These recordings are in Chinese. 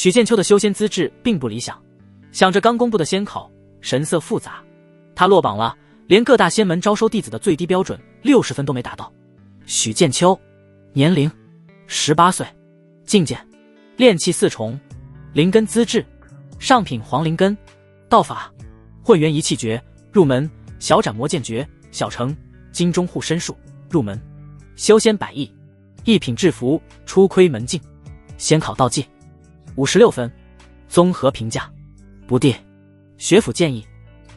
许剑秋的修仙资质并不理想，想着刚公布的仙考，神色复杂。他落榜了，连各大仙门招收弟子的最低标准60分都没达到。许剑秋，年龄18岁，境界炼气4重，灵根资质上品黄灵根，道法混元一气诀入门，小斩魔剑诀小成，金钟护身术入门，修仙百艺，一品制服初窥门径，仙考道绩56分。综合评价不第。学府建议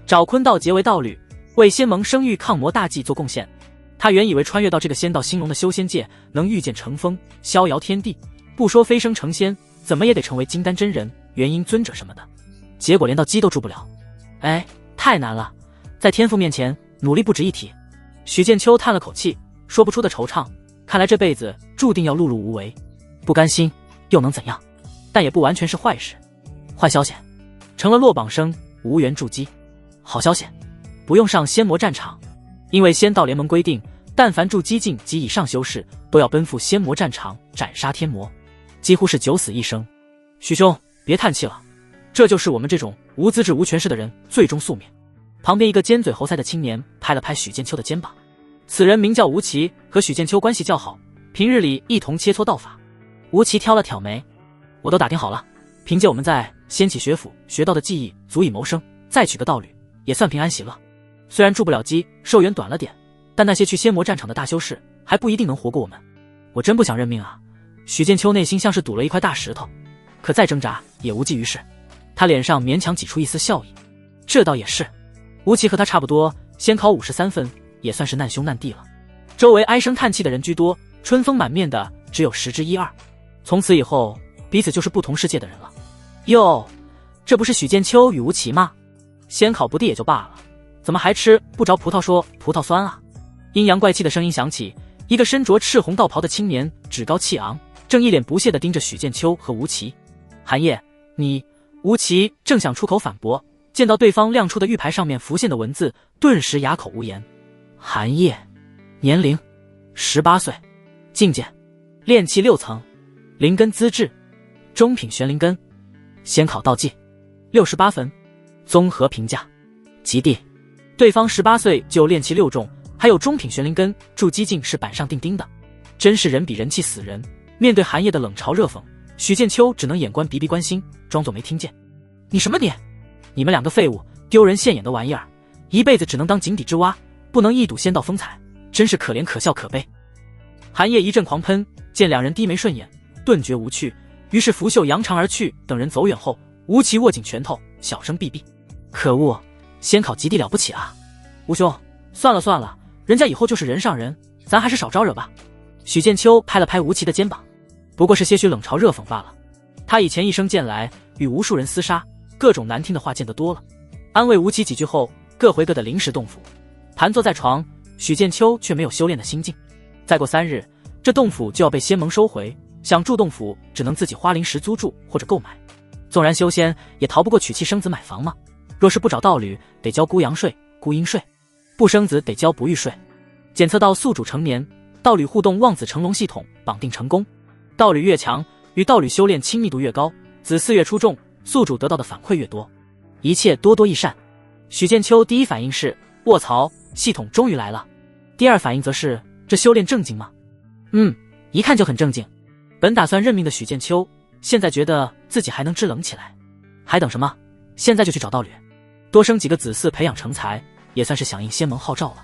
找坤道结为道侣，为仙盟生育抗魔大计做贡献。他原以为穿越到这个仙道兴隆的修仙界，能御剑成风，逍遥天地，不说飞升成仙，怎么也得成为金丹真人、元婴尊者什么的。结果连到鸡都住不了，哎，太难了，在天赋面前，努力不值一提。许剑秋叹了口气，说不出的惆怅，看来这辈子注定要碌碌无为。不甘心又能怎样？但也不完全是坏事。坏消息，成了落榜生，无缘筑基。好消息，不用上仙魔战场，因为仙道联盟规定，但凡筑基境及以上修士，都要奔赴仙魔战场斩杀天魔，几乎是九死一生。许兄，别叹气了，这就是我们这种无资质无权势的人最终宿命。旁边一个尖嘴猴腮的青年拍了拍许剑秋的肩膀，此人名叫吴奇，和许剑秋关系较好，平日里一同切磋道法。吴奇挑了挑眉，我都打听好了，凭借我们在仙启学府学到的技艺足以谋生，再娶个道侣也算平安喜乐。虽然筑不了基，寿元短了点，但那些去仙魔战场的大修士还不一定能活过我们。我真不想认命啊。许剑秋内心像是堵了一块大石头，可再挣扎也无济于事。他脸上勉强挤出一丝笑意，这倒也是。吴奇和他差不多，先考53分，也算是难兄难弟了。周围唉声叹气的人居多，春风满面的只有10之1、2。从此以后，彼此就是不同世界的人了。哟，这不是许剑秋与吴奇吗？先考不第也就罢了，怎么还吃不着葡萄说葡萄酸啊？阴阳怪气的声音响起，一个身着赤红道袍的青年趾高气昂，正一脸不屑地盯着许剑秋和吴奇。韩烨，你……吴奇正想出口反驳，见到对方亮出的玉牌上面浮现的文字，顿时哑口无言。韩烨，年龄18岁，境界炼气6层，灵根资质中品玄灵根，仙考道绩68分。综合评价极低。对方18岁就炼气6重，还有中品玄灵根，筑基境是板上钉钉的，真是人比人气死人。面对韩烨的冷嘲热讽，许剑秋只能眼观鼻鼻关心，装作没听见。你什么你？你们两个废物，丢人现眼的玩意儿，一辈子只能当井底之蛙，不能一睹仙道风采，真是可怜可笑可悲。韩烨一阵狂喷，见两人低眉顺眼，顿觉无趣，于是拂袖扬长而去。等人走远后，吴奇握紧拳头，小声逼逼：可恶，仙考极地了不起啊！吴兄，算了算了，人家以后就是人上人，咱还是少招惹吧。许剑秋拍了拍吴奇的肩膀，不过是些许冷嘲热讽罢了。他以前一生剑来，与无数人厮杀，各种难听的话见得多了。安慰吴奇几句后，各回各的临时洞府。盘坐在床，许剑秋却没有修炼的心境。再过3日，这洞府就要被仙盟收回，想住洞府只能自己花灵石租住或者购买。纵然修仙，也逃不过娶妻生子买房嘛。若是不找道侣，得交孤阳税、孤阴税；不生子，得交不育税。检测到宿主成年，道侣互动望子成龙系统绑定成功。道侣越强，与道侣修炼亲密度越高，子嗣越出众，宿主得到的反馈越多，一切多多益善。许剑秋第一反应是卧槽，系统终于来了。第二反应则是这修炼正经吗？一看就很正经。本打算认命的许剑秋，现在觉得自己还能支棱起来。还等什么？现在就去找道侣，多生几个子嗣培养成才，也算是响应仙盟号召了。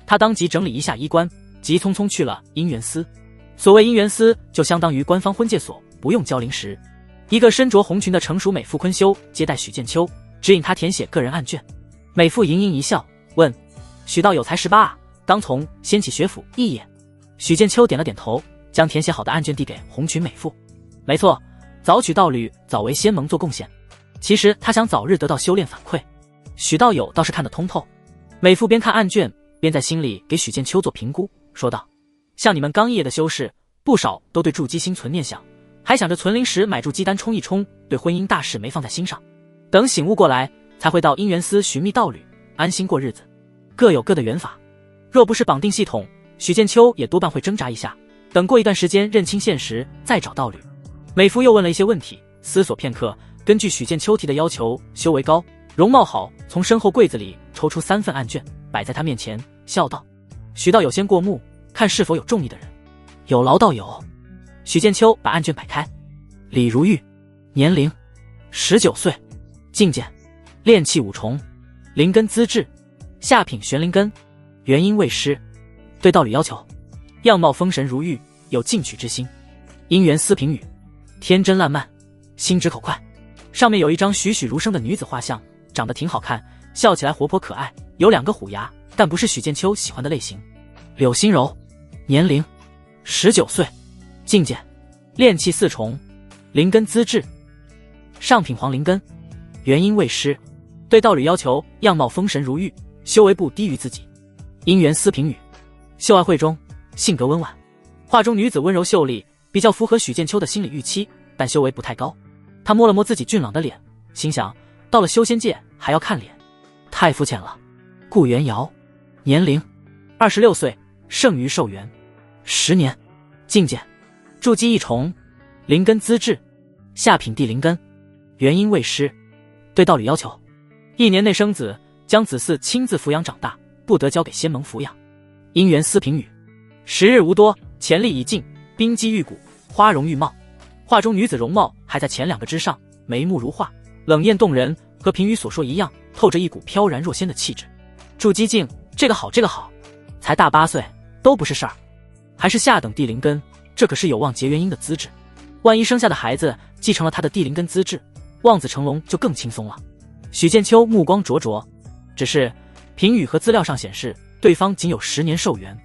他当即整理一下衣冠，急匆匆去了姻缘司。所谓姻缘司，就相当于官方婚介所，不用交灵石。一个身着红裙的成熟美妇坤修接待许剑秋，指引他填写个人案卷。美妇盈盈一笑，问：许道友才18啊，刚从仙启学府肄业。许剑秋点了点头，将填写好的案卷递给红裙美妇。没错，早娶道侣，早为仙盟做贡献。其实他想早日得到修炼反馈。许道友倒是看得通透。美妇边看案卷，边在心里给许剑秋做评估，说道：像你们刚肄业的修士，不少都对筑基心存念想，还想着存灵石买筑基丹冲一冲，对婚姻大事没放在心上。等醒悟过来，才会到姻缘司寻觅道侣，安心过日子。各有各的缘法，若不是绑定系统，许剑秋也多半会挣扎一下，等过一段时间认清现实，再找道侣。美妇又问了一些问题，思索片刻，根据许剑秋提的要求，修为高，容貌好，从身后柜子里抽出3份案卷，摆在他面前，笑道：“许道友先过目，看是否有中意的人。”有劳道友。许剑秋把案卷摆开。李如玉，年龄19岁，境界炼气5重，灵根资质下品玄灵根，元婴未施。对道侣要求：样貌风神如玉，有进取之心，姻缘思平语，天真烂漫，心直口快。上面有一张栩栩如生的女子画像，长得挺好看，笑起来活泼可爱，有2个虎牙，但不是许剑秋喜欢的类型。柳心柔，年龄19岁，境界炼气4重，灵根资质上品黄灵根，元婴未施。对道侣要求：样貌风神如玉，修为不低于自己，姻缘思平语，秀爱慧中，性格温婉。画中女子温柔秀丽，比较符合许剑秋的心理预期，但修为不太高。他摸了摸自己俊朗的脸，心想：到了修仙界还要看脸，太肤浅了。顾元瑶，年龄26岁，剩余寿元10年，境界筑基1重，灵根资质下品地灵根，元婴未施。对道侣要求：1年内生子，将子嗣亲自抚养长大，不得交给仙盟抚养。姻缘思平语，时日无多，潜力已尽，冰肌玉骨，花容玉貌。画中女子容貌还在前2个之上，眉目如画，冷艳动人，和评语所说一样，透着一股飘然若仙的气质。筑基境，这个好，这个好，才大8岁，都不是事儿，还是下等地灵根，这可是有望结元婴的资质。万一生下的孩子继承了他的地灵根资质，望子成龙就更轻松了。许剑秋目光灼灼，只是评语和资料上显示，对方仅有10年寿元。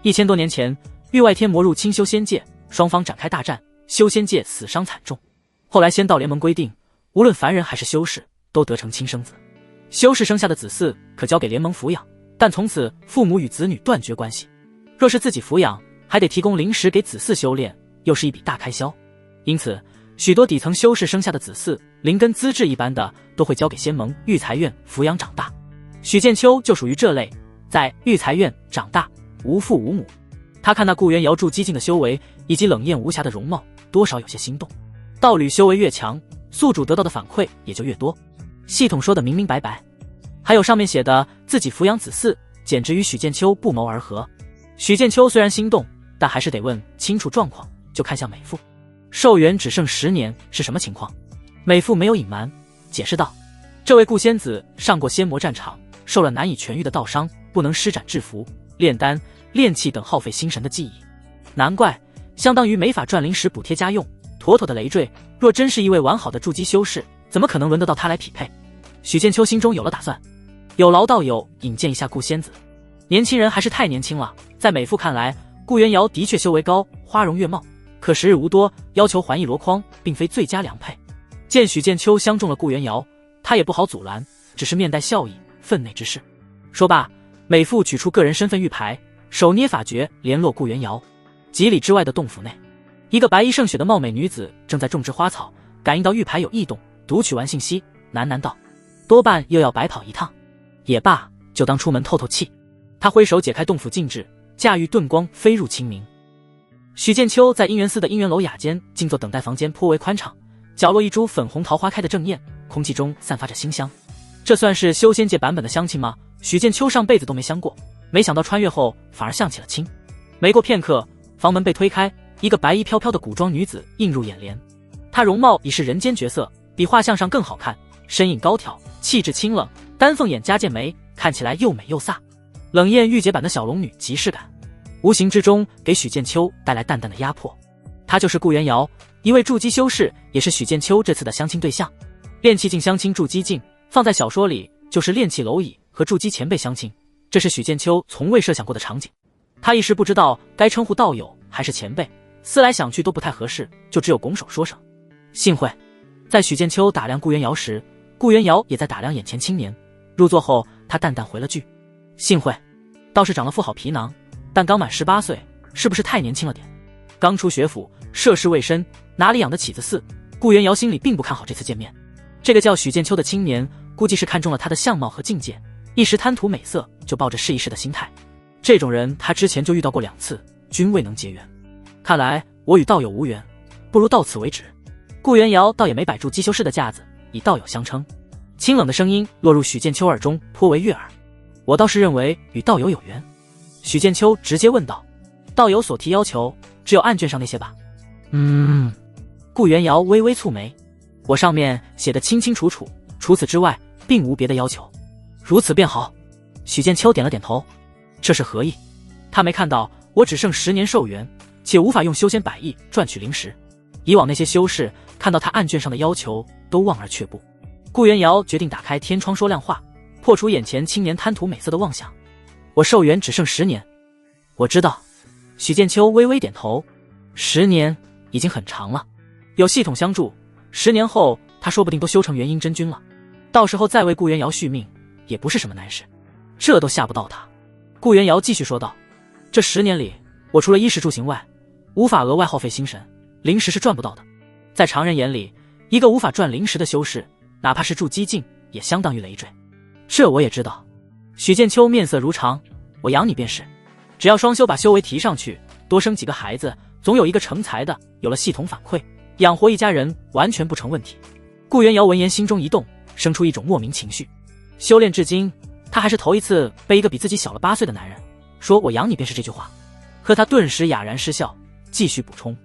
1000多年前，域外天魔入侵修仙界，双方展开大战，修仙界死伤惨重。后来仙道联盟规定，无论凡人还是修士，都得成亲生子。修士生下的子嗣可交给联盟抚养，但从此父母与子女断绝关系。若是自己抚养，还得提供灵石给子嗣修炼，又是一笔大开销。因此，许多底层修士生下的子嗣，灵根资质一般的，都会交给仙盟育才院抚养长大。许剑秋就属于这类，在育才院长大，无父无母。他看那顾元瑶筑基境的修为以及冷艳无瑕的容貌，多少有些心动。道侣修为越强，宿主得到的反馈也就越多。系统说的明明白白，还有上面写的自己抚养子嗣，简直与许剑秋不谋而合。许剑秋虽然心动，但还是得问清楚状况，就看向美妇。寿元只剩10年是什么情况？美妇没有隐瞒，解释道：这位顾仙子上过仙魔战场，受了难以痊愈的道伤，不能施展制服、炼丹、炼气等耗费心神的技艺，难怪相当于没法赚灵石补贴家用，妥妥的累赘。若真是一位完好的筑基修士，怎么可能轮得到他来匹配？许剑秋心中有了打算，有劳道友引荐一下顾仙子。年轻人还是太年轻了，在美妇看来，顾元瑶的确修为高，花容月貌，可时日无多，要求还一箩筐，并非最佳良配。见许剑秋相中了顾元瑶，他也不好阻拦，只是面带笑意，分内之事。说罢，美妇取出个人身份玉牌，手捏法诀联络顾元瑶。几里之外的洞府内，一个白衣胜雪的貌美女子正在种植花草，感应到玉牌有异动，读取完信息，喃喃道：多半又要白跑一趟。也罢，就当出门透透气。他挥手解开洞府禁制，驾驭遁光飞入清明。许剑秋在姻缘寺的姻缘楼雅间静坐等待，房间颇为宽敞，角落一株粉红桃花开得正艳，空气中散发着馨香。这算是修仙界版本的香气吗？许剑秋上辈子都没香过，没想到穿越后反而相起了亲。没过片刻，房门被推开，一个白衣飘飘的古装女子映入眼帘。她容貌已是人间绝色，比画像上更好看，身影高挑，气质清冷，丹凤眼加剑眉，看起来又美又飒，冷艳御姐版的小龙女即视感，无形之中给许剑秋带来淡淡的压迫。她就是顾元瑶，一位筑基修士，也是许剑秋这次的相亲对象。炼气境相亲筑基境，放在小说里就是炼气蝼蚁和筑基前辈相亲，这是许剑秋从未设想过的场景。他一时不知道该称呼道友还是前辈，思来想去都不太合适，就只有拱手说声幸会。在许剑秋打量顾元瑶时，顾元瑶也在打量眼前青年。入座后，他淡淡回了句幸会。倒是长了副好皮囊，但刚满18岁，是不是太年轻了点？刚出学府，涉世未深，哪里养得起子嗣？顾元瑶心里并不看好这次见面。这个叫许剑秋的青年，估计是看中了他的相貌和境界，一时贪图美色，就抱着试一试的心态。这种人他之前就遇到过2次，均未能结缘。看来我与道友无缘，不如到此为止。顾元瑶倒也没摆住机修师的架子，以道友相称。清冷的声音落入许剑秋耳中，颇为悦耳。我倒是认为与道友有缘。许剑秋直接问道：道友所提要求，只有案卷上那些吧？顾元瑶微微蹙眉，我上面写得清清楚楚，除此之外，并无别的要求。如此便好。许剑秋点了点头。这是何意？他没看到我只剩10年寿元，且无法用修仙百亿赚取灵石。以往那些修士看到他案卷上的要求，都望而却步。顾元瑶决定打开天窗说亮话，破除眼前青年贪图美色的妄想。我寿元只剩10年。我知道。许剑秋微微点头。10年已经很长了，有系统相助，10年后他说不定都修成元婴真君了，到时候再为顾元瑶续命也不是什么难事，这都吓不到他。顾元瑶继续说道：这10年里，我除了衣食住行外，无法额外耗费心神，灵石是赚不到的。在常人眼里，一个无法赚灵石的修士，哪怕是筑基境，也相当于累赘。这我也知道。许剑秋面色如常，我养你便是，只要双修把修为提上去，多生几个孩子，总有一个成才的，有了系统反馈，养活一家人完全不成问题。顾元瑶闻言心中一动，生出一种莫名情绪。修炼至今，他还是头一次被一个比自己小了8岁的男人说我养你便是这句话。可他顿时哑然失笑，继续补充：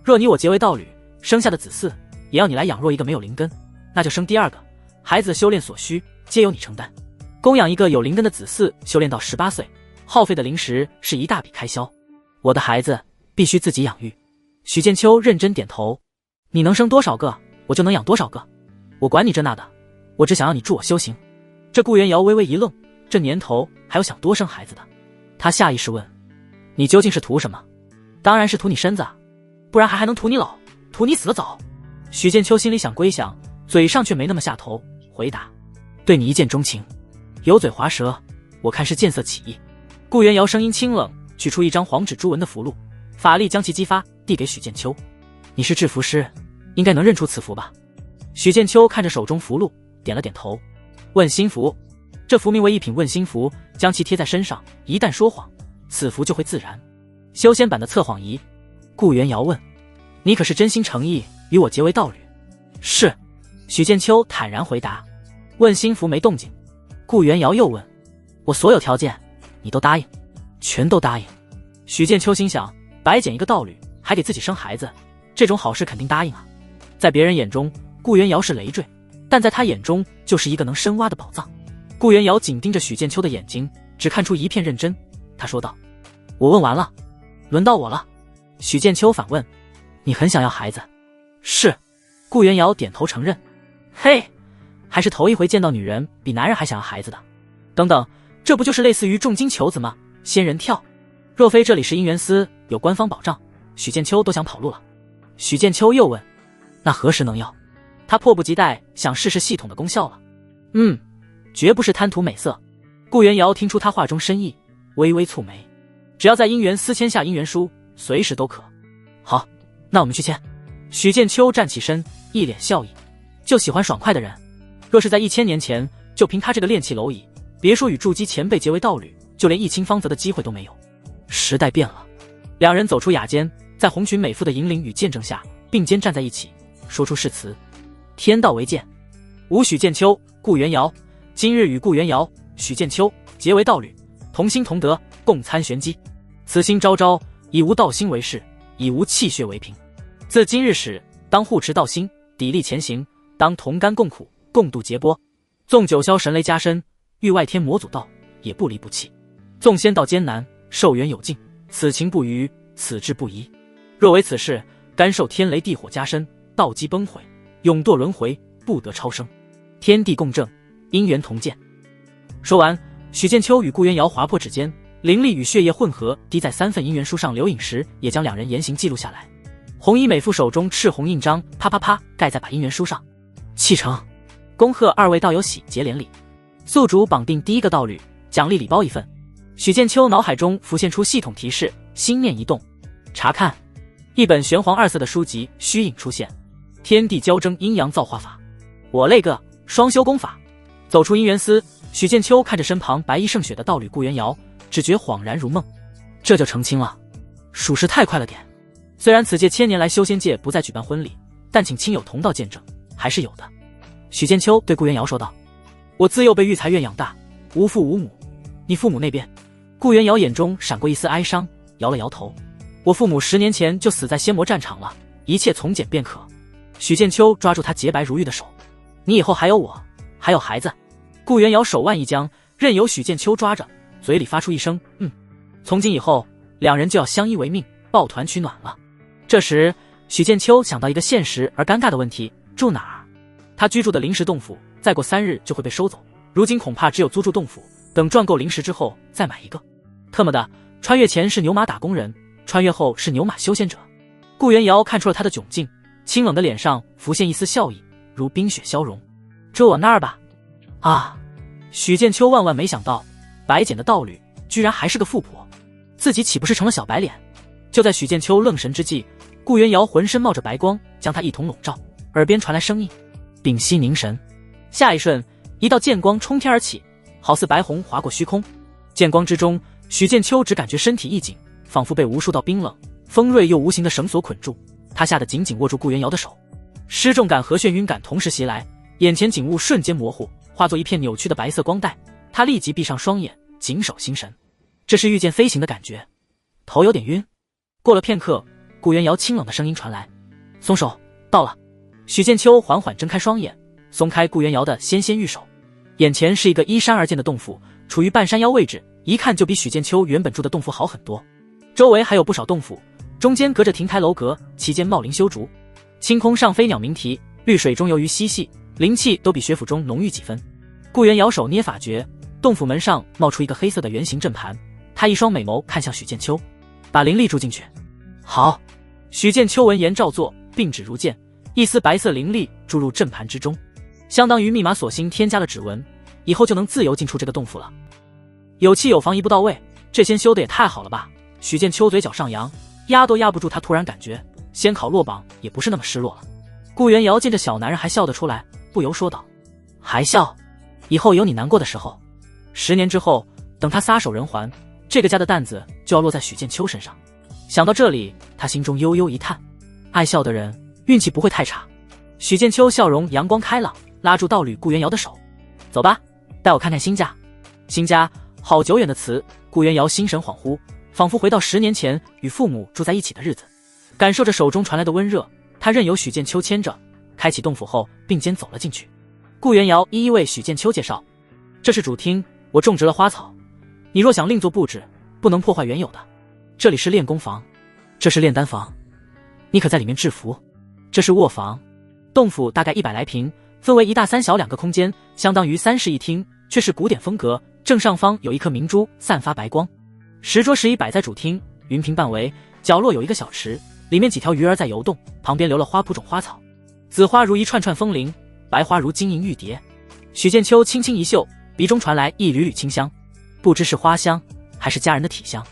若你我结为道侣，生下的子嗣也要你来养。若一个没有灵根，那就生第二个，孩子的修炼所需皆由你承担。供养一个有灵根的子嗣修炼到18岁，耗费的灵石是一大笔开销。我的孩子必须自己养育。许剑秋认真点头：你能生多少个，我就能养多少个，我管你这那的，我只想要你助我修行。这顾元瑶微微一愣，这年头还有想多生孩子的？他下意识问：你究竟是图什么？当然是图你身子啊，不然还能图你老，图你死得早。许剑秋心里想归想，嘴上却没那么下头，回答：对你一见钟情。油嘴滑舌，我看是见色起意。顾元瑶声音清冷，取出一张黄纸朱文的符箓，法力将其激发，递给许剑秋：你是制符师，应该能认出此符吧？许剑秋看着手中符箓，点了点头。问心符，这符名为一品问心符，将其贴在身上，一旦说谎，此符就会自燃。修仙版的测谎仪。顾元瑶问：你可是真心诚意与我结为道侣？是。许剑秋坦然回答。问心符没动静。顾元瑶又问：我所有条件你都答应？全都答应。许剑秋心想，白捡一个道侣还给自己生孩子，这种好事肯定答应啊。在别人眼中，顾元瑶是累赘，但在他眼中就是一个能深挖的宝藏。顾元瑶紧盯着许剑秋的眼睛，只看出一片认真。他说道：我问完了，轮到我了。许剑秋反问：你很想要孩子？是。顾元瑶点头承认。嘿，还是头一回见到女人比男人还想要孩子的。等等，这不就是类似于重金求子吗？仙人跳。若非这里是姻缘司，有官方保障，许剑秋都想跑路了。许剑秋又问：那何时能要？他迫不及待想试试系统的功效了。绝不是贪图美色。顾元瑶听出他话中深意，微微蹙眉。只要在姻缘司签下姻缘书，随时都可。好，那我们去签。许剑秋站起身，一脸笑意。就喜欢爽快的人。若是在1000年前，就凭他这个炼气蝼蚁，别说与筑基前辈结为道侣，就连一清芳泽的机会都没有。时代变了。两人走出雅间，在红裙美妇的引领与见证下，并肩站在一起，说出誓词：天道为鉴，吾许剑秋、顾元瑶今日与顾元瑶、许剑秋结为道侣，同心同德，共参玄机。此心昭昭，以无道心为誓，以无气血为凭。自今日始，当护持道心，砥砺前行，当同甘共苦，共度劫波。纵九霄神雷加身，遇外天魔阻道，也不离不弃。纵仙道艰难，寿元有尽，此情不渝，此志不移。若为此事，甘受天雷地火加身，道基崩毁，永堕轮回，不得超生。天地共正，姻缘同见。说完，许剑秋与顾元瑶划破指尖，灵力与血液混合，滴在3份姻缘书上。刘颖时也将两人言行记录下来。红衣美妇手中赤红印章，啪啪啪盖在把姻缘书上。启程，恭贺2位道友喜结连理。宿主绑定第一个道侣，奖励礼包1份。许剑秋脑海中浮现出系统提示，心念一动，查看一本玄黄2色的书籍虚影出现。天地交争，阴阳造化法。我勒个双修功法！走出姻缘司，许剑秋看着身旁白衣胜雪的道侣顾元瑶，只觉恍然如梦。这就成亲了，属实太快了点。虽然此届1000年来修仙界不再举办婚礼，但请亲友同道见证，还是有的。许剑秋对顾元瑶说道：“我自幼被育才院养大，无父无母。你父母那边？”顾元瑶眼中闪过一丝哀伤，摇了摇头：“我父母10年前就死在仙魔战场了，一切从简便可。”许剑秋抓住他洁白如玉的手：“你以后还有我，还有孩子。”顾元瑶手腕一僵，任由许剑秋抓着，嘴里发出一声“嗯”。从今以后，两人就要相依为命，抱团取暖了。这时，许剑秋想到一个现实而尴尬的问题：住哪儿？他居住的临时洞府，再过3日就会被收走，如今恐怕只有租住洞府，等赚够临时之后再买一个。特么的，穿越前是牛马打工人，穿越后是牛马修仙者。顾元瑶看出了他的窘境，清冷的脸上浮现一丝笑意，如冰雪消融。住我那儿吧。啊！许剑秋万万没想到，白捡的道侣居然还是个富婆，自己岂不是成了小白脸？就在许剑秋愣神之际，顾元瑶浑身冒着白光，将他一同笼罩，耳边传来声音：“屏息凝神。”下一瞬，一道剑光冲天而起，好似白虹划过虚空。剑光之中，许剑秋只感觉身体一紧，仿佛被无数道冰冷、锋锐又无形的绳索捆住。他吓得紧紧握住顾元瑶的手，失重感和眩晕感同时袭来，眼前景物瞬间模糊，化作一片扭曲的白色光带。他立即闭上双眼，紧守心神。这是御剑飞行的感觉，头有点晕。过了片刻，顾元瑶清冷的声音传来：“松手，到了。”许剑秋缓缓睁开双眼，松开顾元瑶的纤纤玉手。眼前是一个依山而建的洞府，处于半山腰位置，一看就比许剑秋原本住的洞府好很多。周围还有不少洞府，中间隔着亭台楼阁，其间茂林修竹，青空上飞鸟鸣啼，绿水中游鱼嬉戏，灵气都比学府中浓郁几分。顾元瑶手捏法诀，洞府门上冒出一个黑色的圆形阵盘，他一双美眸看向许剑秋：“把灵力注进去。”好。许剑秋闻言照做，并指如剑，一丝白色灵力注入阵盘之中，相当于密码锁芯添加了指纹，以后就能自由进出这个洞府了。有气有防，一步到位，这仙修的也太好了吧！许剑秋嘴角上扬，压都压不住他突然感觉仙考落榜也不是那么失落了。顾元瑶见这小男人还笑得出来，不由说道：“还笑？以后有你难过的时候。10年之后，等他撒手人寰，这个家的担子就要落在许剑秋身上。”想到这里，他心中悠悠一叹，爱笑的人运气不会太差。许剑秋笑容阳光开朗，拉住道侣顾元瑶的手：“走吧，带我看看新家。”新家，好久远的词。顾元瑶心神恍惚，仿佛回到10年前与父母住在一起的日子，感受着手中传来的温热，他任由许剑秋牵着，开启洞府后并肩走了进去。顾元瑶一一为许剑秋介绍：“这是主厅，我种植了花草，你若想另做布置，不能破坏原有的。这里是练功房，这是炼丹房，你可在里面制服。这是卧房。”洞府大概100来平，分为一大三小2个空间，相当于3室1厅，却是古典风格。正上方有一颗明珠，散发白光。石桌石椅摆在主厅，云屏半围，角落有一个小池，里面几条鱼儿在游动，旁边留了花圃种花草，紫花如一串串风铃，白花如晶莹玉蝶。许剑秋轻轻一嗅，鼻中传来一缕缕清香，不知是花香还是家人的体香。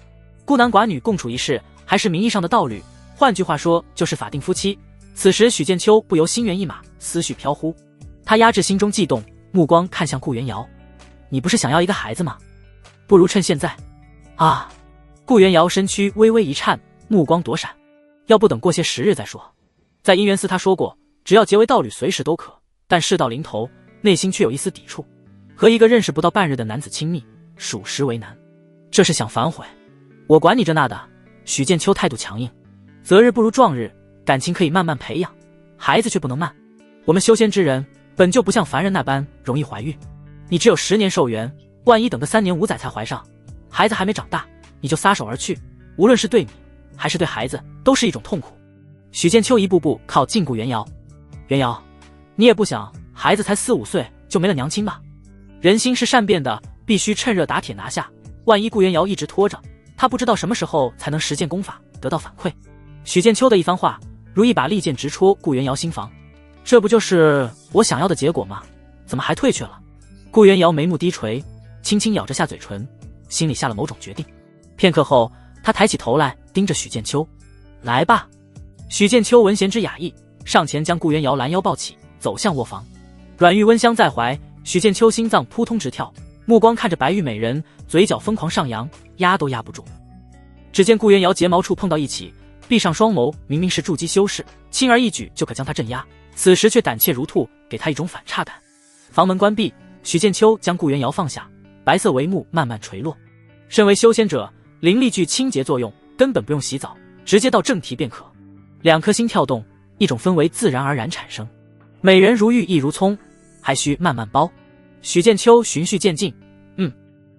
孤男寡女共处一室，还是名义上的道侣，换句话说就是法定夫妻。此时许剑秋不由心猿意马，思绪飘忽，他压制心中悸动，目光看向顾元瑶：“你不是想要一个孩子吗？不如趁现在。”啊！顾元瑶身躯微微一颤，目光躲闪：“要不等过些时日再说。”在姻缘寺他说过，只要结为道侣随时都可，但事到临头，内心却有一丝抵触，和一个认识不到半日的男子亲密，属实为难。这是想反悔？我管你这那的。许剑秋态度强硬：“择日不如撞日，感情可以慢慢培养，孩子却不能慢。我们修仙之人本就不像凡人那般容易怀孕，你只有10年寿元，万一等个3年5载才怀上，孩子还没长大，你就撒手而去，无论是对你还是对孩子，都是一种痛苦。”许剑秋一步步靠近顾元瑶：“元瑶，你也不想孩子才4、5岁就没了娘亲吧？人心是善变的，必须趁热打铁拿下。万一顾元瑶一直拖着，他不知道什么时候才能实践功法得到反馈。”许剑秋的一番话如一把利剑直戳顾元瑶心房：“这不就是我想要的结果吗？怎么还退却了？”顾元瑶眉目低垂，轻轻咬着下嘴唇，心里下了某种决定。片刻后，他抬起头来盯着许剑秋：“来吧。”许剑秋闻言之雅意，上前将顾元瑶拦腰抱起，走向卧房。软玉温香在怀，许剑秋心脏扑通直跳，目光看着白玉美人，嘴角疯狂上扬，压都压不住。只见顾元瑶睫毛处碰到一起，闭上双眸，明明是筑基修士，轻而易举就可将他镇压，此时却胆怯如兔，给他一种反差感。房门关闭，许剑秋将顾元瑶放下，白色帷幕慢慢垂落。身为修仙者，灵力具清洁作用，根本不用洗澡，直接到正题便可。2颗心跳动，一种氛围自然而然产生。美人如玉亦如葱，还需慢慢包。许剑秋循序渐进，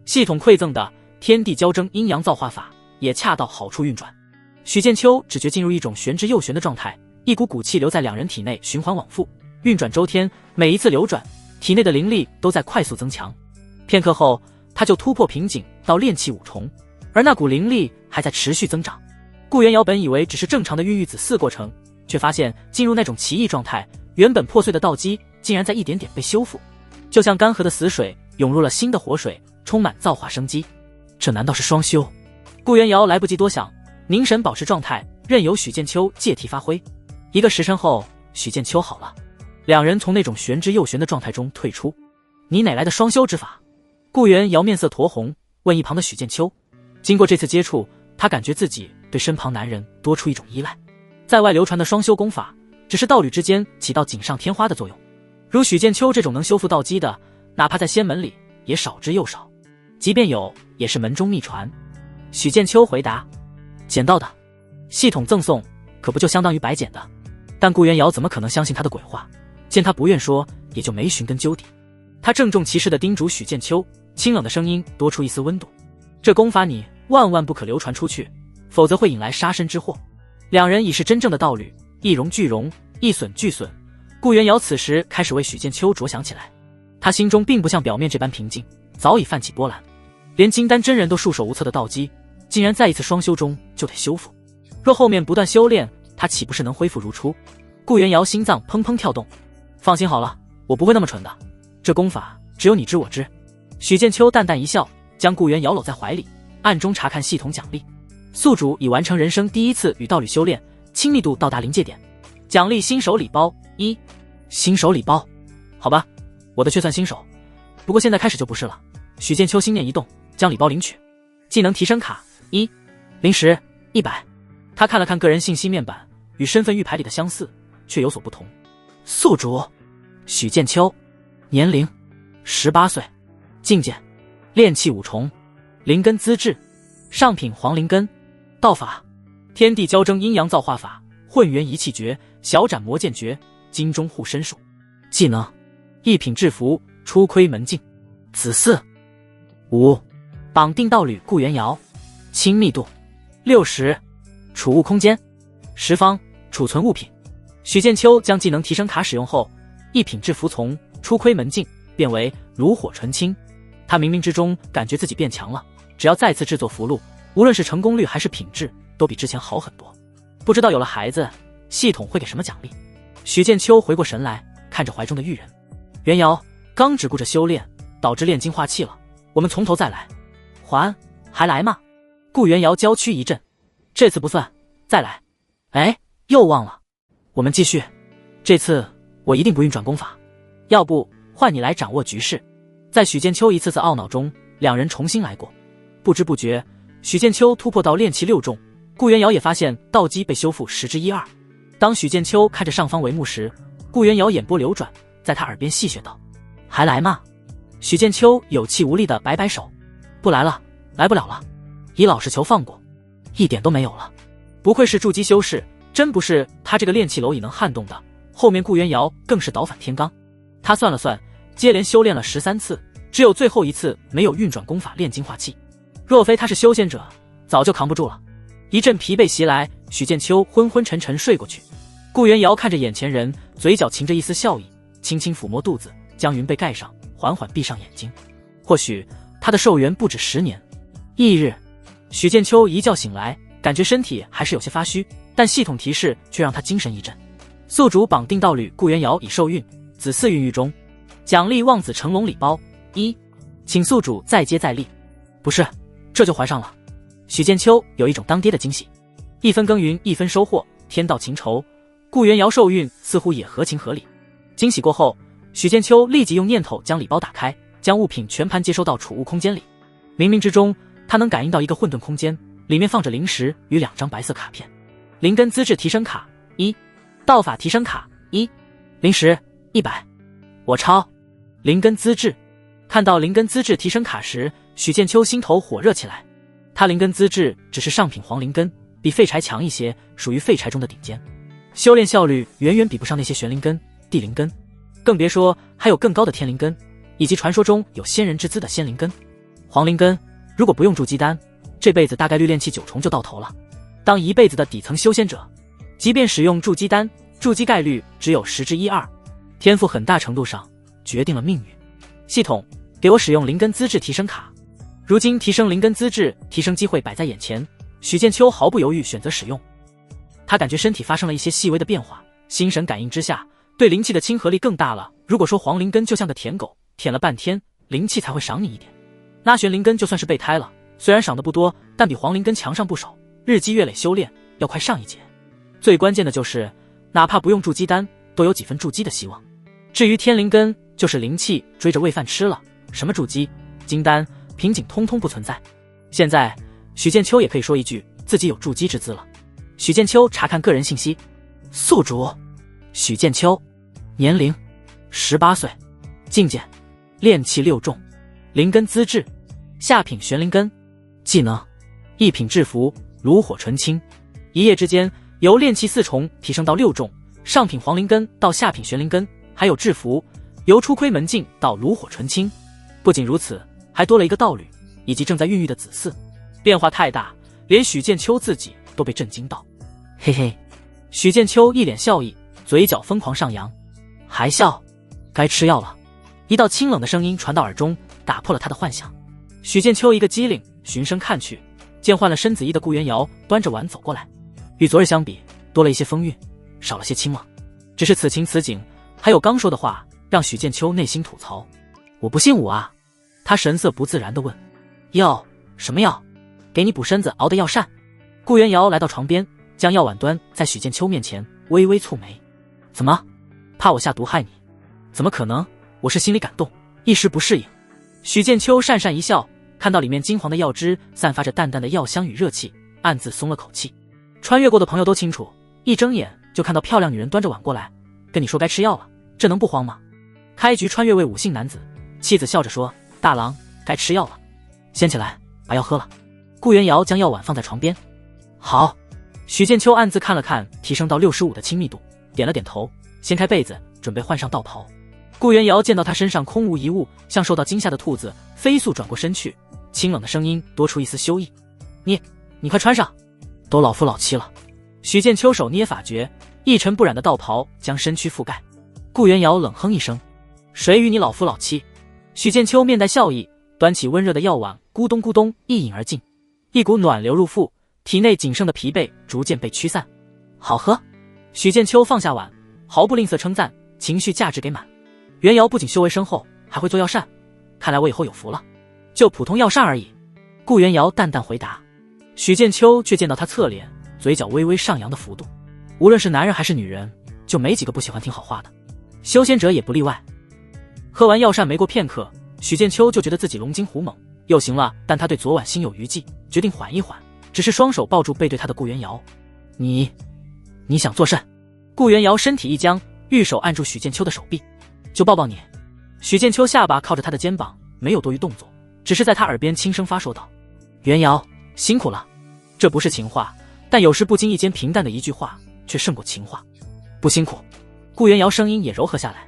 系统馈赠的天地交争阴阳造化法也恰到好处运转。许剑秋只觉进入一种玄之又玄的状态，一股骨气留在2人体内循环往复，运转周天，每一次流转，体内的灵力都在快速增强。片刻后，他就突破瓶颈到炼气5重，而那股灵力还在持续增长。顾元瑶本以为只是正常的孕育子嗣过程，却发现进入那种奇异状态，原本破碎的道基竟然在一点点被修复，就像干涸的死水涌入了新的活水，充满造化生机。这难道是双修？顾元瑶来不及多想，凝神保持状态，任由许剑秋借题发挥。1个时辰后，许剑秋好了，2人从那种玄之又玄的状态中退出。你哪来的双修之法？顾元瑶面色酡红，问一旁的许剑秋。经过这次接触，他感觉自己对身旁男人多出一种依赖。在外流传的双修功法，只是道侣之间起到锦上添花的作用。如许剑秋这种能修复道基的，哪怕在仙门里也少之又少，即便有，也是门中秘传。许剑秋回答：捡到的，系统赠送，可不就相当于白捡的？但顾元瑶怎么可能相信他的鬼话？见他不愿说，也就没寻根究底。他郑重其事地叮嘱许剑秋，清冷的声音多出一丝温度：这功法你万万不可流传出去，否则会引来杀身之祸。2人已是真正的道侣，一荣俱荣，一损俱损。顾元瑶此时开始为许剑秋着想起来，他心中并不像表面这般平静，早已泛起波澜。连金丹真人都束手无策的道基，竟然在一次双修中就得修复，若后面不断修炼，他岂不是能恢复如初？顾元瑶心脏砰砰跳动。放心好了，我不会那么蠢的，这功法只有你知我知。许剑秋淡淡一笑，将顾元瑶搂在怀里，暗中查看系统奖励。宿主已完成人生第1次与道侣修炼，亲密度到达临界点。奖励新手礼包1。新手礼包，好吧，我的却算新手，不过现在开始就不是了。许剑秋心念一动，将礼包领取。技能提升卡1，临时100。他看了看个人信息面板，与身份玉牌里的相似，却有所不同。宿主许剑秋，年龄18岁，境界炼气5重，灵根资质上品黄灵根，道法天地交争阴阳造化法，混元一气诀，小斩魔剑诀，金钟护身术。技能一品制服，出窥门径。子嗣5，绑定道侣顾元瑶，亲密度60，储物空间10方，储存物品。许剑秋将技能提升卡使用后，一品制服从出窥门径变为炉火纯青。他冥冥之中感觉自己变强了，只要再次制作符箓，无论是成功率还是品质，都比之前好很多。不知道有了孩子，系统会给什么奖励？许剑秋回过神来，看着怀中的玉人。元瑶刚只顾着修炼，导致炼精化气了，我们从头再来。还来吗？顾元瑶娇躯一震，这次不算，再来。哎，又忘了，我们继续。这次我一定不运转功法，要不换你来掌握局势。在许剑秋一次次懊恼中，2人重新来过。不知不觉，许剑秋突破到炼气6重，顾元瑶也发现道基被修复10之1、2。当许剑秋看着上方帷幕时，顾元瑶眼波流转，在他耳边戏谑道：还来吗？许剑秋有气无力地摆摆手：不来了，来不了了，以老实求放过。一点都没有了。不愧是筑基修士，真不是他这个炼气蝼蚁能撼动的。后面顾元瑶更是倒反天罡。他算了算，接连修炼了13次，只有最后一次没有运转功法炼精化气。若非他是修仙者，早就扛不住了。一阵疲惫袭来，许剑秋昏昏沉沉睡过去。顾元瑶看着眼前人，嘴角噙着一丝笑意，轻轻抚摸肚子，将云被盖上，缓缓闭上眼睛。或许他的寿元不止10年。翌日，许剑秋一觉醒来，感觉身体还是有些发虚，但系统提示却让他精神一振。宿主绑定道侣顾元瑶已受孕，子嗣孕育中。奖励望子成龙礼包1，请宿主再接再厉。不是，这就怀上了。许剑秋有一种当爹的惊喜。一分耕耘一分收获，天道情仇，顾元瑶受孕似乎也合情合理。惊喜过后，许剑秋立即用念头将礼包打开，将物品全盘接收到储物空间里。冥冥之中，他能感应到一个混沌空间，里面放着灵石与2张白色卡片。灵根资质提升卡1，道法提升卡1，灵石100，我超灵根资质。看到灵根资质提升卡时，许剑秋心头火热起来。他灵根资质只是上品黄灵根，比废柴强一些，属于废柴中的顶尖，修炼效率远远比不上那些玄灵根、地灵根，更别说还有更高的天灵根，以及传说中有仙人之姿的仙灵根。黄灵根如果不用筑基丹，这辈子大概率炼气9重就到头了。当一辈子的底层修仙者，即便使用筑基丹，筑基概率只有10之1-2，天赋很大程度上决定了命运。系统给我使用灵根资质提升卡。如今提升灵根资质提升机会摆在眼前，许剑秋毫不犹豫选择使用。他感觉身体发生了一些细微的变化，心神感应之下，对灵气的亲和力更大了。如果说黄灵根就像个舔狗，舔了半天灵气才会赏你一点，那玄灵根就算是备胎了，虽然赏的不多，但比黄灵根强上不少，日积月累修炼要快上一截。最关键的就是哪怕不用筑基丹，都有几分筑基的希望。至于天灵根，就是灵气追着喂饭吃了，什么筑基、金丹、瓶颈通通不存在。现在许剑秋也可以说一句自己有筑基之资了。许剑秋查看个人信息，宿主许剑秋，年龄18岁，境界炼气6重，灵根资质下品玄灵根，技能一品制服炉火纯青，一夜之间由炼气4重提升到6重，上品黄灵根到下品玄灵根，还有制服由初窥门径到炉火纯青。不仅如此，还多了一个道侣以及正在孕育的子嗣，变化太大，连许剑秋自己都被震惊到。嘿嘿，许剑秋一脸笑意，嘴角疯狂上扬，还笑，该吃药了。一道清冷的声音传到耳中，打破了他的幻想。许剑秋一个机灵，循声看去，见换了身子衣的顾元瑶端着碗走过来，与昨日相比，多了一些风韵，少了些清冷。只是此情此景，还有刚说的话，让许剑秋内心吐槽：我不姓武啊。他神色不自然地问：药？什么药？给你补身子熬的药膳。顾元瑶来到床边，将药碗端在许剑秋面前，微微蹙眉：怎么？怕我下毒害你？怎么可能？我是心里感动，一时不适应。许剑秋讪讪一笑，看到里面金黄的药汁散发着淡淡的药香与热气，暗自松了口气。穿越过的朋友都清楚，一睁眼就看到漂亮女人端着碗过来，跟你说该吃药了，这能不慌吗？开局穿越位武姓男子，妻子笑着说：大郎，该吃药了，掀起来把药喝了。顾元瑶将药碗放在床边。好。许剑秋暗自看了看提升到65的亲密度，点了点头，掀开被子准备换上道袍。顾元瑶见到他身上空无一物，像受到惊吓的兔子，飞速转过身去，清冷的声音多出一丝羞意：你快穿上，都老夫老妻了。许剑秋手捏法诀，一尘不染的道袍将身躯覆盖。顾元瑶冷哼一声：谁与你老夫老妻？许剑秋面带笑意，端起温热的药碗，咕咚咕咚一饮而尽，一股暖流入腹，体内仅剩的疲惫逐渐被驱散。好喝。许剑秋放下碗，毫不吝啬称赞，情绪价值给满。元瑶不仅修为深厚，还会做药膳，看来我以后有福了。就普通药膳而已。顾元瑶淡淡回答。许剑秋却见到他侧脸，嘴角微微上扬的幅度。无论是男人还是女人，就没几个不喜欢听好话的，修仙者也不例外。喝完药膳没过片刻，许剑秋就觉得自己龙精虎猛，又行了，但他对昨晚心有余悸，决定缓一缓，只是双手抱住背对他的顾元瑶。你想做甚？顾元瑶身体一僵，玉手按住许剑秋的手臂。就抱抱你。许剑秋下巴靠着他的肩膀，没有多余动作，只是在他耳边轻声发说道：元瑶辛苦了。这不是情话，但有时不经意间平淡的一句话却胜过情话。不辛苦。顾元瑶声音也柔和下来。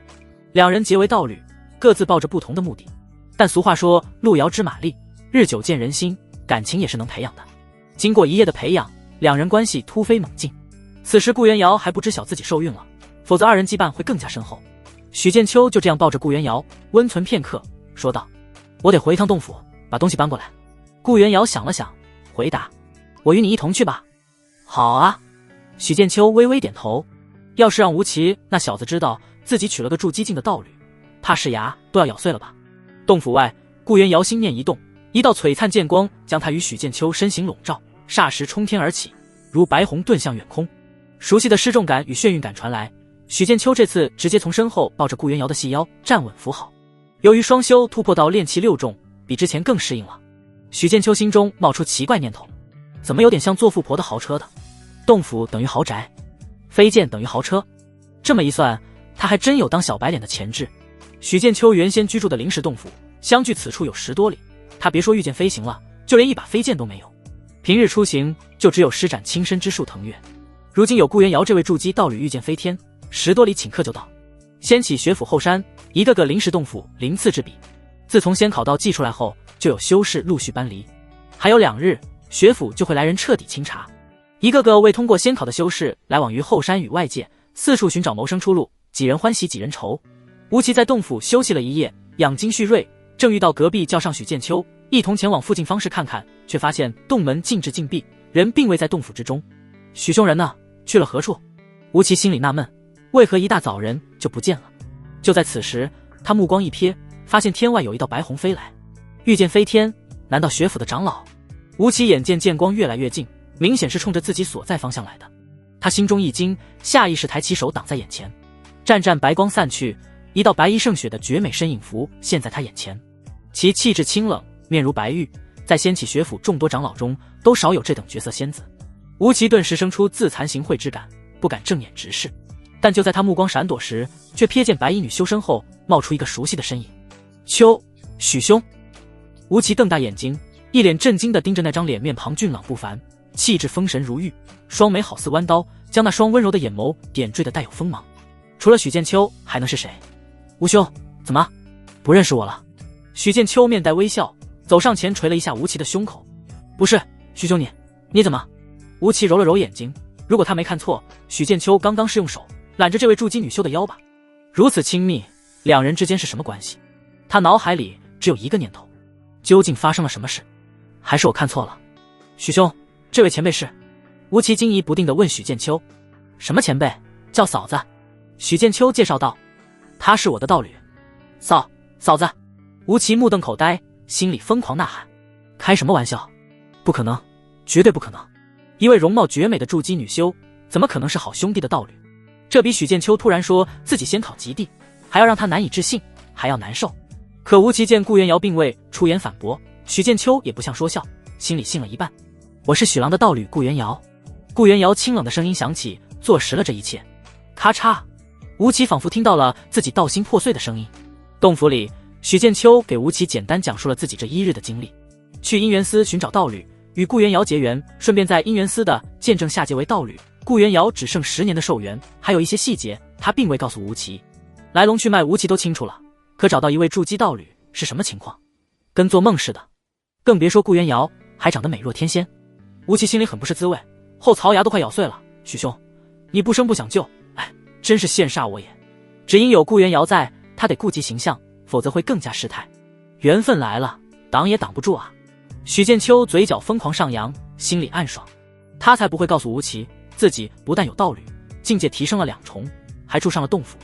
两人结为道侣，各自抱着不同的目的，但俗话说路遥知马力，日久见人心，感情也是能培养的。经过一夜的培养，两人关系突飞猛进。此时顾元瑶还不知晓自己受孕了，否则二人羁绊会更加深厚。许剑秋就这样抱着顾元瑶温存片刻，说道：我得回一趟洞府，把东西搬过来。顾元瑶想了想，回答：我与你一同去吧。好啊。许剑秋微微点头。要是让吴奇那小子知道自己娶了个筑基境的道侣，怕是牙都要咬碎了吧。洞府外，顾元瑶心念一动，一道璀璨剑光将他与许剑秋身形笼罩，霎时冲天而起，如白虹遁向远空。熟悉的失重感与眩晕感传来，许剑秋这次直接从身后抱着顾元瑶的细腰站稳扶好。由于双修突破到炼气6重，比之前更适应了。许剑秋心中冒出奇怪念头，怎么有点像做富婆的豪车的？洞府等于豪宅，飞剑等于豪车。这么一算，他还真有当小白脸的潜质。许剑秋原先居住的灵石洞府，相距此处有10多里，他别说御剑飞行了，就连一把飞剑都没有。平日出行就只有施展轻身之术腾跃。如今有顾元瑶这位筑基道侣御剑飞天，10多里顷刻就到。掀起学府后山，一个个灵石洞府鳞次栉比。自从仙考道祭出来后，就有修士陆续搬离，还有2日，学府就会来人彻底清查。一个个未通过仙考的修士来往于后山与外界，四处寻找谋生出路，几人欢喜几人愁。吴奇在洞府休息了一夜，养精蓄锐，正遇到隔壁叫上许剑秋，一同前往附近方士看看，却发现洞门禁制禁闭，人并未在洞府之中。许兄人呢？去了何处？吴奇心里纳闷，为何一大早人就不见了？就在此时，他目光一瞥，发现天外有一道白虹飞来，御剑飞天，难道学府的长老？吴奇眼见剑光越来越近，明显是冲着自己所在方向来的。他心中一惊，下意识抬起手挡在眼前。湛湛白光散去，一道白衣胜雪的绝美身影浮现在他眼前。其气质清冷，面如白玉，在仙启学府众多长老中都少有这等绝色仙子。吴奇顿时生出自惭形秽之感，不敢正眼直视。但就在他目光闪躲时，却瞥见白衣女修身后冒出一个熟悉的身影。许兄。吴奇瞪大眼睛，一脸震惊地盯着那张脸面庞俊朗不凡，气质风神如玉，双眉好似弯刀，将那双温柔的眼眸点缀得带有锋芒。除了许剑秋还能是谁？吴兄，怎么不认识我了？许剑秋面带微笑，走上前捶了一下吴奇的胸口。不是，许兄你怎么？吴奇揉了揉眼睛，如果他没看错，许剑秋刚刚是用手揽着这位筑基女修的腰吧？如此亲密，两人之间是什么关系？他脑海里只有一个念头，究竟发生了什么事？还是我看错了？许兄，这位前辈是？吴奇惊疑不定地问许剑秋。什么前辈？叫嫂子。许剑秋介绍道，他是我的道侣。嫂子。吴奇目瞪口呆，心里疯狂呐喊，开什么玩笑？不可能，绝对不可能！一位容貌绝美的筑基女修，怎么可能是好兄弟的道侣？这比许剑秋突然说自己先考及第，还要让他难以置信，还要难受。可吴奇见顾元瑶并未出言反驳，许剑秋也不像说笑，心里信了一半。我是许郎的道侣顾元瑶。顾元瑶清冷的声音响起，坐实了这一切。咔嚓，吴奇仿佛听到了自己道心破碎的声音。洞府里，许剑秋给吴奇简单讲述了自己这1日的经历：去姻缘司寻找道侣，与顾元瑶结缘，顺便在姻缘司的见证下结为道侣。顾元瑶只剩10年的寿元，还有一些细节他并未告诉吴奇。来龙去脉吴奇都清楚了，可找到一位筑基道侣是什么情况？跟做梦似的。更别说顾元瑶还长得美若天仙。吴奇心里很不是滋味，后槽牙都快咬碎了。许兄，你不生不想救，哎，真是羡煞我也。只因有顾元瑶在，他得顾及形象，否则会更加失态。缘分来了，挡也挡不住啊。许剑秋嘴角疯狂上扬，心里暗爽。他才不会告诉吴奇，自己不但有道侣，境界提升了2重，还住上了洞府。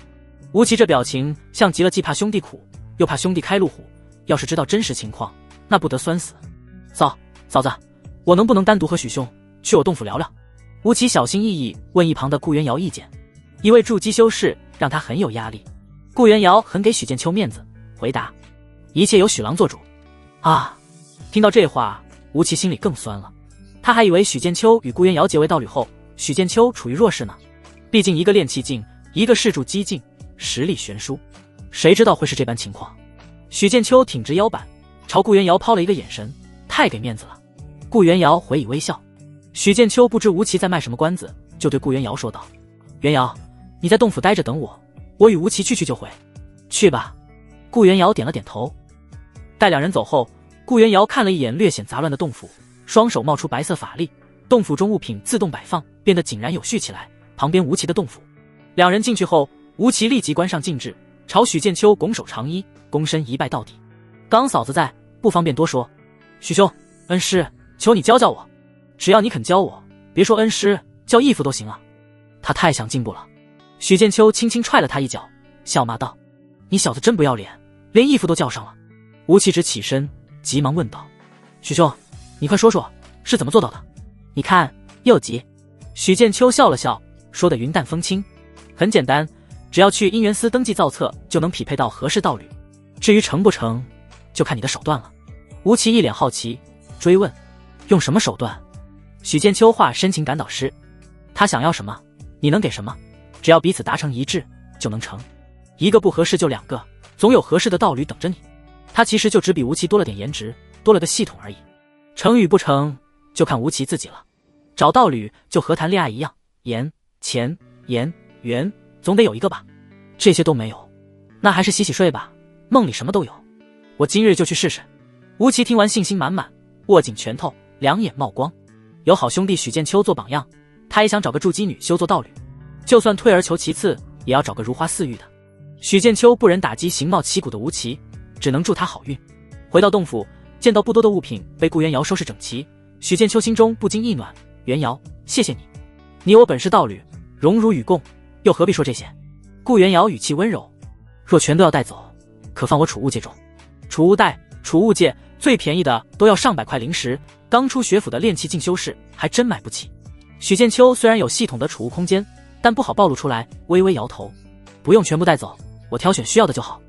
吴奇这表情像极了既怕兄弟苦，又怕兄弟开路虎。要是知道真实情况，那不得酸死。嫂子，我能不能单独和许兄去我洞府聊聊？吴奇小心翼翼问一旁的顾元瑶意见。一位筑基修士让他很有压力。顾元瑶很给许剑秋面子，回答：一切由许郎做主。啊！听到这话，吴奇心里更酸了。他还以为许剑秋与顾元瑶结为道侣后，许剑秋处于弱势呢。毕竟一个炼气境，一个是筑基境，实力悬殊，谁知道会是这般情况？许剑秋挺直腰板，朝顾元瑶抛了一个眼神，太给面子了。顾元瑶回以微笑。许剑秋不知吴奇在卖什么关子，就对顾元瑶说道：元瑶，你在洞府待着等我，我与吴奇去就回。去吧。顾元瑶点了点头。待两人走后，顾元瑶看了一眼略显杂乱的洞府，双手冒出白色法力，洞府中物品自动摆放，变得井然有序起来。旁边吴奇的洞府，两人进去后，吴奇立即关上禁制，朝许剑秋拱手长揖，躬身一拜到底。刚嫂子在，不方便多说。许兄，恩师，求你教教我。只要你肯教我，别说恩师，叫义父都行啊。他太想进步了。许剑秋轻轻踹了他一脚，笑骂道：你小子真不要脸，连义父都叫上了。吴奇直起身，急忙问道：许兄，你快说说是怎么做到的？你看又急。许剑秋笑了笑，说得云淡风轻：很简单，只要去姻缘司登记造册，就能匹配到合适道侣。至于成不成，就看你的手段了。吴奇一脸好奇，追问：用什么手段？许剑秋话深情感导师：他想要什么，你能给什么？只要彼此达成一致，就能成。一个不合适就2个，总有合适的道侣等着你。他其实就只比吴奇多了点颜值，多了个系统而已。成与不成，就看吴奇自己了。找道侣就和谈恋爱一样，颜、钱、颜、缘，总得有一个吧。这些都没有，那还是洗洗睡吧，梦里什么都有。我今日就去试试。吴奇听完信心满满，握紧拳头，两眼冒光。有好兄弟许剑秋做榜样，他也想找个筑基女修做道侣，就算退而求其次，也要找个如花似玉的。许剑秋不忍打击形貌旗鼓的吴奇，只能祝他好运。回到洞府，见到不多的物品被顾元瑶收拾整齐，许剑秋心中不禁一暖。元瑶，谢谢你，你我本是道侣，荣辱与共，又何必说这些？顾元瑶语气温柔，若全都要带走，可放我储物界中。储物袋、储物界最便宜的都要上百块灵石，刚出学府的炼器进修士还真买不起。许剑秋虽然有系统的储物空间，但不好暴露出来，微微摇头。不用全部带走，我挑选需要的就好。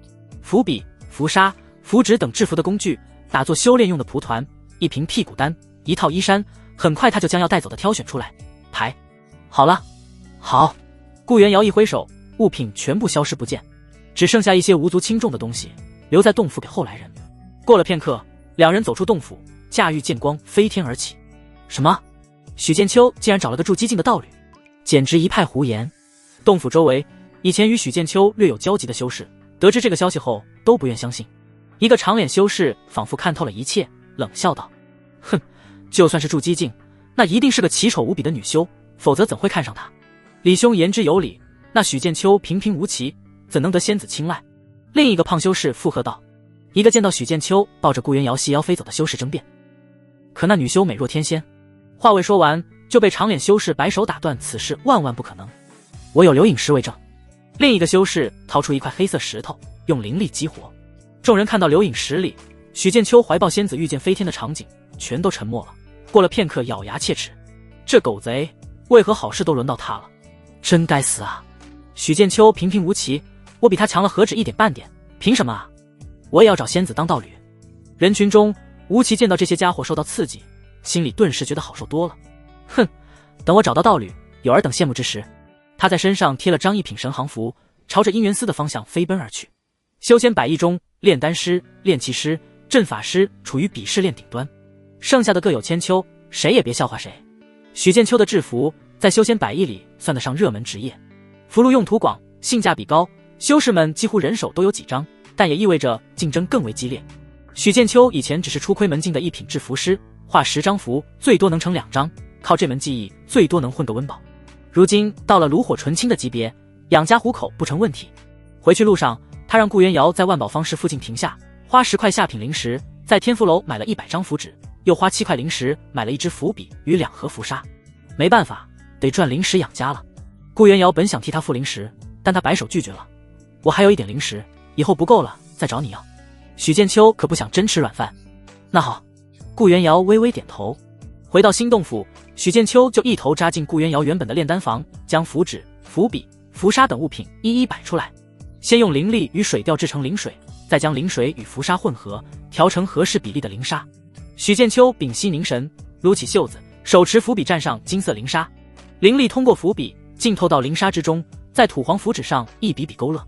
符笔、符纱、符纸等制符的工具，打作修炼用的蒲团，一瓶屁股丹，一套衣衫，很快他就将要带走的挑选出来，排好了。好。顾元瑶一挥手，物品全部消失不见，只剩下一些无足轻重的东西留在洞府给后来人。过了片刻，两人走出洞府，驾驭剑光飞天而起。什么？许剑秋竟然找了个筑基境的道侣，简直一派胡言。洞府周围以前与许剑秋略有交集的修士得知这个消息后都不愿相信。一个长脸修士仿佛看透了一切，冷笑道：哼，就算是筑基境，那一定是个奇丑无比的女修，否则怎会看上他？李兄言之有理，那许剑秋平平无奇，怎能得仙子青睐？另一个胖修士附和道。一个见到许剑秋抱着顾元瑶细腰飞走的修士争辩，可那女修美若天仙。话未说完，就被长脸修士摆手打断，此事万万不可能，我有流影石为证。另一个修士掏出一块黑色石头，用灵力激活。众人看到流影石里许剑秋怀抱仙子御剑飞天的场景，全都沉默了。过了片刻，咬牙切齿，这狗贼为何好事都轮到他了？真该死啊！许剑秋平平无奇，我比他强了何止一点半点，凭什么啊？我也要找仙子当道侣。人群中，吴奇见到这些家伙受到刺激，心里顿时觉得好受多了。哼，等我找到道侣，有尔等羡慕之时。他在身上贴了张一品神行符，朝着姻缘司的方向飞奔而去。修仙百艺中，炼丹师、炼器师、阵法师处于鄙视链顶端，剩下的各有千秋，谁也别笑话谁。许剑秋的制服在修仙百艺里算得上热门职业，符箓用途广，性价比高，修士们几乎人手都有几张，但也意味着竞争更为激烈。许剑秋以前只是初窥门径的一品制符师，画10张符最多能成2张，靠这门技艺最多能混个温饱。如今到了炉火纯青的级别，养家糊口不成问题。回去路上，他让顾元瑶在万宝方室附近停下，花10块下品灵石，在天福楼买了100张符纸，又花7块灵石买了1支符笔与2盒符纱。没办法，得赚灵石养家了。顾元瑶本想替他付灵石，但他摆手拒绝了。我还有一点灵石，以后不够了再找你要。许剑秋可不想真吃软饭。那好。顾元瑶微微点头。回到新洞府，许剑秋就一头扎进顾元瑶原本的炼丹房，将符纸、符笔、符纱等物品一一摆出来。先用灵力与水调制成灵水，再将灵水与符纱混合，调成合适比例的灵纱。许剑秋屏息凝神，撸起袖子，手持符笔蘸上金色灵纱，灵力通过符笔浸透到灵纱之中，在土黄符纸上一笔笔勾勒。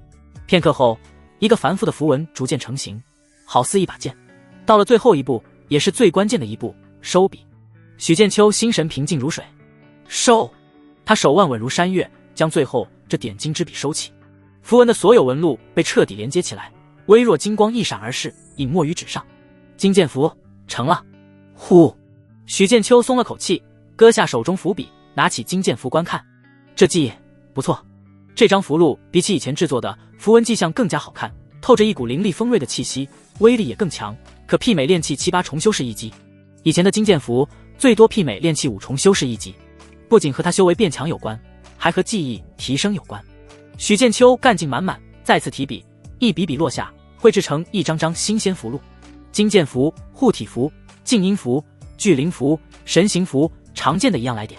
片刻后，一个繁复的符文逐渐成型，好似一把剑。到了最后一步，也是最关键的一步，收笔。许剑秋心神平静如水，收。他手腕稳如山岳，将最后这点睛之笔收起。符文的所有纹路被彻底连接起来，微弱金光一闪而逝，隐没于纸上。金剑符成了。呼，许剑秋松了口气，搁下手中符笔，拿起金剑符观看。这技不错，这张符箓比起以前制作的符文迹象更加好看，透着一股凌厉锋锐的气息，威力也更强，可媲美炼器7、8重修士一级。以前的金剑符最多媲美炼器5重修士一级，不仅和他修为变强有关，还和技艺提升有关。许剑秋干劲满满，再次提笔，一笔笔落下，绘制成一张张新鲜符箓。金剑符、护体符、静音符、聚灵符、神行符，常见的一样来点。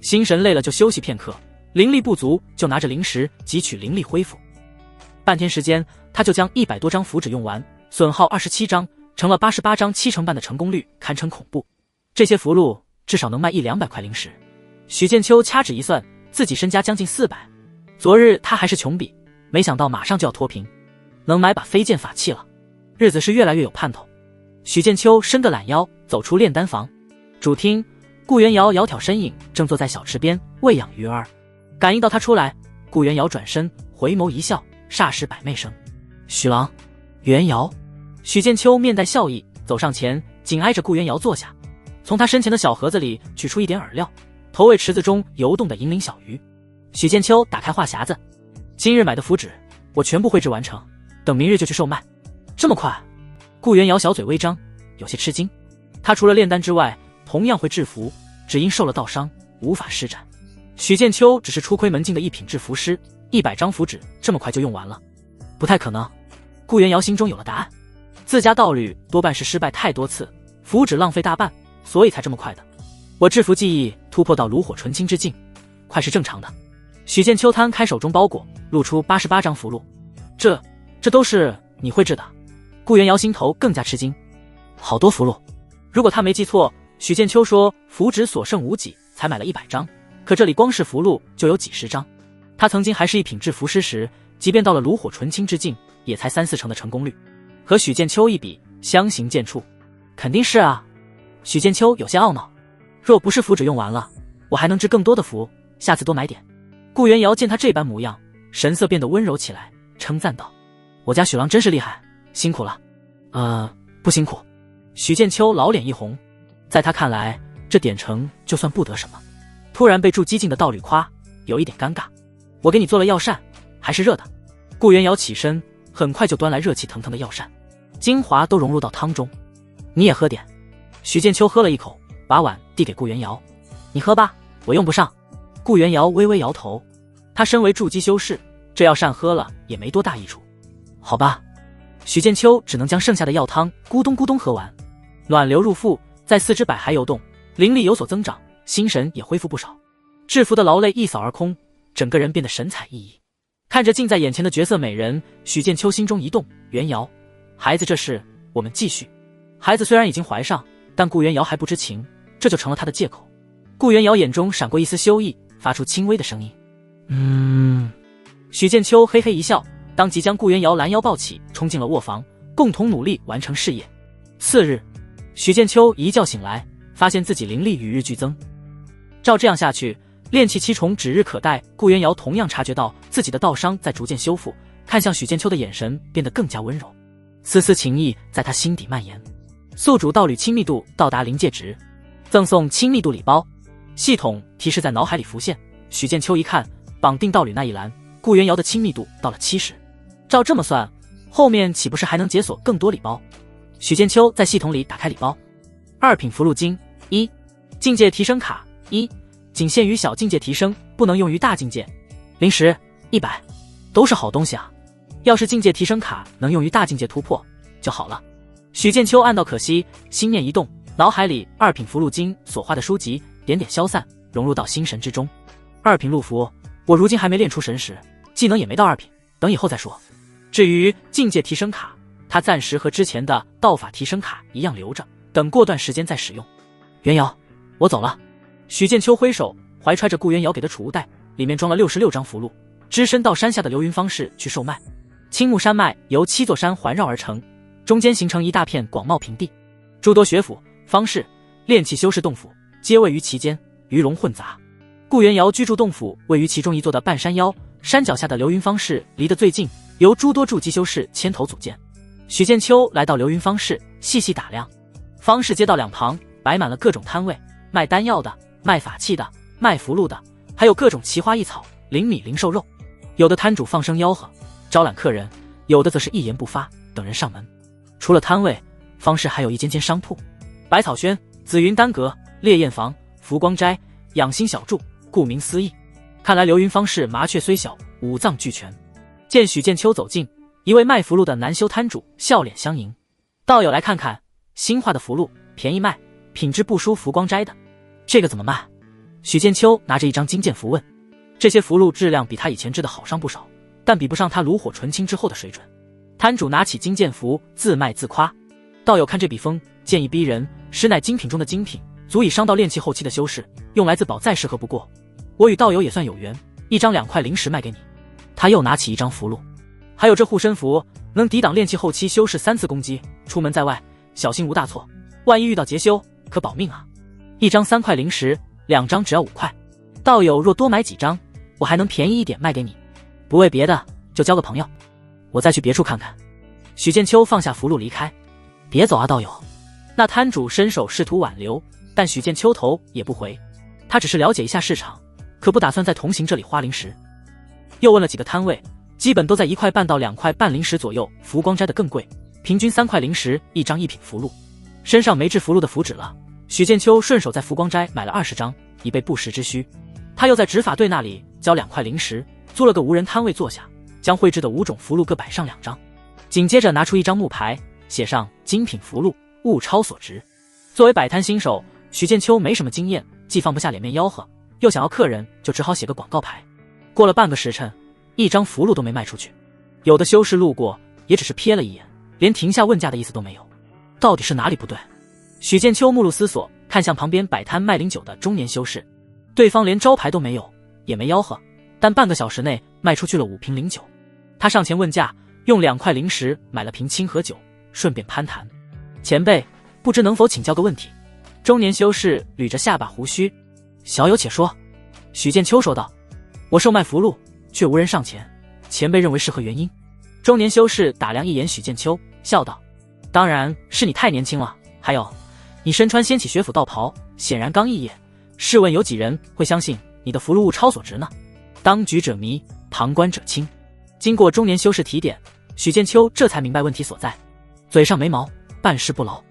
心神累了就休息片刻，灵力不足就拿着灵石汲取灵力恢复。半天时间，他就将100多张符纸用完，损耗27张，成了88张7成半的成功率，堪称恐怖。这些符箓至少能卖100-200块灵石。许剑秋掐指一算，自己身家将近400，昨日他还是穷比，没想到马上就要脱贫，能买把飞剑法器了，日子是越来越有盼头。许剑秋伸个懒腰走出炼丹房，主厅顾元瑶窈窕身影正坐在小池边喂养鱼儿，感应到他出来，顾元瑶转身回眸一笑，霎时百媚生。许郎，元瑶。许剑秋面带笑意走上前，紧挨着顾元瑶坐下，从他身前的小盒子里取出一点饵料，投喂池子中游动的银鳞小鱼。许剑秋打开话匣子，今日买的符纸我全部绘制完成，等明日就去售卖。这么快？顾元瑶小嘴微张，有些吃惊。他除了炼丹之外，同样会制符，只因受了道伤，无法施展。许剑秋只是初窥门径的一品制符师，100张符纸这么快就用完了，不太可能。顾元瑶心中有了答案，自家道侣多半是失败太多次，符纸浪费大半，所以才这么快的。我制符技艺突破到炉火纯青之境，快是正常的。许剑秋摊开手中包裹，露出88张符箓。这都是你绘制的？顾元瑶心头更加吃惊，好多符箓。如果他没记错，许剑秋说符纸所剩无几，才买了100张，可这里光是符箓就有几十张。他曾经还是一品制符师时，即便到了炉火纯青之境，也才3-4成的成功率，和许剑秋一比，相形见绌。肯定是啊。许剑秋有些懊恼，若不是符纸用完了，我还能制更多的符，下次多买点。顾元瑶见他这般模样，神色变得温柔起来，称赞道：我家许郎真是厉害，辛苦了。不辛苦。许剑秋老脸一红，在他看来，这点成就算不得什么。突然被助激进的道侣夸，有一点尴尬。我给你做了药膳，还是热的。顾元瑶起身，很快就端来热气腾腾的药膳，精华都融入到汤中。你也喝点。许剑秋喝了一口，把碗递给顾元瑶，你喝吧，我用不上。顾元瑶微微摇头，他身为筑基修士，这药膳喝了也没多大益处。好吧。许剑秋只能将剩下的药汤咕咚咕咚喝完，暖流入腹，在四肢百骸游动，灵力有所增长，心神也恢复不少。制服的劳累一扫而空，整个人变得神采奕奕。看着近在眼前的绝色美人，许剑秋心中一动，元瑶，孩子这事我们继续。孩子虽然已经怀上，但顾元瑶还不知情，这就成了他的借口。顾元瑶眼中闪过一丝羞意，发出轻微的声音。许剑秋嘿嘿一笑，当即将顾元瑶拦腰抱起，冲进了卧房，共同努力完成事业。次日，许剑秋一觉醒来，发现自己灵力与日俱增。照这样下去，炼气7重指日可待。顾元瑶同样察觉到自己的道伤在逐渐修复，看向许剑秋的眼神变得更加温柔，丝丝情意在他心底蔓延。宿主道侣亲密度到达临界值，赠送亲密度礼包。系统提示在脑海里浮现。许剑秋一看，绑定道侣那一栏，顾元瑶的亲密度到了70。照这么算，后面岂不是还能解锁更多礼包？许剑秋在系统里打开礼包，2品符箓经1，境界提升卡1，仅限于小境界提升，不能用于大境界。灵石100，都是好东西啊！要是境界提升卡能用于大境界突破就好了。许剑秋暗道可惜，心念一动，脑海里2品符箓经所画的书籍点点消散，融入到心神之中。2品箓符，我如今还没练出神识，技能也没到2品，等以后再说。至于境界提升卡，他暂时和之前的道法提升卡一样留着，等过段时间再使用。元瑶，我走了。许剑秋挥手，怀揣着顾元瑶给的储物袋，里面装了66张符箓，只身到山下的流云方士去售卖。青木山脉由7座山环绕而成，中间形成一大片广袤平地，诸多学府、方士、炼气修士洞府皆位于其间，鱼龙混杂。顾元瑶居住洞府位于其中一座的半山腰，山脚下的流云方士离得最近，由诸多筑基修士牵头组建。许剑秋来到流云方士，细细打量，方士街道两旁摆满了各种摊位，卖丹药的，卖法器的，卖符箓的，还有各种奇花异草、灵米灵兽肉。有的摊主放声吆喝，招揽客人，有的则是一言不发，等人上门。除了摊位，方士还有一间间商铺，百草轩、紫云丹阁、烈焰房、浮光斋、养心小筑，顾名思义，看来流云方士麻雀虽小，五脏俱全。见许剑秋走近，一位卖符箓的男修摊主笑脸相迎：道友来看看新画的符箓，便宜卖，品质不输浮光斋的。这个怎么卖？许剑秋拿着一张金剑符问。这些符箓质量比他以前制的好上不少，但比不上他炉火纯青之后的水准。摊主拿起金剑符自卖自夸：道友看这笔锋，剑意逼人，实乃精品中的精品，足以伤到炼气后期的修士，用来自保再适合不过。我与道友也算有缘，一张2块灵石卖给你。他又拿起一张符箓，还有这护身符，能抵挡炼气后期修士3次攻击，出门在外小心无大错，万一遇到劫修可保命啊。一张3块灵石，2张只要5块。道友若多买几张，我还能便宜一点卖给你。不为别的，就交个朋友，我再去别处看看。许剑秋放下符箓离开。别走啊，道友。那摊主伸手试图挽留，但许剑秋头也不回。他只是了解一下市场，可不打算再同行这里花灵石。又问了几个摊位，基本都在1块半到2块半灵石左右，浮光斋的更贵，平均3块灵石一张一品符箓。身上没制符箓的符纸了，许剑秋顺手在浮光斋买了20张，以备不时之需。他又在执法队那里交2块灵石，租了个无人摊位坐下，将绘制的5种符箓各摆上2张，紧接着拿出一张木牌，写上精品符箓，物超所值。作为摆摊新手，许剑秋没什么经验，既放不下脸面吆喝，又想要客人，就只好写个广告牌。过了半个时辰，一张符箓都没卖出去。有的修士路过，也只是瞥了一眼，连停下问价的意思都没有。到底是哪里不对？许剑秋目露思索，看向旁边摆摊卖灵酒的中年修士，对方连招牌都没有，也没吆喝，但半个小时内卖出去了5瓶灵酒。他上前问价，用2块灵石买了瓶清河酒，顺便攀谈。前辈，不知能否请教个问题？中年修士捋着下巴胡须，小有且说。许剑秋说道，我售卖符箓，却无人上前，前辈认为是何原因？中年修士打量一眼许剑秋，笑道，当然是你太年轻了，还有你身穿仙启学府道袍，显然刚一业，试问有几人会相信你的符箓物超所值呢？当局者迷，旁观者清。经过中年修士提点，许剑秋这才明白问题所在。嘴上没毛，办事不牢。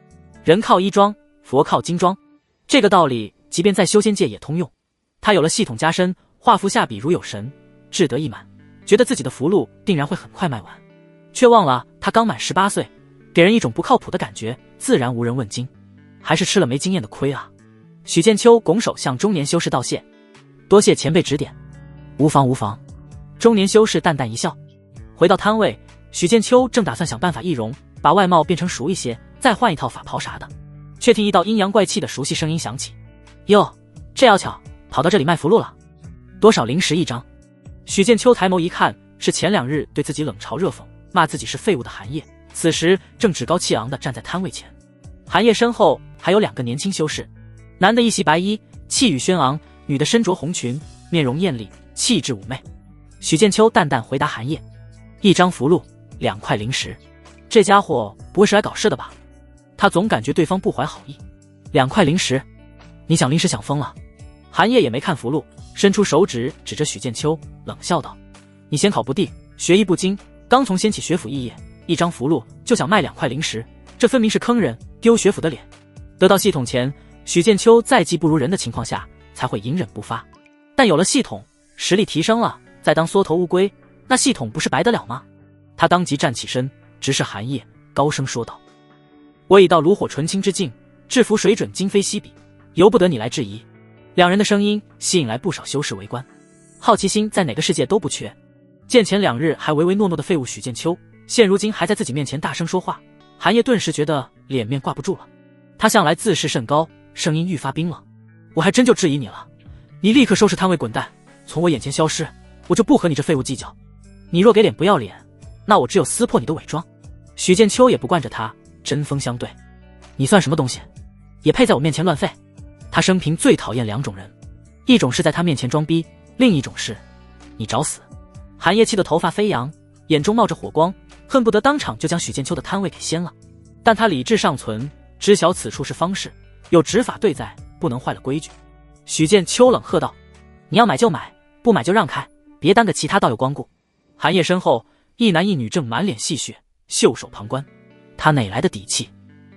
人靠衣装，佛靠金装，这个道理即便在修仙界也通用。他有了系统加身，画符下笔如有神，志得意满，觉得自己的符箓定然会很快卖完，却忘了他刚满18岁，给人一种不靠谱的感觉，自然无人问津，还是吃了没经验的亏啊。许剑秋拱手向中年修士道谢，多谢前辈指点。无妨无妨。中年修士淡淡一笑。回到摊位，许剑秋正打算想办法易容，把外貌变成熟一些，再换一套法袍啥的，却听一道阴阳怪气的熟悉声音响起，哟，这要巧，跑到这里卖符箓了，多少灵石一张？许剑秋抬眸一看，是前2日对自己冷嘲热讽，骂自己是废物的韩烨，此时正趾高气昂地站在摊位前。韩烨身后还有2个年轻修士，男的一袭白衣，气宇轩昂，女的身着红裙，面容艳丽，气质妩媚。许剑秋淡淡回答韩烨，一张符箓，2块灵石，这家伙不会是来搞事的吧？他总感觉对方不怀好意。2块灵石，你想灵石想疯了？韩烨也没看符箓，伸出手指指着许剑秋，冷笑道，你先考不第，学艺不精，刚从仙启学府肄业，一张符箓就想卖2块灵石，这分明是坑人，丢学府的脸。得到系统前，许剑秋在技不如人的情况下才会隐忍不发，但有了系统，实力提升了，再当缩头乌龟，那系统不是白得了吗？他当即站起身，直视韩烨，高声说道，我已到炉火纯青之境，制服水准今非昔比，由不得你来质疑。2人的声音吸引来不少修士围观，好奇心在哪个世界都不缺。见前2日还唯唯诺诺的废物许剑秋，现如今还在自己面前大声说话，韩烨顿时觉得脸面挂不住了。他向来自视甚高，声音愈发冰冷，我还真就质疑你了，你立刻收拾摊位滚蛋，从我眼前消失，我就不和你这废物计较。你若给脸不要脸，那我只有撕破你的伪装。许剑秋也不惯着他，针锋相对，你算什么东西，也配在我面前乱废？他生平最讨厌2种人，一种是在他面前装逼，另一种是你找死。韩烨气得头发飞扬，眼中冒着火光，恨不得当场就将许剑秋的摊位给掀了。但他理智尚存，知晓此处是方士，有执法队在，不能坏了规矩。许剑秋冷喝道，你要买就买，不买就让开，别耽搁其他道友光顾。韩烨身后一男一女正满脸戏谑，袖手旁观，他哪来的底气，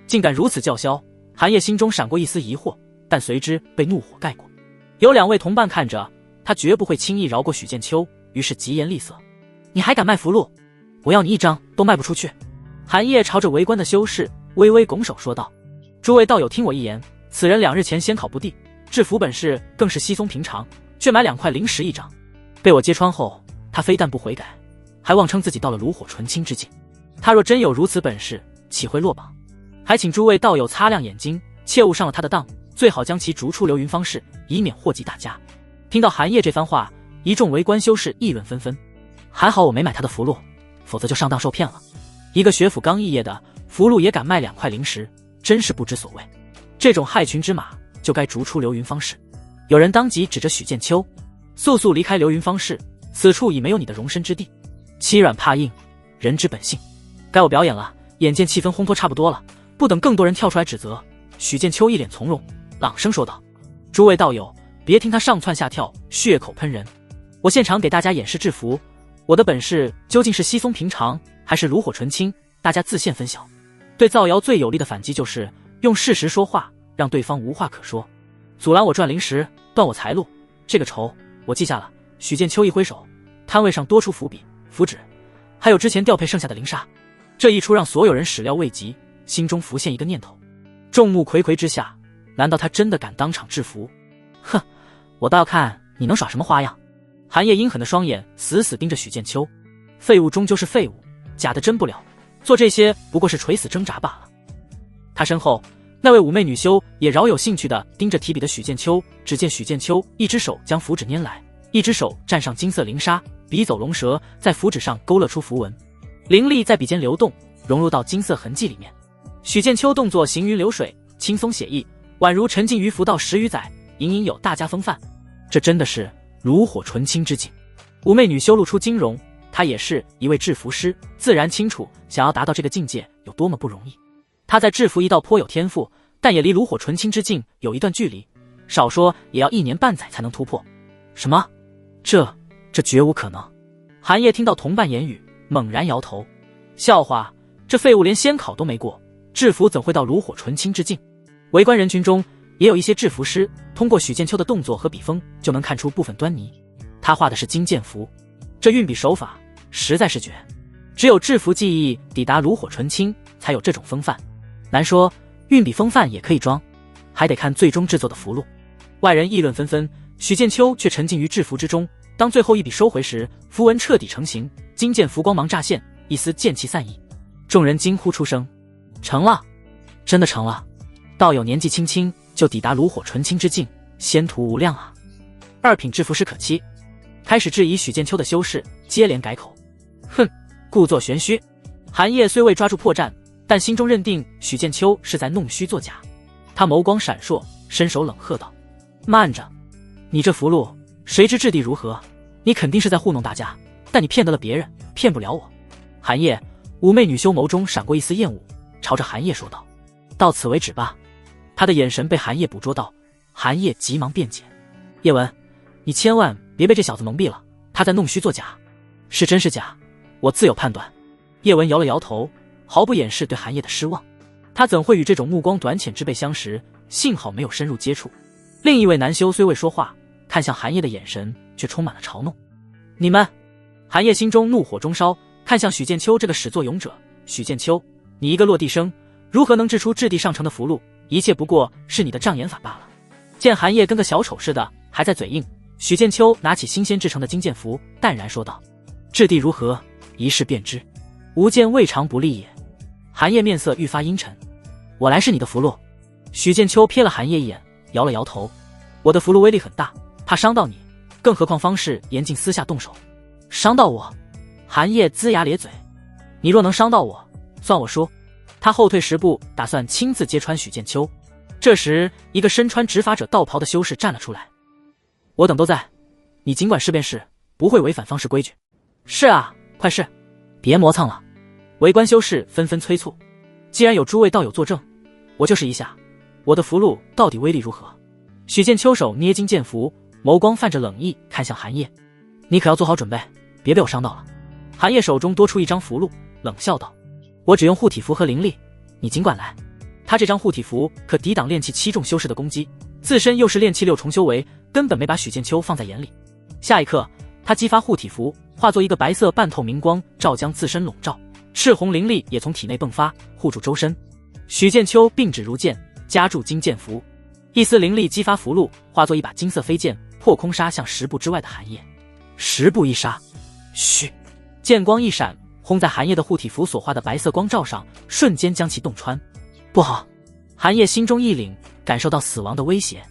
竟敢如此叫嚣？韩烨心中闪过一丝疑惑，但随之被怒火盖过。有2位同伴看着他，绝不会轻易饶过许剑秋，于是疾言厉色，你还敢卖符箓？我要你1张都卖不出去。韩烨朝着围观的修士微微拱手说道，诸位道友听我一言，此人2日前先考不第，制服本事更是稀松平常，却买2块灵石1张，被我揭穿后，他非但不悔改，还妄称自己到了炉火纯青之境。他若真有如此本事，岂会落榜？还请诸位道友擦亮眼睛，切勿上了他的当，最好将其逐出流云方室，以免祸及大家。听到韩烨这番话，一众围观修士议论纷纷。还好我没买他的符箓，否则就上当受骗了。一个学府刚肄业的，符箓也敢卖2块零食，真是不知所谓。这种害群之马，就该逐出流云方室。有人当即指着许剑秋，速速离开流云方室，此处已没有你的容身之地。欺软怕硬，人之本性。该我表演了，眼见气氛烘托差不多了，不等更多人跳出来指责，许剑秋一脸从容，朗声说道：诸位道友，别听他上蹿下跳，血口喷人。我现场给大家演示制服，我的本事究竟是稀松平常，还是炉火纯青，大家自现分晓。对造谣最有力的反击就是用事实说话，让对方无话可说。阻拦我赚零食，断我财路，这个仇我记下了。许剑秋一挥手，摊位上多出符笔、符纸，还有之前调配剩下的灵砂。这一出让所有人始料未及，心中浮现一个念头：众目睽睽之下，难道他真的敢当场制服？哼，我倒要看你能耍什么花样。韩烨阴狠的双眼死死盯着许剑秋，废物终究是废物，假的真不了，做这些不过是垂死挣扎罢了。他身后那位妩媚女修也饶有兴趣地盯着提笔的许剑秋，只见许剑秋一只手将符纸拈来，一只手蘸上金色灵砂，笔走龙蛇，在符纸上勾勒出符文，灵力在笔尖流动，融入到金色痕迹里面。许剑秋动作行云流水，轻松写意，宛如沉浸于符道10余载，隐隐有大家风范。这真的是炉火纯青之境。妩媚女修露出惊容，她也是一位制服师，自然清楚想要达到这个境界有多么不容易。她在制服一道颇有天赋，但也离炉火纯青之境有一段距离，少说也要1年半载才能突破。什么？这绝无可能。韩烨听到同伴言语，猛然摇头。笑话，这废物连仙考都没过，制服怎会到炉火纯青之境？围观人群中也有一些制服师，通过许剑秋的动作和笔锋就能看出部分端倪。他画的是金剑符，这运笔手法实在是绝，只有制服技艺抵达炉火纯青，才有这种风范。难说运笔风范也可以装，还得看最终制作的符箓。外人议论纷纷，许剑秋却沉浸于制服之中。当最后一笔收回时，符文彻底成型，金剑符光芒乍现，一丝剑气散逸。众人惊呼出声：成了，真的成了！道友年纪轻轻就抵达炉火纯青之境，仙途无量啊！2品制服师可期。开始质疑许剑秋的修士接连改口：哼，故作玄虚。韩烨虽未抓住破绽，但心中认定许剑秋是在弄虚作假。他眸光闪烁，伸手冷喝道：慢着，你这符箓谁知质地如何？你肯定是在糊弄大家，但你骗得了别人，骗不了我。韩烨，妩媚女修眸中闪过一丝厌恶，朝着韩烨说道：到此为止吧。他的眼神被韩烨捕捉到，韩烨急忙辩解：叶文，你千万别被这小子蒙蔽了，他在弄虚作假，是真是假，我自有判断。叶文摇了摇头，毫不掩饰对韩烨的失望。他怎会与这种目光短浅之辈相识？幸好没有深入接触。另一位男修虽未说话，看向韩烨的眼神却充满了嘲弄。你们！韩烨心中怒火中烧，看向许剑秋这个始作俑者。许剑秋，你一个落地生，如何能制出质地上乘的符箓？一切不过是你的障眼法罢了。见韩烨跟个小丑似的，还在嘴硬，许剑秋拿起新鲜制成的金剑符，淡然说道：质地如何，一试便知。吾见未尝不利也。韩烨面色愈发阴沉：我来试你的符箓。许剑秋瞥了韩烨一眼，摇了摇头：我的符箓威力很大，怕伤到你，更何况方士严禁私下动手。伤到我？韩烨龇牙咧嘴：你若能伤到我，算我输。他后退10步，打算亲自揭穿许剑秋。这时一个身穿执法者道袍的修士站了出来：我等都在，你尽管试便是，不会违反方士规矩。是啊，快试，别磨蹭了。围观修士纷纷催促：既然有诸位道友作证，我就试一下我的符箓到底威力如何。许剑秋手捏金剑符，眸光泛着冷意，看向韩烨：你可要做好准备，别被我伤到了。韩烨手中多出一张符箓，冷笑道：我只用护体符和灵力，你尽管来。他这张护体符可抵挡炼气7重修士的攻击，自身又是炼气6重修为，根本没把许剑秋放在眼里。下一刻，他激发护体符，化作一个白色半透明光，照将自身笼罩，赤红灵力也从体内迸发，护住周身。许剑秋并指如剑，夹住金剑符，一丝灵力激发符箓，化作一把金色飞剑，破空杀向10步之外的韩烨。10步一杀，嘘，剑光一闪，轰在韩烨的护体符所化的白色光罩上，瞬间将其洞穿。不好！韩烨心中一凛，感受到死亡的威胁。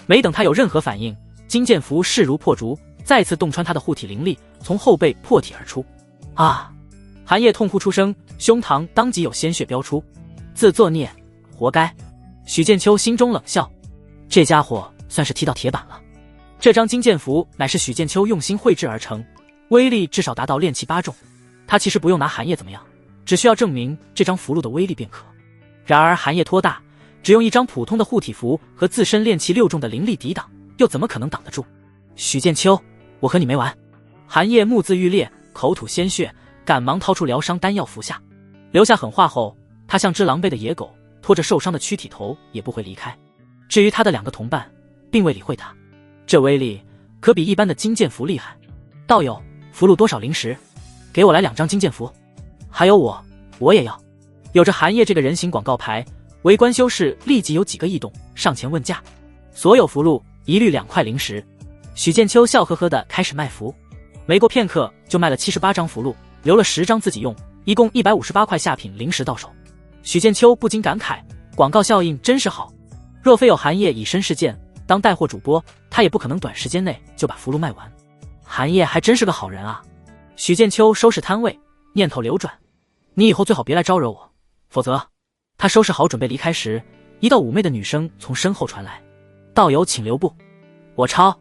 没等他有任何反应，金剑符势如破竹，再次洞穿他的护体灵力，从后背破体而出。啊！寒夜痛哭出声，胸膛当即有鲜血飙出。自作孽，活该！许剑秋心中冷笑，这家伙算是踢到铁板了。这张金剑符乃是许剑秋用心绘制而成，威力至少达到炼气8重。他其实不用拿寒夜怎么样，只需要证明这张符箓的威力便可。然而寒夜托大，只用一张普通的护体符和自身炼气6重的灵力抵挡，又怎么可能挡得住？许剑秋，我和你没完！寒夜目眦欲裂，口吐鲜血，赶忙掏出疗伤丹药服下。留下狠话后，他像只狼狈的野狗，拖着受伤的躯体头也不会离开。至于他的2个同伴，并未理会他。这威力可比一般的金剑符厉害。道友，符箓多少灵石？给我来2张金剑符。还有我也要。有着寒夜这个人形广告牌，围观修士立即有几个异动，上前问价。所有符箓一律2块灵石。许剑秋笑呵呵地开始卖符，没过片刻就卖了78张符箓，留了10张自己用，一共158块下品灵石到手。许剑秋不禁感慨，广告效应真是好。若非有寒夜以身试剑，当带货主播，他也不可能短时间内就把符箓卖完。寒夜还真是个好人啊！许剑秋收拾摊位，念头流转，你以后最好别来招惹我，否则……他收拾好准备离开时，一道妩媚的女声从身后传来：“道友请留步。”我抄。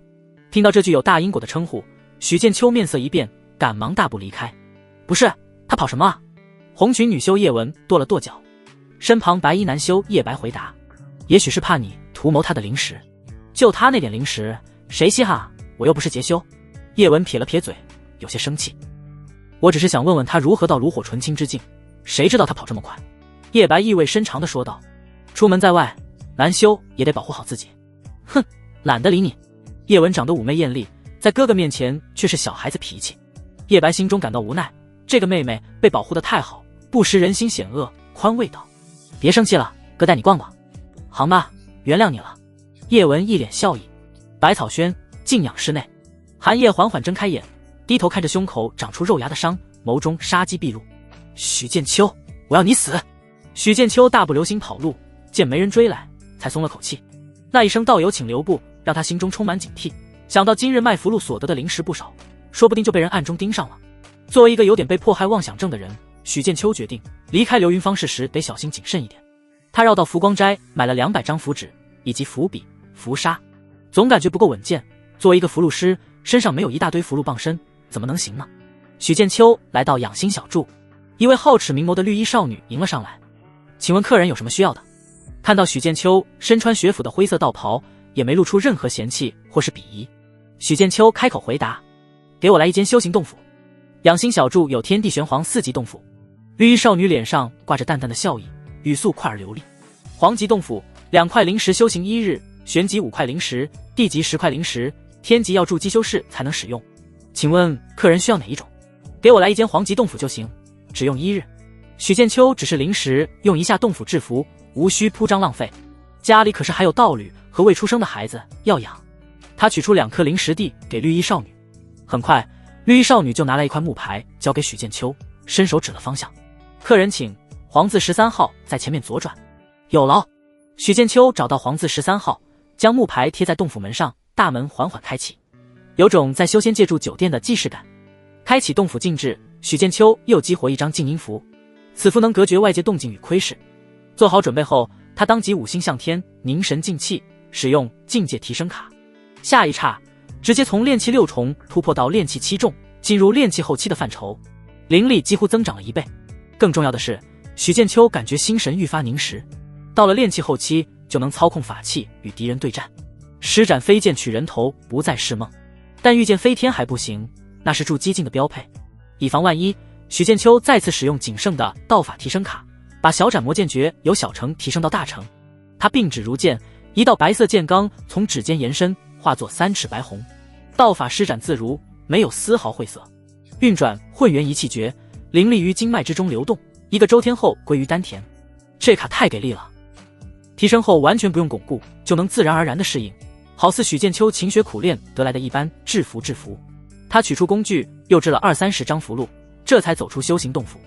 听到这句有大因果的称呼，许剑秋面色一变，赶忙大步离开。不是，他跑什么啊？红裙女修叶文跺了跺脚，身旁白衣男修叶白回答：“也许是怕你图谋他的灵石，就他那点灵石，谁稀罕啊？我又不是劫修。”叶文撇了撇嘴，有些生气：“我只是想问问他如何到炉火纯青之境，谁知道他跑这么快。”叶白意味深长地说道：“出门在外，男修也得保护好自己。”哼，懒得理你。叶文长得妩媚艳丽，在哥哥面前却是小孩子脾气。叶白心中感到无奈，这个妹妹被保护得太好，不识人心险恶，宽慰道：“别生气了，哥带你逛逛。”好吧，原谅你了。叶文一脸笑意。百草轩静养室内，寒夜缓缓睁开眼，低头看着胸口长出肉芽的伤，眸中杀机毕露。许剑秋，我要你死！许剑秋大步流星跑路，见没人追来，才松了口气。那一声道友请留步，让他心中充满警惕。想到今日卖符箓所得的灵石不少，说不定就被人暗中盯上了。作为一个有点被迫害妄想症的人，许剑秋决定离开流云方士时得小心谨慎一点。他绕到浮光斋买了200张符纸以及符笔、符沙，总感觉不够稳健。作为一个符箓师，身上没有一大堆符箓傍身，怎么能行呢？许剑秋来到养心小筑，一位好齿明眸的绿衣少女迎了上来：“请问客人有什么需要的？”看到许剑秋身穿学府的灰色道袍，也没露出任何嫌弃或是鄙夷。许剑秋开口回答：“给我来一间修行洞府。”养心小筑有天地玄黄4级洞府。绿衣少女脸上挂着淡淡的笑意，语速快而流利。黄级洞府2块灵石修行1日，玄级5块灵石，地级10块灵石，天级要住机修室才能使用。请问客人需要哪一种？给我来一间黄级洞府就行，只用1日。许剑秋只是临时用一下洞府制服，无需铺张浪费。家里可是还有道侣和未出生的孩子要养。他取出2颗灵石地给绿衣少女。很快，绿衣少女就拿来一块木牌交给许剑秋，伸手指了方向：“客人请，黄字13号在前面左转。”有劳。许剑秋找到黄字13号，将木牌贴在洞府门上，大门缓缓开启，有种在修仙界住酒店的既视感。开启洞府禁制，许剑秋又激活一张静音符，此符能隔绝外界动静与窥视。做好准备后，他当即5心向天，凝神静气，使用境界提升卡。下一刹，直接从炼气6重突破到炼气7重，进入炼气后期的范畴，灵力几乎增长了1倍。更重要的是，许剑秋感觉心神愈发凝实，到了炼气后期就能操控法器与敌人对战，施展飞剑取人头不再是梦。但御剑飞天还不行，那是助激进的标配。以防万一，许剑秋再次使用仅剩的道法提升卡，把小斩魔剑诀由小成提升到大成。他并指如剑，一道白色剑罡从指尖延伸，化作3尺白虹。道法施展自如，没有丝毫晦涩。运转混元一气诀，灵力于经脉之中流动，1个周天后归于丹田。这卡太给力了，提升后完全不用巩固，就能自然而然的适应，好似许剑秋勤学苦练得来的一般，制服。他取出工具，又制了20-30张符箓，这才走出修行洞府。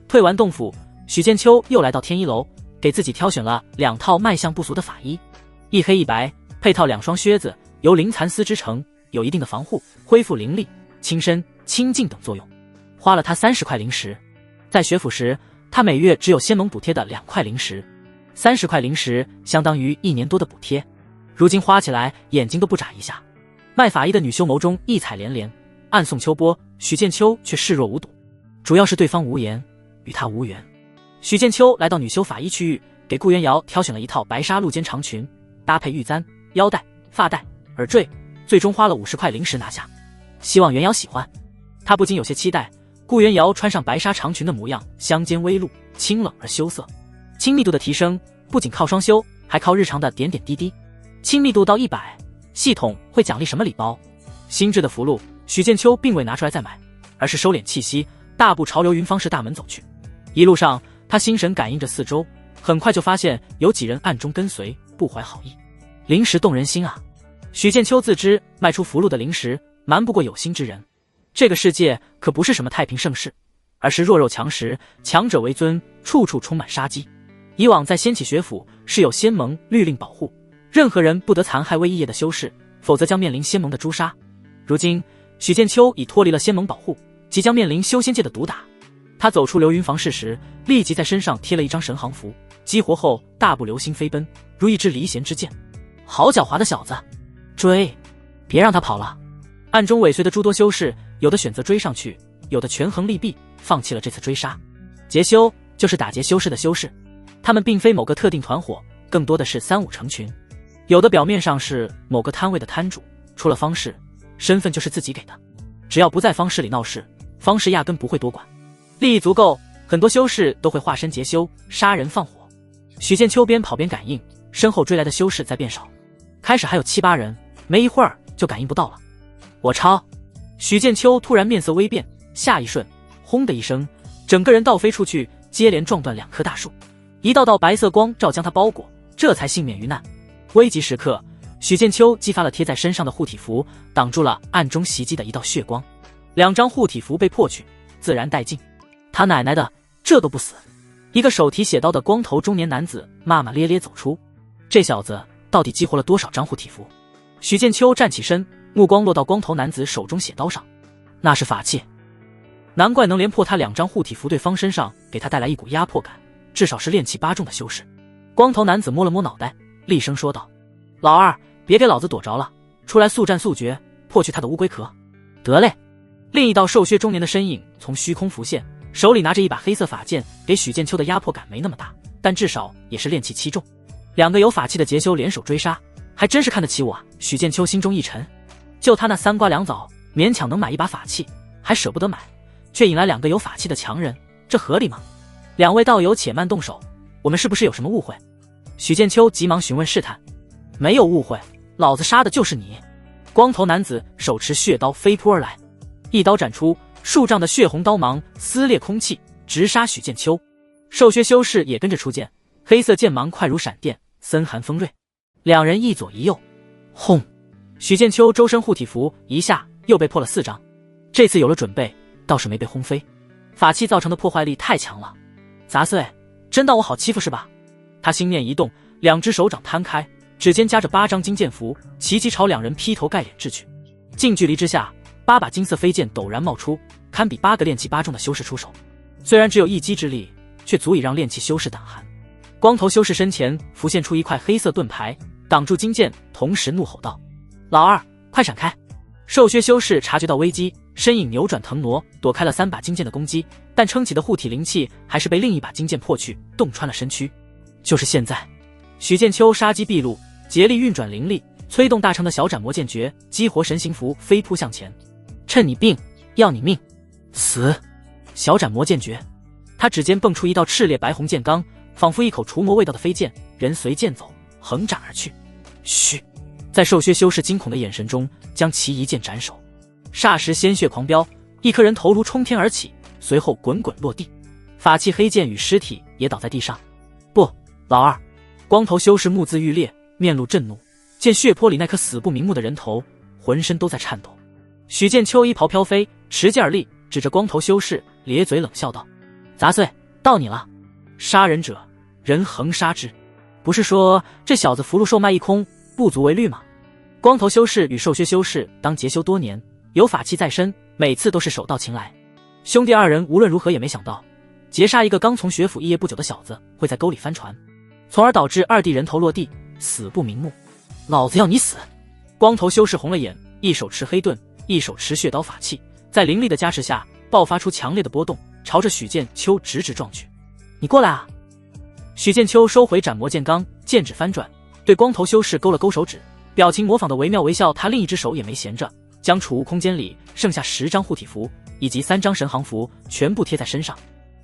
退完洞府，许剑秋又来到天一楼，给自己挑选了2套卖相不俗的法衣，一黑一白，配套2双靴子，由灵蚕丝织成，有一定的防护、恢复灵力、轻身、清净等作用。花了他30块灵石。在学府时，他每月只有仙盟补贴的2块灵石，30块灵石相当于1年多的补贴。如今花起来眼睛都不眨一下。卖法衣的女修眸中异彩连连，暗送秋波，许剑秋却视若无睹。主要是对方无言，与他无缘。许剑秋来到女修法衣区域，给顾元瑶挑选了一套白纱露肩长裙，搭配玉簪、腰带、发带、耳坠，最终花了50块灵石拿下。希望元瑶喜欢。他不禁有些期待，顾元瑶穿上白纱长裙的模样，香肩微露，清冷而羞涩。亲密度的提升不仅靠双修，还靠日常的点点滴滴。亲密度到100，系统会奖励什么礼包？新制的符箓，许剑秋并未拿出来再买，而是收敛气息，大步朝流云方氏大门走去。一路上，他心神感应着四周，很快就发现有几人暗中跟随，不怀好意。灵石动人心啊！许剑秋自知卖出符箓的灵石瞒不过有心之人。这个世界可不是什么太平盛世，而是弱肉强食，强者为尊，处处充满杀机。以往在仙启学府是有仙盟律令保护，任何人不得残害未异业的修士，否则将面临仙盟的诛杀。如今许剑秋已脱离了仙盟保护，即将面临修仙界的毒打。他走出流云房室时，立即在身上贴了一张神行符，激活后大步流星飞奔，如一支离弦之箭。好狡猾的小子，追！别让他跑了。暗中尾随的诸多修士，有的选择追上去，有的权衡利弊，放弃了这次追杀。劫修就是打劫修士的修士，他们并非某个特定团伙，更多的是3、5成群。有的表面上是某个摊位的摊主，出了方士，身份就是自己给的。只要不在方士里闹事，方士压根不会多管。利益足够，很多修士都会化身劫修，杀人放火。许剑秋边跑边感应，身后追来的修士在变少，开始还有7、8人，没一会儿就感应不到了。我抄！许剑秋突然面色微变，下一瞬，轰的一声，整个人倒飞出去，接连撞断2棵大树，一道道白色光照将他包裹，这才幸免于难。危急时刻，许剑秋激发了贴在身上的护体符，挡住了暗中袭击的一道血光，2张护体符被破去，自然殆尽。他奶奶的，这都不死！一个手提血刀的光头中年男子骂骂咧咧走出，这小子到底激活了多少张护体符？许剑秋站起身，目光落到光头男子手中血刀上，那是法器，难怪能连破他2张护体符，对方身上给他带来一股压迫感，至少是炼气8重的修士。光头男子摸了摸脑袋，厉声说道：“老二，别给老子躲着了，出来速战速决，破去他的乌龟壳。”得嘞。另一道瘦削中年的身影从虚空浮现，手里拿着一把黑色法剑，给许剑秋的压迫感没那么大，但至少也是炼气7重。2个有法器的劫修联手追杀，还真是看得起我啊！许剑秋心中一沉，就他那3瓜2枣，勉强能买一把法器，还舍不得买，却引来2个有法器的强人，这合理吗？2位道友且慢动手，我们是不是有什么误会？许剑秋急忙询问试探。没有误会，老子杀的就是你！光头男子手持血刀飞扑而来，一刀斩出，数丈的血红刀芒撕裂空气，直杀许剑秋。瘦削修士也跟着出剑，黑色剑芒快如闪电，森寒锋锐。2人一左一右，轰！许剑秋周身护体符一下又被破了4张，这次有了准备，倒是没被轰飞。法器造成的破坏力太强了，杂碎，真当我好欺负是吧？他心念一动，2只手掌摊开，指尖夹着8张金剑符，齐齐朝2人劈头盖脸掷去。近距离之下，8把金色飞剑陡然冒出，堪比8个炼气8重的修士出手。虽然只有一击之力，却足以让炼气修士胆寒。光头修士身前浮现出一块黑色盾牌，挡住金剑，同时怒吼道：“老二，快闪开！”瘦削修士察觉到危机，身影扭转腾挪，躲开了3把金剑的攻击，但撑起的护体灵气还是被另一把金剑破去，洞穿了身躯。就是现在，许剑秋杀机毕露，竭力运转灵力，催动大成的小斩魔剑诀，激活神行符，飞扑向前。趁你病，要你命，死！小斩魔剑诀，他指尖蹦出一道炽烈白红剑罡，仿佛一口除魔味道的飞剑，人随剑走，横斩而去。嘘！在瘦削修士惊恐的眼神中，将其一剑斩首。霎时鲜血狂飙，一颗人头颅冲天而起，随后滚滚落地，法器黑剑与尸体也倒在地上。不，老二！光头修士目眦欲裂，面露震怒，见血泊里那颗死不瞑目的人头，浑身都在颤抖。许剑秋衣袍飘飞，持剑而立，指着光头修士，咧嘴冷笑道：“杂碎，到你了！杀人者，人恒杀之。不是说这小子符箓售卖一空，不足为虑吗？光头修士与瘦削修士当结修多年，有法器在身，每次都是手到擒来。兄弟二人无论如何也没想到，劫杀一个刚从学府肄业不久的小子会在沟里翻船，从而导致二弟人头落地，死不瞑目。老子要你死！光头修士红了眼，一手持黑盾，一手持血刀法器，在灵力的加持下爆发出强烈的波动，朝着许剑秋直直撞去。你过来啊！许剑秋收回斩魔剑罡，剑指翻转，对光头修士勾了勾手指，表情模仿的惟妙惟肖。他另一只手也没闲着，将储物空间里剩下10张护体符以及3张神行符全部贴在身上。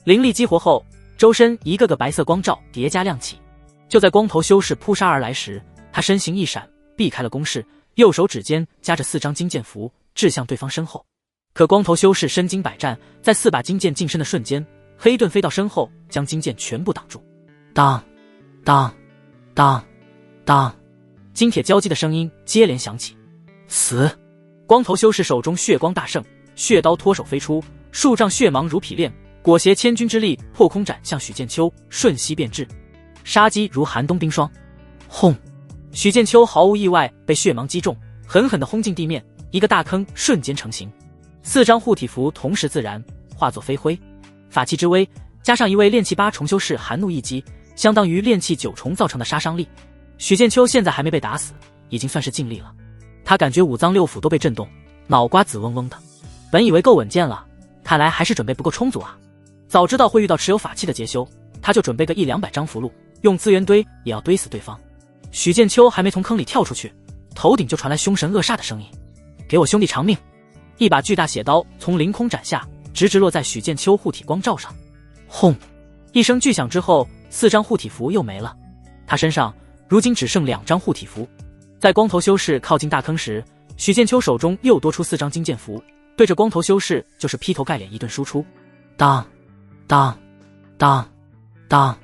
灵力激活后，周身一个个白色光照叠加亮起。就在光头修士扑杀而来时，他身形一闪，避开了攻势，右手指尖夹着4张金剑符，掷向对方身后。可光头修士身经百战，在4把金剑近身的瞬间，黑盾飞到身后，将金剑全部挡住。当当当当，金铁交击的声音接连响起。死！光头修士手中血光大盛，血刀脱手飞出，数丈血芒如匹练，裹挟千钧之力破空斩向许剑秋瞬息变至，杀机如寒冬冰霜。轰！许剑秋毫无意外被血芒击中，狠狠地轰进地面，一个大坑瞬间成型。4张护体符同时自燃，化作飞灰。法器之威加上一位炼气8重修士寒怒一击，相当于炼气9重造成的杀伤力。许剑秋现在还没被打死，已经算是尽力了。他感觉5脏6腑都被震动，脑瓜子嗡嗡的。本以为够稳健了，看来还是准备不够充足啊。早知道会遇到持有法器的劫修，他就准备个100-200张符箓，用资源堆也要堆死对方。许剑秋还没从坑里跳出去，头顶就传来凶神恶煞的声音：给我兄弟偿命！一把巨大血刀从凌空斩下，直直落在许剑秋护体光罩上。轰！一声巨响之后，4张护体符又没了。他身上如今只剩2张护体符。在光头修士靠近大坑时，许剑秋手中又多出4张金剑符，对着光头修士就是劈头盖脸一顿输出。当当当当，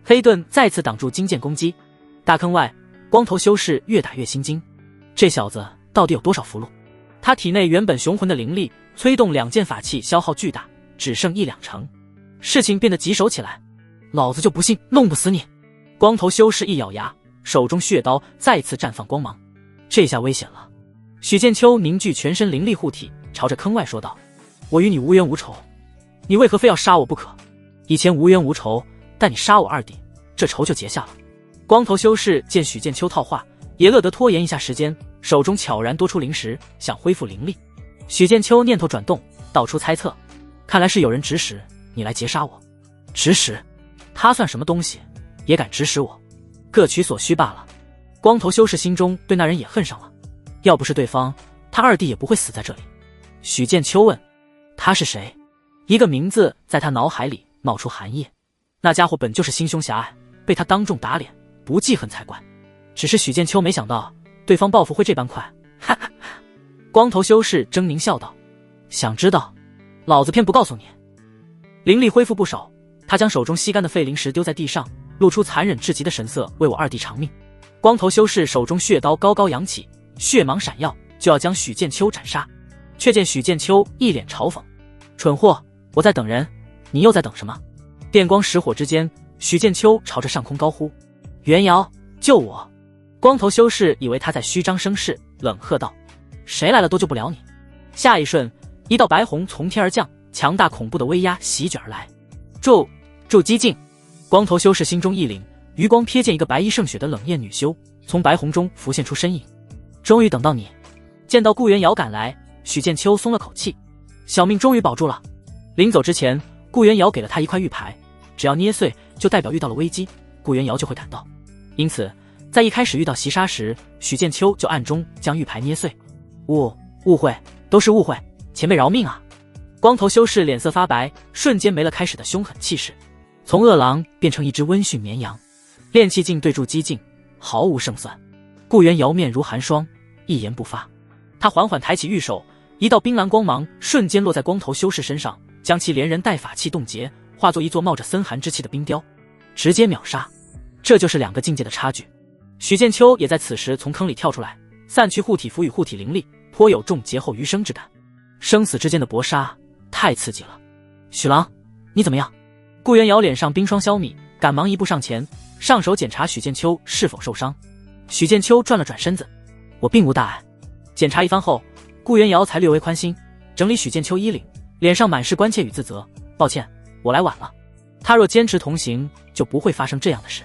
黑盾再次挡住金剑攻击。大坑外，光头修士越打越心惊，这小子到底有多少符箓？他体内原本雄浑的灵力催动2件法器消耗巨大，只剩1-2成，事情变得棘手起来。老子就不信弄不死你！光头修士一咬牙，手中血刀再次绽放光芒。这下危险了！许剑秋凝聚全身灵力护体，朝着坑外说道：我与你无冤无仇，你为何非要杀我不可？以前无冤无仇，但你杀我二弟，这仇就结下了。光头修士见许剑秋套话，也乐得拖延一下时间，手中悄然多出灵石，想恢复灵力。许剑秋念头转动，道出猜测：看来是有人指使你来劫杀我。指使？他算什么东西，也敢指使我？各取所需罢了。光头修士心中对那人也恨上了，要不是对方，他二弟也不会死在这里。许剑秋问：他是谁？一个名字在他脑海里冒出寒意。那家伙本就是心胸狭隘，被他当众打脸，不记恨才怪。只是许剑秋没想到对方报复会这般快。哈哈！光头修士狰狞笑道：想知道，老子偏不告诉你。灵力恢复不少，他将手中吸干的废灵石丢在地上，露出残忍至极的神色，为我二弟偿命。光头修士手中血刀高高扬起，血芒闪耀，就要将许剑秋斩杀。却见许剑秋一脸嘲讽：蠢货，我在等人，你又在等什么？电光石火之间，许剑秋朝着上空高呼：袁瑶，救我！光头修士以为他在虚张声势，冷喝道：谁来了都救不了你。下一瞬，一道白虹从天而降，强大恐怖的威压席卷而来。助激进！光头修士心中一凛，余光瞥见一个白衣胜雪的冷艳女修从白虹中浮现出身影。终于等到你！见到顾元瑶赶来，许剑秋松了口气，小命终于保住了。临走之前，顾元瑶给了他一块玉牌，只要捏碎就代表遇到了危机，顾元瑶就会赶到。因此在一开始遇到袭杀时，许剑秋就暗中将玉牌捏碎。误会，都是误会，前辈饶命啊！光头修士脸色发白，瞬间没了开始的凶狠气势，从恶狼变成一只温驯绵羊。炼气劲对住激进，毫无胜算。顾元瑶面如寒霜，一言不发。他缓缓抬起玉手，一道冰蓝光芒瞬间落在光头修士身上，将其连人带法器冻结，化作一座冒着森寒之气的冰雕，直接秒杀。这就是2个境界的差距。许剑秋也在此时从坑里跳出来，散去护体符与护体灵力，颇有重劫后余生之感。生死之间的搏杀太刺激了。许郎，你怎么样？顾元瑶脸上冰霜消弭，赶忙一步上前，上手检查许剑秋是否受伤。许剑秋转了转身子：我并无大碍。检查一番后，顾元瑶才略微宽心，整理许剑秋衣领，脸上满是关切与自责。抱歉，我来晚了。他若坚持同行，就不会发生这样的事。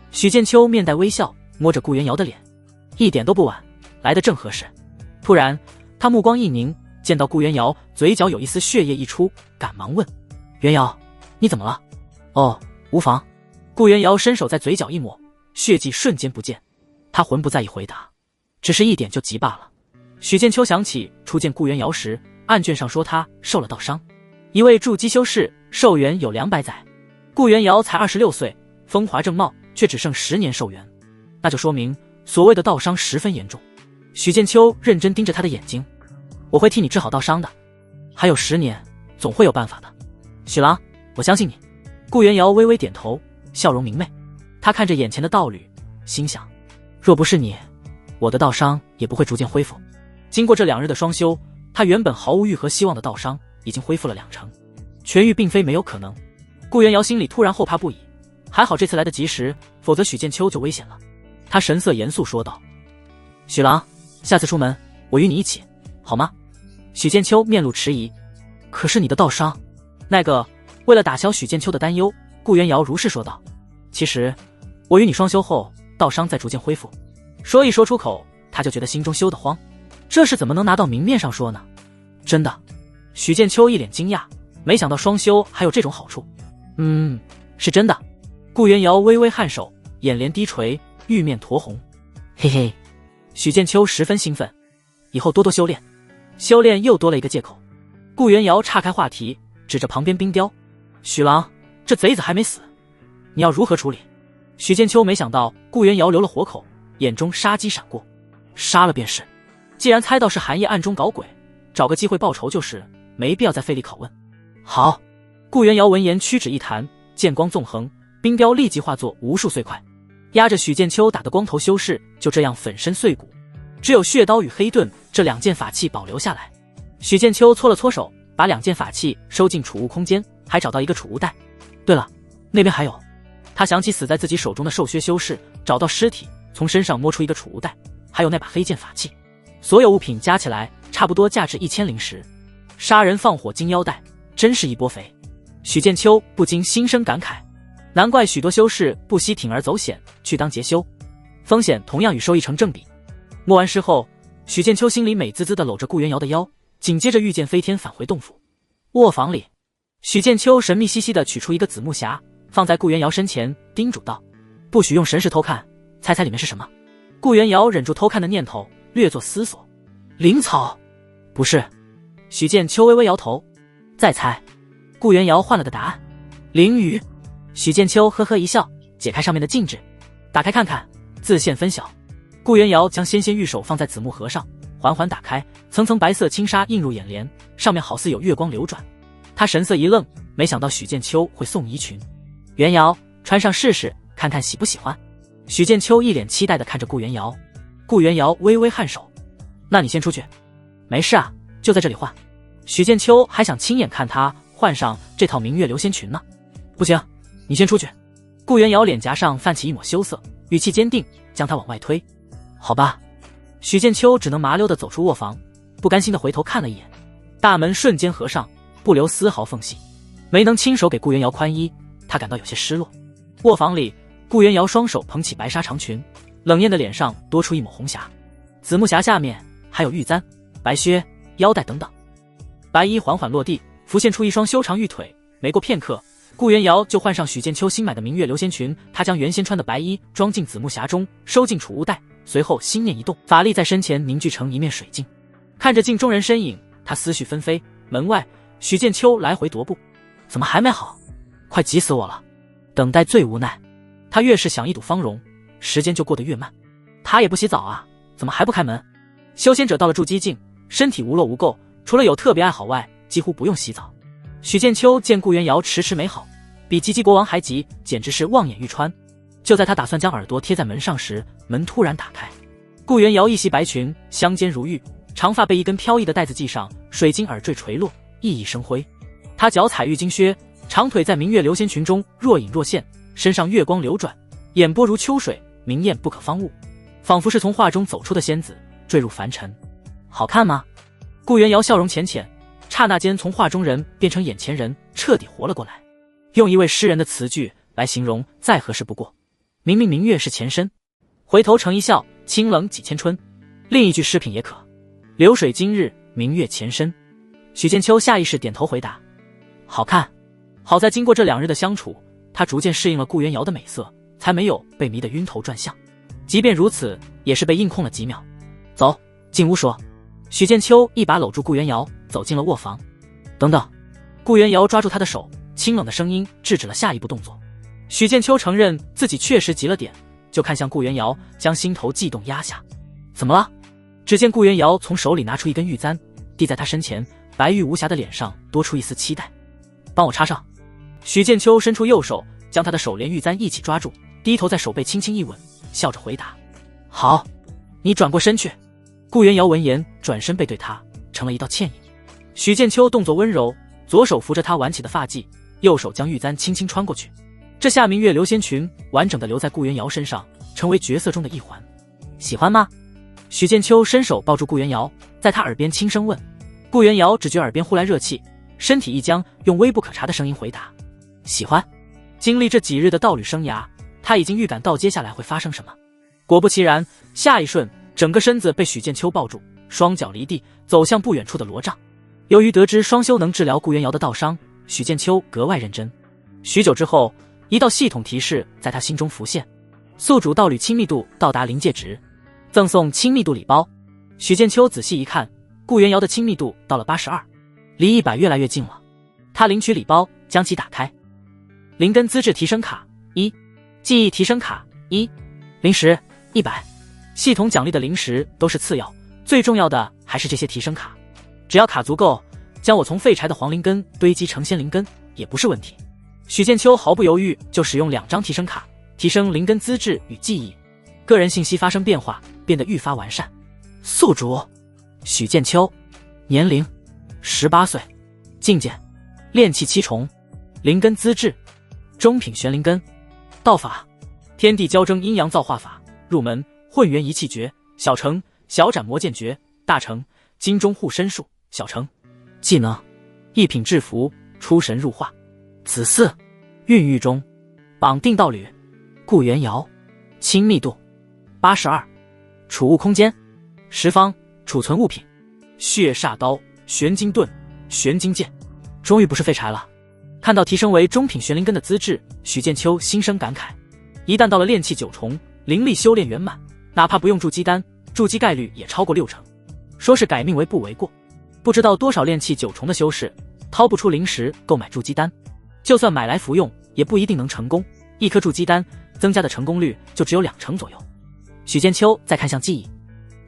许剑秋面带微笑，摸着顾元瑶的脸，一点都不晚，来得正合适。突然，他目光一凝，见到顾元瑶嘴角有一丝血液溢出，赶忙问：元瑶，你怎么了？哦，无妨。顾元瑶伸手在嘴角一抹，血迹瞬间不见。他浑不在意回答，只是一点就急罢了。许剑秋想起初见顾元瑶时，案卷上说他受了道伤，一位筑基修士寿元有200载，顾元瑶才26岁，风华正茂，却只剩10年寿元，那就说明所谓的道伤十分严重。许剑秋认真盯着他的眼睛，我会替你治好道伤的，还有10年，总会有办法的。许郎，我相信你。顾元瑶微微点头，笑容明媚。他看着眼前的道侣，心想，若不是你，我的道伤也不会逐渐恢复。经过这2日的双修，他原本毫无愈合希望的道伤已经恢复了20%，痊愈并非没有可能。顾元瑶心里突然后怕不已，还好这次来得及时，否则许剑秋就危险了。他神色严肃说道：许郎，下次出门我与你一起，好吗？许剑秋面露迟疑，可是你的道伤……为了打消许剑秋的担忧，顾元瑶如是说道：其实我与你双修后，道伤在逐渐恢复。一说出口，他就觉得心中羞得慌，这事怎么能拿到明面上说呢？真的？许剑秋一脸惊讶，没想到双修还有这种好处。是真的。顾元瑶微微颔首，眼帘低垂，玉面酡红。嘿嘿。许剑秋十分兴奋，以后多多修炼。修炼又多了一个借口。顾元瑶岔开话题，指着旁边冰雕：许郎，这贼子还没死，你要如何处理？许剑秋没想到顾元瑶留了活口，眼中杀机闪过。杀了便是，既然猜到是寒夜暗中搞鬼，找个机会报仇就是，没必要再费力拷问。好。顾元瑶闻言屈指一弹，剑光纵横，冰雕立即化作无数碎块，压着许剑秋打的光头修士就这样粉身碎骨，只有血刀与黑盾这2件法器保留下来。许剑秋搓了搓手，把2件法器收进储物空间，还找到一个储物袋。对了，那边还有。他想起死在自己手中的兽靴修士，找到尸体，从身上摸出一个储物袋，还有那把黑剑法器，所有物品加起来差不多价值1000灵石。杀人放火金腰带，真是一波肥。许剑秋不禁心生感慨，难怪许多修士不惜铤而走险去当劫修，风险同样与收益成正比。摸完尸后，许剑秋心里美滋滋地搂着顾元瑶的腰，紧接着御剑飞天返回洞府。卧房里，许剑秋神秘兮兮地取出一个紫木匣，放在顾元瑶身前，叮嘱道：不许用神识偷看，猜猜里面是什么？顾元瑶忍住偷看的念头，略作思索。灵草？不是。许剑秋微微摇头。再猜。顾元瑶换了个答案。灵雨。许剑秋呵呵一笑，解开上面的禁制，打开看看，自现分晓。顾元瑶将纤纤玉手放在紫木盒上，缓缓打开，层层白色轻纱映入眼帘，上面好似有月光流转。他神色一愣，没想到许剑秋会送衣裙。元瑶，穿上试试，看看喜不喜欢。许剑秋一脸期待地看着顾元瑶。顾元瑶微微颔首。那你先出去。没事啊，就在这里换。许剑秋还想亲眼看他换上这套明月流仙裙呢。不行，你先出去。顾元瑶脸颊上泛起一抹羞涩，语气坚定，将他往外推。好吧。许剑秋只能麻溜地走出卧房，不甘心地回头看了一眼，大门瞬间合上，不留丝毫缝隙。没能亲手给顾元瑶宽衣，他感到有些失落。卧房里，顾元瑶双手捧起白纱长裙，冷艳的脸上多出一抹红霞。紫木匣下面还有玉簪、白靴、腰带等等。白衣缓缓落地，浮现出一双修长玉腿。没过片刻，顾元瑶就换上许剑秋新买的明月流仙裙。他将原先穿的白衣装进紫木匣中，收进储物袋，随后心念一动，法力在身前凝聚成一面水镜。看着镜中人身影，他思绪纷飞。门外，许剑秋来回踱步，怎么还没好？快急死我了！等待最无奈。他越是想一睹芳容，时间就过得越慢。他也不洗澡啊，怎么还不开门？修仙者到了筑基境，身体无漏无垢，除了有特别爱好外，几乎不用洗澡。许剑秋见顾元瑶迟迟没好，比吉吉国王还急，简直是望眼欲穿。就在他打算将耳朵贴在门上时，门突然打开。顾元瑶一袭白裙，香肩如玉，长发被一根飘逸的带子系上，水晶耳坠垂落，熠熠生辉。她脚踩玉金靴，长腿在明月流仙裙中若隐若现，身上月光流转，眼波如秋水，明艳不可方物，仿佛是从画中走出的仙子，坠入凡尘。好看吗？顾元瑶笑容浅浅，刹那间从画中人变成眼前人，彻底活了过来。用一位诗人的词句来形容再合适不过。明明明月是前身，回头成一笑，清冷几千春。另一句诗品也可，流水今日，明月前身。许剑秋下意识点头回答，好看。好在经过这2日的相处，他逐渐适应了顾元瑶的美色，才没有被迷得晕头转向。即便如此，也是被硬控了几秒。走，进屋说。许剑秋一把搂住顾元瑶，走进了卧房。等等，顾元瑶抓住他的手，清冷的声音制止了下一步动作。许剑秋承认自己确实急了点，就看向顾元瑶，将心头悸动压下。怎么了？只见顾元瑶从手里拿出一根玉簪，递在他身前，白玉无瑕的脸上多出一丝期待。帮我插上。许剑秋伸出右手，将他的手连玉簪一起抓住，低头在手背轻轻一吻，笑着回答，好。你转过身去。顾元瑶闻言转身背对他，成了一道倩影。许剑秋动作温柔，左手扶着他挽起的发髻，右手将玉簪轻轻穿过去。这下明月流仙裙完整的留在顾元瑶身上，成为角色中的一环。喜欢吗？许剑秋伸手抱住顾元瑶，在他耳边轻声问。顾元瑶只觉耳边忽来热气，身体一僵，用微不可察的声音回答，喜欢。经历这几日的道侣生涯，他已经预感到接下来会发生什么。果不其然，下一瞬整个身子被许剑秋抱住，双脚离地，走向不远处的罗帐。由于得知双修能治疗顾元瑶的道伤，许剑秋格外认真。许久之后，一道系统提示在他心中浮现，宿主道侣亲密度到达临界值，赠送亲密度礼包。许剑秋仔细一看，顾元瑶的亲密度到了82，离100越来越近了。他领取礼包，将其打开。灵根资质提升卡1，记忆提升卡1，灵石100。系统奖励的灵石都是次要，最重要的还是这些提升卡。只要卡足够，将我从废柴的黄灵根堆积成仙灵根也不是问题。许剑秋毫不犹豫就使用2张提升卡，提升灵根资质与记忆，个人信息发生变化，变得愈发完善。宿主许剑秋，年龄18岁，境界炼气7重，灵根资质中品玄灵根，道法天地交争阴阳造化法，入门混元一气诀，小成小斩魔剑诀，大成金钟护身术，小成技能一品制服出神入化。子嗣孕育中，绑定道侣顾元瑶，亲密度82，储物空间10方，储存物品血煞刀、玄金盾、玄金剑。终于不是废柴了。看到提升为中品玄灵根的资质，许剑秋心生感慨。一旦到了炼气9重，灵力修炼圆满，哪怕不用筑基丹，筑基概率也超过60%。说是改命为不为过。不知道多少炼气9重的修士掏不出灵石购买筑基丹，就算买来服用，也不一定能成功。一颗筑基丹增加的成功率就只有2%左右。许剑秋再看向技艺，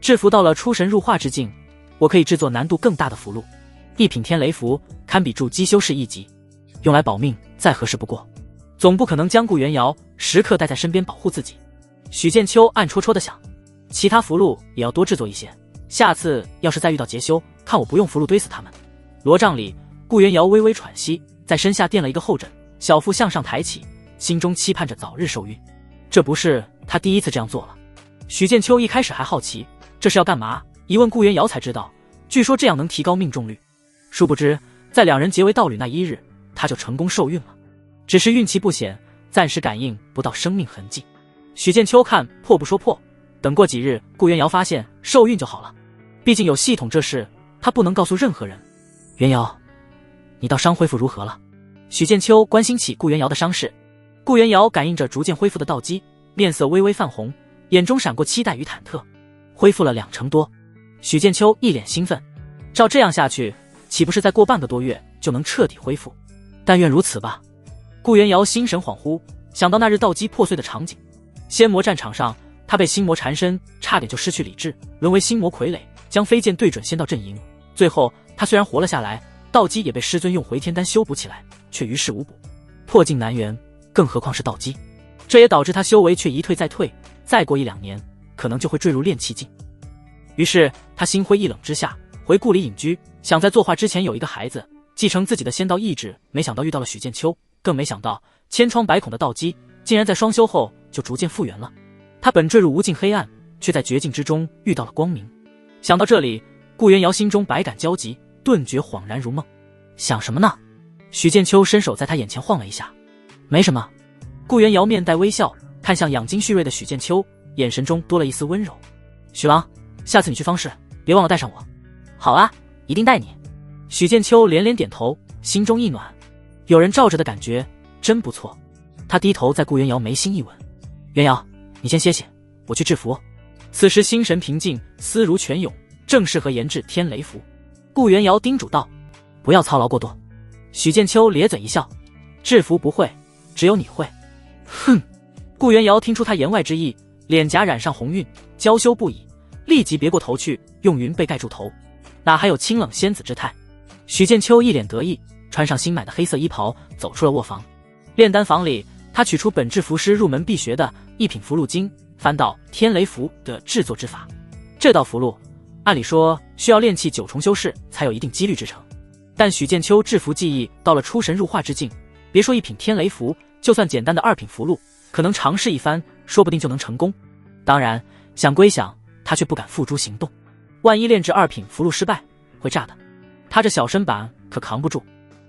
制服到了出神入化之境，我可以制作难度更大的符箓。一品天雷符堪比筑基修士1级，用来保命再合适不过。总不可能将顾元瑶时刻带在身边保护自己。许剑秋暗戳戳地想，其他符箓也要多制作一些，下次要是再遇到劫修，看我不用符箓堆死他们。罗帐里，顾元瑶微微喘息，在身下垫了一个后枕，小腹向上抬起，心中期盼着早日受孕。这不是他第一次这样做了。许剑秋一开始还好奇这是要干嘛，一问顾元瑶才知道，据说这样能提高命中率。殊不知在2人结为道侣那一日，他就成功受孕了，只是运气不显，暂时感应不到生命痕迹。许剑秋看破不说破，等过几日顾元瑶发现受孕就好了，毕竟有系统这事他不能告诉任何人。元瑶，你道伤恢复如何了？许剑秋关心起顾元瑶的伤势。顾元瑶感应着逐渐恢复的道基，面色微微泛红，眼中闪过期待与忐忑。恢复了2成多。许剑秋一脸兴奋，照这样下去，岂不是再过半个多月就能彻底恢复？但愿如此吧。顾元瑶心神恍惚，想到那日道基破碎的场景。仙魔战场上，他被心魔缠身，差点就失去理智，沦为心魔傀儡，将飞剑对准仙道阵营。最后他虽然活了下来，道基也被师尊用回天丹修补起来，却于事无补，破镜难圆，更何况是道基。这也导致他修为却一退再退，再过1-2年可能就会坠入炼气境。于是他心灰意冷之下回故里隐居，想在作画之前有一个孩子，继承自己的仙道意志。没想到遇到了许剑秋，更没想到千疮百孔的道基竟然在双修后就逐渐复原了。他本坠入无尽黑暗，却在绝境之中遇到了光明。想到这里，顾元瑶心中百感交集，顿觉恍然如梦。想什么呢？许剑秋伸手在他眼前晃了一下。没什么。顾元瑶面带微笑，看向养精蓄锐的许剑秋，眼神中多了一丝温柔。许王，下次你去方氏，别忘了带上我。好啊，一定带你。许剑秋连连点头，心中一暖，有人罩着的感觉真不错。他低头在顾元瑶眉心一吻。元瑶，你先歇歇，我去制服。此时心神平静，思如泉涌，正适合研制天雷符。顾元瑶叮嘱道：不要操劳过度。许剑秋咧嘴一笑，制服不会，只有你会。哼！顾元瑶听出他言外之意，脸颊染上红晕，娇羞不已，立即别过头去，用云被盖住头，哪还有清冷仙子之态。许剑秋一脸得意，穿上新买的黑色衣袍，走出了卧房。炼丹房里，他取出本制符师入门必学的一品符箓经，翻到天雷符的制作之法。这道符箓按理说需要炼气9重修士才有一定几率制成，但许剑秋制符技艺到了出神入化之境，别说一品天雷符，就算简单的2品符箓，可能尝试一番，说不定就能成功。当然，想归想，他却不敢付诸行动，万一炼制2品符箓失败，会炸的。他这小身板可扛不住。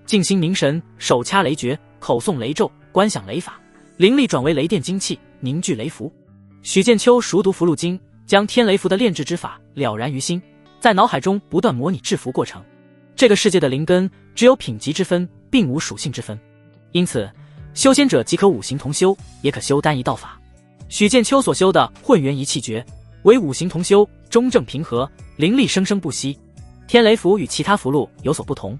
静心凝神，手掐雷诀，口诵雷咒，观想雷法，灵力转为雷电精气，凝聚雷符。许剑秋熟读符箓经，将天雷符的炼制之法了然于心，在脑海中不断模拟制符过程。这个世界的灵根只有品级之分，并无属性之分，因此修仙者即可五行同修，也可修单一道法。许剑秋所修的混元一气诀为五行同修，中正平和，灵力生生不息。天雷符与其他符箓有所不同，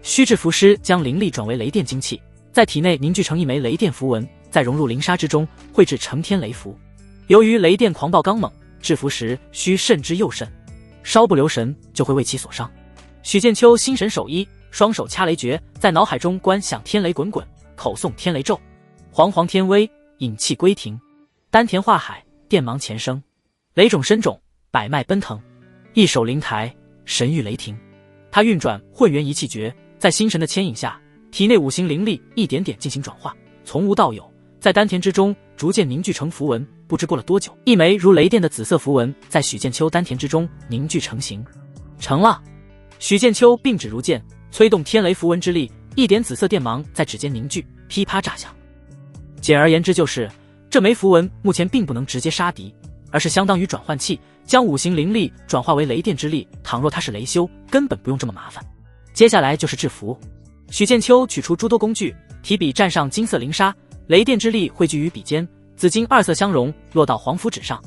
虚制符师将灵力转为雷电精气，在体内凝聚成一枚雷电符文，再融入灵砂之中，绘制成天雷符。由于雷电狂暴刚猛，制符时需慎之又慎，稍不留神就会为其所伤。许剑秋心神守一，双手掐雷诀，在脑海中观想天雷滚滚，口诵天雷咒，煌煌天威，引气归庭，丹田化海，电芒前生，雷种深种，百脉奔腾，一手灵台，神域雷霆。他运转混元一气诀，在心神的牵引下，体内五行灵力一点点进行转化，从无到有，在丹田之中逐渐凝聚成符文。不知过了多久，一枚如雷电的紫色符文在许剑秋丹田之中凝聚成型。成了！许剑秋并指如剑，催动天雷符文之力，一点紫色电芒在指尖凝聚，噼啪炸响。简而言之就是，这枚符文目前并不能直接杀敌，而是相当于转换器，将五行灵力转化为雷电之力。倘若他是雷修，根本不用这么麻烦。接下来就是制符。许剑秋取出诸多工具，提笔蘸上金色灵砂，雷电之力汇聚于笔尖，紫金2色相融，落到黄符纸上。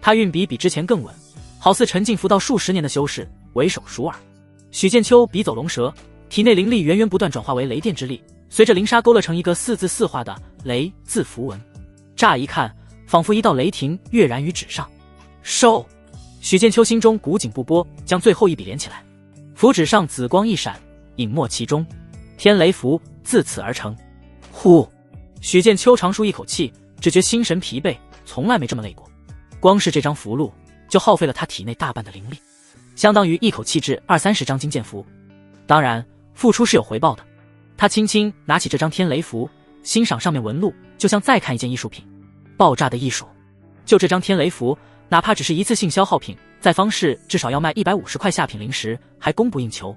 他运笔比之前更稳，好似沉浸符道数10年的修士，为手熟耳。许剑秋笔走龙蛇，体内灵力源源不断转化为雷电之力，随着灵砂勾勒成一个4字4画的雷字符文。乍一看，仿佛一道雷霆跃然于纸上。收！许剑秋心中古井不波，将最后一笔连起来。符纸上紫光一闪，隐没其中，天雷符自此而成。呼！许剑秋长舒一口气，只觉心神疲惫，从来没这么累过。光是这张符箓就耗费了他体内大半的灵力，相当于一口气制20-30张金剑符。当然，付出是有回报的。他轻轻拿起这张天雷符，欣赏上面纹路，就像再看一件艺术品。爆炸的艺术！就这张天雷符，哪怕只是一次性消耗品，在方氏至少要卖150块下品灵石，还供不应求。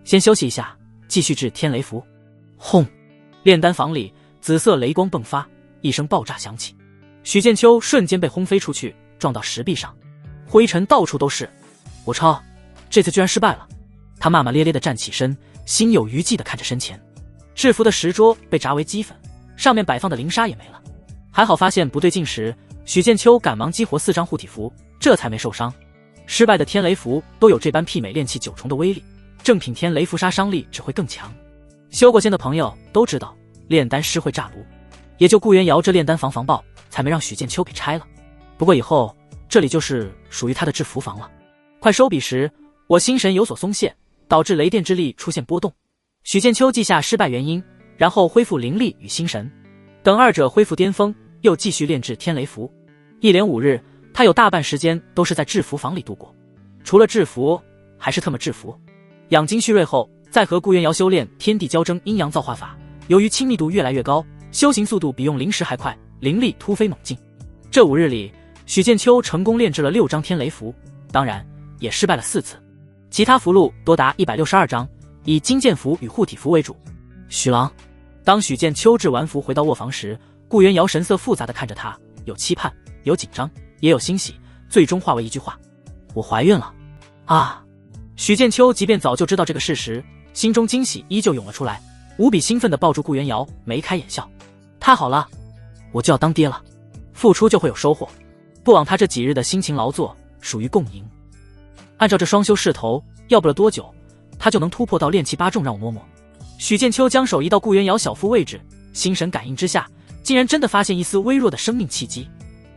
先休息一下，继续制天雷符。轰！炼丹房里紫色雷光迸发，一声爆炸响起，许剑秋瞬间被轰飞出去，撞到石壁上，灰尘到处都是。我操，这次居然失败了！他骂骂咧咧地站起身，心有余悸地看着身前制服的石桌被炸为齑粉，上面摆放的灵砂也没了。还好发现不对劲时，许剑秋赶忙激活4张护体符，这才没受伤。失败的天雷符都有这般媲美炼气9重的威力，正品天雷符杀伤力只会更强。修过仙的朋友都知道，炼丹师会炸炉，也就顾元瑶这炼丹房防爆，才没让许剑秋给拆了。不过以后这里就是属于他的制符房了。快收笔时，我心神有所松懈，导致雷电之力出现波动。许剑秋记下失败原因，然后恢复灵力与心神，等二者恢复巅峰，又继续炼制天雷符。一连5日，他有大半时间都是在制符房里度过，除了制符还是特么制符。养精蓄锐后，再和顾元瑶修炼天地交争阴阳造化法，由于亲密度越来越高，修行速度比用灵石还快，灵力突飞猛进。这5日里，许剑秋成功炼制了6张天雷符，当然也失败了4次，其他符箓多达162张，以金剑符与护体符为主。许郎，当许剑秋制完符回到卧房时，顾元瑶神色复杂地看着他，有期盼，有紧张，也有欣喜，最终化为一句话：我怀孕了。啊！许剑秋即便早就知道这个事实，心中惊喜依旧涌了出来，无比兴奋地抱住顾元瑶，眉开眼笑。太好了，我就要当爹了，付出就会有收获，不枉他这几日的辛勤劳作，属于共赢。按照这双修势头，要不了多久，他就能突破到炼气8重，让我摸摸。许剑秋将手移到顾元瑶小腹位置，心神感应之下，竟然真的发现一丝微弱的生命气机，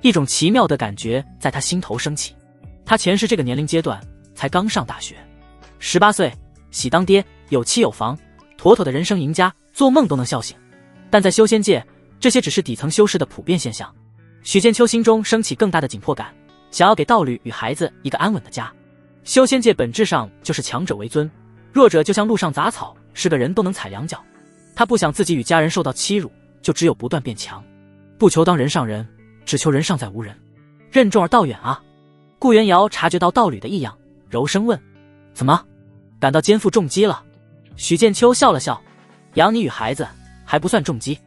一种奇妙的感觉在他心头升起。他前世这个年龄阶段才刚上大学，18岁，喜当爹，有妻有房，妥妥的人生赢家，做梦都能笑醒。但在修仙界，这些只是底层修士的普遍现象。许剑秋心中升起更大的紧迫感，想要给道侣与孩子一个安稳的家。修仙界本质上就是强者为尊，弱者就像路上杂草，是个人都能踩两脚。他不想自己与家人受到欺辱，就只有不断变强，不求当人上人，只求人上在无人，任重而道远啊。顾元瑶察觉到道侣的异样，柔声问：怎么感到肩负重击了？许剑秋笑了笑，养你与孩子还不算重击，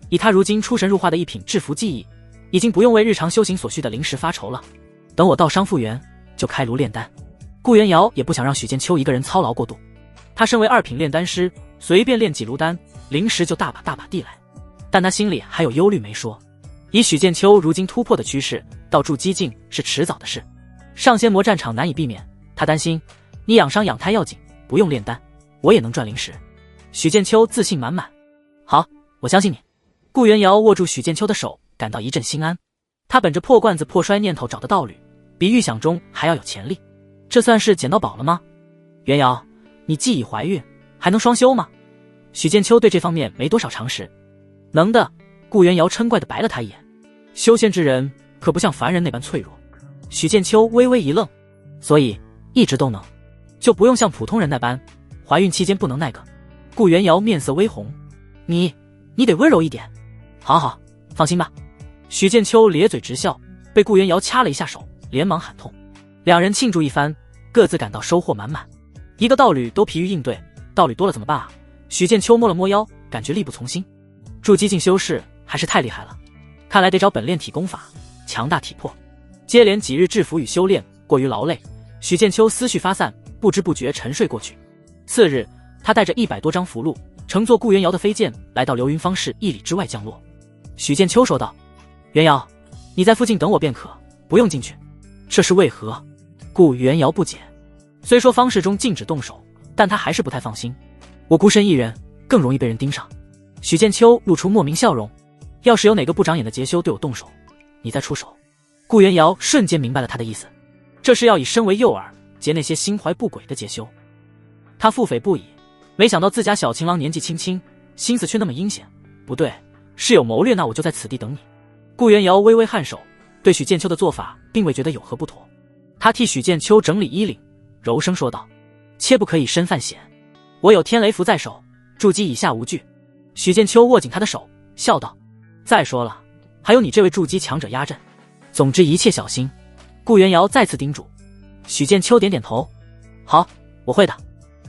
以他如今出神入化的一品制服技艺，已经不用为日常修行所需的灵石发愁了。等我道伤复原，就开炉炼丹。顾元瑶也不想让许剑秋一个人操劳过度，他身为2品炼丹师，随便炼几炉丹，灵石就大把大把地来。但他心里还有忧虑没说，以许剑秋如今突破的趋势，到筑基境是迟早的事，上仙魔战场难以避免。他担心你养伤养胎要紧，不用炼丹，我也能赚灵石。许剑秋自信满满：好，我相信你。顾元瑶握住许剑秋的手，感到一阵心安。他本着破罐子破摔念头找的道侣，比预想中还要有潜力，这算是捡到宝了吗？元瑶，你既已怀孕，还能双修吗？许剑秋对这方面没多少常识。能的。顾元瑶嗔怪地白了他一眼，修仙之人可不像凡人那般脆弱。许剑秋微微一愣，所以一直都能，就不用像普通人那般怀孕期间不能那个。顾元瑶面色微红，你得温柔一点。好好，放心吧。许剑秋咧嘴直笑，被顾元瑶掐了一下手，连忙喊痛。两人庆祝一番，各自感到收获满满。一个道侣都疲于应对，道侣多了怎么办啊？许剑秋摸了摸腰，感觉力不从心。筑基境修士还是太厉害了，看来得找本炼体功法，强大体魄。接连几日制服与修炼过于劳累，许剑秋思绪发散，不知不觉沉睡过去。次日，他带着100多张符箓，乘坐顾元瑶的飞剑来到流云方室1里之外降落。许剑秋说道：元瑶，你在附近等我便可，不用进去。这是为何？顾元瑶不解。虽说方室中禁止动手，但他还是不太放心。我孤身一人，更容易被人盯上。许剑秋露出莫名笑容，要是有哪个不长眼的劫修对我动手，你再出手。顾元瑶瞬间明白了他的意思，这是要以身为诱饵，劫那些心怀不轨的劫修。他腹诽不已，没想到自家小情郎年纪轻轻，心思却那么阴险。不对，是有谋略，那我就在此地等你。顾元瑶微微颔首，对许剑秋的做法并未觉得有何不妥。他替许剑秋整理衣领，柔声说道：切不可以身犯险，我有天雷符在手，筑基以下无惧。许剑秋握紧他的手，笑道：再说了，还有你这位筑基强者压阵，总之一切小心。顾元瑶再次叮嘱。许剑秋点点头：好，我会的。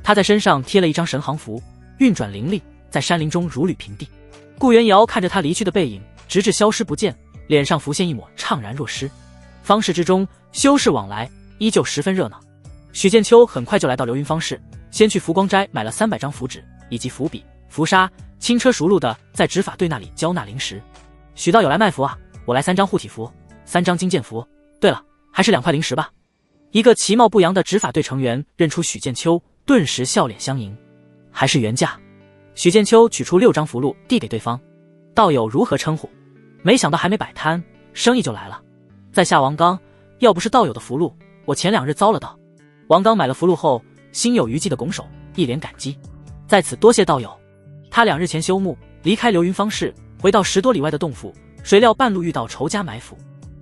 他在身上贴了一张神行符，运转灵力，在山林中如履平地。顾元瑶看着他离去的背影，直至消失不见，脸上浮现一抹怅然若失。方室之中修士往来，依旧十分热闹。许剑秋很快就来到流云方室，先去浮光斋买了300张符纸以及符笔、符沙，轻车熟路的在执法队那里交纳灵石。许道友来卖符啊，我来3张护体符，3张金剑符，对了，还是2块灵石吧。一个其貌不扬的执法队成员认出许剑秋，顿时笑脸相迎。还是原价。许剑秋取出6张符箓递给对方，道友如何称呼？没想到还没摆摊，生意就来了。在下王刚，要不是道友的符箓，我前2日遭了盗。王刚买了符箓后，心有余悸的拱手，一脸感激。在此多谢道友。他2日前休沐，离开流云方室，回到10多里外的洞府，谁料半路遇到仇家埋伏，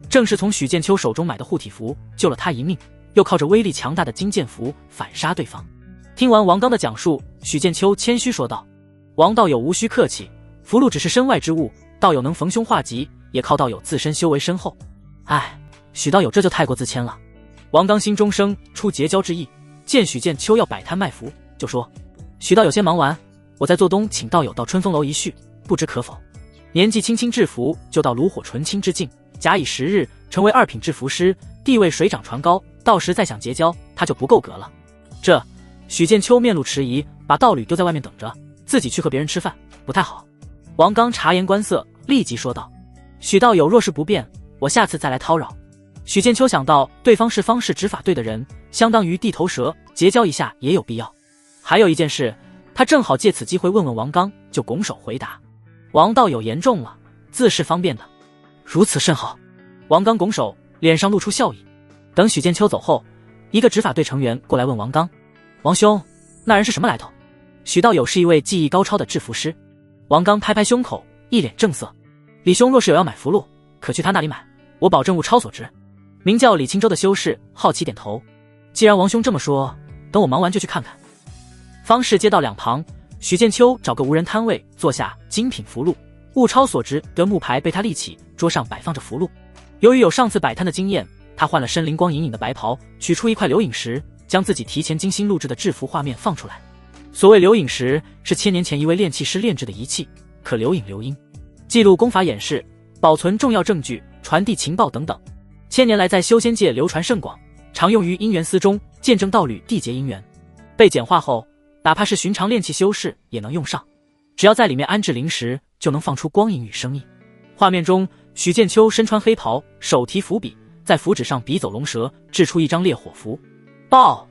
正是从许剑秋手中买的护体符救了他一命，又靠着威力强大的金剑符反杀对方。听完王刚的讲述，许剑秋谦虚说道：王道友无需客气，符箓只是身外之物，道友能逢凶化吉，也靠道友自身修为深厚。哎，许道友这就太过自谦了。王刚心中生出结交之意，见许剑秋要摆摊卖符，就说：“许道友先忙完，我在做东请道友到春风楼一叙，不知可否？”年纪轻轻制服，就到炉火纯青之境，假以10日，成为2品制服师，地位水涨船高。到时再想结交，他就不够格了。这许剑秋面露迟疑，把道侣丢在外面等着，自己去和别人吃饭，不太好。王刚察言观色，立即说道：“许道友若是不便，我下次再来叨扰。”许剑秋想到对方是方氏执法队的人，相当于地头蛇，结交一下也有必要。还有一件事，他正好借此机会问问王刚，就拱手回答：“王道友言重了，自是方便的。”如此甚好。王刚拱手，脸上露出笑意。等许剑秋走后，一个执法队成员过来问王刚：“王兄，那人是什么来头？”许道友是一位技艺高超的制服师。王刚拍拍胸口，一脸正色：“李兄若是有要买符箓，可去他那里买，我保证物超所值。”名叫李青州的修士好奇点头：“既然王兄这么说，等我忙完就去看看。”方士街道两旁，许剑秋找个无人摊位坐下，精品符箓物超所值的木牌被他立起，桌上摆放着符箓。由于有上次摆摊的经验，他换了身灵光隐隐的白袍，取出一块留影石，将自己提前精心录制的制服画面放出来。所谓留影石，是1000年前一位炼器师炼制的仪器，可留影留音，记录功法演示，保存重要证据，传递情报等等。1000年来在修仙界流传甚广，常用于姻缘司中，见证道侣缔结姻缘。被简化后，哪怕是寻常炼器修士也能用上，只要在里面安置灵石，就能放出光影与声音。画面中，许剑秋身穿黑袍，手提符笔，在符纸上笔走龙蛇，制出一张烈火符。爆！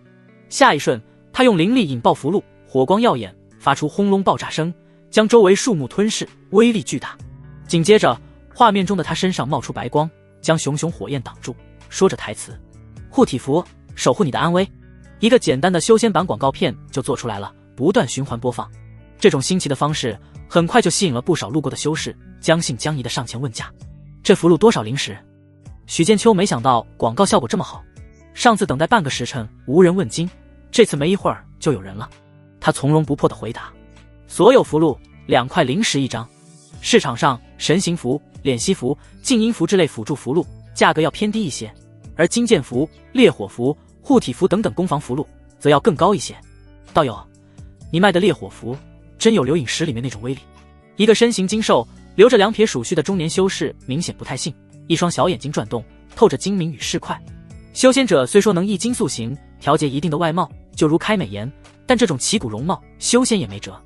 下一瞬，他用灵力引爆符箓，火光耀眼，发出轰隆爆炸声，将周围树木吞噬，威力巨大。紧接着，画面中的他身上冒出白光，将熊熊火焰挡住，说着台词：“护体符，守护你的安危。”一个简单的修仙版广告片就做出来了，不断循环播放。这种新奇的方式很快就吸引了不少路过的修士，将信将疑的上前问价：“这符箓多少灵石？”许剑秋没想到广告效果这么好，上次等待半个时辰无人问津，这次没一会儿就有人了。他从容不迫的回答：“所有符箓2块灵石一张。市场上神行符、敛息符、静音符之类辅助符箓价格要偏低一些，而金剑符、烈火符、护体符等等攻防符箓则要更高一些。道友，你卖的烈火符真有留影石里面那种威力？”一个身形精瘦、留着2撇鼠须的中年修士明显不太信，一双小眼睛转动，透着精明与市侩。修仙者虽说能易筋塑形，调节一定的外貌，就如开美颜，但这种旗鼓容貌，修仙也没辙，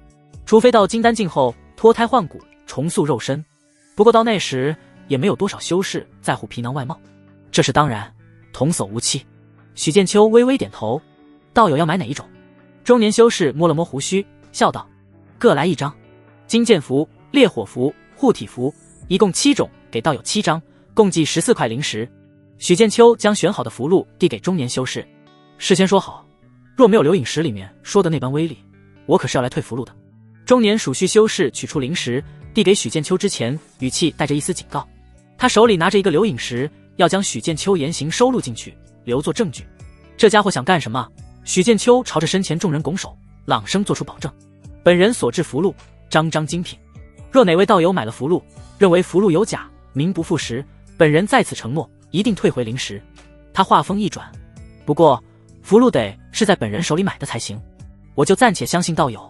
除非到金丹境后脱胎换骨，重塑肉身。不过到那时，也没有多少修士在乎皮囊外貌，这是当然，童叟无欺。许剑秋微微点头：“道友要买哪一种？”中年修士摸了摸胡须，笑道：“各来1张。金剑符、烈火符、护体符，一共7种，给道友7张，共计14块灵石。”许剑秋将选好的符箓递给中年修士：“事先说好，若没有留影石里面说的那般威力，我可是要来退符箓的。”中年属须修士取出灵石，递给许剑秋之前，语气带着一丝警告。他手里拿着一个留影石，要将许剑秋言行收录进去，留作证据。这家伙想干什么？许剑秋朝着身前众人拱手，朗声做出保证：“本人所制符箓，张张精品。若哪位道友买了符箓，认为符箓有假，名不副实，本人在此承诺，一定退回灵石。”他话锋一转：“不过符箓得是在本人手里买的才行，我就暂且相信道友。”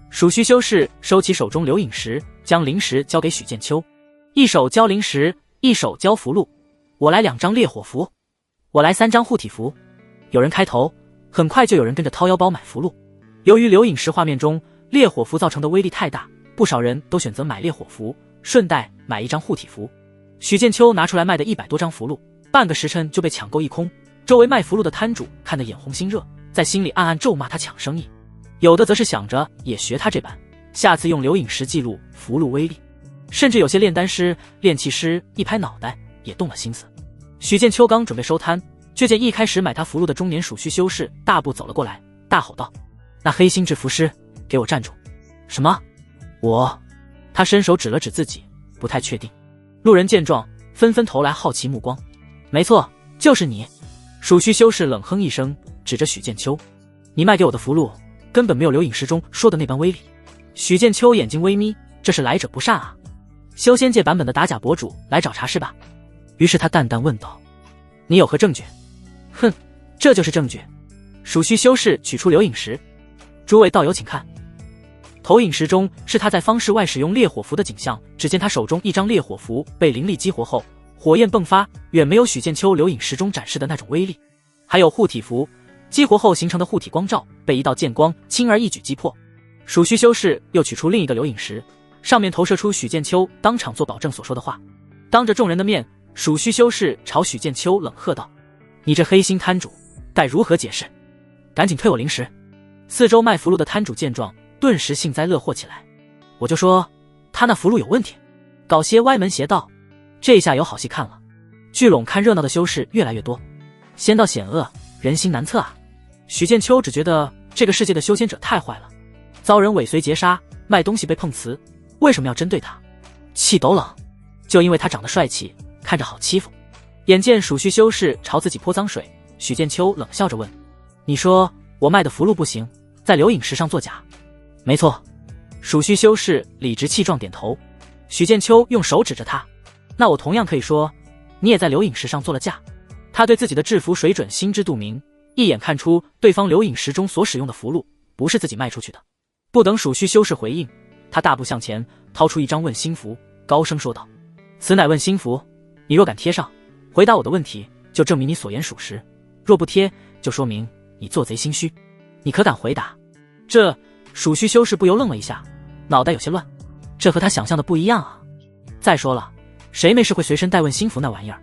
属须修士收起手中留影石，将灵石交给许剑秋，一手交灵石，一手交符箓。“我来2张烈火符，我来3张护体符。”有人开头，很快就有人跟着掏腰包买符箓。由于留影石画面中烈火符造成的威力太大，不少人都选择买烈火符，顺带买1张护体符。许剑秋拿出来卖的100多张符箓，半个时辰就被抢购一空。周围卖符箓的摊主看得眼红心热，在心里暗暗咒骂他抢生意，有的则是想着也学他这般，下次用留影石记录符箓威力。甚至有些炼丹师、炼器师一拍脑袋，也动了心思。许剑秋刚准备收摊，却见一开始买他符箓的中年属须修士大步走了过来，大吼道：“那黑心制服师，给我站住！”“什么？我？”他伸手指了指自己，不太确定。路人见状，纷纷投来好奇目光。“没错，就是你！”属须修士冷哼一声，指着许剑秋：“你卖给我的符箓，根本没有留影石中说的那般威力。”许剑秋眼睛微眯，这是来者不善啊！修仙界版本的打假博主来找茬是吧？于是他淡淡问道：“你有何证据？”“哼，这就是证据。鼠须修士取出流影石，诸位道友请看。投影石中是他在方士外使用烈火符的景象，只见他手中一张烈火符被灵力激活后，火焰迸发，远没有许剑秋流影石中展示的那种威力。还有护体符，激活后形成的护体光罩被一道剑光轻而易举击破。鼠须修士又取出另一个流影石，上面投射出许剑秋当场做保证所说的话。当着众人的面，鼠须修士朝许剑秋冷喝道：“你这黑心摊主，该如何解释？赶紧退我灵石！”四周卖符箓的摊主见状，顿时幸灾乐祸起来。我就说他那符箓有问题，搞些歪门邪道。这下有好戏看了。聚拢看热闹的修士越来越多，仙道险恶，人心难测啊。许剑秋只觉得这个世界的修仙者太坏了，遭人尾随劫杀，卖东西被碰瓷，为什么要针对他？气都冷，就因为他长得帅气，看着好欺负。眼见鼠须修士朝自己泼脏水，许剑秋冷笑着问：“你说我卖的符箓不行，在流影石上作假？”“没错。”鼠须修士理直气壮点头。许剑秋用手指着他：“那我同样可以说，你也在流影石上做了假。”他对自己的制服水准心知肚明，一眼看出对方流影石中所使用的符箓不是自己卖出去的。不等鼠须修士回应，他大步向前，掏出一张问心符，高声说道：“此乃问心符，你若敢贴上，回答我的问题，就证明你所言属实；若不贴，就说明你做贼心虚。你可敢回答？”这鼠须修士不由愣了一下，脑袋有些乱，这和他想象的不一样啊。再说了，谁没事会随身带问心符那玩意儿？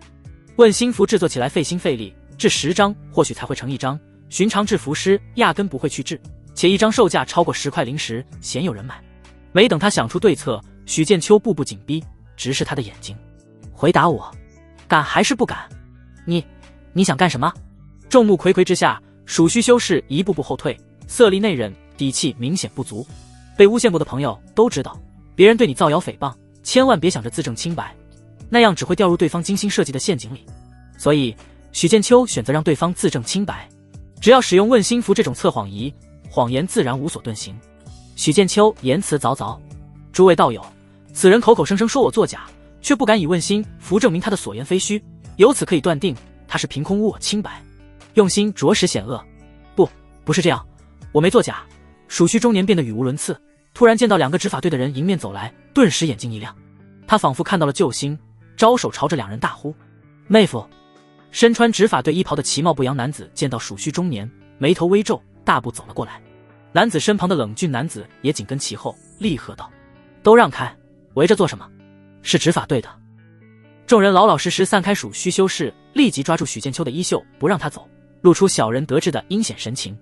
问心符制作起来费心费力，制10张或许才会成一张，寻常制符师压根不会去制，且一张售价超过10块灵石，鲜有人买。没等他想出对策，许剑秋步步紧逼，直视他的眼睛：“回答我，敢还是不敢？你想干什么？”众目睽睽之下，鼠须修士一步步后退，色厉内荏，底气明显不足。被诬陷过的朋友都知道，别人对你造谣诽谤，千万别想着自证清白，那样只会掉入对方精心设计的陷阱里。所以许剑秋选择让对方自证清白，只要使用问心符这种测谎仪，谎言自然无所遁形。许剑秋言辞凿凿：“诸位道友，此人口口声声说我作假，却不敢以问心符证明他的所言非虚，由此可以断定他是凭空污我清白，用心着实险恶。不是这样，我没作假。”鼠须中年变得语无伦次，突然见到2个执法队的人迎面走来，顿时眼睛一亮，他仿佛看到了救星，招手朝着2人大呼：“妹夫！”身穿执法队衣袍的其貌不扬男子见到鼠须中年，眉头微皱，大步走了过来。男子身旁的冷峻男子也紧跟其后，厉喝道：“都让开，围着做什么？是执法队的。”众人老老实实散开鼠须修士，立即抓住许剑秋的衣袖，不让他走，露出小人得志的阴险神情：“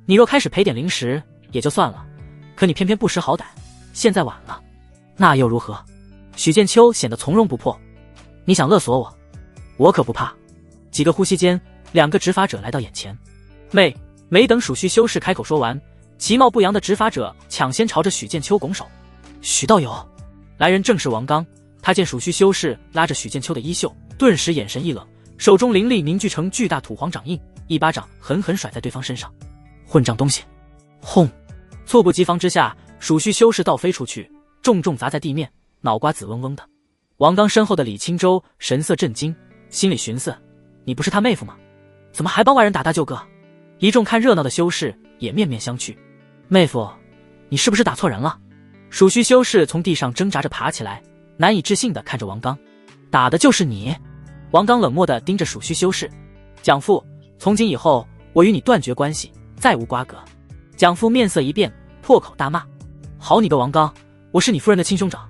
你若开始赔点灵石也就算了，可你偏偏不识好歹，现在晚了，那又如何？”许剑秋显得从容不迫：“你想勒索我，我可不怕。”几个呼吸间，2个执法者来到眼前。没等鼠须修士开口说完，其貌不扬的执法者抢先朝着许剑秋拱手：“许道友！”来人正是王刚，他见鼠须修士拉着许剑秋的衣袖，顿时眼神一冷，手中灵力凝聚成巨大土皇掌印，一巴掌狠狠甩在对方身上：“混账东西！”轰！猝不及防之下，鼠须修士倒飞出去，重重砸在地面，脑瓜紫嗡嗡的。王刚身后的李清舟神色震惊，心里寻思：你不是他妹夫吗？怎么还帮外人打大舅哥？一众看热闹的修士也面面相觑：“妹夫，你是不是打错人了？”鼠须修士从地上挣扎着爬起来，难以置信地看着王刚：“打的就是你？”王刚冷漠地盯着鼠须修士：“蒋父，从今以后我与你断绝关系，再无瓜葛。”蒋父面色一变，破口大骂：“好你个王刚，我是你夫人的亲兄长，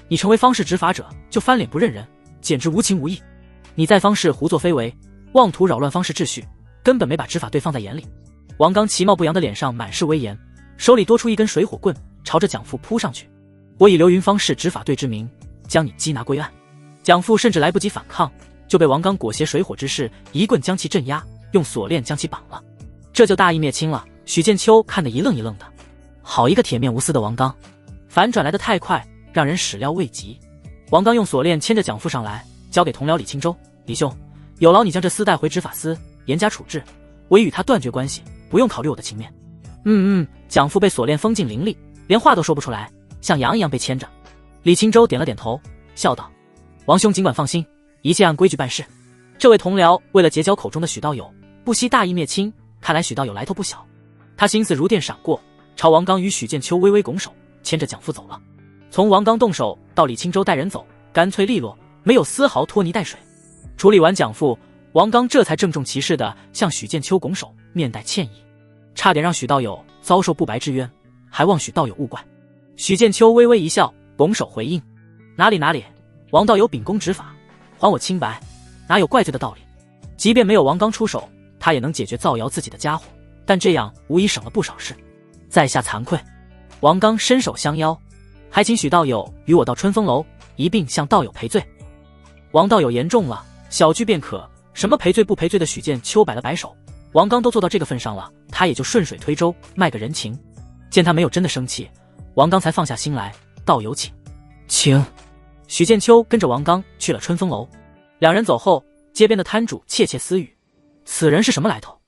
你成为方氏执法者就翻脸不认人，简直无情无义！你在方氏胡作非为，妄图扰乱方氏秩序，根本没把执法队放在眼里。”王刚其貌不扬的脸上满是威严，手里多出一根水火棍，朝着蒋父扑上去：“我以刘云方氏执法队之名，将你缉拿归案。”蒋父甚至来不及反抗，就被王刚裹挟水火之势一棍将其镇压，用锁链将其绑了。这就大义灭亲了。许剑秋看得一愣一愣的，好一个铁面无私的王刚，反转来得太快，让人始料未及。王刚用锁链牵着蒋父上来，交给同僚李清舟：“李兄，有劳你将这厮带回执法司，严加处置。我已与他断绝关系，不用考虑我的情面。”蒋父被锁链封进灵力，连话都说不出来，像羊一样被牵着。李清舟点了点头，笑道：“王兄尽管放心，一切按规矩办事。”这位同僚为了结交口中的许道友，不惜大义灭亲，看来许道友来头不小。他心思如电闪过，朝王刚与许剑秋微微拱手，牵着蒋父走了。从王刚动手到李青州带人走，干脆利落，没有丝毫拖泥带水。处理完蒋父，王刚这才郑重其事地向许剑秋拱手，面带歉意，差点让许道友遭受不白之冤，还望许道友勿怪。许剑秋微微一笑，拱手回应：哪里哪里，王道友秉公执法，还我清白，哪有怪罪的道理？即便没有王刚出手，他也能解决造谣自己的家伙，但这样无疑省了不少事，在下惭愧。王刚伸手相邀，还请许道友与我到春风楼一并向道友赔罪。王道友言重了，小聚便可，什么赔罪不赔罪的？许剑秋摆了摆手，王刚都做到这个份上了，他也就顺水推舟，卖个人情。见他没有真的生气，王刚才放下心来，道友请。许剑秋跟着王刚去了春风楼。两人走后，街边的摊主窃窃私语，此人是什么来头？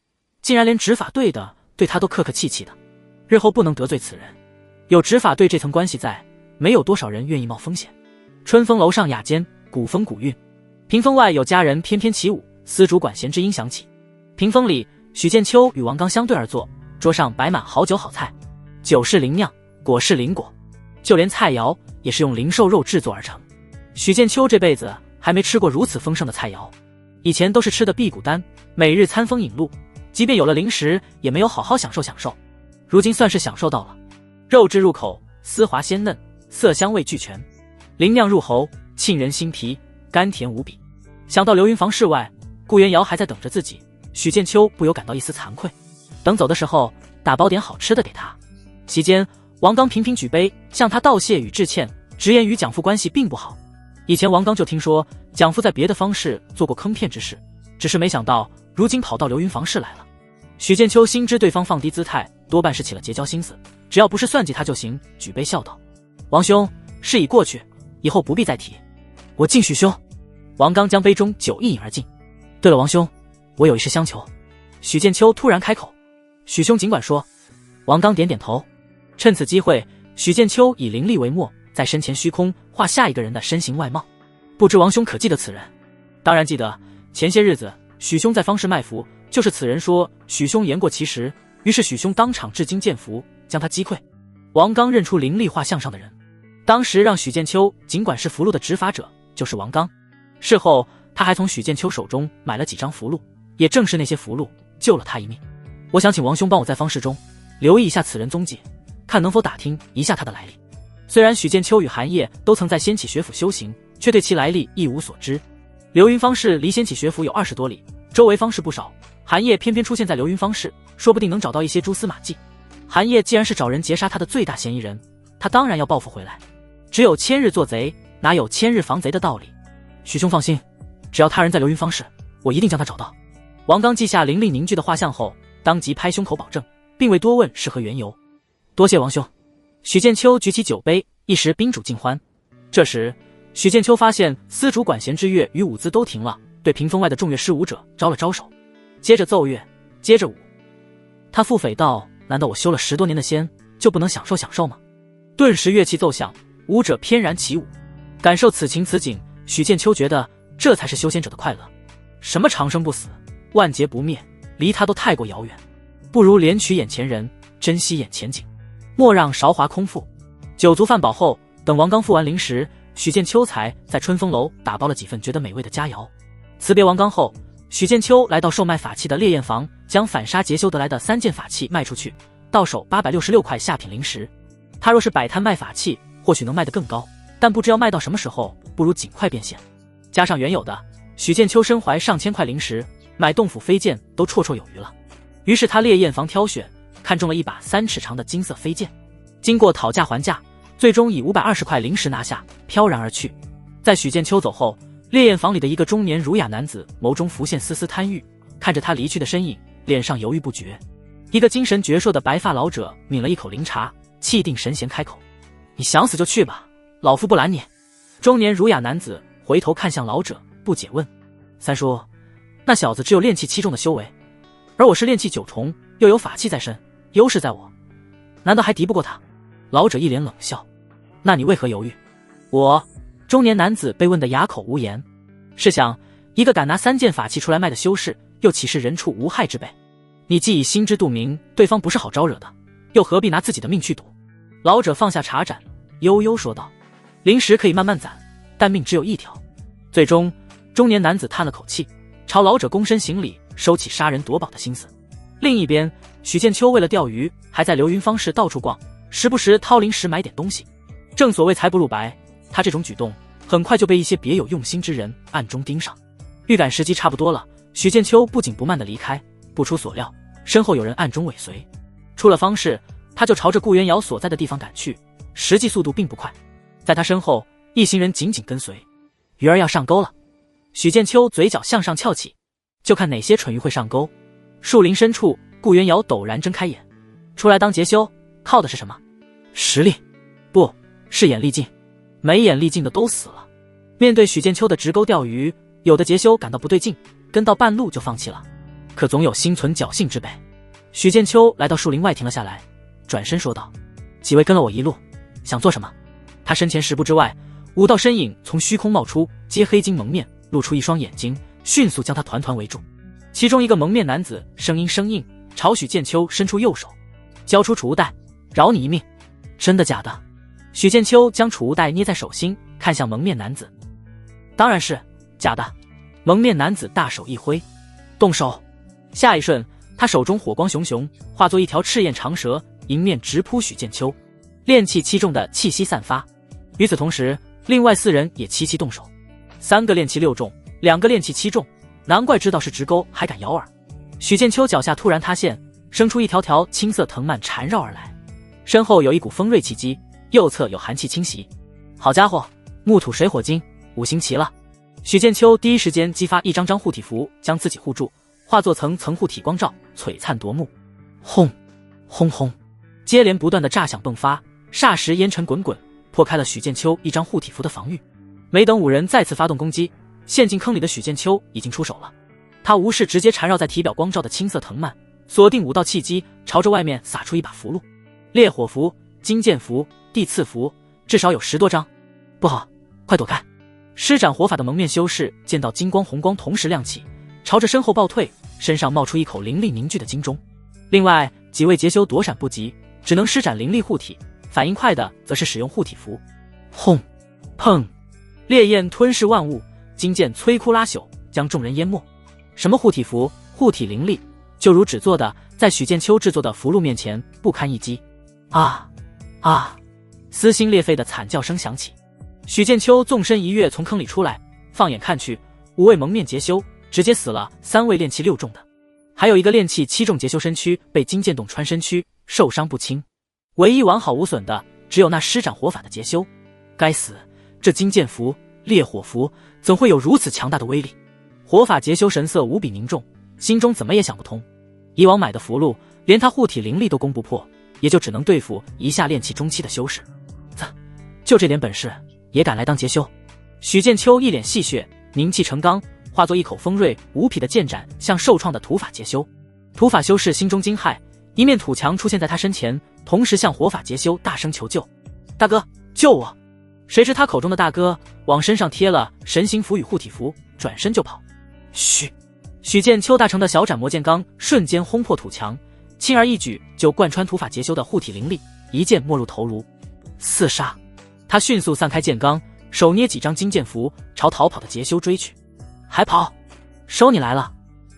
竟然连执法队的对他都客客气气的，日后不能得罪此人。有执法队这层关系在，没有多少人愿意冒风险。春风楼上雅间，古风古韵，屏风外有佳人翩翩起舞，丝竹管弦之音响起。屏风里，许剑秋与王刚相对而坐，桌上摆满好酒好菜，酒是灵酿，果是灵果，就连菜肴也是用灵兽肉制作而成。许剑秋这辈子还没吃过如此丰盛的菜肴，以前都是吃的辟谷丹，每日餐风饮露，即便有了零食也没有好好享受享受，如今算是享受到了。肉质入口，丝滑鲜嫩，色香味俱全，灵酿入喉，沁人心脾，甘甜无比。想到流云房室外，顾元瑶还在等着自己，许剑秋不由感到一丝惭愧。等走的时候，打包点好吃的给他。席间，王刚频频举杯向他道谢与致歉，直言与蒋父关系并不好。以前王刚就听说蒋父在别的方式做过坑骗之事，只是没想到如今跑到流云房室来了。许剑秋心知对方放低姿态，多半是起了结交心思，只要不是算计他就行，举杯笑道：王兄，事已过去，以后不必再提。我敬许兄。王刚将杯中酒一饮而尽。对了，王兄，我有一事相求。许剑秋突然开口。许兄尽管说。王刚点点头。趁此机会，许剑秋以灵力为墨，在身前虚空画下一个人的身形外貌。不知王兄可记得此人？当然记得，前些日子许兄在方氏卖符，就是此人说许兄言过其实，于是许兄当场至今见符，将他击溃。王刚认出灵力画像上的人，当时让许剑秋尽管是符箓的执法者，就是王刚。事后他还从许剑秋手中买了几张符箓，也正是那些符箓救了他一命。我想请王兄帮我在方氏中留意一下此人踪迹，看能否打听一下他的来历。虽然许剑秋与韩烨都曾在仙启学府修行，却对其来历一无所知。流云方氏离仙启学府有20多里，周围方氏不少，韩烨偏偏出现在流云方氏，说不定能找到一些蛛丝马迹。韩烨既然是找人劫杀他的最大嫌疑人，他当然要报复回来。只有千日做贼，哪有千日防贼的道理？许兄放心，只要他人在流云方氏，我一定将他找到。王刚记下灵力凝聚的画像后，当即拍胸口保证，并未多问是何缘由。多谢王兄。许剑秋举起酒杯，一时宾主尽欢。这时许剑秋发现丝竹管弦之乐与舞姿都停了，对屏风外的众乐师舞者招了招手，接着奏乐，接着舞。他腹诽道：难道我修了10多年的仙，就不能享受享受吗？顿时乐器奏响，舞者翩然起舞。感受此情此景，许剑秋觉得这才是修仙者的快乐。什么长生不死，万劫不灭，离他都太过遥远，不如怜取眼前人，珍惜眼前景，莫让韶华空负。酒足饭饱后，等王刚付完零食，许剑秋才在春风楼打包了几份觉得美味的佳肴。辞别王刚后，许剑秋来到售卖法器的烈焰房，将反杀劫修得来的3件法器卖出去，到手866块下品灵石。他若是摆摊卖法器，或许能卖得更高，但不知要卖到什么时候，不如尽快变现。加上原有的，许剑秋身怀上千块灵石，买洞府飞剑都绰绰有余了。于是他烈焰房挑选，看中了一把3尺长的金色飞剑。经过讨价还价，最终以520块灵石拿下，飘然而去。在许剑秋走后，烈焰房里的一个中年儒雅男子眸中浮现丝丝贪欲，看着他离去的身影，脸上犹豫不决。一个精神矍铄的白发老者抿了一口灵茶，气定神闲开口：你想死就去吧，老夫不拦你。中年儒雅男子回头看向老者，不解问：三叔，那小子只有炼气7重的修为，而我是炼气9重，又有法器在身，优势在我，难道还敌不过他？老者一脸冷笑：那你为何犹豫？我……中年男子被问得哑口无言。试想，一个敢拿3件法器出来卖的修士，又岂是人畜无害之辈？你既已心知肚明对方不是好招惹的，又何必拿自己的命去赌？老者放下茶盏，悠悠说道：灵石可以慢慢攒，但命只有一条。最终，中年男子叹了口气，朝老者躬身行礼，收起杀人夺宝的心思。另一边，许剑秋为了钓鱼，还在流云方室到处逛，时不时掏零食买点东西。正所谓财不露白，他这种举动很快就被一些别有用心之人暗中盯上。预感时机差不多了，许剑秋不紧不慢地离开。不出所料，身后有人暗中尾随。出了方室，他就朝着顾元瑶所在的地方赶去，实际速度并不快。在他身后，一行人紧紧跟随。鱼儿要上钩了，许剑秋嘴角向上翘起，就看哪些蠢鱼会上钩。树林深处，顾元瑶陡然睁开眼，出来当劫修，靠的是什么？实力？不是眼力劲，没眼力劲的都死了。面对许剑秋的直钩钓鱼，有的劫修感到不对劲，跟到半路就放弃了。可总有心存侥幸之辈。许剑秋来到树林外停了下来，转身说道：几位跟了我一路，想做什么？他身前10步之外，5道身影从虚空冒出，皆黑金蒙面，露出一双眼睛，迅速将他团团围住。其中一个蒙面男子声音生硬，朝许剑秋伸出右手：交出储物袋，饶你一命。真的假的？许剑秋将储物袋捏在手心，看向蒙面男子：当然是假的。蒙面男子大手一挥：动手。下一瞬，他手中火光熊熊，化作一条赤焰长蛇，迎面直扑许剑秋。炼气7重的气息散发。与此同时，另外4人也齐齐动手，3个炼气6重，2个炼气7重，难怪知道是直钩还敢咬饵。许剑秋脚下突然塌陷，生出一条条青色藤蔓缠绕而来，身后有一股锋锐气机，右侧有寒气侵袭。好家伙，木土水火金5行齐了。许剑秋第一时间激发一张张护体符，将自己护住，化作层层护体光罩，璀璨夺目。轰轰轰，接连不断的炸响迸发，霎时烟尘滚滚，破开了许剑秋一张护体符的防御。没等5人再次发动攻击，陷进坑里的许剑秋已经出手了。他无视直接缠绕在体表光罩的青色藤蔓，锁定5道气机，朝着外面撒出一把符箓。烈火符、金剑符、地刺符，至少有10多张。不好，快躲开！施展火法的蒙面修士见到金光红光同时亮起，朝着身后暴退，身上冒出一口灵力凝聚的金钟。另外几位劫修躲闪不及，只能施展灵力护体，反应快的则是使用护体符。轰砰，烈焰吞噬万物，金剑摧枯拉朽，将众人淹没。什么护体符、护体灵力，就如纸做的，在许剑秋制作的符箓面前不堪一击。啊啊！撕心裂肺的惨叫声响起。许剑秋纵身一跃从坑里出来，放眼看去，5位蒙面劫修直接死了3位炼气6重的，还有一个炼气7重劫修身躯被金剑洞穿身躯，受伤不轻。唯一完好无损的只有那施展火法的劫修。该死，这金剑符、烈火符怎会有如此强大的威力？火法劫修神色无比凝重，心中怎么也想不通。以往买的符箓连他护体灵力都攻不破，也就只能对付一下炼气中期的修士。就这点本事也敢来当劫修？许剑秋一脸戏谑，凝气成钢，化作一口锋锐无匹的剑斩向受创的土法劫修。土法修士心中惊骇，一面土墙出现在他身前，同时向火法劫修大声求救：大哥，救我！谁知他口中的大哥往身上贴了神行符与护体符，转身就跑。许剑秋大成的小斩魔剑罡瞬间轰破土墙，轻而易举就贯穿土法劫修的护体灵力，一剑没入头颅。四杀！他迅速散开剑罡，手捏几张金剑符朝逃跑的劫修追去。还跑？收你来了！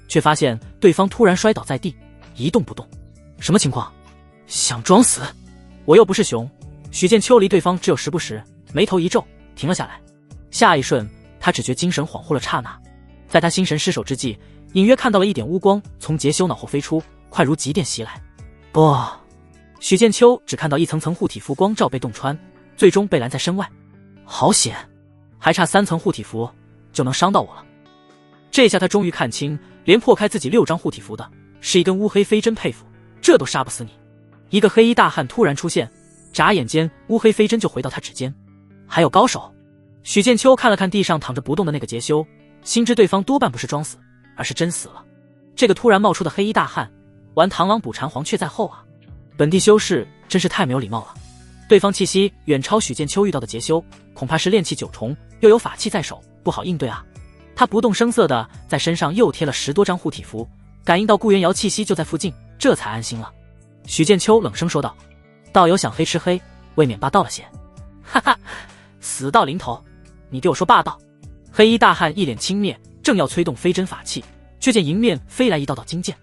却发现对方突然摔倒在地，一动不动。什么情况？想装死？我又不是熊。许剑秋离对方只有10步时，眉头一皱，停了下来。下一瞬，他只觉精神恍惚了刹那，在他心神失守之际，隐约看到了一点乌光从劫修脑后飞出，快如急电袭来。不！许剑秋只看到一层层护体符光罩被洞穿，最终被拦在身外。好险，还差3层护体符就能伤到我了。这下他终于看清，连破开自己6张护体符的是一根乌黑飞针，佩服，这都杀不死你。一个黑衣大汉突然出现，眨眼间乌黑飞针就回到他指尖。还有高手。许剑秋看了看地上躺着不动的那个劫修，心知对方多半不是装死，而是真死了。这个突然冒出的黑衣大汉，玩螳螂捕蝉黄雀在后啊！本地修士真是太没有礼貌了。对方气息远超许剑秋遇到的劫修，恐怕是炼气9重，又有法器在手，不好应对啊。他不动声色地在身上又贴了10多张护体符，感应到顾元瑶气息就在附近，这才安心了。许剑秋冷声说道：“道友想黑吃黑，未免霸道了些。”哈哈，死到临头，你给我说霸道！黑衣大汉一脸轻蔑，正要催动飞针法器，却见迎面飞来一道道金剑。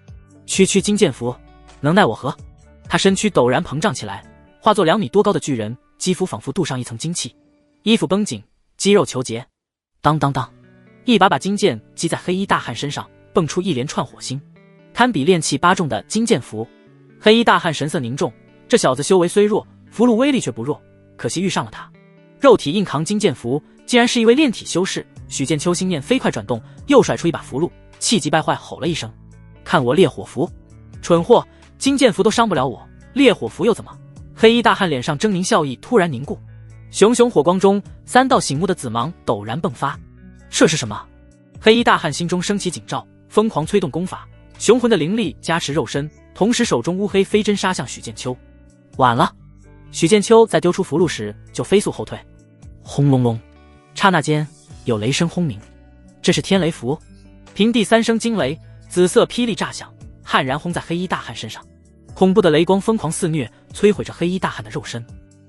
区区金剑符，能奈我何？他身躯陡然膨胀起来，化作2米多高的巨人，肌肤仿佛镀上一层金气，衣服绷紧，肌肉求结。当当当，一把把金剑击在黑衣大汉身上，蹦出一连串火星，堪比炼气8重的金剑符。黑衣大汉神色凝重，这小子修为虽弱，符箓威力却不弱，可惜遇上了他。肉体硬扛金剑符，竟然是一位炼体修士。许剑秋心念飞快转动，又甩出一把符箓，气急败坏吼了一声：“看我烈火符！”蠢货，金剑符都伤不了我，烈火符又怎么？黑衣大汉脸上狰狞笑意突然凝固，熊熊火光中，3道醒目的紫芒陡然迸发。这是什么？黑衣大汉心中升起警兆，疯狂催动功法，雄浑的灵力加持肉身，同时手中乌黑飞针杀向许剑秋。晚了，许剑秋在丢出符箓时就飞速后退。轰隆隆，刹那间有雷声轰鸣，这是天雷符。平地3声惊雷，紫色霹雳炸响，悍然轰在黑衣大汉身上。恐怖的雷光疯狂肆虐，摧毁着黑衣大汉的肉身。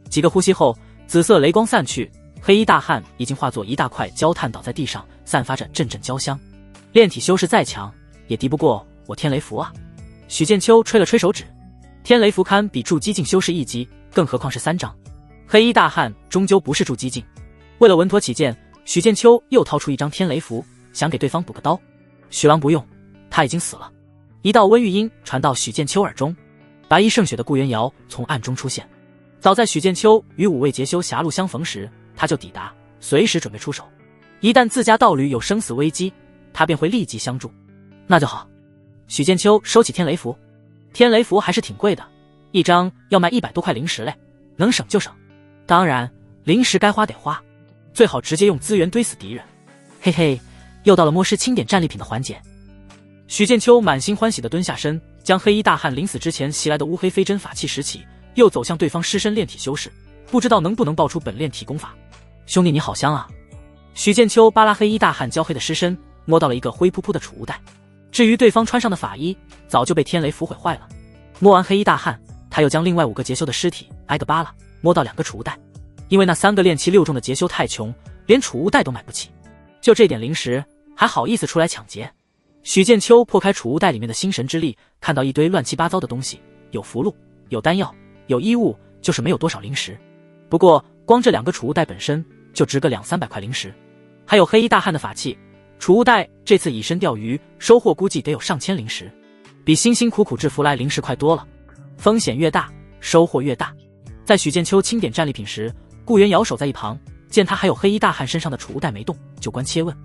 几个呼吸后，紫色雷光散去，黑衣大汉已经化作一大块焦炭倒在地上，散发着阵阵焦香。炼体修士再强，也敌不过我天雷符啊！许剑秋吹了吹手指，天雷符堪比筑基境修士一级，更何况是3张。黑衣大汉终究不是筑基境，为了稳妥起见，许剑秋又掏出一张天雷符，想给对方补个刀。许郎不用，他已经死了。一道温玉音传到许剑秋耳中，白衣胜雪的顾元瑶从暗中出现。早在许剑秋与5位劫修狭路相逢时，他就抵达，随时准备出手。一旦自家道侣有生死危机，他便会立即相助。那就好。许剑秋收起天雷符，天雷符还是挺贵的，一张要卖100多块灵石嘞，能省就省。当然，灵石该花得花，最好直接用资源堆死敌人。嘿嘿，又到了摸尸清点战利品的环节。许剑秋满心欢喜地蹲下身，将黑衣大汉临死之前袭来的乌黑飞针法器拾起，又走向对方尸身炼体修士，不知道能不能爆出本炼体功法。兄弟你好香啊！许剑秋扒拉黑衣大汉焦黑的尸身，摸到了一个灰扑扑的储物袋。至于对方穿上的法衣，早就被天雷符毁坏了。摸完黑衣大汉，他又将另外5个劫修的尸体挨个扒拉，摸到2个储物袋。因为那3个炼气6重的劫修太穷，连储物袋都买不起，就这点灵石还好意思出来抢劫。许剑秋破开储物袋里面的心神之力，看到一堆乱七八糟的东西，有符箓，有丹药，有衣物，就是没有多少灵石。不过光这2个储物袋本身就值个200-300块灵石，还有黑衣大汉的法器，储物袋这次以身钓鱼，收获估计得有上千灵石，比辛辛苦苦制服来灵石快多了。风险越大，收获越大。在许剑秋清点战利品时，顾元瑶守在一旁，见他还有黑衣大汉身上的储物袋没动，就关切问：“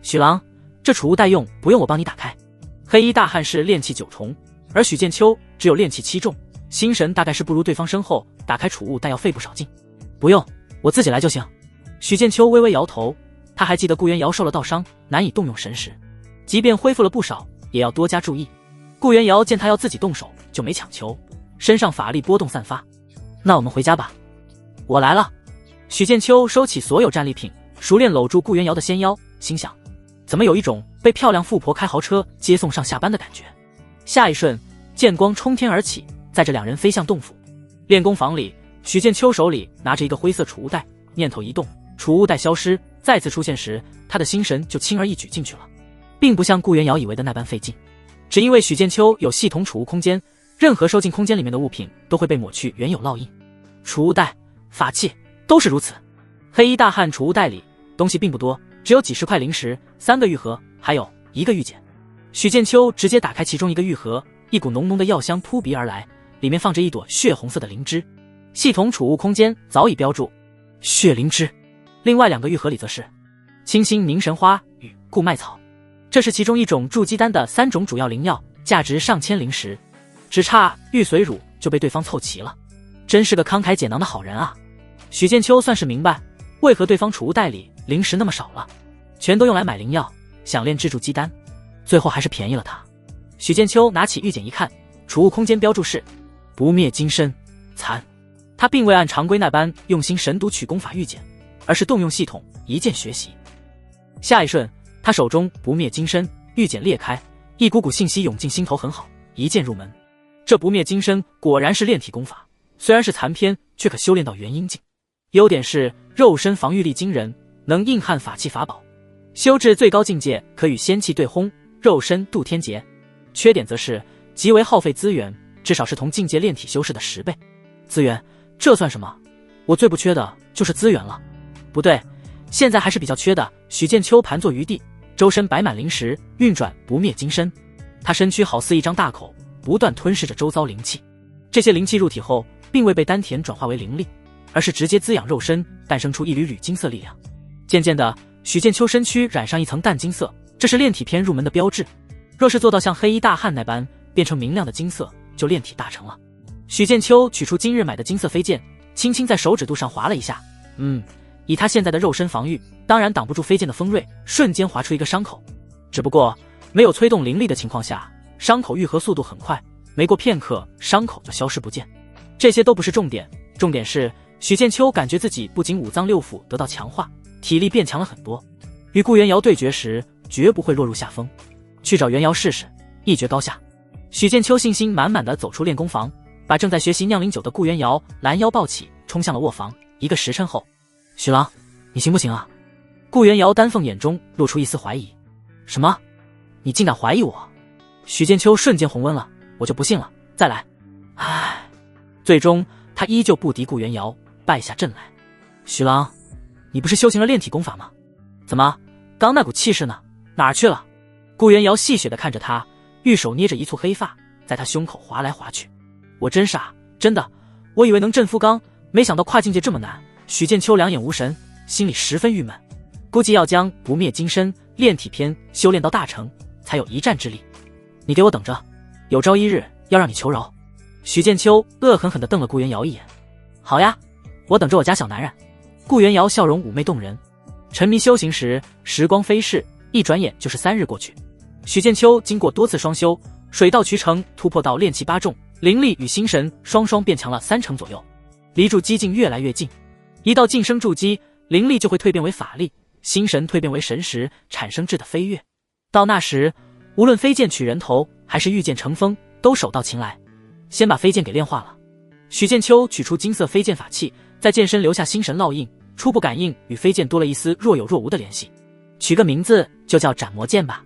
许郎，这储物袋用不用我帮你打开？”黑衣大汉是炼气9重，而许剑秋只有炼气7重，心神大概是不如对方深厚，打开储物袋要费不少劲。不用，我自己来就行。许剑秋微微摇头，他还记得顾元瑶受了道伤，难以动用神识，即便恢复了不少，也要多加注意。顾元瑶见他要自己动手，就没强求，身上法力波动散发。那我们回家吧。我来了。许剑秋收起所有战利品，熟练搂住顾元瑶的纤腰，心想，怎么有一种被漂亮富婆开豪车接送上下班的感觉。下一瞬，剑光冲天而起，载着2人飞向洞府。练功房里，许剑秋手里拿着一个灰色储物袋，念头一动，储物袋消失，再次出现时，他的心神就轻而易举进去了，并不像顾元瑶以为的那般费劲。只因为许剑秋有系统储物空间，任何收进空间里面的物品都会被抹去原有烙印。储物袋、法器都是如此。黑衣大汉储物袋里东西并不多，只有几十块灵石、3个玉盒，还有1个玉简。许剑秋直接打开其中一个玉盒，一股浓浓的药香扑鼻而来，里面放着一朵血红色的灵芝。系统储物空间早已标注血灵芝。另外2个玉盒里则是清新凝神花与固脉草，这是其中一种筑基丹的3种主要灵药，价值上千灵石，只差玉髓乳就被对方凑齐了。真是个慷慨解囊的好人啊！许剑秋算是明白，为何对方储物袋里灵石那么少了，全都用来买灵药，想炼制筑基丹，最后还是便宜了他。许剑秋拿起玉简一看，储物空间标注是不灭金身残。他并未按常规那般用心神读取功法玉简，而是动用系统一键学习。下一瞬，他手中不灭金身玉简裂开，一股股信息涌进心头，很好，一剑入门。这不灭金身果然是炼体功法，虽然是残篇，却可修炼到元婴境。优点是肉身防御力惊人，能硬汉法器法宝，修至最高境界可与仙气对轰，肉身渡天劫。缺点则是极为耗费资源，至少是同境界炼体修士的10倍。资源这算什么？我最不缺的就是资源了。不对，现在还是比较缺的。许剑秋盘坐于地，周身摆满灵石，运转不灭金身。他身躯好似一张大口，不断吞噬着周遭灵气。这些灵气入体后，并未被丹田转化为灵力，而是直接滋养肉身，诞生出一缕缕金色力量。渐渐的，许剑秋身躯染上一层淡金色，这是炼体篇入门的标志。若是做到像黑衣大汉那般变成明亮的金色，就炼体大成了。许剑秋取出今日买的金色飞剑，轻轻在手指肚上划了一下。以他现在的肉身防御，当然挡不住飞剑的锋锐，瞬间划出一个伤口。只不过没有催动灵力的情况下，伤口愈合速度很快，没过片刻，伤口就消失不见。这些都不是重点，重点是许剑秋感觉自己不仅五脏六腑得到强化，体力变强了很多，与顾元瑶对决时绝不会落入下风。去找元瑶试试，一决高下。许剑秋信心满满的走出练功房，把正在学习酿灵酒的顾元瑶拦腰抱起，冲向了卧房。一个时辰后，许郎，你行不行啊？顾元瑶丹凤眼中露出一丝怀疑。什么？你竟敢怀疑我？许剑秋瞬间红温了，我就不信了，再来。唉，最终他依旧不敌顾元瑶，败下阵来。许郎，你不是修行了炼体功法吗？怎么，刚那股气势呢？哪儿去了？顾元瑶戏谑地看着他，玉手捏着一簇黑发，在他胸口划来划去。我真傻，真的，我以为能镇夫刚，没想到跨境界这么难。许剑秋两眼无神，心里十分郁闷，估计要将不灭金身炼体篇修炼到大成，才有一战之力。你给我等着，有朝一日要让你求饶。许剑秋恶狠狠地瞪了顾元瑶一眼。好呀，我等着我家小男人。顾元瑶笑容妩媚动人。沉迷修行时，时光飞逝，一转眼就是3日过去。许剑秋经过多次双修，水到渠成，突破到炼气8重，灵力与心神双双变强了3成左右，离筑基境越来越近。一到晋升筑基，灵力就会蜕变为法力，心神蜕变为神识，产生质的飞跃。到那时，无论飞剑取人头，还是御剑成风，都手到擒来。先把飞剑给炼化了。许剑秋取出金色飞剑法器，在剑身留下心神烙印，初步感应与飞剑多了一丝若有若无的联系。取个名字就叫斩魔剑吧。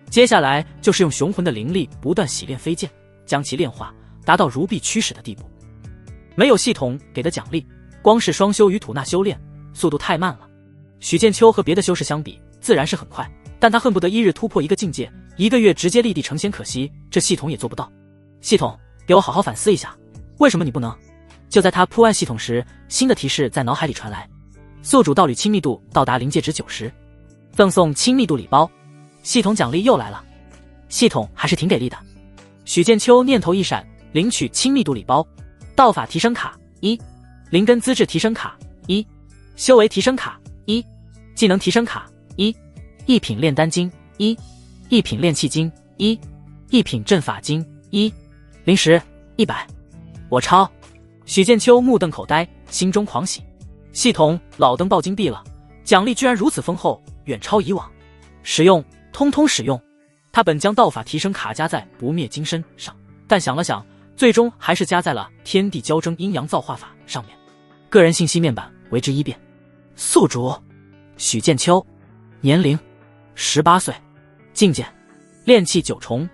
接下来就是用雄浑的灵力不断洗炼飞剑，将其炼化，达到如臂驱使的地步。没有系统给的奖励，光是双修与吐纳修炼速度太慢了。许剑秋和别的修士相比自然是很快，但他恨不得1日突破一个境界，1个月直接立地成仙，可惜这系统也做不到。系统，给我好好反思一下，为什么你不能？就在他铺按系统时，新的提示在脑海里传来：宿主道侣亲密度到达临界值90，赠送亲密度礼包。系统奖励又来了，系统还是挺给力的。许剑秋念头一闪，领取亲密度礼包。道法提升卡1，灵根资质提升卡1，修为提升卡1，技能提升卡1，一品炼丹经1，一品炼气经1，一品阵法经1，灵石100。我超！许剑秋目瞪口呆，心中狂喜。系统老登报金币了，奖励居然如此丰厚，远超以往。使用，通通使用。他本将道法提升卡加在不灭金身上，但想了想，最终还是加在了天地交争阴阳造化法上面。个人信息面板为之一变。宿主许剑秋，年龄18岁，境界炼气9重，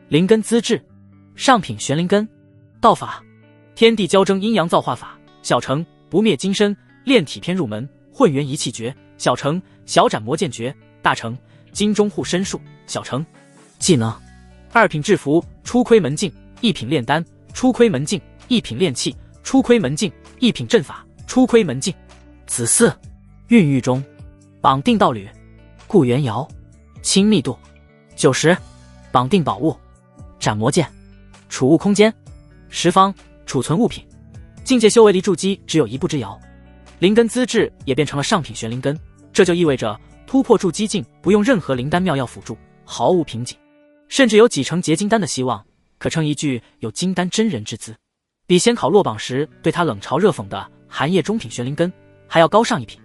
灵根资质上品玄灵根，道法天地交争阴阳造化法，小成不灭金身炼体篇入门，混元一气诀，小成小斩魔剑诀，大成金钟护身术，小成技能2品制服初窥门径，1品炼丹初窥门径，1品炼气初窥门径，1品阵法初窥门径。子嗣孕育中。绑定道侣顾元瑶，亲密度90。绑定宝物斩魔剑。储物空间10方，储存物品。境界修为离筑基只有1步之遥。灵根资质也变成了上品玄灵根，这就意味着突破筑基境不用任何灵丹妙药辅助，毫无瓶颈，甚至有几成结金丹的希望，可称一句有金丹真人之姿。比先考落榜时对他冷嘲热讽的寒夜中品玄灵根还要高上一品。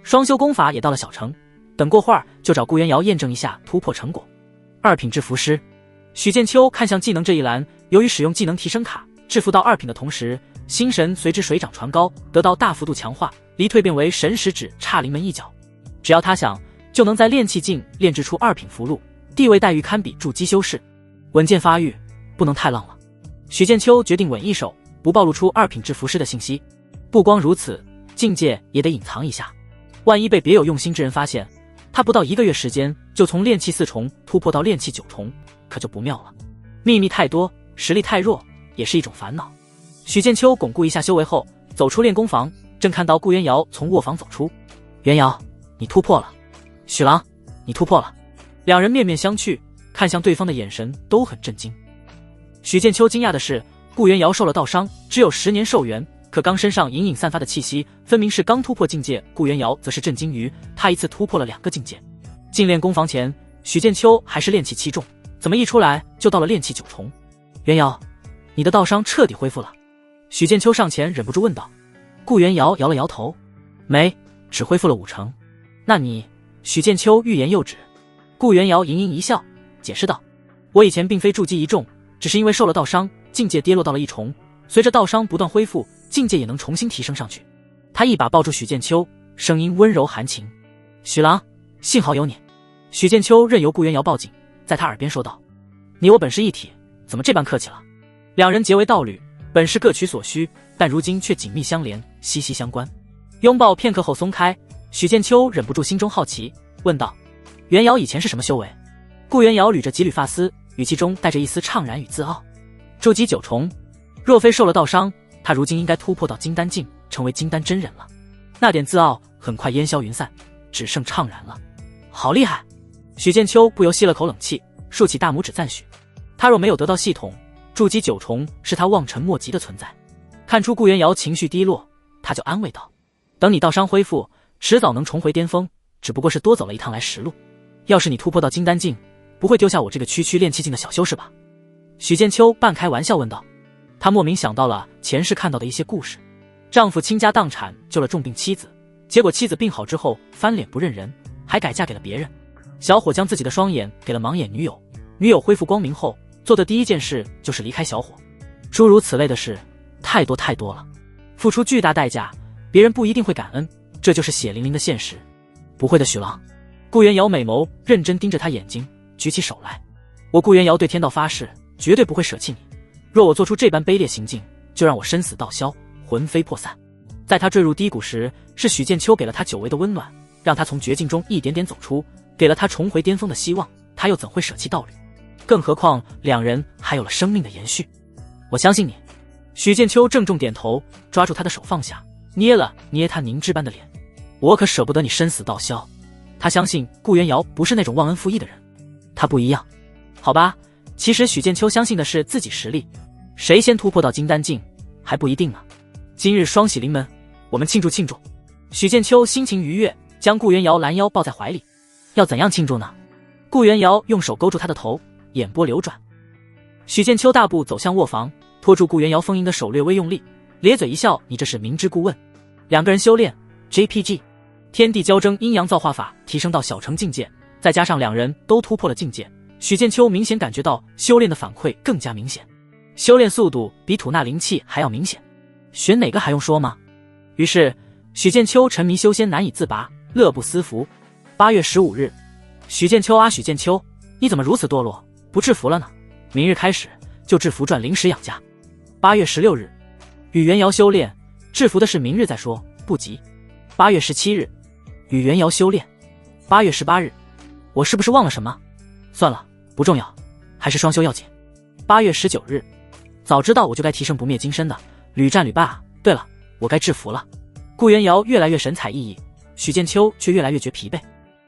双修功法也到了小成，等过会儿就找顾元瑶验证一下突破成果。2品制服师。许剑秋看向技能这一栏，由于使用技能提升卡制服到2品的同时，心神随之水涨船高，得到大幅度强化，离蜕变为神识指差临门一脚。只要他想，就能在炼气境炼制出2品符箓，地位待遇堪比筑基修士。稳健发育，不能太浪了。许剑秋决定稳一手，不暴露出2品制服师的信息。不光如此，境界也得隐藏一下，万一被别有用心之人发现，他不到1个月时间就从炼气4重突破到炼气9重，可就不妙了。秘密太多，实力太弱，也是一种烦恼。许剑秋巩固一下修为后，走出练功房，正看到顾元瑶从卧房走出。元瑶，你突破了。许郎，你突破了。两人面面相觑，看向对方的眼神都很震惊。许剑秋惊讶的是，顾元瑶受了道伤，只有10年寿元，可刚身上隐隐散发的气息分明是刚突破境界。顾元瑶则是震惊于他一次突破了2个境界。进练功房前，许剑秋还是炼气7重，怎么一出来就到了炼气9重？元瑶，你的道伤彻底恢复了。许剑秋上前忍不住问道。顾元瑶摇了摇头，没，只恢复了5成。那你……许剑秋欲言又止。顾元瑶盈盈一笑，解释道，我以前并非筑基1重，只是因为受了道伤，境界跌落到了1重，随着道伤不断恢复，境界也能重新提升上去。他一把抱住许剑秋，声音温柔含情。许郎，幸好有你。许剑秋任由顾元瑶抱紧，在他耳边说道，你我本是一体，怎么这般客气了？两人结为道侣，本是各取所需，但如今却紧密相连，息息相关。拥抱片刻后松开，许剑秋忍不住心中好奇，问道，元瑶以前是什么修为？顾元瑶捋着几缕发丝，语气中带着一丝怅然与自傲。筑基9重，若非受了道伤，他如今应该突破到金丹境，成为金丹真人了。那点自傲很快烟消云散，只剩怅然了。好厉害！许剑秋不由吸了口冷气，竖起大拇指赞许。他若没有得到系统，筑基9重是他望尘莫及的存在。看出顾元瑶情绪低落，他就安慰道，等你道伤恢复，迟早能重回巅峰，只不过是多走了一趟来时路。要是你突破到金丹境，不会丢下我这个区区炼气境的小修士吧？许剑秋半开玩笑问道。他莫名想到了前世看到的一些故事，丈夫倾家荡产救了重病妻子，结果妻子病好之后翻脸不认人，还改嫁给了别人。小伙将自己的双眼给了盲眼女友，女友恢复光明后做的第一件事就是离开小伙。诸如此类的事太多太多了，付出巨大代价，别人不一定会感恩，这就是血淋淋的现实。不会的，许郎。顾元瑶美眸认真盯着他眼睛，举起手来，我顾元瑶对天道发誓，绝对不会舍弃你。若我做出这般卑劣行径，就让我身死道消，魂飞魄散。在他坠入低谷时，是许剑秋给了他久违的温暖，让他从绝境中一点点走出，给了他重回巅峰的希望，他又怎会舍弃道侣？更何况两人还有了生命的延续。我相信你。许剑秋郑重点头，抓住他的手放下，捏了捏他凝脂般的脸。我可舍不得你身死道消。他相信顾元瑶不是那种忘恩负义的人，他不一样。好吧，其实许剑秋相信的是自己实力，谁先突破到金丹境还不一定呢。今日双喜临门，我们庆祝庆祝。许剑秋心情愉悦，将顾元瑶拦腰抱在怀里。要怎样庆祝呢？顾元瑶用手勾住他的头，眼波流转。许剑秋大步走向卧房，拖住顾元瑶丰盈的手略微用力，咧嘴一笑，你这是明知故问。两个人修炼 JPG 天地交争阴阳造化法提升到小成境界，再加上两人都突破了境界，许剑秋明显感觉到修炼的反馈更加明显，修炼速度比吐纳灵气还要明显。选哪个还用说吗？于是许剑秋沉迷修仙难以自拔，乐不思蜀。8月15日，许剑秋啊许剑秋，你怎么如此堕落，不制服了呢？明日开始就制服赚零食养家。8月16日，与元瑶修炼，制服的事明日再说，不急。8月17日，与元瑶修炼。8月18日，我是不是忘了什么？算了，不重要，还是双修要紧。8月19日，早知道我就该提升不灭金身的，屡战屡败啊。对了，我该制服了。顾元瑶越来越神采奕奕，许剑秋却越来越觉疲惫。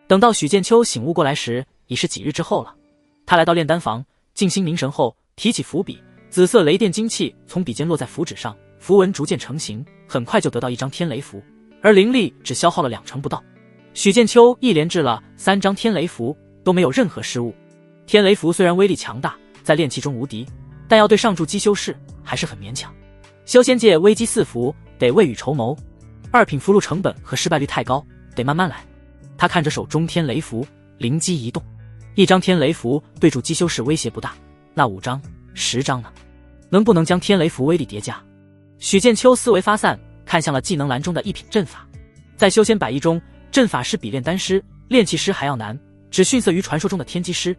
等到许剑秋醒悟过来时，已是几日之后了。他来到炼丹房，静心凝神后，提起符笔，紫色雷电精气从笔尖落在符纸上，符文逐渐成型，很快就得到一张天雷符，而灵力只消耗了2成不到。许剑秋一连制了3张天雷符，都没有任何失误。天雷符虽然威力强大，在炼气中无敌，但要对上筑基修士还是很勉强。修仙界危机四伏，得未雨绸缪。2品符箓成本和失败率太高，得慢慢来。他看着手中天雷符，灵机一动，一张天雷符对筑基修士威胁不大，那5张、10张呢？能不能将天雷符威力叠加？许剑秋思维发散，看向了技能栏中的一品阵法。在修仙100中，阵法师比炼丹师、炼器师还要难，只逊色于传说中的天机师，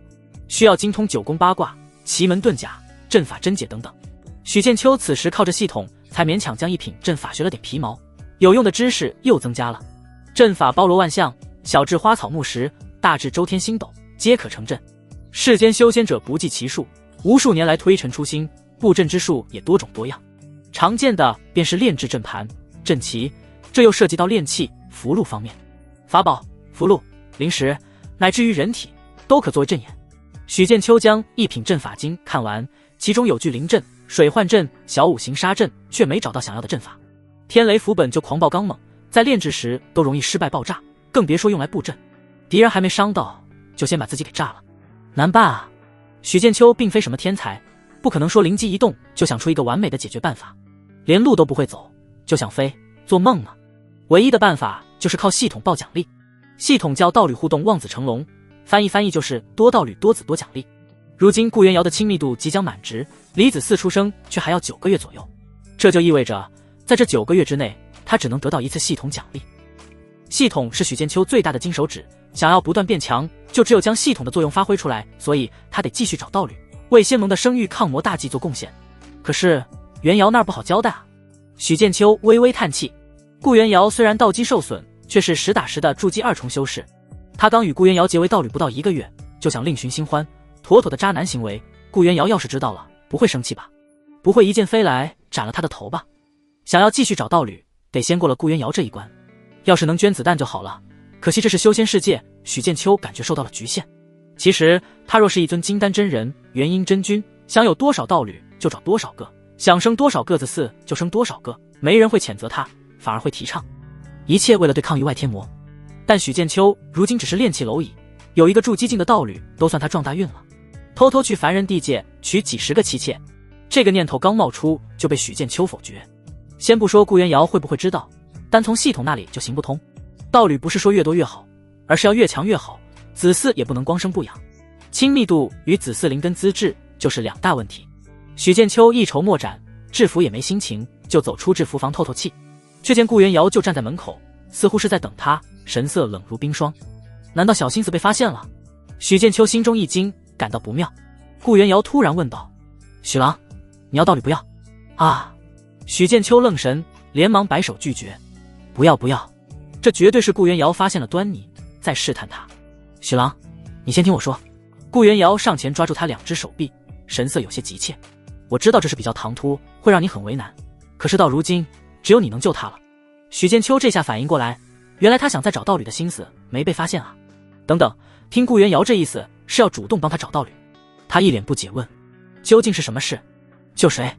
需要精通9宫8卦、奇门遁甲、阵法真解等等。许剑秋此时靠着系统，才勉强将一品阵法学了点皮毛，有用的知识又增加了。阵法包罗万象，小至花草木石，大至周天星斗，皆可成阵。世间修仙者不计其数，无数年来推陈出新，布阵之术也多种多样。常见的便是炼制阵盘、阵旗，这又涉及到炼器、符箓方面。法宝、符箓、灵石，乃至于人体，都可作为阵眼。许剑秋将一品阵法经看完，其中有句灵阵、水幻阵、小五行杀阵，却没找到想要的阵法。天雷符本就狂暴刚猛，在炼制时都容易失败爆炸，更别说用来布阵。敌人还没伤到，就先把自己给炸了，难办啊！许剑秋并非什么天才，不可能说灵机一动就想出一个完美的解决办法，连路都不会走就想飞，做梦呢！唯一的办法就是靠系统报奖励。系统叫道侣互动望子成龙，翻译就是多道侣多子多奖励。如今顾元瑶的亲密度即将满值，离子嗣出生却还要9个月左右，这就意味着在这9个月之内，他只能得到1次系统奖励。系统是许剑秋最大的金手指，想要不断变强，就只有将系统的作用发挥出来，所以他得继续找道侣，为仙盟的生育抗魔大计做贡献。可是元瑶那儿不好交代啊！许剑秋微微叹气，顾元瑶虽然道基受损，却是实打实的筑基2重修士。他刚与顾元瑶结为道侣不到1个月，就想另寻新欢，妥妥的渣男行为。顾元瑶要是知道了，不会生气吧？不会一剑飞来斩了他的头吧？想要继续找道侣，得先过了顾元瑶这一关。要是能捐子弹就好了，可惜这是修仙世界，许剑秋感觉受到了局限。其实他若是一尊金丹真人、元婴真君，想有多少道侣就找多少个，想生多少个子嗣就生多少个，没人会谴责他，反而会提倡。一切为了对抗域外天魔。但许剑秋如今只是炼气蝼蚁，有一个筑基境的道侣都算他撞大运了。偷偷去凡人地界娶几10个妻妾，这个念头刚冒出就被许剑秋否决。先不说顾元瑶会不会知道，单从系统那里就行不通。道侣不是说越多越好，而是要越强越好，子嗣也不能光生不养。亲密度与子嗣灵根资质就是2大问题。许剑秋一筹莫展，制服也没心情，就走出制服房透透气，却见顾元瑶就站在门口，似乎是在等他，神色冷如冰霜。难道小心思被发现了？许剑秋心中一惊，感到不妙。顾元瑶突然问道：许郎，你要道侣不要？啊！许剑秋愣神，连忙摆手拒绝：不要不要！这绝对是顾元瑶发现了端倪，在试探他。许郎，你先听我说。顾元瑶上前抓住他2只手臂，神色有些急切。我知道这是比较唐突，会让你很为难，可是到如今只有你能救他了。许剑秋这下反应过来，原来他想再找道侣的心思没被发现啊。等等，听顾元瑶这意思是要主动帮他找道侣。他一脸不解问：究竟是什么事？救谁？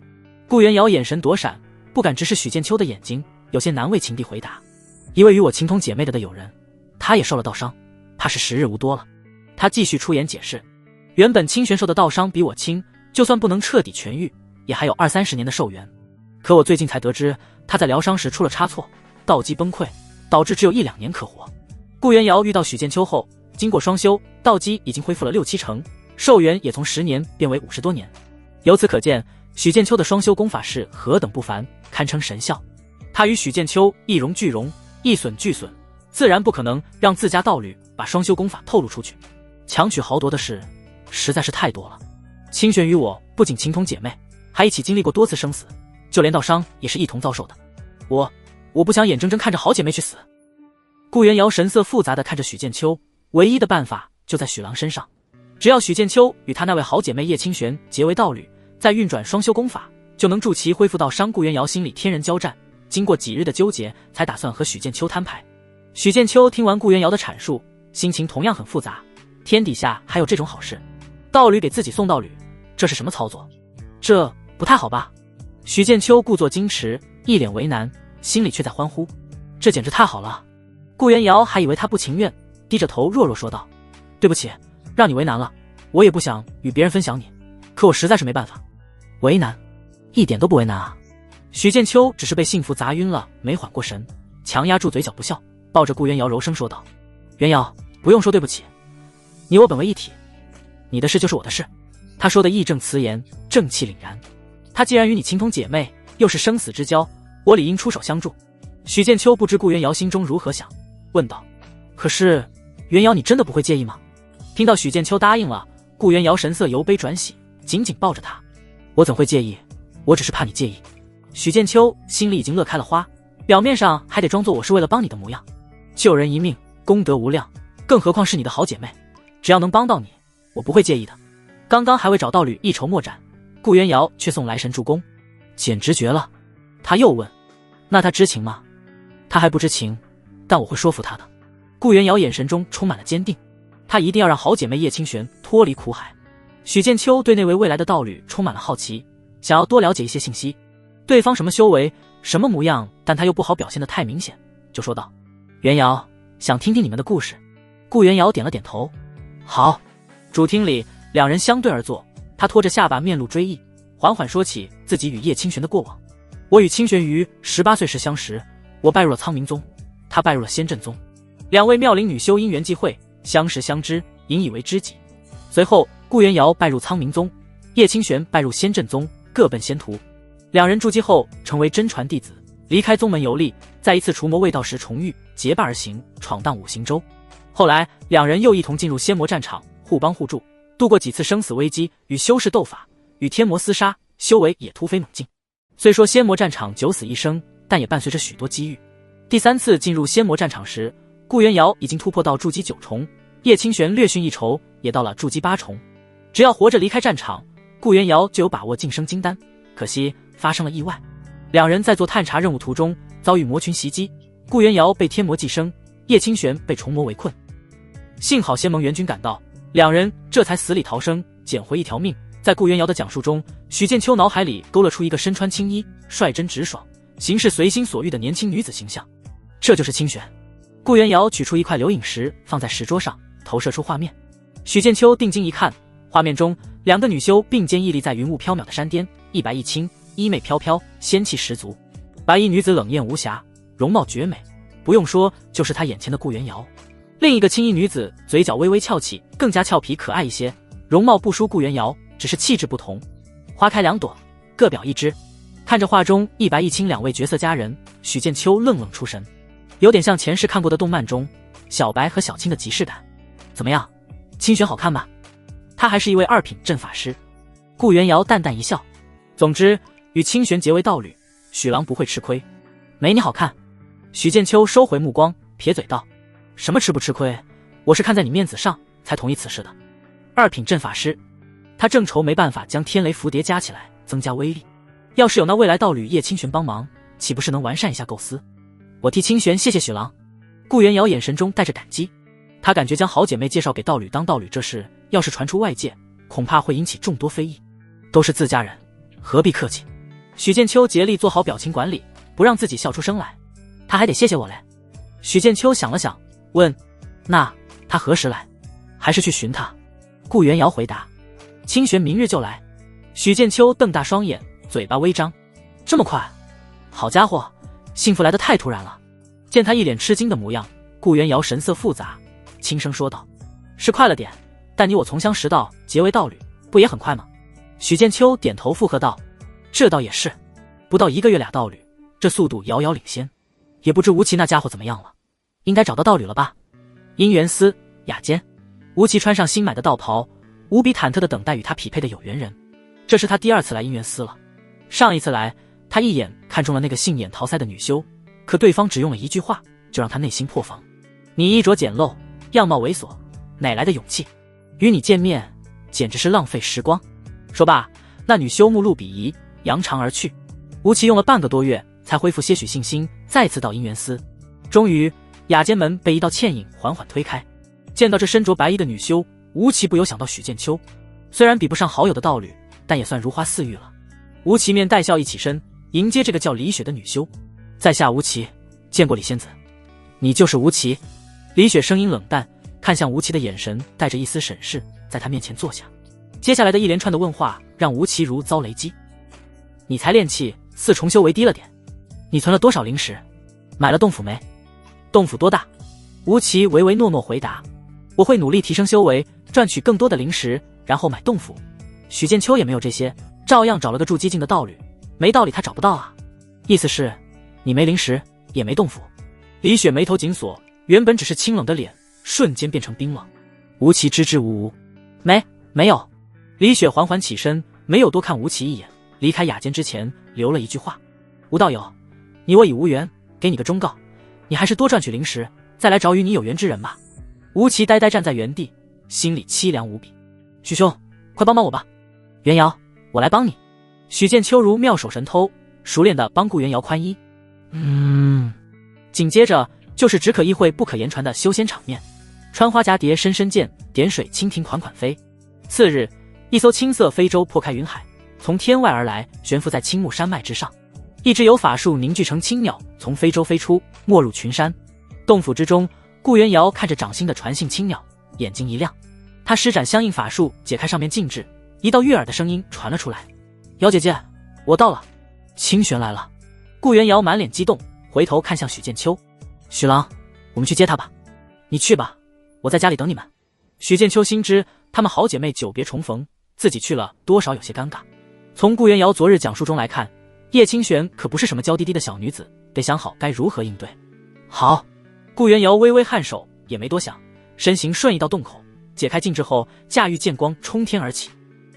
顾元瑶眼神躲闪，不敢直视许剑秋的眼睛，有些难为情地回答：一位与我情同姐妹的友人，他也受了道伤，怕是时日无多了。他继续出言解释：原本清玄受的道伤比我轻，就算不能彻底痊愈，也还有20-30年的寿元。可我最近才得知，他在疗伤时出了差错，道基崩溃，导致只有1-2年可活。顾元瑶遇到许剑秋后，经过双修，道基已经恢复了6-7成，寿元也从10年变为50多年。由此可见，许剑秋的双修功法是何等不凡，堪称神效。他与许剑秋一荣俱荣，一损俱损，自然不可能让自家道侣把双修功法透露出去。强取豪夺的事实在是太多了。清玄与我不仅情同姐妹，还一起经历过多次生死，就连道伤也是一同遭受的。我不想眼睁睁看着好姐妹去死。顾元瑶神色复杂地看着许剑秋，唯一的办法就在许郎身上。只要许剑秋与他那位好姐妹叶清玄结为道侣，再运转双修功法，就能助其恢复到伤。顾元瑶心里天人交战，经过几日的纠结，才打算和许剑秋摊牌。许剑秋听完顾元瑶的阐述，心情同样很复杂。天底下还有这种好事？道侣给自己送道侣，这是什么操作？这不太好吧？许剑秋故作矜持，一脸为难，心里却在欢呼，这简直太好了。顾元瑶还以为他不情愿，低着头弱弱说道：对不起，让你为难了，我也不想与别人分享你，可我实在是没办法。为难？一点都不为难啊。许剑秋只是被幸福砸晕了，没缓过神，强压住嘴角不笑，抱着顾元瑶柔声说道：袁瑶，不用说对不起，你我本为一体，你的事就是我的事。他说的义正辞严，正气凛然。他既然与你情同姐妹，又是生死之交，我理应出手相助。许剑秋不知顾元瑶心中如何想，问道：可是元瑶，你真的不会介意吗？听到许剑秋答应了，顾元瑶神色由悲转喜，紧紧抱着他。我怎会介意，我只是怕你介意。许剑秋心里已经乐开了花，表面上还得装作我是为了帮你的模样。救人一命，功德无量，更何况是你的好姐妹，只要能帮到你，我不会介意的。刚刚还为找道侣一筹莫展，顾元瑶却送来神助攻，简直绝了。他又问：那他知情吗？他还不知情，但我会说服他的。顾元瑶眼神中充满了坚定，他一定要让好姐妹叶清玄脱离苦海。许剑秋对那位未来的道侣充满了好奇，想要多了解一些信息。对方什么修为，什么模样，但他又不好表现得太明显，就说道：元瑶，想听听你们的故事。顾元瑶点了点头。好。主厅里两人相对而坐，他拖着下巴面露追忆，缓缓说起自己与叶清玄的过往。我与清玄于18岁时相识，我拜入了苍冥宗，他拜入了仙阵宗，两位妙龄女修因缘际会，相识相知，引以为知己。随后顾元瑶拜入苍冥宗，叶清玄拜入仙阵宗，各奔仙途。两人筑基后成为真传弟子，离开宗门游历，在一次除魔未到时重遇，结伴而行，闯荡五行洲。后来两人又一同进入仙魔战场，互帮互助，度过几次生死危机，与修士斗法，与天魔厮杀，修为也突飞猛进。虽说仙魔战场九死一生，但也伴随着许多机遇。第三次进入仙魔战场时，顾元瑶已经突破到筑基9重，叶清玄略逊一筹，也到了筑基8重。只要活着离开战场，顾元瑶就有把握晋升金丹。可惜发生了意外，两人在做探查任务途中遭遇魔群袭击，顾元瑶被天魔寄生，叶清玄被虫魔围困。幸好仙盟援军赶到，两人这才死里逃生，捡回一条命。在顾元瑶的讲述中，许剑秋脑海里勾勒出一个身穿青衣、率真直爽、行事随心所欲的年轻女子形象，这就是清玄。顾元瑶取出一块留影石放在石桌上，投射出画面。许剑秋定睛一看，画面中两个女修并肩屹立在云雾飘渺的山巅，一白一青，衣袂飘飘，仙气十足。白衣女子冷艳无瑕，容貌绝美，不用说就是她眼前的顾元瑶。另一个青衣女子嘴角微微翘起，更加俏皮可爱一些，容貌不输顾元瑶，只是气质不同。花开两朵，各表一枝。看着画中一白一青两位绝色佳人，许剑秋愣愣出神，有点像前世看过的动漫中小白和小青的即视感。怎么样，清玄好看吧？他还是一位2品阵法师。顾元瑶淡淡一笑，总之与清玄结为道侣，许郎不会吃亏。没你好看。许剑秋收回目光，撇嘴道：什么吃不吃亏，我是看在你面子上才同意此事的。2品阵法师，他正愁没办法将天雷符蝶加起来增加威力，要是有那未来道侣叶清玄帮忙，岂不是能完善一下构思？我替清玄谢谢许郎。顾元瑶眼神中带着感激，他感觉将好姐妹介绍给道侣当道侣这事，要是传出外界，恐怕会引起众多非议。都是自家人，何必客气？许剑秋竭力做好表情管理，不让自己笑出声来。他还得谢谢我嘞。许剑秋想了想，问：那他何时来？还是去寻他？顾元瑶回答：清玄明日就来。许剑秋瞪大双眼，嘴巴微张：这么快？好家伙，幸福来得太突然了。见他一脸吃惊的模样，顾元瑶神色复杂，轻声说道：是快了点，但你我从相识到结为道侣，不也很快吗？许剑秋点头附和道：这倒也是，不到1个月俩道侣，这速度遥遥领先。也不知吴奇那家伙怎么样了，应该找到道侣了吧？姻缘司雅间，吴奇穿上新买的道袍，无比忐忑地等待与他匹配的有缘人。这是他第2次来姻缘司了。上一次来，他一眼看中了那个杏眼桃腮的女修，可对方只用了一句话，就让他内心破防：你衣着简陋，样貌猥琐，哪来的勇气？与你见面，简直是浪费时光。说罢，那女修目露鄙夷，扬长而去。吴奇用了半个多月才恢复些许信心，再次到姻缘司。终于雅间门被一道倩影缓缓推开，见到这身着白衣的女修，吴奇不由想到许剑秋。虽然比不上好友的道侣，但也算如花似玉了。吴奇面带笑意起身迎接这个叫李雪的女修。在下吴奇，见过李仙子。你就是吴奇？李雪声音冷淡，看向吴奇的眼神带着一丝审视，在他面前坐下。接下来的一连串的问话让吴奇如遭雷击。你才练气4重修为低了点，你存了多少灵石？买了洞府没？洞府多大？吴奇唯唯诺诺回答：“我会努力提升修为，赚取更多的灵石，然后买洞府。”许剑秋也没有这些，照样找了个筑基境的道侣，没道理他找不到啊。意思是，你没灵石，也没洞府。李雪眉头紧锁，原本只是清冷的脸，瞬间变成冰冷。吴奇支支吾吾：“没有。”李雪缓缓起身，没有多看吴奇一眼，离开雅间之前留了一句话：“吴道友，你我已无缘，给你个忠告，你还是多赚取灵石，再来找与你有缘之人吧。”吴奇呆呆站在原地，心里凄凉无比。许兄，快帮帮我吧！元瑶，我来帮你。许剑秋如妙手神偷，熟练地帮顾元瑶宽衣。紧接着就是只可意会不可言传的修仙场面。穿花蛱蝶深深见，点水蜻蜓款款飞。次日，一艘青色飞舟破开云海，从天外而来，悬浮在青木山脉之上。一只由法术凝聚成青鸟从非洲飞出，没入群山。洞府之中，顾元瑶看着掌心的传信青鸟，眼睛一亮。他施展相应法术，解开上面禁制，一道悦耳的声音传了出来：“瑶姐姐，我到了，清玄来了。”顾元瑶满脸激动，回头看向许剑秋：“许郎，我们去接他吧。”“你去吧，我在家里等你们。”许剑秋心知她们好姐妹久别重逢，自己去了多少有些尴尬。从顾元瑶昨日讲述中来看，叶清玄可不是什么娇滴滴的小女子，得想好该如何应对。好，顾元瑶微微颔首，也没多想，身形瞬移到洞口，解开禁制后，驾驭剑光冲天而起。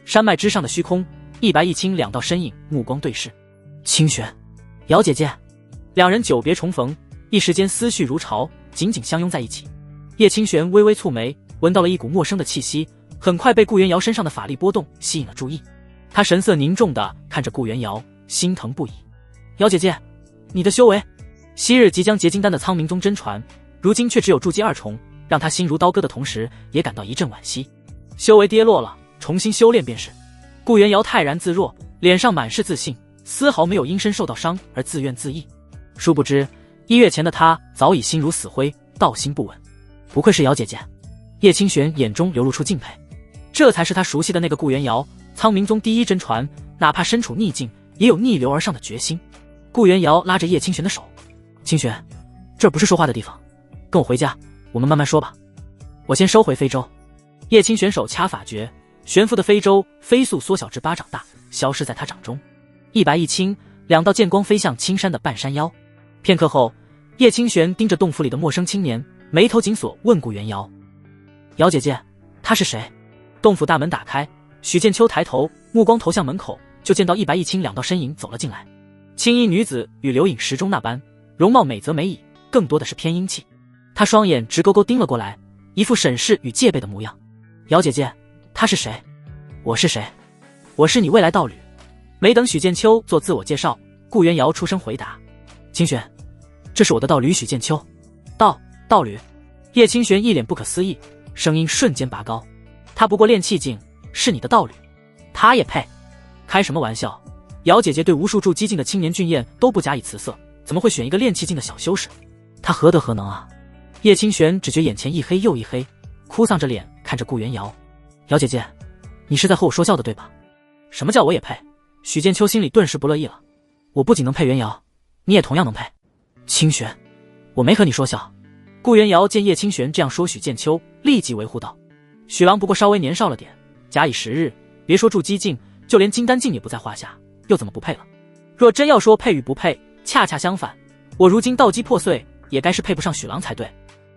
山脉之上的虚空，一白一青两道身影目光对视。清玄，瑶姐姐，两人久别重逢，一时间思绪如潮，紧紧相拥在一起。叶清玄微微蹙眉，闻到了一股陌生的气息，很快被顾元瑶身上的法力波动吸引了注意。他神色凝重地看着顾元瑶，心疼不已。瑶姐姐，你的修为……昔日即将结金丹的苍冥宗真传，如今却只有筑基2重，让他心如刀割的同时，也感到一阵惋惜。修为跌落了，重新修炼便是。顾元瑶泰然自若，脸上满是自信，丝毫没有因身受到伤而自怨自艾。殊不知1月前的他早已心如死灰，道心不稳。不愧是瑶姐姐，叶清玄眼中流露出敬佩，这才是他熟悉的那个顾元瑶，苍冥宗第一真传，哪怕身处逆境，也有逆流而上的决心。顾元瑶拉着叶清玄的手：“清玄，这不是说话的地方，跟我回家，我们慢慢说吧。我先收回非洲。”叶清玄手掐法诀，悬浮的非洲飞速缩小至巴掌大，消失在他掌中。一白一青，两道剑光飞向青山的半山腰。片刻后，叶清玄盯着洞府里的陌生青年，眉头紧锁，问顾元瑶：“瑶姐姐，他是谁？”洞府大门打开，许剑秋抬头，目光投向门口，就见到一白一青两道身影走了进来。青衣女子与刘颖时中那般，容貌美则美矣，更多的是偏英气。她双眼直勾勾盯了过来，一副审视与戒备的模样。“瑶姐姐，他是谁？”“我是谁？我是你未来道侣。”没等许剑秋做自我介绍，顾元瑶出声回答：“清玄，这是我的道侣许剑秋。”“道侣？”叶清玄一脸不可思议，声音瞬间拔高：“他不过炼气境，是你的道侣？他也配？开什么玩笑！瑶姐姐对无数筑基境的青年俊彦都不假以辞色，怎么会选一个炼气境的小修士？他何德何能啊？”叶清玄只觉眼前一黑又一黑，哭丧着脸看着顾元瑶：“瑶姐姐，你是在和我说笑的对吧？什么叫我也配？”许剑秋心里顿时不乐意了：“我不仅能配元瑶，你也同样能配。”“清玄，我没和你说笑。”顾元瑶见叶清玄这样说许剑秋，立即维护道：“许郎不过稍微年少了点，假以时日，别说筑基境，就连金丹境也不在话下，又怎么不配了？若真要说配与不配，恰恰相反，我如今道基破碎，也该是配不上许郎才对。”“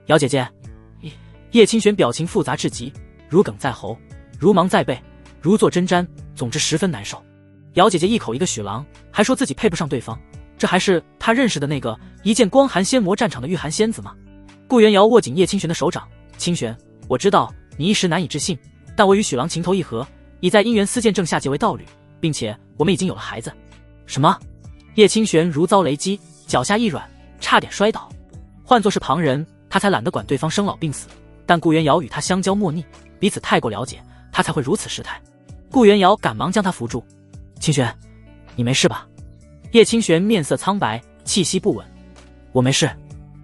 瑶姐姐。”叶清玄表情复杂至极，如鲠在喉，如芒在背，如坐针毡，总之十分难受。瑶姐姐一口一个许郎，还说自己配不上对方，这还是他认识的那个一剑光寒仙魔战场的御寒仙子吗？顾元瑶握紧叶清玄的手掌：“清玄，我知道你一时难以置信，但我与许郎情投意合，已在姻缘私剑正下结为道侣，并且我们已经有了孩子。”“什么？”叶清玄如遭雷击，脚下一软，差点摔倒。换作是旁人，他才懒得管对方生老病死，但顾元瑶与他相交莫逆，彼此太过了解，他才会如此失态。顾元瑶赶忙将他扶住：“清玄，你没事吧？”叶清玄面色苍白，气息不稳：“我没事。”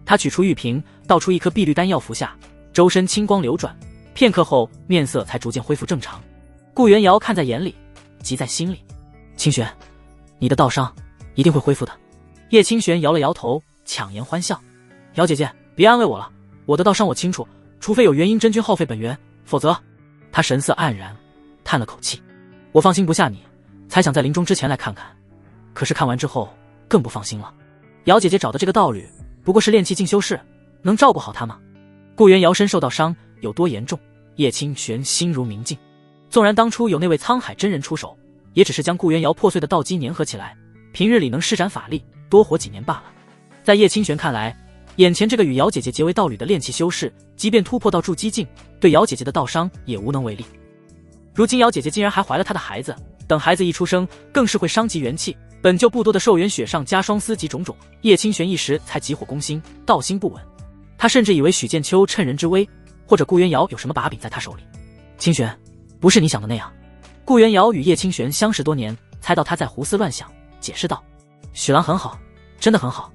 他取出玉瓶，倒出一颗碧绿丹药服下，周身青光流转，片刻后面色才逐渐恢复正常。顾元瑶看在眼里，急在心里：“清玄，你的道伤一定会恢复的。”叶清玄摇了摇头，强颜欢笑：“瑶姐姐，别安慰我了，我的道伤我清楚，除非有元婴真君耗费本源，否则……他神色黯然，叹了口气。我放心不下你，才想在临终之前来看看，可是看完之后更不放心了。瑶姐姐找的这个道侣，不过是炼气进修士，能照顾好他吗？顾元瑶身受到伤有多严重？叶清玄心如明镜。纵然当初有那位沧海真人出手，也只是将顾元瑶破碎的道基粘合起来，平日里能施展法力，多活几年罢了。在叶清玄看来，眼前这个与瑶姐姐结为道侣的炼气修士，即便突破到筑基境，对瑶姐姐的道伤也无能为力。如今瑶姐姐竟然还怀了她的孩子，等孩子一出生，更是会伤及元气，本就不多的寿元雪上加霜丝及种种，叶清玄一时才急火攻心，道心不稳。他甚至以为许剑秋趁人之危，或者顾元瑶有什么把柄在他手里。清玄，不是你想的那样。顾元瑶与叶清玄相识多年，猜到他在胡思乱想，解释道：许郎很好，真的很好。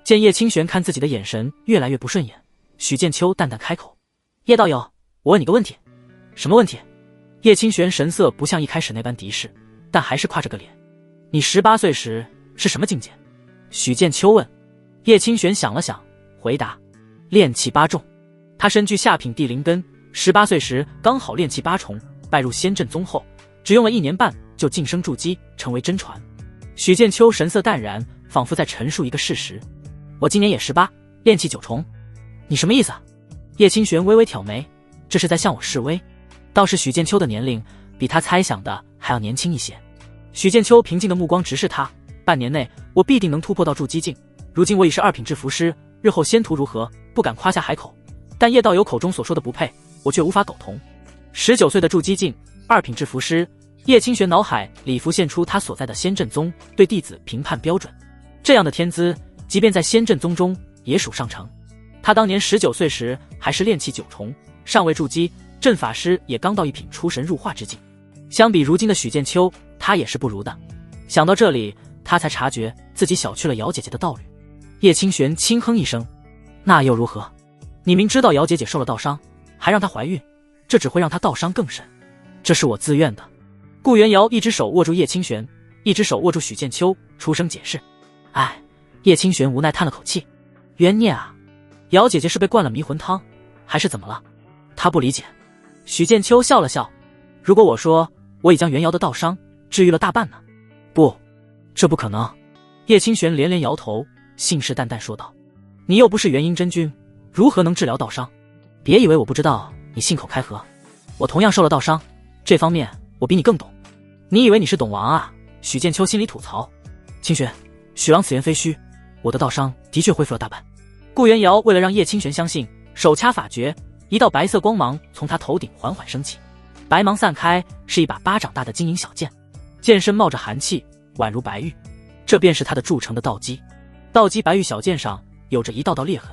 见叶清玄看自己的眼神越来越不顺眼，许剑秋淡淡开口：叶道友，我问你个问题。什么问题？叶清玄神色不像一开始那般敌视，但还是跨着个脸。你18岁时是什么境界？许剑秋问。叶清玄想了想，回答：炼气8重。他身具下品地灵根，18岁时刚好炼气8重，拜入仙阵宗后，只用了1年半就晋升筑基，成为真传。许剑秋神色淡然，仿佛在陈述一个事实。我今年也18，炼气9重。你什么意思啊？叶清玄微微挑眉，这是在向我示威。倒是许剑秋的年龄比他猜想的还要年轻一些。许剑秋平静的目光直视他，半年内我必定能突破到筑基境。如今我已是2品制符师，日后仙途如何，不敢夸下海口。但叶道友口中所说的不配，我却无法苟同。19岁的筑基境，2品制符师，叶清玄脑海里浮现出他所在的仙阵宗对弟子评判标准，这样的天资，即便在仙阵宗中也属上乘。他当年19岁时还是炼气9重，尚未筑基，阵法师也刚到1品出神入化之境。相比如今的许剑秋，他也是不如的。想到这里，他才察觉自己小觑了瑶姐姐的道侣。叶清玄轻哼一声：那又如何？你明知道瑶姐姐受了道伤，还让她怀孕，这只会让她道伤更甚。这是我自愿的。顾元瑶一只手握住叶清玄，一只手握住许剑秋，出声解释。哎，叶清玄无奈叹了口气：冤孽啊！瑶姐姐是被灌了迷魂汤，还是怎么了？他不理解。许剑秋笑了笑：如果我说我已将元瑶的道伤治愈了大半呢？不，这不可能。叶清玄连连摇头，信誓旦旦说道：你又不是元婴真君，如何能治疗道伤？别以为我不知道你信口开河，我同样受了道伤，这方面我比你更懂。你以为你是懂王啊？许剑秋心里吐槽。清玄，许郎此言非虚，我的道伤的确恢复了大半。顾元瑶为了让叶清玄相信，手掐法诀，一道白色光芒从他头顶缓缓升起，白芒散开，是一把巴掌大的金银小剑，剑身冒着寒气，宛如白玉，这便是他的铸成的道基。道基白玉小剑上有着一道道裂痕。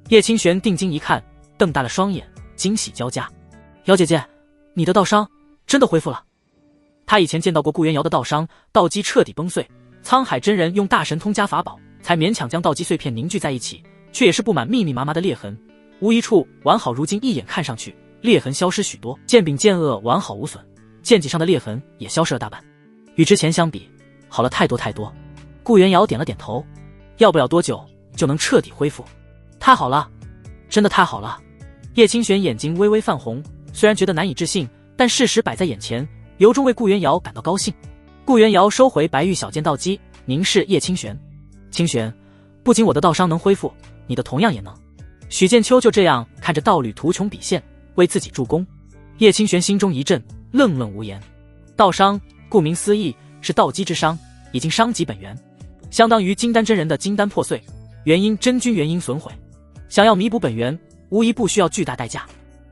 叶清玄定睛一看，瞪大了双眼，惊喜交加：瑶姐姐，你的道伤真的恢复了？他以前见到过顾元瑶的道伤，道基彻底崩碎，沧海真人用大神通加法宝才勉强将道基碎片凝聚在一起，却也是布满密密麻麻的裂痕，无一处完好。如今一眼看上去，裂痕消失许多，剑柄剑颚完好无损，剑脊上的裂痕也消失了大半，与之前相比好了太多太多。顾元瑶点了点头：要不了多久就能彻底恢复。太好了，真的太好了。叶清玄眼睛微微泛红，虽然觉得难以置信，但事实摆在眼前，由衷为顾元瑶感到高兴。顾元瑶收回白玉小剑道基，凝视叶清玄：清玄，不仅我的道伤能恢复，你的同样也能。许剑秋就这样看着道侣图穷匕现，为自己助攻。叶清玄心中一震，愣愣无言。道伤顾名思义是道基之伤，已经伤及本源，相当于金丹真人的金丹破碎，元婴真君元婴损毁。想要弥补本源，无疑不需要巨大代价。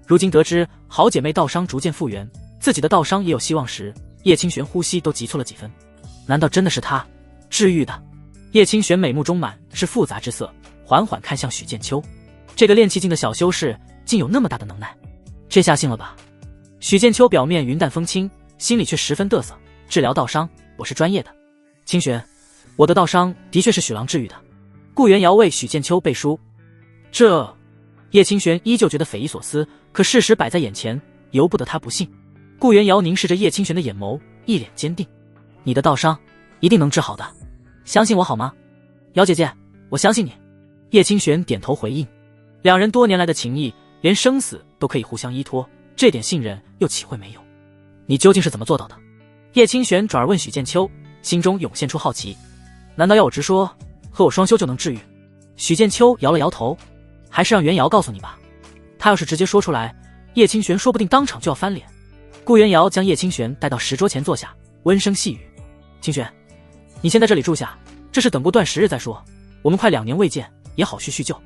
如今得知好姐妹道伤逐渐复原，自己的道伤也有希望时，叶清玄呼吸都急促了几分。难道真的是他治愈的？叶清玄美目中满是复杂之色，缓缓看向许剑秋。这个炼气境的小修士竟有那么大的能耐，这下信了吧？许剑秋表面云淡风轻，心里却十分得瑟。治疗道伤，我是专业的。清玄，我的道伤的确是许郎治愈的。顾元瑶为许剑秋背书。这……叶清玄依旧觉得匪夷所思，可事实摆在眼前，由不得他不信。顾元瑶凝视着叶清玄的眼眸，一脸坚定：你的道伤一定能治好的，相信我好吗？瑶姐姐，我相信你。叶清玄点头回应。两人多年来的情谊，连生死都可以互相依托，这点信任又岂会没有？你究竟是怎么做到的？叶清玄转而问许剑秋，心中涌现出好奇。难道要我直说，和我双修就能治愈？许剑秋摇了摇头，还是让袁瑶告诉你吧。他要是直接说出来，叶清玄说不定当场就要翻脸。顾元瑶将叶清玄带到石桌前坐下，温声细语：清玄，你先在这里住下，这事等过断10日再说，我们快2年未见，也好叙叙旧。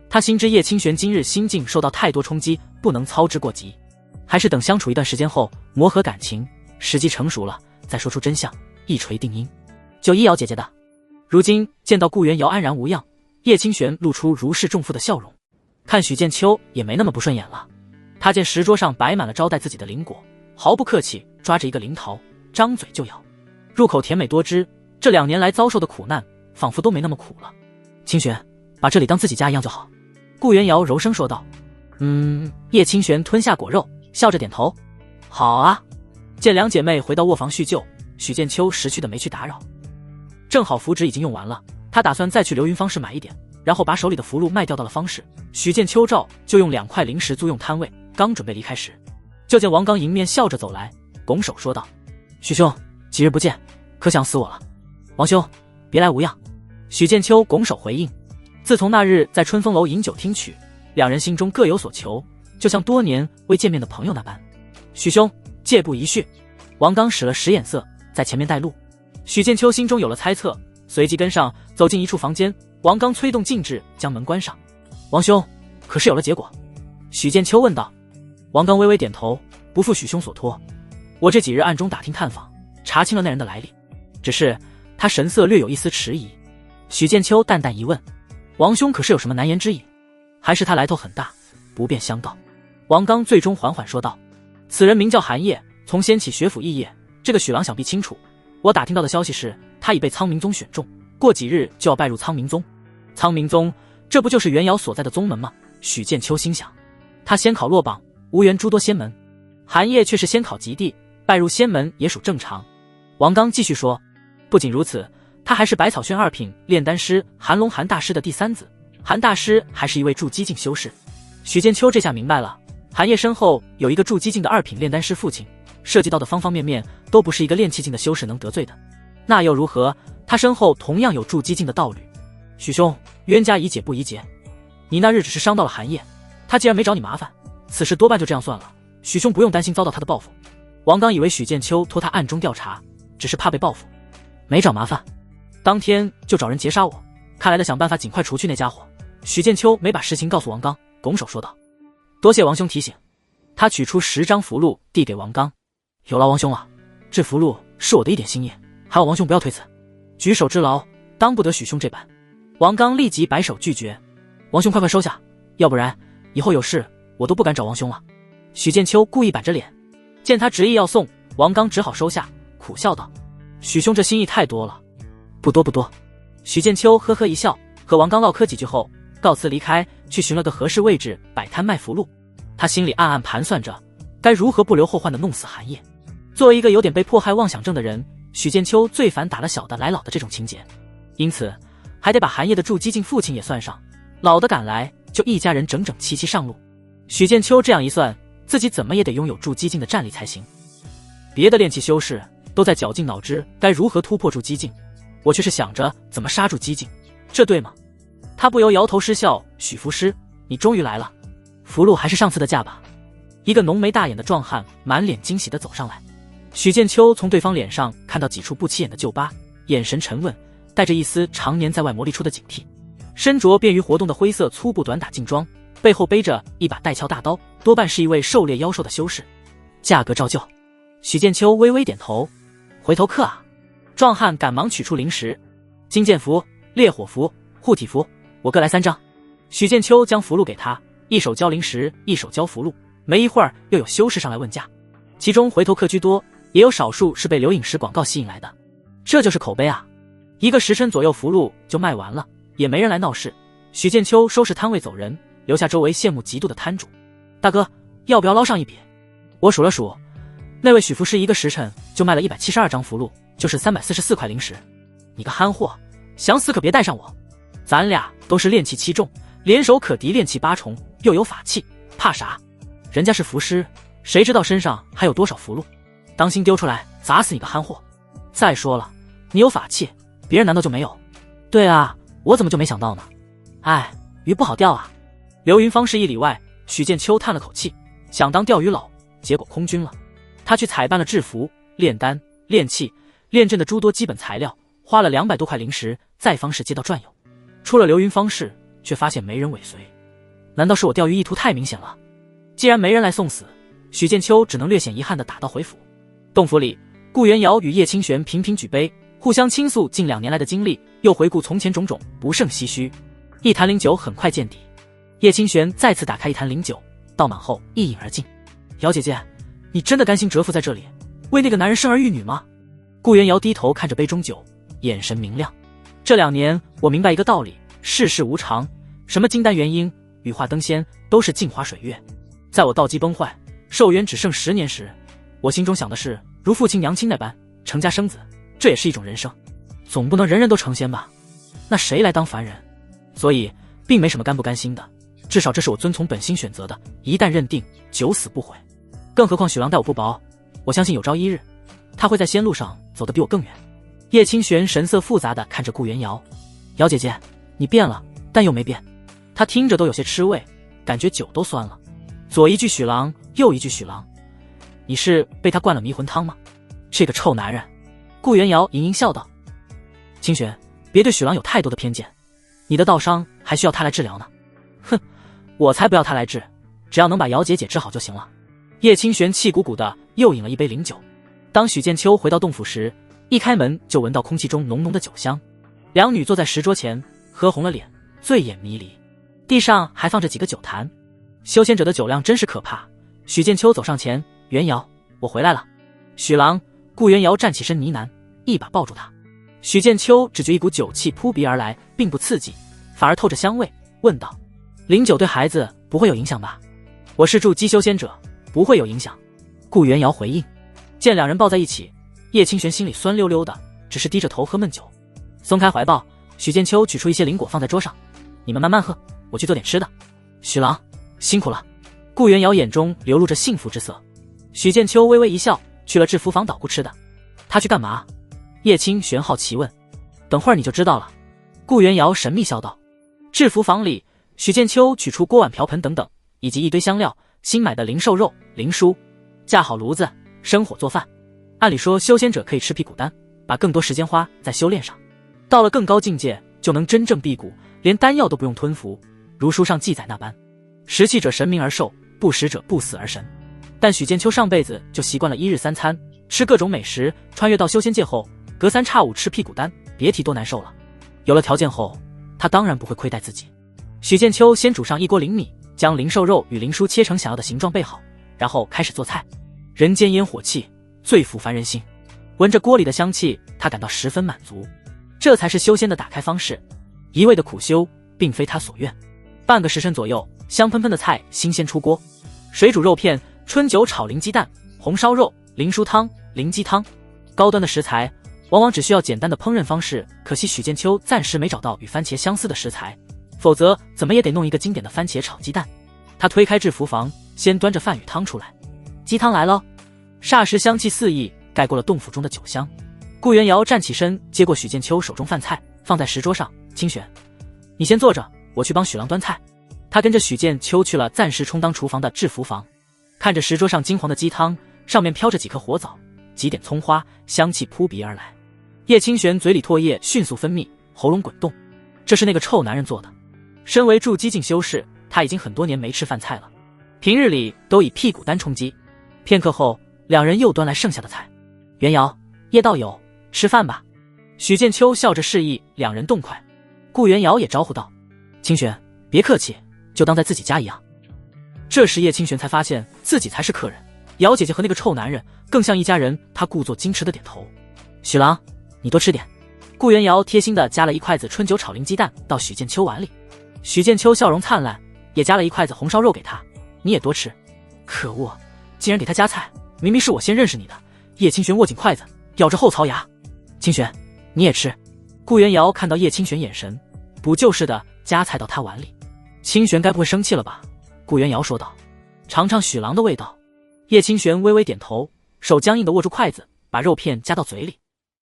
他心知叶清玄今日心境受到太多冲击，不能操之过急，还是等相处一段时间后磨合感情，时机成熟了再说出真相，一锤定音。就依瑶姐姐的。如今见到顾元瑶安然无恙，叶清玄露出如释重负的笑容，看许剑秋也没那么不顺眼了。他见石桌上摆满了招待自己的灵果，毫不客气抓着一个灵桃，张嘴就咬，入口甜美多汁。这2年来遭受的苦难仿佛都没那么苦了。清玄，把这里当自己家一样就好。顾元瑶柔声说道。叶清玄吞下果肉，笑着点头。好啊。见两姐妹回到卧房叙旧，许剑秋识趣的没去打扰。正好符纸已经用完了，他打算再去流云方式买一点，然后把手里的符箓卖掉到了方式。许剑秋照就用2块灵石租用摊位，刚准备离开时，就见王刚迎面笑着走来，拱手说道：许兄，几日不见，可想死我了。王兄，别来无恙。许剑秋拱手回应。自从那日在春风楼饮酒听曲，两人心中各有所求，就像多年未见面的朋友那般。许兄，借步一叙。王刚使了使眼色，在前面带路。许剑秋心中有了猜测，随即跟上，走进一处房间。王刚催动静制，将门关上。王兄，可是有了结果？许剑秋问道。王刚微微点头，不负许兄所托，我这几日暗中打听探访，查清了那人的来历，只是他神色略有一丝迟疑。许剑秋淡淡一问，王兄可是有什么难言之隐？还是他来头很大，不便相告？王刚最终缓缓说道，此人名叫韩烨，从先起学府肄业，这个许郎想必清楚。我打听到的消息是，他已被苍明宗选中，过几日就要拜入苍明宗。苍明宗，这不就是袁瑶所在的宗门吗？许剑秋心想，他仙考落榜，无缘诸多仙门，韩烨却是仙考及第，拜入仙门也属正常。王刚继续说，不仅如此，他还是百草轩2品炼丹师韩龙韩大师的第3子，韩大师还是一位筑基境修士。许剑秋这下明白了，韩烨身后有一个筑基境的2品炼丹师父亲，涉及到的方方面面都不是一个炼气境的修士能得罪的。那又如何？他身后同样有筑基境的道侣。许兄，冤家宜解不宜结，你那日只是伤到了韩烨，他既然没找你麻烦，此事多半就这样算了，许兄不用担心遭到他的报复。王刚以为许剑秋托他暗中调查，只是怕被报复，没找麻烦，当天就找人劫杀我，看来得想办法尽快除去那家伙。许剑秋没把实情告诉王刚，拱手说道，多谢王兄提醒。他取出10张符箓递给王刚，有劳王兄啊，这符箓是我的一点心意，还望王兄不要推辞，举手之劳当不得许兄这般。王刚立即摆手拒绝，王兄快快收下，要不然以后有事我都不敢找王兄了。许剑秋故意板着脸，见他执意要送，王刚只好收下，苦笑道，许兄这心意太多了。不多不多。许剑秋呵呵一笑，和王刚唠嗑几句后告辞离开，去寻了个合适位置摆摊卖符箓。他心里暗暗盘算着该如何不留后患的弄死韩烨。作为一个有点被迫害妄想症的人，许剑秋最烦打了小的来老的这种情节，因此还得把韩烨的筑基境父亲也算上，老的赶来就一家人整整齐齐上路。许剑秋这样一算，自己怎么也得拥有筑基境的战力才行。别的炼气修士都在绞尽脑汁该如何突破筑基境，我却是想着怎么杀筑基境，这对吗？他不由摇头失笑，许符师，你终于来了，符箓还是上次的价吧。一个浓眉大眼的壮汉满脸惊喜地走上来，许剑秋从对方脸上看到几处不起眼的旧疤，眼神沉稳，带着一丝常年在外磨砺出的警惕。身着便于活动的灰色粗布短打劲装，背后背着一把带鞘大刀，多半是一位狩猎妖兽的修士。价格照旧。许剑秋微微点头，回头客啊。壮汉赶忙取出灵石，金剑符、烈火符、护体符，我各来3张。许剑秋将符箓给他，一手交灵石，一手交符箓。没一会儿又有修士上来问价，其中回头客居多，也有少数是被刘颖石广告吸引来的。这就是口碑啊！1个时辰左右符箓就卖完了，也没人来闹事。许剑秋收拾摊位走人，留下周围羡慕嫉妒的摊主。大哥，要不要捞上一笔？我数了数，那位许符师1个时辰就卖了172张符箓，就是344块灵石。你个憨货，想死可别带上我，咱俩都是炼气7重，联手可敌炼气8重，又有法器，怕啥？人家是符师，谁知道身上还有多少符箓？当心丢出来砸死你个憨货！再说了，你有法器，别人难道就没有？对啊，我怎么就没想到呢？哎，鱼不好钓啊！刘云方士1里外，许剑秋叹了口气，想当钓鱼佬，结果空军了。他去采办了制服、炼丹、炼器、炼阵的诸多基本材料，花了200多块零食，在方士街道转悠。出了刘云方士，却发现没人尾随。难道是我钓鱼意图太明显了？既然没人来送死，许剑秋只能略显遗憾地打道回府。洞府里，顾元瑶与叶清玄频频举杯，互相倾诉近2年来的经历，又回顾从前种种，不胜唏嘘。一坛灵酒很快见底，叶清玄再次打开一坛灵酒，倒满后一饮而尽。瑶姐姐，你真的甘心蛰伏在这里，为那个男人生儿育女吗？顾元瑶低头看着杯中酒，眼神明亮。这2年，我明白一个道理：世事无常，什么金丹元婴、羽化登仙，都是镜花水月。在我道基崩坏，寿元只剩10年时，我心中想的是，如父亲娘亲那般成家生子，这也是一种人生，总不能人人都成仙吧？那谁来当凡人？所以并没什么甘不甘心的，至少这是我遵从本心选择的，一旦认定，九死不悔。更何况许郎待我不薄，我相信有朝一日，他会在仙路上走得比我更远。叶清玄神色复杂地看着顾元瑶，瑶姐姐，你变了，但又没变。他听着都有些吃味，感觉酒都酸了。左一句许郎，右一句许郎，你是被他灌了迷魂汤吗？这个臭男人！顾元瑶盈盈笑道：清玄，别对许郎有太多的偏见，你的道伤还需要他来治疗呢。哼，我才不要他来治，只要能把瑶姐姐治好就行了。叶清玄气鼓鼓的又饮了一杯灵酒。当许剑秋回到洞府时，一开门就闻到空气中浓浓的酒香。两女坐在石桌前，喝红了脸，醉眼迷离。地上还放着几个酒坛，修仙者的酒量真是可怕。许剑秋走上前，元瑶，我回来了。许郎，顾元瑶站起身呢喃，一把抱住他。许剑秋只觉一股酒气扑鼻而来，并不刺激，反而透着香味，问道：灵酒对孩子不会有影响吧？我是筑基修仙者，不会有影响。顾元瑶回应。见两人抱在一起，叶清玄心里酸溜溜的，只是低着头喝闷酒。松开怀抱，许剑秋取出一些灵果放在桌上，你们慢慢喝，我去做点吃的。许郎辛苦了。顾元瑶眼中流露着幸福之色。许剑秋微微一笑，去了制服房捣鼓吃的。他去干嘛？叶清玄好奇问。等会儿你就知道了。顾元瑶神秘笑道。制服房里，许剑秋取出锅碗瓢盆等等，以及一堆香料，新买的灵兽肉、灵蔬，架好炉子，生火做饭。按理说修仙者可以吃辟谷丹，把更多时间花在修炼上，到了更高境界就能真正辟谷，连丹药都不用吞服，如书上记载那般，食气者神明而寿，不食者不死而神。但许剑秋上辈子就习惯了1日3餐，吃各种美食，穿越到修仙界后，隔3差5吃辟谷丹，别提多难受了。有了条件后，他当然不会亏待自己。许剑秋先煮上一锅灵米，将灵兽肉与灵蔬切成想要的形状备好，然后开始做菜。人间烟火气，最抚凡人心。闻着锅里的香气，他感到十分满足。这才是修仙的打开方式。一味的苦修，并非他所愿。半个时辰左右，香喷喷的菜新鲜出锅，水煮肉片、春酒炒灵鸡蛋、红烧肉、灵蔬汤、灵鸡汤。高端的食材往往只需要简单的烹饪方式，可惜许剑秋暂时没找到与番茄相似的食材，否则怎么也得弄一个经典的番茄炒鸡蛋。他推开制服房，先端着饭与汤出来。鸡汤来了。霎时香气四溢，盖过了洞府中的酒香。顾元瑶站起身，接过许剑秋手中饭菜，放在石桌上。清玄，你先坐着，我去帮许郎端菜。他跟着许剑秋去了暂时充当厨房的制服房，看着石桌上金黄的鸡汤，上面飘着几颗火枣，几点葱花，香气扑鼻而来。叶清玄嘴里唾液迅速分泌，喉咙滚动，这是那个臭男人做的。身为筑基境修士，他已经很多年没吃饭菜了，平日里都以辟谷丹充饥。片刻后，两人又端来剩下的菜。元瑶，叶道友，吃饭吧。许剑秋笑着示意，两人动筷。顾元瑶也招呼道：清玄，别客气，就当在自己家一样。这时叶清玄才发现自己才是客人，瑶姐姐和那个臭男人更像一家人，他故作矜持的点头。许郎，你多吃点。顾元瑶贴心的夹了一筷子春酒炒灵鸡蛋到许剑秋碗里。许剑秋笑容灿烂，也夹了一筷子红烧肉给他，你也多吃。可恶，竟然给他夹菜，明明是我先认识你的。叶清玄握紧筷子，咬着后槽牙。清玄，你也吃。顾元瑶看到叶清玄眼神，补救似的夹菜到他碗里。清玄该不会生气了吧？顾元瑶说道。尝尝许郎的味道。叶清玄微微点头，手僵硬地握住筷子，把肉片夹到嘴里。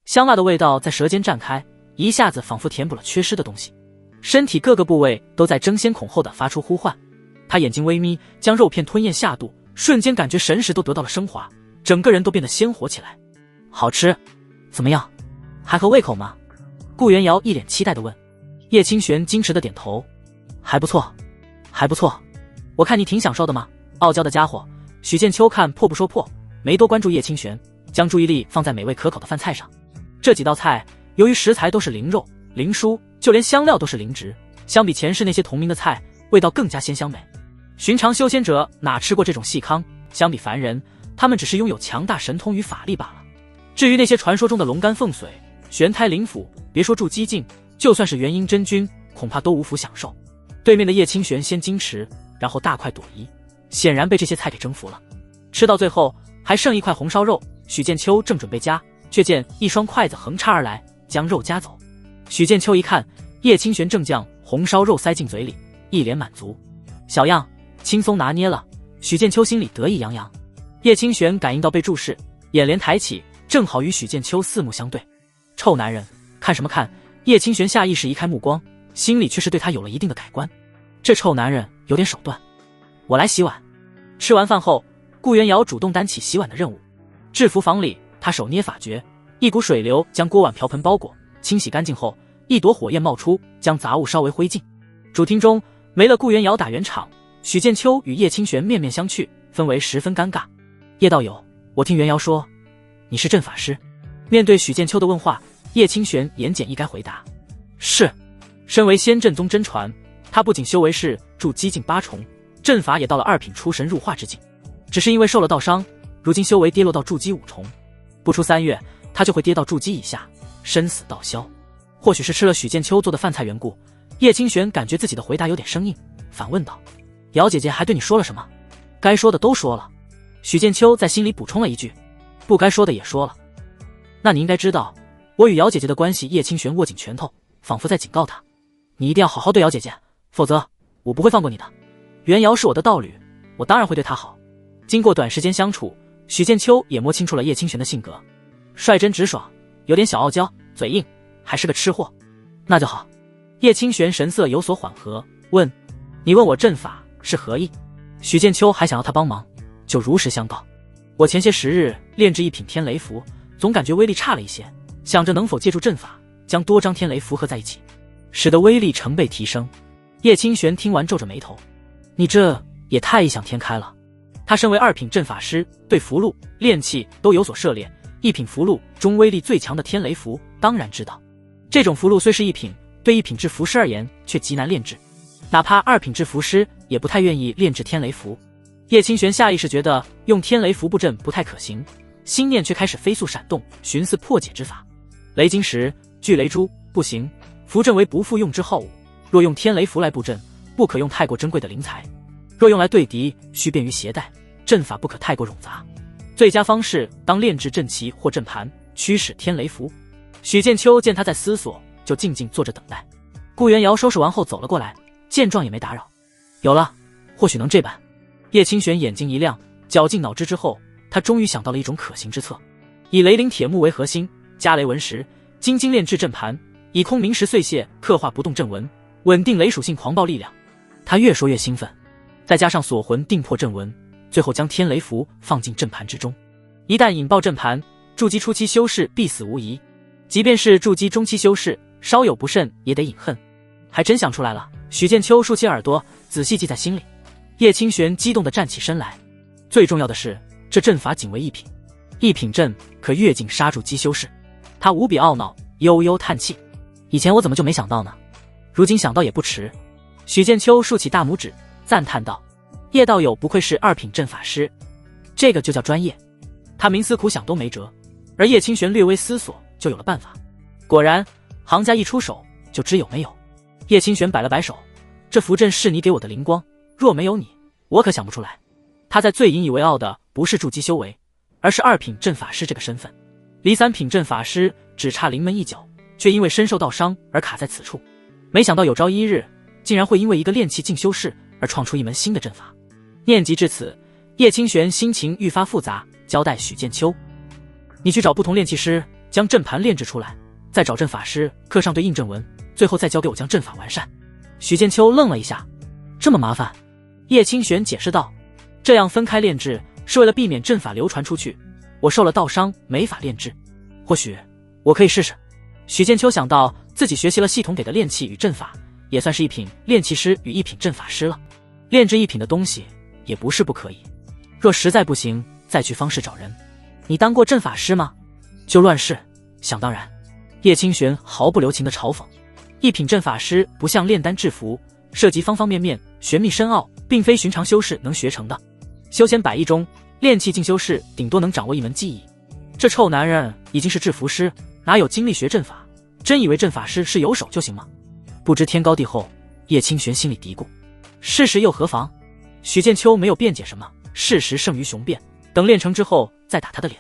香辣的味道在舌尖绽开，一下子仿佛填补了缺失的东西。身体各个部位都在争先恐后地发出呼唤。他眼睛微眯，将肉片吞咽下肚，瞬间感觉神识都得到了升华，整个人都变得鲜活起来。好吃，怎么样？还合胃口吗？顾元瑶一脸期待地问。叶清玄矜持地点头，还不错，还不错。我看你挺享受的嘛。傲娇的家伙。许剑秋看破不说破，没多关注叶清玄，将注意力放在美味可口的饭菜上。这几道菜由于食材都是零肉、零蔬，就连香料都是零值，相比前世那些同名的菜，味道更加鲜香美。寻常修仙者哪吃过这种细糠？相比凡人，他们只是拥有强大神通与法力罢了。至于那些传说中的龙肝凤髓、玄胎灵府，别说筑基境，就算是元婴真君，恐怕都无福享受。对面的叶清玄先矜持，然后大快朵颐，显然被这些菜给征服了。吃到最后还剩一块红烧肉，许剑秋正准备夹，却见一双筷子横插而来，将肉夹走。许剑秋一看，叶清玄正将红烧肉塞进嘴里，一脸满足。小样，轻松拿捏了。许剑秋心里得意洋洋。叶清玄感应到被注视，眼帘抬起，正好与许剑秋四目相对。臭男人，看什么看？叶清玄下意识移开目光，心里却是对他有了一定的改观。这臭男人有点手段。我来洗碗。吃完饭后，顾元瑶主动担起洗碗的任务。制服房里，他手捏法诀，一股水流将锅碗瓢盆包裹，清洗干净后，一朵火焰冒出，将杂物烧为灰烬。主厅中没了顾元瑶打圆场，许剑秋与叶清玄面面相觑，氛围十分尴尬。叶道友，我听元瑶说你是阵法师。面对许剑秋的问话，叶清玄言简意赅回答：是。身为仙阵宗真传，他不仅修为是筑基境8重，阵法也到了2品出神入化之境，只是因为受了道伤，如今修为跌落到筑基5重，不出3月他就会跌到筑基以下，生死道消。或许是吃了许剑秋做的饭菜缘故，叶清玄感觉自己的回答有点生硬，反问道：瑶姐姐还对你说了什么？该说的都说了。许剑秋在心里补充了一句：不该说的也说了。那你应该知道我与瑶姐姐的关系。叶清玄握紧拳头，仿佛在警告他：你一定要好好对瑶姐姐，否则我不会放过你的。元瑶是我的道侣，我当然会对她好。经过短时间相处，许剑秋也摸清楚了叶清玄的性格，率真直爽，有点小傲娇，嘴硬，还是个吃货。那就好。叶清玄神色有所缓和，问：你问我阵法是何意？许剑秋还想要他帮忙，就如实相告：我前些时日炼制1品天雷符，总感觉威力差了一些，想着能否借助阵法将多张天雷符合在一起，使得威力成倍提升。叶清玄听完皱着眉头：你这也太异想天开了。他身为2品阵法师，对符箓、炼器都有所涉猎，1品符箓中威力最强的天雷符当然知道。这种符箓虽是1品，对1品制符师而言却极难炼制，哪怕2品制符师也不太愿意炼制天雷符。叶清玄下意识觉得用天雷符布阵不太可行，心念却开始飞速闪动，寻思破解之法。雷晶石、聚雷珠不行，符阵为不复用之好物，若用天雷符来布阵，不可用太过珍贵的灵材，若用来对敌，需便于携带，阵法不可太过冗杂。最佳方式当炼制阵旗或阵盘，驱使天雷符。许剑秋见他在思索，就静静坐着等待。顾元瑶收拾完后走了过来，见状也没打扰。有了，或许能这般。叶清玄眼睛一亮，绞尽脑汁之后，他终于想到了一种可行之策：以雷灵铁木为核心，加雷纹石，精炼制阵盘，以空明石碎屑刻画不动阵纹，稳定雷属性狂暴力量。他越说越兴奋，再加上锁魂定破阵纹，最后将天雷符放进阵盘之中。一旦引爆阵盘，筑基初期修士必死无疑，即便是筑基中期修士，稍有不慎也得饮恨。还真想出来了。许剑秋竖起耳朵，仔细记在心里。叶清玄激动地站起身来。最重要的是，这阵法仅为1品，1品阵可跃境杀筑基修士。他无比懊恼，悠悠叹气：以前我怎么就没想到呢？如今想到也不迟。许剑秋竖起大拇指，赞叹道：叶道友不愧是2品阵法师，这个就叫专业。他冥思苦想都没辙，而叶清玄略微思索，就有了办法。果然，行家一出手就知有没有。叶清玄摆了摆手：这符阵是你给我的灵光，若没有你，我可想不出来。他在最引以为傲的不是筑基修为，而是2品阵法师这个身份。离3品阵法师只差临门一脚，却因为身受道伤而卡在此处。没想到有朝一日，竟然会因为一个炼气进修士而创出一门新的阵法。念及至此，叶清玄心情愈发复杂，交代许剑秋：“你去找不同炼气师，将阵盘炼制出来，再找阵法师刻上对应阵纹，最后再交给我将阵法完善。”许剑秋愣了一下：“这么麻烦？”叶清玄解释道：“这样分开炼制是为了避免阵法流传出去，我受了道伤没法炼制，或许我可以试试。”许剑秋想到自己学习了系统给的炼气与阵法，也算是一品炼气师与一品阵法师了，炼制一品的东西也不是不可以，若实在不行再去方室找人。你当过阵法师吗？就乱世，想当然。叶清玄毫不留情的嘲讽。一品阵法师不像炼丹制符，涉及方方面面，玄秘深奥，并非寻常修士能学成的。修仙100亿中，炼气进修士顶多能掌握一门技艺。这臭男人已经是制符师，哪有精力学阵法？真以为阵法师是有手就行吗？不知天高地厚，叶清玄心里嘀咕。事实又何妨？许剑秋没有辩解什么，事实胜于雄辩，等练成之后再打他的脸。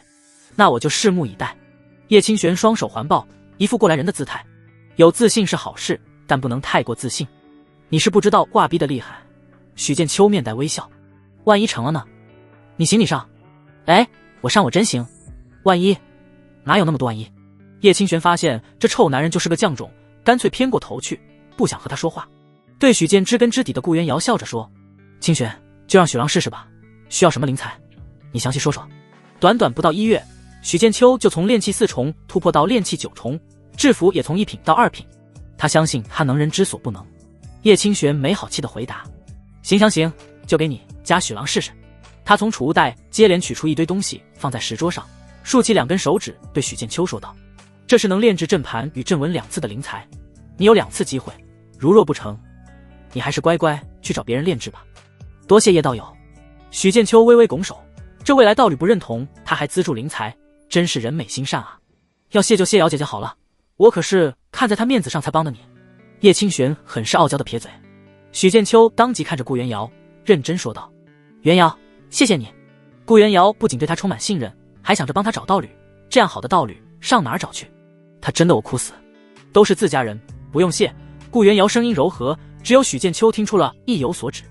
那我就拭目以待。叶清玄双手环抱，一副过来人的姿态。有自信是好事，但不能太过自信。你是不知道挂逼的厉害。许剑秋面带微笑。万一成了呢？你行你上。哎，我上我真行。万一？哪有那么多万一？叶清玄发现这臭男人就是个犟种，干脆偏过头去，不想和他说话。对许剑知根知底的顾元瑶笑着说：“清玄，就让许郎试试吧，需要什么灵材？你详细说说。”短短不到1月，许剑秋就从炼气4重突破到炼气9重，制服也从1品到2品。他相信他能人之所不能。叶清玄没好气的回答：“行，就给你加许郎试试。”他从储物袋接连取出一堆东西放在石桌上，竖起2根手指对许剑秋说道：“这是能炼制阵盘与阵纹2次的灵材，你有2次机会，如若不成，你还是乖乖去找别人炼制吧。”多谢叶道友。许剑秋微微拱手，这未来道侣不认同他还资助灵材，真是人美心善啊。要谢就谢瑶姐姐好了，我可是看在她面子上才帮的你。叶清玄很是傲娇的撇嘴。许剑秋当即看着顾元瑶，认真说道：“元瑶，谢谢你。”顾元瑶不仅对他充满信任，还想着帮他找道侣，这样好的道侣上哪儿找去？他真的我哭死。都是自家人，不用谢。顾元瑶声音柔和，只有许剑秋听出了意有所指。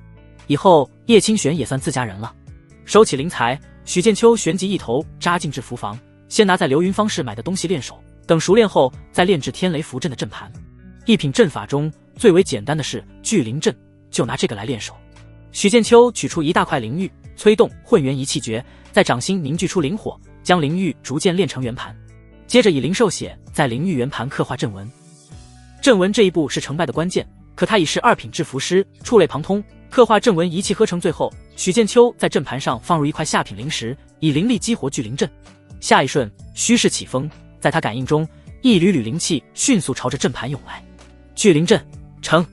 以后叶清玄也算自家人了。收起灵材，许剑秋旋即一头扎进制符房，先拿在流云方式买的东西练手，等熟练后再炼制天雷符阵的阵盘。一品阵法中最为简单的是聚灵阵，就拿这个来练手。许剑秋取出一大块灵玉，催动混元一气诀，在掌心凝聚出灵火，将灵玉逐渐炼成圆盘。接着以灵兽血在灵玉圆盘刻画阵纹。阵纹这一步是成败的关键，可他已是2品制符师，触类旁通，刻画阵纹一气呵成。最后许剑秋在阵盘上放入一块下品灵石，以灵力激活聚灵阵。下一瞬虚势起风，在他感应中，一缕缕灵气迅速朝着阵盘涌来。聚灵阵成。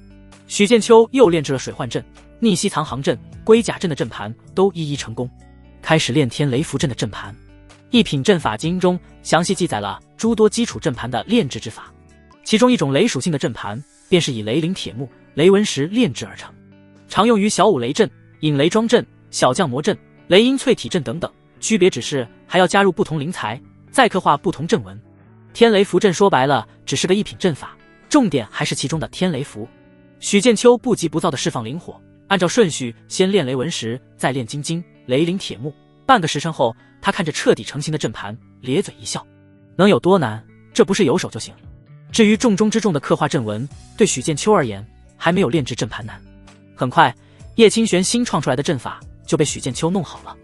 许剑秋又炼制了水幻阵、逆息藏行阵、龟甲阵的阵盘都一一成功，开始炼天雷符阵的阵盘。一品阵法经中详细记载了诸多基础阵盘的炼制之法，其中一种雷属性的阵盘便是以雷灵铁木、雷纹石炼制而成，常用于小五雷阵、引雷桩阵、小降魔阵、雷音淬体阵等等，区别只是还要加入不同灵材，再刻画不同阵纹。天雷符阵说白了只是个一品阵法，重点还是其中的天雷符。许剑秋不急不躁地释放灵火，按照顺序先炼雷纹石，再炼金晶、雷灵铁木。半个时辰后，他看着彻底成型的阵盘，咧嘴一笑。能有多难？这不是有手就行。至于重中之重的刻画阵纹，对许剑秋而言，还没有炼制阵盘难。很快，叶清玄新创出来的阵法就被许剑秋弄好了，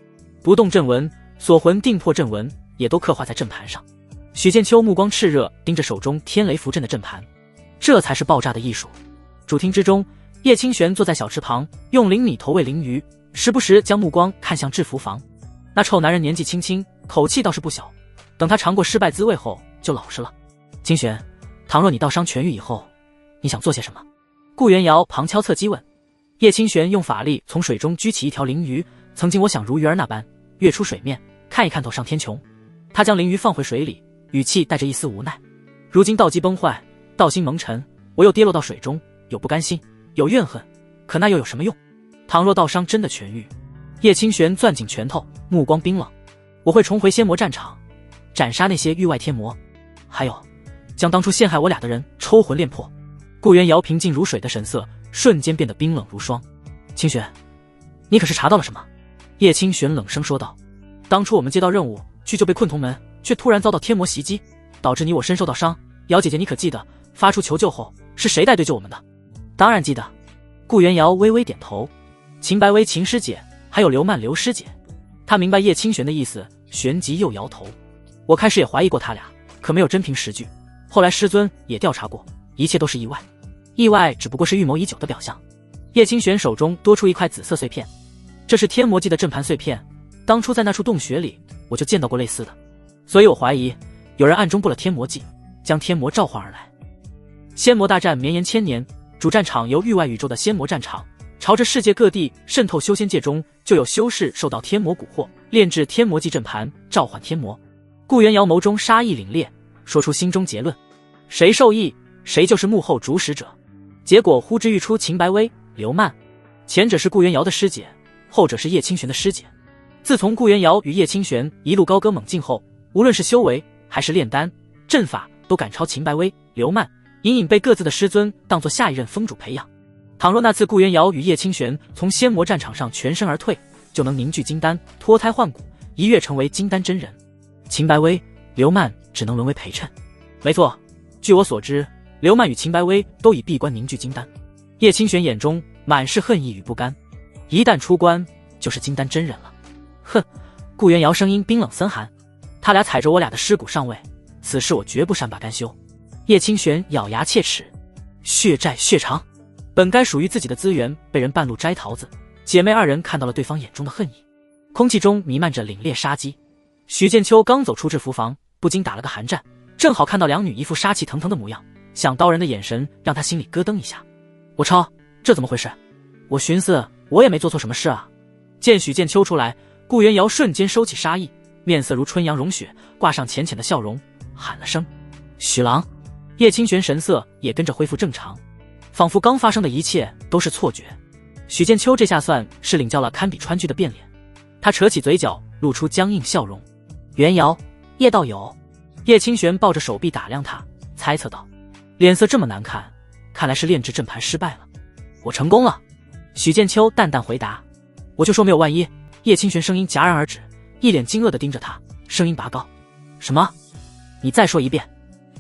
不动阵纹、锁魂定魄阵纹也都刻画在阵盘上。许剑秋目光炽热，盯着手中天雷符阵的阵盘，这才是爆炸的艺术。主厅之中，叶清玄坐在小池旁，用灵米投喂灵鱼，时不时将目光看向制服房。那臭男人年纪轻轻，口气倒是不小，等他尝过失败滋味后就老实了。清玄，倘若你道伤痊愈以后，你想做些什么？顾元瑶旁敲侧击问。叶清玄用法力从水中举起一条灵鱼，曾经我想如鱼儿那般跃出水面，看一看头上天穹。他将灵鱼放回水里，语气带着一丝无奈。如今道基崩坏，道心蒙尘，我又跌落到水中，有不甘心，有怨恨，可那又有什么用？倘若道伤真的痊愈，叶清玄攥紧拳头，目光冰冷，我会重回仙魔战场，斩杀那些域外天魔，还有将当初陷害我俩的人抽魂炼魄。顾元瑶平静如水的神色瞬间变得冰冷如霜。清玄，你可是查到了什么？叶清玄冷声说道。当初我们接到任务去救被困同门，却突然遭到天魔袭击，导致你我身受到伤。瑶姐姐，你可记得发出求救后是谁带队救我们的？当然记得。顾元瑶微微点头。秦白薇秦师姐，还有刘曼刘师姐。他明白叶清玄的意思，旋即又摇头。我开始也怀疑过他俩，可没有真凭实据。后来师尊也调查过，一切都是意外。意外只不过是预谋已久的表象。叶清玄手中多出一块紫色碎片，这是天魔祭的阵盘碎片。当初在那处洞穴里，我就见到过类似的，所以我怀疑有人暗中布了天魔祭，将天魔召唤而来。仙魔大战绵延千年，主战场由域外宇宙的仙魔战场，朝着世界各地渗透，修仙界中就有修士受到天魔蛊惑，炼制天魔祭阵盘，召唤天魔。顾元瑶眸中杀意凛冽，说出心中结论：谁受益，谁就是幕后主使者。结果呼之欲出秦白薇、刘曼，前者是顾元瑶的师姐，后者是叶清玄的师姐。自从顾元瑶与叶清玄一路高歌猛进后，无论是修为还是炼丹、阵法，都赶超秦白薇、刘曼，隐隐被各自的师尊当作下一任峰主培养。倘若那次顾元瑶与叶清玄从仙魔战场上全身而退，就能凝聚金丹，脱胎换骨，一跃成为金丹真人。秦白薇、刘曼只能沦为陪衬。没错，据我所知，刘曼与秦白薇都已闭关凝聚金丹。叶清玄眼中满是恨意与不甘，一旦出关，就是金丹真人了。哼！顾元瑶声音冰冷森寒，他俩踩着我俩的尸骨上位，此事我绝不善罢甘休。叶清玄咬牙切齿，血债血偿，本该属于自己的资源被人半路摘桃子，姐妹二人看到了对方眼中的恨意，空气中弥漫着凛冽杀机。许剑秋刚走出制服房，不禁打了个寒战，正好看到两女一副杀气腾腾的模样，想刀人的眼神让他心里咯噔一下。我操，这怎么回事？我寻思我也没做错什么事啊。见许剑秋出来，顾元瑶瞬间收起杀意，面色如春阳融雪，挂上浅浅的笑容，喊了声许郎。叶清玄神色也跟着恢复正常，仿佛刚发生的一切都是错觉。许剑秋这下算是领教了堪比川剧的变脸，他扯起嘴角露出僵硬笑容。元瑶，叶道友。叶清玄抱着手臂打量他，猜测道，脸色这么难看，看来是炼制阵盘失败了。我成功了。许剑秋淡淡回答。我就说没有万一。叶清玄声音戛然而止，一脸惊愕地盯着他，声音拔高。什么？你再说一遍。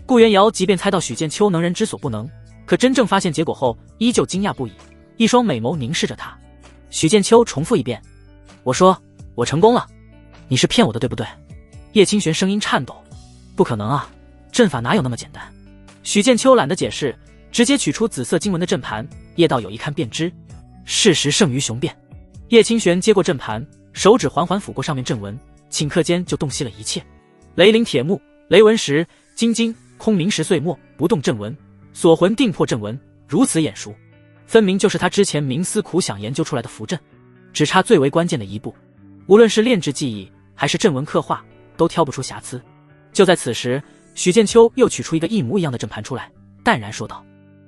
顾元瑶即便猜到许剑秋能人之所不能，可真正发现结果后依旧惊讶不已，一双美眸凝视着他。许剑秋重复一遍。我说我成功了。你是骗我的对不对？叶清玄声音颤抖。不可能啊，阵法哪有那么简单。许剑秋懒得解释，直接取出紫色经文的阵盘，叶道友一看便知，事实胜于雄辩。叶清玄接过阵盘，手指缓缓抚过上面阵文，顷刻间就洞悉了一切。雷灵铁木、雷纹石、金晶、空明石碎末、不动阵文、锁魂定魄阵文，如此眼熟，分明就是他之前冥思苦想研究出来的符阵，只差最为关键的一步，无论是炼制技艺还是阵文刻画，都挑不出瑕疵。就在此时，许剑秋又取出一个一模一样的阵盘出来，淡然说道：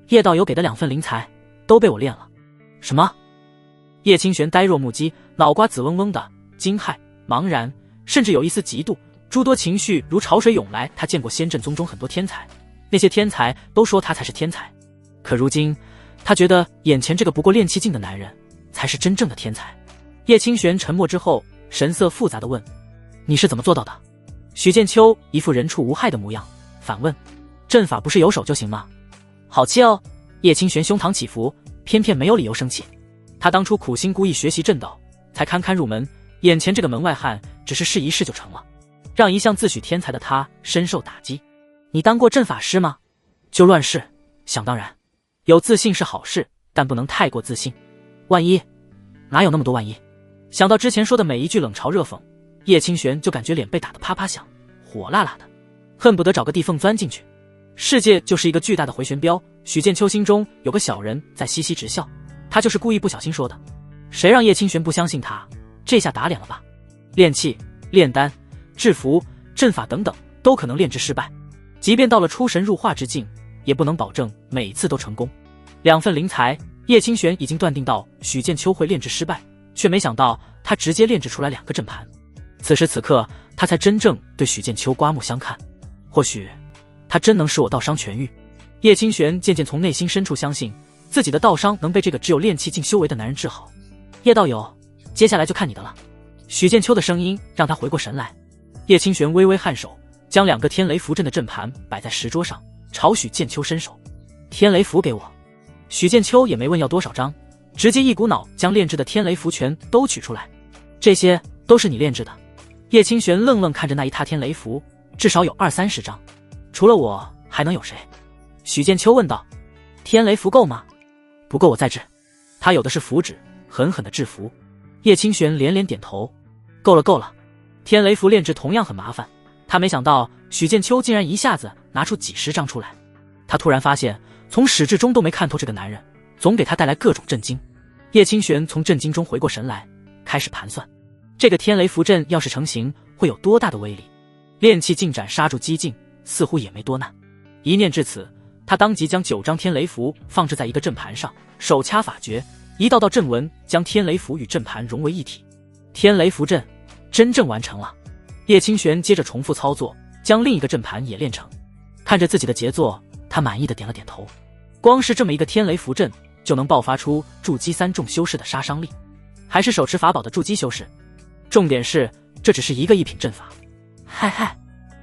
叶道友给的2份灵材都被我炼了。什么？叶清玄呆若木鸡，脑瓜紫嗡嗡的，惊骇、茫然，甚至有一丝嫉妒，诸多情绪如潮水涌来。他见过仙阵宗中很多天才，那些天才都说他才是天才，可如今他觉得眼前这个不过炼气境的男人才是真正的天才。叶清玄沉默之后，神色复杂地问：你是怎么做到的？许剑秋一副人畜无害的模样，反问：阵法不是有手就行吗？好气哦！叶清玄胸膛起伏，偏偏没有理由生气。他当初苦心孤诣学习阵道，才堪堪入门，眼前这个门外汉只是试一试就成了，让一向自诩天才的他深受打击。你当过阵法师吗？就乱世，想当然。有自信是好事，但不能太过自信。万一？哪有那么多万一？想到之前说的每一句冷嘲热讽，叶清玄就感觉脸被打得啪啪响，火辣辣的，恨不得找个地缝钻进去。世界就是一个巨大的回旋镖，许剑秋心中有个小人在嘻嘻直笑，他就是故意不小心说的。谁让叶清玄不相信他？这下打脸了吧？炼气、炼丹、制服、阵法等等都可能炼制失败，即便到了出神入化之境，也不能保证每次都成功。2份灵材，叶清玄已经断定到许剑秋会炼制失败，却没想到他直接炼制出来2个阵盘。此时此刻，他才真正对许剑秋刮目相看。或许他真能使我道伤痊愈。叶清玄渐渐从内心深处相信，自己的道伤能被这个只有练气境修为的男人治好。叶道友，接下来就看你的了。许剑秋的声音让他回过神来。叶清玄微微颔首，将2个天雷符阵的阵盘摆在石桌上，朝许剑秋伸手。天雷符给我。许剑秋也没问要多少张，直接一股脑将炼制的天雷符全都取出来。这些都是你炼制的？叶清玄愣愣看着那一沓天雷符，至少有20-30张。除了我还能有谁？许剑秋问道。天雷符够吗？不够我再制。他有的是符纸，狠狠的制符。叶清玄连连点头。够了够了。天雷符炼制同样很麻烦，他没想到许剑秋竟然一下子拿出几10张出来。他突然发现从始至终都没看透这个男人，总给他带来各种震惊。叶清玄从震惊中回过神来，开始盘算这个天雷符阵要是成型会有多大的威力。炼气进斩杀住激境似乎也没多难。一念至此，他当即将9张天雷符放置在一个阵盘上，手掐法诀，一道道阵纹将天雷符与阵盘融为一体。天雷符阵真正完成了。叶清玄接着重复操作，将另一个阵盘也炼成。看着自己的杰作，他满意的点了点头。光是这么一个天雷符阵就能爆发出筑基3重修士的杀伤力，还是手持法宝的筑基修士。重点是这只是一个一品阵法。嗨嗨，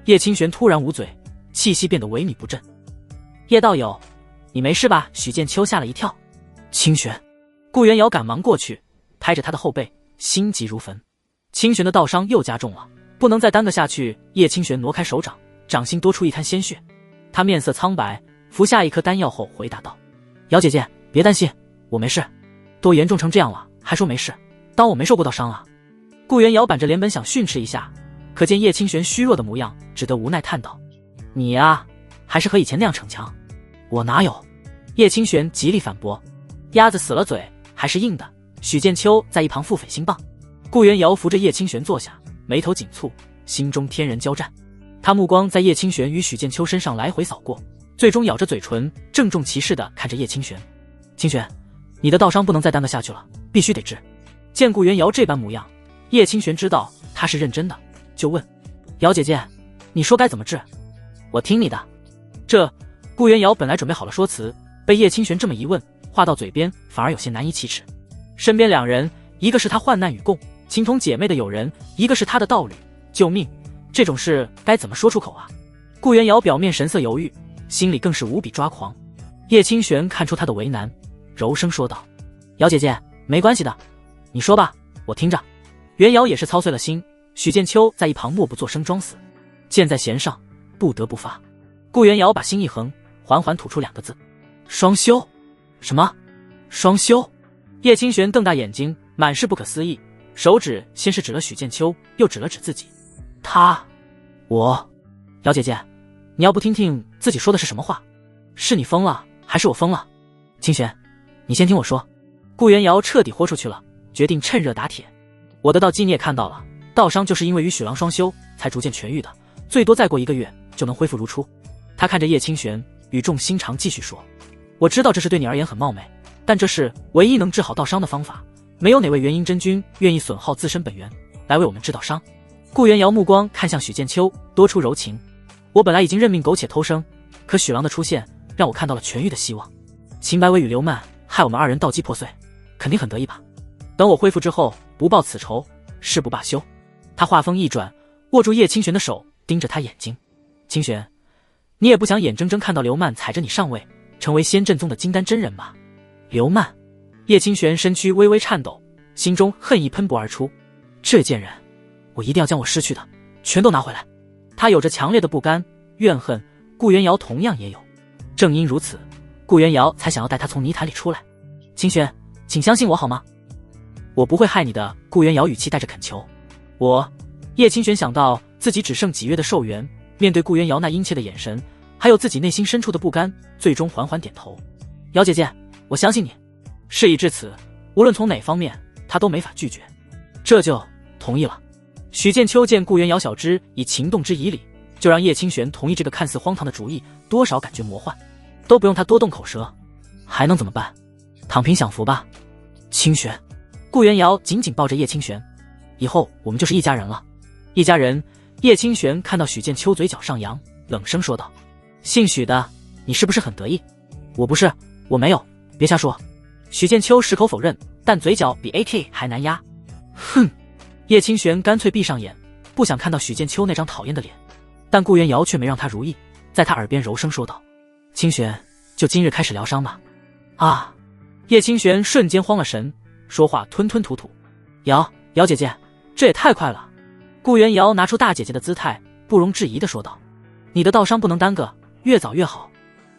叶清玄突然捂嘴，气息变得萎靡不振。叶道友，你没事吧？许剑秋吓了一跳。清玄，顾元瑶赶忙过去，拍着他的后背，心急如焚。清玄的道伤又加重了，不能再耽搁下去。叶清玄挪开手掌，掌心多出一滩鲜血。他面色苍白，服下一颗丹药后回答道：瑶姐姐，别担心，我没事。都严重成这样了，还说没事，当我没受过道伤啊？顾元瑶板着脸本想训斥一下，可见叶清玄虚弱的模样，只得无奈叹道：你啊，还是和以前那样逞强。我哪有？叶清玄极力反驳。鸭子死了嘴还是硬的。许剑秋在一旁腹诽星棒。顾元瑶扶着叶清玄坐下，眉头紧蹙，心中天人交战。他目光在叶清玄与许剑秋身上来回扫过，最终咬着嘴唇，郑重其事地看着叶清玄。清玄，你的道伤不能再耽搁下去了，必须得治。见顾元瑶这般模样，叶清玄知道他是认真的，就问：瑶姐姐，你说该怎么治？我听你的。顾元瑶本来准备好了说辞，被叶清玄这么一问，话到嘴边反而有些难以启齿。身边2人，一个是他患难与共、情同姐妹的友人，一个是他的道侣，救命，这种事该怎么说出口啊？顾元瑶表面神色犹豫，心里更是无比抓狂。叶清玄看出他的为难，柔声说道：瑶姐姐，没关系的，你说吧，我听着。元瑶也是操碎了心，许剑秋在一旁默不作声装死，箭在弦上，不得不发。顾元瑶把心一横，缓缓吐出2个字：双修。什么？双修？叶清玄瞪大眼睛，满是不可思议，手指先是指了许剑秋，又指了指自己。瑶姐姐，你要不听听自己说的是什么话？是你疯了，还是我疯了？清玄，你先听我说。顾元瑶彻底豁出去了，决定趁热打铁。我的道基你也看到了，道伤就是因为与许郎双修才逐渐痊愈的，最多再过1个月就能恢复如初。他看着叶清玄，语重心长继续说：我知道这是对你而言很冒昧，但这是唯一能治好道伤的方法，没有哪位元婴真君愿意损耗自身本源来为我们治道伤。顾元瑶目光看向许剑秋，多出柔情。我本来已经认命苟且偷生，可许郎的出现让我看到了痊愈的希望。秦白薇与刘曼害我们2人道基破碎，肯定很得意吧？等我恢复之后，不报此仇，誓不罢休。他话锋一转，握住叶清玄的手，盯着他眼睛。清玄，你也不想眼睁睁看到刘曼踩着你上位，成为仙阵宗的金丹真人吧？刘曼，叶清玄身躯微微颤抖，心中恨意喷薄而出。这贱人，我一定要将我失去的全都拿回来。他有着强烈的不甘、怨恨，顾元瑶同样也有。正因如此，顾元瑶才想要带他从泥潭里出来。清玄，请相信我好吗？我不会害你的。顾元瑶语气带着恳求。叶清玄想到自己只剩几月的寿元，面对顾元瑶那殷切的眼神，还有自己内心深处的不甘，最终缓缓点头。瑶姐姐，我相信你。事已至此，无论从哪方面，他都没法拒绝，这就同意了。许剑秋见顾元瑶晓之以情动之以理，就让叶清玄同意这个看似荒唐的主意，多少感觉魔幻，都不用他多动口舌，还能怎么办？躺平享福吧。清玄，顾元瑶紧紧抱着叶清玄，以后我们就是一家人了。一家人。叶清玄看到许剑秋嘴角上扬，冷声说道：姓许的，你是不是很得意？我不是，我没有，别瞎说。许剑秋矢口否认，但嘴角比 AK 还难压。哼！叶清玄干脆闭上眼，不想看到许剑秋那张讨厌的脸。但顾元瑶却没让他如意，在他耳边柔声说道：“清玄，就今日开始疗伤吧。”啊！叶清玄瞬间慌了神，说话吞吞吐吐：“瑶姐姐，这也太快了。”顾元瑶拿出大姐姐的姿态，不容置疑地说道：“你的道伤不能耽搁，越早越好，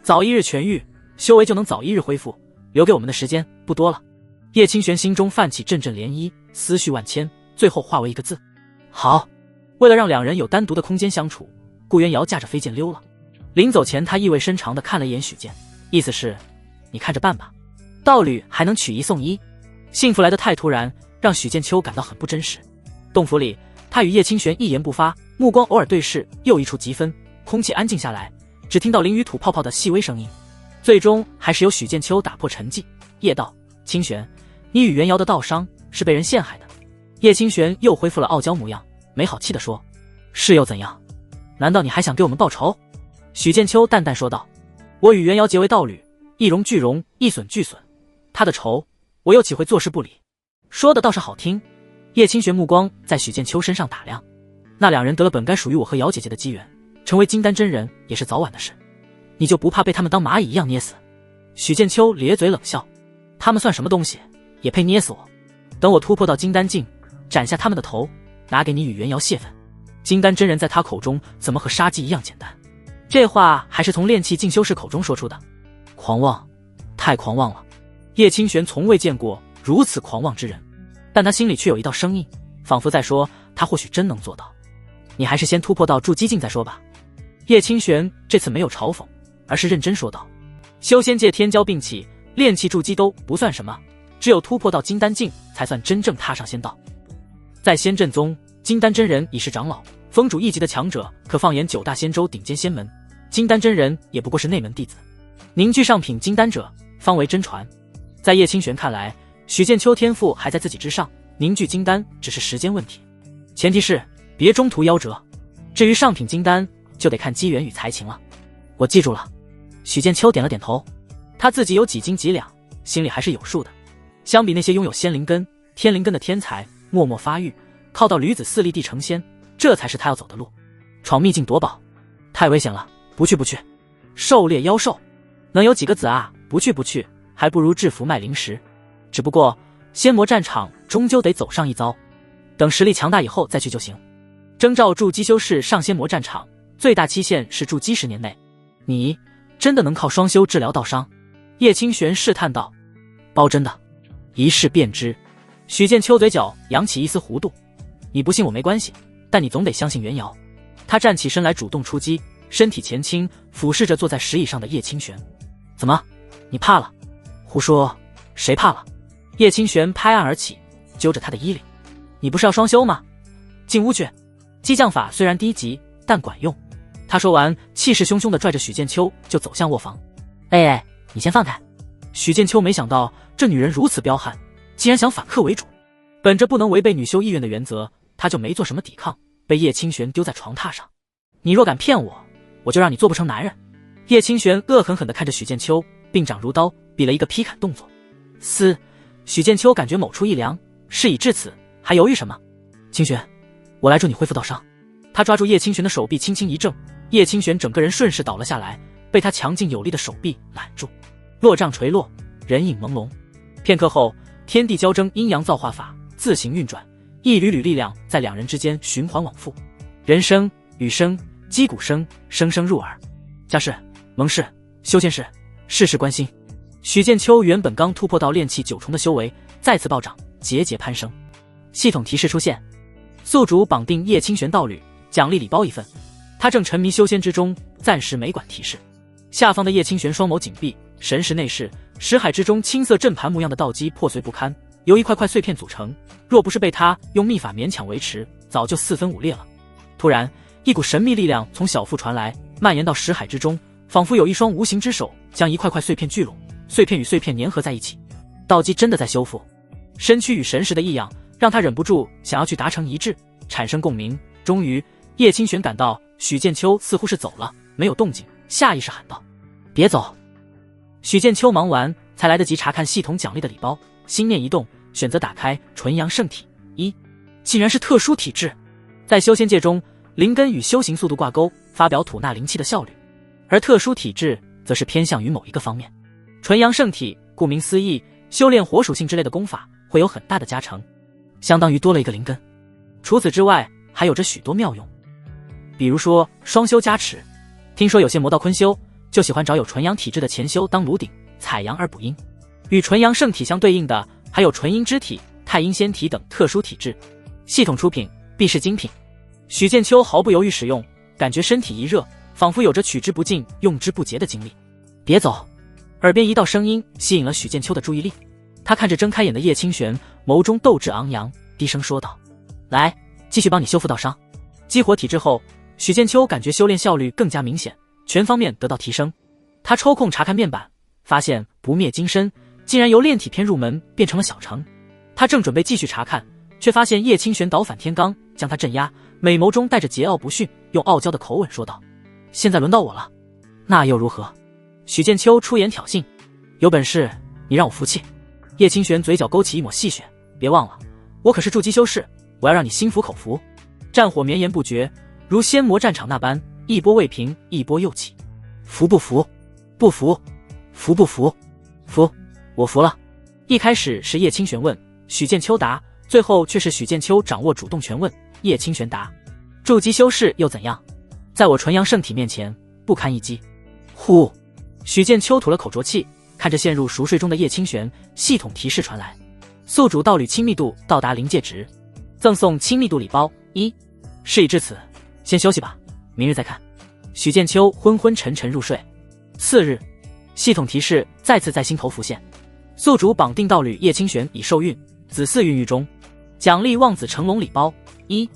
早一日痊愈，修为就能早一日恢复，留给我们的时间不多了。”叶清玄心中泛起阵阵涟漪，思绪万千，最后化为一个字：好。为了让两人有单独的空间相处，顾元瑶驾着飞剑溜了。临走前，他意味深长地看了一眼许剑，意思是你看着办吧。道侣还能取一送一，幸福来得太突然，让许剑秋感到很不真实。洞府里，他与叶清玄一言不发，目光偶尔对视，又一触即分，空气安静下来，只听到淋雨吐泡泡的细微声音。最终还是由许剑秋打破沉寂，夜道：“清玄，你与元瑶的道伤是被人陷害的。”叶清玄又恢复了傲娇模样，没好气地说：“是又怎样？难道你还想给我们报仇？”许剑秋淡淡说道：“我与元瑶结为道侣，一荣俱荣，一损俱损，他的仇，我又岂会坐视不理？”说的倒是好听。叶清玄目光在许剑秋身上打量，那两人得了本该属于我和瑶姐姐的机缘，成为金丹真人也是早晚的事，你就不怕被他们当蚂蚁一样捏死？许剑秋咧嘴冷笑：“他们算什么东西，也配捏死我？等我突破到金丹境，斩下他们的头，拿给你与元瑶泄愤。”金丹真人在他口中怎么和杀鸡一样简单？这话还是从炼气进修士口中说出的。狂妄，太狂妄了！叶清玄从未见过如此狂妄之人，但他心里却有一道声音，仿佛在说他或许真能做到。你还是先突破到筑基境再说吧。叶清玄这次没有嘲讽，而是认真说道：“修仙界天骄并起，炼气筑基都不算什么，只有突破到金丹境才算真正踏上仙道。在仙阵宗，金丹真人已是长老，封主一级的强者，可放眼9大仙州顶尖仙门，金丹真人也不过是内门弟子。凝聚上品金丹者，方为真传。”在叶清玄看来，许剑秋天赋还在自己之上，凝聚金丹只是时间问题，前提是别中途夭折。至于上品金丹，就得看机缘与才情了。我记住了。许剑秋点了点头，他自己有几斤几两，心里还是有数的。相比那些拥有仙灵根、天灵根的天才，默默发育，靠到驴子4粒地成仙，这才是他要走的路。闯秘境夺宝，太危险了，不去不去。狩猎妖兽，能有几个子啊？不去不去，还不如制服卖灵石。只不过仙魔战场终究得走上一遭，等实力强大以后再去就行。征召筑基修士上仙魔战场，最大期限是筑基10年内。你真的能靠双修治疗道伤？叶清玄试探道。包真的，一试便知。许剑秋嘴角扬起一丝弧度，你不信我没关系，但你总得相信元瑶。他站起身来主动出击，身体前倾，俯视着坐在石椅上的叶清玄。怎么，你怕了？胡说，谁怕了？叶清玄拍案而起，揪着他的衣领。你不是要双修吗？进屋去。激将法虽然低级，但管用。他说完，气势汹汹地拽着许剑秋就走向卧房。哎，你先放开。许剑秋没想到这女人如此彪悍，竟然想反客为主。本着不能违背女修意愿的原则，他就没做什么抵抗，被叶清玄丢在床榻上。你若敢骗我，我就让你做不成男人。叶清玄恶狠狠地看着许剑秋，鬓掌如刀，比了一个劈砍动作。嘶！许剑秋感觉某处一凉，事已至此，还犹豫什么？清玄，我来助你恢复道伤。他抓住叶清玄的手臂轻轻一挣，叶清玄整个人顺势倒了下来，被他强劲有力的手臂揽住。落杖垂落，人影朦胧。片刻后，天地交争阴阳造化法自行运转，一缕缕力量在两人之间循环往复，人声、雨声、击鼓声声声入耳。家事、盟誓、修仙事，事事关心。许剑秋原本刚突破到炼气9重的修为，再次暴涨，节节攀升。系统提示出现：宿主绑定叶清玄道侣，奖励礼包1份。他正沉迷修仙之中，暂时没管提示。下方的叶清玄双眸紧闭，神识内视，识海之中青色阵盘模样的道基破碎不堪，由一块块碎片组成，若不是被他用秘法勉强维持，早就4分5裂了。突然，一股神秘力量从小腹传来，蔓延到识海之中，仿佛有一双无形之手将一块块碎片聚拢，碎片与碎片粘合在一起。道基真的在修复，身躯与神识的异样让他忍不住想要去达成一致，产生共鸣。终于，叶清玄感到许剑秋似乎是走了，没有动静，下意识喊道：“别走！”许剑秋忙完，才来得及查看系统奖励的礼包，心念一动，选择打开纯阳圣体。竟然是特殊体质。在修仙界中，灵根与修行速度挂钩，发表吐纳灵气的效率，而特殊体质则是偏向于某一个方面。纯阳圣体顾名思义，修炼火属性之类的功法会有很大的加成，相当于多了一个灵根。除此之外，还有着许多妙用，比如说双修加持。听说有些魔道坤修就喜欢找有纯阳体质的前修当炉鼎，采阳而补阴。与纯阳圣体相对应的还有纯阴之体、太阴仙体等特殊体质。系统出品，必是精品。许剑秋毫不犹豫使用，感觉身体一热，仿佛有着取之不尽、用之不竭的精力。别走！耳边一道声音吸引了许剑秋的注意力。他看着睁开眼的叶清玄，眸中斗志昂扬，低声说道：“来，继续帮你修复道伤。”激活体质后，许剑秋感觉修炼效率更加明显，全方面得到提升。他抽空查看面板，发现不灭金身竟然由炼体篇入门变成了小成。他正准备继续查看，却发现叶清玄倒反天罡将他镇压，美眸中带着桀骜不驯，用傲娇的口吻说道：“现在轮到我了。”那又如何？许剑秋出言挑衅：“有本事你让我服气。”叶清玄嘴角勾起一抹戏谑：“别忘了，我可是筑基修士，我要让你心服口服。”战火绵延不绝，如仙魔战场那般，一波未平，一波又起。服不服？不服？服不服？服！我服了。一开始是叶清玄问，许剑秋答，最后却是许剑秋掌握主动权问，叶清玄答。筑基修士又怎样？在我纯阳圣体面前，不堪一击。呼！许剑秋吐了口浊气，看着陷入熟睡中的叶清玄，系统提示传来：宿主道侣亲密度到达临界值，赠送亲密度礼包1。事已至此，先休息吧，明日再看。许剑秋昏昏沉沉入睡。次日，系统提示再次在心头浮现：宿主绑定道侣叶清玄已受孕，子嗣孕育中，奖励望子成龙礼包1，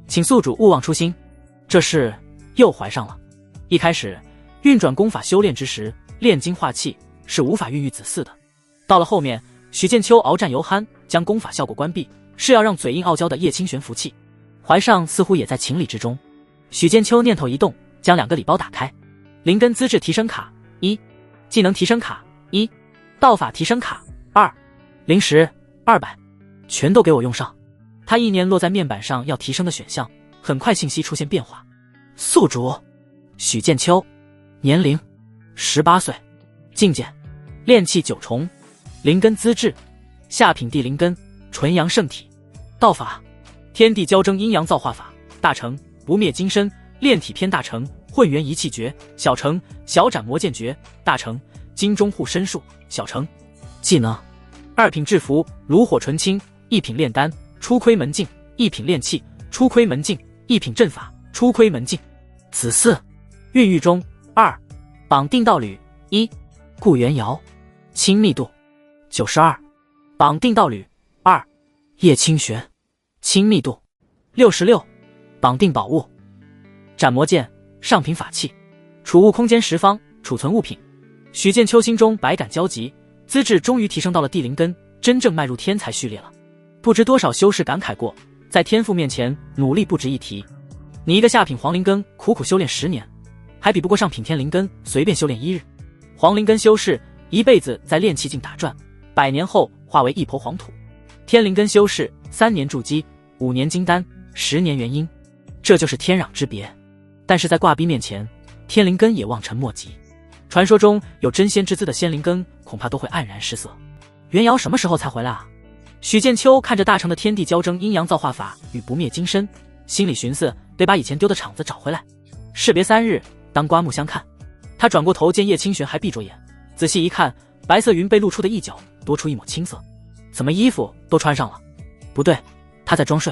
请宿主勿忘初心。这是又怀上了。一开始运转功法修炼之时，炼精化气是无法孕育子嗣的。到了后面，许剑秋鏖战犹酣，将功法效果关闭，是要让嘴硬傲娇的叶清玄服气。怀上似乎也在情理之中。许剑秋念头一动，将2个礼包打开：灵根资质提升卡1，技能提升卡1，道法提升卡2，灵石200，全都给我用上。他意念落在面板上要提升的选项，很快信息出现变化。宿主许剑秋，年龄18岁，境界炼气9重，灵根资质下品地灵根，纯阳圣体，道法天地交争阴阳造化法大成，不灭金身炼体篇大成，混元一气诀小成，小斩魔剑诀大成，金钟护身术小成。技能2品制服炉火纯青，1品炼丹出窥门径，1品炼气出窥门径，1品阵法出窥门径。子嗣孕育中2，绑定道侣1，顾元瑶，亲密度92，绑定道侣2，叶清玄，亲密度66，绑定宝物斩魔剑上品法器，储物空间10方，储存物品。许剑秋心中百感交集，资质终于提升到了地灵根，真正迈入天才序列了。不知多少修士感慨过，在天赋面前努力不值一提。你一个下品黄灵根苦苦修炼10年，还比不过上品天灵根随便修炼1日。黄灵根修士一辈子在炼气境打转，100年后化为一抔黄土。天灵根修士3年筑基，5年金丹，10年元婴，这就是天壤之别。但是在挂逼面前，天灵根也望尘莫及。传说中有真仙之姿的仙灵根恐怕都会黯然失色。元瑶什么时候才回来啊？许剑秋看着大成的天地交争阴阳造化法与不灭金身，心里寻思得把以前丢的场子找回来。士别3日，当刮目相看。他转过头见叶清玄还闭着眼，仔细一看，白色云被露出的一角多出一抹青色。怎么衣服都穿上了？不对，他在装睡。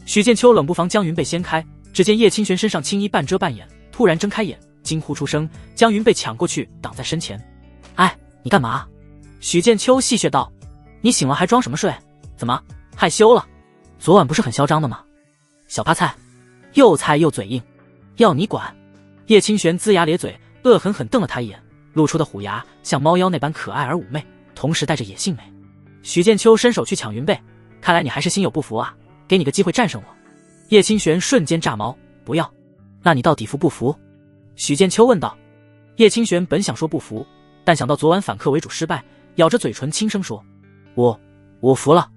许剑秋冷不防将云被掀开，只见叶清玄身上青衣半遮半掩，突然睁开眼，惊呼出声，将云被抢过去挡在身前。哎，你干嘛？许剑秋戏谑道：你醒了还装什么睡？怎么害羞了？昨晚不是很嚣张的吗？小趴菜，又菜又嘴硬，要你管。叶清玄龇牙咧嘴，恶狠狠瞪了他一眼，露出的虎牙像猫妖那般可爱而妩媚，同时带着野性美。许剑秋伸手去抢云被，看来你还是心有不服啊，给你个机会战胜我。叶清玄瞬间炸毛，不要。那你到底服不服？许剑秋问道。叶清玄本想说不服，但想到昨晚反客为主失败，咬着嘴唇轻声说：“我服了。”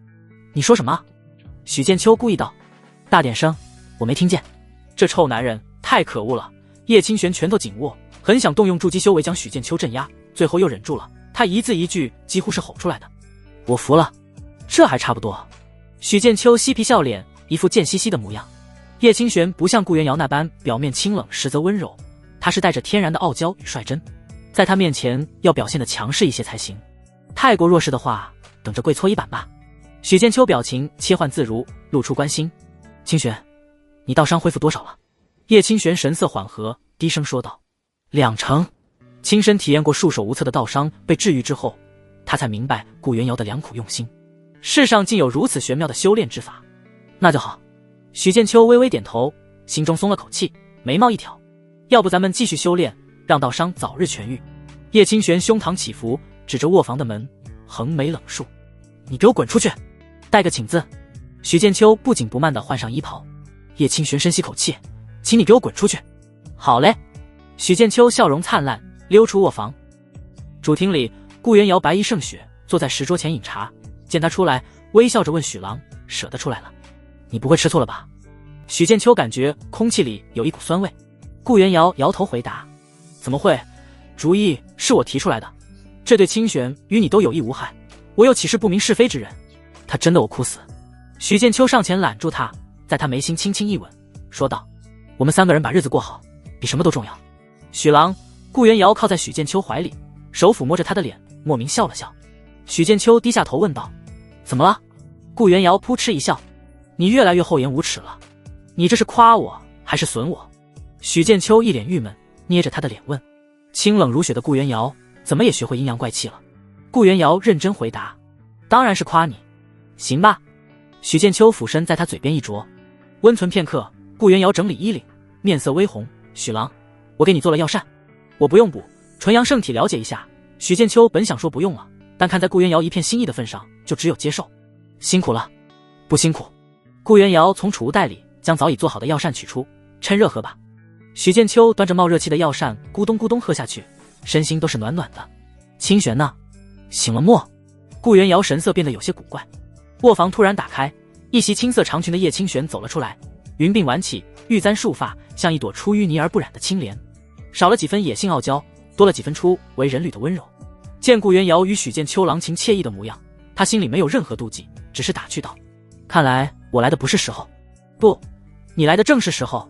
你说什么？许剑秋故意道：“大点声，我没听见。”这臭男人太可恶了。叶清玄拳头紧握，很想动用筑基修为将许剑秋镇压，最后又忍住了。他一字一句几乎是吼出来的：“我服了。”这还差不多。许剑秋嬉皮笑脸，一副贱兮兮的模样。叶清玄不像顾元瑶那般表面清冷实则温柔，他是带着天然的傲娇与率真，在他面前要表现得强势一些才行。太过弱势的话，等着跪搓衣板吧。许剑秋表情切换自如，露出关心：“清玄，你道伤恢复多少了？”叶清玄神色缓和，低声说道：“2成。”亲身体验过束手无策的道伤被治愈之后，他才明白顾元瑶的良苦用心。世上竟有如此玄妙的修炼之法。那就好。许剑秋微微点头，心中松了口气，眉毛一挑：“要不咱们继续修炼，让道伤早日痊愈。”叶清玄胸膛起伏，指着卧房的门，横眉冷竖：“你给我滚出去！带个请字。”许剑秋不紧不慢地换上衣袍。叶清玄深吸口气：“请你给我滚出去。”好嘞。许剑秋笑容灿烂，溜出卧房。主厅里，顾元瑶白衣胜雪，坐在石桌前饮茶。见他出来，微笑着问许郎：“舍得出来了？你不会吃错了吧？”许剑秋感觉空气里有一股酸味。顾元瑶摇头回答：“怎么会？主意是我提出来的。这对清玄与你都有益无害，我又岂是不明是非之人？他真的我哭死。”许剑秋上前揽住他，在他眉心轻轻一吻，说道：“我们3个人把日子过好，比什么都重要。”许郎，顾元瑶靠在许剑秋怀里，手抚摸着他的脸，莫名笑了笑。许剑秋低下头问道：“怎么了？”顾元瑶扑哧一笑：“你越来越厚颜无耻了，你这是夸我还是损我？”许剑秋一脸郁闷，捏着他的脸问。清冷如雪的顾元瑶怎么也学会阴阳怪气了？顾元瑶认真回答：“当然是夸你。”行吧。许剑秋俯身在他嘴边一啄，温存片刻，顾元瑶整理衣领，面色微红：“许郎，我给你做了药膳。”“我不用补，纯阳圣体了解一下。”许剑秋本想说不用了，但看在顾元瑶一片心意的份上，就只有接受。“辛苦了。”“不辛苦。”顾元瑶从储物袋里将早已做好的药膳取出，“趁热喝吧。”许剑秋端着冒热气的药膳咕咚咕咚喝下去，身心都是暖暖的。“清玄呢？醒了没？”顾元瑶神色变得有些古怪。卧房突然打开，一袭青色长裙的叶清玄走了出来，云鬓挽起，玉簪束发，像一朵出淤泥而不染的青莲，少了几分野性傲娇，多了几分出为人侣的温柔。见顾元瑶与许剑秋郎情惬意的模样，他心里没有任何妒忌，只是打趣道：“看来我来的不是时候。”“不，你来的正是时候。”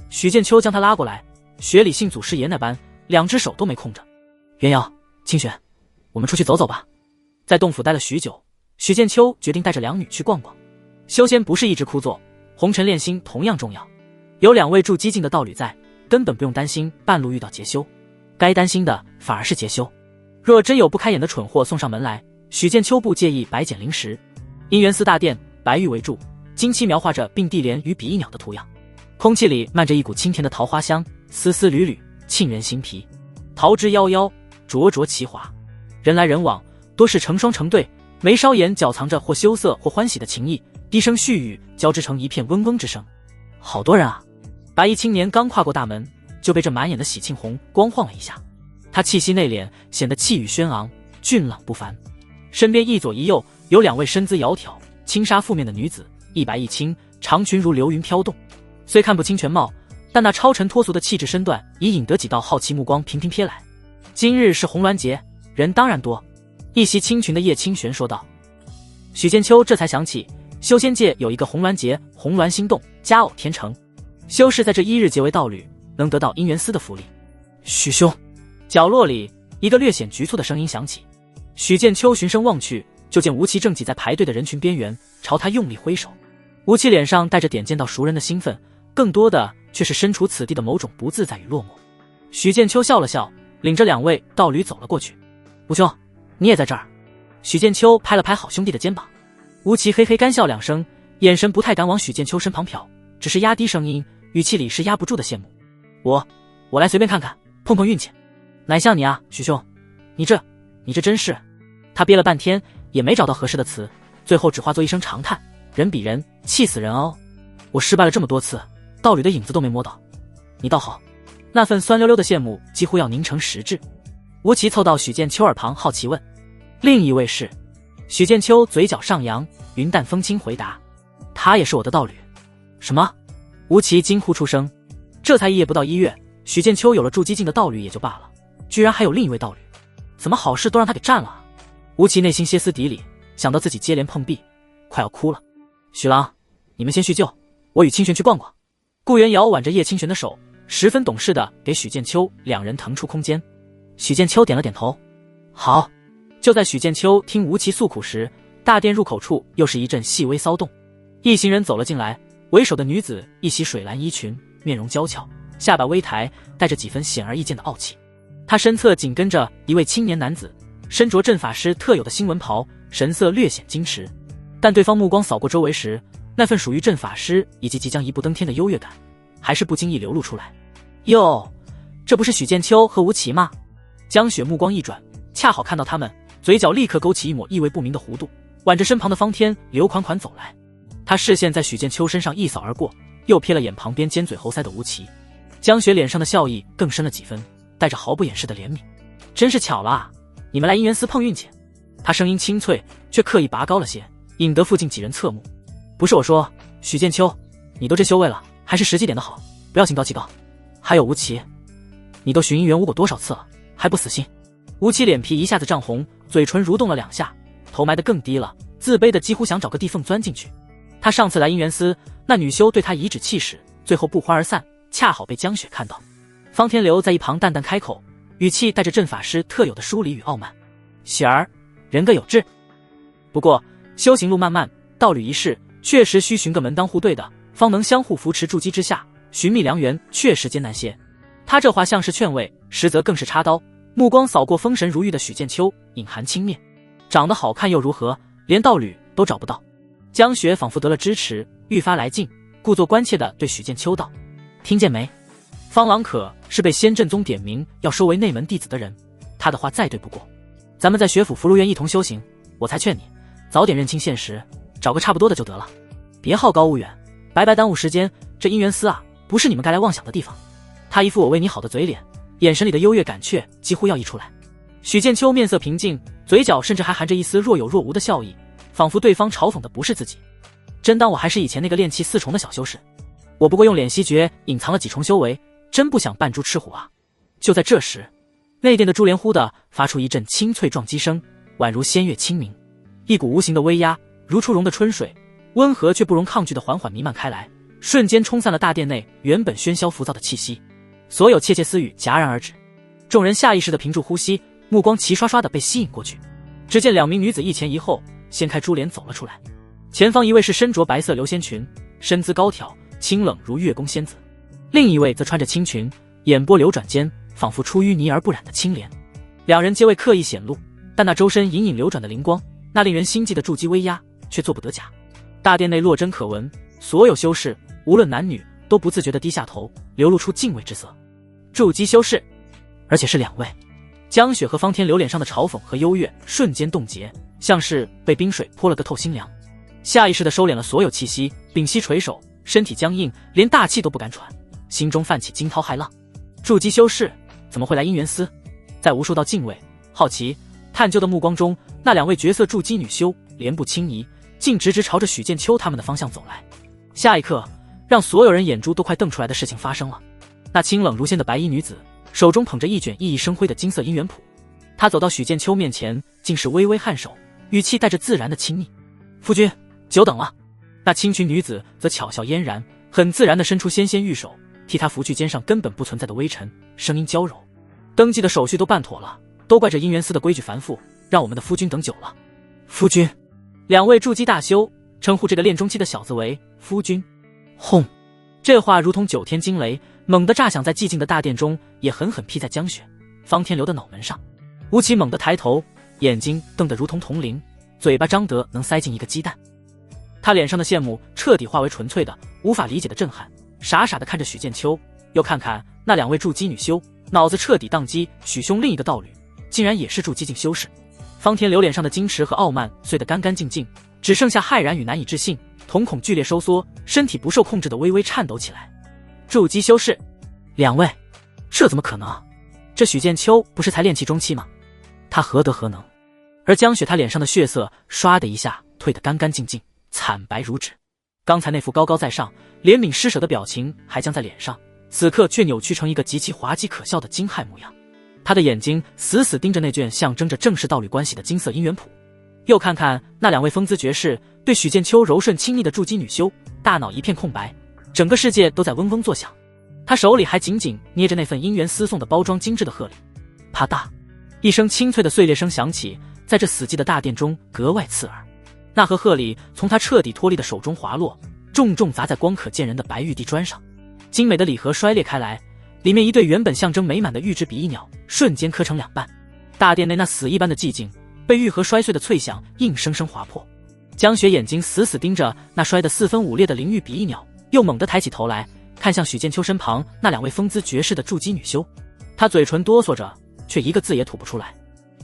许剑秋将他拉过来，学李信祖师爷那般，2只手都没空着。“元瑶，清玄，我们出去走走吧。”在洞府待了许久，许剑秋决定带着2女去逛逛。修仙不是一直枯坐，红尘炼心同样重要。有2位助激进的道侣在，根本不用担心半路遇到劫修，该担心的反而是劫修。若真有不开眼的蠢货送上门来，许剑秋不介意白捡零食。姻缘寺大殿，白玉为柱，金漆描画着并蒂莲与比翼鸟的图样，空气里漫着一股清甜的桃花香，丝丝缕缕，沁人心脾。桃之夭夭，灼灼其华。人来人往，多是成双成对，眉梢眼角藏着或羞涩或欢喜的情意，低声絮语交织成一片嗡嗡之声。好多人啊！白衣青年刚跨过大门，就被这满眼的喜庆红光晃了一下。他气息内敛，显得气宇轩昂，俊朗不凡。身边一左一右有2位身姿窈窕、轻纱覆面的女子，一白一青，长裙如流云飘动。虽看不清全貌，但那超尘脱俗的气质身段已引得几道好奇目光频频瞥来。今日是红鸾节，人当然多。一袭青裙的叶清玄说道。许剑秋这才想起，修仙界有一个红鸾节，红鸾心动，佳偶天成。修士在这1日结为道侣，能得到姻缘司的福利。许兄，角落里一个略显局促的声音响起。许剑秋循声望去，就见吴奇正挤在排队的人群边缘，朝他用力挥手。吴奇脸上带着点见到熟人的兴奋，更多的却是身处此地的某种不自在与落寞。许剑秋笑了笑，领着2位道侣走了过去。吴兄，你也在这儿？许剑秋拍了拍好兄弟的肩膀。吴奇嘿嘿干笑2声，眼神不太敢往许剑秋身旁瞟，只是压低声音，语气里是压不住的羡慕。我来随便看看，碰碰运气。哪像你啊，许兄，你这真是……他憋了半天也没找到合适的词，最后只化作一声长叹：“人比人，气死人哦！我失败了这么多次，道侣的影子都没摸到，你倒好。”那份酸溜溜的羡慕几乎要凝成实质。吴奇凑到许剑秋耳旁好奇问：“另一位是许剑秋，嘴角上扬，云淡风轻回答：“他也是我的道侣。”什么？吴奇惊呼出声。这才一夜不到1月，许剑秋有了筑基境的道侣也就罢了，居然还有另一位道侣，怎么好事都让他给占了啊？吴奇内心歇斯底里，想到自己接连碰壁，快要哭了。许郎，你们先叙旧，我与清玄去逛逛。顾元瑶挽着叶清玄的手，十分懂事的给许剑秋两人腾出空间。许剑秋点了点头，好。就在许剑秋听吴奇诉苦时，大殿入口处又是一阵细微骚动，一行人走了进来。为首的女子一袭水蓝衣裙，面容娇俏，下巴微抬，带着几分显而易见的傲气。她身侧紧跟着一位青年男子，身着阵法师特有的新闻袍，神色略显矜持，但对方目光扫过周围时，那份属于阵法师以及即将一步登天的优越感还是不经意流露出来。哟，这不是许剑秋和吴奇吗？江雪目光一转，恰好看到他们，嘴角立刻勾起一抹意味不明的弧度，挽着身旁的方天刘款款走来。他视线在许剑秋身上一扫而过，又瞥了眼旁边尖嘴猴腮的吴奇。江雪脸上的笑意更深了几分，带着毫不掩饰的怜悯。真是巧了啊，你们来姻缘司碰运气。他声音清脆，却刻意拔高了些，引得附近几人侧目。不是我说，许剑秋，你都这修为了，还是实际点的好，不要心高气高。还有吴奇，你都寻姻缘无果多少次了，还不死心？吴奇脸皮一下子涨红，嘴唇蠕动了2下，头埋得更低了，自卑的几乎想找个地缝钻进去。他上次来姻缘司，那女修对他颐指气使，最后不欢而散，恰好被江雪看到。方天流在一旁淡淡开口，语气带着阵法师特有的疏离与傲慢：“雪儿，人各有志，不过修行路漫漫，道侣一世，确实需寻个门当户对的，方能相互扶持筑基之下，寻觅良缘确实艰难些。”他这话像是劝慰，实则更是插刀，目光扫过风神如玉的许剑秋，隐含轻蔑：“长得好看又如何？连道侣都找不到。”江雪仿佛得了支持，愈发来劲，故作关切地对许剑秋道：“听见没？方朗可是被仙阵宗点名要收为内门弟子的人，他的话再对不过。咱们在学府福禄院一同修行，我才劝你早点认清现实，找个差不多的就得了，别好高骛远，白白耽误时间。这姻缘司啊，不是你们该来妄想的地方。”他一副我为你好的嘴脸，眼神里的优越感却几乎要溢出来。许剑秋面色平静，嘴角甚至还含着一丝若有若无的笑意，仿佛对方嘲讽的不是自己。真当我还是以前那个练气4重的小修士？我不过用敛息诀隐藏了几重修为，真不想扮猪吃虎啊！就在这时，内殿的珠帘忽地发出一阵清脆撞击声，宛如仙乐清明，一股无形的威压如初融的春水，温和却不容抗拒的缓缓弥漫开来，瞬间冲散了大殿内原本喧嚣浮躁的气息。所有窃窃私语戛然而止，众人下意识地屏住呼吸，目光齐刷刷地被吸引过去。只见2名女子一前一后掀开珠帘走了出来，前方一位是身着白色流仙裙，身姿高挑，清冷如月宫仙子；另一位则穿着青裙，眼波流转间仿佛出淤泥而不染的青莲。2人皆未刻意显露，但那周身隐隐流转的灵光，那令人心悸的筑基威压，却做不得假。大殿内落针可闻，所有修士无论男女都不自觉地低下头，流露出敬畏之色。筑基修士，而且是2位。江雪和方天流脸上的嘲讽和优越瞬间冻结，像是被冰水泼了个透心凉。下意识地收敛了所有气息，屏息垂首，身体僵硬，连大气都不敢喘，心中泛起惊涛骇浪。筑基修士怎么会来姻缘司？在无数道敬畏、好奇、探究的目光中，那2位绝色筑基女修莲步轻移，竟直直朝着许剑秋他们的方向走来。下一刻，让所有人眼珠都快瞪出来的事情发生了。那清冷如仙的白衣女子手中捧着一卷熠熠生辉的金色姻缘谱，她走到许剑秋面前，竟是微微颔首，语气带着自然的亲昵：“夫君，久等了。”那青裙女子则巧笑嫣然，很自然地伸出纤纤玉手，替他拂去肩上根本不存在的微尘，声音娇柔：“登记的手续都办妥了，都怪这姻缘司的规矩繁复，让我们的夫君等久了。”夫君，2位筑基大修称呼这个恋中期的小子为夫君。轰！这话如同9天惊雷，猛地炸响在寂静的大殿中，也狠狠劈在江雪、方天流的脑门上。吴奇猛地抬头，眼睛瞪得如同铜铃，嘴巴张得能塞进一个鸡蛋。他脸上的羡慕彻底化为纯粹的、无法理解的震撼，傻傻地看着许剑秋，又看看那2位筑基女修，脑子彻底宕机。许兄另一个道侣，竟然也是筑基境修士。方天流脸上的矜持和傲慢碎得干干净净，只剩下骇然与难以置信，瞳孔剧烈收缩，身体不受控制的微微颤抖起来。筑基修士，2位，这怎么可能？这许剑秋不是才练气中期吗？他何德何能？而江雪她脸上的血色唰的一下褪得干干净净，惨白如纸。刚才那副高高在上、怜悯施舍的表情还僵在脸上，此刻却扭曲成一个极其滑稽可笑的惊骇模样。他的眼睛死死盯着那卷象征着正式道侣关系的金色姻缘谱，又看看那两位风姿绝世、对许剑秋柔顺亲昵的筑基女修，大脑一片空白，整个世界都在嗡嗡作响。他手里还紧紧捏着那份姻缘私送的包装精致的贺礼。啪嗒，一声清脆的碎裂声响起，在这死寂的大殿中格外刺耳。那盒贺礼从他彻底脱离的手中滑落，重重砸在光可见人的白玉地砖上。精美的礼盒摔裂开来，里面一对原本象征美满的玉质比翼鸟瞬间磕成两半。大殿内那死一般的寂静被玉盒摔碎的脆响硬生生划破。江雪眼睛死死盯着那摔得四分五裂的灵玉比翼鸟，又猛地抬起头来看向许剑秋身旁那两位风姿绝世的筑基女修。她嘴唇哆嗦着，却一个字也吐不出来。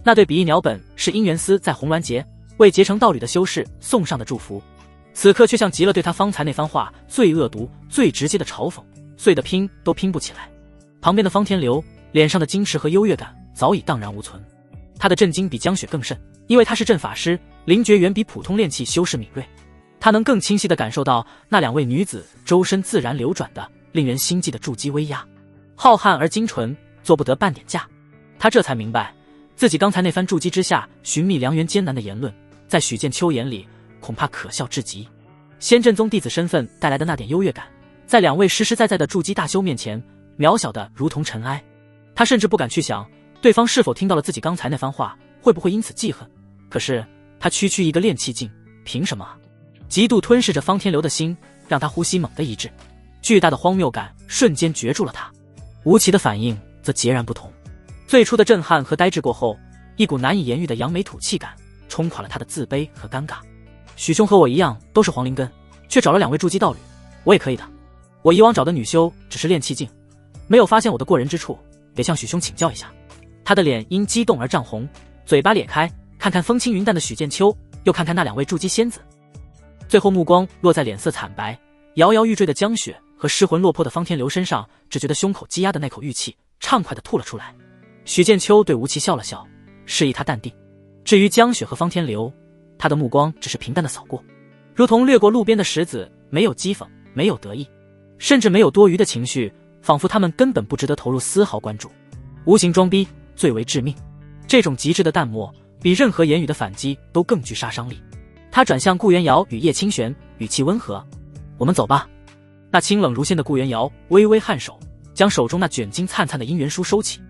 那对比翼鸟本是姻缘司在红鸾节为结成道侣的修士送上的祝福，此刻却像极了对他方才那番话最恶毒最直接的嘲讽，碎得拼都拼不起来。旁边的方天流脸上的矜持和优越感早已荡然无存，他的震惊比江雪更甚，因为他是阵法师，灵觉远比普通炼器修士敏锐，他能更清晰地感受到那两位女子周身自然流转的令人心悸的筑基威压，浩瀚而精纯，做不得半点假。他这才明白，自己刚才那番筑基之下寻觅良缘艰难的言论，在许剑秋眼里恐怕可笑至极。仙阵宗弟子身份带来的那点优越感，在两位实实在在的筑基大修面前渺小的如同尘埃。他甚至不敢去想对方是否听到了自己刚才那番话，会不会因此记恨。可是他区区一个炼气境，凭什么？极度吞噬着方天流的心，让他呼吸猛地一滞，巨大的荒谬感瞬间攫住了他。吴奇的反应则截然不同，最初的震撼和呆滞过后，一股难以言喻的扬眉吐气感冲垮了他的自卑和尴尬。许兄和我一样都是黄灵根，却找了两位筑基道侣，我也可以的。我以往找的女修只是炼气境，没有发现我的过人之处，得向许兄请教一下。他的脸因激动而涨红，嘴巴咧开，看看风轻云淡的许剑秋，又看看那两位筑基仙子，最后目光落在脸色惨白、摇摇欲坠的江雪和失魂落魄的方天流身上，只觉得胸口积压的那口玉气畅快地吐了出来。许剑秋对吴奇笑了笑，示意他淡定。至于江雪和方天流，他的目光只是平淡地扫过，如同掠过路边的石子，没有讥讽，没有得意，甚至没有多余的情绪，仿佛他们根本不值得投入丝毫关注。无形装逼最为致命，这种极致的淡漠比任何言语的反击都更具杀伤力。他转向顾元瑶与叶清玄，语气温和：我们走吧。那清冷如仙的顾元瑶微微颔首，将手中那卷金灿灿的姻缘书收起。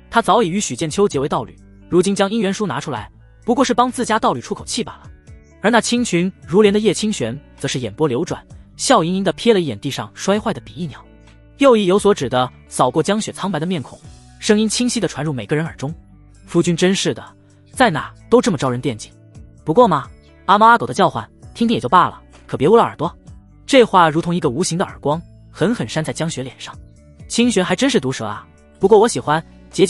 他早已与许剑秋结为道侣，如今将姻缘书拿出来，不过是帮自家道侣出口气罢了。而那清群如莲的叶清玄则是眼波流转，笑盈盈地瞥了一眼地上摔坏的比翼鸟，又意有所指地扫过江雪苍白的面孔，声音清晰地传入每个人耳中：夫君真是的，在哪都这么招人惦记。不过嘛，阿猫阿狗的叫唤听听也就罢了，可别捂了耳朵。这话如同一个无形的耳光，狠狠扇在江雪脸上。清玄还真是毒舌啊，不过我喜欢结。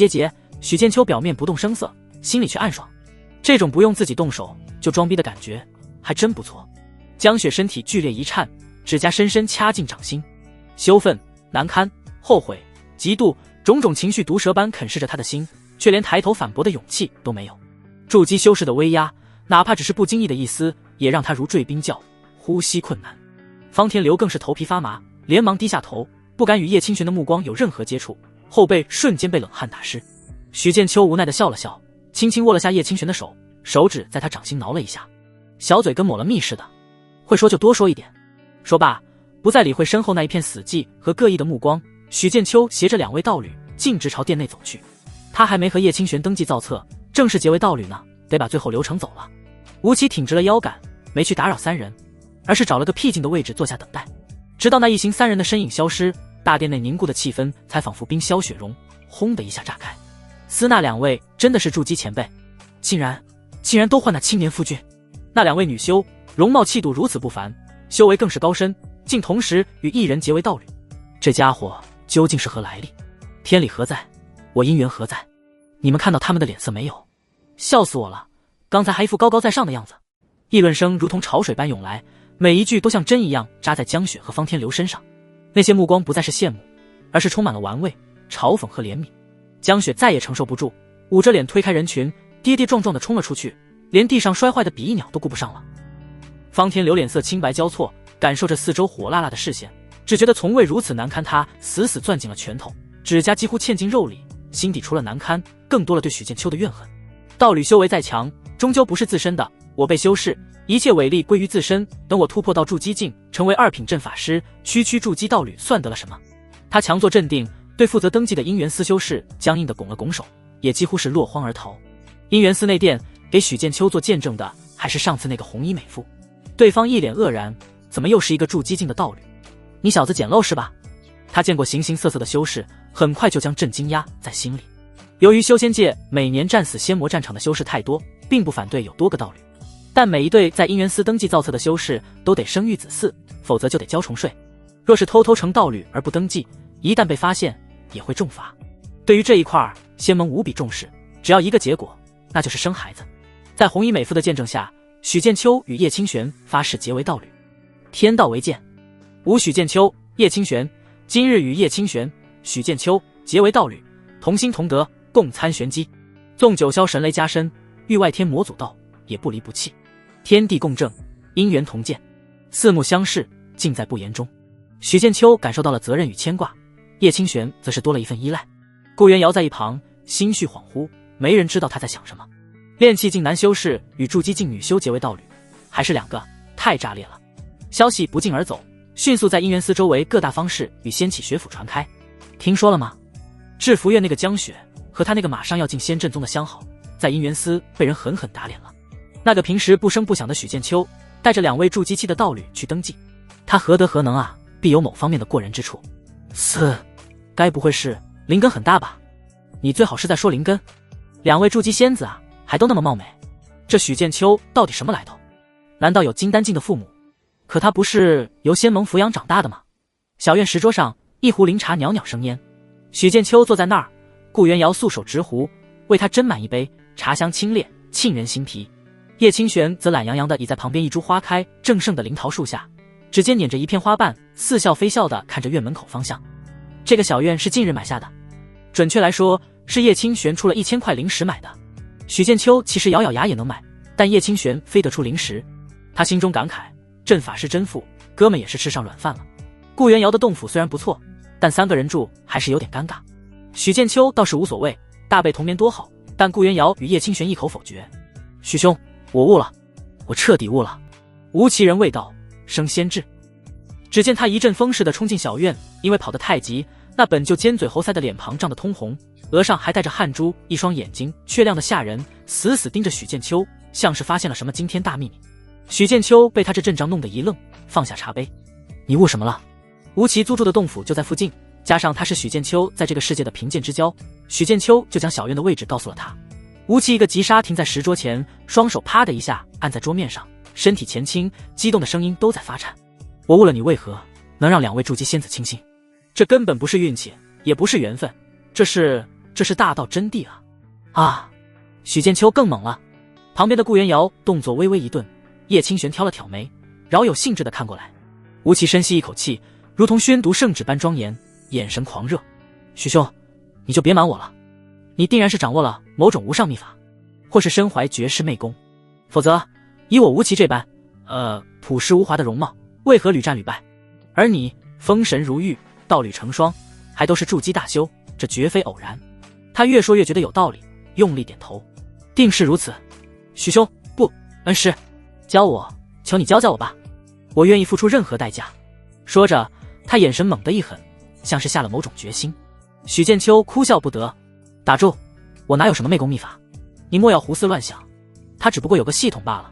许剑秋表面不动声色，心里却暗爽，这种不用自己动手就装逼的感觉还真不错。江雪身体剧烈一颤，指甲深深掐进掌心，羞愤、难堪、后悔、嫉妒，种种情绪毒蛇般啃噬着他的心，却连抬头反驳的勇气都没有。筑基修士的威压，哪怕只是不经意的一丝，也让他如坠冰窖，呼吸困难。方天流更是头皮发麻，连忙低下头，不敢与叶清玄的目光有任何接触，后背瞬间被冷汗打湿。许剑秋无奈地笑了笑，轻轻握了下叶清玄的手，手指在他掌心挠了一下，小嘴跟抹了蜜似的。会说就多说一点。说罢，不再理会身后那一片死寂和各异的目光，许剑秋携着两位道侣径直朝殿内走去。他还没和叶清玄登记造册，正式结为道侣呢，得把最后流程走了。吴奇挺直了腰杆，没去打扰三人，而是找了个僻静的位置坐下等待。直到那一行三人的身影消失，大殿内凝固的气氛才仿佛冰消雪融，轰的一下炸开。司那两位真的是筑基前辈，竟然都换那青年夫君。那两位女修容貌气度如此不凡，修为更是高深，竟同时与一人结为道侣。这家伙究竟是何来历？天理何在？我姻缘何在？你们看到他们的脸色没有？笑死我了，刚才还一副高高在上的样子。议论声如同潮水般涌来，每一句都像针一样扎在江雪和方天流身上。那些目光不再是羡慕，而是充满了玩味、嘲讽和怜悯。江雪再也承受不住，捂着脸推开人群，跌跌撞撞地冲了出去，连地上摔坏的比翼鸟都顾不上了。方天流脸色青白交错，感受着四周火辣辣的视线，只觉得从未如此难堪。他死死攥紧了拳头，指甲几乎嵌进肉里，心底除了难堪，更多了对许剑秋的怨恨。道侣修为再强，终究不是自身的，我被修饰，一切伟力归于自身。等我突破到筑基境，成为2品阵法师，区筑基道侣算得了什么？他强作镇定，对负责登记的姻缘司修士僵硬地拱了拱手，也几乎是落荒而逃。姻缘司内殿，给许剑秋做见证的还是上次那个红衣美妇。对方一脸愕然，怎么又是一个筑基境的道侣？你小子捡漏是吧？他见过形形色色的修士，很快就将震惊压在心里。由于修仙界每年战死仙魔战场的修士太多，并不反对有多个道侣，但每一对在姻缘司登记造册的修士都得生育子嗣，否则就得交重税。若是偷偷成道侣而不登记，一旦被发现也会重罚。对于这一块，仙门无比重视，只要一个结果，那就是生孩子。在红衣美妇的见证下，许剑秋与叶清玄发誓结为道侣。天道为鉴，吾许剑秋、叶清玄今日与叶清玄、许剑秋结为道侣，同心同德，共参玄机。纵九霄神雷加身，域外天魔阻道，也不离不弃。天地共正，姻缘同见，四目相视，尽在不言中。许剑秋感受到了责任与牵挂，叶清玄则是多了一份依赖。顾元瑶在一旁心绪恍惚，没人知道他在想什么。炼气境男修士与筑基境女修结为道侣，还是两个，太炸裂了。消息不胫而走，迅速在姻缘司周围各大方士与仙启学府传开。听说了吗？制服院那个江雪和他那个马上要进仙阵宗的相好，在姻缘司被人狠狠打脸了。那个平时不声不响的许剑秋带着2位筑基期的道侣去登记，他何德何能啊？必有某方面的过人之处。该不会是灵根很大吧？你最好是在说灵根。2位筑基仙子啊，还都那么貌美，这许剑秋到底什么来头？难道有金丹境的父母？可他不是由仙盟抚养长大的吗？小院石桌上一壶灵茶袅袅生烟，许剑秋坐在那儿，顾元瑶素手执壶为他斟满一杯，茶香清冽，沁人心脾。叶清玄则懒洋洋地倚在旁边一株花开正盛的灵桃树下，指尖捻着一片花瓣，似笑非笑地看着院门口方向。这个小院是近日买下的，准确来说是叶清玄出了1000块灵石买的。许剑秋其实咬咬牙也能买，但叶清玄非得出灵石，他心中感慨，阵法是真富，哥们也是吃上软饭了。顾元瑶的洞府虽然不错，但3个人住还是有点尴尬。许剑秋倒是无所谓，大被同眠多好，但顾元瑶与叶清玄一口否决。许兄，我悟了，我彻底悟了。无其人未到，生先至。只见他一阵风似的冲进小院，因为跑得太急，那本就尖嘴猴腮的脸庞涨得通红，额上还带着汗珠，一双眼睛却亮得吓人，死死盯着许剑秋，像是发现了什么惊天大秘密。许剑秋被他这阵仗弄得一愣，放下茶杯。你悟什么了？吴奇租住的洞府就在附近，加上他是许剑秋在这个世界的贫贱之交，许剑秋就将小院的位置告诉了他。吴奇一个急刹停在石桌前，双手啪的一下按在桌面上，身体前倾，激动的声音都在发颤。我悟了你为何能让2位筑基仙子倾心，这根本不是运气，也不是缘分，这是大道真谛啊！啊！许剑秋更猛了。旁边的顾元瑶动作微微一顿，叶清玄挑了挑眉，饶有兴致地看过来。吴奇深吸一口气，如同宣读圣旨般庄严，眼神狂热。许兄，你就别瞒我了，你定然是掌握了某种无上秘法，或是身怀绝世媚功，否则以我吴奇这般朴实无华的容貌，为何屡战屡败？而你风神如玉，道侣成双，还都是筑基大修，这绝非偶然。他越说越觉得有道理，用力点头。定是如此。许兄，不，恩师，教我，求你教教我吧，我愿意付出任何代价。说着，他眼神猛地一狠，像是下了某种决心。许剑秋哭笑不得，打住，我哪有什么媚功秘法，你莫要胡思乱想，他只不过有个系统罢了。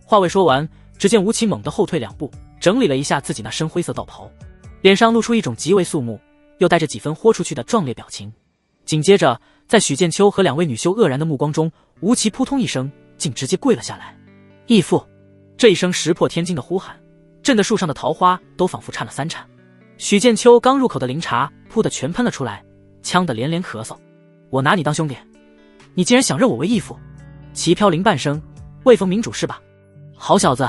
话未说完，只见吴奇猛地后退2步，整理了一下自己那深灰色道袍，脸上露出一种极为肃穆又带着几分豁出去的壮烈表情。紧接着，在许剑秋和2位女修愕然的目光中，吴奇扑通一声竟直接跪了下来。义父！这一声石破天惊的呼喊，震得树上的桃花都仿佛颤了3颤。许剑秋刚入口的灵茶噗的全喷了出来，呛得连连咳嗽。我拿你当兄弟，你竟然想认我为义父？旗飘零半生，未逢明主是吧？好小子，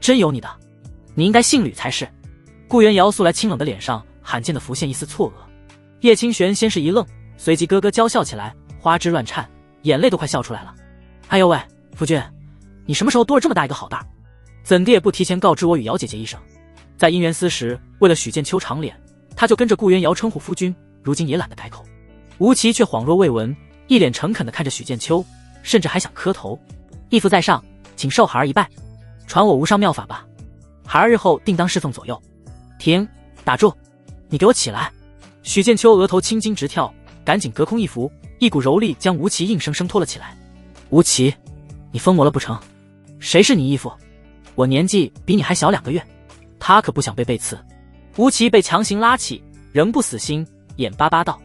真有你的，你应该姓吕才是。顾元瑶素来清冷的脸上罕见的浮现一丝错愕。叶清玄先是一愣，随即咯咯娇笑起来，花枝乱颤，眼泪都快笑出来了。哎呦喂，夫君，你什么时候多了这么大一个好蛋？怎的也不提前告知我与姚姐姐一声？在姻缘司时，为了许剑秋长脸，他就跟着顾元瑶称呼夫君，如今也懒得开口。吴奇却恍若未闻，一脸诚恳地看着许剑秋，甚至还想磕头。义父在上，请受孩儿一拜，传我无上妙法吧。孩儿日后定当侍奉左右。停，打住！你给我起来！许剑秋额头青筋直跳，赶紧隔空一扶，一股柔力将吴奇硬生生拖了起来。吴奇，你疯魔了不成？谁是你义父？我年纪比你还小2个月。他可不想被背刺。吴奇被强行拉起，仍不死心，眼巴巴道：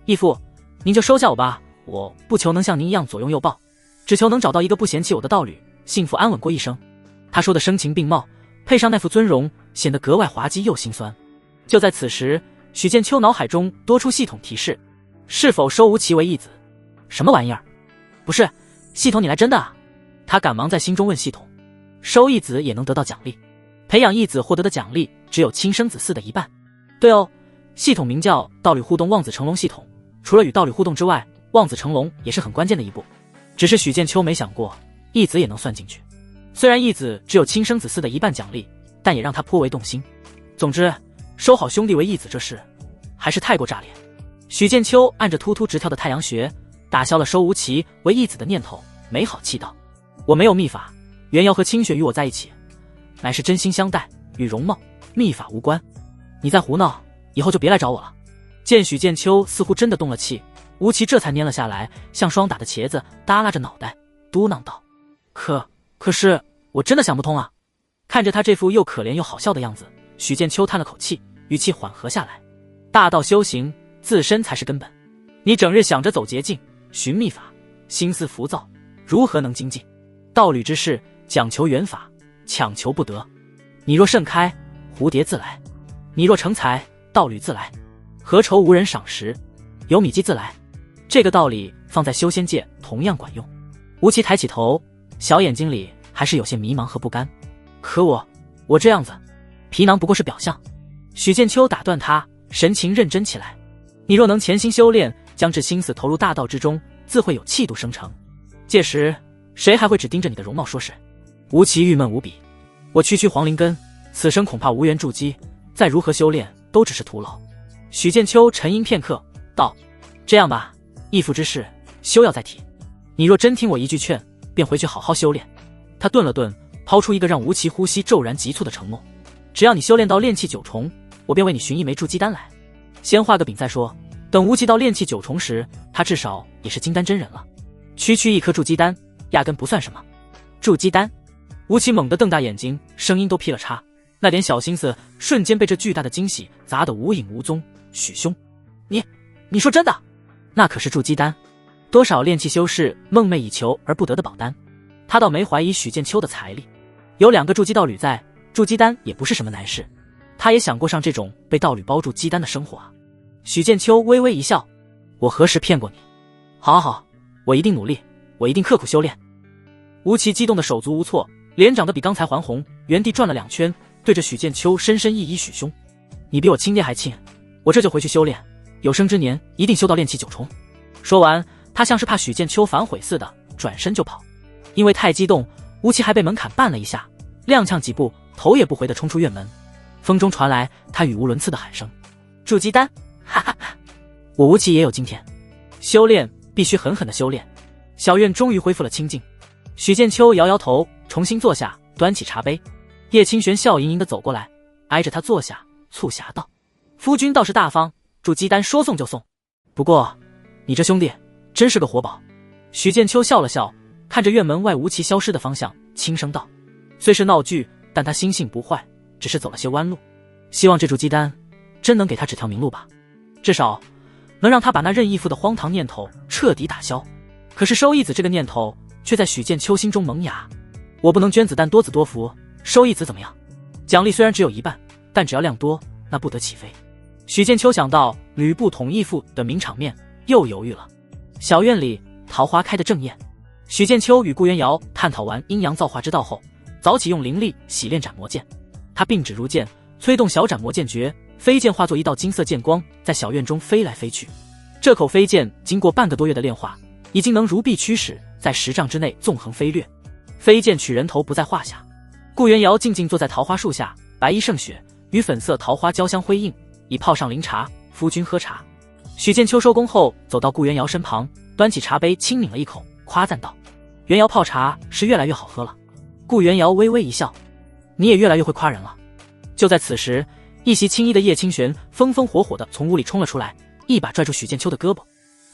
义父，您就收下我吧，我不求能像您一样左拥右抱，只求能找到一个不嫌弃我的道侣，幸福安稳过一生。他说的声情并茂，配上那副尊容，显得格外滑稽又心酸。就在此时，许剑秋脑海中多出系统提示：是否收吴奇为义子？什么玩意儿？不是，系统你来真的啊？他赶忙在心中问系统：收义子也能得到奖励？培养义子获得的奖励只有亲生子嗣的一半。对哦，系统名叫道侣互动望子成龙系统，除了与道侣互动之外，望子成龙也是很关键的一步。只是许剑秋没想过义子也能算进去。虽然义子只有亲生子嗣的一半奖励，但也让他颇为动心。总之，收好兄弟为义子这事还是太过炸裂。许剑秋按着突突直跳的太阳穴，打消了收吴奇为义子的念头，没好气道：我没有秘法，元瑶和清雪与我在一起乃是真心相待，与容貌秘法无关。你再胡闹，以后就别来找我了。见许剑秋似乎真的动了气，吴奇这才蔫了下来，像双打的茄子，耷拉着脑袋嘟囔道：可是我真的想不通啊。看着他这副又可怜又好笑的样子，许剑秋叹了口气，语气缓和下来：大道修行自身才是根本，你整日想着走捷径寻秘法，心思浮躁，如何能精进？道侣之事讲求缘法，强求不得。你若盛开，蝴蝶自来；你若成才，道侣自来。何愁无人赏识？有米鸡自来。这个道理放在修仙界同样管用。吴奇抬起头，小眼睛里还是有些迷茫和不甘。可我这样子，皮囊不过是表象。许剑秋打断他，神情认真起来。你若能潜心修炼，将至心思投入大道之中，自会有气度生成。届时，谁还会只盯着你的容貌说事？吴奇郁闷无比。我区黄灵根，此生恐怕无缘筑基，再如何修炼都只是徒劳。许剑秋沉吟片刻，道：这样吧，义父之事，休要再提。你若真听我一句劝，便回去好好修炼。他顿了顿，抛出一个让吴奇呼吸骤然急促的承诺：只要你修炼到炼气9重，我便为你寻一枚筑基丹来。先画个饼再说，等吴奇到炼气9重时，他至少也是金丹真人了。区一颗筑基丹，压根不算什么。筑基丹？吴奇猛地瞪大眼睛，声音都劈了叉，那点小心思瞬间被这巨大的惊喜砸得无影无踪。许兄，你说真的？那可是筑基丹，多少炼气修士梦寐以求而不得的宝丹。他倒没怀疑许剑秋的财力，有2个筑基道侣在，筑基丹也不是什么难事。他也想过上这种被道侣包住基丹的生活啊。许剑秋微微一笑：我何时骗过你？好，我一定努力，我一定刻苦修炼。吴奇激动的手足无措，脸长得比刚才还红，原地转了2圈，对着许剑秋深深一揖：许兄，你比我亲爹还亲，我这就回去修炼，有生之年一定修到炼气9重。说完，他像是怕许剑秋反悔似的，转身就跑。因为太激动，吴奇还被门槛绊了一下，踉跄几步，头也不回地冲出院门。风中传来他语无伦次的喊声：筑基丹！哈哈哈！我吴奇也有今天。修炼必须狠狠地修炼。小院终于恢复了清静。许剑秋摇摇头，重新坐下，端起茶杯。叶清玄笑盈盈地走过来，挨着他坐下，促狭道：夫君倒是大方，筑基丹说送就送。不过你这兄弟真是个活宝。许剑秋笑了笑，看着院门外吴奇消失的方向，轻声道：虽是闹剧，但他心性不坏，只是走了些弯路。希望这筑基丹真能给他指条明路吧，至少能让他把那认义父的荒唐念头彻底打消。可是收义子这个念头却在许剑秋心中萌芽。我不能捐子弹多子多福，收义子怎么样？奖励虽然只有一半，但只要量多，那不得起飞。许剑秋想到吕布捅义父的名场面，又犹豫了。小院里桃花开得正艳，许剑秋与顾元瑶探讨完阴阳造化之道后，早起用灵力洗练斩魔剑。他并指如剑，催动小斩魔剑诀，飞剑化作一道金色剑光，在小院中飞来飞去。这口飞剑经过半个多月的炼化，已经能如臂驱使，在10丈之内纵横飞掠。飞剑取人头不在话下。顾元瑶静静坐在桃花树下，白衣胜雪，与粉色桃花交相辉映，已泡上苓茶，夫君喝茶。许剑秋收工后走到顾元瑶身旁，端起茶杯轻抿了一口，夸赞道：元瑶泡茶是越来越好喝了。顾元瑶微微一笑：你也越来越会夸人了。就在此时，一袭青衣的叶清玄风风火火地从屋里冲了出来，一把拽住许剑秋的胳膊。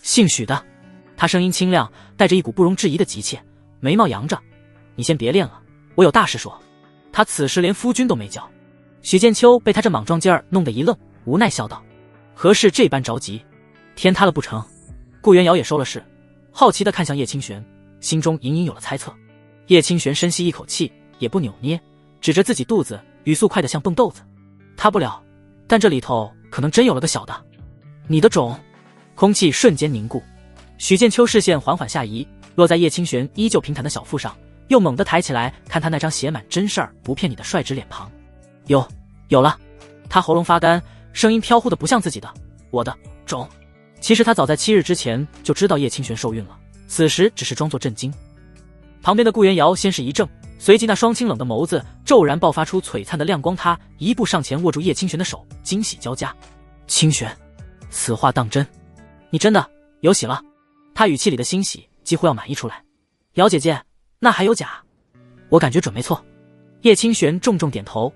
姓许的，他声音清亮，带着一股不容置疑的急切，眉毛扬着：你先别练了，我有大事说。他此时连夫君都没叫。许剑秋被他这莽撞劲儿弄得一愣，无奈笑道：何事这般着急？天塌了不成？顾元瑶也收了势，好奇地看向叶清玄，心中隐隐有了猜测。叶清玄深吸一口气，也不扭捏，指着自己肚子，语速快得像蹦豆子：塌不了，但这里头可能真有了个小的。你的种。空气瞬间凝固，许剑秋视线缓缓下移，落在叶清玄依旧平坦的小腹上，又猛地抬起来看他那张写满真事儿不骗你的率直脸庞。有了。他喉咙发干，声音飘忽的不像自己的。我的种。其实他早在7日之前就知道叶清玄受孕了，此时只是装作震惊。旁边的顾元瑶先是一怔，随即那双清冷的眸子骤然爆发出璀璨的亮光，他一步上前握住叶清玄的手，惊喜交加：清玄，此话当真？你真的有喜了？他语气里的欣喜几乎要满溢出来。瑶姐姐，那还有假？我感觉准没错。叶清玄重重点头。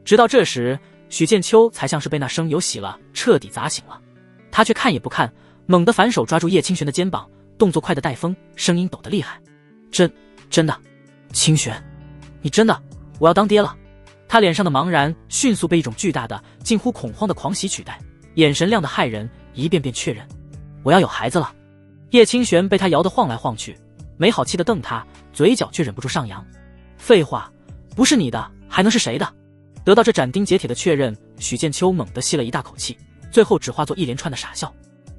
直到这时，许剑秋才像是被那声有喜了彻底砸醒了。他却看也不看，猛地反手抓住叶清玄的肩膀，动作快得带风，声音抖得厉害：真的，清玄，你真的，我要当爹了。他脸上的茫然迅速被一种巨大的近乎恐慌的狂喜取代，眼神亮得骇人，一遍遍确认：我要有孩子了。叶清玄被他摇得晃来晃去，没好气地瞪他，嘴角却忍不住上扬：废话，不是你的还能是谁的？得到这斩钉截铁的确认，许剑秋猛地吸了一大口气，最后只化作一连串的傻笑：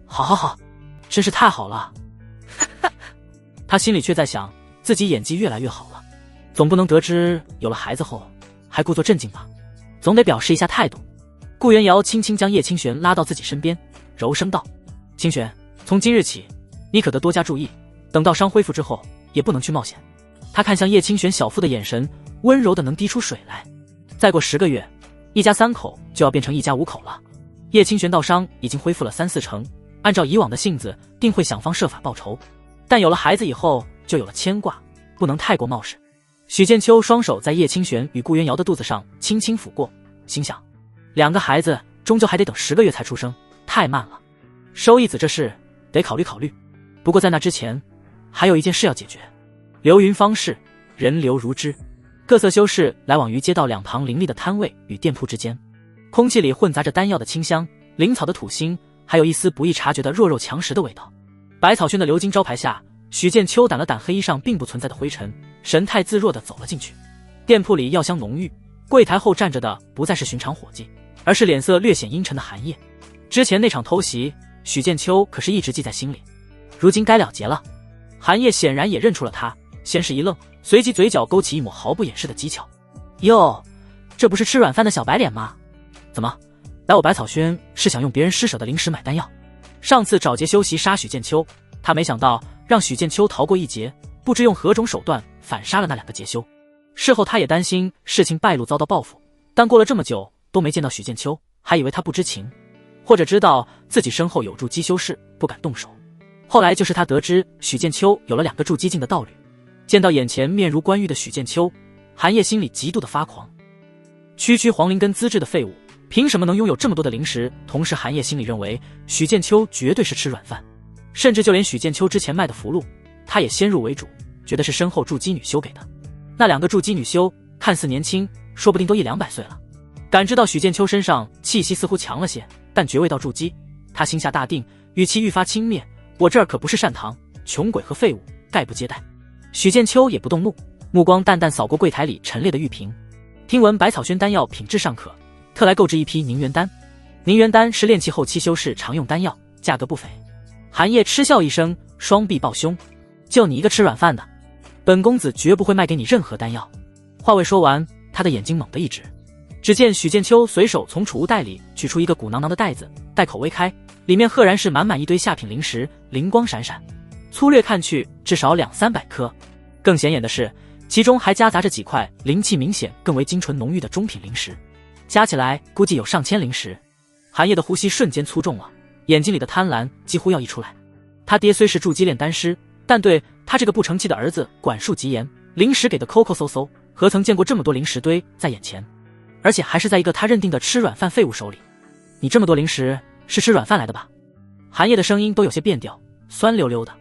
好，真是太好了。他心里却在想，自己演技越来越好了，总不能得知有了孩子后还故作镇静吧，总得表示一下态度。顾元瑶轻轻将叶清玄拉到自己身边，柔声道：清玄，从今日起你可得多加注意，等到伤恢复之后也不能去冒险。他看向叶清玄小腹的眼神温柔的能滴出水来。再过10个月，一家3口就要变成一家5口了。叶清玄道伤已经恢复了3、4成，按照以往的性子定会想方设法报仇，但有了孩子以后就有了牵挂，不能太过冒失。许剑秋双手在叶清玄与顾元瑶的肚子上轻轻抚过，心想2个孩子终究还得等10个月才出生，太慢了。收义子这事得考虑考虑。不过在那之前还有一件事要解决。流云方士，人流如织，各色修士来往于街道2旁林立的摊位与店铺之间，空气里混杂着丹药的清香，灵草的土腥，还有一丝不易察觉的弱肉强食的味道。百草轩的鎏金招牌下，许剑秋掸了掸黑衣上并不存在的灰尘，神态自若地走了进去。店铺里药香浓郁，柜台后站着的不再是寻常伙计，而是脸色略显阴沉的寒夜。之前那场偷袭，许剑秋可是一直记在心里，如今该了结了。寒夜显然也认出了他，先是一愣，随即嘴角勾起一抹毫不掩饰的讥诮：哟，这不是吃软饭的小白脸吗？怎么来我百草轩是想用别人施舍的零食买丹药？上次找劫修习杀许剑秋，他没想到让许剑秋逃过一劫，不知用何种手段反杀了那2个劫修。事后他也担心事情败露遭到报复，但过了这么久都没见到许剑秋，还以为他不知情，或者知道自己身后有驻击修士不敢动手。后来就是他得知许剑秋有了2个驻击境的道侣，见到眼前面如冠玉的许剑秋，寒夜心里极度的发狂。区区黄灵根资质的废物，凭什么能拥有这么多的灵食？同时寒夜心里认为许剑秋绝对是吃软饭，甚至就连许剑秋之前卖的符箓，他也先入为主，觉得是身后筑基女修给的。那2个筑基女修看似年轻，说不定都100-200岁了。感知到许剑秋身上气息似乎强了些，但绝未到筑基，他心下大定，语气愈发轻蔑：我这儿可不是善堂，穷鬼和废物概不接待。许剑秋也不动怒，目光淡淡扫过柜台里陈列的玉瓶。听闻百草轩丹药品质尚可，特来购置一批凝元丹。凝元丹是炼气后期修士常用丹药，价格不菲。寒夜嗤笑一声，双臂抱胸：就你一个吃软饭的，本公子绝不会卖给你任何丹药。话未说完，他的眼睛猛地一直，只见许剑秋随手从储物袋里取出一个鼓囊囊的袋子，袋口微开，里面赫然是满满一堆下品灵石，灵光闪闪，粗略看去至少200-300颗。更显眼的是，其中还夹杂着几块灵气明显更为精纯浓郁的中品灵石，加起来估计有上千灵石。寒夜的呼吸瞬间粗重了，眼睛里的贪婪几乎要溢出来。他爹虽是筑基炼丹师，但对他这个不成器的儿子管束极严，灵石给的抠抠搜搜，何曾见过这么多灵石堆在眼前，而且还是在一个他认定的吃软饭废物手里。你这么多灵石是吃软饭来的吧？寒夜的声音都有些变调，酸溜溜的。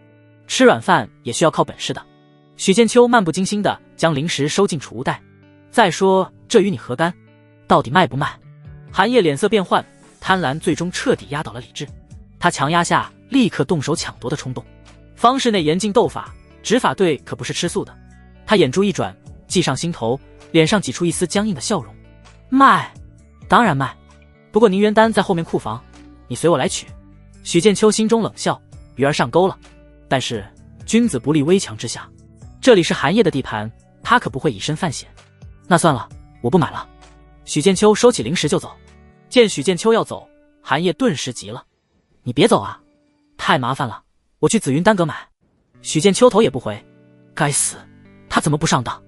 吃软饭也需要靠本事的。许剑秋漫不经心地将灵石收进储物袋。再说这与你何干？到底卖不卖？寒夜脸色变幻，贪婪最终彻底压倒了理智。他强压下立刻动手抢夺的冲动。方室内严禁斗法，执法队可不是吃素的。他眼珠一转，计上心头，脸上挤出一丝僵硬的笑容。卖，当然卖。不过宁元丹在后面库房，你随我来取。许剑秋心中冷笑，鱼儿上钩了。但是君子不立危墙之下，这里是寒夜的地盘，他可不会以身犯险。那算了，我不买了。许剑秋收起灵石就走。见许剑秋要走，寒夜顿时急了。你别走啊，太麻烦了，我去紫云丹阁买。许剑秋头也不回。该死，他怎么不上当？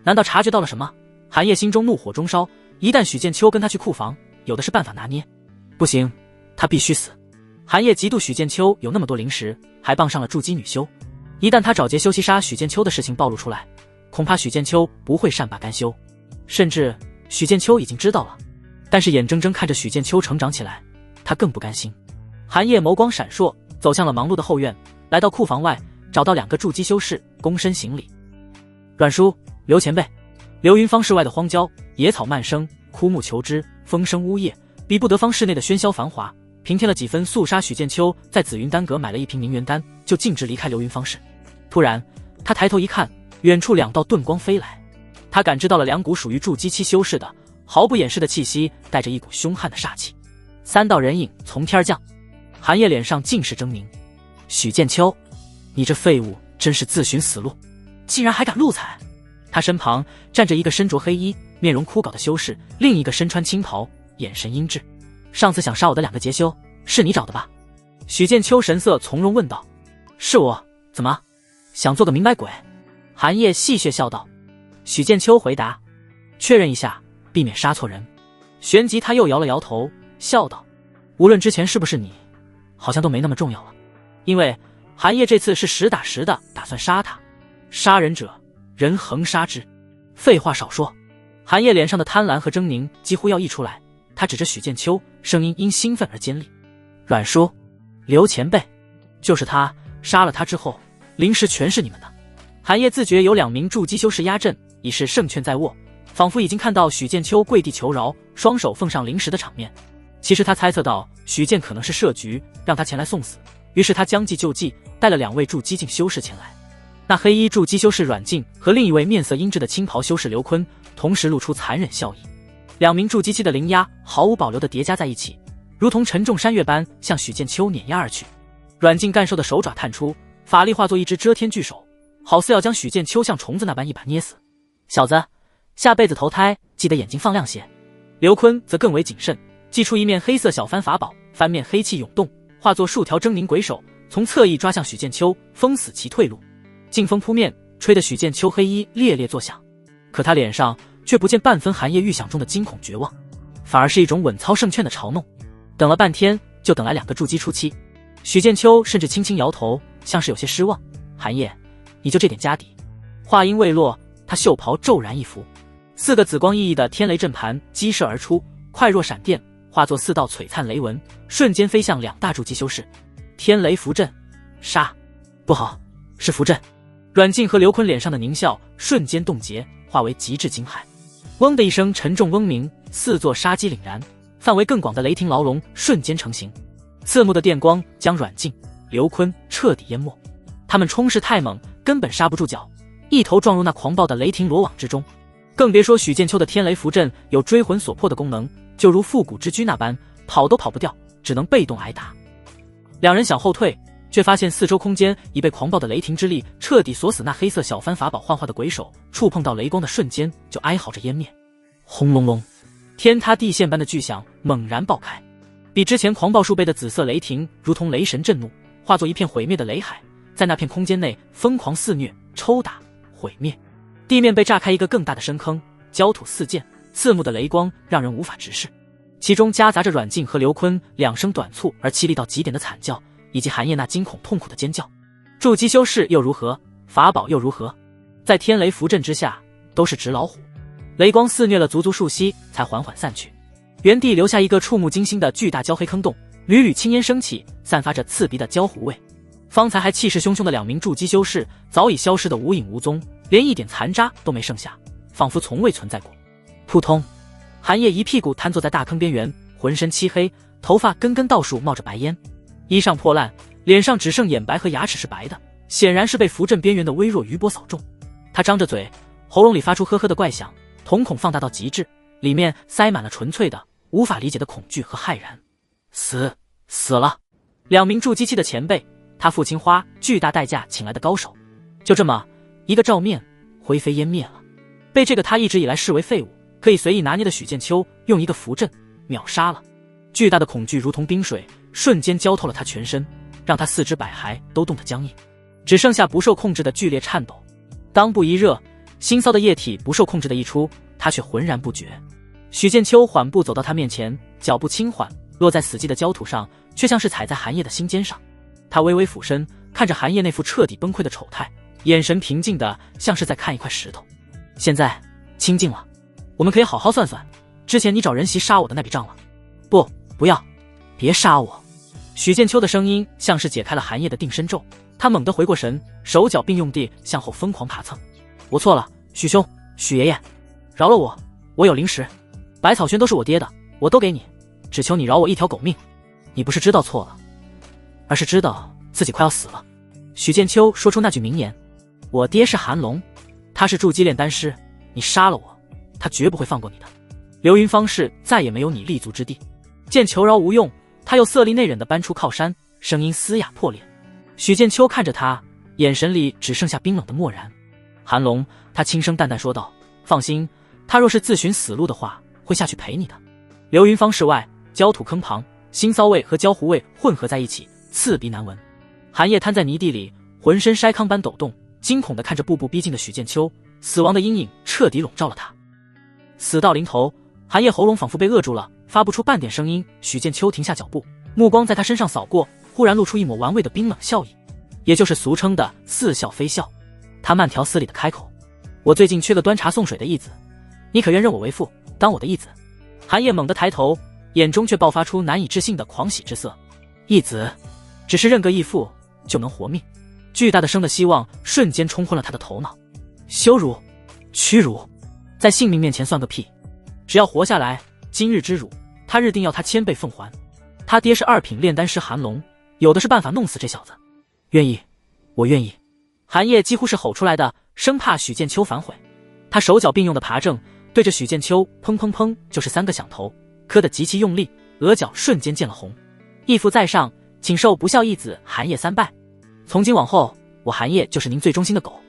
难道察觉到了什么？寒夜心中怒火中烧，一旦许剑秋跟他去库房，有的是办法拿捏。不行，他必须死。寒夜嫉妒许剑秋有那么多灵石，还傍上了筑基女修。一旦他找劫修习杀许剑秋的事情暴露出来，恐怕许剑秋不会善罢甘休。甚至许剑秋已经知道了，但是眼睁睁看着许剑秋成长起来，他更不甘心。寒夜眸光闪烁，走向了忙碌的后院，来到库房外，找到2个筑基修士，躬身行礼。阮叔，刘前辈。流云坊室外的荒郊，野草漫生，枯木求枝，风声呜咽，比不得坊室内的喧嚣繁华。平添了几分肃杀。许剑秋在紫云丹阁买了一瓶宁元丹，就径直离开流云坊室。突然他抬头一看，远处2道遁光飞来，他感知到了2股属于筑基期修士的毫不掩饰的气息，带着一股凶悍的煞气。3道人影从天降。寒夜脸上尽是狰狞。许剑秋，你这废物真是自寻死路，竟然还敢路踩。他身旁站着一个身着黑衣面容枯槁的修士，另一个身穿青袍，眼神阴鸷。上次想杀我的2个劫修，是你找的吧？许剑秋神色从容问道。是我，怎么想做个明白鬼？寒夜戏谑笑道。许剑秋回答，确认一下，避免杀错人。旋即他又摇了摇头，笑道，无论之前是不是你，好像都没那么重要了。因为寒夜这次是实打实的打算杀他。杀人者，人恒杀之。废话少说。寒夜脸上的贪婪和狰狞几乎要溢出来，他指着许剑秋，声音因兴奋而尖利。阮叔，刘前辈，就是他，杀了他之后，灵石全是你们的。寒夜自觉有2名筑基修士压阵，已是胜券在握，仿佛已经看到许剑秋跪地求饶，双手奉上灵石的场面。其实他猜测到许剑可能是设局，让他前来送死，于是他将计就计，带了2位筑基境修士前来。那黑衣筑基修士阮静和另一位面色阴鸷的青袍修士刘坤同时露出残忍笑意。2名筑基期的灵压毫无保留地叠加在一起，如同沉重山岳般向许剑秋碾压而去。阮静干瘦的手爪探出，法力化作一只遮天巨手，好似要将许剑秋像虫子那般一把捏死。小子，下辈子投胎记得眼睛放亮些。刘坤则更为谨慎，祭出一面黑色小幡法宝，翻面黑气涌动，化作数条狰狞鬼手，从侧翼抓向许剑秋，封死其退路。劲风扑面，吹得许剑秋黑衣猎猎作响，可他脸上却不见半分寒夜预想中的惊恐绝望，反而是一种稳操胜券的嘲弄。等了半天，就等来2个筑基初期。许剑秋甚至轻轻摇头，像是有些失望。寒夜，你就这点家底？话音未落，他袖袍骤然一拂，4个紫光熠熠的天雷阵盘激射而出，快若闪电，化作4道璀璨雷纹，瞬间飞向2大筑基修士。天雷符阵，杀！不好，是符阵！阮静和刘坤脸上的狞笑瞬间冻结，化为极致惊骇。嗡的一声沉重嗡鸣，4座杀机凛然，范围更广的雷霆牢笼瞬间成型。刺目的电光将阮静、刘坤彻底淹没，他们冲势太猛，根本刹不住脚，一头撞入那狂暴的雷霆罗网之中。更别说许剑秋的天雷符阵有追魂锁魄的功能，就如复古之驹那般，跑都跑不掉，只能被动挨打。2人想后退，却发现四周空间已被狂暴的雷霆之力彻底锁死。那黑色小幡法宝幻化的鬼手触碰到雷光的瞬间就哀嚎着湮灭。轰隆隆，天塌地陷般的巨响猛然爆开，比之前狂暴数倍的紫色雷霆如同雷神震怒，化作一片毁灭的雷海，在那片空间内疯狂肆虐、抽打、毁灭。地面被炸开一个更大的深坑，焦土四溅，刺目的雷光让人无法直视，其中夹杂着阮静和刘坤两声短促而凄厉到极点的惨叫，以及韩烨那惊恐痛苦的尖叫。筑基修士又如何？法宝又如何？在天雷符阵之下，都是纸老虎。雷光肆虐了足足数息，才缓缓散去，原地留下一个触目惊心的巨大焦黑坑洞，缕缕青烟升起，散发着刺鼻的焦糊味。方才还气势汹汹的2名筑基修士早已消失得无影无踪，连一点残渣都没剩下，仿佛从未存在过。扑通，韩烨一屁股瘫坐在大坑边缘，浑身漆黑，头发根根倒竖，冒着白烟，衣裳破烂，脸上只剩眼白和牙齿是白的，显然是被符阵边缘的微弱余波扫中。他张着嘴，喉咙里发出呵呵的怪响，瞳孔放大到极致，里面塞满了纯粹的无法理解的恐惧和骇然。死了！2名筑基期的前辈，他父亲花巨大代价请来的高手，就这么一个照面灰飞烟灭了。被这个他一直以来视为废物，可以随意拿捏的许剑秋用一个符阵秒杀了。巨大的恐惧如同冰水，瞬间浇透了他全身，让他四肢百骸都冻得僵硬，只剩下不受控制的剧烈颤抖。裆部一热，腥臊的液体不受控制的溢出，他却浑然不觉。许剑秋缓步走到他面前，脚步轻缓，落在死寂的焦土上，却像是踩在韩烨的心尖上。他微微俯身，看着韩烨那副彻底崩溃的丑态，眼神平静的像是在看一块石头。现在清静了，我们可以好好算算之前你找人袭杀我的那笔账了。不要，别杀我！许剑秋的声音像是解开了韩烨的定身咒，他猛地回过神，手脚并用地向后疯狂爬蹭。我错了，许兄，许爷爷，饶了我，我有灵石，百草轩都是我爹的，我都给你，只求你饶我一条狗命。你不是知道错了，而是知道自己快要死了。许剑秋说出那句名言。我爹是韩龙，他是筑基炼丹师，你杀了我，他绝不会放过你的。流云方士再也没有你立足之地。见求饶无用，他又色厉内荏地搬出靠山，声音嘶哑破裂。许剑秋看着他，眼神里只剩下冰冷的漠然。韩龙，他轻声淡淡说道，放心，他若是自寻死路的话，会下去陪你的。流云方室外，焦土坑旁，腥臊味和焦糊味混合在一起，刺鼻难闻。韩烨瘫在泥地里，浑身筛糠般抖动，惊恐地看着步步逼近的许剑秋，死亡的阴影彻底笼罩了他。死到临头，韩烨喉咙仿佛被扼住了，发不出半点声音。许剑秋停下脚步，目光在他身上扫过，忽然露出一抹玩味的冰冷笑意，也就是俗称的似笑非笑。他慢条斯理地开口，我最近缺个端茶送水的义子，你可愿认我为父，当我的义子？韩烨猛地抬头，眼中却爆发出难以置信的狂喜之色。义子，只是认个义父就能活命？巨大的生的希望瞬间冲昏了他的头脑。羞辱，屈辱，在性命面前算个屁！只要活下来，今日之辱，他日定要他1000倍奉还。他爹是2品炼丹师韩龙，有的是办法弄死这小子。愿意，我愿意。韩烨几乎是吼出来的，生怕许剑秋反悔。他手脚并用的爬正，对着许剑秋砰砰砰就是3个响头，磕得极其用力，额角瞬间见了红。义父在上，请受不孝义子韩烨3拜。从今往后，我韩烨就是您最忠心的狗。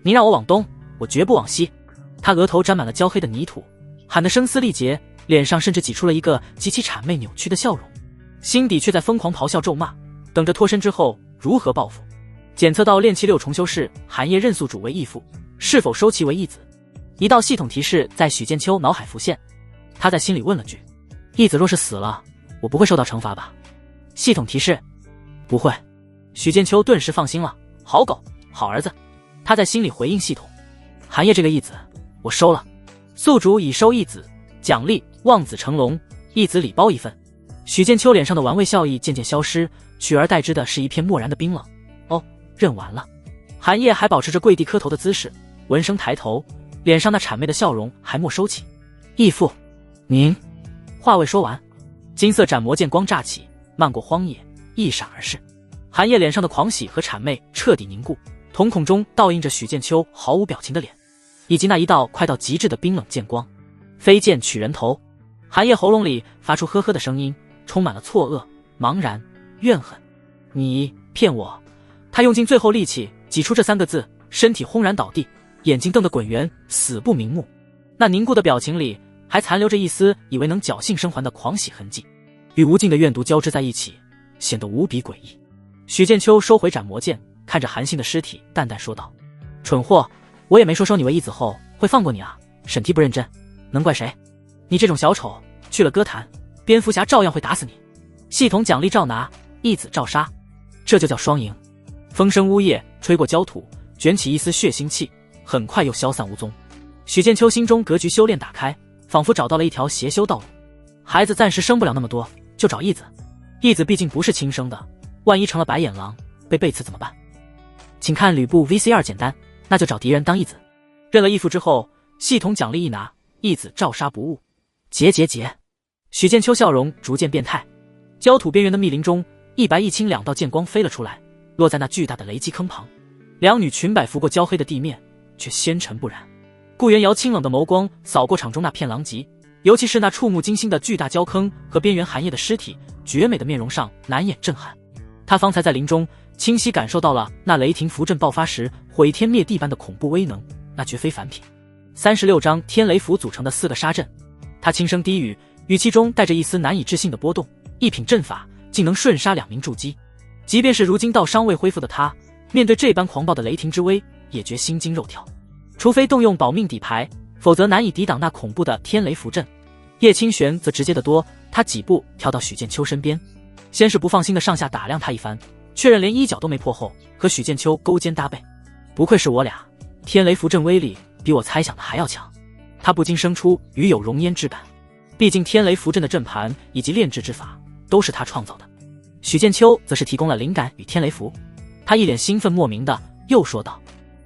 您让我往东，我绝不往西。他额头沾满了焦黑的泥土，喊得声嘶力竭，脸上甚至挤出了一个极其谄媚扭曲的笑容，心底却在疯狂咆哮咒骂，等着脱身之后如何报复。检测到炼气6重修士韩烨认宿主为义父，是否收其为义子？一道系统提示在许剑秋脑海浮现，他在心里问了句：义子若是死了，我不会受到惩罚吧？系统提示：不会。许剑秋顿时放心了，好狗，好儿子。他在心里回应系统：韩烨这个义子我收了，宿主已收义子，奖励望子成龙，义子礼包1份。许剑秋脸上的玩味笑意渐渐消失，取而代之的是一片漠然的冰冷。哦，认完了。韩烨还保持着跪地磕头的姿势，闻声抬头，脸上那谄媚的笑容还没收起。义父，您……话未说完，金色斩魔剑光乍起，漫过荒野，一闪而逝。韩烨脸上的狂喜和谄媚彻底凝固，瞳孔中倒映着许剑秋毫无表情的脸，以及那一道快到极致的冰冷剑光。飞剑取人头。韩烨喉咙里发出呵呵的声音，充满了错愕、茫然、怨恨。你骗我！他用尽最后力气挤出这3个字，身体轰然倒地，眼睛瞪得滚圆，死不瞑目。那凝固的表情里还残留着一丝以为能侥幸生还的狂喜痕迹，与无尽的怨毒交织在一起，显得无比诡异。许剑秋收回斩魔剑，看着韩信的尸体淡淡说道：蠢货，我也没说收你为义子后会放过你啊，审题不认真，能怪谁？你这种小丑去了歌坛，蝙蝠侠照样会打死你。系统奖励照拿，义子照杀，这就叫双赢。风声呜咽，吹过焦土，卷起一丝血腥气，很快又消散无踪。许剑秋心中格局修炼打开，仿佛找到了一条邪修道路。孩子暂时生不了那么多，就找义子。义子毕竟不是亲生的，万一成了白眼狼，被背刺怎么办？请看吕布 VC2 简单，那就找敌人当义子。认了义父之后，系统奖励一拿，义子照杀不误。结。许剑秋笑容逐渐变态。焦土边缘的密林中，一白一青两道剑光飞了出来，落在那巨大的雷击坑旁。两女裙摆拂过焦黑的地面，却纤尘不染。顾元瑶清冷的眸光扫过场中那片狼藉，尤其是那触目惊心的巨大焦坑和边缘寒夜的尸体，绝美的面容上难掩震撼。他方才在林中清晰感受到了那雷霆符阵爆发时毁天灭地般的恐怖威能，那绝非凡品。36张天雷符组成的4个杀阵，他轻声低语，语气中带着一丝难以置信的波动。一品阵法竟能瞬杀2名筑基，即便是如今道伤未恢复的他，面对这般狂暴的雷霆之威，也觉心惊肉跳。除非动用保命底牌，否则难以抵挡那恐怖的天雷符阵。叶清玄则直接得多，他几步跳到许剑秋身边，先是不放心的上下打量他一番，确认连衣角都没破后，和许剑秋勾肩搭背。不愧是我俩，天雷符阵威力比我猜想的还要强。他不禁生出与有荣焉之感，毕竟天雷符阵的阵盘以及炼制之法都是他创造的。许剑秋则是提供了灵感与天雷符。他一脸兴奋莫名的又说道：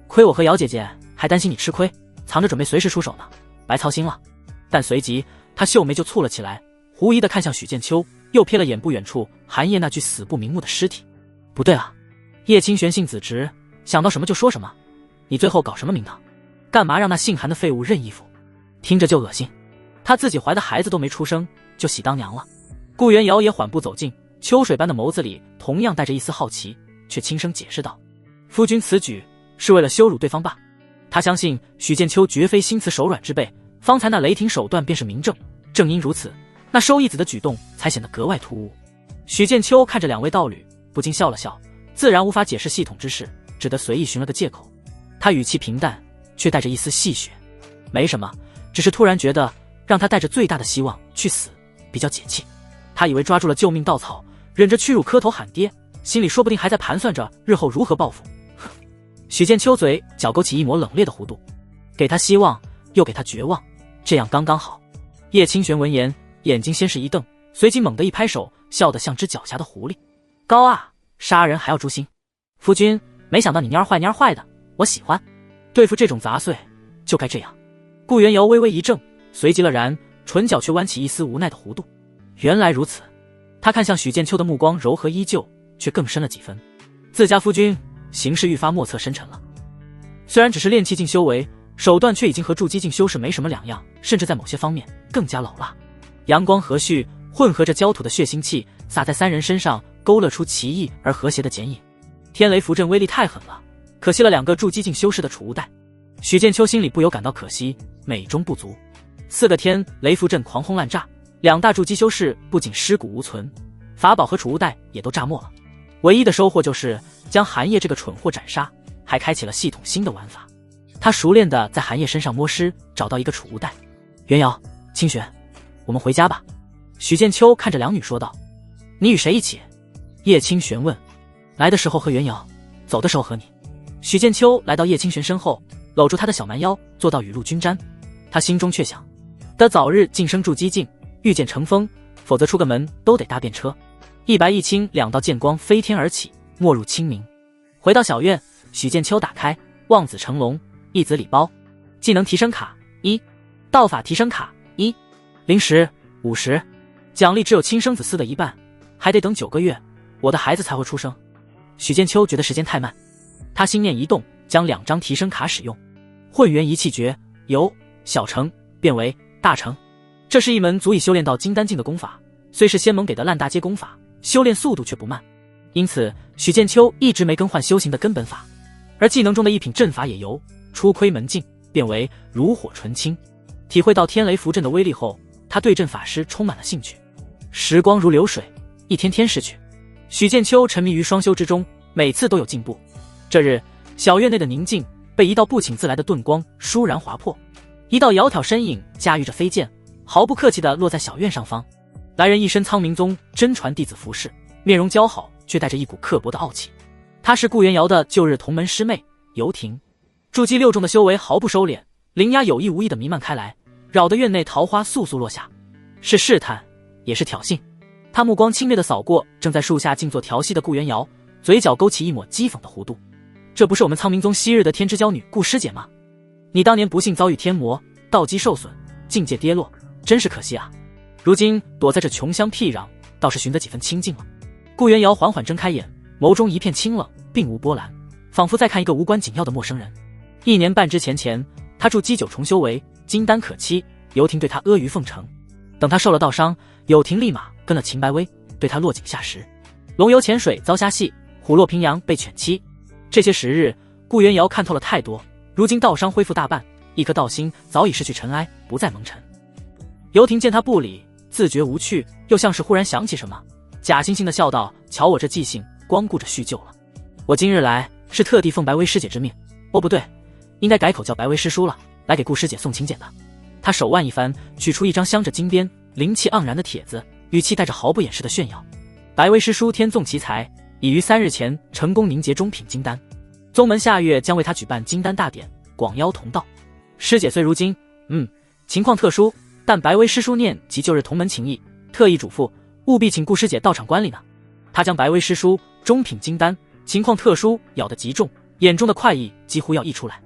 亏我和姚姐姐还担心你吃亏，藏着准备随时出手呢，白操心了。但随即他秀眉就蹙了起来，狐疑的看向许剑秋，又瞥了眼不远处寒夜那具死不瞑目的尸体。不对啊，叶清玄性子直，想到什么就说什么。你最后搞什么名堂？干嘛让那姓韩的废物认义父？听着就恶心。他自己怀的孩子都没出生，就喜当娘了。顾元瑶也缓步走近，秋水般的眸子里同样带着一丝好奇，却轻声解释道：夫君此举是为了羞辱对方吧？他相信许剑秋绝非心慈手软之辈，方才那雷霆手段便是明证。正因如此，那收义子的举动才显得格外突兀。许剑秋看着两位道侣，不禁笑了笑，自然无法解释系统之事，只得随意寻了个借口。他语气平淡，却带着一丝戏谑：没什么，只是突然觉得让他带着最大的希望去死比较解气。他以为抓住了救命稻草，忍着屈辱磕头喊爹，心里说不定还在盘算着日后如何报复。许剑秋嘴角勾起一抹冷冽的弧度，给他希望又给他绝望，这样刚刚好。叶清玄闻言，眼睛先是一瞪，随即猛地一拍手，笑得像只狡黠的狐狸。高啊，杀人还要诛心。夫君，没想到你蔫坏的，我喜欢。对付这种杂碎就该这样。顾元瑶微微一怔，随即了然，唇角却弯起一丝无奈的弧度。原来如此。他看向许剑秋的目光柔和依旧，却更深了几分。自家夫君行事愈发莫测深沉了。虽然只是炼气境修为，手段却已经和筑基境修士没什么两样，甚至在某些方面更加老辣。阳光和煦，混合着焦土的血腥气，洒在三人身上，勾勒出奇异而和谐的剪影。天雷符阵威力太狠了，可惜了2个筑基境修士的储物袋。许剑秋心里不由感到可惜，美中不足。4个天雷符阵狂轰滥炸，2大筑基修士不仅尸骨无存，法宝和储物袋也都炸没了。唯一的收获就是将寒夜这个蠢货斩杀，还开启了系统新的玩法。他熟练地在寒夜身上摸尸，找到一个储物袋。元瑶、清玄，我们回家吧。许剑秋看着两女说道。你与谁一起？叶清玄问。来的时候和元瑶，走的时候和你。许剑秋来到叶清玄身后，搂住他的小蛮腰，坐到雨露均沾。他心中却想，得早日晋升筑基境，御剑成风，否则出个门都得搭便车。一白一青2道剑光飞天而起，没入清明。回到小院，许剑秋打开望子成龙一子礼包，技能提升卡1，道法提升卡1，灵石50，奖励只有亲生子嗣的一半，还得等9个月，我的孩子才会出生。许剑秋觉得时间太慢，他心念一动，将2张提升卡使用。混元一气诀由小成变为大成，这是一门足以修炼到金丹境的功法，虽是仙盟给的烂大街功法，修炼速度却不慢。因此许剑秋一直没更换修行的根本法，而技能中的一品阵法也由初窥门径变为炉火纯青。体会到天雷符阵的威力后，他对阵法师充满了兴趣。时光如流水，一天天逝去。许剑秋沉迷于双修之中，每次都有进步。这日小院内的宁静被一道不请自来的盾光倏然划破，一道窈窕身影驾驭着飞剑，毫不客气地落在小院上方。来人一身苍冥宗真传弟子服饰，面容姣好，却带着一股刻薄的傲气。她是顾元瑶的旧日同门师妹游婷，筑基6重的修为毫不收敛，灵压有意无意地弥漫开来，扰得院内桃花簌簌落下，是试探，也是挑衅。他目光轻蔑地扫过正在树下静坐调息的顾元瑶，嘴角勾起一抹讥讽的弧度。这不是我们苍冥宗昔日的天之娇女顾师姐吗？你当年不幸遭遇天魔，道基受损，境界跌落，真是可惜啊。如今躲在这穷乡僻壤，倒是寻得几分清静了。顾元瑶缓缓睁开眼，眸中一片清冷，并无波澜，仿佛在看一个无关紧要的陌生人。1年半之前，他筑基9重修为，金丹可期，游婷对他阿谀奉承。等他受了道伤，有婷立马跟了秦白薇，对他落井下石。龙游潜水遭虾戏，虎落平阳被犬欺。这些时日，顾元瑶看透了太多。如今道伤恢复大半，一颗道心早已失去尘埃，不再蒙尘。游婷见他不理，自觉无趣，又像是忽然想起什么，假惺惺地笑道：“瞧我这记性，光顾着叙旧了。我今日来是特地奉白薇师姐之命，哦不对，应该改口叫白薇师叔了，来给顾师姐送请柬的。”他手腕一翻，取出一张镶着金边、灵气盎然的帖子，语气带着毫不掩饰的炫耀：“白薇师叔天纵奇才，已于3日前成功凝结中品金丹，宗门下月将为他举办金丹大典，广邀同道。师姐虽如今情况特殊，但白薇师叔念及旧日同门情谊，特意嘱咐务必请顾师姐到场观礼呢。”他将白薇师叔中品金丹情况特殊咬得极重，眼中的快意几乎要溢出来。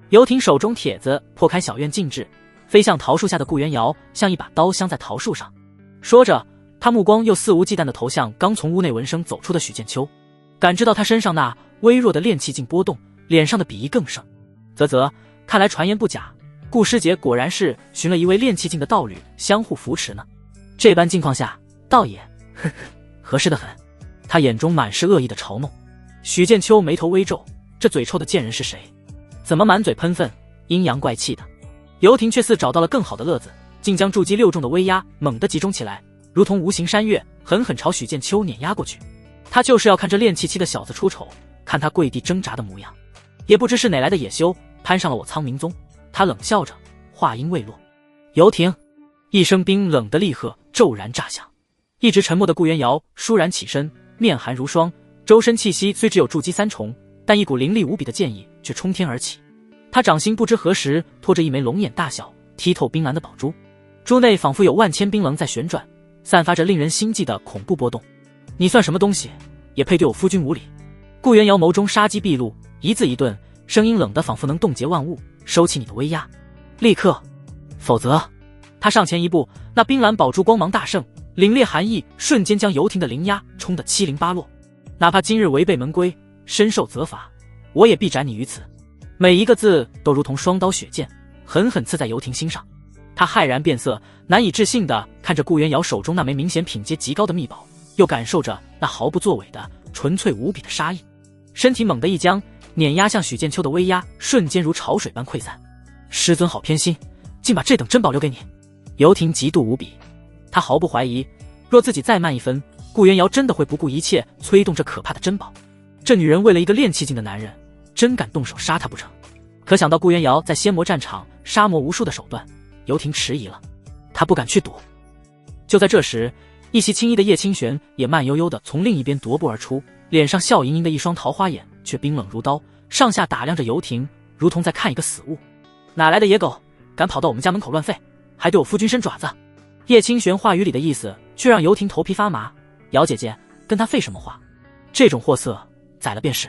游婷手中帖子破开小院静止，飞向桃树下的顾元瑶，像一把刀镶在桃树上。说着，他目光又肆无忌惮地投向刚从屋内闻声走出的许剑秋，感知到他身上那微弱的炼气劲波动，脸上的鄙夷更盛。啧，看来传言不假，顾师姐果然是寻了一位炼气境的道侣相互扶持呢。这般境况下，倒也合适得很。他眼中满是恶意的嘲弄。许剑秋眉头微皱，这嘴臭的贱人是谁？怎么满嘴喷粪，阴阳怪气的？游婷却似找到了更好的乐子，竟将筑基6重的威压猛地集中起来，如同无形山岳，狠狠朝许剑秋碾压过去。他就是要看这炼气期的小子出丑，看他跪地挣扎的模样。也不知是哪来的野修，攀上了我苍冥宗。他冷笑着，话音未落，游婷！一声冰冷的厉喝骤然炸响，一直沉默的顾元瑶倏然起身，面寒如霜，周身气息虽只有筑基3重，但一股凌厉无比的剑意却冲天而起。他掌心不知何时托着一枚龙眼大小、剔透冰蓝的宝珠，珠内仿佛有万千冰棱在旋转，散发着令人心悸的恐怖波动。你算什么东西，也配对我夫君无礼？顾元瑶眸中杀机毕露，一字一顿，声音冷得仿佛能冻结万物。收起你的威压，立刻，否则……他上前一步，那冰蓝宝珠光芒大盛，凛冽寒意瞬间将游婷的灵压冲得七零八落。哪怕今日违背门规，身受责罚，我也必斩你于此。每一个字都如同双刀血剑，狠狠刺在游婷心上。他骇然变色，难以置信地看着顾元瑶手中那枚明显品阶极高的秘宝，又感受着那毫不作为的纯粹无比的杀意，身体猛地一僵，碾压向许剑秋的威压瞬间如潮水般溃散。师尊好偏心，竟把这等珍宝留给你。游婷嫉妒无比，他毫不怀疑，若自己再慢一分，顾元瑶真的会不顾一切催动这可怕的珍宝。这女人为了一个炼气境的男人，真敢动手杀他不成？可想到顾元瑶在仙魔战场杀魔无数的手段，游婷迟疑了，他不敢去赌。就在这时，一袭青衣的叶清玄也慢悠悠地从另一边踱步而出，脸上笑盈盈的一双桃花眼却冰冷如刀，上下打量着游婷，如同在看一个死物。哪来的野狗，敢跑到我们家门口乱吠，还对我夫君伸爪子？叶清玄话语里的意思却让游婷头皮发麻。姚姐姐，跟他废什么话？这种货色宰了便是。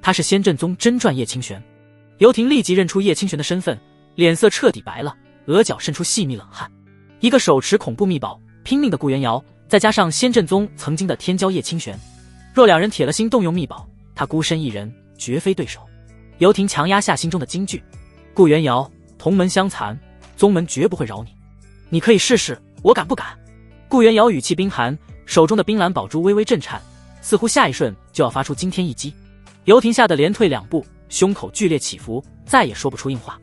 他是仙阵宗真传叶清玄。游婷立即认出叶清玄的身份，脸色彻底白了，额角渗出细密冷汗。一个手持恐怖秘宝拼命的顾元瑶，再加上仙阵宗曾经的天骄叶清玄，若两人铁了心动用秘宝，他孤身一人绝非对手。游婷强压下心中的惊惧，顾元瑶，同门相残，宗门绝不会饶你。你可以试试，我敢不敢？顾元瑶语气冰寒，手中的冰蓝宝珠微微震颤，似乎下一瞬就要发出惊天一击。游婷吓得连退2步，胸口剧烈起伏，再也说不出硬话。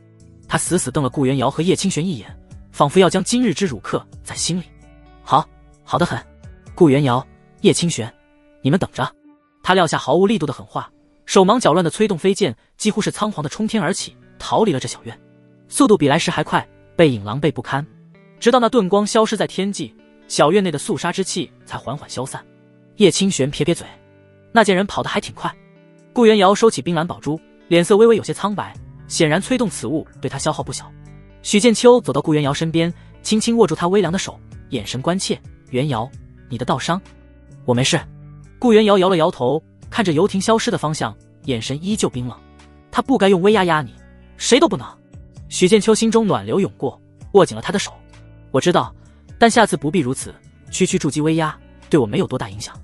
他死死瞪了顾元瑶和叶清玄一眼，仿佛要将今日之辱刻在心里。好得很。顾元瑶、叶清玄，你们等着。他撂下毫无力度的狠话，手忙脚乱的催动飞剑，几乎是仓皇的冲天而起，逃离了这小院，速度比来时还快，背影狼狈不堪。直到那盾光消失在天际，小院内的肃杀之气才缓缓消散。叶清玄撇撇嘴，那件人跑得还挺快。顾元瑶收起冰蓝宝珠，脸色微微有些苍白，显然催动此物对他消耗不小。许剑秋走到顾元瑶身边，轻轻握住她微凉的手，眼神关切：“元瑶，你的道伤？”“我没事。”顾元瑶摇了摇头，看着游艇消失的方向，眼神依旧冰冷。他不该用威压压你，谁都不能。许剑秋心中暖流涌过，握紧了他的手。我知道，但下次不必如此。区区筑基威压对我没有多大影响。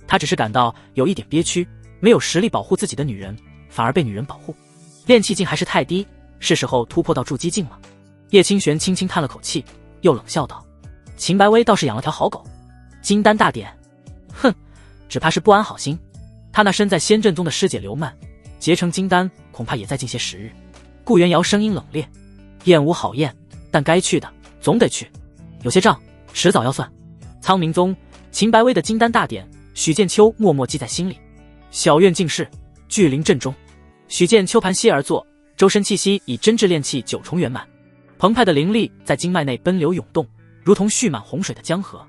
他只是感到有一点憋屈，没有实力保护自己的女人，反而被女人保护。炼气境还是太低，是时候突破到筑基境了。叶清玄轻轻叹了口气，又冷笑道：“秦白薇倒是养了条好狗。金丹大典，哼，只怕是不安好心。他那身在仙阵宗的师姐刘曼，结成金丹恐怕也再近些时日。”顾元瑶声音冷冽：“燕无好燕，但该去的总得去，有些账迟早要算。”苍明宗秦白薇的金丹大典，许剑秋默默记在心里。小院静室，聚灵阵中，许剑秋盘膝而坐，周身气息以真挚炼气9重圆满，澎湃的灵力在经脉内奔流涌动，如同蓄满洪水的江河。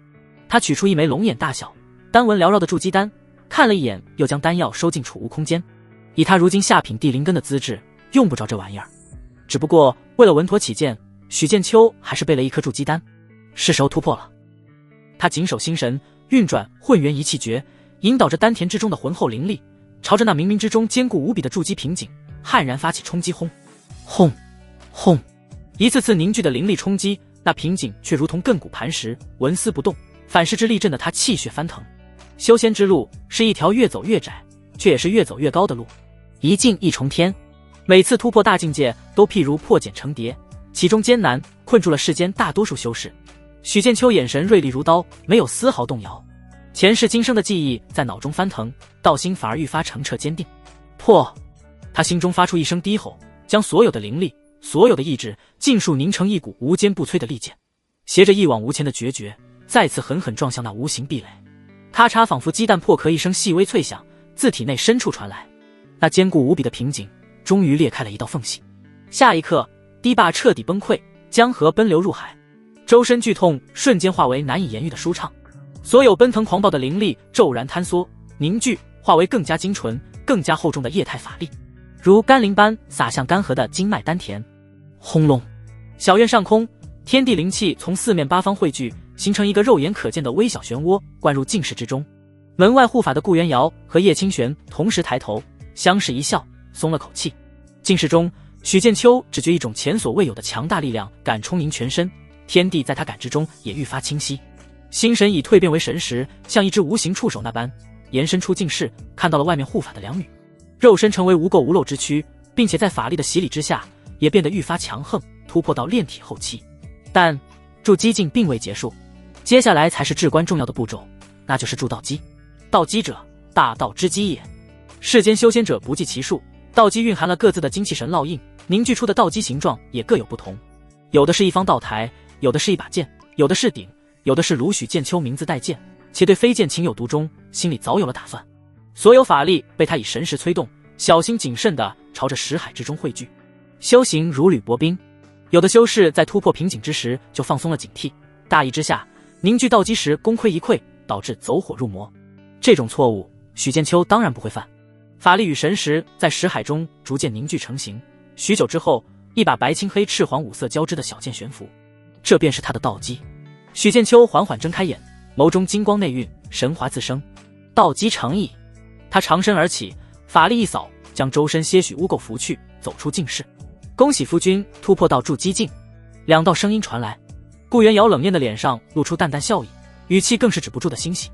他取出一枚龙眼大小、丹纹缭绕的筑基丹，看了一眼，又将丹药收进储物空间。以他如今下品地灵根的资质，用不着这玩意儿。只不过为了稳妥起见，许剑秋还是备了一颗筑基丹。是时候突破了。他紧守心神，运转混元一气诀，引导着丹田之中的浑厚灵力，朝着那冥冥之中坚固无比的筑基瓶颈悍然发起冲击。轰轰轰，一次次凝聚的灵力冲击，那瓶颈却如同亘古磐石，纹丝不动，反噬之力震得他气血翻腾。修仙之路是一条越走越窄，却也是越走越高的路，一境一重天。每次突破大境界都譬如破茧成蝶，其中艰难困住了世间大多数修士。许剑秋眼神锐利如刀，没有丝毫动摇，前世今生的记忆在脑中翻腾，道心反而愈发澄澈坚定。破！他心中发出一声低吼，将所有的灵力、所有的意志尽数凝成一股无坚不摧的利剑，携着一往无前的决绝，再次狠狠撞向那无形壁垒。咔嚓，仿佛鸡蛋破壳一声细微脆响自体内深处传来，那坚固无比的瓶颈终于裂开了一道缝隙。下一刻，堤坝彻底崩溃，江河奔流入海，周身剧痛瞬间化为难以言喻的舒畅。所有奔腾狂暴的灵力骤然坍缩凝聚，化为更加精纯、更加厚重的液态法力，如甘霖般洒向干涸的经脉丹田。轰隆！小院上空，天地灵气从四面八方汇聚，形成一个肉眼可见的微小漩涡，灌入静室之中。门外护法的顾元瑶和叶清玄同时抬头，相视一笑，松了口气。静室中，许剑秋只觉一种前所未有的强大力量感充盈全身，天地在他感知中也愈发清晰。心神已蜕变为神识，像一只无形触手那般延伸出静室，看到了外面护法的两女。肉身成为无垢无漏之躯，并且在法力的洗礼之下，也变得愈发强横，突破到炼体后期。但筑基境并未结束，接下来才是至关重要的步骤，那就是筑道基。道基者，大道之基也。世间修仙者不计其数，道基蕴含了各自的精气神烙印，凝聚出的道基形状也各有不同，有的是一方道台，有的是一把剑，有的是鼎，有的是如许剑秋名字带剑，且对飞剑情有独钟，心里早有了打算。所有法力被他以神识催动，小心谨慎地朝着识海之中汇聚。修行如履薄冰，有的修士在突破瓶颈之时就放松了警惕，大意之下凝聚道基时功亏一篑，导致走火入魔。这种错误许剑秋当然不会犯。法力与神识在识海中逐渐凝聚成型，许久之后，一把白青黑赤黄五色交织的小剑悬浮，这便是他的道基。许剑秋缓缓睁开眼，眸中金光内蕴，神华自生。道基成矣！他长身而起，法力一扫，将周身些许污垢拂去，走出静室。恭喜夫君突破到筑基境。两道声音传来，顾元瑶冷艳的脸上露出淡淡笑意，语气更是止不住的欣喜。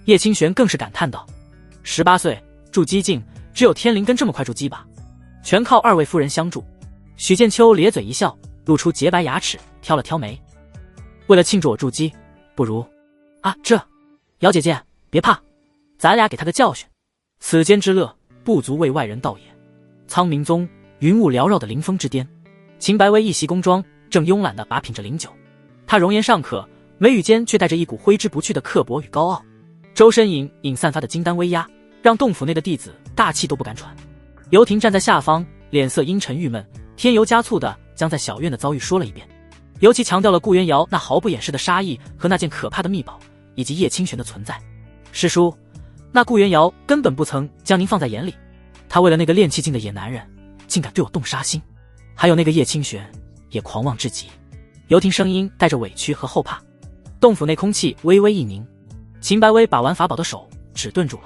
叶清玄更是感叹道：18岁筑基境，只有天灵根这么快筑基吧？全靠二位夫人相助。许剑秋咧嘴一笑，露出洁白牙齿，挑了挑眉。为了庆祝我筑基，不如……瑶姐姐别怕，咱俩给他个教训。此间之乐，不足为外人道也。苍明宗云雾缭绕的灵峰之巅，秦白薇一袭宫装，正慵懒地把品着灵酒。她容颜尚可，眉宇间却带着一股挥之不去的刻薄与高傲。周身隐散发的金丹威压，让洞府内的弟子大气都不敢喘。游艇站在下方，脸色阴沉郁闷，添油加醋的将在小院的遭遇说了一遍，尤其强调了顾元瑶那毫不掩饰的杀意和那件可怕的秘宝，以及叶清玄的存在。师叔，那顾元瑶根本不曾将您放在眼里，他为了那个练气境的野男人，竟敢对我动杀心。还有那个叶清玄，也狂妄至极。游艇声音带着委屈和后怕。洞府内空气微微一凝，秦白薇把玩法宝的手止顿住了，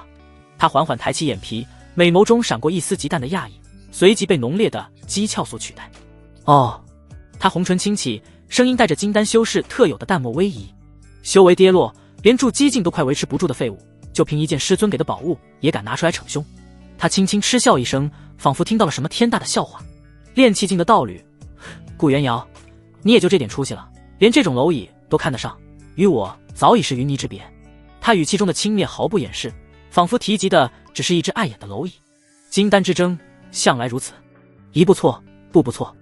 他缓缓抬起眼皮，美眸中闪过一丝极淡的讶异，随即被浓烈的讥诮所取代。哦，他红唇轻启，声音带着金丹修士特有的淡漠威仪。修为跌落，连筑基境都快维持不住的废物，就凭一件师尊给的宝物也敢拿出来逞凶。他轻轻嗤笑一声，仿佛听到了什么天大的笑话。炼气境的道侣，顾元瑶，你也就这点出息了，连这种蝼蚁都看得上，与我早已是云泥之别。他语气中的轻蔑毫不掩饰，仿佛提及的只是一只碍眼的蝼蚁。金丹之争向来如此，一步错，步步错。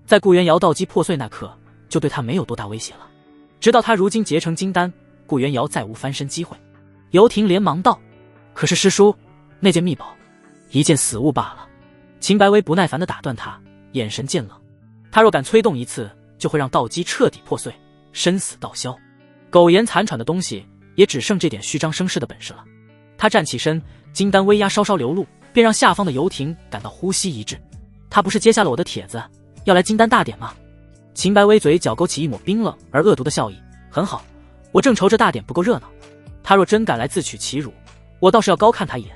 在顾元瑶道基破碎那刻，就对他没有多大威胁了。直到他如今结成金丹，顾元瑶再无翻身机会。游艇连忙道：可是师叔，那件秘宝，一件死物罢了。秦白薇不耐烦地打断他，眼神渐冷。他若敢催动一次，就会让道基彻底破碎，生死道消。苟延残喘的东西，也只剩这点虚张声势的本事了。他站起身，金丹微压稍稍流露，便让下方的游艇感到呼吸一滞。他不是接下了我的帖子，要来金丹大典吗？秦白薇嘴角勾起一抹冰冷而恶毒的笑意。很好，我正愁着大典不够热闹，他若真敢来自取其辱，我倒是要高看他一眼。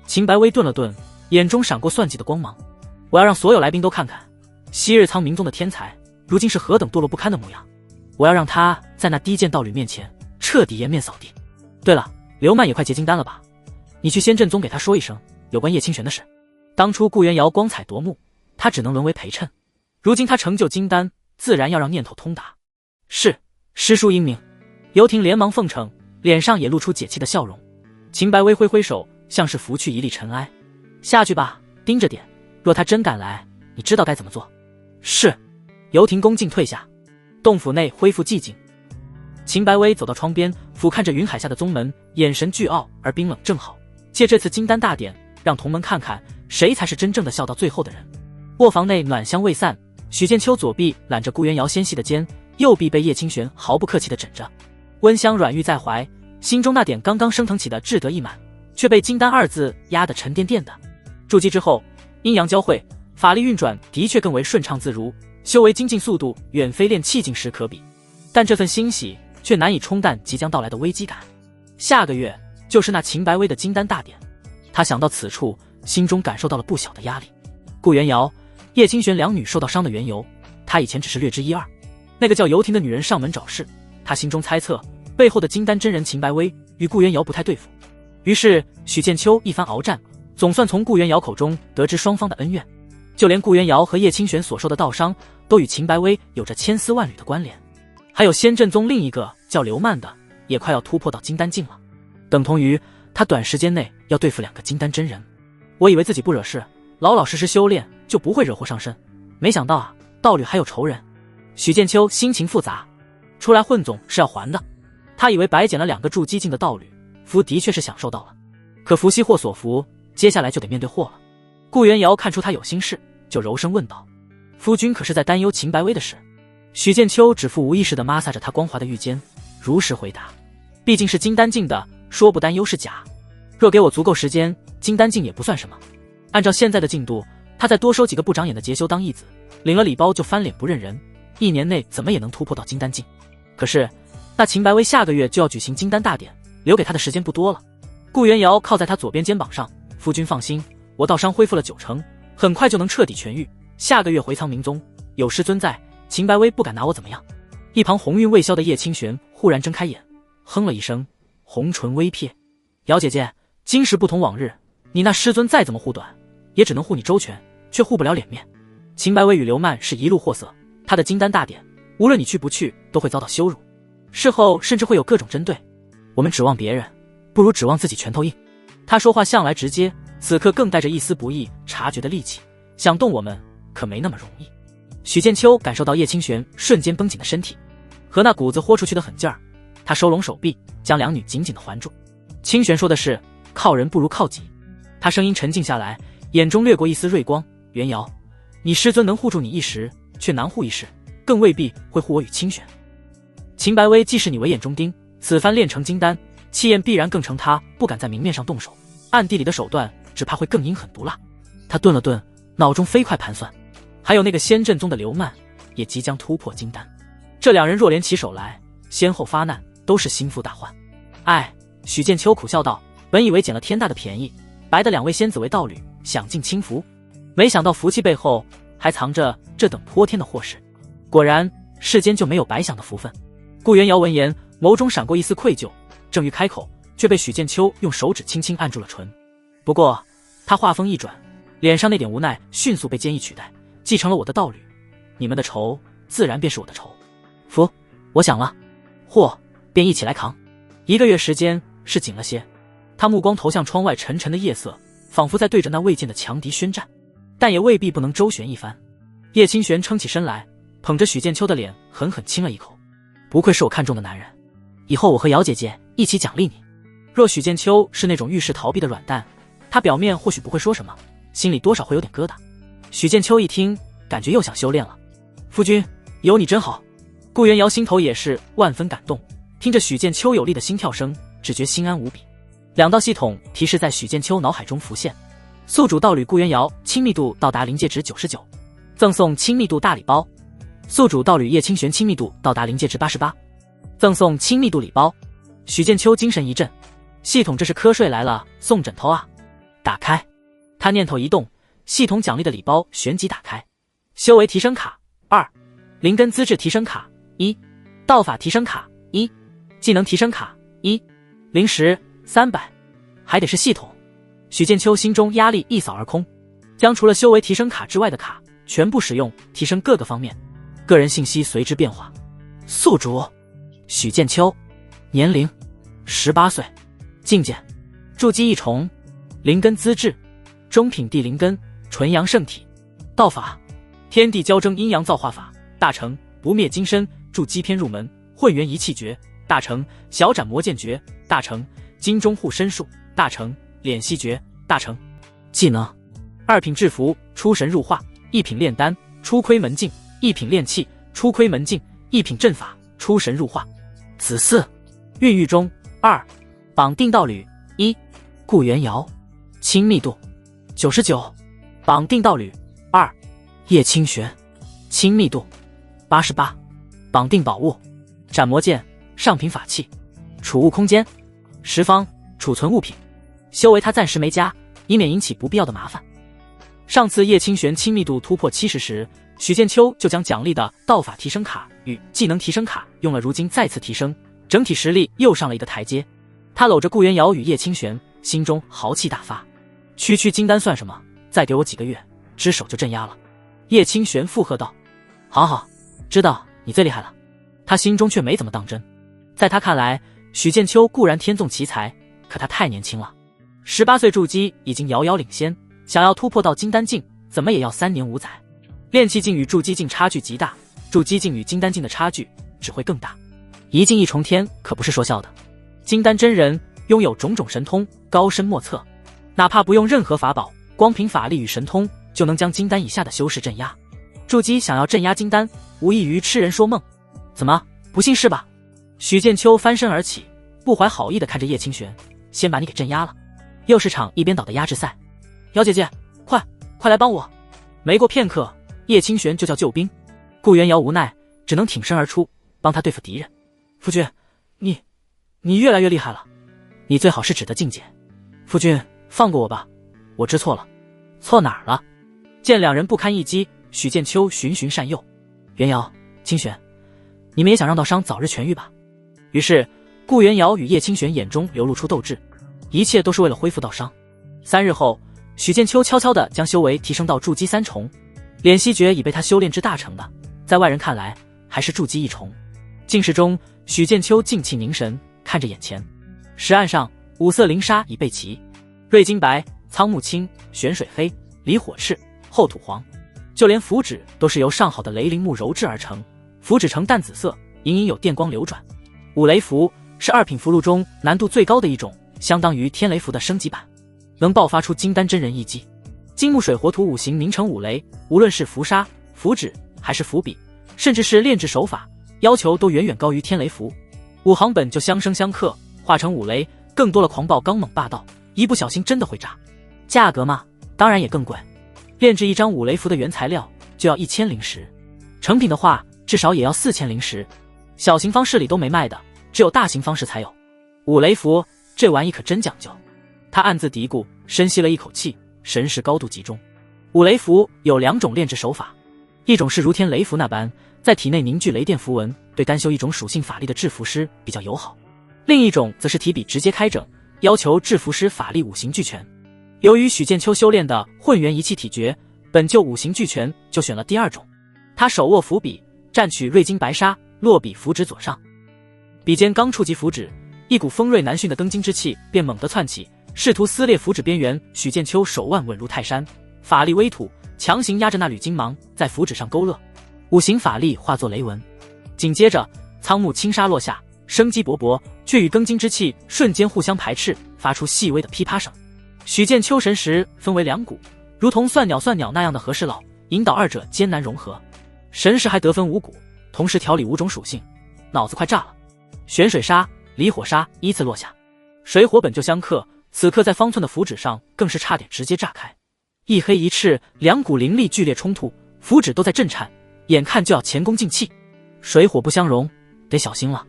秦白薇顿了顿，眼中闪过算计的光芒。我要让所有来宾都看看，昔日苍冥宗的天才，如今是何等堕落不堪的模样。我要让他在那低贱道侣面前彻底颜面扫地。对了，刘曼也快结金丹了吧？你去仙阵宗给他说一声有关叶清玄的事。当初顾元瑶光彩夺目，他只能沦为陪衬，如今他成就金丹，自然要让念头通达。是，师叔英明。游艇连忙奉承，脸上也露出解气的笑容。秦白薇挥挥手，像是拂去一粒尘埃。下去吧，盯着点，若他真敢来，你知道该怎么做。是。游艇恭敬退下。洞府内恢复寂静。秦白薇走到窗边，俯瞰着云海下的宗门，眼神倨傲而冰冷。正好借这次金丹大典，让同门看看谁才是真正的笑到最后的人。卧房内暖香未散，许剑秋左臂揽着顾元瑶纤细的肩，右臂被叶清玄毫不客气地枕着，温香软玉在怀，心中那点刚刚升腾起的志得意满，却被金丹二字压得沉甸甸的。筑基之后，阴阳交汇，法力运转的确更为顺畅自如，修为精进速度远非练气境时可比，但这份欣喜却难以冲淡即将到来的危机感。下个月就是那秦白薇的金丹大典，他想到此处，心中感受到了不小的压力。顾元瑶、叶清玄两女受到伤的缘由，他以前只是略知一二。那个叫游婷的女人上门找事，他心中猜测背后的金丹真人秦白薇与顾元瑶不太对付，于是许剑秋一番鏖战，总算从顾元瑶口中得知双方的恩怨，就连顾元瑶和叶清玄所受的道伤都与秦白薇有着千丝万缕的关联。还有仙阵宗另一个叫刘曼的，也快要突破到金丹境了，等同于他短时间内要对付两个金丹真人。我以为自己不惹事，老老实实修炼就不会惹祸上身，没想到啊，道侣还有仇人。许剑秋心情复杂，出来混总是要还的。他以为白捡了两个筑基境的道侣，福的确是享受到了，可福兮祸所伏，接下来就得面对祸了。顾元瑶看出他有心事，就柔声问道：夫君可是在担忧秦白薇的事？许剑秋指腹无意识地摩挲着他光滑的玉肩，如实回答：毕竟是金丹境的，说不担忧是假。若给我足够时间，金丹境也不算什么。按照现在的进度，他再多收几个不长眼的节修当义子，领了礼包就翻脸不认人，1年内怎么也能突破到金丹境。可是那秦白薇下个月就要举行金丹大典，留给他的时间不多了。顾元瑶靠在他左边肩膀上：夫君放心，我道伤恢复了90%，很快就能彻底痊愈，下个月回苍冥宗，有师尊在，秦白薇不敢拿我怎么样。一旁红晕未消的叶清玄忽然睁开眼，哼了一声，红唇微撇：瑶姐姐，今时不同往日，你那师尊再怎么护短，也只能护你周全，却护不了脸面。秦白薇与刘曼是一路货色，他的金丹大典，无论你去不去，都会遭到羞辱，事后甚至会有各种针对。我们指望别人，不如指望自己拳头硬。他说话向来直接，此刻更带着一丝不易察觉的戾气，想动我们可没那么容易。许剑秋感受到叶清玄瞬间绷紧的身体和那股子豁出去的狠劲儿，他收拢手臂，将两女紧紧地环住。清玄说的是靠人不如靠己，他声音沉静下来，眼中掠过一丝锐光。袁瑶，你师尊能护住你一时，却难护一世，更未必会护我与清玄。秦白薇既是你为眼中钉，此番炼成金丹，气焰必然更成他不敢在明面上动手，暗地里的手段只怕会更阴狠毒辣。他顿了顿，脑中飞快盘算，还有那个仙阵宗的刘曼也即将突破金丹，这两人若联起手来，先后发难，都是心腹大患。唉，许剑秋苦笑道，本以为捡了天大的便宜，白的两位仙子为道侣，享尽清福，没想到福气背后还藏着这等泼天的祸事。果然世间就没有白享的福分。顾元瑶闻言，眸中闪过一丝愧疚，正欲开口，却被许剑秋用手指轻轻按住了唇。不过他话锋一转，脸上那点无奈迅速被坚毅取代，继承了我的道侣，你们的仇自然便是我的仇。夫，我想了，祸便一起来扛。1个月时间是紧了些。他目光投向窗外沉沉的夜色，仿佛在对着那未见的强敌宣战，但也未必不能周旋一番。叶清玄撑起身来，捧着许剑秋的脸狠狠亲了一口。不愧是我看中的男人，以后我和姚姐姐一起奖励你。若许剑秋是那种遇事逃避的软蛋，他表面或许不会说什么，心里多少会有点疙瘩。许剑秋一听，感觉又想修炼了。夫君，有你真好。顾元瑶心头也是万分感动，听着许剑秋有力的心跳声，只觉心安无比。2道系统提示在许剑秋脑海中浮现：宿主道侣顾元瑶亲密度到达临界值99，赠送亲密度大礼包；宿主道侣叶清玄亲密度到达临界值88，赠送亲密度礼包。许剑秋精神一振，系统这是瞌睡来了送枕头啊！打开，他念头一动，系统奖励的礼包旋即打开。修为提升卡2，灵根资质提升卡1，道法提升卡1，技能提升卡1，灵石300，还得是系统。许剑秋心中压力一扫而空，将除了修为提升卡之外的卡全部使用，提升各个方面，个人信息随之变化。宿主许剑秋，年龄18岁，境界筑基一重，灵根资质中品地灵根，纯阳圣体，道法天地交争阴阳造化法，大成不灭金身，筑基篇入门，混元一气诀，大成小斩魔剑诀，大成金钟护身术，大成敛息诀，大成。技能2品制服出神入化，1品炼丹出窥门境，1品炼器出窥门境，1品阵法出神入化。子嗣孕育中2，绑定道侣1，顾元瑶，亲密度99，绑定道侣2，叶清玄，亲密度88，绑定宝物斩魔剑，上品法器，储物空间10方储存物品。修为他暂时没加，以免引起不必要的麻烦。上次叶清玄亲密度突破70时，许剑秋就将奖励的道法提升卡与技能提升卡用了，如今再次提升，整体实力又上了一个台阶。他搂着顾元瑶与叶清玄，心中豪气大发。区金丹算什么，再给我几个月，只手就镇压了。叶清玄附和道：好好，知道你最厉害了。他心中却没怎么当真。在他看来，许剑秋固然天纵奇才，可他太年轻了，18岁筑基已经遥遥领先，想要突破到金丹境，怎么也要3年5载。炼气境与筑基境差距极大，筑基境与金丹境的差距只会更大。一境一重天可不是说笑的。金丹真人拥有种种神通，高深莫测，哪怕不用任何法宝，光凭法力与神通就能将金丹以下的修士镇压。筑基想要镇压金丹，无异于痴人说梦。怎么不信是吧？许剑秋翻身而起，不怀好意地看着叶清玄，先把你给镇压了。又是场一边倒的压制赛。姚姐姐，快来帮我！没过片刻，叶清玄就叫救兵。顾元瑶无奈，只能挺身而出，帮他对付敌人。夫君，你越来越厉害了，你最好是指的境界。夫君，放过我吧，我知错了。错哪儿了？见两人不堪一击，许剑秋循循善诱。元瑶、清玄，你们也想让道伤早日痊愈吧？于是顾元瑶与叶清玄眼中流露出斗志，一切都是为了恢复道伤。3日后，许剑秋悄悄地将修为提升到筑基3重，敛息诀已被他修炼至大成的，在外人看来还是筑基1重。静室中，许剑秋静气凝神，看着眼前。石岸上5色灵砂已备齐，瑞金白、苍木青、玄水黑、离火赤、厚土黄，就连符纸都是由上好的雷灵木鞣制而成，符纸呈淡紫色，隐隐有电光流转。五雷符是2品符箓中难度最高的一种，相当于天雷符的升级版，能爆发出金丹真人一击。金木水火土五行凝成五雷，无论是符杀、符纸还是符笔，甚至是炼制手法，要求都远远高于天雷符。五行本就相生相克，化成五雷，更多了狂暴刚猛霸道，一不小心真的会炸。价格嘛，当然也更贵。炼制一张五雷符的原材料就要1000灵石，成品的话至少也要4000灵石。小型方式里都没卖的，只有大型方式才有。五雷符这玩意可真讲究。他暗自嘀咕，深吸了一口气，神识高度集中。五雷符有2种炼制手法，一种是如天雷符那般，在体内凝聚雷电符文，对单修一种属性法力的制符师比较友好；另一种则是提笔直接开整，要求制符师法力五行俱全。由于许剑秋修炼的混元一气体诀本就五行俱全，就选了第2种。他手握符笔，蘸取瑞金白砂，落笔符纸左上。笔尖刚触及符纸，一股锋锐难驯的庚金之气便猛地窜起，试图撕裂符纸边缘。许剑秋手腕稳如泰山，法力微吐，强行压着那缕金芒，在符纸上勾勒，五行法力化作雷纹。紧接着，苍木轻纱落下，生机勃勃，却与庚金之气瞬间互相排斥，发出细微的噼啪声。许剑秋神识分为2股，如同算鸟那样的和事佬，引导二者艰难融合。神识还得分5股，同时调理5种属性，脑子快炸了。玄水沙、离火沙依次落下，水火本就相克，此刻在方寸的符纸上更是差点直接炸开。一黑一赤，2股灵力剧烈冲突，符纸都在震颤，眼看就要前功尽弃。水火不相容，得小心了。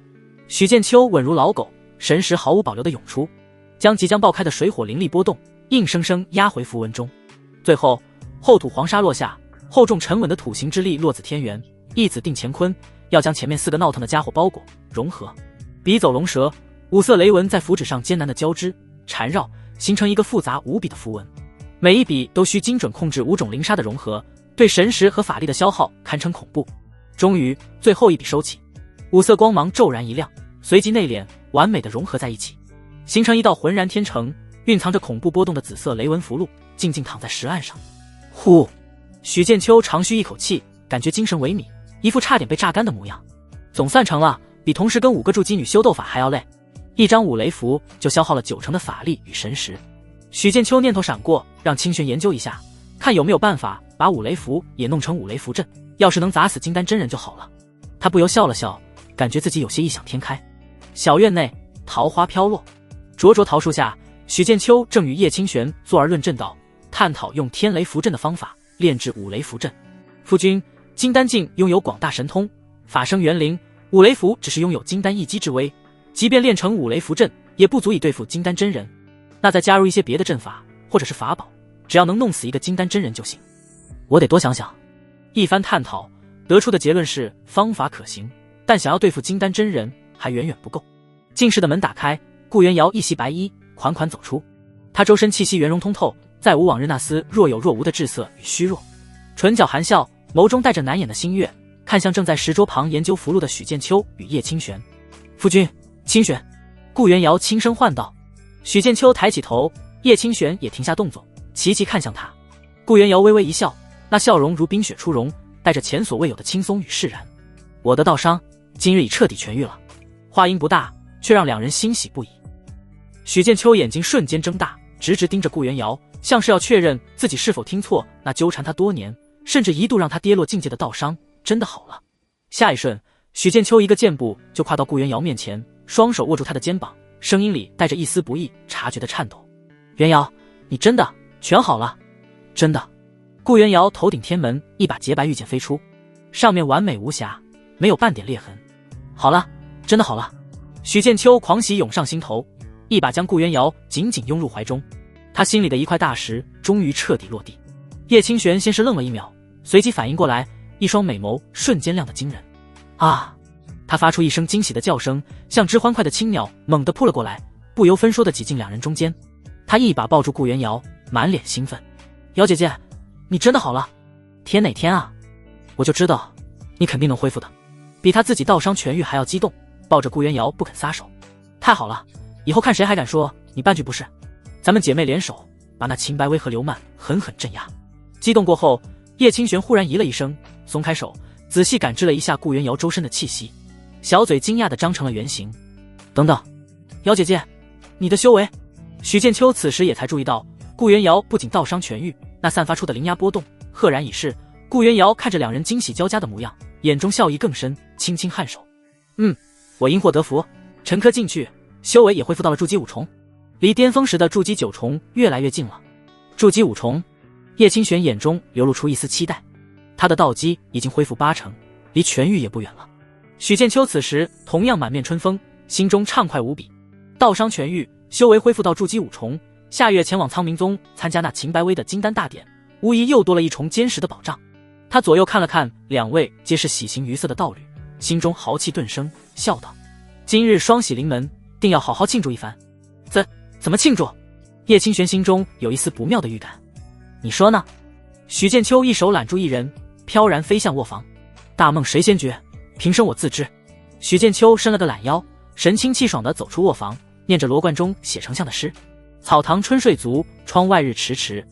许剑秋稳如老狗，神识毫无保留地涌出，将即将爆开的水火灵力波动硬生生压回符文中。最后厚土黄沙落下，厚重沉稳的土形之力落自天元，一子定乾坤，要将前面4个闹腾的家伙包裹融合。笔走龙蛇，5色雷纹在符纸上艰难的交织缠绕，形成一个复杂无比的符文。每一笔都需精准控制5种灵沙的融合，对神识和法力的消耗堪称恐怖。终于最后一笔收起，5色光芒骤然一亮，随即内敛完美的融合在一起，形成一道浑然天成蕴藏着恐怖波动的紫色雷纹符箓，静静躺在石岸上。呼，许剑秋长吁一口气，感觉精神萎靡，一副差点被榨干的模样。总算成了，比同时跟5个筑基女修斗法还要累。一张五雷符就消耗了90%的法力与神识。许剑秋念头闪过，让清玄研究一下，看有没有办法把五雷符也弄成五雷符阵，要是能砸死金丹真人就好了。他不由笑了笑，感觉自己有些异想天开。小院内桃花飘落，灼灼桃树下，许剑秋正与叶清玄坐而论阵道，探讨用天雷符阵的方法炼制五雷符阵。夫君，金丹境拥有广大神通，法生元灵，五雷符只是拥有金丹一击之威，即便炼成五雷符阵也不足以对付金丹真人，那再加入一些别的阵法或者是法宝，只要能弄死一个金丹真人就行。我得多想想。一番探讨得出的结论是方法可行，但想要对付金丹真人还远远不够。进室的门打开，顾元瑶一袭白衣款款走出，他周身气息圆融通透，再无往日那丝若有若无的滞涩与虚弱，唇角含笑，眸中带着难掩的心悦，看向正在石桌旁研究符箓的许剑秋与叶清玄。夫君，清玄。顾元瑶轻声唤道。许剑秋抬起头，叶清玄也停下动作，齐齐看向他。顾元瑶微微一笑，那笑容如冰雪初融，带着前所未有的轻松与释然。我的道伤今日已彻底痊愈了。话音不大，却让两人欣喜不已。许剑秋眼睛瞬间睁大，直直盯着顾元瑶，像是要确认自己是否听错那纠缠他多年，甚至一度让他跌落境界的道伤真的好了。下一瞬，许剑秋一个箭步就跨到顾元瑶面前，双手握住他的肩膀，声音里带着一丝不易察觉的颤抖。元瑶，你真的全好了？真的。顾元瑶头顶天门，一把洁白玉剑飞出，上面完美无瑕，没有半点裂痕。好了，真的好了。许剑秋狂喜涌上心头，一把将顾元瑶紧紧拥入怀中，他心里的一块大石终于彻底落地。叶清玄先是愣了1秒，随即反应过来，一双美眸瞬间亮得惊人。啊！他发出一声惊喜的叫声，像只欢快的青鸟猛地扑了过来，不由分说地挤进两人中间。他一把抱住顾元瑶，满脸兴奋。瑶姐姐，你真的好了？天哪天啊！我就知道你肯定能恢复的。比他自己道伤痊愈还要激动，抱着顾元瑶不肯撒手。太好了，以后看谁还敢说你半句不是。咱们姐妹联手，把那秦白薇和刘曼狠狠镇压。激动过后，叶清玄忽然咦了一声，松开手，仔细感知了一下顾元瑶周身的气息，小嘴惊讶地张成了圆形。等等，瑶姐姐，你的修为。许剑秋此时也才注意到，顾元瑶不仅道伤痊愈，那散发出的灵压波动，赫然已是。顾元瑶看着两人惊喜交加的模样，眼中笑意更深，轻轻颔首。我因祸得福，沉疴进去，修为也恢复到了筑基5重，离巅峰时的筑基9重越来越近了。筑基5重，叶清玄眼中流露出一丝期待，他的道基已经恢复8成，离痊愈也不远了。许剑秋此时同样满面春风，心中畅快无比。道伤痊愈，修为恢复到筑基5重，下月前往苍明宗参加那秦白薇的金丹大典，无疑又多了一重坚实的保障。他左右看了看，两位皆是喜形于色的道侣，心中豪气顿生，笑道：今日双喜临门，定要好好庆祝一番。怎么庆祝？叶清玄心中有一丝不妙的预感。你说呢？许剑秋一手揽住一人，飘然飞向卧房。大梦谁先觉，平生我自知。许剑秋伸了个懒腰，神清气爽地走出卧房，念着罗贯中写丞相的诗：草堂春睡足，窗外日迟迟。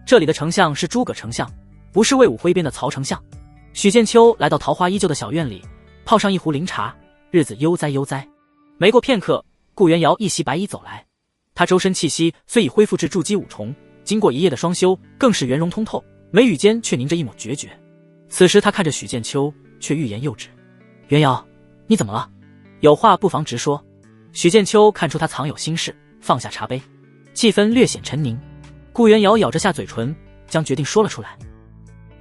这里的丞相是诸葛丞相，不是魏武挥边的曹丞相。许剑秋来到桃花依旧的小院里，泡上一壶灵茶，日子悠哉悠哉。没过片刻，顾元瑶一袭白衣走来，他周身气息虽已恢复至筑基5重，经过一夜的双修，更是圆融通透，眉宇间却凝着一抹决绝。此时他看着许剑秋，却欲言又止。元瑶，你怎么了？有话不妨直说。许剑秋看出他藏有心事，放下茶杯，气氛略显沉凝。顾元瑶咬着下嘴唇，将决定说了出来。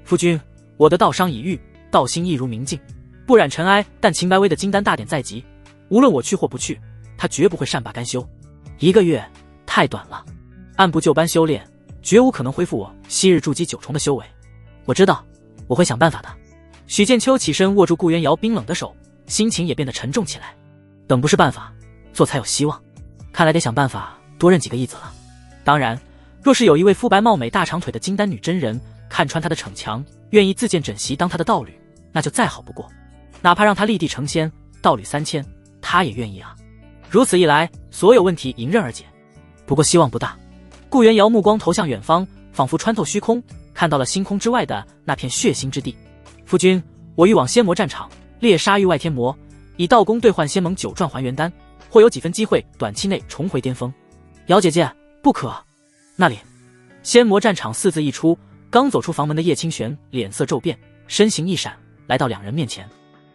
夫君，我的道伤已愈，道心亦如明镜，不染尘埃，但秦白薇的金丹大典在即，无论我去或不去，他绝不会善罢甘休。1个月太短了，按部就班修炼，绝无可能恢复我昔日筑基9重的修为。我知道，我会想办法的。许剑秋起身握住顾元瑶冰冷的手，心情也变得沉重起来。等不是办法，做才有希望。看来得想办法多认几个义子了。当然，若是有一位肤白貌美大长腿的金丹女真人看穿他的逞强，愿意自荐枕席当他的道侣，那就再好不过。哪怕让他立地成仙，道侣3000，他也愿意啊。如此一来，所有问题迎刃而解。不过希望不大。顾元瑶目光投向远方，仿佛穿透虚空，看到了星空之外的那片血腥之地。夫君，我欲往仙魔战场猎杀域外天魔，以道功兑换仙盟9转还原丹，或有几分机会短期内重回巅峰。瑶姐姐，不可！那里，仙魔战场4字一出，刚走出房门的叶清玄脸色骤变，身形一闪，来到两人面前。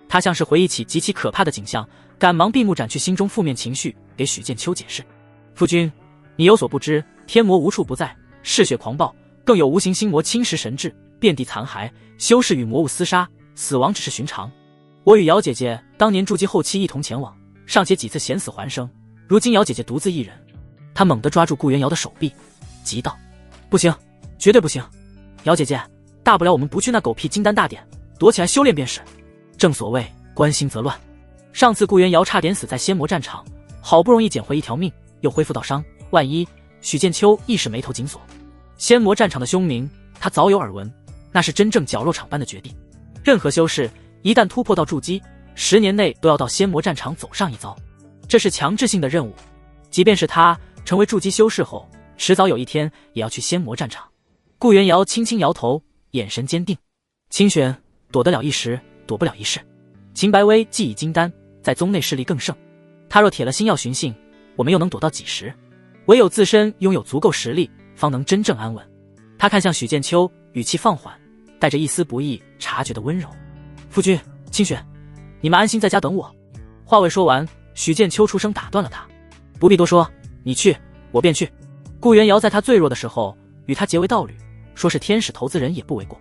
他像是回忆起极其可怕的景象，赶忙闭目斩去心中负面情绪，给许剑秋解释：夫君，你有所不知，天魔无处不在，嗜血狂暴，更有无形心魔侵蚀神智，遍地残骸，修士与魔物厮杀，死亡只是寻常。我与瑶姐姐当年筑基后期一同前往，尚且几次险死还生，如今瑶姐姐独自一人。他猛地抓住顾元瑶的手臂，急道：不行，绝对不行！瑶姐姐，大不了我们不去那狗屁金丹大典，躲起来修炼便是。正所谓关心则乱，上次顾元瑶差点死在仙魔战场，好不容易捡回一条命，又恢复到伤，万一……许剑秋亦是眉头紧锁。仙魔战场的凶名，他早有耳闻，那是真正绞肉场般的绝地。任何修士一旦突破到筑基，10年内都要到仙魔战场走上一遭，这是强制性的任务。即便是他成为筑基修士后，迟早有一天也要去仙魔战场。顾元瑶轻轻摇头，眼神坚定。清玄，躲得了一时，躲不了一世。秦白薇既已金丹，在宗内势力更盛，他若铁了心要寻衅，我们又能躲到几时？唯有自身拥有足够实力，方能真正安稳。他看向许剑秋，语气放缓，带着一丝不易察觉的温柔。夫君，清玄，你们安心在家等我。话未说完，许剑秋出声打断了他。不必多说，你去，我便去。顾元瑶在他最弱的时候与他结为道侣，说是天使投资人也不为过。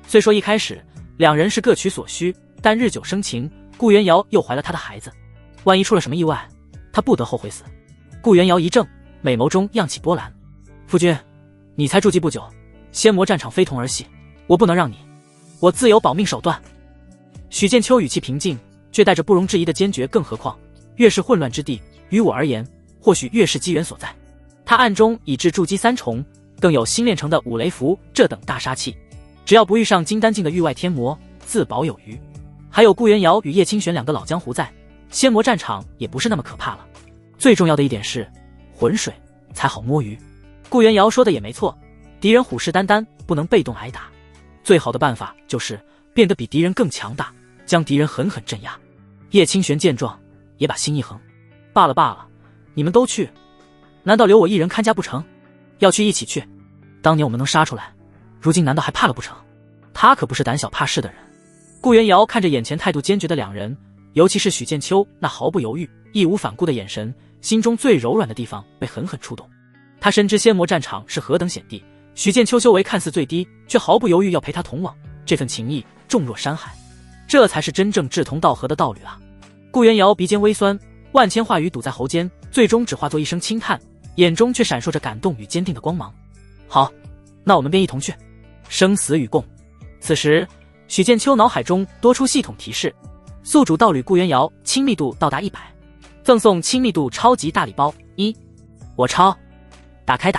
虽说一开始两人是各取所需，但日久生情，顾元瑶又怀了他的孩子，万一出了什么意外，他不得后悔死。顾元瑶一怔，美眸中漾起波澜。夫君，你才筑基不久，仙魔战场非同儿戏，我不能让你，我自有保命手段。许剑秋语气平静，却带着不容置疑的坚决，更何况越是混乱之地，于我而言或许越是机缘所在。他暗中已至筑基3重，更有新炼成的五雷符这等大杀器，只要不遇上金丹境的域外天魔，自保有余。还有顾元瑶与叶清玄2个老江湖在，仙魔战场也不是那么可怕了。最重要的一点是浑水才好摸鱼。顾元瑶说的也没错，敌人虎视眈眈，不能被动挨打。最好的办法就是变得比敌人更强大，将敌人狠狠镇压。叶清玄见状，也把心一横，罢了罢了，你们都去，难道留我一人看家不成？要去一起去。当年我们能杀出来，如今难道还怕了不成？他可不是胆小怕事的人。顾元瑶看着眼前态度坚决的两人，尤其是许剑秋那毫不犹豫、义无反顾的眼神，心中最柔软的地方被狠狠触动。他深知仙魔战场是何等险地，许剑秋修为看似最低，却毫不犹豫要陪他同往，这份情谊重若山海，这才是真正志同道合的道侣啊！顾元瑶鼻尖微酸，万千话语堵在喉间，最终只化作一声轻叹，眼中却闪烁着感动与坚定的光芒。好，那我们便一同去，生死与共。此时许剑秋脑海中多出系统提示，宿主道侣顾元瑶亲密度到达100，赠送亲密度超级大礼包1。我超，打开。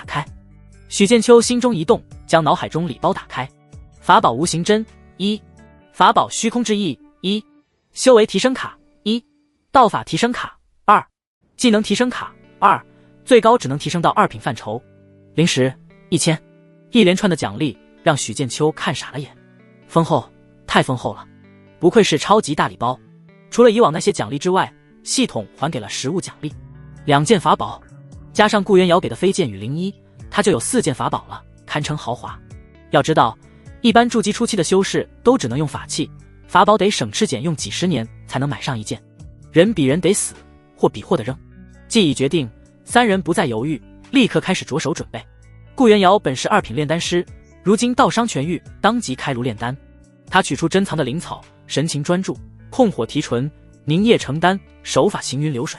许剑秋心中一动，将脑海中礼包打开。法宝无形针1，法宝虚空之翼1，修为提升卡1，道法提升卡2，技能提升卡2，最高只能提升到2品范畴。零食1000，一连串的奖励让许剑秋看傻了眼，丰厚，太丰厚了，不愧是超级大礼包。除了以往那些奖励之外，系统还给了实物奖励，2件法宝，加上顾元瑶给的飞剑与灵衣，他就有4件法宝了，堪称豪华。要知道，一般筑基初期的修士都只能用法器，法宝得省吃俭用几十年才能买上一件，人比人得死，货比货的扔。既已决定，三人不再犹豫，立刻开始着手准备。顾元瑶本是2品炼丹师，如今道伤痊愈，当即开炉炼丹。他取出珍藏的灵草，神情专注，控火提纯，凝液成丹，手法行云流水。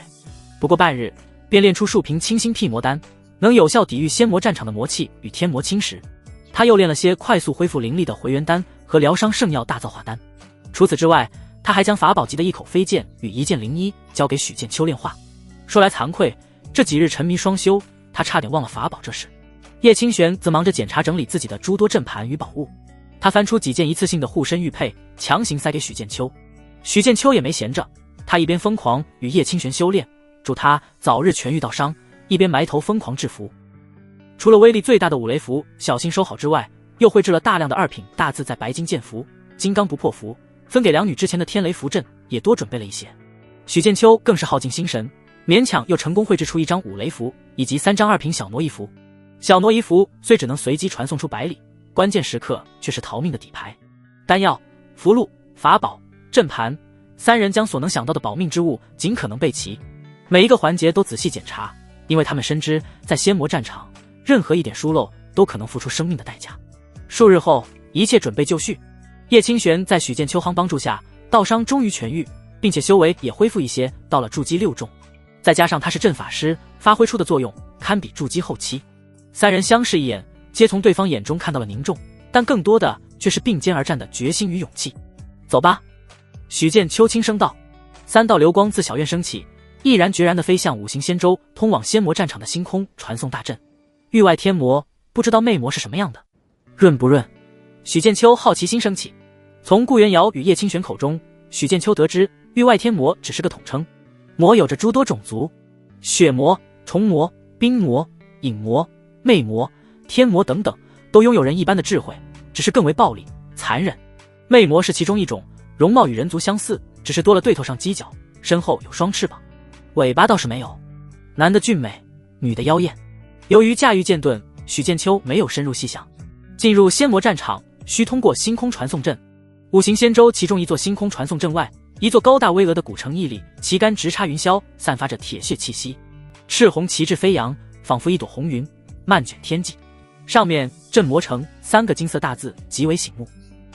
不过半日，便炼出数瓶清心辟魔丹，能有效抵御仙魔战场的魔气与天魔侵蚀。他又炼了些快速恢复灵力的回元丹和疗伤圣药大造化丹。除此之外，他还将法宝级的一口飞剑与1件灵衣交给许剑秋炼化。说来惭愧，这几日沉迷双修，他差点忘了法宝这事。叶清玄则忙着检查整理自己的诸多阵盘与宝物，他翻出几件一次性的护身玉佩，强行塞给许剑秋。许剑秋也没闲着，他一边疯狂与叶清玄修炼，祝他早日痊愈道伤，一边埋头疯狂制符。除了威力最大的五雷符小心收好之外，又绘制了大量的2品大自在白金剑符、金刚不破符，分给两女之前的天雷符阵也多准备了一些。许剑秋更是耗尽心神，勉强又成功绘制出1张五雷符以及3张2品小挪移符。小挪移符虽只能随机传送出百里，关键时刻却是逃命的底牌。丹药、符箓、法宝、阵盘，三人将所能想到的保命之物尽可能备齐，每一个环节都仔细检查，因为他们深知在仙魔战场，任何一点疏漏都可能付出生命的代价。数日后，一切准备就绪。叶清玄在许剑秋行帮助下，道伤终于痊愈，并且修为也恢复一些，到了筑基6重。再加上他是阵法师，发挥出的作用堪比筑基后期。三人相视一眼，皆从对方眼中看到了凝重，但更多的却是并肩而战的决心与勇气。走吧，许剑秋轻声道。3道流光自小院升起，毅然决然地飞向五行仙舟通往仙魔战场的星空，传送大阵。域外天魔，不知道魅魔是什么样的，润不润？许剑秋好奇心升起。从顾元瑶与叶清玄口中，许剑秋得知域外天魔只是个统称，魔有着诸多种族，血魔、虫魔、冰魔、影魔、魅魔、天魔等等，都拥有人一般的智慧，只是更为暴力、残忍。魅魔是其中一种，容貌与人族相似，只是多了对头上犄角，身后有双翅膀，尾巴倒是没有。男的俊美，女的妖艳。由于驾驭剑盾，许剑秋没有深入细想。进入仙魔战场，需通过星空传送阵。五行仙舟其中一座星空传送阵外，一座高大巍峨的古城屹立，旗杆直插云霄，散发着铁血气息。赤红旗帜飞扬，仿佛一朵红云，漫卷天际。上面镇魔城3个金色大字极为醒目，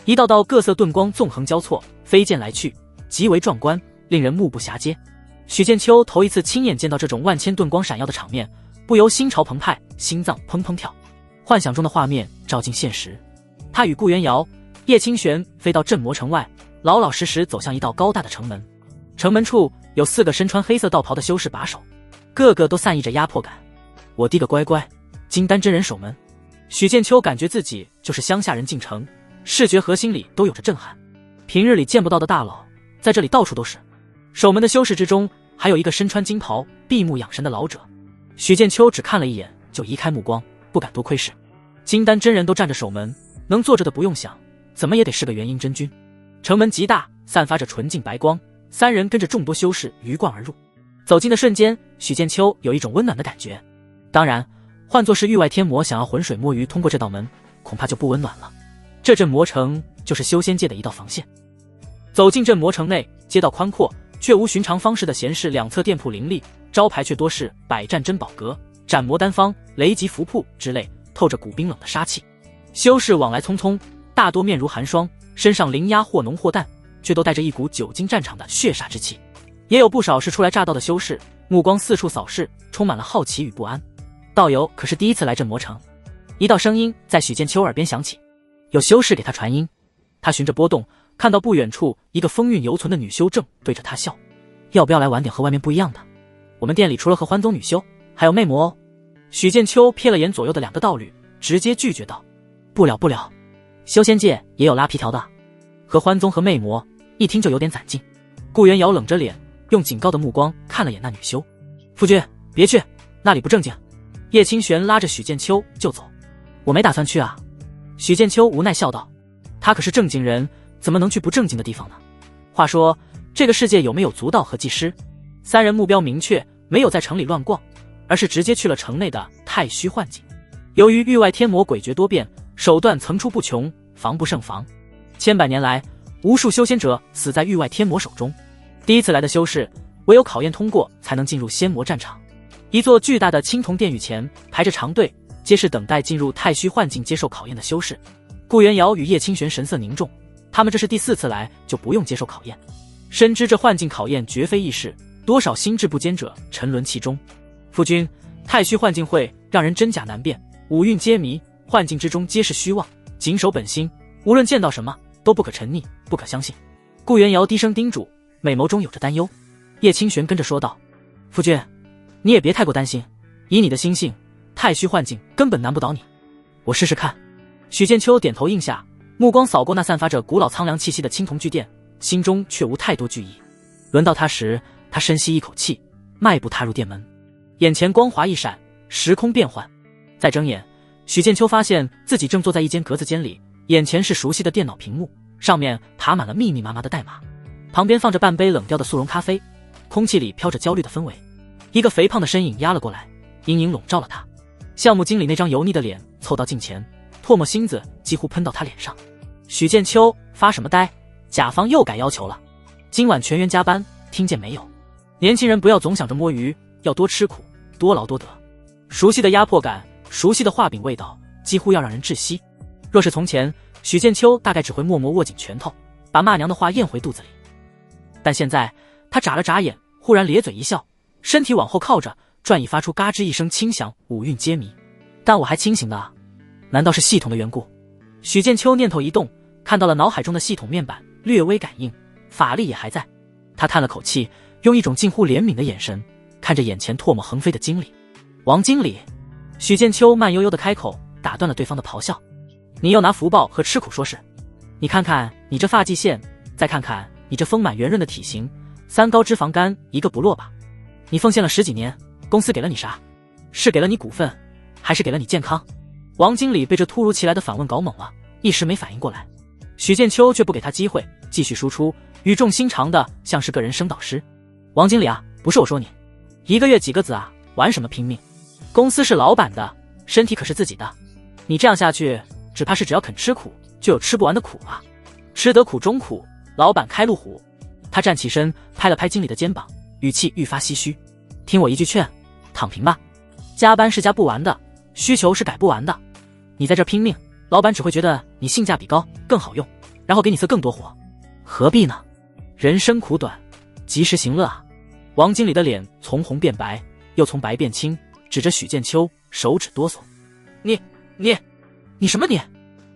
一道道各色盾光纵横交错，飞溅来去，极为壮观，令人目不暇接。许剑秋头一次亲眼见到这种万千盾光闪耀的场面，不由心潮澎湃，心脏砰砰跳。幻想中的画面照进现实，他与顾元瑶、叶清玄飞到镇魔城外，老老实实走向一道高大的城门。城门处有4个身穿黑色道袍的修士把守，个个都散溢着压迫感。我滴个乖乖，金丹真人守门。许剑秋感觉自己就是乡下人进城，视觉核心里都有着震撼。平日里见不到的大佬，在这里到处都是。守门的修士之中，还有一个身穿金袍、闭目养神的老者。许剑秋只看了一眼，就移开目光，不敢多窥视。金丹真人都站着守门，能坐着的不用想，怎么也得是个元婴真君。城门极大，散发着纯净白光，三人跟着众多修士鱼贯而入。走近的瞬间，许剑秋有一种温暖的感觉。当然，换作是域外天魔想要浑水摸鱼通过这道门，恐怕就不温暖了。这镇魔城就是修仙界的一道防线。走进镇魔城内，街道宽阔，却无寻常方式的闲适，两侧店铺林立，招牌却多是百战珍宝阁、斩魔丹方、雷吉符铺之类，透着股冰冷的杀气。修士往来匆匆，大多面如寒霜，身上灵压或浓或淡，却都带着一股久经战场的血煞之气。也有不少是初来乍到的修士，目光四处扫视，充满了好奇与不安。道友可是第一次来镇魔城？一道声音在许剑秋耳边响起，有修士给他传音。他循着波动，看到不远处一个风韵犹存的女修正对着他笑。要不要来玩点和外面不一样的？我们店里除了和欢宗女修，还有魅魔哦。许剑秋瞥了眼左右的两个道侣，直接拒绝道：不了不了，修仙界也有拉皮条的，和欢宗和魅魔一听就有点攒劲。顾元瑶冷着脸，用警告的目光看了眼那女修。夫君别去，那里不正经。叶清玄拉着许剑秋就走。我没打算去啊。许剑秋无奈笑道，他可是正经人，怎么能去不正经的地方呢？话说这个世界有没有族道和技师？三人目标明确，没有在城里乱逛，而是直接去了城内的太虚幻境。由于域外天魔诡谲多变，手段层出不穷，防不胜防。千百年来，无数修仙者死在域外天魔手中。第一次来的修士，唯有考验通过才能进入仙魔战场。一座巨大的青铜殿宇前排着长队，皆是等待进入太虚幻境接受考验的修士。顾元瑶与叶清玄神色凝重，他们这是第4次来，就不用接受考验。深知这幻境考验绝非易事，多少心智不坚者沉沦其中。夫君，太虚幻境会让人真假难辨，五蕴皆迷，幻境之中皆是虚妄，谨守本心，无论见到什么都不可沉溺，不可相信。顾元瑶低声叮嘱，美眸中有着担忧。叶清玄跟着说道，夫君，你也别太过担心，以你的心性，太虚幻境根本难不倒你，我试试看。许剑秋点头应下，目光扫过那散发着古老苍凉气息的青铜巨殿，心中却无太多惧意。轮到他时，他深吸一口气，迈步踏入殿门。眼前光华一闪，时空变幻。再睁眼，许剑秋发现自己正坐在一间格子间里，眼前是熟悉的电脑屏幕，上面爬满了密密麻麻的代码，旁边放着半杯冷掉的速溶咖啡，空气里飘着焦虑的氛围。一个肥胖的身影压了过来，阴影笼罩了他。项目经理那张油腻的脸凑到近前，唾沫星子几乎喷到他脸上。许剑秋，发什么呆？甲方又改要求了，今晚全员加班，听见没有？年轻人不要总想着摸鱼，要多吃苦，多劳多得。熟悉的压迫感，熟悉的画饼味道，几乎要让人窒息。若是从前，许剑秋大概只会默默握紧拳头，把骂娘的话咽回肚子里。但现在，他眨了眨眼，忽然咧嘴一笑，身体往后靠着，转已发出嘎吱一声轻响，五蕴皆迷。但我还清醒的啊，难道是系统的缘故？许剑秋念头一动，看到了脑海中的系统面板，略微感应，法力也还在。他叹了口气，用一种近乎怜悯的眼神看着眼前唾沫横飞的经理。王经理，许剑秋慢悠悠的开口，打断了对方的咆哮。你又拿福报和吃苦说事，你看看你这发际线，再看看你这丰满圆润的体型，3高脂肪肝一个不落吧？你奉献了10几年，公司给了你啥？是给了你股份，还是给了你健康？王经理被这突如其来的反问搞懵了，一时没反应过来。许剑秋却不给他机会，继续输出，语重心长的像是个人生导师。王经理啊，不是我说你，1个月几个子啊，玩什么拼命？公司是老板的，身体可是自己的，你这样下去，只怕是只要肯吃苦，就有吃不完的苦了。吃得苦中苦，老板开路虎。他站起身，拍了拍经理的肩膀，语气愈发唏嘘。听我一句劝，躺平吧。加班是加不完的，需求是改不完的。你在这拼命，老板只会觉得你性价比高，更好用，然后给你塞更多活。何必呢？人生苦短，及时行乐啊。王经理的脸从红变白，又从白变青，指着许剑秋，手指哆嗦。你什么你？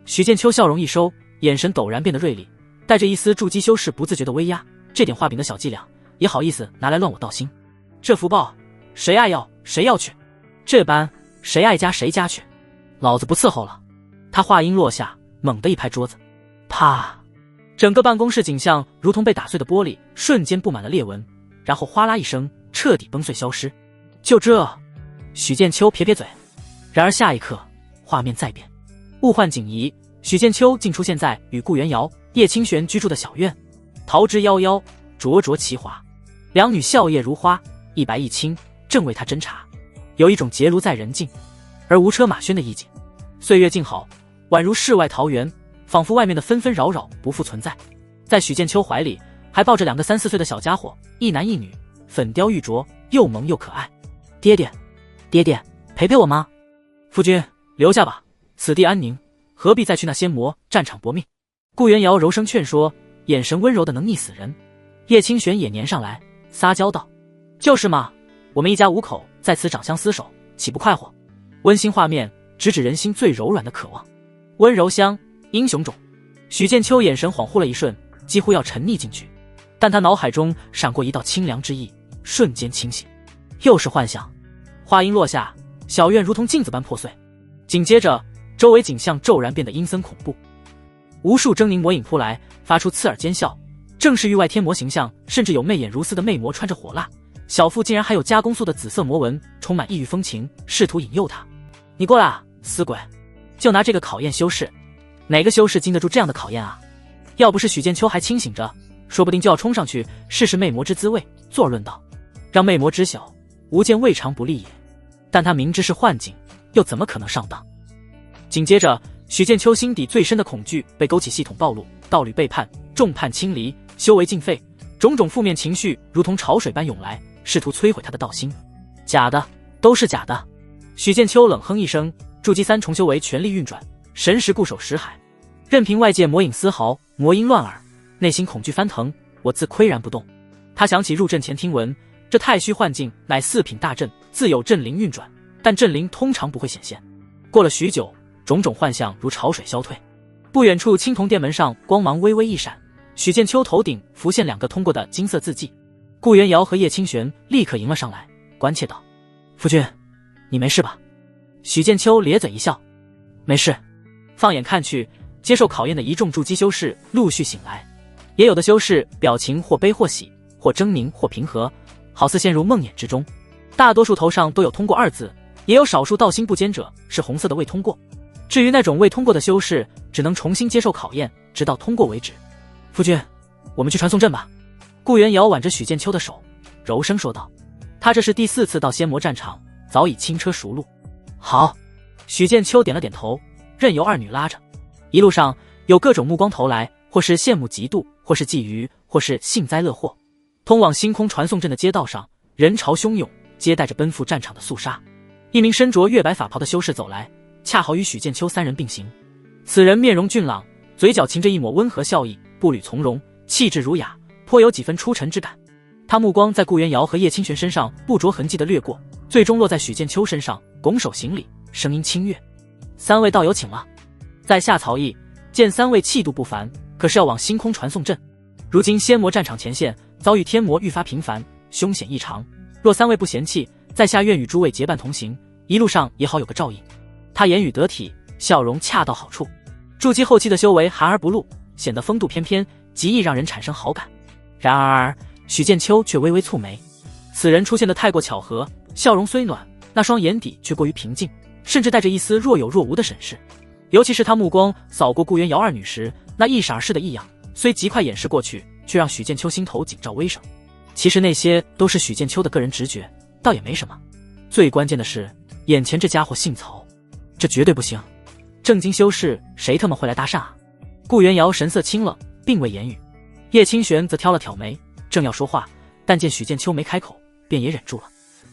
许剑秋笑容一收，眼神陡然变得锐利，带着一丝筑基修士不自觉的威压。这点画饼的小伎俩，也好意思拿来乱我道心？这福报，谁爱要谁要去，这般谁爱加谁加去，老子不伺候了。他话音落下，猛地一拍桌子，啪！整个办公室景象如同被打碎的玻璃，瞬间布满了裂纹，然后哗啦一声，彻底崩碎消失。就这，许剑秋撇撇嘴。然而下一刻，画面再变，物换景移，许剑秋竟出现在与顾元瑶、叶清玄居住的小院，桃之夭夭，灼灼其华，两女笑靥如花，一白一青，正为他斟茶，有一种结庐在人境而无车马喧的意境。岁月静好，宛如世外桃源，仿佛外面的纷纷扰扰不复存在。在许剑秋怀里还抱着2个3、4岁的小家伙，一男一女，粉雕玉琢，又萌又可爱。爹爹，爹爹，陪陪我吗？夫君，留下吧，此地安宁，何必再去那仙魔战场搏命？顾元瑶柔声劝说，眼神温柔的能溺死人。叶清玄也粘上来，撒娇道：就是嘛，我们一家5口在此长相厮守，岂不快活？温馨画面直指人心最柔软的渴望。温柔乡，英雄冢。许剑秋眼神恍惚了一瞬，几乎要沉溺进去，但他脑海中闪过一道清凉之意，瞬间清醒。又是幻想。话音落下，小院如同镜子般破碎，紧接着周围景象骤然变得阴森恐怖，无数狰狞魔影扑来，发出刺耳尖笑，正是域外天魔形象，甚至有媚眼如丝的魅魔穿着火蜡，小腹竟然还有加工素的紫色魔纹，充满异域风情，试图引诱他。你过来啊，死鬼！就拿这个考验修士，哪个修士经得住这样的考验啊？要不是许剑秋还清醒着，说不定就要冲上去试试魅魔之滋味。坐而论道，让魅魔知晓，无间未尝不利也。但他明知是幻境，又怎么可能上当？紧接着，许剑秋心底最深的恐惧被勾起系统暴露，道侣背叛，众叛亲离，修为尽废，种种负面情绪如同潮水般涌来，试图摧毁他的道心。假的，都是假的。许剑秋冷哼一声，筑基3重修为全力运转，神识固守识海，任凭外界魔影丝毫，魔音乱耳，内心恐惧翻腾，我自岿然不动。他想起入阵前听闻，这太虚幻境乃4品大阵，自有阵灵运转，但阵灵通常不会显现。过了许久，种种幻象如潮水消退。不远处青铜殿门上光芒微微一闪，许剑秋头顶浮现2个通过的金色字迹。顾元瑶和叶清玄立刻迎了上来，关切道：夫君，你没事吧？许剑秋咧嘴一笑：没事。放眼看去，接受考验的一众筑基修士陆续醒来，也有的修士表情或悲或喜，或狰狞或平和，好似陷入梦魇之中。大多数头上都有通过2字，也有少数道心不坚者是红色的未通过。至于那种未通过的修士，只能重新接受考验，直到通过为止。夫君，我们去传送阵吧。顾元瑶挽着许剑秋的手，柔声说道。他这是第4次到仙魔战场，早已轻车熟路。好。许剑秋点了点头，任由2女拉着。一路上有各种目光投来，或是羡慕嫉妒，或是觊觎，或是幸灾乐祸。通往星空传送阵的街道上，人潮汹涌，接待着奔赴战场的肃杀。一名身着月白法袍的修士走来，恰好与许剑秋3人并行。此人面容俊朗，嘴角噙着一抹温和笑意，步履从容，气质儒雅，颇有几分出尘之感。他目光在顾元瑶和叶清玄身上不着痕迹地掠过，最终落在许剑秋身上，拱手行礼，声音清越：3位道友请了。在下曹毅，见3位气度不凡，可是要往星空传送阵。如今仙魔战场前线遭遇天魔愈发频繁，凶险异常，若3位不嫌弃，在下愿与诸位结伴同行，一路上也好有个照应。他言语得体，笑容恰到好处。筑基后期的修为含而不露，显得风度翩翩，极易让人产生好感。然而许剑秋却微微蹙眉，此人出现的太过巧合，笑容虽暖，那双眼底却过于平静，甚至带着一丝若有若无的审视。尤其是他目光扫过顾元瑶2女时，那一闪而逝的异样，虽极快掩饰过去，却让许剑秋心头紧照微生。其实那些都是许剑秋的个人直觉，倒也没什么。最关键的是，眼前这家伙姓曹，这绝对不行。正经修士谁他妈会来搭讪啊？顾元瑶神色清冷，并未言语。叶清玄则挑了挑眉，正要说话，但见许剑秋没开口，便也忍住了。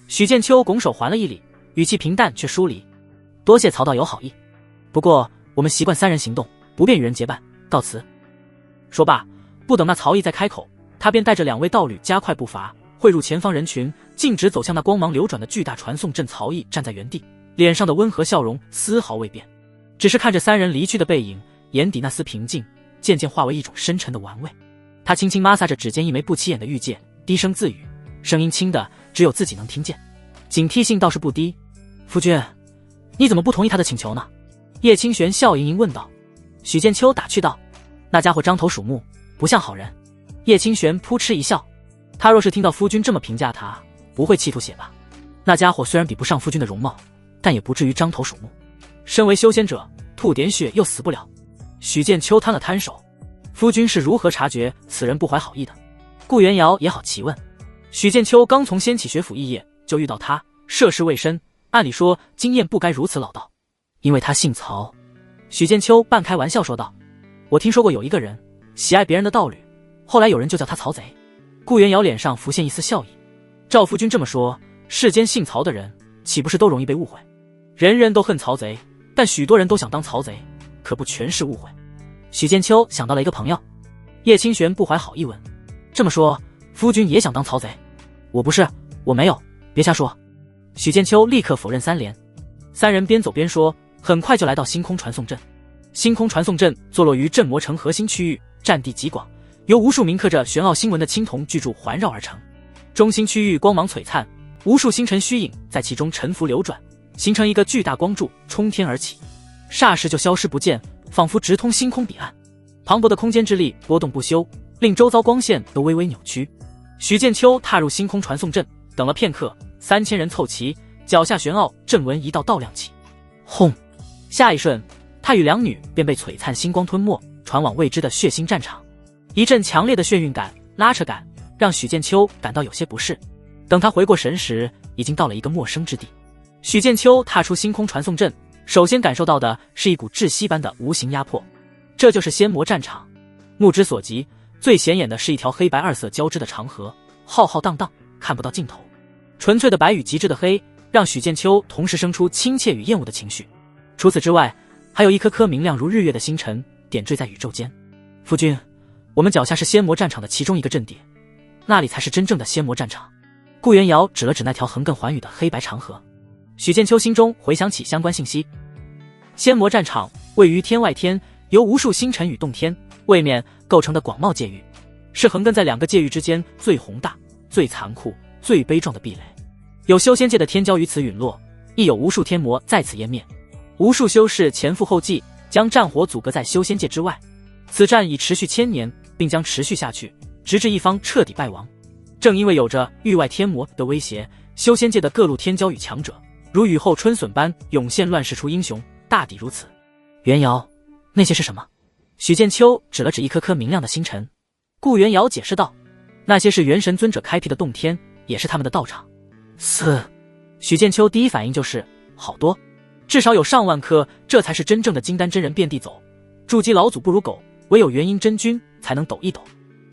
许剑秋拱手还了一礼，语气平淡却疏离：多谢曹道友好意，不过我们习惯3人行动，不便与人结伴，告辞。说罢，不等那曹毅再开口，他便带着2位道侣加快步伐，汇入前方人群，径直走向那光芒流转的巨大传送阵。曹毅站在原地，脸上的温和笑容丝毫未变，只是看着3人离去的背影，眼底那丝平静渐渐化为一种深沉的玩味。他轻轻摩挲着指尖一枚不起眼的玉戒，低声自语，声音轻的只有自己能听见，警惕性倒是不低。夫君，你怎么不同意他的请求呢？叶清玄笑盈盈问道。许剑秋打趣道：那家伙獐头鼠目，不像好人。叶清玄扑哧一笑，他若是听到夫君这么评价他，不会气吐血吧？那家伙虽然比不上夫君的容貌，但也不至于獐头鼠目。身为修仙者，吐点血又死不了。许剑秋摊了摊手，夫君是如何察觉此人不怀好意的？顾元瑶也好奇问。许剑秋刚从仙启学府肄业，就遇到他，涉世未深，按理说经验不该如此老道。因为他姓曹。许剑秋半开玩笑说道：“我听说过有一个人喜爱别人的道侣，后来有人就叫他曹贼。”顾元瑶脸上浮现一丝笑意。赵夫君这么说，世间姓曹的人岂不是都容易被误会？人人都恨曹贼，但许多人都想当曹贼，可不全是误会。许剑秋想到了一个朋友。叶清玄不怀好意问：“这么说，夫君也想当曹贼？”“我不是，我没有，别瞎说。”许剑秋立刻否认3连。三人边走边说，很快就来到星空传送阵。星空传送阵坐落于镇魔城核心区域，占地极广，由无数铭刻着玄奥星纹的青铜巨柱环绕而成。中心区域光芒璀璨，无数星辰虚影在其中沉浮流转，形成一个巨大光柱冲天而起，霎时就消失不见，仿佛直通星空彼岸。磅礴的空间之力波动不休，令周遭光线都微微扭曲。许剑秋踏入星空传送阵，等了片刻，3000人凑齐，脚下玄奥阵纹一道道亮起。轰！下一瞬，他与两女便被璀璨星光吞没，传往未知的血腥战场。一阵强烈的眩晕感、拉扯感让许剑秋感到有些不适。等他回过神时，已经到了一个陌生之地。许剑秋踏出星空传送阵，首先感受到的是一股窒息般的无形压迫。这就是仙魔战场。目之所及，最显眼的是一条黑白2色交织的长河，浩浩荡荡，看不到尽头。纯粹的白与极致的黑，让许剑秋同时生出亲切与厌恶的情绪。除此之外，还有一颗颗明亮如日月的星辰点缀在宇宙间。夫君，我们脚下是仙魔战场的其中一个阵地，那里才是真正的仙魔战场。顾元瑶指了指那条横亘寰宇的黑白长河。许剑秋心中回想起相关信息。仙魔战场位于天外天，由无数星辰与洞天、位面构成的广袤界域，是横亘在2个界域之间最宏大、最残酷、最悲壮的壁垒。有修仙界的天骄于此陨落，亦有无数天魔在此湮灭。无数修士前赴后继，将战火阻隔在修仙界之外。此战已持续1000年，并将持续下去，直至一方彻底败亡。正因为有着域外天魔的威胁，修仙界的各路天骄与强者如雨后春笋般涌现，乱世出英雄，大抵如此。元瑶，那些是什么？许剑秋指了指一颗颗明亮的星辰。顾元瑶解释道：“那些是元神尊者开辟的洞天，也是他们的道场。”许剑秋第一反应就是好多，至少有上万颗，这才是真正的金丹真人遍地走。筑基老祖不如狗，唯有元婴真君才能抖一抖。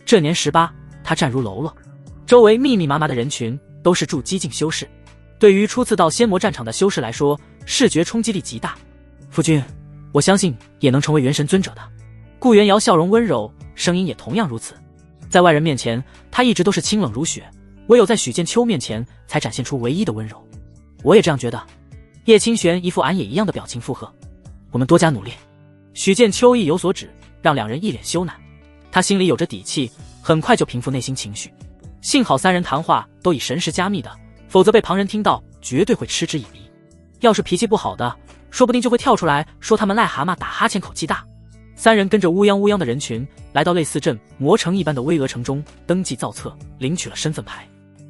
这年18，他站如喽啰，周围密密麻麻的人群都是筑基境修士。对于初次到仙魔战场的修士来说，视觉冲击力极大。夫君，我相信也能成为元神尊者的。顾元瑶笑容温柔，声音也同样如此。在外人面前，他一直都是清冷如雪，唯有在许剑秋面前才展现出唯一的温柔。我也这样觉得。叶清玄一副俺也一样的表情附和。我们多加努力。许剑秋意有所指，让两人一脸羞赧。他心里有着底气，很快就平复内心情绪。幸好3人谈话都以神识加密的，否则被旁人听到，绝对会嗤之以鼻。要是脾气不好的，说不定就会跳出来说他们癞蛤蟆打哈欠口气大。3人跟着乌泱乌泱的人群来到类似镇魔城一般的巍峨城中，登记造册，领取了身份牌。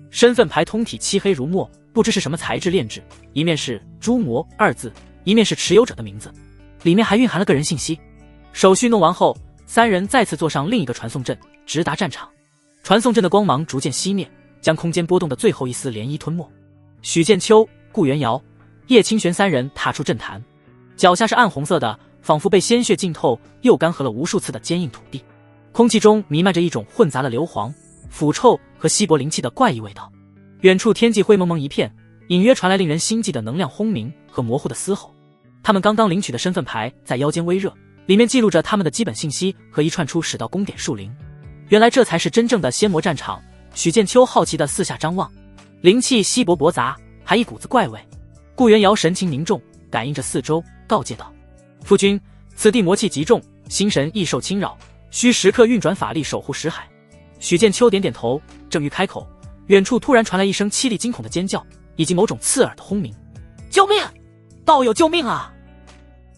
身份牌通体漆黑如墨，不知是什么材质炼制，一面是诛魔2字，一面是持有者的名字，里面还蕴含了个人信息。手续弄完后，3人再次坐上另一个传送阵，直达战场。传送阵的光芒逐渐熄灭，将空间波动的最后一丝涟漪吞没。许剑秋、顾元瑶、叶清玄3人踏出阵坛，脚下是暗红色的，仿佛被鲜血浸透又干涸了无数次的坚硬土地。空气中弥漫着一种混杂了硫磺、腐臭和稀薄灵气的怪异味道。远处天际灰蒙蒙一片，隐约传来令人心悸的能量轰鸣和模糊的嘶吼。他们刚刚领取的身份牌在腰间微热，里面记录着他们的基本信息和一串出使到宫点树灵。原来这才是真正的仙魔战场。许剑秋好奇地四下张望，灵气稀薄驳杂，还一股子怪味。顾元瑶神情凝重，感应着四周，告诫道：“夫君，此地魔气极重，心神易受侵扰，需时刻运转法力守护识海。”许剑秋点点头，正欲开口，远处突然传来一声凄厉惊恐的尖叫，以及某种刺耳的轰鸣：“救命！道友救命啊！”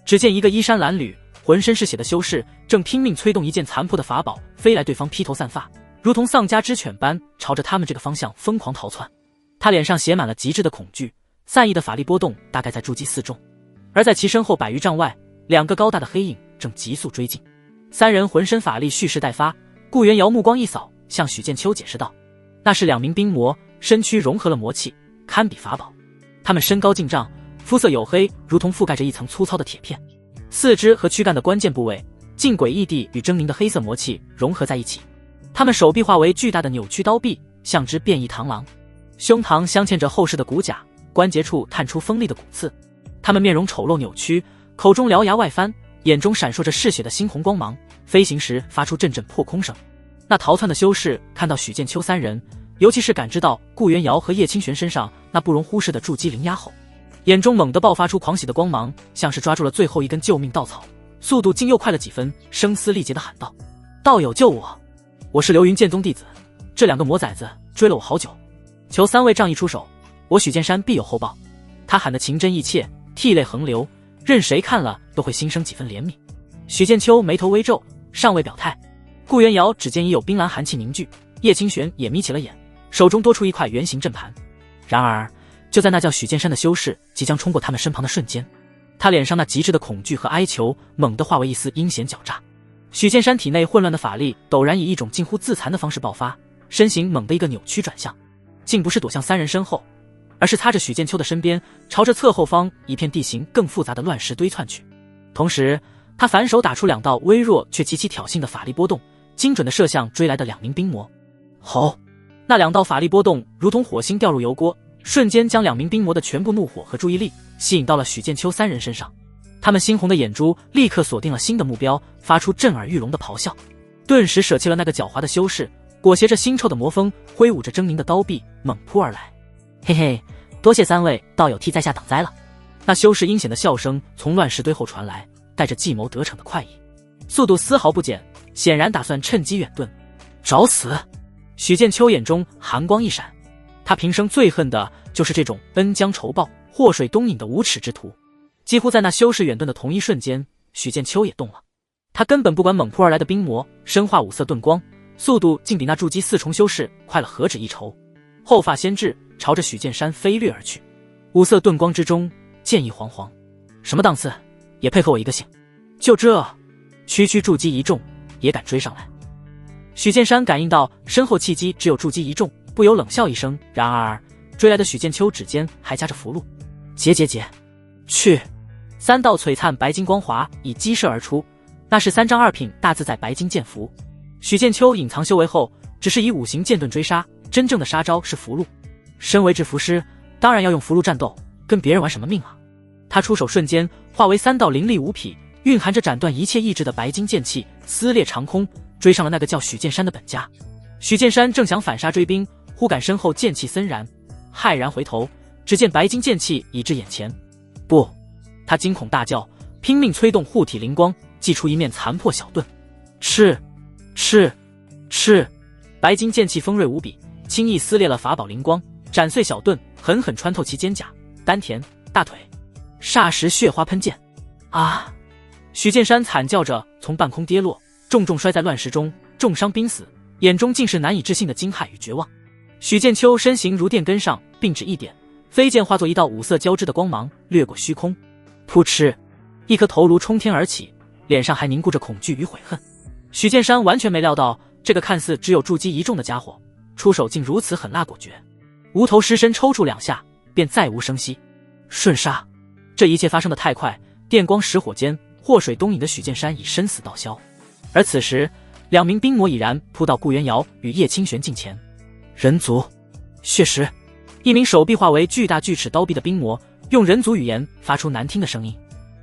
只见一个衣衫褴褛、浑身是血的修士正拼命催动一件残破的法宝飞来，对方披头散发，如同丧家之犬般朝着他们这个方向疯狂逃窜。他脸上写满了极致的恐惧，散逸的法力波动大概在筑基4重。而在其身后100余丈外，2个高大的黑影正急速追近。3人浑身法力蓄势待发。顾元瑶目光一扫，向许剑秋解释道：“那是2名冰魔，身躯融合了魔气，堪比法宝。他们身高近丈，肤色黝黑，如同覆盖着一层粗糙的铁片。四肢和躯干的关键部位竟诡异地与狰狞的黑色魔气融合在一起。他们手臂化为巨大的扭曲刀臂，像只变异螳螂，胸膛镶嵌着厚实的骨甲，关节处探出锋利的骨刺。他们面容丑陋扭曲，口中獠牙外翻，眼中闪烁着嗜血的猩红光芒，飞行时发出阵阵破空声。那逃窜的修士看到许剑秋三人，尤其是感知到顾元瑶和叶清玄身上那不容忽视的筑基灵压后，眼中猛地爆发出狂喜的光芒，像是抓住了最后一根救命稻草，速度竟又快了几分，声嘶力竭地喊道：道友救我！我是流云剑宗弟子，这两个魔崽子追了我好久，求三位仗义出手，我许剑山必有厚报。他喊得情真意切，涕泪横流，任谁看了都会心生几分怜悯。许剑秋眉头微皱，尚未表态。顾元瑶指尖已有冰蓝寒气凝聚，叶清玄也眯起了眼，手中多出一块圆形阵盘。然而就在那叫许剑山的修士即将冲过他们身旁的瞬间，他脸上那极致的恐惧和哀求猛地化为一丝阴险狡诈。许剑山体内混乱的法力陡然以一种近乎自残的方式爆发，身形猛地一个扭曲转向，竟不是躲向三人身后，而是擦着许剑秋的身边，朝着侧后方一片地形更复杂的乱石堆窜去。同时他反手打出两道微弱却极其挑衅的法力波动，精准地射向追来的两名冰魔。吼！那两道法力波动如同火星掉入油锅，瞬间将两名冰魔的全部怒火和注意力吸引到了许剑秋三人身上。他们猩红的眼珠立刻锁定了新的目标，发出震耳欲聋的咆哮，顿时舍弃了那个狡猾的修士，裹挟着腥臭的魔风，挥舞着狰狞的刀臂猛扑而来。嘿嘿，多谢三位道友替在下挡灾了。那修士阴险的笑声从乱石堆后传来，带着计谋得逞的快意，速度丝毫不减，显然打算趁机远遁。找死！许剑秋眼中寒光一闪，他平生最恨的就是这种恩将仇报、祸水东引的无耻之徒。几乎在那修士远遁的同一瞬间，许剑秋也动了。他根本不管猛扑而来的冰魔，身化五色遁光，速度竟比那筑基四重修士快了何止一筹。后发先至，朝着许剑山飞掠而去。五色遁光之中，剑意惶惶。什么档次？也配合我一个姓？就这，区区筑基一众也敢追上来？许剑山感应到身后契机只有筑基一众，不由冷笑一声。然而追来的许剑秋指尖还夹着符箓，结，去！三道璀璨白金光华已激射而出，那是三张二品大自在白金剑符。许剑秋隐藏修为后，只是以五行剑盾追杀，真正的杀招是符箓。身为制符师，当然要用符箓战斗，跟别人玩什么命啊！他出手瞬间化为三道凌厉无匹、蕴含着斩断一切意志的白金剑气，撕裂长空，追上了那个叫许剑山的本家。许剑山正想反杀追兵，忽感身后剑气森然，骇然回头，只见白金剑气已至眼前。不！他惊恐大叫，拼命催动护体灵光，祭出一面残破小盾。赤！白金剑气锋锐无比，轻易撕裂了法宝灵光，斩碎小盾，狠狠穿透其肩胛、丹田、大腿。霎时血花喷溅。啊！许剑山惨叫着从半空跌落，重重摔在乱石中，重伤濒死，眼中尽是难以置信的惊骇与绝望。许剑秋身形如电跟上，并指一点，飞剑化作一道五色交织的光芒掠过虚空。扑哧，一颗头颅冲天而起，脸上还凝固着恐惧与悔恨。许剑山完全没料到，这个看似只有筑基一众的家伙，出手竟如此狠辣果决。无头尸身抽搐两下，便再无声息。瞬杀！这一切发生的太快，电光石火间，祸水东引的许剑山已身死道消。而此时，两名冰魔已然扑到顾元瑶与叶清玄近前。人族血石！一名手臂化为巨大锯齿刀臂的冰魔用人族语言发出难听的声音，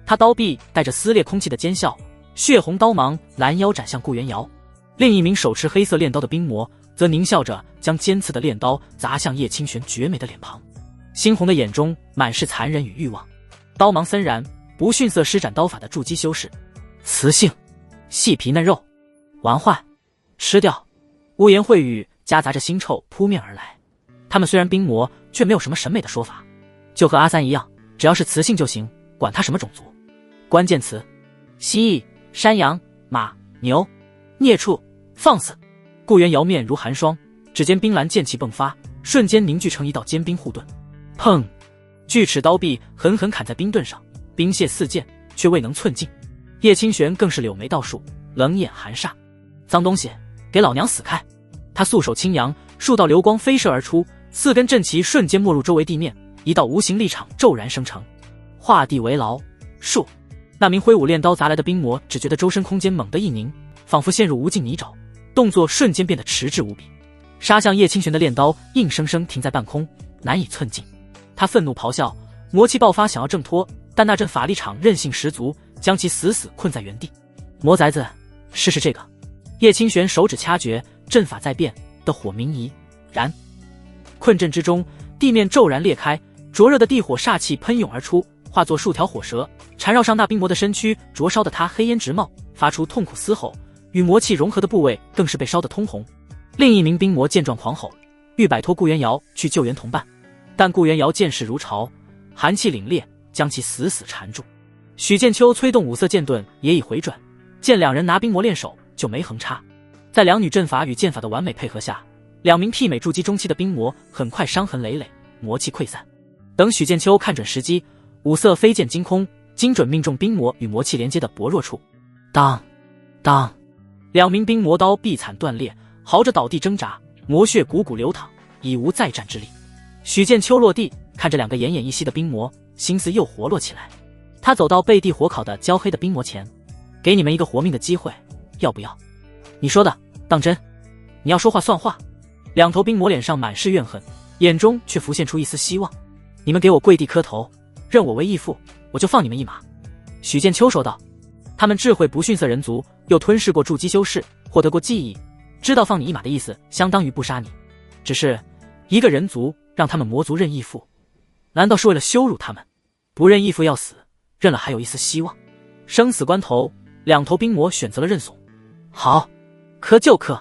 他刀臂带着撕裂空气的尖啸，血红刀芒拦腰斩向顾元瑶。另一名手持黑色炼刀的冰魔则狞笑着将尖刺的炼刀砸向叶清玄绝美的脸庞，猩红的眼中满是残忍与欲望。刀芒森然，不逊色施展刀法的筑基修士。雌性，细皮嫩肉，玩坏，吃掉。污言秽语夹杂着腥臭扑面而来。他们虽然冰魔，却没有什么审美的说法，就和阿三一样，只要是雌性就行，管他什么种族。关键词：蜥蜴、山羊、马、牛。孽畜，放肆！顾元瑶面如寒霜，指尖冰蓝剑气迸发，瞬间凝聚成一道坚冰护盾。砰！锯齿刀臂狠狠砍在冰盾上，冰屑四溅，却未能寸进。叶清玄更是柳眉倒竖，冷眼寒煞：脏东西，给老娘死开！他素手轻扬，数道流光飞射而出，4根阵旗瞬间没入周围地面，一道无形力场骤然生成。画地为牢，数！那名挥舞练刀砸来的冰魔只觉得周身空间猛地一凝，仿佛陷入无尽泥沼，动作瞬间变得迟滞无比。杀向叶清玄的练刀硬生生停在半空，难以寸进。他愤怒咆哮，魔气爆发想要挣脱，但那阵法力场韧性十足，将其死死困在原地。魔崽子，试试这个！叶清玄手指掐诀，阵法在变，的火明夷燃。困阵之中，地面骤然裂开，灼热的地火煞气喷涌而出，化作数条火蛇缠绕上那冰魔的身躯，灼烧的他黑烟直冒，发出痛苦嘶吼，与魔气融合的部位更是被烧得通红。另一名冰魔见状狂吼，欲摆脱顾元瑶去救援同伴，但顾元瑶剑势如潮，寒气凛冽，将其死死缠住。许剑秋催动五色剑盾也已回转，见两人拿冰魔练手，就没横插。在两女阵法与剑法的完美配合下，两名媲美筑基中期的冰魔很快伤痕累累，魔气溃散。等许剑秋看准时机，五色飞剑惊空，精准命中冰魔与魔气连接的薄弱处。当当，两名冰魔刀臂惨断裂，嚎着倒地挣扎，魔血汩汩流淌，已无再战之力。许剑秋落地，看着两个奄奄一息的冰魔，心思又活络起来。他走到背地火烤的焦黑的冰魔前，给你们一个活命的机会，要不要？你说的当真？你要说话算话。两头冰魔脸上满是怨恨，眼中却浮现出一丝希望。你们给我跪地磕头，认我为义父，我就放你们一马。许剑秋说道。他们智慧不逊色人族，又吞噬过筑基修士，获得过记忆，知道放你一马的意思相当于不杀你。只是一个人族让他们魔族认义父，难道是为了羞辱他们？不认义父要死，认了还有一丝希望。生死关头，两头冰魔选择了认怂。好，磕就磕。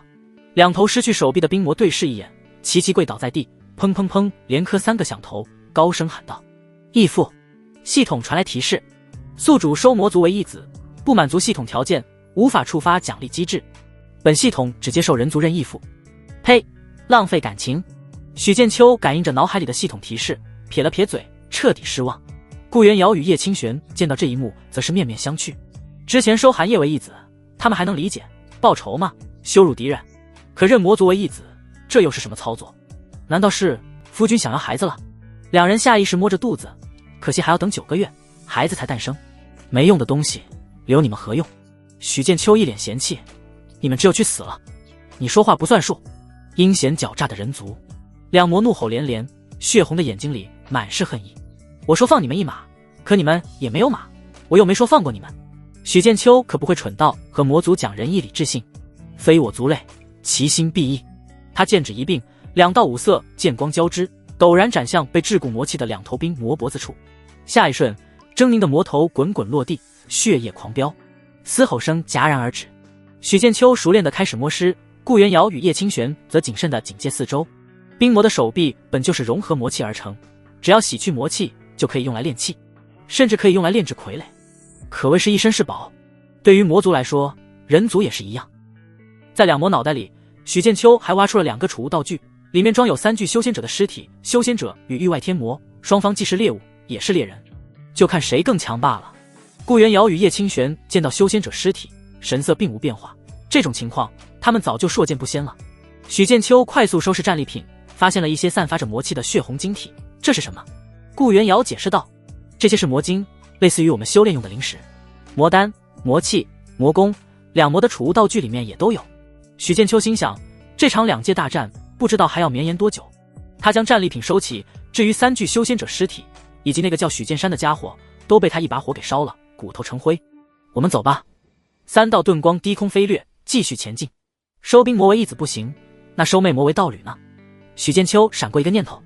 两头失去手臂的冰魔对视一眼，齐齐跪倒在地，砰砰砰连磕3个响头，高声喊道：义父！系统传来提示，宿主收魔族为义子，不满足系统条件，无法触发奖励机制。本系统只接受人族认义父。呸！浪费感情。许剑秋感应着脑海里的系统提示，撇了撇嘴，彻底失望。顾元瑶与叶清玄见到这一幕，则是面面相觑。之前收寒夜为义子，他们还能理解，报仇吗？羞辱敌人。可认魔族为义子，这又是什么操作？难道是夫君想要孩子了？两人下意识摸着肚子，可惜还要等9个月，孩子才诞生。没用的东西，留你们何用？许剑秋一脸嫌弃，你们只有去死了。你说话不算数，阴险狡诈的人族。两魔怒吼连连，血红的眼睛里满是恨意。我说放你们一马，可你们也没有马，我又没说放过你们。许剑秋可不会蠢到和魔族讲仁义礼智信，非我族类，其心必异。他剑指一并，两道五色剑光交织，陡然斩向被桎梏魔气的两头冰魔脖子处。下一瞬，狰狞的魔头滚滚落地，血液狂飙，嘶吼声戛然而止。许剑秋熟练地开始摸尸，顾元瑶与叶清玄则谨慎地警戒四周。冰魔的手臂本就是融合魔气而成，只要洗去魔气，就可以用来炼气，甚至可以用来炼制傀儡，可谓是一身是宝。对于魔族来说，人族也是一样。在两魔脑袋里，许剑秋还挖出了2个储物道具，里面装有3具修仙者的尸体。修仙者与域外天魔，双方既是猎物，也是猎人，就看谁更强罢了。顾元瑶与叶清玄见到修仙者尸体，神色并无变化，这种情况他们早就硕见不鲜了。许剑秋快速收拾战利品，发现了一些散发着魔气的血红晶体，这是什么？顾元瑶解释道，这些是魔晶，类似于我们修炼用的灵石。魔丹、魔气、魔弓，两魔的储物道具里面也都有。许剑秋心想，这场2界大战不知道还要绵延多久。他将战利品收起，至于3具修仙者尸体以及那个叫许剑山的家伙，都被他一把火给烧了，骨头成灰。我们走吧。3道遁光低空飞掠，继续前进。收冰魔为义子不行，那收魅魔为道侣呢？许剑秋闪过一个念头，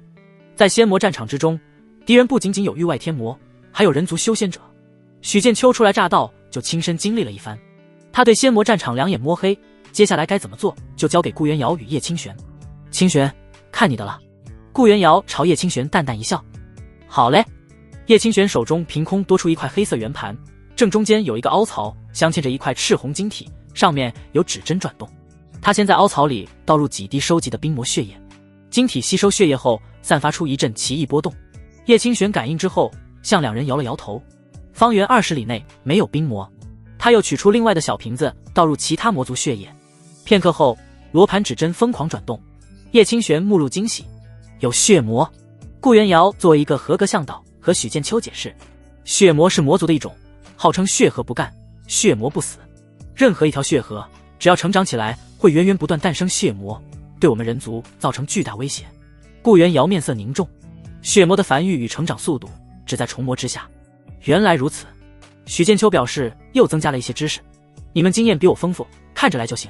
在仙魔战场之中，敌人不仅仅有域外天魔，还有人族修仙者。许剑秋初来乍到，就亲身经历了一番，他对仙魔战场两眼摸黑，接下来该怎么做，就交给顾元瑶与叶清玄。清玄，看你的了。顾元瑶朝叶清玄淡淡一笑。好嘞。叶清玄手中凭空多出一块黑色圆盘，正中间有一个凹槽，镶嵌着一块赤红晶体，上面有指针转动。他先在凹槽里倒入几滴收集的冰魔血液，晶体吸收血液后，散发出一阵奇异波动。叶清玄感应之后，向两人摇了摇头。方圆20里内没有冰魔。他又取出另外的小瓶子，倒入其他魔族血液。片刻后，罗盘指针疯狂转动。叶清玄目露惊喜，有血魔。顾元瑶作为一个合格向导，和许剑秋解释，血魔是魔族的一种，号称血河不干，血魔不死。任何一条血河，只要成长起来，会源源不断诞生血魔，对我们人族造成巨大威胁。顾元瑶面色凝重，血魔的繁育与成长速度只在虫魔之下。原来如此，许剑秋表示又增加了一些知识。你们经验比我丰富，看着来就行。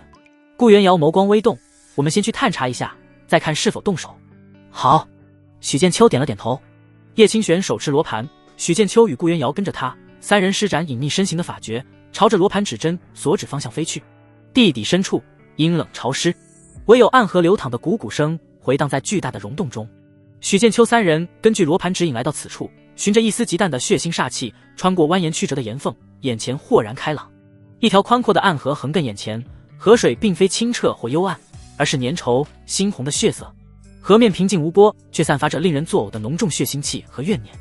顾元瑶眸光微动，我们先去探查一下，再看是否动手。好，许剑秋点了点头。叶清玄手持罗盘，许剑秋与顾元瑶跟着他，三人施展隐匿身形的法诀，朝着罗盘指针所指方向飞去。地底深处阴冷潮湿，唯有暗河流淌的汩汩声回荡在巨大的溶洞中。许剑秋三人根据罗盘指引来到此处，循着一丝极淡的血腥煞气，穿过蜿蜒曲折的岩缝，眼前豁然开朗。一条宽阔的暗河横亘眼前，河水并非清澈或幽暗，而是粘稠猩红的血色。河面平静无波，却散发着令人作呕的浓重血腥气和怨念。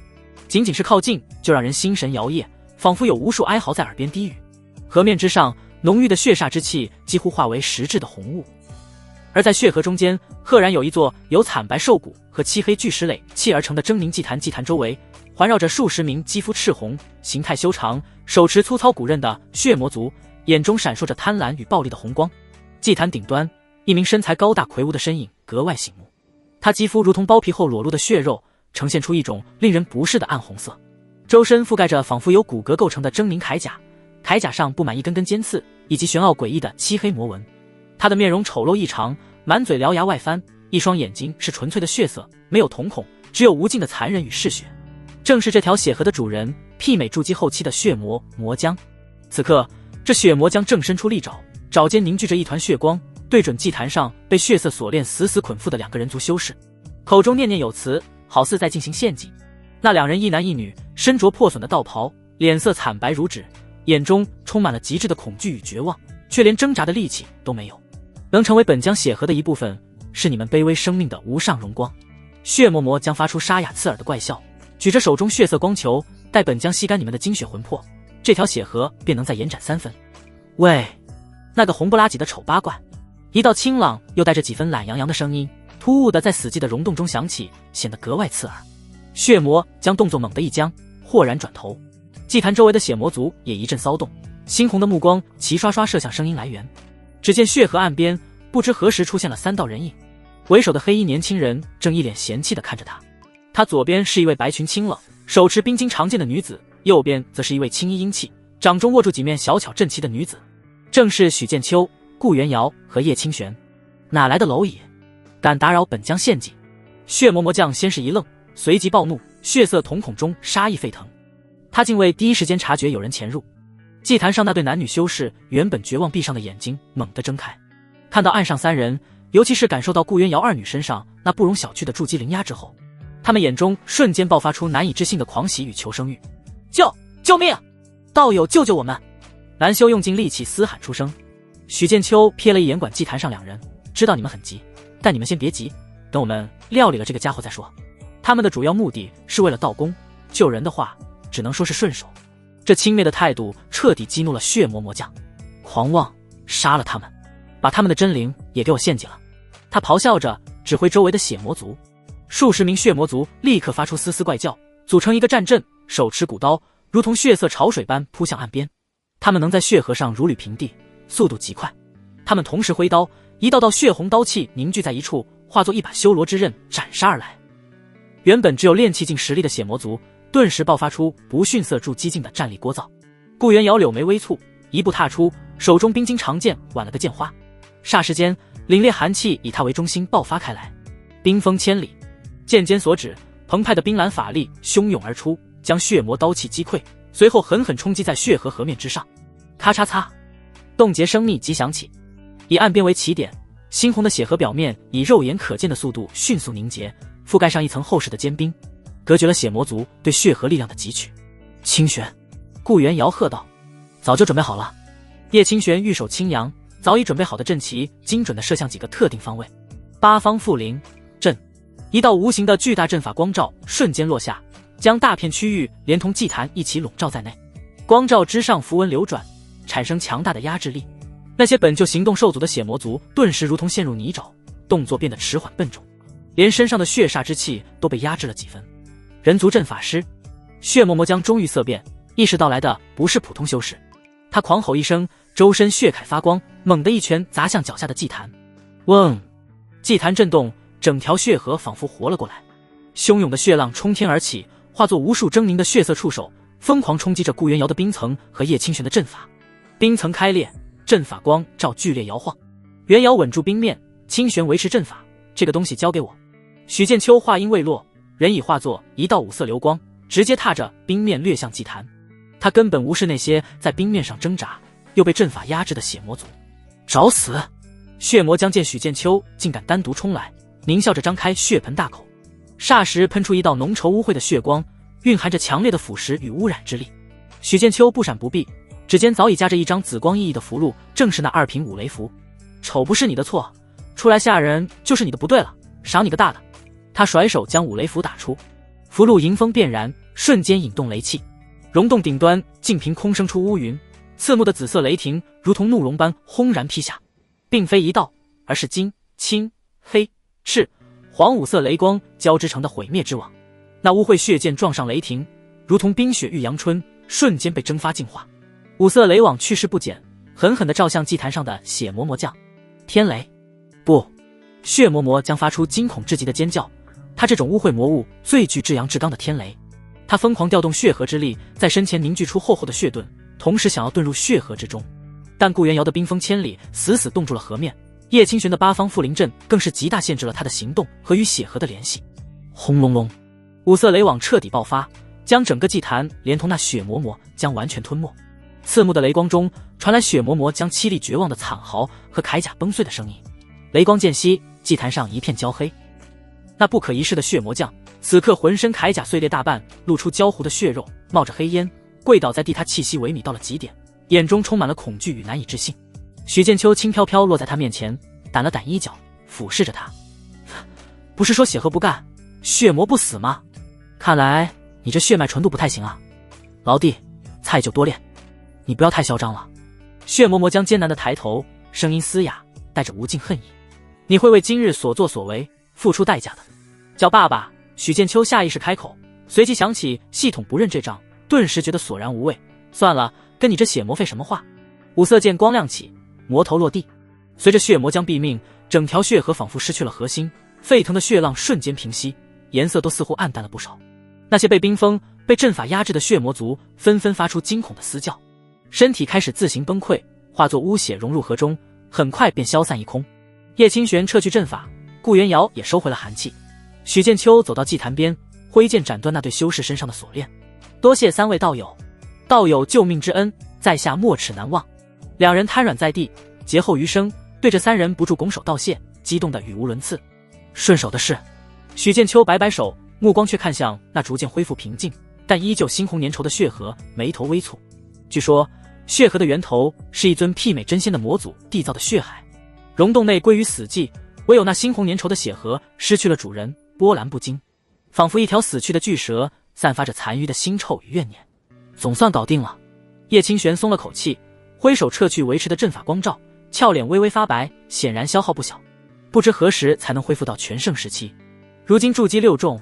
仅仅是靠近，就让人心神摇曳，仿佛有无数哀嚎在耳边低语。河面之上，浓郁的血煞之气几乎化为实质的红雾。而在血河中间，赫然有一座由惨白兽骨和漆黑巨石垒砌而成的狰狞祭坛，祭坛周围环绕着数十名肌肤赤红、形态修长、手持粗糙骨刃的血魔族，眼中闪烁着贪婪与暴力的红光。祭坛顶端，一名身材高大魁梧的身影格外醒目。他肌肤如同剥皮后裸露的血肉，呈现出一种令人不适的暗红色，周身覆盖着仿佛由骨骼构成的狰狞铠甲，铠甲上布满一根根尖刺，以及玄奥诡异的漆黑魔纹。他的面容丑陋异常，满嘴獠牙外翻，一双眼睛是纯粹的血色，没有瞳孔，只有无尽的残忍与嗜血。正是这条血河的主人，媲美筑基后期的血魔魔将。此刻，这血魔将正伸出利爪，爪间凝聚着一团血光，对准祭坛上被血色锁链死死捆缚的两个人族修士，口中念念有词，好似在进行献祭。那两人一男一女，身着破损的道袍，脸色惨白如纸，眼中充满了极致的恐惧与绝望，却连挣扎的力气都没有。能成为本将血河的一部分，是你们卑微生命的无上荣光。血魔魔将发出沙哑刺耳的怪笑，举着手中血色光球，待本将吸干你们的精血魂魄，这条血河便能再延展3分。喂，那个红不拉几的丑八怪！一道清朗又带着几分懒洋洋的声音，突兀的在死寂的溶洞中响起，显得格外刺耳。血魔将动作猛地一僵，豁然转头。祭坛周围的血魔族也一阵骚动，猩红的目光齐刷刷射向声音来源。只见血河岸边，不知何时出现了3道人影。为首的黑衣年轻人正一脸嫌弃地看着他，他左边是一位白裙清冷、手持冰晶长剑的女子，右边则是一位青衣英气、掌中握住几面小巧阵旗的女子，正是许剑秋、顾元瑶和叶清玄。哪来的蝼蚁，敢打扰本将献祭？血魔魔将先是一愣，随即暴怒，血色瞳孔中杀意沸腾。他竟未第一时间察觉有人潜入。祭坛上那对男女修士原本绝望闭上的眼睛猛地睁开，看到岸上3人，尤其是感受到顾元瑶2女身上那不容小觑的筑基灵压之后，他们眼中瞬间爆发出难以置信的狂喜与求生欲。救命！道友救救我们！蓝修用尽力气嘶喊出声。许剑秋瞥了一眼管祭坛上2人，知道你们很急，但你们先别急，等我们料理了这个家伙再说。他们的主要目的是为了盗功，救人的话只能说是顺手。这轻蔑的态度彻底激怒了血魔魔将，狂妄，杀了他们，把他们的真灵也给我献祭了。他咆哮着指挥周围的血魔族，数十名血魔族立刻发出嘶嘶怪叫，组成一个战阵，手持古刀，如同血色潮水般扑向岸边。他们能在血河上如履平地，速度极快。他们同时挥刀，一道道血红刀气凝聚在一处，化作一把修罗之刃斩杀而来。原本只有炼气境实力的血魔族顿时爆发出不逊色筑基境的战力聒噪。顾元瑶柳眉微蹙，一步踏出，手中冰晶长剑挽了个剑花，霎时间凛冽寒气以他为中心爆发开来，冰封千里。剑尖所指，澎湃的冰蓝法力汹涌而出，将血魔刀气击溃，随后狠狠冲击在血河河面之上。咔嚓嚓，冻结声密集响起。以岸边为起点，猩红的血河表面以肉眼可见的速度迅速凝结，覆盖上一层厚实的坚冰，隔绝了血魔族对血河力量的汲取。清玄，顾元瑶喝道：“早就准备好了。”叶清玄玉手轻扬，早已准备好的阵旗精准地射向几个特定方位。八方复灵阵，一道无形的巨大阵法光照瞬间落下，将大片区域连同祭坛一起笼罩在内。光照之上符文流转，产生强大的压制力。那些本就行动受阻的血魔族顿时如同陷入泥沼，动作变得迟缓笨重，连身上的血煞之气都被压制了几分。人族阵法师血魔魔将终于色变，意识到来的不是普通修士。他狂吼一声，周身血铠发光，猛地一拳砸向脚下的祭坛。嗡！祭坛震动，整条血河仿佛活了过来，汹涌的血浪冲天而起，化作无数狰狞的血色触手，疯狂冲击着顾元瑶的冰层和叶清玄的阵法。冰层开裂，阵法光照剧烈摇晃。元瑶稳住冰面，清玄维持阵法，这个东西交给我。许剑秋话音未落，人已化作一道五色流光，直接踏着冰面掠向祭坛。他根本无视那些在冰面上挣扎又被阵法压制的血魔族。找死！血魔将见许剑秋竟敢单独冲来，狞笑着张开血盆大口，霎时喷出一道浓稠污秽的血光，蕴含着强烈的腐蚀与污染之力。许剑秋不闪不避，指尖早已夹着一张紫光熠熠的符箓，正是那2品五雷符。丑不是你的错，出来吓人就是你的不对了，赏你个大的。他甩手将五雷符打出，符箓迎风便燃，瞬间引动雷气。溶洞顶端竟凭空生出乌云，刺目的紫色雷霆如同怒龙般轰然劈下，并非一道，而是金、青、黑、赤、黄5色雷光交织成的毁灭之网。那污秽血剑撞上雷霆，如同冰雪遇阳春，瞬间被蒸发净化。5色雷网去势不减，狠狠地照向祭坛上的血魔魔将。天雷！不！血魔魔将发出惊恐至极的尖叫，他这种污秽魔物最具至阳至刚的天雷。他疯狂调动血河之力，在身前凝聚出厚厚的血盾，同时想要遁入血河之中。但顾元瑶的冰封千里死死冻住了河面，叶清玄的8方缚灵阵更是极大限制了他的行动和与血河的联系。轰隆隆，5色雷网彻底爆发，将整个祭坛连同那血魔魔将完全吞没。刺目的雷光中传来血魔魔将凄厉绝望的惨嚎和铠甲崩碎的声音。雷光间隙，祭坛上一片焦黑。那不可一世的血魔将此刻浑身铠甲碎裂大半，露出焦糊的血肉，冒着黑烟，跪倒在地，他气息萎靡到了极点，眼中充满了恐惧与难以置信。许剑秋轻飘飘落在他面前，掸了掸衣角，俯视着他。不是说血河不干，血魔不死吗？看来你这血脉纯度不太行啊。老弟，菜就多练，你不要太嚣张了。血魔魔将艰难地抬头，声音嘶哑，带着无尽恨意。你会为今日所作所为付出代价的。叫爸爸！许剑秋下意识开口，随即想起系统不认这仗，顿时觉得索然无味。算了，跟你这血魔废什么话？5色剑光亮起，魔头落地。随着血魔将毙命，整条血河仿佛失去了核心，沸腾的血浪瞬间平息，颜色都似乎暗淡了不少。那些被冰封、被阵法压制的血魔族纷纷发出惊恐的嘶叫，身体开始自行崩溃，化作污血融入河中，很快便消散一空。叶清玄撤去阵法，顾元瑶也收回了寒气。许剑秋走到祭坛边，挥剑斩断那对修士身上的锁链。多谢3位道友，道友救命之恩，在下没齿难忘。2人瘫软在地，劫后余生，对着3人不住拱手道谢，激动得语无伦次。顺手的事。许剑秋摆摆手，目光却看向那逐渐恢复平静但依旧猩红粘稠的血河，眉头微蹙。据说血河的源头是一尊媲美真仙的魔祖缔造的血海，溶洞内归于死寂，唯有那猩红粘稠的血河失去了主人，波澜不惊，仿佛一条死去的巨蛇，散发着残余的腥臭与怨念。总算搞定了。叶清玄松了口气，挥手撤去维持的阵法光照，俏脸微微发白，显然消耗不小，不知何时才能恢复到全盛时期。如今筑基6重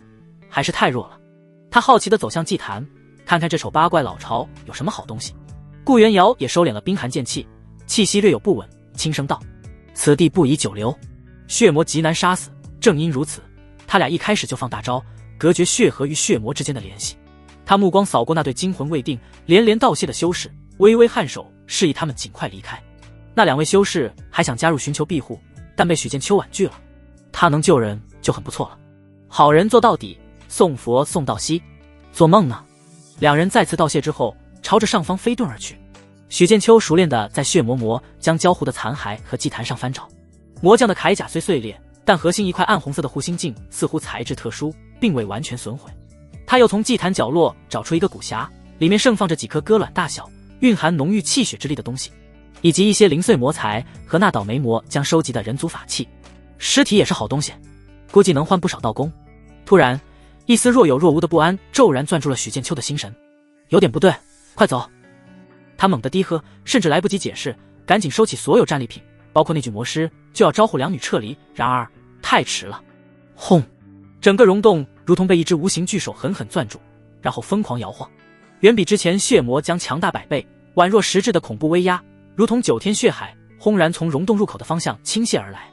还是太弱了。他好奇地走向祭坛，看看这丑八怪老巢有什么好东西。顾元瑶也收敛了冰寒剑气，气息略有不稳，轻声道：此地不宜久留，血魔极难杀死，正因如此，他俩一开始就放大招，隔绝血河与血魔之间的联系。他目光扫过那对惊魂未定、连连道谢的修士，微微颔首，示意他们尽快离开。那2位修士还想加入寻求庇护，但被许剑秋婉拒了。他能救人就很不错了。好人做到底，送佛送到西。做梦呢！2人再次道谢之后，朝着上方飞遁而去。许剑秋熟练地在血魔魔将焦糊的残骸和祭坛上翻找。魔将的铠甲虽碎裂，但核心一块暗红色的护心镜似乎材质特殊，并未完全损毁。他又从祭坛角落找出一个古匣，里面盛放着几颗割卵大小、蕴含浓郁气血之力的东西，以及一些零碎魔材和那倒霉魔将收集的人族法器。尸体也是好东西，估计能换不少道功。突然，一丝若有若无的不安骤然攥住了许剑秋的心神。有点不对，快走！他猛地低喝，甚至来不及解释，赶紧收起所有战利品，包括那具魔尸，就要招呼2女撤离。然而太迟了。轰！整个溶洞如同被一只无形巨手狠狠攥住，然后疯狂摇晃。远比之前血魔将强大100倍，宛若实质的恐怖威压，如同9天血海轰然从溶洞入口的方向倾泻而来，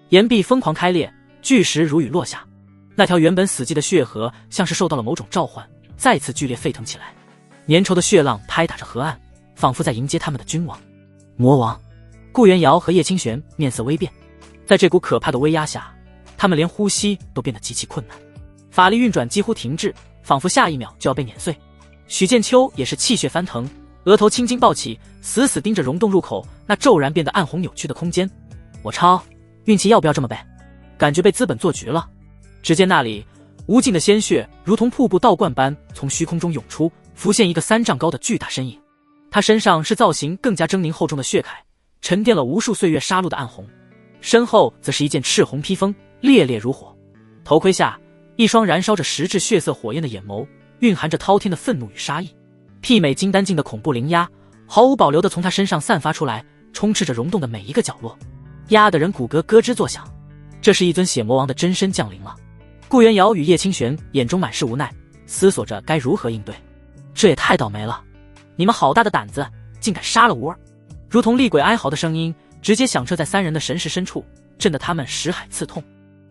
岩壁疯狂开裂，巨石如雨落下。那条原本死寂的血河像是受到了某种召唤，再次剧烈沸腾起来。粘稠的血浪拍打着河岸，仿佛在迎接他们的君王。魔王顾元瑶和叶清玄面色微变，在这股可怕的威压下，他们连呼吸都变得极其困难，法力运转几乎停滞，仿佛下一秒就要被碾碎。许剑秋也是气血翻腾，额头青筋暴起，死死盯着溶洞入口那骤然变得暗红扭曲的空间。我操，运气要不要这么背？感觉被资本做局了。只见那里无尽的鲜血如同瀑布倒灌般从虚空中涌出，浮现一个3丈高的巨大身影。他身上是造型更加狰狞厚重的血铠，沉淀了无数岁月杀戮的暗红，身后则是一件赤红披风，烈烈如火。头盔下一双燃烧着实质血色火焰的眼眸，蕴含着滔天的愤怒与杀意。媲美金丹境的恐怖灵压毫无保留地从他身上散发出来，充斥着溶洞的每一个角落，压得人骨骼咯吱作响。这是一尊血魔王的真身降临了。顾元瑶与叶清玄眼中满是无奈，思索着该如何应对。这也太倒霉了，你们好大的胆子，竟敢杀了吾儿！如同厉鬼哀嚎的声音直接响彻在3人的神识深处，震得他们识海刺痛。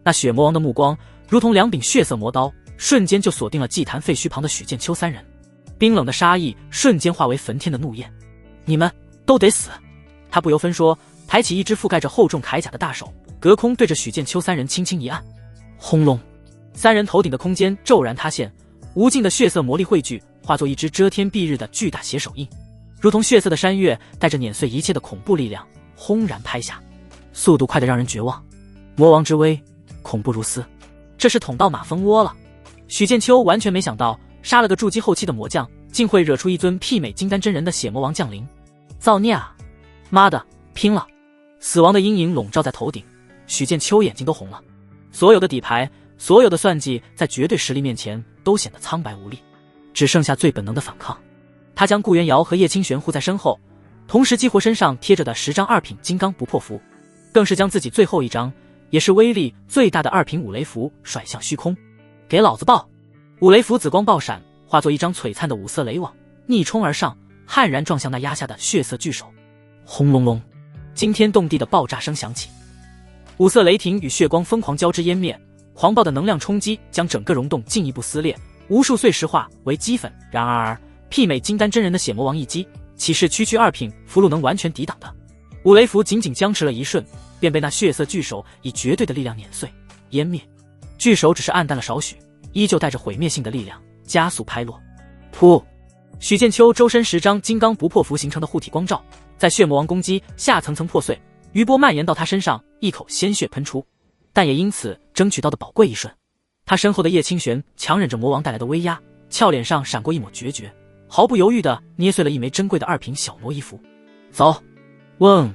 那血魔王的目光如同2柄血色魔刀，瞬间就锁定了祭坛废墟旁的许剑秋3人，冰冷的杀意瞬间化为焚天的怒焰。你们都得死！他不由分说，抬起一只覆盖着厚重铠甲的大手，隔空对着许剑秋3人轻轻一按。轰隆！3人头顶的空间骤然塌陷，无尽的血色魔力汇聚，化作一只遮天蔽日的巨大血手印，如同血色的山岳，带着碾碎一切的恐怖力量轰然拍下，速度快得让人绝望。魔王之威恐怖如斯，这是捅到马蜂窝了。许剑秋完全没想到，杀了个筑基后期的魔将，竟会惹出一尊媲美金丹真人的血魔王降临。造孽啊！妈的，拼了！死亡的阴影笼罩在头顶，许剑秋眼睛都红了。所有的底牌，所有的算计，在绝对实力面前都显得苍白无力，只剩下最本能的反抗。他将顾元瑶和叶清玄护在身后，同时激活身上贴着的10张2品金刚不破符，更是将自己最后一张，也是威力最大的2品五雷符甩向虚空。给老子爆！五雷符紫光爆闪，化作一张璀璨的5色雷网，逆冲而上，悍然撞向那压下的血色巨手。轰隆隆，惊天动地的爆炸声响起，5色雷霆与血光疯狂交织湮灭，狂暴的能量冲击将整个溶洞进一步撕裂，无数碎石化为齑粉。然而媲美金丹真人的血魔王一击，岂是区2品符箓能完全抵挡的？五雷符仅仅僵持了一瞬，便被那血色巨手以绝对的力量碾碎湮灭。巨手只是暗淡了少许，依旧带着毁灭性的力量，加速拍落。噗！许剑秋周身10张金刚不破符形成的护体光罩，在血魔王攻击下层层破碎，余波蔓延到他身上，一口鲜血喷出，但也因此争取到的宝贵一瞬。他身后的叶清玄强忍着魔王带来的威压，俏脸上闪过一抹决绝，毫不犹豫地捏碎了一枚珍贵的2品小魔衣符。走！嗡！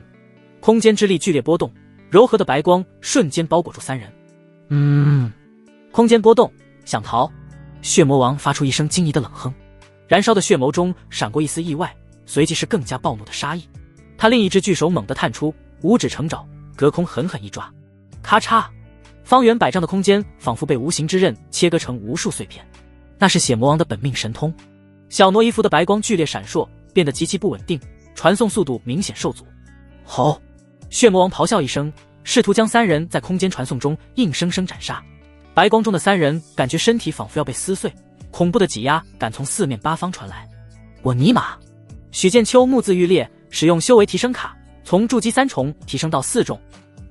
空间之力剧烈波动，柔和的白光瞬间包裹住3人。空间波动，想逃？血魔王发出一声惊疑的冷哼，燃烧的血眸中闪过一丝意外，随即是更加暴怒的杀意。他另一只巨手猛地探出，5指成爪，隔空狠狠一抓，咔嚓！方圆100丈的空间仿佛被无形之刃切割成无数碎片。那是血魔王的本命神通。小挪移符的白光剧烈闪烁，变得极其不稳定，传送速度明显受阻。吼！血魔王咆哮一声，试图将3人在空间传送中硬生生斩杀。白光中的3人感觉身体仿佛要被撕碎，恐怖的挤压感从4面8方传来。我尼玛！许剑秋目眦欲裂，使用修为提升卡，从筑基3重提升到4重。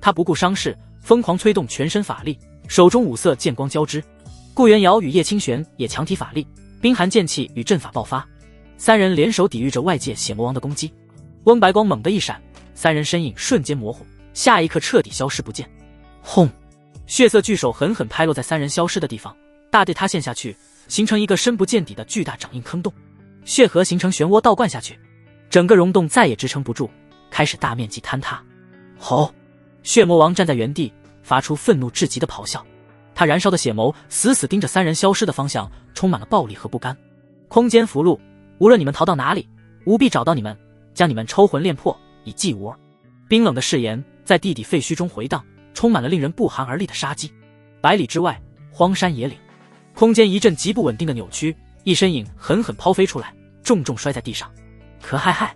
他不顾伤势，疯狂催动全身法力，手中5色剑光交织。顾元瑶与叶清玄也强提法力，冰寒剑气与阵法爆发，3人联手抵御着外界血魔王的攻击。温白光猛地一闪，3人身影瞬间模糊，下一刻彻底消失不见。轰！血色巨手狠狠拍落在3人消失的地方，大地塌陷下去，形成一个深不见底的巨大掌印坑洞，血河形成漩涡倒灌下去，整个溶洞再也支撑不住，开始大面积坍塌。吼！血魔王站在原地，发出愤怒至极的咆哮，他燃烧的血眸死死盯着3人消失的方向，充满了暴力和不甘。空间符箓，无论你们逃到哪里，务必找到你们，将你们抽魂炼魄，以祭吾儿。冰冷的誓言在地底废墟中回荡，充满了令人不寒而栗的杀机。100里之外，荒山野岭，空间一阵极不稳定的扭曲，一身影狠狠抛飞出来，重重摔在地上。可嗨嗨！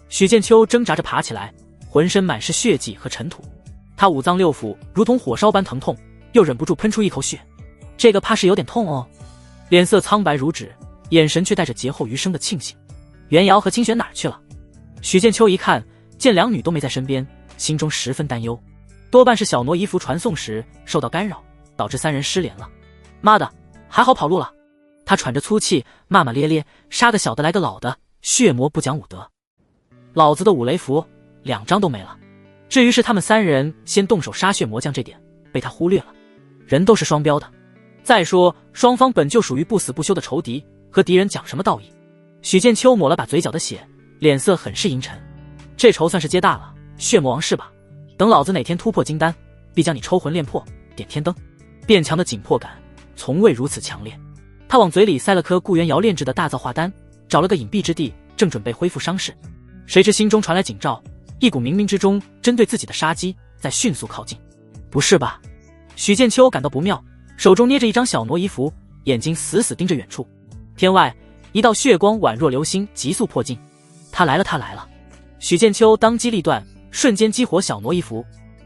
许剑秋挣扎着爬起来，浑身满是血迹和尘土，他五脏六腑如同火烧般疼痛，又忍不住喷出一口血。这个怕是有点痛哦，脸色苍白如纸，眼神却带着劫后余生的庆幸。袁瑶和清玄哪儿去了？许剑秋一看见两女都没在身边，心中十分担忧，多半是小挪移符传送时受到干扰，导致三人失联了。妈的，还好跑路了！他喘着粗气，骂骂咧咧，杀个小的来个老的，血魔不讲武德。老子的五雷符2张都没了。至于是他们3人先动手杀血魔将这点，被他忽略了。人都是双标的。再说双方本就属于不死不休的仇敌，和敌人讲什么道义？许剑秋抹了把嘴角的血，脸色很是阴沉。这仇算是接大了，血魔王是吧？等老子哪天突破金丹，必将你抽魂炼魄，点天灯。变强的紧迫感从未如此强烈。他往嘴里塞了颗顾元瑶炼制的大造化丹，找了个隐蔽之地，正准备恢复伤势，谁知心中传来警兆，一股冥冥之中针对自己的杀机在迅速靠近。不是吧？许剑秋感到不妙，手中捏着一张小挪移符，眼睛死死盯着远处。天外一道血光宛若流星急速迫近。他来了，他来了！许剑秋当机立断，瞬间激活小挪移符，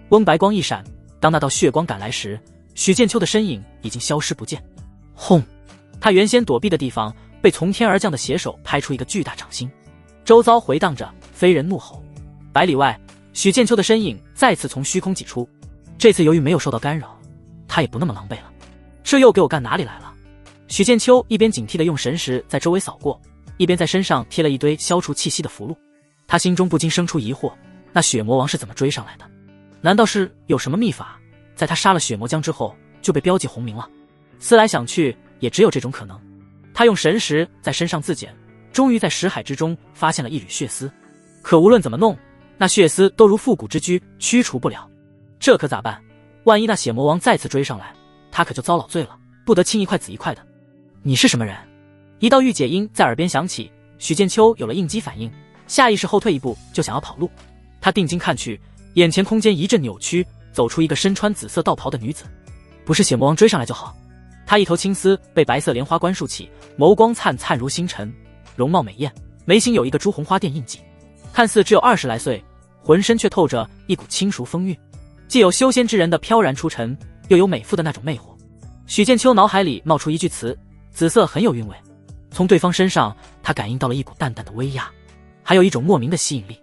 翁白光一闪，当那道血光赶来时，许剑秋的身影已经消失不见。轰！他原先躲避的地方被从天而降的血手拍出一个巨大掌心，周遭回荡着非人怒吼。百里外，许剑秋的身影再次从虚空挤出，这次由于没有受到干扰，他也不那么狼狈了。这又给我干哪里来了？许剑秋一边警惕地用神识在周围扫过，一边在身上贴了一堆消除气息的符箓。他心中不禁生出疑惑，那血魔王是怎么追上来的？难道是有什么秘法，在他杀了血魔将之后就被标记红名了？思来想去，也只有这种可能。他用神识在身上自检，终于在识海之中发现了一缕血丝。可无论怎么弄，那血丝都如复古之居，驱除不了。这可咋办？万一那血魔王再次追上来，他可就遭老罪了，不得青一块紫一块的。你是什么人？一道御姐音在耳边响起，许剑秋有了应激反应，下意识后退一步，就想要跑路。他定睛看去，眼前空间一阵扭曲，走出一个身穿紫色道袍的女子。不是血魔王追上来就好。她一头青丝被白色莲花冠束起，眸光灿灿如星辰，容貌美艳，眉心有一个朱红花钿印记，看似只有20来岁，浑身却透着一股轻熟风韵，既有修仙之人的飘然出尘，又有美妇的那种魅惑。许剑秋脑海里冒出一句词，紫色很有韵味。从对方身上，他感应到了一股淡淡的威压，还有一种莫名的吸引力。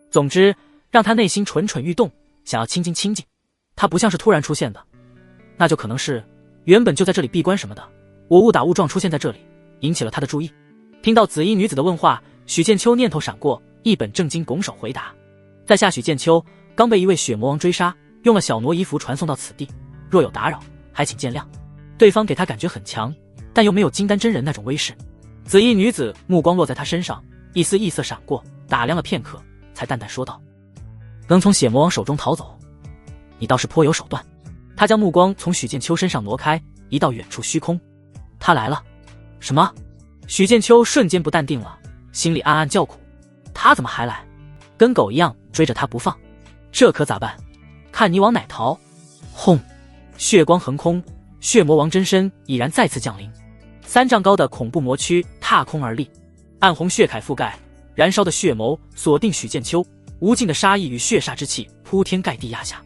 总之，让他内心蠢蠢欲动，想要亲近亲近。他不像是突然出现的，那就可能是原本就在这里闭关什么的，我误打误撞出现在这里，引起了他的注意。听到紫衣女子的问话，许剑秋念头闪过，一本正经拱手回答。在下许剑秋，刚被一位血魔王追杀，用了小挪移符传送到此地，若有打扰，还请见谅。对方给他感觉很强，但又没有金丹真人那种威势。紫衣女子目光落在他身上，一丝异色闪过，打量了片刻，才淡淡说道：能从血魔王手中逃走，你倒是颇有手段。他将目光从许剑秋身上挪开，移到远处虚空。他来了。什么？许剑秋瞬间不淡定了，心里暗暗叫苦，他怎么还来？跟狗一样追着他不放，这可咋办？看你往哪逃！轰！血光横空，血魔王真身已然再次降临。3丈高的恐怖魔躯踏空而立，暗红血铠覆盖，燃烧的血眸锁定许剑秋，无尽的杀意与血煞之气铺天盖地压下。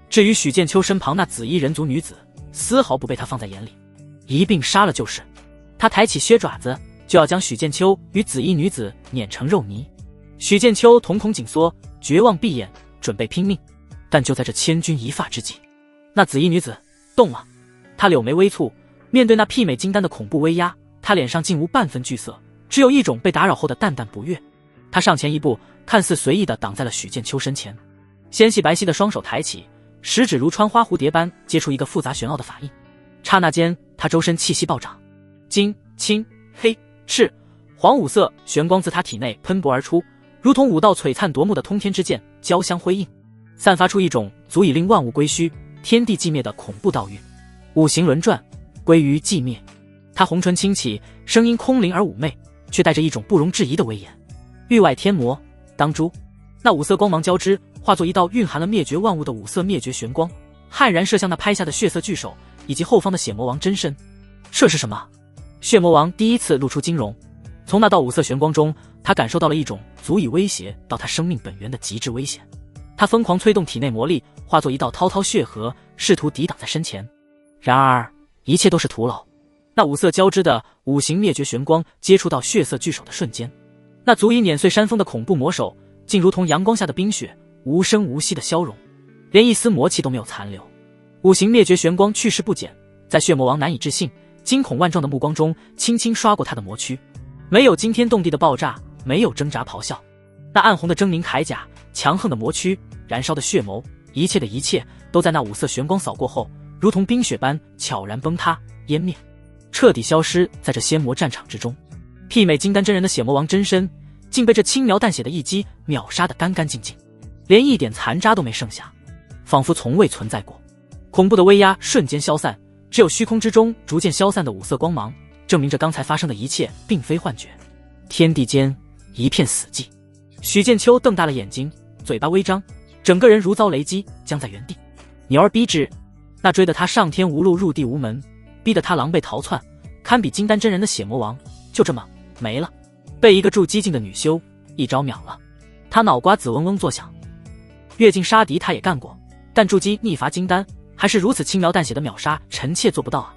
至于许剑秋身旁那紫衣人族女子，丝毫不被他放在眼里，一并杀了就是。他抬起靴爪子，就要将许剑秋与紫衣女子碾成肉泥。许剑秋瞳孔紧缩，绝望闭眼，准备拼命。但就在这千钧一发之际，那紫衣女子动了。她柳眉微蹙，面对那媲美金丹的恐怖威压，她脸上竟无半分惧色，只有一种被打扰后的淡淡不悦。她上前一步，看似随意地挡在了许剑秋身前，纤细白皙的双手抬起，食指如穿花蝴蝶般接出一个复杂玄奥的法印。刹那间，她周身气息暴涨，金、青、黑、赤、黄5色玄光自她体内喷薄而出，如同5道璀璨夺目的通天之剑交相辉映，散发出一种足以令万物归虚、天地寂灭的恐怖道韵。五行轮转，归于寂灭。她红唇轻启，声音空灵而妩媚，却带着一种不容置疑的威严。域外天魔，当诛！那5色光芒交织，化作一道蕴含了灭绝万物的5色灭绝玄光，悍然射向那拍下的血色巨手以及后方的血魔王真身。这是什么？血魔王第一次露出惊容，从那道五色玄光中，他感受到了一种足以威胁到他生命本源的极致危险。他疯狂催动体内魔力，化作一道滔滔血河，试图抵挡在身前。然而，一切都是徒劳。那五色交织的五行灭绝玄光接触到血色巨手的瞬间，那足以碾碎山峰的恐怖魔手，竟如同阳光下的冰雪，无声无息的消融，连一丝魔气都没有残留。五行灭绝玄光去势不减，在血魔王难以置信、惊恐万状的目光中，轻轻刷过他的魔躯。没有惊天动地的爆炸，没有挣扎咆哮，那暗红的狰狞铠甲，强横的魔躯，燃烧的血眸，一切的一切都在那五色玄光扫过后，如同冰雪般悄然崩塌湮灭，彻底消失在这仙魔战场之中。媲美金丹真人的血魔王真身，竟被这轻描淡写的一击秒杀得干干净净，连一点残渣都没剩下，仿佛从未存在过。恐怖的威压瞬间消散，只有虚空之中逐渐消散的五色光芒，证明着刚才发生的一切并非幻觉。天地间一片死寂，许剑秋瞪大了眼睛，嘴巴微张，整个人如遭雷击，僵在原地。牛儿逼之！那追得他上天无路入地无门，逼得他狼狈逃窜，堪比金丹真人的血魔王，就这么没了，被一个筑基境的女修一招秒了。他脑瓜子嗡嗡作响，越境杀敌他也干过，但筑基逆伐金丹还是如此轻描淡写的秒杀，臣妾做不到啊。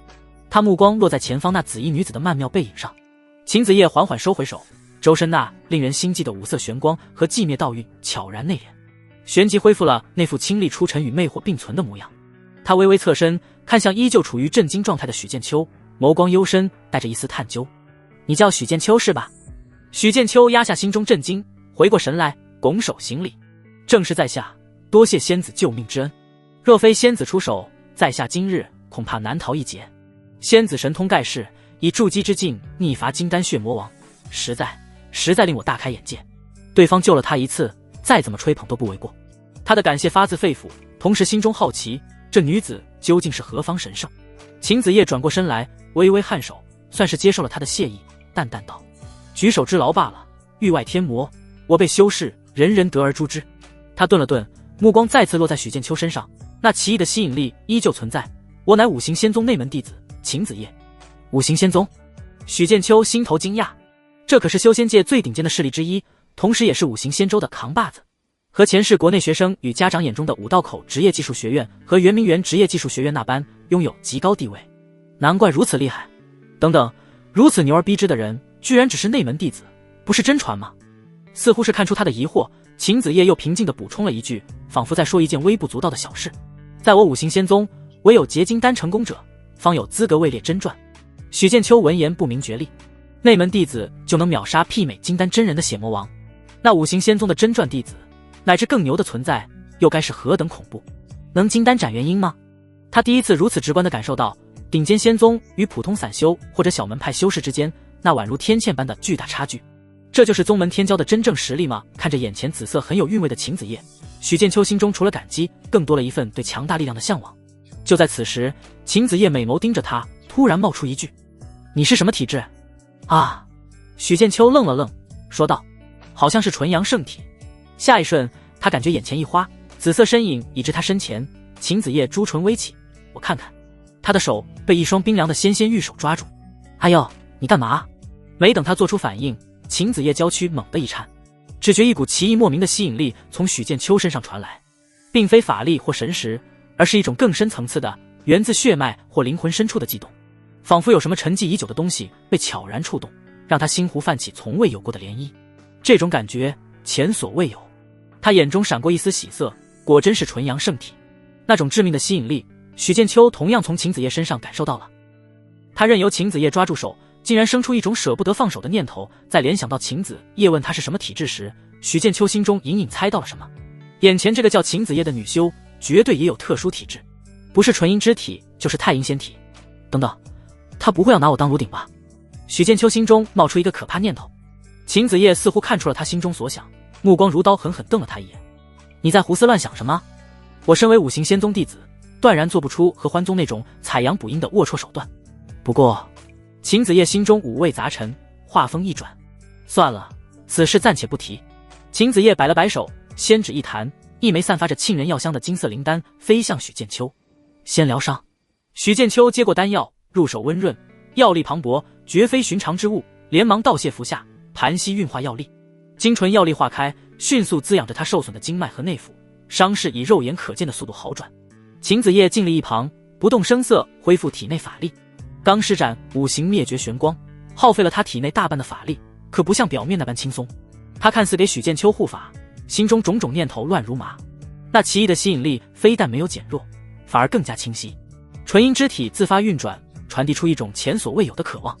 他目光落在前方那紫衣女子的曼妙背影上，秦子夜缓缓收回手，周身那令人心悸的五色玄光和寂灭道韵悄然内敛，旋即恢复了那副清丽出尘与魅惑并存的模样。他微微侧身，看向依旧处于震惊状态的许剑秋，眸光幽深，带着一丝探究。你叫许剑秋是吧？许剑秋压下心中震惊，回过神来，拱手行礼。正是在下，多谢仙子救命之恩。若非仙子出手，在下今日恐怕难逃一劫。仙子神通盖世，以筑基之境逆伐金丹血魔王，实在令我大开眼界。对方救了他一次，再怎么吹捧都不为过。他的感谢发自肺腑，同时心中好奇，这女子究竟是何方神圣？秦子夜转过身来，微微颔首，算是接受了他的谢意，淡淡道：举手之劳罢了，域外天魔，我辈修士人人得而诛之。他顿了顿，目光再次落在许剑秋身上，那奇异的吸引力依旧存在。我乃五行仙宗内门弟子秦子夜。五行仙宗？许剑秋心头惊讶，这可是修仙界最顶尖的势力之一，同时也是五行仙州的扛把子，和前世国内学生与家长眼中的五道口职业技术学院和圆明园职业技术学院那般拥有极高地位。难怪如此厉害。等等，如此牛而逼之的人，居然只是内门弟子，不是真传吗？似乎是看出他的疑惑，秦子夜又平静地补充了一句，仿佛在说一件微不足道的小事。在我五行仙宗，唯有结金丹成功者，方有资格位列真传。许剑秋闻言不明觉厉，内门弟子就能秒杀媲美金丹真人的血魔王，那五行仙宗的真传弟子，乃至更牛的存在，又该是何等恐怖？能金丹斩元婴吗？他第一次如此直观地感受到，顶尖仙宗与普通散修或者小门派修士之间，那宛如天堑般的巨大差距。这就是宗门天骄的真正实力吗？看着眼前紫色很有韵味的秦子夜，许剑秋心中除了感激，更多了一份对强大力量的向往。就在此时，秦子夜美眸盯着他，突然冒出一句：你是什么体质？啊！许剑秋愣了愣，说道：好像是纯阳圣体。下一瞬，他感觉眼前一花，紫色身影已至他身前。秦子夜朱唇微起，我看看。他的手被一双冰凉的纤纤玉手抓住。哎呦，你干嘛？没等他做出反应，秦子夜娇躯猛地一颤，只觉一股奇异莫名的吸引力从许剑秋身上传来，并非法力或神识，而是一种更深层次的源自血脉或灵魂深处的悸动，仿佛有什么沉寂已久的东西被悄然触动，让他心湖泛起从未有过的涟漪。这种感觉前所未有。他眼中闪过一丝喜色，果真是纯阳圣体。那种致命的吸引力，许剑秋同样从秦子夜身上感受到了。他任由秦子夜抓住手，竟然生出一种舍不得放手的念头。在联想到秦子夜问他是什么体质时，许剑秋心中隐隐猜到了什么。眼前这个叫秦子夜的女修，绝对也有特殊体质，不是纯阴之体，就是太阴仙体。等等，他不会要拿我当炉鼎吧？许剑秋心中冒出一个可怕念头。秦子夜似乎看出了他心中所想，目光如刀，狠狠瞪了他一眼。你在胡思乱想什么？我身为五行仙宗弟子，断然做不出和欢宗那种采阳补阴的龌龊手段。不过，秦子夜心中五味杂陈，话锋一转，算了，此事暂且不提。秦子夜摆了摆手，仙指一弹，一枚散发着沁人药香的金色灵丹飞向许剑秋。先疗伤。许剑秋接过丹药，入手温润，药力磅礴，绝非寻常之物，连忙道谢服下，盘膝运化药力。精纯药力化开，迅速滋养着他受损的经脉和内腑，伤势以肉眼可见的速度好转。秦子夜静立一旁，不动声色恢复体内法力。刚施展五行灭绝玄光，耗费了他体内大半的法力，可不像表面那般轻松。他看似给许剑秋护法，心中种种念头乱如麻。那奇异的吸引力非但没有减弱，反而更加清晰。纯阴之体自发运转，传递出一种前所未有的渴望，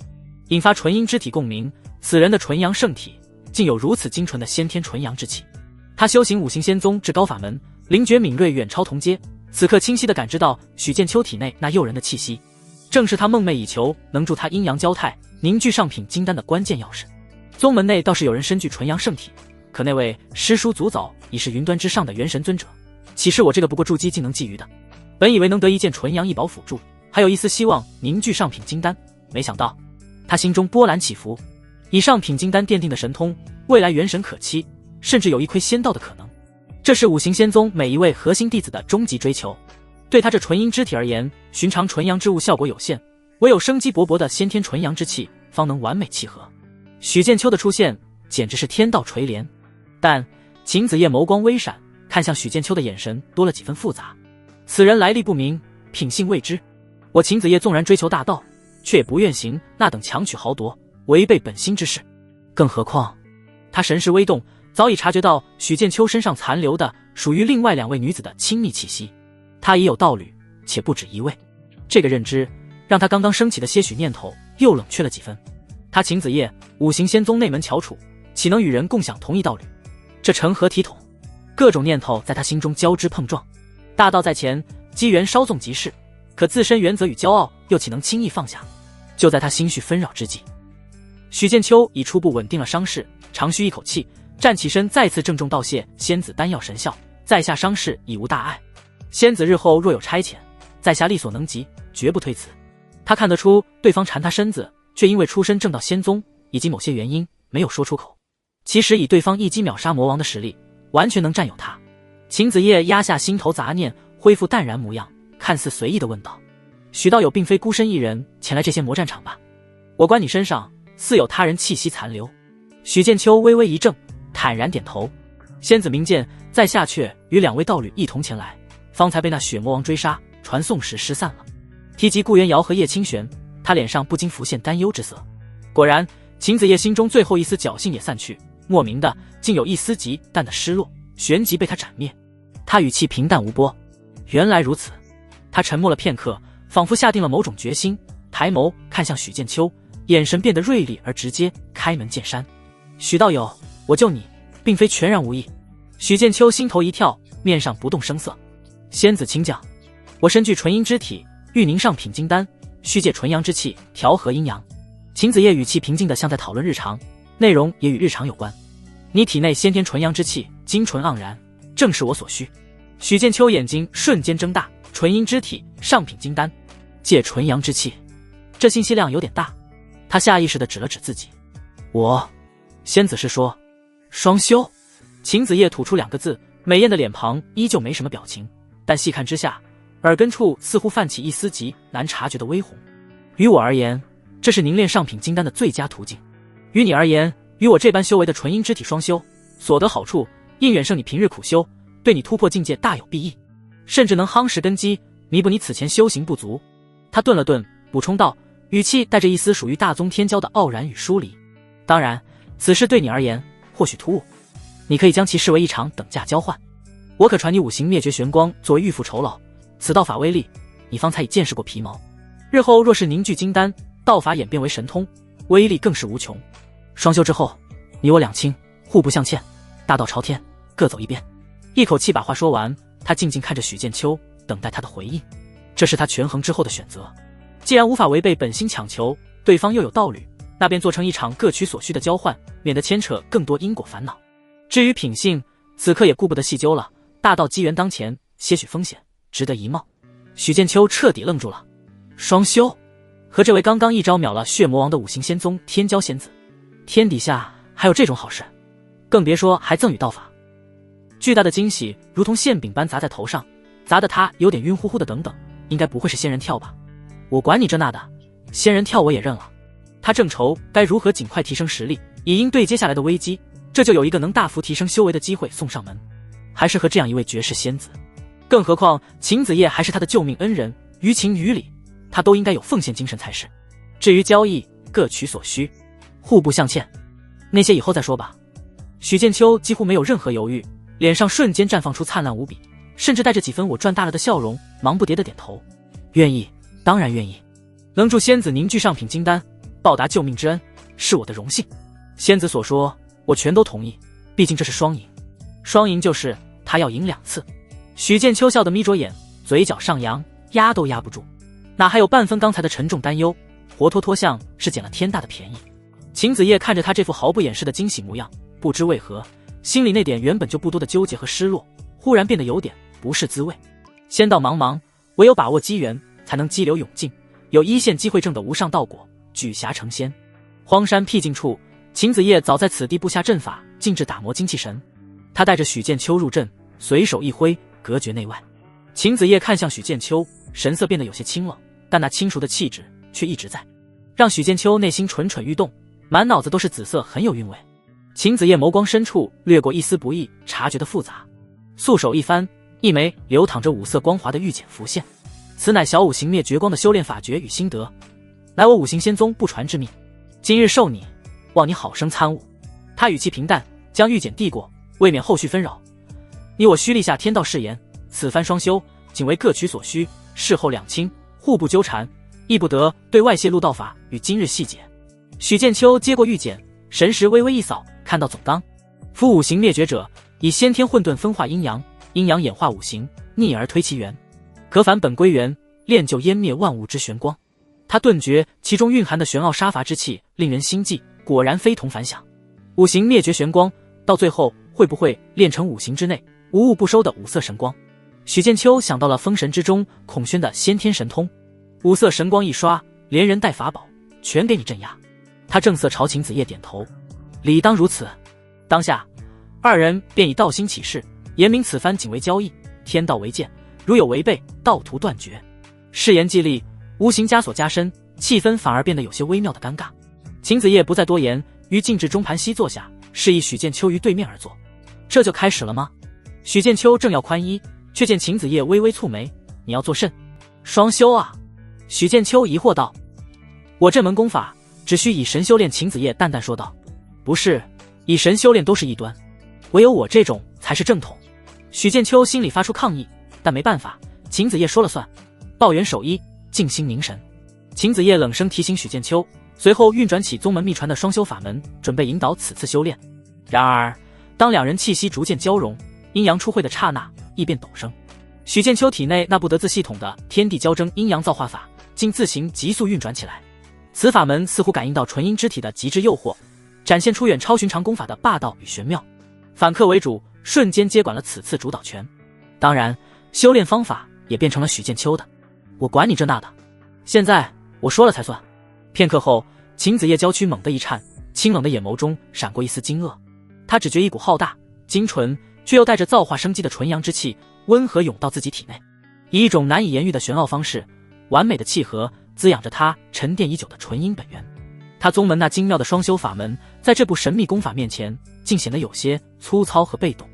引发纯阴之体共鸣。此人的纯阳圣体竟有如此精纯的先天纯阳之气。他修行五行仙宗至高法门，灵觉敏锐远超同阶，此刻清晰地感知到许剑秋体内那诱人的气息，正是他梦寐以求能助他阴阳交泰、凝聚上品金丹的关键钥匙。宗门内倒是有人身具纯阳圣体，可那位师叔祖早已是云端之上的元神尊者，岂是我这个不过筑基竟能觊觎的？本以为能得一件纯阳异宝辅助，还有一丝希望凝聚上品金丹，没想到他心中波澜起伏。以上品金丹奠定的神通，未来元神可期，甚至有一窥仙道的可能。这是五行仙宗每一位核心弟子的终极追求。对他这纯阴之体而言，寻常纯阳之物效果有限，唯有生机勃勃的先天纯阳之气方能完美契合。许剑秋的出现简直是天道垂怜，但秦子夜眸光微闪，看向许剑秋的眼神多了几分复杂。此人来历不明，品性未知，我秦子夜纵然追求大道，却也不愿行那等强取豪夺、违背本心之事。更何况他神识微动，早已察觉到许剑秋身上残留的属于另外两位女子的亲密气息。他已有道侣，且不止一位。这个认知让他刚刚升起的些许念头又冷却了几分。他秦子夜五行仙宗内门翘楚，岂能与人共享同一道侣？这成何体统？各种念头在他心中交织碰撞。大道在前，机缘稍纵即逝，可自身原则与骄傲又岂能轻易放下？就在他心绪纷扰之际，许剑秋已初步稳定了伤势，长吁一口气，站起身，再次郑重道谢仙子丹药神效，在下伤势已无大碍。仙子日后若有差遣，在下力所能及，绝不推辞。他看得出对方缠他身子，却因为出身正道仙宗以及某些原因没有说出口。其实以对方一击秒杀魔王的实力，完全能占有他。秦子夜压下心头杂念，恢复淡然模样，看似随意地问道：许道友并非孤身一人前来这些魔战场吧？我观你身上似有他人气息残留。许剑秋微微一怔，坦然点头。仙子明鉴，在下却与两位道侣一同前来，方才被那血魔王追杀，传送时失散了。提及顾元瑶和叶清玄，他脸上不禁浮现担忧之色。果然，秦子夜心中最后一丝侥幸也散去，莫名的竟有一丝极淡的失落，旋即被他斩灭。他语气平淡无波：原来如此。他沉默了片刻，仿佛下定了某种决心，抬眸看向许剑秋，眼神变得锐利而直接，开门见山：许道友，我救你并非全然无意。许剑秋心头一跳，面上不动声色：仙子请讲。我身具纯阴之体，欲凝上品金丹，需借纯阳之气调和阴阳。秦子夜语气平静的像在讨论日常，内容也与日常有关。你体内先天纯阳之气精纯盎然，正是我所需。许剑秋眼睛瞬间睁大，纯阴之体上品金丹，借纯阳之气，这信息量有点大。他下意识地指了指自己：我仙子是说双修？秦子夜吐出两个字，美艳的脸庞依旧没什么表情，但细看之下，耳根处似乎泛起一丝极难察觉的微红。于我而言，这是凝练上品金丹的最佳途径。于你而言，与我这般修为的纯阴之体双修，所得好处应远胜你平日苦修，对你突破境界大有裨益，甚至能夯实根基，弥补你此前修行不足。他顿了顿，补充道，语气带着一丝属于大宗天骄的傲然与疏离。当然，此事对你而言或许突兀，你可以将其视为一场等价交换。我可传你五行灭绝玄光作为预付酬劳，此道法威力，你方才已见识过皮毛。日后若是凝聚金丹，道法演变为神通，威力更是无穷。双修之后，你我两清，互不相欠，大道朝天，各走一边。一口气把话说完，他静静看着许剑秋，等待他的回应。这是他权衡之后的选择。既然无法违背本心强求，对方又有道侣，那便做成一场各取所需的交换，免得牵扯更多因果烦恼。至于品性，此刻也顾不得细究了，大道机缘当前，些许风险值得一冒。许剑秋彻底愣住了。双修？和这位刚刚一招秒了血魔王的五行仙宗天骄仙子，天底下还有这种好事？更别说还赠予道法。巨大的惊喜如同馅饼般砸在头上，砸得他有点晕乎乎的。等等，应该不会是仙人跳吧？我管你这那的，仙人跳我也认了。他正愁该如何尽快提升实力，以应对接下来的危机，这就有一个能大幅提升修为的机会送上门，还是和这样一位绝世仙子。更何况秦子夜还是他的救命恩人，于情于理，他都应该有奉献精神才是。至于交易，各取所需，互不相欠，那些以后再说吧。许剑秋几乎没有任何犹豫，脸上瞬间绽放出灿烂无比，甚至带着几分我赚大了的笑容，忙不迭地点头。愿意，当然愿意。能助仙子凝聚上品金丹，报答救命之恩，是我的荣幸。仙子所说，我全都同意，毕竟这是双赢。双赢就是他要赢2次。许剑秋笑得眯着眼，嘴角上扬，压都压不住，哪还有半分刚才的沉重担忧，活脱脱像是捡了天大的便宜。秦子夜看着他这副毫不掩饰的惊喜模样，不知为何，心里那点原本就不多的纠结和失落，忽然变得有点不是滋味。仙道茫茫，唯有把握机缘，才能激流勇进，有一线机会证的无上道果，举侠成仙。荒山僻静处，秦子夜早在此地布下阵法，静置打磨精气神。他带着许剑秋入阵，随手一挥，隔绝内外。秦子夜看向许剑秋，神色变得有些清冷，但那清熟的气质却一直在，让许剑秋内心蠢蠢欲动，满脑子都是紫色，很有韵味。秦子夜眸光深处掠过一丝不易察觉的复杂，素手一翻，一枚流淌着五色光华的玉简浮现。此乃小五行灭绝光的修炼法诀与心得，乃我五行仙宗不传之秘，今日授你，望你好生参悟。他语气平淡，将玉简递过，未免后续纷扰。你我须立下天道誓言，此番双修，仅为各取所需，事后两清，互不纠缠，亦不得对外泄露道法与今日细节。许剑秋接过玉简，神识微微一扫，看到总纲：夫五行灭绝者，以先天混沌分化阴阳，阴阳演化五行，逆而推其源，可返本归元，炼就湮灭万物之玄光。他顿觉其中蕴含的玄奥杀伐之气，令人心悸，果然非同凡响。五行灭绝玄光，到最后会不会炼成五行之内无物不收的五色神光？许剑秋想到了封神之中孔宣的先天神通，五色神光一刷，连人带法宝全给你镇压。他正色朝秦子夜点头，理当如此。当下二人便以道心起誓，言明此番仅为交易，天道为鉴，如有违背，道途断绝。誓言既立，无形枷锁加深，气氛反而变得有些微妙的尴尬。秦子夜不再多言，于静置中盘膝坐下，示意许剑秋于对面而坐。这就开始了吗？许剑秋正要宽衣，却见秦子夜微微蹙眉，你要做甚？双修啊？许剑秋疑惑道。我这门功法只需以神修炼。秦子夜淡淡说道。不是，以神修炼都是异端，唯有我这种才是正统。许剑秋心里发出抗议，但没办法，秦子夜说了算。抱元守一，静心凝神。秦子夜冷声提醒许剑秋，随后运转起宗门秘传的双修法门，准备引导此次修炼。然而当两人气息逐渐交融，阴阳初会的刹那，异变陡生。许剑秋体内那不得自系统的天地交争阴阳造化法竟自行急速运转起来。此法门似乎感应到纯阴之体的极致诱惑，展现出远超寻常功法的霸道与玄妙，反客为主，瞬间接管了此次主导权。当然修炼方法也变成了许剑秋的，我管你这那的，现在我说了才算。片刻后，秦子夜娇躯猛地一颤，清冷的眼眸中闪过一丝惊愕。他只觉一股浩大精纯却又带着造化生机的纯阳之气温和涌到自己体内，以一种难以言喻的玄奥方式，完美的契合滋养着他沉淀已久的纯阴本源。他宗门那精妙的双修法门，在这部神秘功法面前竟显得有些粗糙和被动，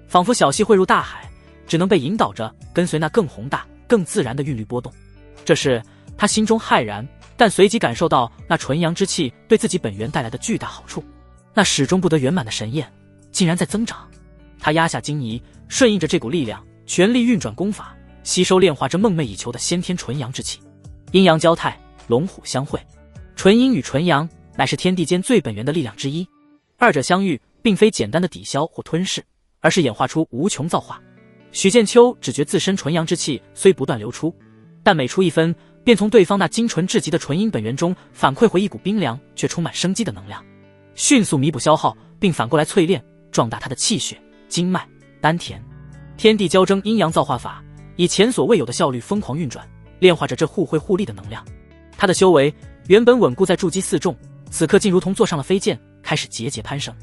仿佛小溪汇入大海，只能被引导着跟随那更宏大更自然的韵律波动。这时他心中骇然，但随即感受到那纯阳之气对自己本源带来的巨大好处，那始终不得圆满的神焰竟然在增长。他压下惊疑，顺应着这股力量，全力运转功法，吸收炼化这梦寐以求的先天纯阳之气。阴阳交泰，龙虎相会，纯阴与纯阳乃是天地间最本源的力量之一，二者相遇，并非简单的抵消或吞噬，而是演化出无穷造化。许剑秋只觉自身纯阳之气虽不断流出，但每出一分，便从对方那精纯至极的纯阴本源中反馈回一股冰凉却充满生机的能量，迅速弥补消耗，并反过来淬炼壮大他的气血、经脉、丹田。天地交争阴阳造化法以前所未有的效率疯狂运转，炼化着这互惠互利的能量。他的修为原本稳固在筑基四重，此刻竟如同坐上了飞剑，开始节节攀升。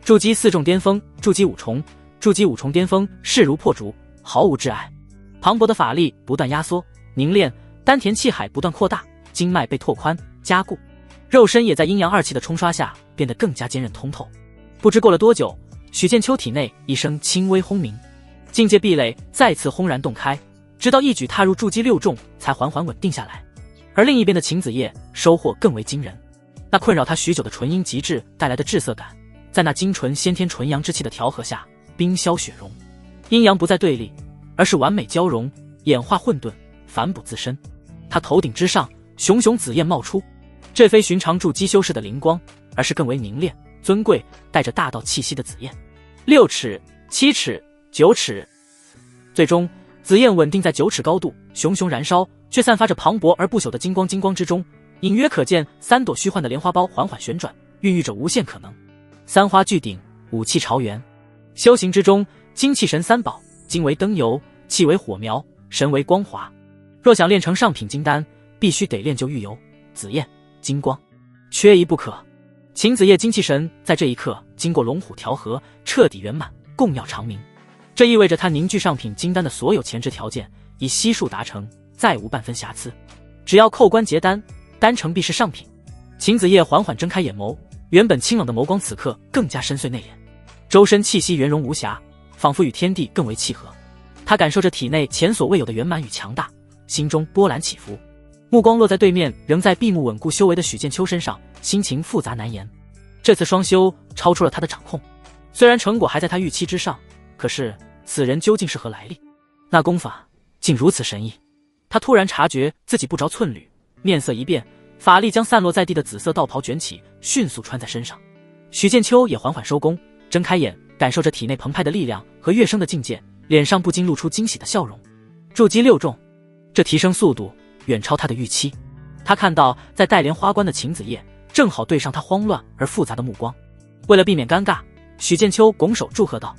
筑基四重巅峰，筑基五重，筑基五重巅峰，势如破竹，毫无滞碍。磅礴的法力不断压缩凝练，丹田气海不断扩大，经脉被拓宽加固。肉身也在阴阳二气的冲刷下变得更加坚韧通透。不知过了多久，许剑秋体内一声轻微轰鸣，境界壁垒再次轰然洞开，直到一举踏入筑基6重才缓缓稳定下来。而另一边的秦子夜收获更为惊人，那困扰他许久的纯阴极致带来的滞涩感，在那精纯先天纯阳之气的调和下冰消雪融，阴阳不再对立，而是完美交融，演化混沌，反哺自身。他头顶之上熊熊紫焰冒出，这非寻常筑基修士的灵光，而是更为凝练尊贵，带着大道气息的紫焰。6尺、7尺、9尺，最终紫焰稳定在9尺高度，熊熊燃烧，却散发着磅礴而不朽的金光。金光之中，隐约可见3朵虚幻的莲花苞缓缓旋转，孕育着无限可能。3花聚顶，武气朝元。修行之中，精气神3宝，精为灯油，气为火苗，神为光华。若想炼成上品金丹，必须得炼就玉油、紫焰、金光，缺一不可。秦子夜精气神在这一刻经过龙虎调和，彻底圆满，共耀长明。这意味着他凝聚上品金丹的所有前置条件已悉数达成，再无半分瑕疵。只要扣关结丹，丹成必是上品。秦子夜缓缓睁开眼眸，原本清冷的眸光此刻更加深邃内敛，周身气息圆融无瑕，仿佛与天地更为契合。他感受着体内前所未有的圆满与强大，心中波澜起伏。目光落在对面仍在闭目稳固修为的许剑秋身上，心情复杂难言。这次双修超出了他的掌控，虽然成果还在他预期之上，可是此人究竟是何来历？那功法竟如此神异。他突然察觉自己不着寸缕，面色一变，法力将散落在地的紫色道袍卷起，迅速穿在身上。许剑秋也缓缓收工，睁开眼，感受着体内澎湃的力量和跃升的境界，脸上不禁露出惊喜的笑容。筑基6重，这提升速度远超他的预期。他看到在带莲花关的秦子夜正好对上他慌乱而复杂的目光，为了避免尴尬，许剑秋拱手祝贺道：“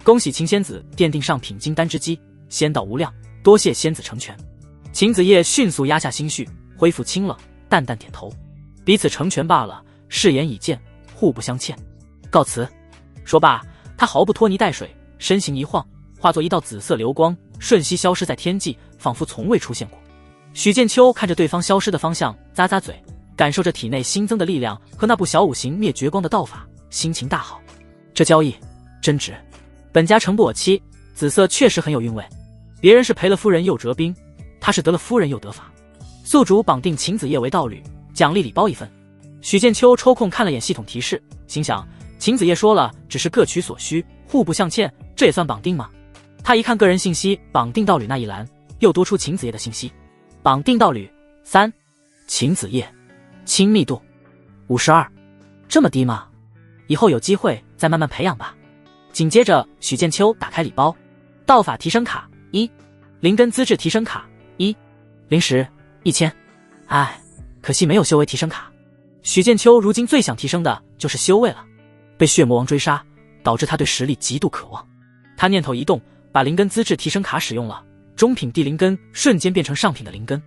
恭喜秦仙子奠定上品金丹之基，仙道无量，多谢仙子成全。”秦子夜迅速压下心绪，恢复清冷，淡淡点头。彼此成全罢了，誓言已见，互不相欠，告辞。说罢，他毫不拖泥带水，身形一晃，化作一道紫色流光，瞬息消失在天际，仿佛从未出现过。许剑秋看着对方消失的方向，咂咂嘴，感受着体内新增的力量和那部小五行灭绝光的道法，心情大好。这交易真值，本家诚不我欺，紫色确实很有韵味。别人是赔了夫人又折兵，他是得了夫人又得法。宿主绑定秦子夜为道侣，奖励礼包1份。许剑秋抽空看了眼系统提示，心想秦子夜说了只是各取所需，互不相欠，这也算绑定吗？他一看个人信息，绑定道侣那一栏又多出秦子夜的信息。绑定道侣3，秦子夜，亲密度52，这么低吗？以后有机会再慢慢培养吧。紧接着许剑秋打开礼包，道法提升卡1，灵根资质提升卡1，灵石1000。唉，可惜没有修为提升卡。许剑秋如今最想提升的就是修为了，被血魔王追杀，导致他对实力极度渴望。他念头一动，把灵根资质提升卡使用了，中品地灵根瞬间变成上品的灵根。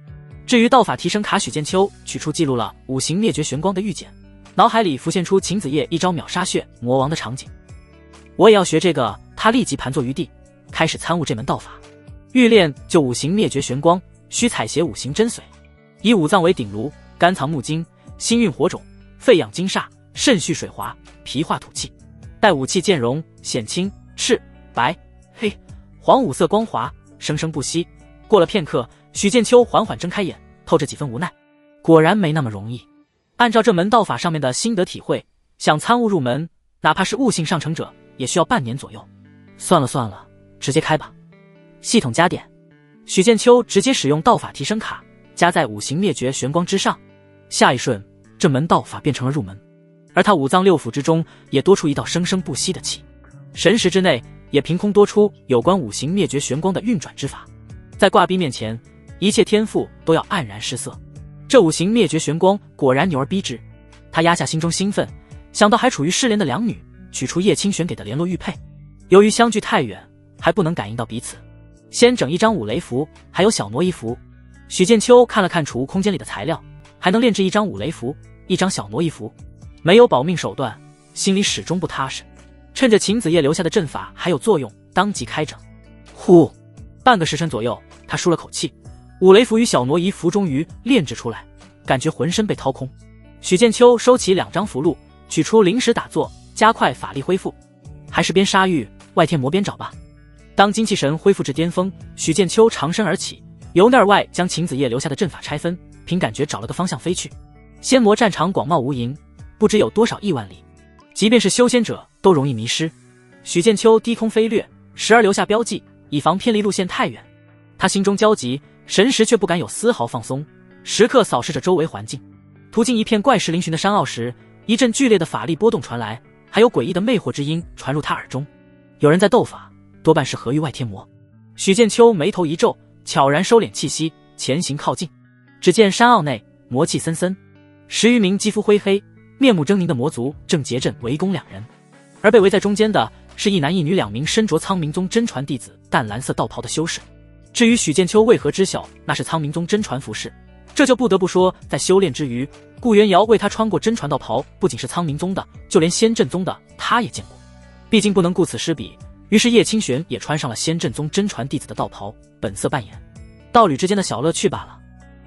至于道法提升卡，许剑秋取出记录了五行灭绝玄光的玉简，脑海里浮现出秦子夜一招秒杀血魔王的场景。我也要学这个，他立即盘坐于地，开始参悟这门道法。欲练就五行灭绝玄光，需采撷五行真髓，以五脏为鼎炉，肝藏木精，心运火种，肺养金煞，肾蓄水华，脾化土气。待武器渐融，显青、赤、白、黑、黄五色光华，生生不息。过了片刻，许剑秋缓缓睁开眼，透着几分无奈。果然没那么容易。按照这门道法上面的心得体会，想参悟入门，哪怕是悟性上乘者，也需要半年左右。算了算了，直接开吧。系统加点，许剑秋直接使用道法提升卡，加在五行灭绝玄光之上。下一瞬，这门道法变成了入门，而他五脏六腑之中也多出一道生生不息的气，神识之内也凭空多出有关五行灭绝玄光的运转之法。在挂逼面前，一切天赋都要黯然失色。这五行灭绝玄光果然牛而逼之。他压下心中兴奋，想到还处于失联的两女，取出叶清玄给的联络玉佩。由于相距太远，还不能感应到彼此，先整一张五雷符，还有小挪移符。许剑秋看了看储物空间里的材料，还能炼制一张五雷符，一张小挪移符，没有保命手段，心里始终不踏实。趁着秦子夜留下的阵法还有作用，当即开整。呼，半个时辰左右，他舒了口气，五雷符与小挪移符终于炼制出来，感觉浑身被掏空。许剑秋收起2张符箓，取出临时打坐，加快法力恢复。还是边杀玉外天魔边找吧。当精气神恢复至巅峰，许剑秋长身而起，由内而外将秦子夜留下的阵法拆分，凭感觉找了个方向飞去。仙魔战场广袤无垠，不知有多少亿万里，即便是修仙者都容易迷失。许剑秋低空飞掠，时而留下标记，以防偏离路线太远。他心中焦急，神识却不敢有丝毫放松，时刻扫视着周围环境。途经一片怪石嶙峋的山坳时，一阵剧烈的法力波动传来，还有诡异的魅惑之音传入他耳中。有人在斗法，多半是河域外天魔。许剑秋眉头一皱，悄然收敛气息，前行靠近。只见山坳内魔气森森，10余名肌肤灰黑、面目狰狞的魔族正结阵围攻2人，而被围在中间的是一男一女2名身着苍冥宗真传弟子淡蓝色道袍的修士。至于许剑秋为何知晓那是苍冥宗真传服饰，这就不得不说，在修炼之余，顾元瑶为他穿过真传道袍，不仅是苍冥宗的，就连仙阵宗的他也见过。毕竟不能顾此失彼，于是叶清玄也穿上了仙阵宗真传弟子的道袍，本色扮演，道侣之间的小乐趣罢了。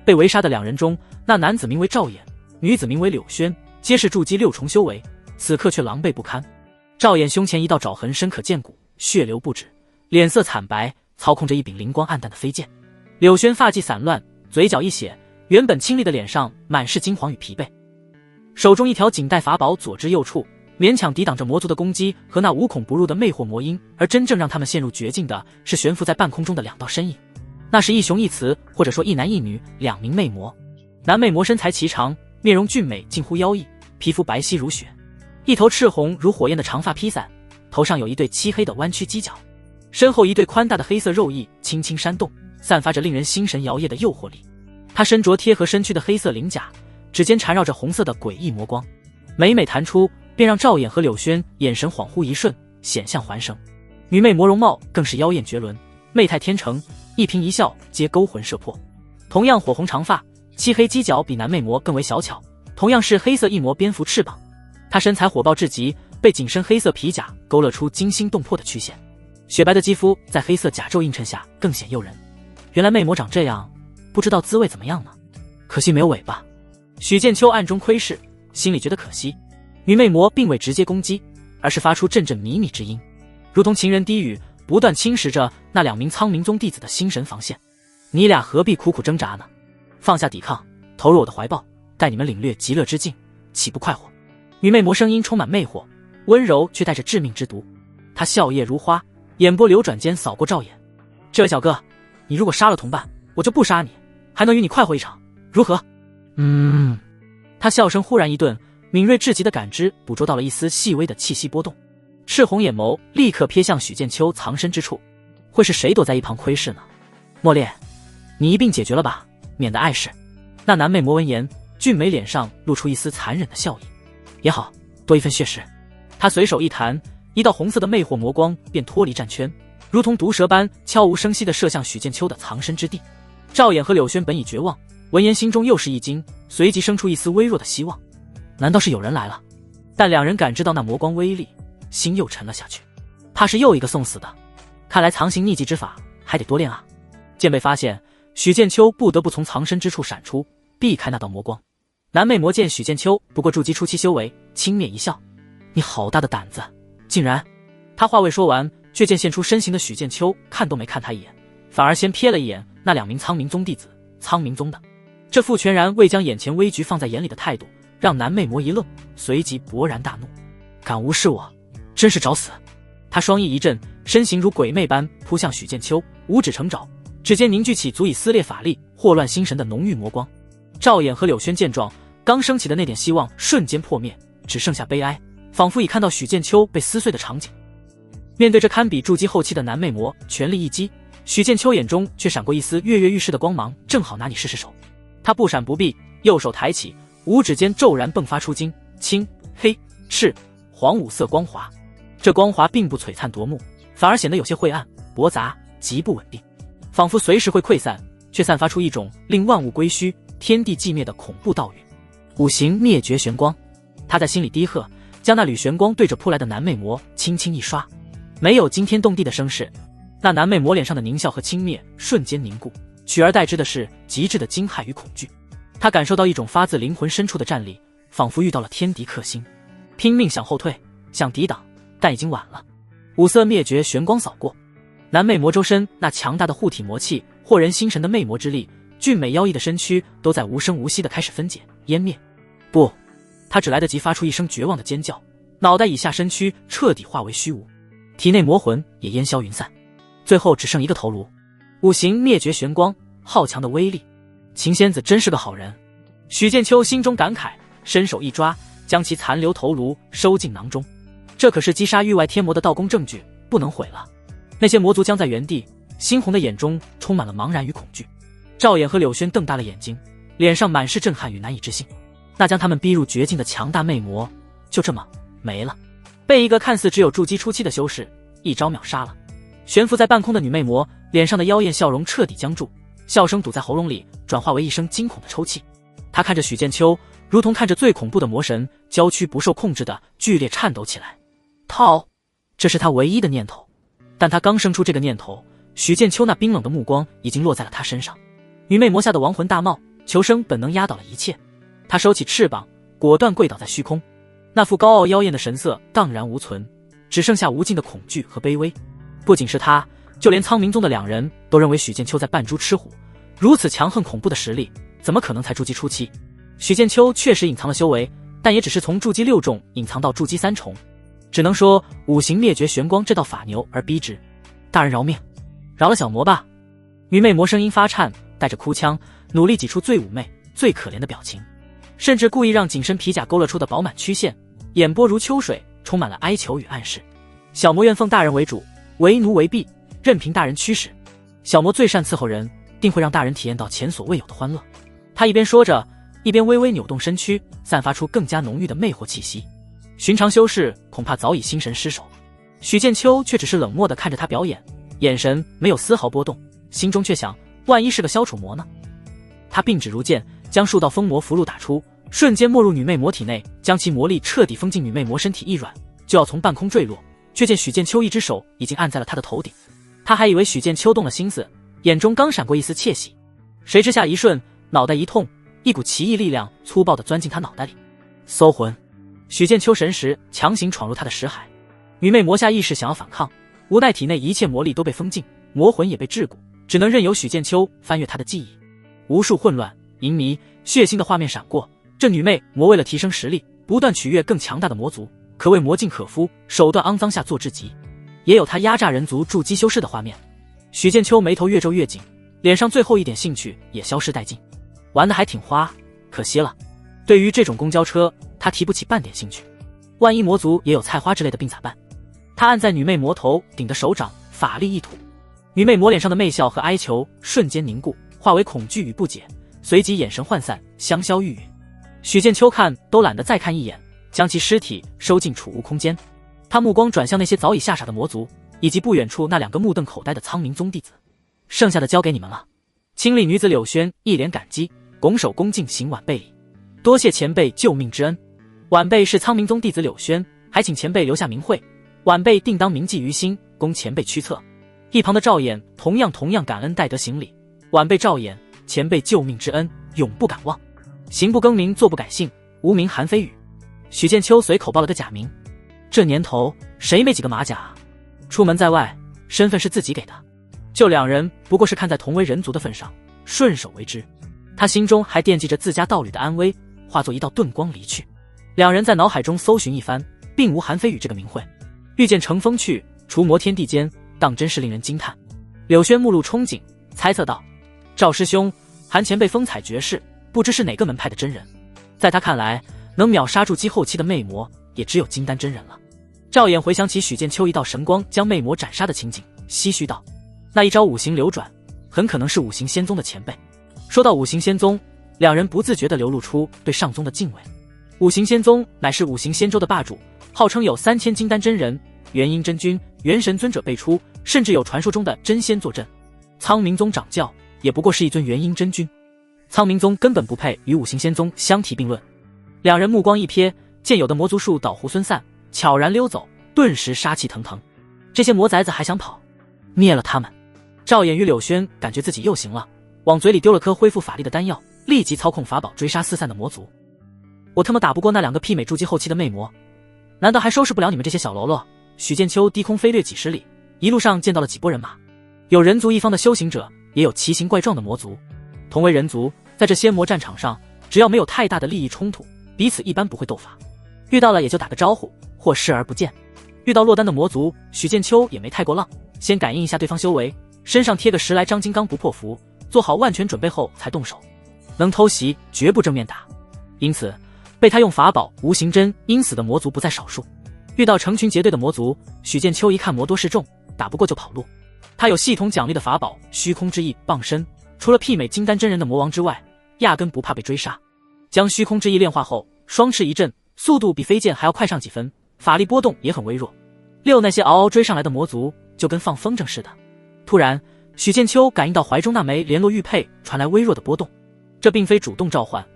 被围杀的2人中，那男子名为赵衍，女子名为柳轩，皆是筑基6重修为，此刻却狼狈不堪。赵衍胸前一道爪痕深可见骨，血流不止，脸色惨白，操控着一柄灵光暗淡的飞剑。柳轩发髻散乱，嘴角一血，原本清丽的脸上满是惊惶与疲惫，手中一条锦带法宝左支右绌，勉强抵挡着魔族的攻击和那无孔不入的魅惑魔音。而真正让他们陷入绝境的是悬浮在半空中的2道身影，那是一雄一雌，或者说一男一女，2名魅魔。男魅魔身材颀长，面容俊美近乎妖异，皮肤白皙如雪，一头赤红如火焰的长发披散，头上有一对漆黑的弯曲犄角，身后一对宽大的黑色肉翼轻轻扇动，散发着令人心神摇曳的诱惑力。他身着贴合身躯的黑色鳞甲，指尖缠绕着红色的诡异魔光，每每弹出，便让赵衍和柳轩眼神恍惚一瞬，险象环生。女魅魔容貌更是妖艳绝伦，媚态天成，一颦一笑皆勾魂摄魄。同样火红长发，漆黑犄角比男魅魔更为小巧，同样是黑色翼魔蝙蝠翅膀。他身材火爆至极，被紧身黑色皮甲勾勒出惊心动魄的曲线，雪白的肌肤在黑色甲胄映衬下更显诱人。原来魅魔长这样，不知道滋味怎么样呢？可惜没有尾巴。许剑秋暗中窥视，心里觉得可惜。女魅魔并未直接攻击，而是发出阵阵靡靡之音，如同情人低语，不断侵蚀着那2名苍冥宗弟子的心神防线。你俩何必苦苦挣扎呢？放下抵抗，投入我的怀抱，带你们领略极乐之境，岂不快活？女魅魔声音充满魅惑，温柔却带着致命之毒。她笑靥如花，眼波流转间扫过赵衍。这位小哥，你如果杀了同伴，我就不杀你，还能与你快活一场，如何？他笑声忽然一顿，敏锐至极的感知捕捉到了一丝细微的气息波动，赤红眼眸立刻瞥向许剑秋藏身之处。会是谁躲在一旁窥视呢？莫烈，你一并解决了吧，免得碍事。那男魅魔闻言，俊美脸上露出一丝残忍的笑意。也好，多一份血食。他随手一弹，一道红色的魅惑魔光便脱离战圈，如同毒蛇般悄无声息地射向许剑秋的藏身之地。赵衍和柳轩本已绝望，闻言心中又是一惊，随即生出一丝微弱的希望。难道是有人来了？但2人感知到那魔光威力，心又沉了下去，怕是又一个送死的。看来藏形匿迹之法还得多练啊。见被发现，许剑秋不得不从藏身之处闪出，避开那道魔光。男魅魔见许剑秋不过筑基初期修为，轻蔑一笑：你好大的胆子，竟然……他话未说完，却见现出身形的许剑秋看都没看他一眼，反而先瞥了一眼那2名苍冥宗弟子，苍冥宗的。这副全然未将眼前危局放在眼里的态度，让男魅魔一愣，随即勃然大怒：敢无视我，真是找死！他双翼一震，身形如鬼魅般扑向许剑秋，五指成爪，指尖凝聚起足以撕裂法力、祸乱心神的浓郁魔光。赵衍和柳轩见状，刚升起的那点希望瞬间破灭，只剩下悲哀，仿佛已看到许剑秋被撕碎的场景。面对这堪比筑基后期的男魅魔，全力一击，许剑秋眼中却闪过一丝跃跃欲试的光芒，正好拿你试试手。他不闪不避，右手抬起，五指间骤然迸发出金、青、黑、赤、黄5色光华。这光华并不璀璨夺目，反而显得有些晦暗、驳杂，极不稳定，仿佛随时会溃散，却散发出一种令万物归虚、天地寂灭的恐怖道语。五行灭绝玄光。他在心里低喝，将那缕玄光对着扑来的男魅魔轻轻一刷，没有惊天动地的声势，那男魅魔脸上的狞笑和轻蔑瞬间凝固，取而代之的是极致的惊骇与恐惧。他感受到一种发自灵魂深处的战力，仿佛遇到了天敌克星，拼命想后退，想抵挡，但已经晚了。五色灭绝玄光扫过，蓝魅魔周身那强大的护体魔气，惑人心神的魅魔之力，俊美妖异的身躯都在无声无息地开始分解湮灭。不，他只来得及发出一声绝望的尖叫，脑袋以下身躯彻底化为虚无，体内魔魂也烟消云散，最后只剩一个头颅。五行灭绝玄光，好强的威力，秦仙子真是个好人。许剑秋心中感慨，伸手一抓，将其残留头颅收进囊中。这可是击杀域外天魔的道功证据，不能毁了。那些魔族僵在原地，猩红的眼中充满了茫然与恐惧。赵衍和柳轩瞪大了眼睛，脸上满是震撼与难以置信。那将他们逼入绝境的强大魅魔，就这么没了，被一个看似只有筑基初期的修士一招秒杀了。悬浮在半空的女魅魔脸上的妖艳笑容彻底僵住，笑声堵在喉咙里，转化为一声惊恐的抽泣。她看着许剑秋，如同看着最恐怖的魔神，娇躯不受控制的剧烈颤抖起来。逃，这是他唯一的念头。但他刚生出这个念头，许剑秋那冰冷的目光已经落在了他身上。女魅魔下的亡魂大冒，求生本能压倒了一切。他收起翅膀，果断跪倒在虚空，那副高傲妖艳的神色荡然无存，只剩下无尽的恐惧和卑微。不仅是他，就连苍冥宗的两人都认为许剑秋在扮猪吃虎，如此强横恐怖的实力，怎么可能才筑基初期？许剑秋确实隐藏了修为，但也只是从筑基6重隐藏到筑基3重，只能说五行灭绝玄光这道法牛而逼之。大人饶命，饶了小魔吧。女魅魔声音发颤，带着哭腔，努力挤出最妩媚最可怜的表情，甚至故意让紧身皮甲勾勒出的饱满曲线，眼波如秋水，充满了哀求与暗示。小魔愿奉大人为主，为奴为婢，任凭大人驱使。小魔最善伺候人，定会让大人体验到前所未有的欢乐。他一边说着，一边微微扭动身躯，散发出更加浓郁的魅惑气息。寻常修士恐怕早已心神失守，许剑秋却只是冷漠地看着他表演，眼神没有丝毫波动，心中却想，万一是个消楚魔呢？他并指如剑，将数道封魔符箓打出，瞬间没入女魅魔体内，将其魔力彻底封进女魅魔身体一软，就要从半空坠落，却见许剑秋一只手已经按在了他的头顶。他还以为许剑秋动了心思，眼中刚闪过一丝窃喜，谁知下一瞬，脑袋一痛，一股奇异力量粗暴地钻进他脑袋里。搜魂！许剑秋神识强行闯入他的识海，女魅魔下意识想要反抗，无奈体内一切魔力都被封禁，魔魂也被桎梏，只能任由许剑秋翻阅他的记忆。无数混乱、淫迷、血腥的画面闪过，这女魅魔为了提升实力，不断取悦更强大的魔族，可谓魔尽可夫，手段肮脏下作至极。也有他压榨人族筑基修士的画面。许剑秋眉头越皱越紧，脸上最后一点兴趣也消失殆尽。玩得还挺花，可惜了。对于这种公交车，他提不起半点兴趣。万一魔族也有菜花之类的病咋办？他按在女魅魔头顶的手掌，法力一吐，女魅魔脸上的媚笑和哀求瞬间凝固，化为恐惧与不解，随即眼神涣散，香消玉殒。许剑秋看都懒得再看一眼，将其尸体收进储物空间。他目光转向那些早已吓傻的魔族，以及不远处那两个目瞪口呆的苍冥宗弟子。剩下的交给你们了。清丽女子柳轩一脸感激，拱手恭敬行晚辈礼，多谢前辈救命之恩。晚辈是苍冥宗弟子柳轩，还请前辈留下名讳，晚辈定当铭记于心，供前辈驱策。一旁的赵衍同样感恩戴德行礼，晚辈赵衍，前辈救命之恩永不敢忘。行不更名，坐不改姓，无名韩非羽。许剑秋随口报了个假名，这年头谁没几个马甲啊？出门在外，身份是自己给的，就两人不过是看在同为人族的份上，顺手为之。他心中还惦记着自家道侣的安危，化作一道遁光离去。两人在脑海中搜寻一番，并无韩非羽这个名讳。遇见乘风去，除魔天地间，当真是令人惊叹。柳轩目露憧憬，猜测道：赵师兄，韩前辈风采绝世，不知是哪个门派的真人？在他看来，能秒杀筑基后期的魅魔，也只有金丹真人了。赵衍回想起许剑秋一道神光将魅魔斩杀的情景，唏嘘道：那一招五行流转，很可能是五行仙宗的前辈。说到五行仙宗，两人不自觉地流露出对上宗的敬畏。五行仙宗乃是五行仙州的霸主，号称有3000金丹真人、元婴真君、元神尊者辈出，甚至有传说中的真仙坐镇。苍冥宗掌教也不过是一尊元婴真君，苍冥宗根本不配与五行仙宗相提并论。两人目光一瞥，见有的魔族树倒猢狲散，悄然溜走，顿时杀气腾腾。这些魔崽子还想跑，灭了他们！赵衍与柳轩感觉自己又行了，往嘴里丢了颗恢复法力的丹药，立即操控法宝追杀四散的魔族。我他妈打不过那2个媲美筑基后期的魅魔，难道还收拾不了你们这些小喽啰？许剑秋低空飞掠几十里，一路上见到了几拨人马，有人族一方的修行者，也有奇形怪状的魔族。同为人族，在这仙魔战场上，只要没有太大的利益冲突，彼此一般不会斗法，遇到了也就打个招呼，或视而不见。遇到落单的魔族，许剑秋也没太过浪，先感应一下对方修为，身上贴个10来张金刚不破符，做好万全准备后才动手。能偷袭，绝不正面打。因此，被他用法宝无形针阴死的魔族不在少数。遇到成群结队的魔族，许剑秋一看魔多势众，打不过就跑路。他有系统奖励的法宝虚空之翼傍身，除了媲美金丹真人的魔王之外，压根不怕被追杀。将虚空之翼炼化后，双翅一震，速度比飞剑还要快上几分，法力波动也很微弱。溜那些嗷嗷追上来的魔族，就跟放风筝似的。突然，许剑秋感应到怀中那枚联络玉佩传来微弱的波动，这并非主动召唤，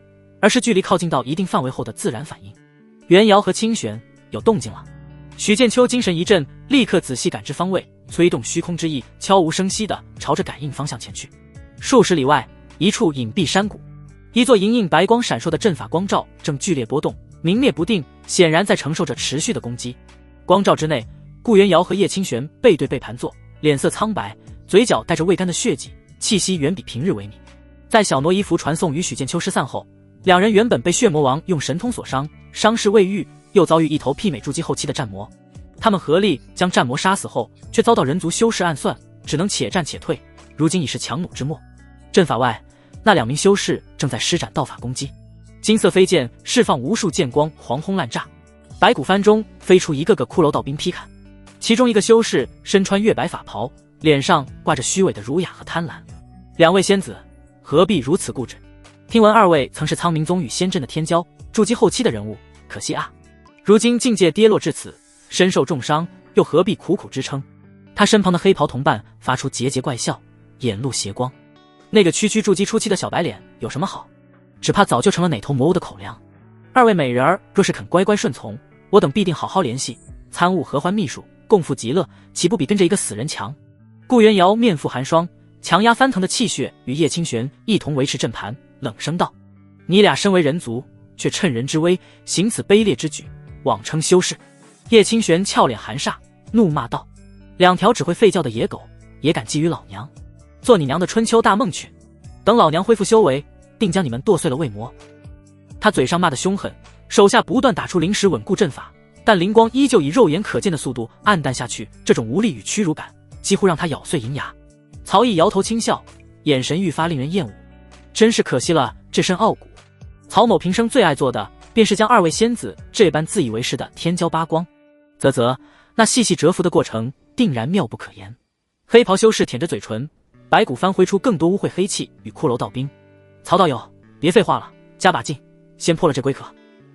而是距离靠近到一定范围后的自然反应。元瑶和清玄有动静了。许剑秋精神一振，立刻仔细感知方位，催动虚空之翼，悄无声息地朝着感应方向前去。数十里外，一处隐蔽山谷，一座隐隐白光闪烁的阵法光罩正剧烈波动，明灭不定，显然在承受着持续的攻击。光罩之内，顾元瑶和叶清玄背对背盘坐，脸色苍白，嘴角带着未干的血迹，气息远比平日萎靡。在小挪衣服传送与许剑秋失散后，两人原本被血魔王用神通所伤，伤势未愈，又遭遇一头媲美筑基后期的战魔。他们合力将战魔杀死后，却遭到人族修士暗算，只能且战且退，如今已是强弩之末。阵法外，那2名修士正在施展道法攻击，金色飞剑释放无数剑光，狂轰滥炸。白骨幡中飞出一个个骷髅道兵劈砍，其中一个修士身穿月白法袍，脸上挂着虚伪的儒雅和贪婪。2位仙子何必如此固执？听闻2位曾是苍冥宗与仙阵的天骄，筑基后期的人物，可惜啊，如今境界跌落至此，身受重伤，又何必苦苦支撑？他身旁的黑袍同伴发出桀桀怪笑，眼露邪光。那个区筑基初期的小白脸有什么好？只怕早就成了哪头魔物的口粮。2位美人儿若是肯乖乖顺从，我等必定好好联系，参悟合欢秘术，共赴极乐，岂不比跟着一个死人强？顾元瑶面覆寒霜，强压翻腾的气血，与叶清玄一同维持阵盘，冷声道：“你俩身为人族，却趁人之危，行此卑劣之举，妄称修士。”叶清玄俏脸寒煞，怒骂道：“2条只会吠叫的野狗，也敢觊觎老娘？做你娘的春秋大梦去！等老娘恢复修为，定将你们剁碎了喂魔！”他嘴上骂得凶狠，手下不断打出临时稳固阵法，但灵光依旧以肉眼可见的速度暗淡下去，这种无力与屈辱感几乎让他咬碎银牙。曹毅摇头轻笑，眼神愈发令人厌恶，真是可惜了这身傲骨。曹某平生最爱做的，便是将2位仙子这般自以为是的天骄扒光。啧啧，那细细蛰伏的过程定然妙不可言。黑袍修士舔着嘴唇，白骨幡挥出更多污秽黑气与骷髅道兵。曹道友，别废话了，加把劲，先破了这龟壳。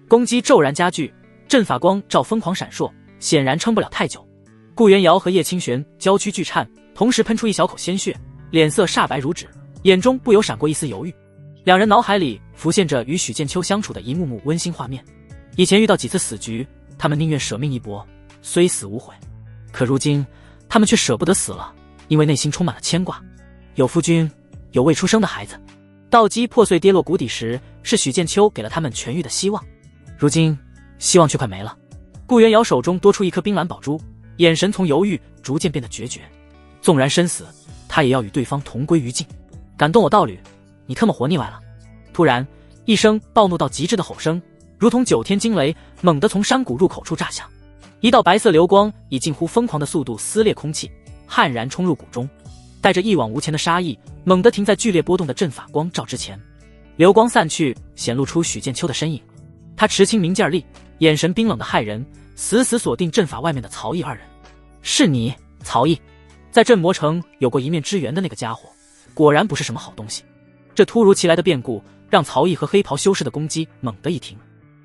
攻击骤然加剧，阵法光照疯狂闪烁，显然撑不了太久。顾元瑶和叶清玄娇躯剧颤，同时喷出一小口鲜血，脸色煞白如纸，眼中不由闪过一丝犹豫。2人脑海里浮现着与许剑秋相处的一幕幕温馨画面。以前遇到几次死局，他们宁愿舍命一搏，虽死无悔。可如今，他们却舍不得死了，因为内心充满了牵挂。有夫君，有未出生的孩子。道基破碎跌落谷底时，是许剑秋给了他们痊愈的希望。如今，希望却快没了。顾元瑶手中多出一颗冰蓝宝珠，眼神从犹豫逐渐变得决绝。纵然身死，他也要与对方同归于尽。敢动我道侣，你他妈活腻歪了！突然，一声暴怒到极致的吼声，如同9天惊雷，猛地从山谷入口处炸响。一道白色流光以近乎疯狂的速度撕裂空气，悍然冲入谷中，带着一往无前的杀意，猛地停在剧烈波动的阵法光照之前。流光散去，显露出许剑秋的身影。他持清明剑立，眼神冰冷的骇人，死死锁定阵法外面的曹毅2人。是你，曹毅？在镇魔城有过一面之缘的那个家伙，果然不是什么好东西。这突如其来的变故让曹毅和黑袍修士的攻击猛地一停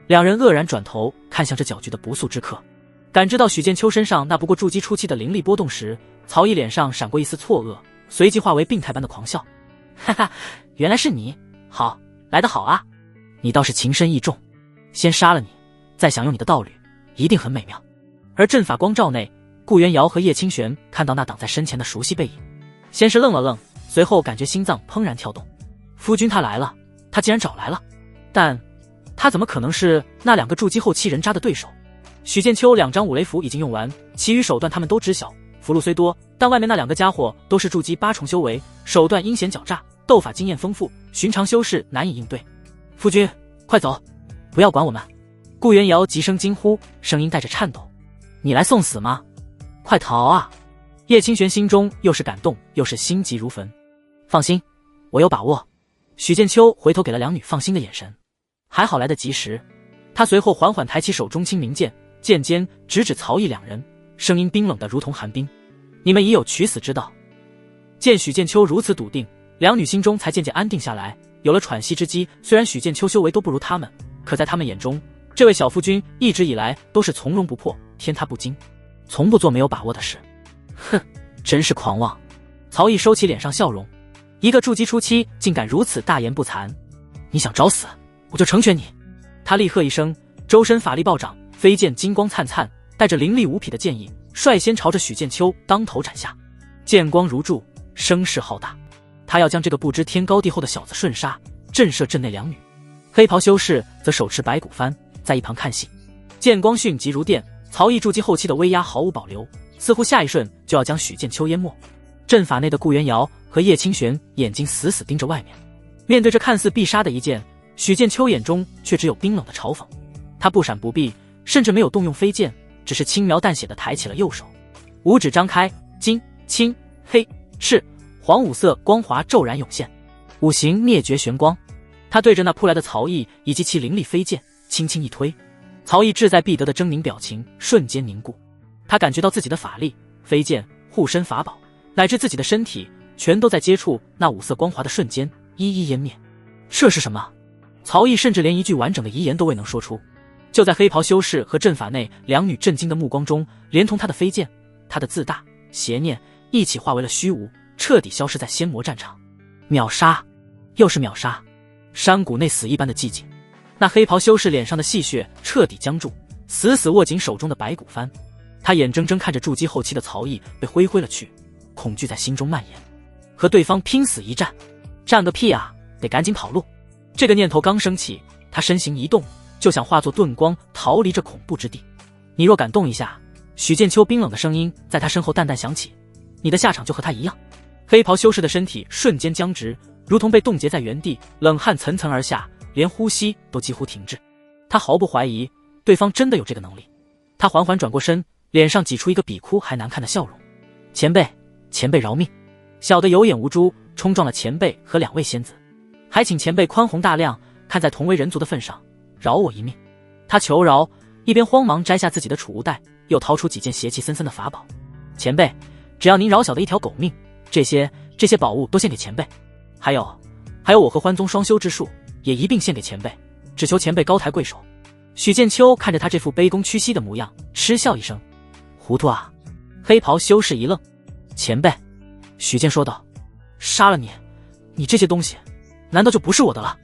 ，2人愕然转头看向这搅局的不速之客。感知到许剑秋身上那不过筑基初期的灵力波动时，曹毅脸上闪过一丝错愕，随即化为病态般的狂笑。哈哈，原来是你，好，来得好啊！你倒是情深意重，先杀了你，再享用你的道侣，一定很美妙。而阵法光照内，顾元瑶和叶清玄看到那挡在身前的熟悉背影，先是愣了愣，随后感觉心脏怦然跳动。夫君他来了，他竟然找来了，但他怎么可能是那2个筑基后期人渣的对手？许剑秋2张五雷符已经用完，其余手段他们都知晓。符箓虽多，但外面那2个家伙都是筑基8重修为，手段阴险狡诈，斗法经验丰富，寻常修士难以应对。夫君，快走，不要管我们！顾元瑶急声惊呼，声音带着颤抖：“你来送死吗？快逃啊！”叶清玄心中又是感动又是心急如焚。放心，我有把握。许剑秋回头给了2女放心的眼神，还好来得及时。他随后缓缓抬起手中清明剑，剑尖直指曹毅2人，声音冰冷得如同寒冰：“你们已有取死之道。”见许剑秋如此笃定，2女心中才渐渐安定下来，有了喘息之机。虽然许剑秋修为都不如他们，可在他们眼中，这位小夫君一直以来都是从容不迫，天塌不惊，从不做没有把握的事。哼，真是狂妄！曹毅收起脸上笑容，一个筑基初期竟敢如此大言不惭，你想找死，我就成全你！他厉喝一声，周身法力暴涨，飞剑金光灿灿，带着凌厉无匹的剑意，率先朝着许剑秋当头斩下。剑光如柱，声势浩大，他要将这个不知天高地厚的小子瞬杀，震慑阵内2女。黑袍修士则手持白骨幡在一旁看戏，剑光迅疾如电，曹毅筑基后期的威压毫无保留，似乎下一瞬就要将许剑秋淹没。阵法内的顾元瑶和叶清玄眼睛死死盯着外面，面对这看似必杀的一剑，许剑秋眼中却只有冰冷的嘲讽。他不闪不避，甚至没有动用飞剑，只是轻描淡写地抬起了右手，五指张开，金、青、黑、赤、黄5色光华骤然涌现，五行灭绝玄光。他对着那扑来的曹毅以及其凌厉飞剑轻轻一推，曹毅志在必得的狰狞表情瞬间凝固。他感觉到自己的法力、飞剑、护身法宝乃至自己的身体全都在接触那5色光华的瞬间一一湮灭。这是什么？曹毅甚至连一句完整的遗言都未能说出。就在黑袍修士和阵法内2女震惊的目光中，连同他的飞剑、他的自大、邪念一起化为了虚无，彻底消失在仙魔战场。秒杀，又是秒杀！山谷内死一般的寂静，那黑袍修士脸上的戏谑彻底僵住，死死握紧手中的白骨幡。他眼睁睁看着筑基后期的曹毅被挥了去，恐惧在心中蔓延，和对方拼死一战。战个屁啊，得赶紧跑路！这个念头刚升起，他身形一动，就想化作遁光逃离这恐怖之地。你若敢动一下，许剑秋冰冷的声音在他身后淡淡响起，你的下场就和他一样。黑袍修士的身体瞬间僵直，如同被冻结在原地，冷汗层层而下，连呼吸都几乎停滞。他毫不怀疑对方真的有这个能力。他缓缓转过身，脸上挤出一个比哭还难看的笑容。前辈，前辈饶命！小的有眼无珠，冲撞了前辈和2位仙子，还请前辈宽宏大量，看在同为人族的份上，饶我一命。他求饶，一边慌忙摘下自己的储物袋，又掏出几件邪气森森的法宝。前辈，只要您饶小的一条狗命，这些宝物都献给前辈。还有我和欢宗双修之术也一并献给前辈，只求前辈高抬贵手。许剑秋看着他这副卑躬屈膝的模样，嗤笑一声：“糊涂啊！”黑袍修士一愣：“前辈。”许剑说道：“杀了你，你这些东西难道就不是我的了？”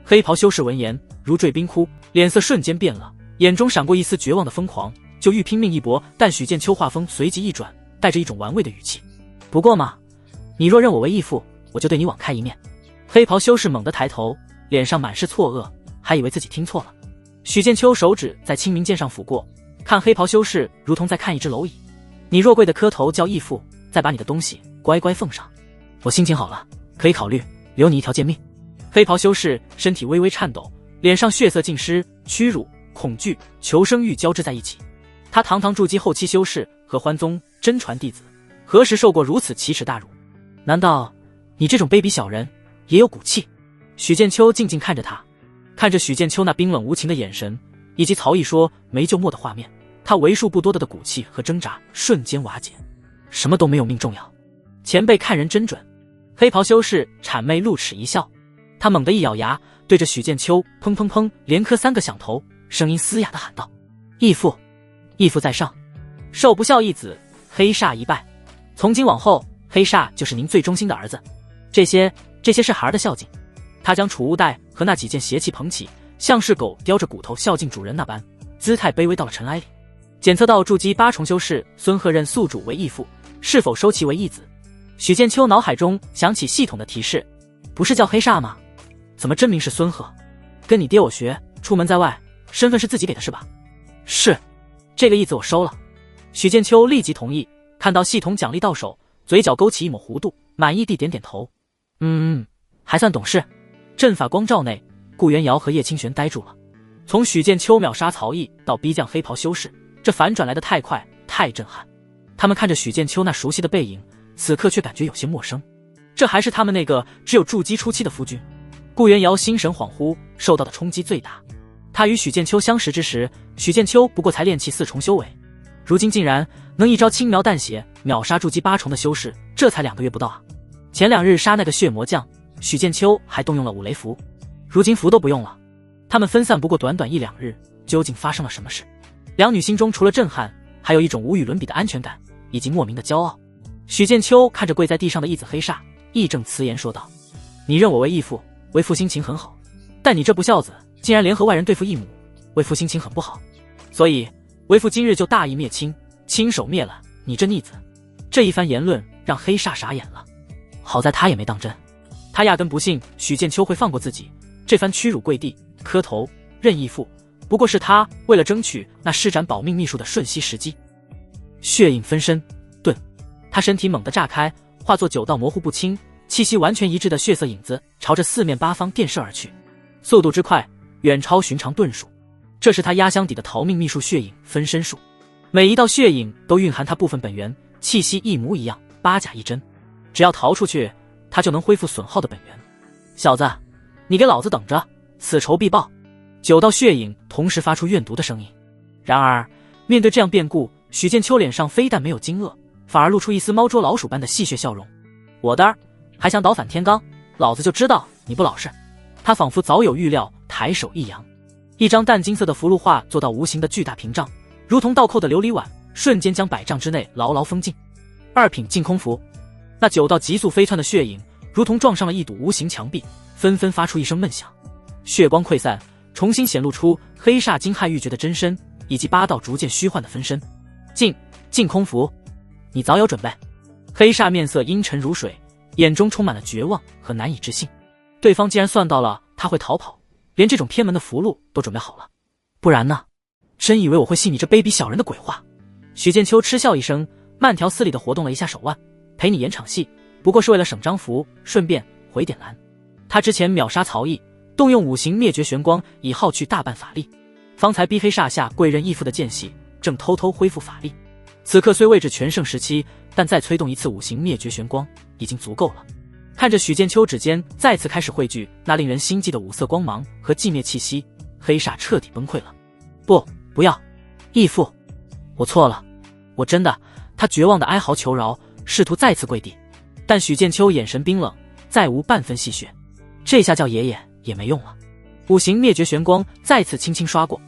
黑袍修士闻言如坠冰窟，脸色瞬间变了，眼中闪过一丝绝望的疯狂，就欲拼命一搏。但许剑秋话锋随即一转，带着一种玩味的语气：“不过嘛，你若认我为义父，我就对你网开一面。”黑袍修士猛地抬头，脸上满是错愕，还以为自己听错了。许剑秋手指在清明剑上抚过，看黑袍修士如同在看一只蝼蚁。你若跪的磕头叫义父，再把你的东西乖乖奉上，我心情好了，可以考虑留你一条贱命。黑袍修士身体微微颤抖，脸上血色尽失，屈辱、恐惧、求生欲交织在一起。他堂堂筑基后期修士和欢宗真传弟子，何时受过如此奇耻大辱？难道你这种卑鄙小人也有骨气？许剑秋静静看着他，看着许剑秋那冰冷无情的眼神，以及曹毅说没就没的画面，他为数不多的骨气和挣扎瞬间瓦解，什么都没有命重要。前辈看人真准。黑袍修士谄媚露齿一笑，他猛地一咬牙，对着许剑秋砰砰砰连磕3个响头，声音嘶哑地喊道：“义父，义父在上，寿不孝一子，黑煞一败。从今往后，黑煞就是您最忠心的儿子。这些是孩儿的孝敬。”他将储物袋和那几件邪气捧起，像是狗叼着骨头孝敬主人那般，姿态卑微到了尘埃里。检测到筑基8重修士孙贺认宿主为义父，是否收其为义子？许剑秋脑海中响起系统的提示：不是叫黑煞吗？怎么真名是孙贺？跟你爹我学，出门在外，身份是自己给的是吧？是，这个意思我收了。许剑秋立即同意，看到系统奖励到手，嘴角勾起一抹弧度，满意地点点头。还算懂事。阵法光照内，顾元瑶和叶清玄呆住了。从许剑秋秒杀曹毅到逼降黑袍修士，这反转来得太快，太震撼。他们看着许剑秋那熟悉的背影，此刻却感觉有些陌生。这还是他们那个只有筑基初期的夫君。顾元瑶心神恍惚，受到的冲击最大。他与许剑秋相识之时，许剑秋不过才炼气4重修为，如今竟然能一招轻描淡写秒杀筑基8重的修士，这才2个月不到啊！前2日杀那个血魔将，许剑秋还动用了5雷符，如今符都不用了。他们分散不过短短1、2日，究竟发生了什么事？两女心中除了震撼，还有一种无与伦比的安全感，以及莫名的骄傲。许剑秋看着跪在地上的义子黑煞，义正辞严说道：“你认我为义父，为父心情很好，但你这不孝子，竟然联合外人对付义母，为父心情很不好。所以为父今日就大义灭亲，亲手灭了你这逆子。”这一番言论让黑煞傻眼了，好在他也没当真，他压根不信许剑秋会放过自己。这番屈辱跪地磕头认义父，不过是他为了争取那施展保命秘术的瞬息时机。血影分身顿，他身体猛地炸开，化作9道模糊不清、气息完全一致的血色影子，朝着四面八方电射而去，速度之快远超寻常遁术。这是他压箱底的逃命秘术——血影分身术。每一道血影都蕴含他部分本源，气息一模一样，8甲1真。只要逃出去，他就能恢复损耗的本源。小子，你给老子等着，此仇必报！9道血影同时发出怨毒的声音。然而面对这样变故，许剑秋脸上非但没有惊愕，反而露出一丝猫捉老鼠般的戏谑笑容。我的儿，还想倒反天罡，老子就知道你不老实。他仿佛早有预料，抬手一扬，一张淡金色的符箓画做到无形的巨大屏障，如同倒扣的琉璃碗，瞬间将100丈之内牢牢封禁。2品净空符，那9道急速飞窜的血影如同撞上了一堵无形墙壁，纷纷发出一声闷响，血光溃散，重新显露出黑煞惊骇欲绝的真身，以及8道逐渐虚幻的分身。净空符，你早有准备。黑煞面色阴沉如水，眼中充满了绝望和难以置信。对方竟然算到了他会逃跑，连这种偏门的符箓都准备好了。不然呢？真以为我会信你这卑鄙小人的鬼话？许剑秋嗤笑一声，慢条斯理地活动了一下手腕，陪你演场戏，不过是为了省张符，顺便回点蓝。他之前秒杀曹毅，动用5行灭绝玄光，已耗去大半法力。方才逼黑煞下跪认义父的间隙，正偷偷恢复法力。此刻虽未至全盛时期，但再催动一次5行灭绝玄光已经足够了。看着许剑秋指尖再次开始汇聚那令人心悸的5色光芒和寂灭气息，黑煞彻底崩溃了。不要，义父，我错了，我真的……他绝望的哀嚎求饶，试图再次跪地，但许剑秋眼神冰冷，再无半分戏谑。这下叫爷爷也没用了。5行灭绝玄光再次轻轻刷过，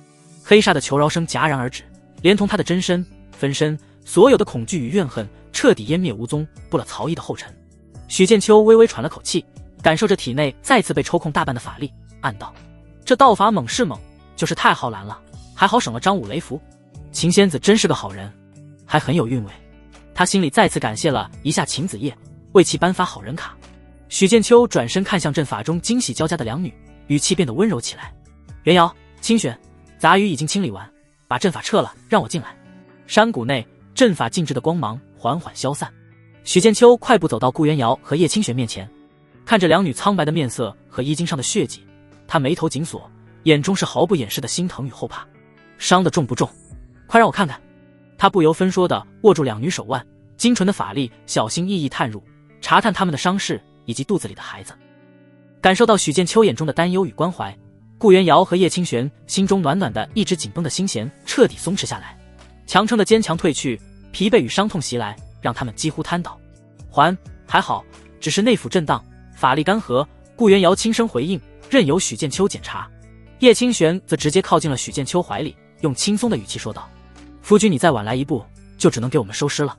黑煞的求饶声戛然而止，连同他的真身分身，所有的恐惧与怨恨彻底湮灭无踪，步了曹毅的后尘。许剑秋微微喘了口气，感受着体内再次被抽空大半的法力，暗道：这道法猛是猛，就是太浩然了，还好省了张5雷符。秦仙子真是个好人，还很有韵味。他心里再次感谢了一下秦子夜，为其颁发好人卡。许剑秋转身看向阵法中惊喜交加的两女，语气变得温柔起来：元瑶、清玄，杂鱼已经清理完，把阵法撤了，让我进来。山谷内阵法静止的光芒缓缓消散，许剑秋快步走到顾元瑶和叶清玄面前，看着两女苍白的面色和衣襟上的血迹，他眉头紧锁，眼中是毫不掩饰的心疼与后怕。伤得重不重？快让我看看。他不由分说地握住两女手腕，精纯的法力小心翼翼探入，查探他们的伤势以及肚子里的孩子。感受到许剑秋眼中的担忧与关怀，顾元瑶和叶清玄心中暖暖的一直紧绷的心弦彻底松弛下来，强撑的坚强褪去，疲惫与伤痛袭来，让他们几乎瘫倒。还好，只是内府震荡，法力干涸。顾元瑶轻声回应，任由许剑秋检查。叶清玄则直接靠近了许剑秋怀里，用轻松的语气说道：夫君，你再晚来一步，就只能给我们收尸了。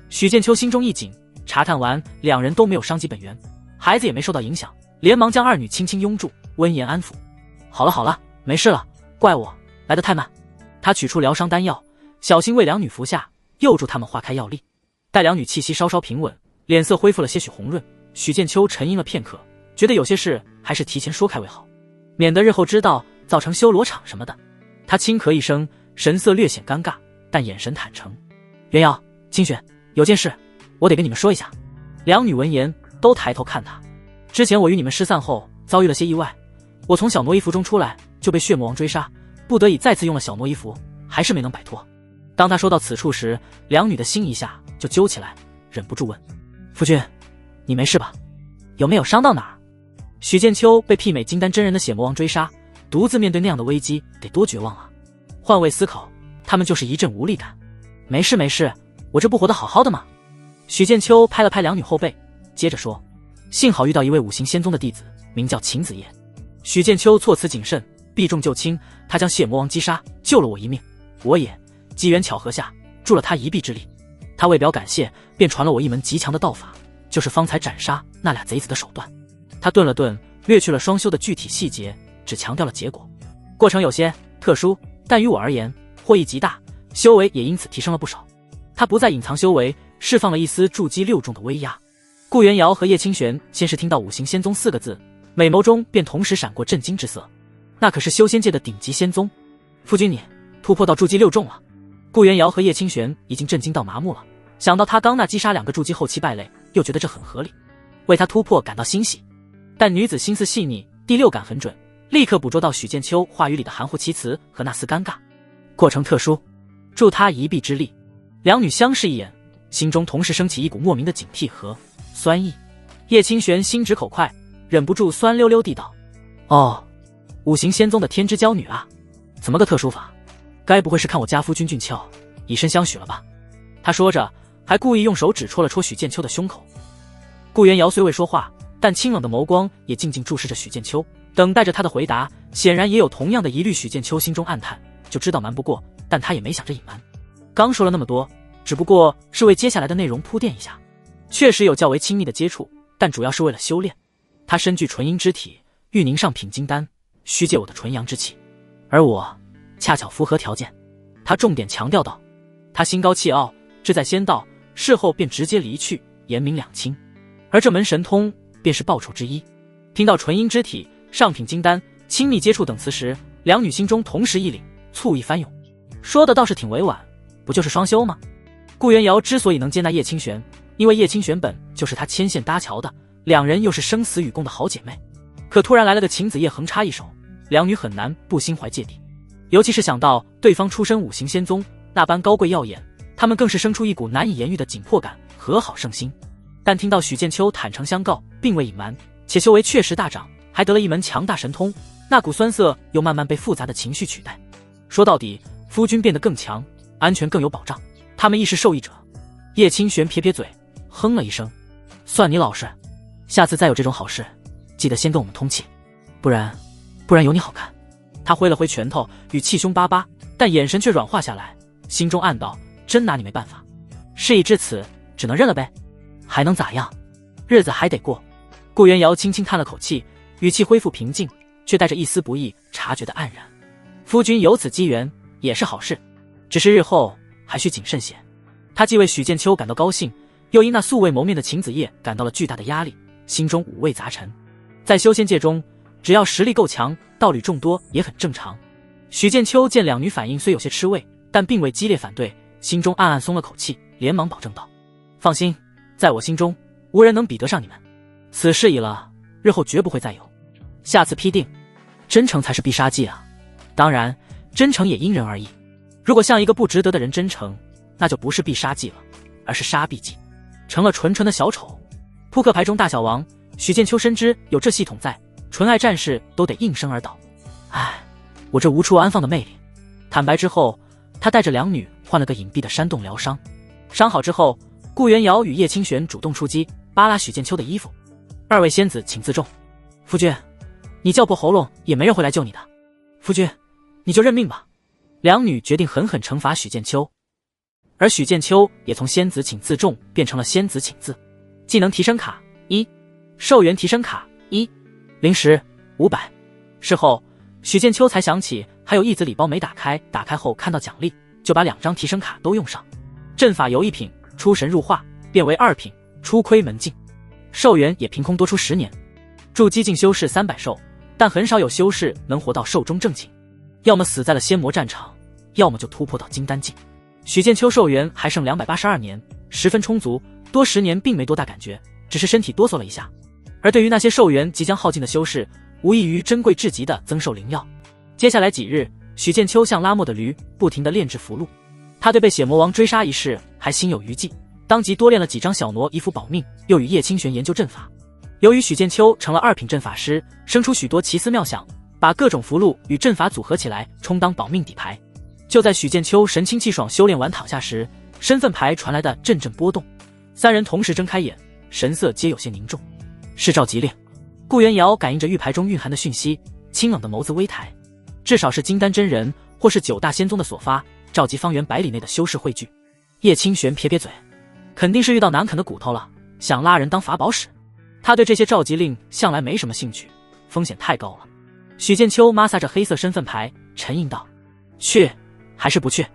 许剑秋心中一紧，查探完两人都没有伤及本源，孩子也没受到影响，连忙将二女轻轻拥住，温言安抚：好了，没事了，怪我来得太慢。他取出疗伤丹药，小心为两女服下，诱助他们化开药力。待两女气息稍稍平稳，脸色恢复了些许红润，许剑秋沉吟了片刻，觉得有些事还是提前说开为好，免得日后知道造成修罗场什么的。他轻咳一声，神色略显尴尬，但眼神坦诚。元瑶、清玄，有件事我得跟你们说一下。两女闻言都抬头看他。之前我与你们失散后遭遇了些意外，我从小挪衣服中出来就被血魔王追杀，不得已再次用了小挪衣服，还是没能摆脱。当他说到此处时，两女的心一下就揪起来，忍不住问：夫君，你没事吧？有没有伤到哪儿？许剑秋被媲美金丹真人的血魔王追杀，独自面对那样的危机得多绝望啊。换位思考，他们就是一阵无力感。没事没事，我这不活得好好的吗？许剑秋拍了拍两女后背，接着说：幸好遇到一位五行仙宗的弟子，名叫秦子夜。许剑秋措辞谨慎，避重就轻，他将血魔王击杀，救了我一命，我也机缘巧合下助了他一臂之力。他为表感谢，便传了我一门极强的道法，就是方才斩杀那俩贼子的手段。他顿了顿，略去了双修的具体细节，只强调了结果。过程有些特殊，但于我而言获益极大，修为也因此提升了不少。他不再隐藏修为，释放了一丝筑基6重的威压。顾元瑶和叶清玄先是听到五行仙宗4个字，美眸中便同时闪过震惊之色。那可是修仙界的顶级仙宗，夫君你突破到筑基6重了。顾元瑶和叶清玄已经震惊到麻木了，想到他刚那击杀2个筑基后期败类，又觉得这很合理，为他突破感到欣喜。但女子心思细腻，第6感很准，立刻捕捉到许剑秋话语里的含糊其辞和那丝尴尬。过程特殊，助他一臂之力。两女相视一眼，心中同时升起一股莫名的警惕和酸意。叶清玄心直口快，忍不住酸溜溜地道：哦，五行仙宗的天之娇女啊，怎么个特殊法？该不会是看我家夫君俊俏，以身相许了吧？他说着，还故意用手指戳了戳许剑秋的胸口。顾元瑶虽未说话，但清冷的眸光也静静注视着许剑秋，等待着他的回答。显然也有同样的疑虑，许剑秋心中暗叹，就知道瞒不过，但他也没想着隐瞒。刚说了那么多，只不过是为接下来的内容铺垫一下。确实有较为亲密的接触，但主要是为了修炼。他身具纯阴之体，欲凝上品金丹，需借我的纯阳之气，而我恰巧符合条件。他重点强调道。他心高气傲，志在仙道，事后便直接离去，言明两清。而这门神通便是报酬之一。听到纯阴之体、上品金丹、亲密接触等词时，两女心中同时一凛，醋意翻涌。说的倒是挺委婉，不就是双修吗？顾元瑶之所以能接纳叶清玄，因为叶清玄本就是他牵线搭桥的，两人又是生死与共的好姐妹。可突然来了个秦子夜横插一手，两女很难不心怀芥蒂。尤其是想到对方出身五行仙宗，那般高贵耀眼，他们更是生出一股难以言喻的紧迫感，和好胜心。但听到许剑秋坦诚相告，并未隐瞒，且修为确实大涨，还得了一门强大神通，那股酸涩又慢慢被复杂的情绪取代。说到底，夫君变得更强，安全更有保障，他们亦是受益者。叶清玄撇撇嘴，哼了一声，算你老实，下次再有这种好事，记得先跟我们通气，不然有你好看。他挥了挥拳头，语气凶巴巴，但眼神却软化下来，心中暗道：真拿你没办法。事已至此，只能认了呗，还能咋样？日子还得过。顾元瑶轻轻叹了口气，语气恢复平静，却带着一丝不易察觉的黯然。夫君有此机缘也是好事，只是日后还需谨慎些。他既为许剑秋感到高兴，又因那素未谋面的秦子夜感到了巨大的压力，心中五味杂陈。在修仙界中，只要实力够强，道侣众多也很正常。许剑秋见两女反应虽有些吃味，但并未激烈反对，心中暗暗松了口气，连忙保证道：放心，在我心中无人能比得上你们，此事已了，日后绝不会再有。下次批定，真诚才是必杀技啊！当然，真诚也因人而异。如果向一个不值得的人真诚，那就不是必杀技了，而是杀必技，成了纯纯的小丑。扑克牌中大小王，许剑秋深知有这系统在，纯爱战士都得应声而倒。唉，我这无处安放的魅力。坦白之后，他带着两女换了个隐蔽的山洞疗伤。伤好之后，顾元瑶与叶清玄主动出击，扒拉许剑秋的衣服。二位仙子请自重。夫君，你叫破喉咙也没人会来救你的。夫君，你就认命吧。两女决定狠狠惩罚许剑秋，而许剑秋也从仙子请自重变成了仙子请自。技能提升卡1，寿元提升卡1，零食500。事后，许剑秋才想起还有一子礼包没打开，打开后看到奖励，就把2张提升卡都用上。阵法由1品出神入化变为2品出窥门径，寿元也凭空多出10年。筑基境修士300寿，但很少有修士能活到寿终正寝，要么死在了仙魔战场，要么就突破到金丹境。许剑秋寿元还剩282年，十分充足，多10年并没多大感觉，只是身体哆嗦了一下。而对于那些寿元即将耗尽的修士，无异于珍贵至极的增寿灵药。接下来几日，许剑秋像拉磨的驴，不停地炼制符箓。他对被血魔王追杀一事还心有余悸，当即多练了几张小挪以符保命，又与叶清玄研究阵法。由于许剑秋成了2品阵法师，生出许多奇思妙想，把各种符箓与阵法组合起来，充当保命底牌。就在许剑秋神清气爽修炼完躺下时，身份牌传来的阵阵波动，三人同时睁开眼，神色皆有些凝重。是召集令。顾元瑶感应着玉牌中蕴含的讯息，清冷的眸子微抬，至少是金丹真人或是9大仙宗的所发，召集方圆100里内的修士汇聚。叶清玄撇撇嘴，肯定是遇到难啃的骨头了，想拉人当法宝使。他对这些召集令向来没什么兴趣，风险太高了。许剑秋抹撒着黑色身份牌，沉吟道：去还是不去？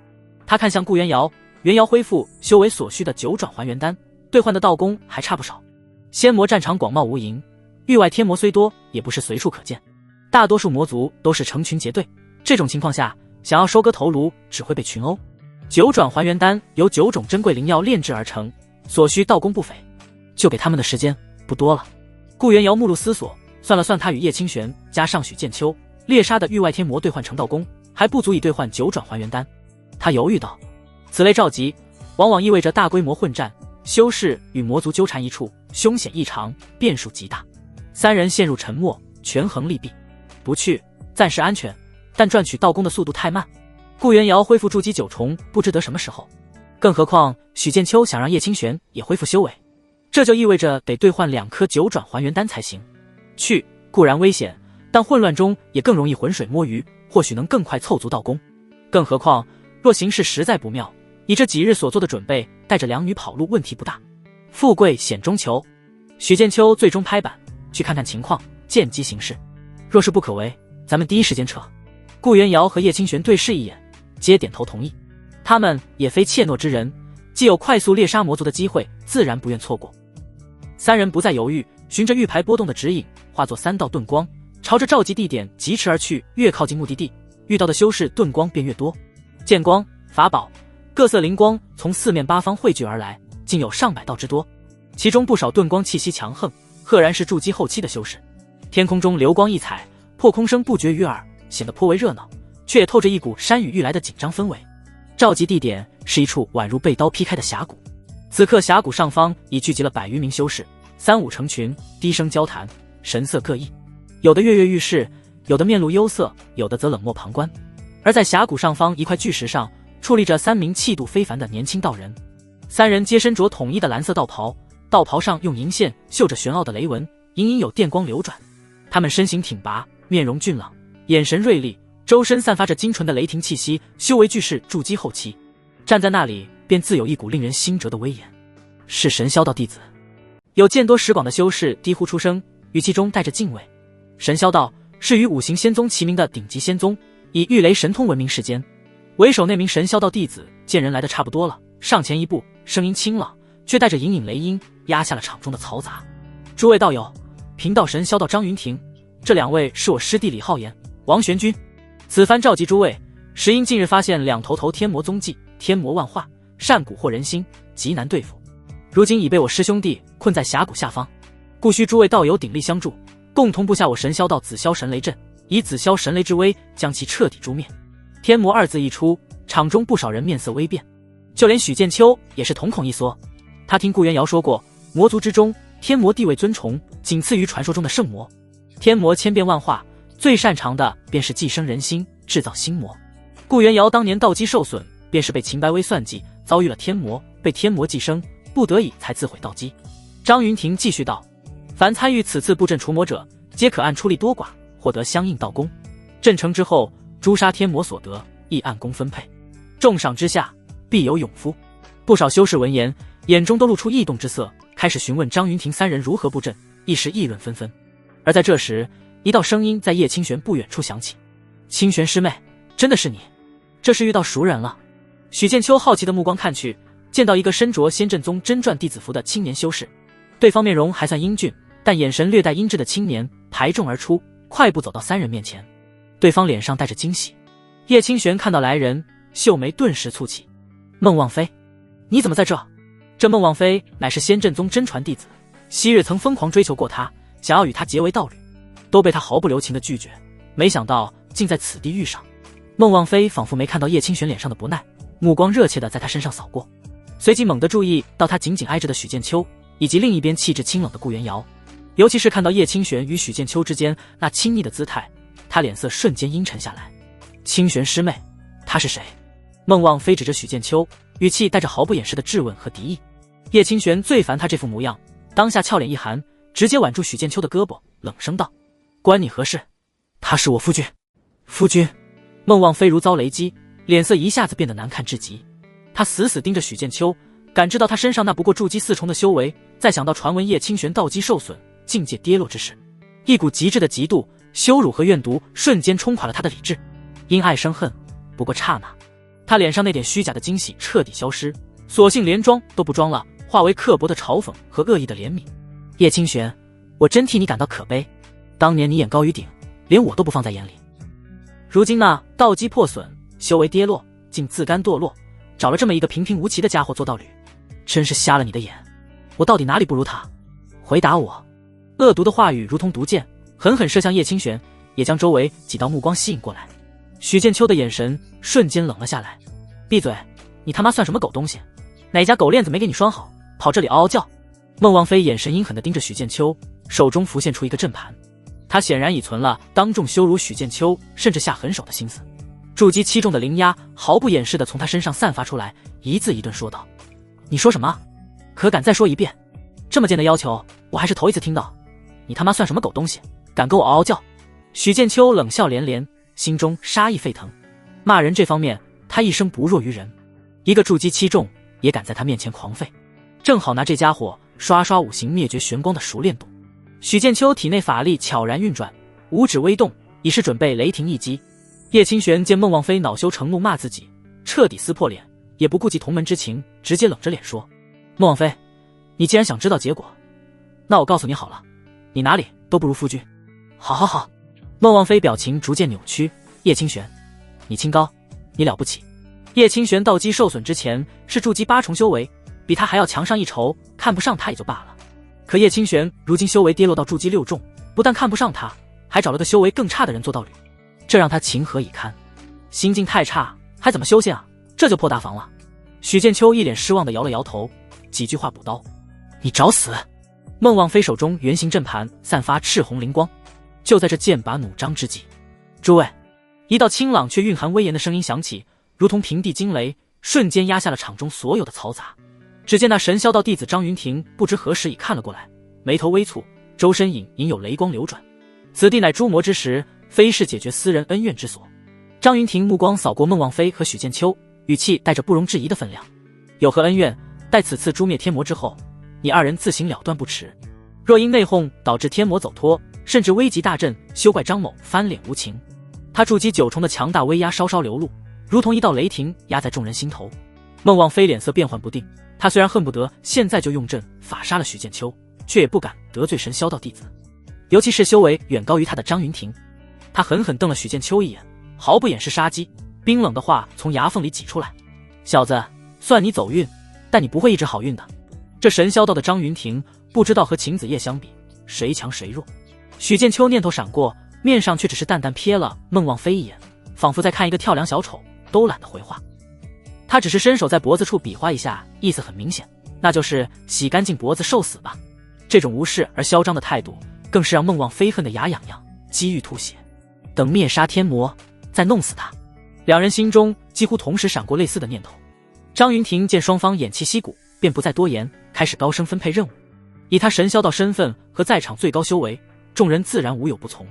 他看向顾元瑶，元瑶恢复修为所需的9转还原丹，兑换的道功还差不少。仙魔战场广袤无垠，域外天魔虽多，也不是随处可见，大多数魔族都是成群结队，这种情况下想要收割头颅只会被群殴。9转还原丹由9种珍贵灵药炼制而成，所需道功不菲，就给他们的时间不多了。顾元瑶目露思索，算了算他与叶清玄加上许剑秋猎杀的域外天魔兑换成道功，还不足以兑换9转还原丹。他犹豫道：此类召集往往意味着大规模混战，修士与魔族纠缠一处，凶险异常，变数极大。三人陷入沉默，权衡利弊。不去，暂时安全，但赚取道功的速度太慢。顾元瑶恢复筑基9重，不知得什么时候。更何况许剑秋想让叶清玄也恢复修为，这就意味着得兑换2颗9转还原丹才行。去固然危险，但混乱中也更容易浑水摸鱼，或许能更快凑足道功。更何况若形势实在不妙，以这几日所做的准备，带着2女跑路问题不大。富贵险中求，许剑秋最终拍板，去看看情况，见机行事。若是不可为，咱们第一时间撤。顾元瑶和叶清玄对视一眼，皆点头同意。他们也非怯懦之人，既有快速猎杀魔族的机会，自然不愿错过。三人不再犹豫，循着玉牌波动的指引，化作3道遁光，朝着召集地点疾驰而去。越靠近目的地，遇到的修士遁光便越多。剑光、法宝、各色灵光从4面8方汇聚而来，竟有上百道之多，其中不少遁光气息强横，赫然是筑基后期的修士。天空中流光溢彩，破空声不绝于耳，显得颇为热闹，却也透着一股山雨欲来的紧张氛围。召集地点是一处宛如被刀劈开的峡谷，此刻峡谷上方已聚集了100余名修士，3、5成群，低声交谈，神色各异，有的跃跃欲试，有的面露忧色，有的则冷漠旁观。而在峡谷上方一块巨石上，矗立着3名气度非凡的年轻道人。3人皆身着统一的蓝色道袍，道袍上用银线绣着玄奥的雷纹，隐隐有电光流转。他们身形挺拔，面容俊朗，眼神锐利，周身散发着精纯的雷霆气息，修为俱是筑基后期，站在那里便自有一股令人心折的威严。是神霄道弟子。有见多识广的修士低呼出声，语气中带着敬畏。神霄道是与5行仙宗齐名的顶级仙宗，以御雷神通闻名世间。为首那名神霄道弟子见人来的差不多了，上前一步，声音清朗，却带着隐隐雷音，压下了场中的嘈杂。诸位道友，贫道神霄道张云庭，这2位是我师弟李浩言、王玄君。此番召集诸位，实因近日发现2头天魔踪迹，天魔万化，善蛊惑人心，极难对付。如今已被我师兄弟困在峡谷下方，故需诸位道友鼎力相助，共同布下我神霄道紫霄神雷阵，以紫霄神雷之威将其彻底诛灭。天魔2字一出，场中不少人面色微变，就连许剑秋也是瞳孔一缩。他听顾元瑶说过，魔族之中天魔地位尊崇，仅次于传说中的圣魔。天魔千变万化，最擅长的便是寄生人心，制造心魔。顾元瑶当年道基受损，便是被秦白薇算计，遭遇了天魔，被天魔寄生，不得已才自毁道基。张云庭继续道：凡参与此次布阵除魔者，皆可按出力多寡获得相应道功，阵成之后，诛杀天魔所得亦按功分配，重赏之下必有勇夫。不少修士闻言，眼中都露出异动之色，开始询问张云庭3人如何布阵，一时议论纷纷。而在这时，一道声音在叶清玄不远处响起：清玄师妹，真的是你？这是遇到熟人了。许剑秋好奇的目光看去，见到一个身着仙阵宗真传弟子服的青年修士，对方面容还算英俊，但眼神略带阴鸷的青年排众而出，快步走到三人面前，对方脸上带着惊喜。叶清玄看到来人，秀眉顿时蹙起。孟望妃，你怎么在这？这孟望妃乃是仙阵宗真传弟子，昔日曾疯狂追求过他，想要与他结为道侣，都被他毫不留情的拒绝，没想到竟在此地遇上。孟望妃仿佛没看到叶清玄脸上的不耐，目光热切地在他身上扫过，随即猛地注意到他紧紧挨着的许剑秋，以及另一边气质清冷的顾元瑶。尤其是看到叶清玄与许剑秋之间那亲昵的姿态，他脸色瞬间阴沉下来。清玄师妹，他是谁？孟望妃指着许剑秋，语气带着毫不掩饰的质问和敌意。叶清玄最烦他这副模样，当下俏脸一寒，直接挽住许剑秋的胳膊，冷声道：关你何事？他是我夫君。夫君？孟望妃如遭雷击，脸色一下子变得难看至极。他死死盯着许剑秋，感知到他身上那不过筑基4重的修为，再想到传闻叶清玄道基受损，境界跌落之时，一股极致的嫉妒、羞辱和怨毒瞬间冲垮了他的理智。因爱生恨，不过刹那，他脸上那点虚假的惊喜彻底消失，索性连装都不装了，化为刻薄的嘲讽和恶意的怜悯。叶清玄，我真替你感到可悲，当年你眼高于顶，连我都不放在眼里，如今呢，道基破损，修为跌落，竟自甘堕落，找了这么一个平平无奇的家伙做道侣，真是瞎了你的眼。我到底哪里不如他？回答我！恶毒的话语如同毒箭，狠狠射向叶清玄，也将周围几道目光吸引过来。许剑秋的眼神瞬间冷了下来。闭嘴！你他妈算什么狗东西？哪家狗链子没给你拴好，跑这里嗷嗷叫？孟望妃眼神阴狠地盯着许剑秋，手中浮现出一个阵盘。他显然已存了当众羞辱许剑秋，甚至下狠手的心思。筑基7重的灵压毫不掩饰地从他身上散发出来，一字一顿说道：你说什么？可敢再说一遍？这么贱的要求，我还是头一次听到。你他妈算什么狗东西，敢跟我嗷嗷叫？许剑秋冷笑连连，心中杀意沸腾。骂人这方面，他一生不弱于人，一个筑基7重也敢在他面前狂吠，正好拿这家伙刷刷五行灭绝玄光的熟练度。许剑秋体内法力悄然运转，五指微动，已是准备雷霆一击。叶清玄见孟望妃恼羞成怒骂自己，彻底撕破脸，也不顾及同门之情，直接冷着脸说：孟望妃，你既然想知道结果，那我告诉你好了，你哪里都不如夫君。好好好。孟望妃表情逐渐扭曲。叶清玄，你清高，你了不起。叶清玄道基受损之前是筑基8重修为，比他还要强上一筹，看不上他也就罢了。可叶清玄如今修为跌落到筑基6重，不但看不上他，还找了个修为更差的人做道侣，这让他情何以堪？心境太差，还怎么修仙啊？这就破大防了。许剑秋一脸失望地摇了摇头，几句话补刀：你找死！孟望妃手中圆形阵盘散发赤红灵光。就在这剑拔弩张之际，诸位，一道清朗却蕴含威严的声音响起，如同平地惊雷，瞬间压下了场中所有的嘈杂。只见那神霄道弟子张云庭不知何时已看了过来，眉头微蹙，周身隐有雷光流转。此地乃诛魔之时，非是解决私人恩怨之所。张云庭目光扫过孟望妃和许剑秋，语气带着不容置疑的分量：有何恩怨，待此次诛灭天魔之后，你二人自行了断不迟。若因内讧导致天魔走脱，甚至危及大阵，休怪张某翻脸无情。他筑基9重的强大威压稍稍流露，如同一道雷霆压在众人心头。孟望妃脸色变幻不定，他虽然恨不得现在就用阵法杀了许剑秋，却也不敢得罪神霄道弟子，尤其是修为远高于他的张云庭。他狠狠瞪了许剑秋一眼，毫不掩饰杀机，冰冷的话从牙缝里挤出来：小子，算你走运，但你不会一直好运的。这神霄道的张云庭不知道和秦子夜相比，谁强谁弱。许剑秋念头闪过，面上却只是淡淡瞥了孟望妃一眼，仿佛在看一个跳梁小丑，都懒得回话。他只是伸手在脖子处比划一下，意思很明显，那就是洗干净脖子受死吧。这种无视而嚣张的态度，更是让孟望妃恨得牙痒痒，机欲吐血。等灭杀天魔，再弄死他。两人心中几乎同时闪过类似的念头。张云庭见双方偃旗息鼓，便不再多言，开始高声分配任务。以他神霄道身份和在场最高修为，众人自然无有不从。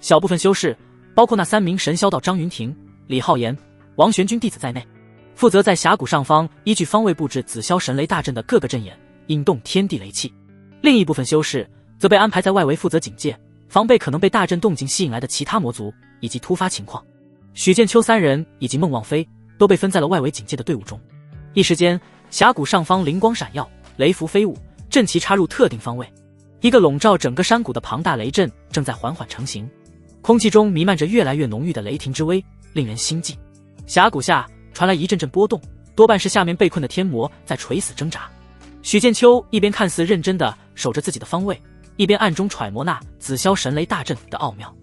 小部分修士，包括那3名神霄道张云庭、李浩言、王玄君弟子在内，负责在峡谷上方依据方位布置紫霄神雷大阵的各个阵眼，引动天地雷气。另一部分修士则被安排在外围负责警戒，防备可能被大阵动静吸引来的其他魔族以及突发情况。许剑秋3人以及孟望妃都被分在了外围警戒的队伍中。一时间，峡谷上方灵光闪耀，雷符飞舞，阵旗插入特定方位。一个笼罩整个山谷的庞大雷阵正在缓缓成型。空气中弥漫着越来越浓郁的雷霆之威，令人心悸。峡谷下传来一阵阵波动，多半是下面被困的天魔在垂死挣扎。许剑秋一边看似认真地守着自己的方位，一边暗中揣摩那紫霄神雷大阵的奥妙，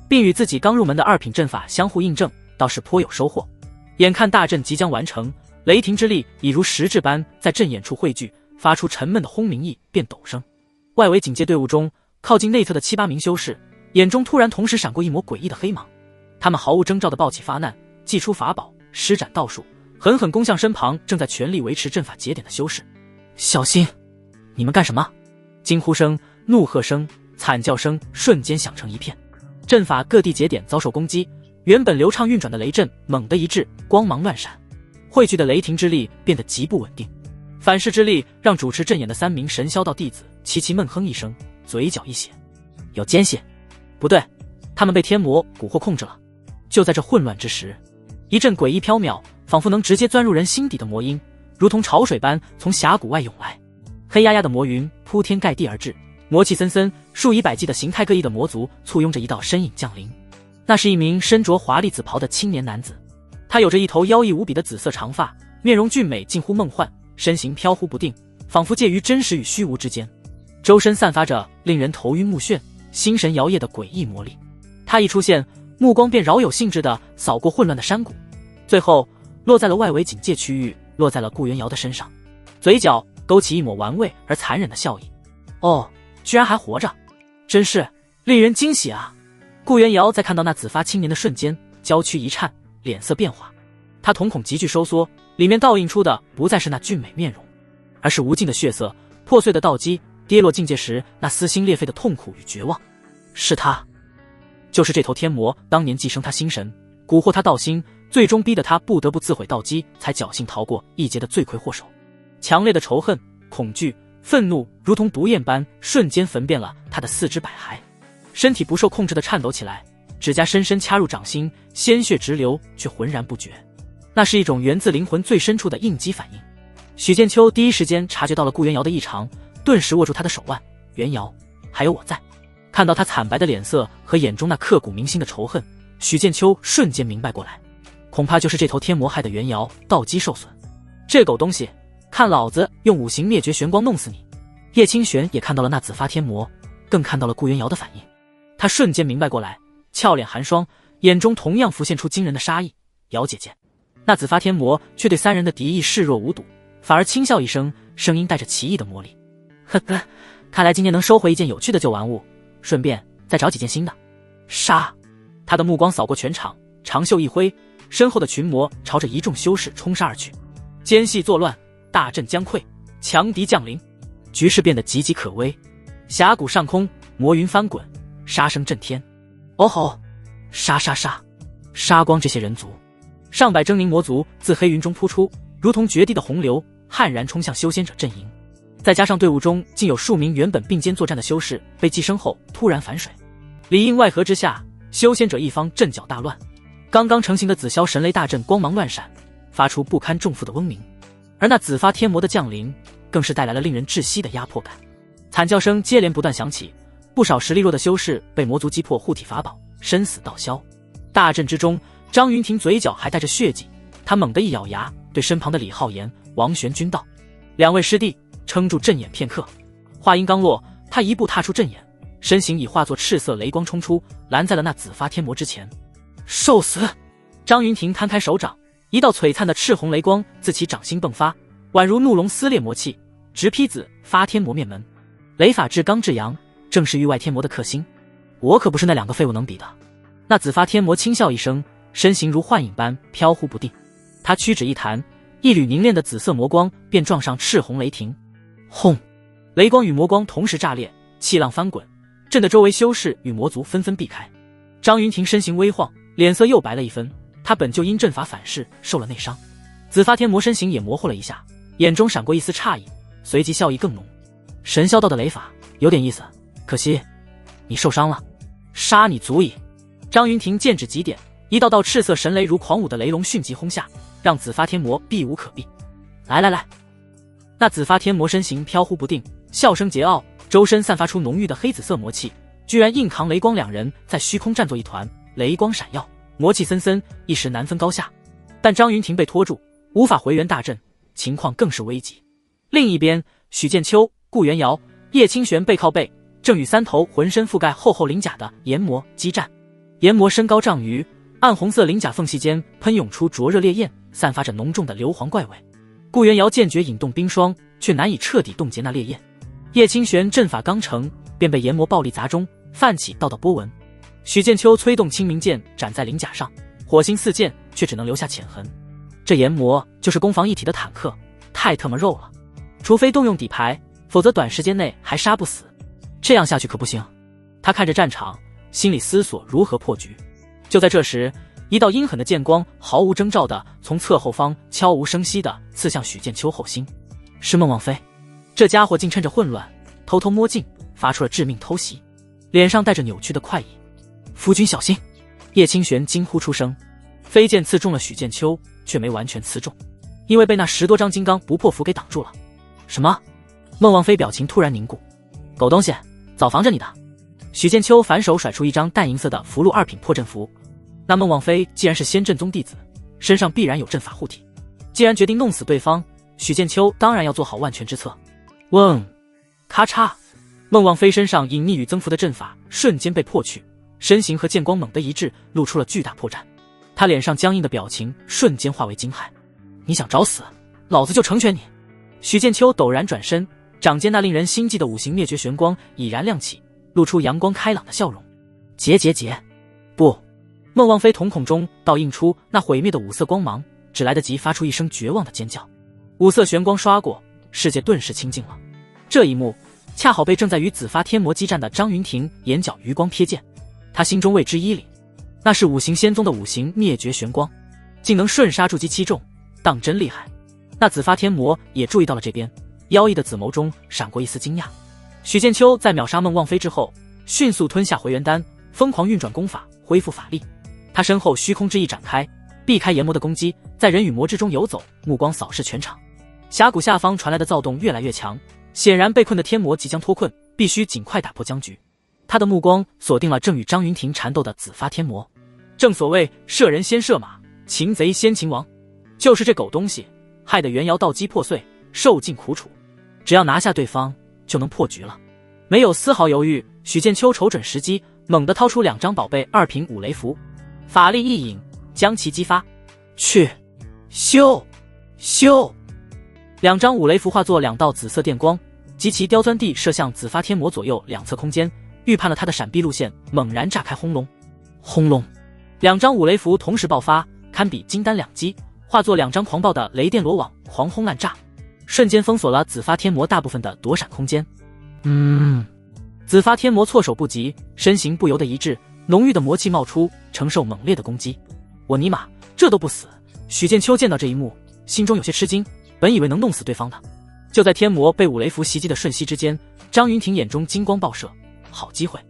并与自己刚入门的2品阵法相互印证，倒是颇有收获。眼看大阵即将完成，雷霆之力已如实质般在阵眼处汇聚，发出沉闷的轰鸣意变陡声。外围警戒队伍中靠近内侧的7、8名修士眼中突然同时闪过一抹诡异的黑芒，他们毫无征兆地抱起发难，祭出法宝，施展道术，狠狠攻向身旁正在全力维持阵法节点的修士。小心！你们干什么？惊呼声、怒喝声、惨叫声瞬间响成一片。阵法各地节点遭受攻击，原本流畅运转的雷阵猛地一滞，光芒乱闪，汇聚的雷霆之力变得极不稳定。反噬之力让主持阵眼的3名神霄道弟子齐齐闷哼一声，嘴角一血。有奸细？不对，他们被天魔蛊惑控制了。就在这混乱之时，一阵诡异缥缈，仿佛能直接钻入人心底的魔音如同潮水般从峡谷外涌来，黑压压的魔云铺天盖地而至，魔气森森，数以百计的形态各异的魔族簇拥着一道身影降临。那是一名身着华丽紫袍的青年男子，他有着一头妖异无比的紫色长发，面容俊美近乎梦幻，身形飘忽不定，仿佛介于真实与虚无之间，周身散发着令人头晕目眩、心神摇曳的诡异魔力。他一出现，目光便饶有兴致地扫过混乱的山谷，最后落在了外围警戒区域，落在了顾元瑶的身上，嘴角勾起一抹玩味而残忍的笑意。哦，居然还活着，真是令人惊喜啊！顾元瑶在看到那紫发青年的瞬间，娇躯一颤，脸色变化，他瞳孔急剧收缩，里面倒映出的不再是那俊美面容，而是无尽的血色、破碎的道基、跌落境界时那撕心裂肺的痛苦与绝望。是他，就是这头天魔当年寄生他心神，蛊惑他道心，最终逼得他不得不自毁道基，才侥幸逃过一劫的罪魁祸首。强烈的仇恨、恐惧、愤怒如同毒焰般瞬间焚遍了他的四肢百骸，身体不受控制的颤抖起来，指甲深深掐入掌心，鲜血直流却浑然不觉。那是一种源自灵魂最深处的应激反应。许剑秋第一时间察觉到了顾元瑶的异常，顿时握住他的手腕。元瑶，还有我在。看到他惨白的脸色和眼中那刻骨铭心的仇恨，许剑秋瞬间明白过来，恐怕就是这头天魔害的元瑶道基受损。这狗东西，看老子用五行灭绝玄光弄死你！叶清玄也看到了那紫发天魔，更看到了顾元瑶的反应。他瞬间明白过来，俏脸寒霜，眼中同样浮现出惊人的杀意。瑶姐姐，那紫发天魔却对3人的敌意视若无睹，反而轻笑一声，声音带着奇异的魔力。呵呵，看来今天能收回一件有趣的旧玩物，顺便再找几件新的。杀！他的目光扫过全场，长袖一挥，身后的群魔朝着一众修士冲杀而去。奸细作乱，大阵将溃，强敌降临，局势变得岌岌可危。峡谷上空，魔云翻滚，杀声震天。哦吼！杀杀杀！杀光这些人族！上百狰狞魔族自黑云中扑出，如同决堤的洪流，悍然冲向修仙者阵营。再加上队伍中竟有数名原本并肩作战的修士被寄生后突然反水，里应外合之下，修仙者一方阵脚大乱。刚刚成型的紫霄神雷大阵光芒乱闪，发出不堪重负的嗡鸣，而那紫发天魔的降临更是带来了令人窒息的压迫感。惨叫声接连不断响起，不少实力弱的修士被魔族击破护体法宝，身死道消。大阵之中，张云婷嘴角还带着血迹，他猛地一咬牙，对身旁的李浩言、王玄君道：“两位师弟，撑住阵眼片刻。”话音刚落，他一步踏出阵眼，身形已化作赤色雷光冲出，拦在了那紫发天魔之前。受死！张云婷摊开手掌，一道璀璨的赤红雷光自其掌心迸发，宛如怒龙撕裂魔气，直劈紫发天魔面门。雷法至刚至阳，正是域外天魔的克星，我可不是那2个废物能比的。那紫发天魔轻笑一声，身形如幻影般飘忽不定，他屈指一弹，一缕凝练的紫色魔光便撞上赤红雷霆。轰！雷光与魔光同时炸裂，气浪翻滚，震得周围修士与魔族纷纷避开。张云婷身形微晃，脸色又白了一分，他本就因阵法反噬受了内伤。紫发天魔身形也模糊了一下，眼中闪过一丝诧异，随即笑意更浓。神霄道的雷法有点意思，可惜你受伤了，杀你足矣。张云婷剑指极点，一道道赤色神雷如狂舞的雷龙迅即轰下，让紫发天魔避无可避。来来来！那紫发天魔身形飘忽不定，笑声桀骜，周身散发出浓郁的黑紫色魔气，居然硬扛雷光两人在虚空战作一团，雷光闪耀，魔气森森，一时难分高下。但张云庭被拖住，无法回援大阵，情况更是危急。另一边，许剑秋、顾元瑶、叶清玄背靠背，正与3头浑身覆盖厚厚鳞甲的炎魔激战。炎魔身高丈余，暗红色鳞甲缝隙间喷涌出灼热烈焰，散发着浓重的硫磺怪味。顾元瑶剑诀引动冰霜，却难以彻底冻结那烈焰。叶清玄阵法刚成，便被炎魔暴力砸中，泛起道道波纹。许剑秋催动清明剑斩在鳞甲上，火星四溅，却只能留下浅痕。这炎魔就是攻防一体的坦克，太特么肉了。除非动用底牌，否则短时间内还杀不死。这样下去可不行。他看着战场，心里思索如何破局。就在这时，一道阴狠的剑光毫无征兆地从侧后方悄无声息地刺向许剑秋后心。是孟望飞，这家伙竟趁着混乱偷偷摸进，发出了致命偷袭，脸上带着扭曲的快意。夫君小心！叶清玄惊呼出声。飞剑刺中了许剑秋，却没完全刺中，因为被那10多张金刚不破符给挡住了。什么？孟望飞表情突然凝固。狗东西，早防着你的！许剑秋反手甩出一张淡银色的符箓2品破阵符。那孟望飞既然是仙阵宗弟子，身上必然有阵法护体。既然决定弄死对方，许剑秋当然要做好万全之策。嗡！咔嚓！孟望飞身上隐匿与增幅的阵法瞬间被破去，身形和剑光猛地一致，露出了巨大破绽。他脸上僵硬的表情瞬间化为惊骇。你想找死，老子就成全你！许剑秋陡然转身，掌间那令人心悸的五行灭绝玄光已然亮起，露出阳光开朗的笑容。结！不！孟望飞瞳孔中倒映出那毁灭的五色光芒，只来得及发出一声绝望的尖叫。五色玄光刷过，世界顿时清静了。这一幕恰好被正在与紫发天魔激战的张云庭眼角余光瞥见，他心中为之一凛。那是五行仙宗的五行灭绝玄光，竟能瞬杀筑基7重，当真厉害。那紫发天魔也注意到了这边，妖异的紫眸中闪过一丝惊讶。许剑秋在秒杀孟望飞之后，迅速吞下回元丹，疯狂运转功法，恢复法力。他身后虚空之翼展开，避开炎魔的攻击，在人与魔之中游走，目光扫视全场。峡谷下方传来的躁动越来越强，显然被困的天魔即将脱困，必须尽快打破僵局。他的目光锁定了正与张云庭缠斗的紫发天魔。正所谓射人先射马，擒贼先擒王，就是这狗东西害得元瑶道基破碎，受尽苦楚。只要拿下对方，就能破局了。没有丝毫犹豫，许剑秋瞅准时机，猛地掏出2张宝贝2品五雷符，法力一引，将其激发。去！咻！2张五雷符化作2道紫色电光，极其刁钻地射向紫发天魔左右2侧空间，预判了他的闪避路线，猛然炸开轰隆！轰隆！2张五雷符同时爆发，堪比金丹2击，化作2张狂暴的雷电罗网，狂轰滥炸，瞬间封锁了紫发天魔大部分的躲闪空间。紫发天魔措手不及，身形不由得一滞，浓郁的魔气冒出，承受猛烈的攻击。我尼玛，这都不死！许剑秋见到这一幕，心中有些吃惊，本以为能弄死对方的。就在天魔被五雷符袭击的瞬息之间，张云庭眼中金光爆射，好机会！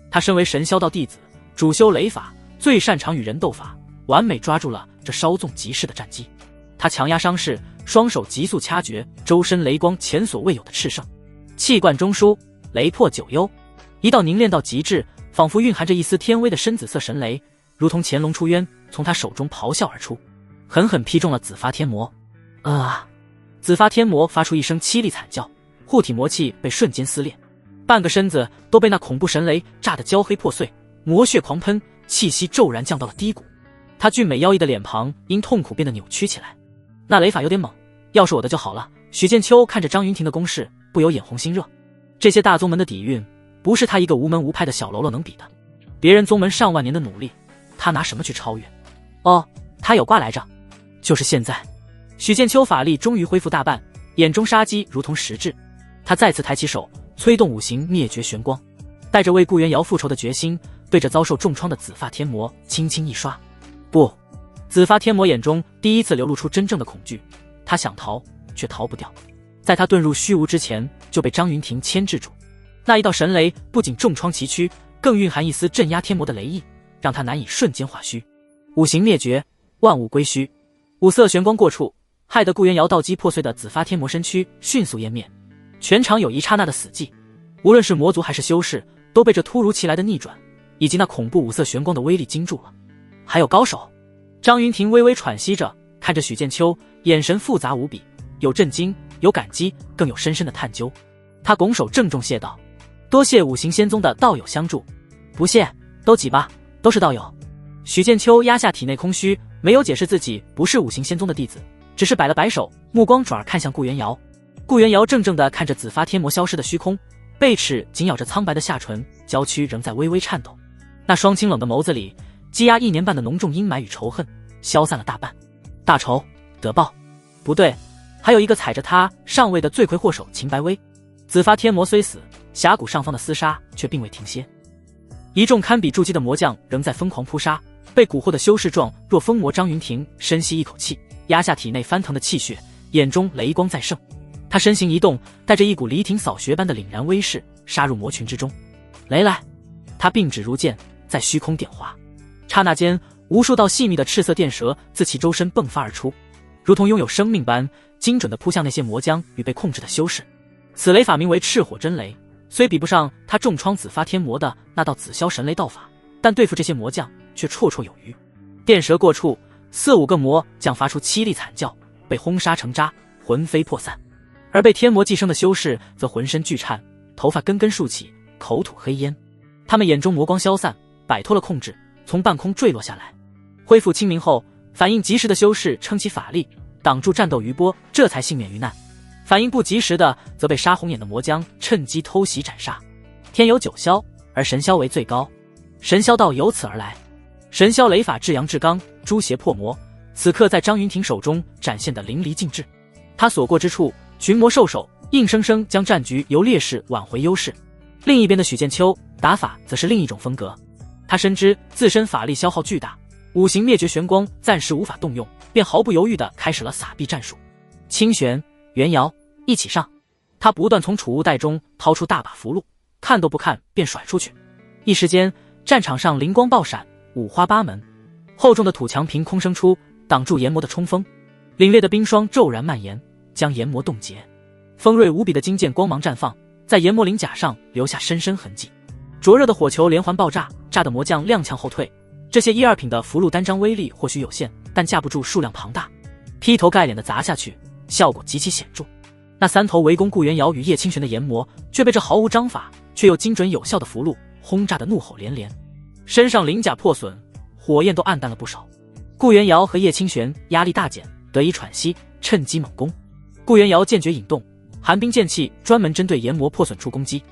他身为神霄道弟子，主修雷法，最擅长与人斗法，完美抓住了这稍纵即逝的战机。他强压伤势，双手急速掐诀，周身雷光前所未有的炽盛，气贯中枢，雷破九幽，一道凝练到极致，仿佛蕴含着一丝天威的深紫色神雷，如同潜龙出渊，从他手中咆哮而出，狠狠劈中了紫发天魔。紫发天魔发出一声凄厉惨叫，护体魔气被瞬间撕裂，半个身子都被那恐怖神雷炸得焦黑破碎，魔血狂喷，气息骤然降到了低谷。他俊美妖异的脸庞因痛苦变得扭曲起来。那雷法有点猛，要是我的就好了。许剑秋看着张云庭的攻势，不由眼红心热。这些大宗门的底蕴，不是他一个无门无派的小喽啰能比的。别人宗门上万年的努力，他拿什么去超越？他有挂来着，就是现在。许剑秋法力终于恢复大半，眼中杀机如同实质。他再次抬起手，催动五行灭绝玄光，带着为顾元瑶复仇的决心，对着遭受重创的紫发天魔轻轻一刷。不！紫发天魔眼中第一次流露出真正的恐惧，他想逃却逃不掉，在他遁入虚无之前就被张云庭牵制住。那一道神雷不仅重创其躯，更蕴含一丝镇压天魔的雷意，让他难以瞬间化虚。五行灭绝，万物归虚。五色玄光过处，害得顾元瑶道基破碎的紫发天魔身躯迅速湮灭，全场有一刹那的死寂。无论是魔族还是修士，都被这突如其来的逆转以及那恐怖五色玄光的威力惊住了。还有高手？张云婷微微喘息着，看着许剑秋，眼神复杂无比，有震惊，有感激，更有深深的探究。他拱手郑重谢道：“多谢五行仙宗的道友相助。”“不谢，都挤吧，都是道友。”许剑秋压下体内空虚，没有解释自己不是五行仙宗的弟子，只是摆了摆手，目光转而看向顾元瑶。顾元瑶怔怔地看着紫发天魔消失的虚空，贝齿紧咬着苍白的下唇，娇躯仍在微微颤抖。那双清冷的眸子里积压1年半的浓重阴霾与仇恨消散了大半。大仇得报，不对，还有一个踩着他上位的罪魁祸首秦白薇。紫发天魔虽死，峡谷上方的厮杀却并未停歇。一众堪比筑基的魔将仍在疯狂扑杀，被蛊惑的修士状若疯魔张云婷深吸一口气，压下体内翻腾的气血，眼中雷光再盛。他身形一动，带着一股离庭扫穴般的凛然威势杀入魔群之中。雷来！他并指如剑，在虚空点划，刹那间无数道细密的赤色电蛇自其周身迸发而出，如同拥有生命般精准地扑向那些魔将与被控制的修士。此雷法名为赤火真雷，虽比不上他重创紫发天魔的那道紫霄神雷道法，但对付这些魔将却绰绰有余。电蛇过处，4、5个魔将发出凄厉惨叫，被轰杀成渣，魂飞魄散。而被天魔寄生的修士则浑身剧颤，头发根根竖起，口吐黑烟。他们眼中魔光消散，摆脱了控制，从半空坠落下来。恢复清明后，反应及时的修士撑起法力，挡住战斗余波，这才幸免于难。反应不及时的，则被杀红眼的魔将趁机偷袭斩杀。天有9霄，而神霄为最高，神霄道由此而来。神霄雷法至阳至刚，诛邪破魔，此刻在张云婷手中展现得淋漓尽致。他所过之处，群魔兽首，硬生生将战局由劣势挽回优势。另一边的许剑秋打法则是另一种风格，他深知自身法力消耗巨大，五行灭绝玄光暂时无法动用，便毫不犹豫地开始了撒币战术。清玄、元瑶一起上！他不断从储物袋中掏出大把符箓，看都不看便甩出去。一时间，战场上灵光爆闪，五花八门，厚重的土墙凭空生出，挡住炎魔的冲锋。凛冽的冰霜骤然蔓延，将炎魔冻结。锋锐无比的金剑光芒绽放，在炎魔鳞甲上留下深深痕迹。灼热的火球连环爆炸，炸得魔将踉跄后退。这些1、2品的符箓单张威力或许有限，但架不住数量庞大，劈头盖脸的砸下去，效果极其显著。那3头围攻顾元瑶与叶清玄的炎魔，却被这毫无章法却又精准有效的符箓轰炸的怒吼连连，身上鳞甲破损，火焰都暗淡了不少。顾元瑶和叶清玄压力大减，得以喘息，趁机猛攻。顾元瑶剑诀引动，寒冰剑气专门针对炎魔破损处攻击，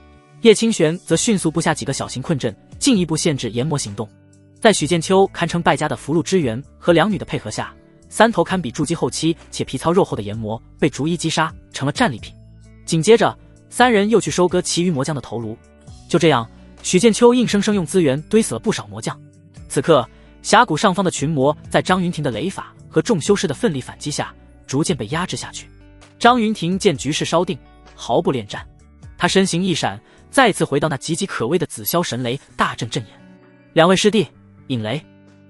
叶清玄则迅速布下几个小型困阵，进一步限制炎魔行动。在许剑秋堪称败家的符箓支援和两女的配合下，3头堪比筑基后期且皮糙肉厚的炎魔被逐一击杀，成了战利品。紧接着，3人又去收割其余魔将的头颅。就这样，许剑秋硬生生用资源堆死了不少魔将。此刻，峡谷上方的群魔在张云婷的雷法和众修士的奋力反击下，逐渐被压制下去。张云婷见局势稍定，毫不恋战，他身形一闪，再次回到那岌岌可危的紫霄神雷大阵阵眼。2位师弟，引雷！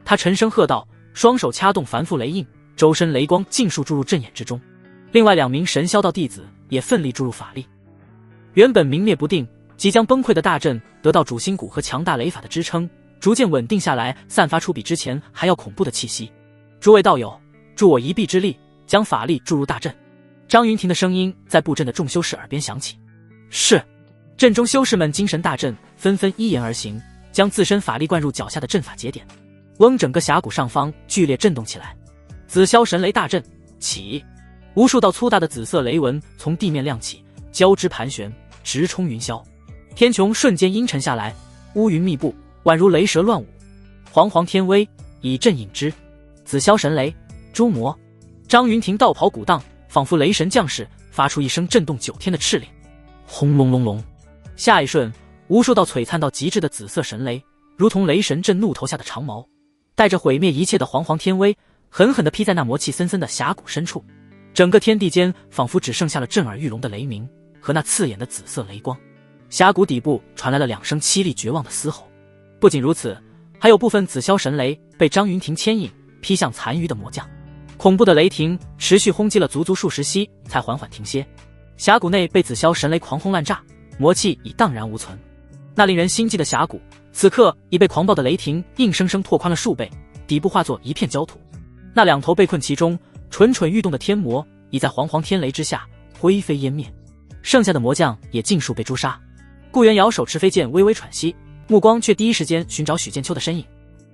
他沉声喝道，双手掐动繁复雷印，周身雷光尽数注入阵眼之中。另外2名神霄道弟子也奋力注入法力。原本明灭不定、即将崩溃的大阵，得到主心骨和强大雷法的支撑，逐渐稳定下来，散发出比之前还要恐怖的气息。诸位道友，助我一臂之力，将法力注入大阵。张云婷的声音在布阵的众修士耳边响起。是。阵中修士们精神大振，纷纷依言而行，将自身法力灌入脚下的阵法节点。嗡，整个峡谷上方剧烈震动起来。紫霄神雷大阵起，无数道粗大的紫色雷纹从地面亮起，交织盘旋，直冲云霄。天穹瞬间阴沉下来，乌云密布，宛如雷蛇乱舞。煌煌天威，以阵引之。紫霄神雷，诛魔！张云婷道袍鼓荡，仿佛雷神降世，发出一声震动9天的斥令。轰隆隆隆！下一瞬，无数道璀璨到极致的紫色神雷，如同雷神震怒头下的长矛，带着毁灭一切的煌煌天威，狠狠地劈在那魔气森森的峡谷深处。整个天地间仿佛只剩下了震耳欲聋的雷鸣和那刺眼的紫色雷光。峡谷底部传来了2声凄厉绝望的嘶吼。不仅如此，还有部分紫霄神雷被张云婷牵引，劈向残余的魔将。恐怖的雷霆持续轰击了足足数十息，才缓缓停歇。峡谷内被紫霄神雷狂轰滥炸，魔气已荡然无存。那令人心悸的峡谷，此刻已被狂暴的雷霆硬生生拓宽了数倍，底部化作一片焦土。那两头被困其中、蠢蠢欲动的天魔，已在煌煌天雷之下灰飞烟灭。剩下的魔将也尽数被诛杀。顾元瑶手持飞剑微微喘息，目光却第一时间寻找许剑秋的身影。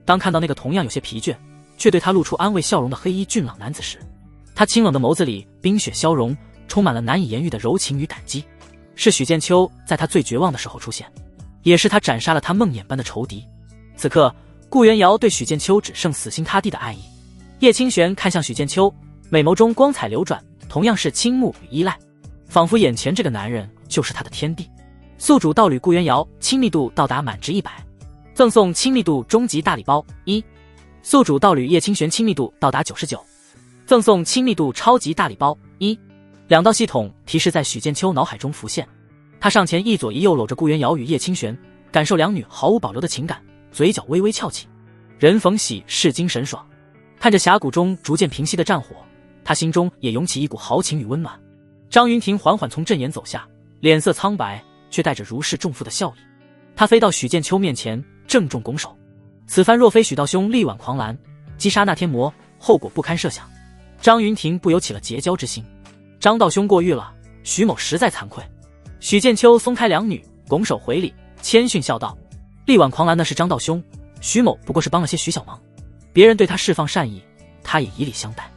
当看到那个同样有些疲倦，却对他露出安慰笑容的黑衣俊朗男子时，他清冷的眸子里冰雪消融，充满了难以言喻的柔情与感激。是许剑秋在他最绝望的时候出现，也是他斩杀了他梦魇般的仇敌。此刻，顾元瑶对许剑秋只剩死心塌地的爱意。叶清玄看向许剑秋，美眸中光彩流转，同样是倾慕与依赖，仿佛眼前这个男人就是他的天地。宿主道侣顾元瑶亲密度到达满值100，赠送亲密度终极大礼包1。宿主道侣叶清玄亲密度到达99，赠送亲密度超级大礼包1。两道系统提示在许剑秋脑海中浮现，他上前一左一右搂着顾元瑶与叶清玄，感受两女毫无保留的情感，嘴角微微翘起。人逢喜事精神爽，看着峡谷中逐渐平息的战火，他心中也涌起一股豪情与温暖。张云婷缓缓从阵眼走下，脸色苍白，却带着如释重负的笑意。他飞到许剑秋面前，郑重拱手。此番若非许道兄力挽狂澜，击杀那天魔，后果不堪设想。张云婷不由起了结交之心。张道兄过誉了，许某实在惭愧。许剑秋松开两女，拱手回礼，谦逊笑道：力挽狂澜的是张道兄，许某不过是帮了些许小忙，别人对他释放善意，他也以礼相待。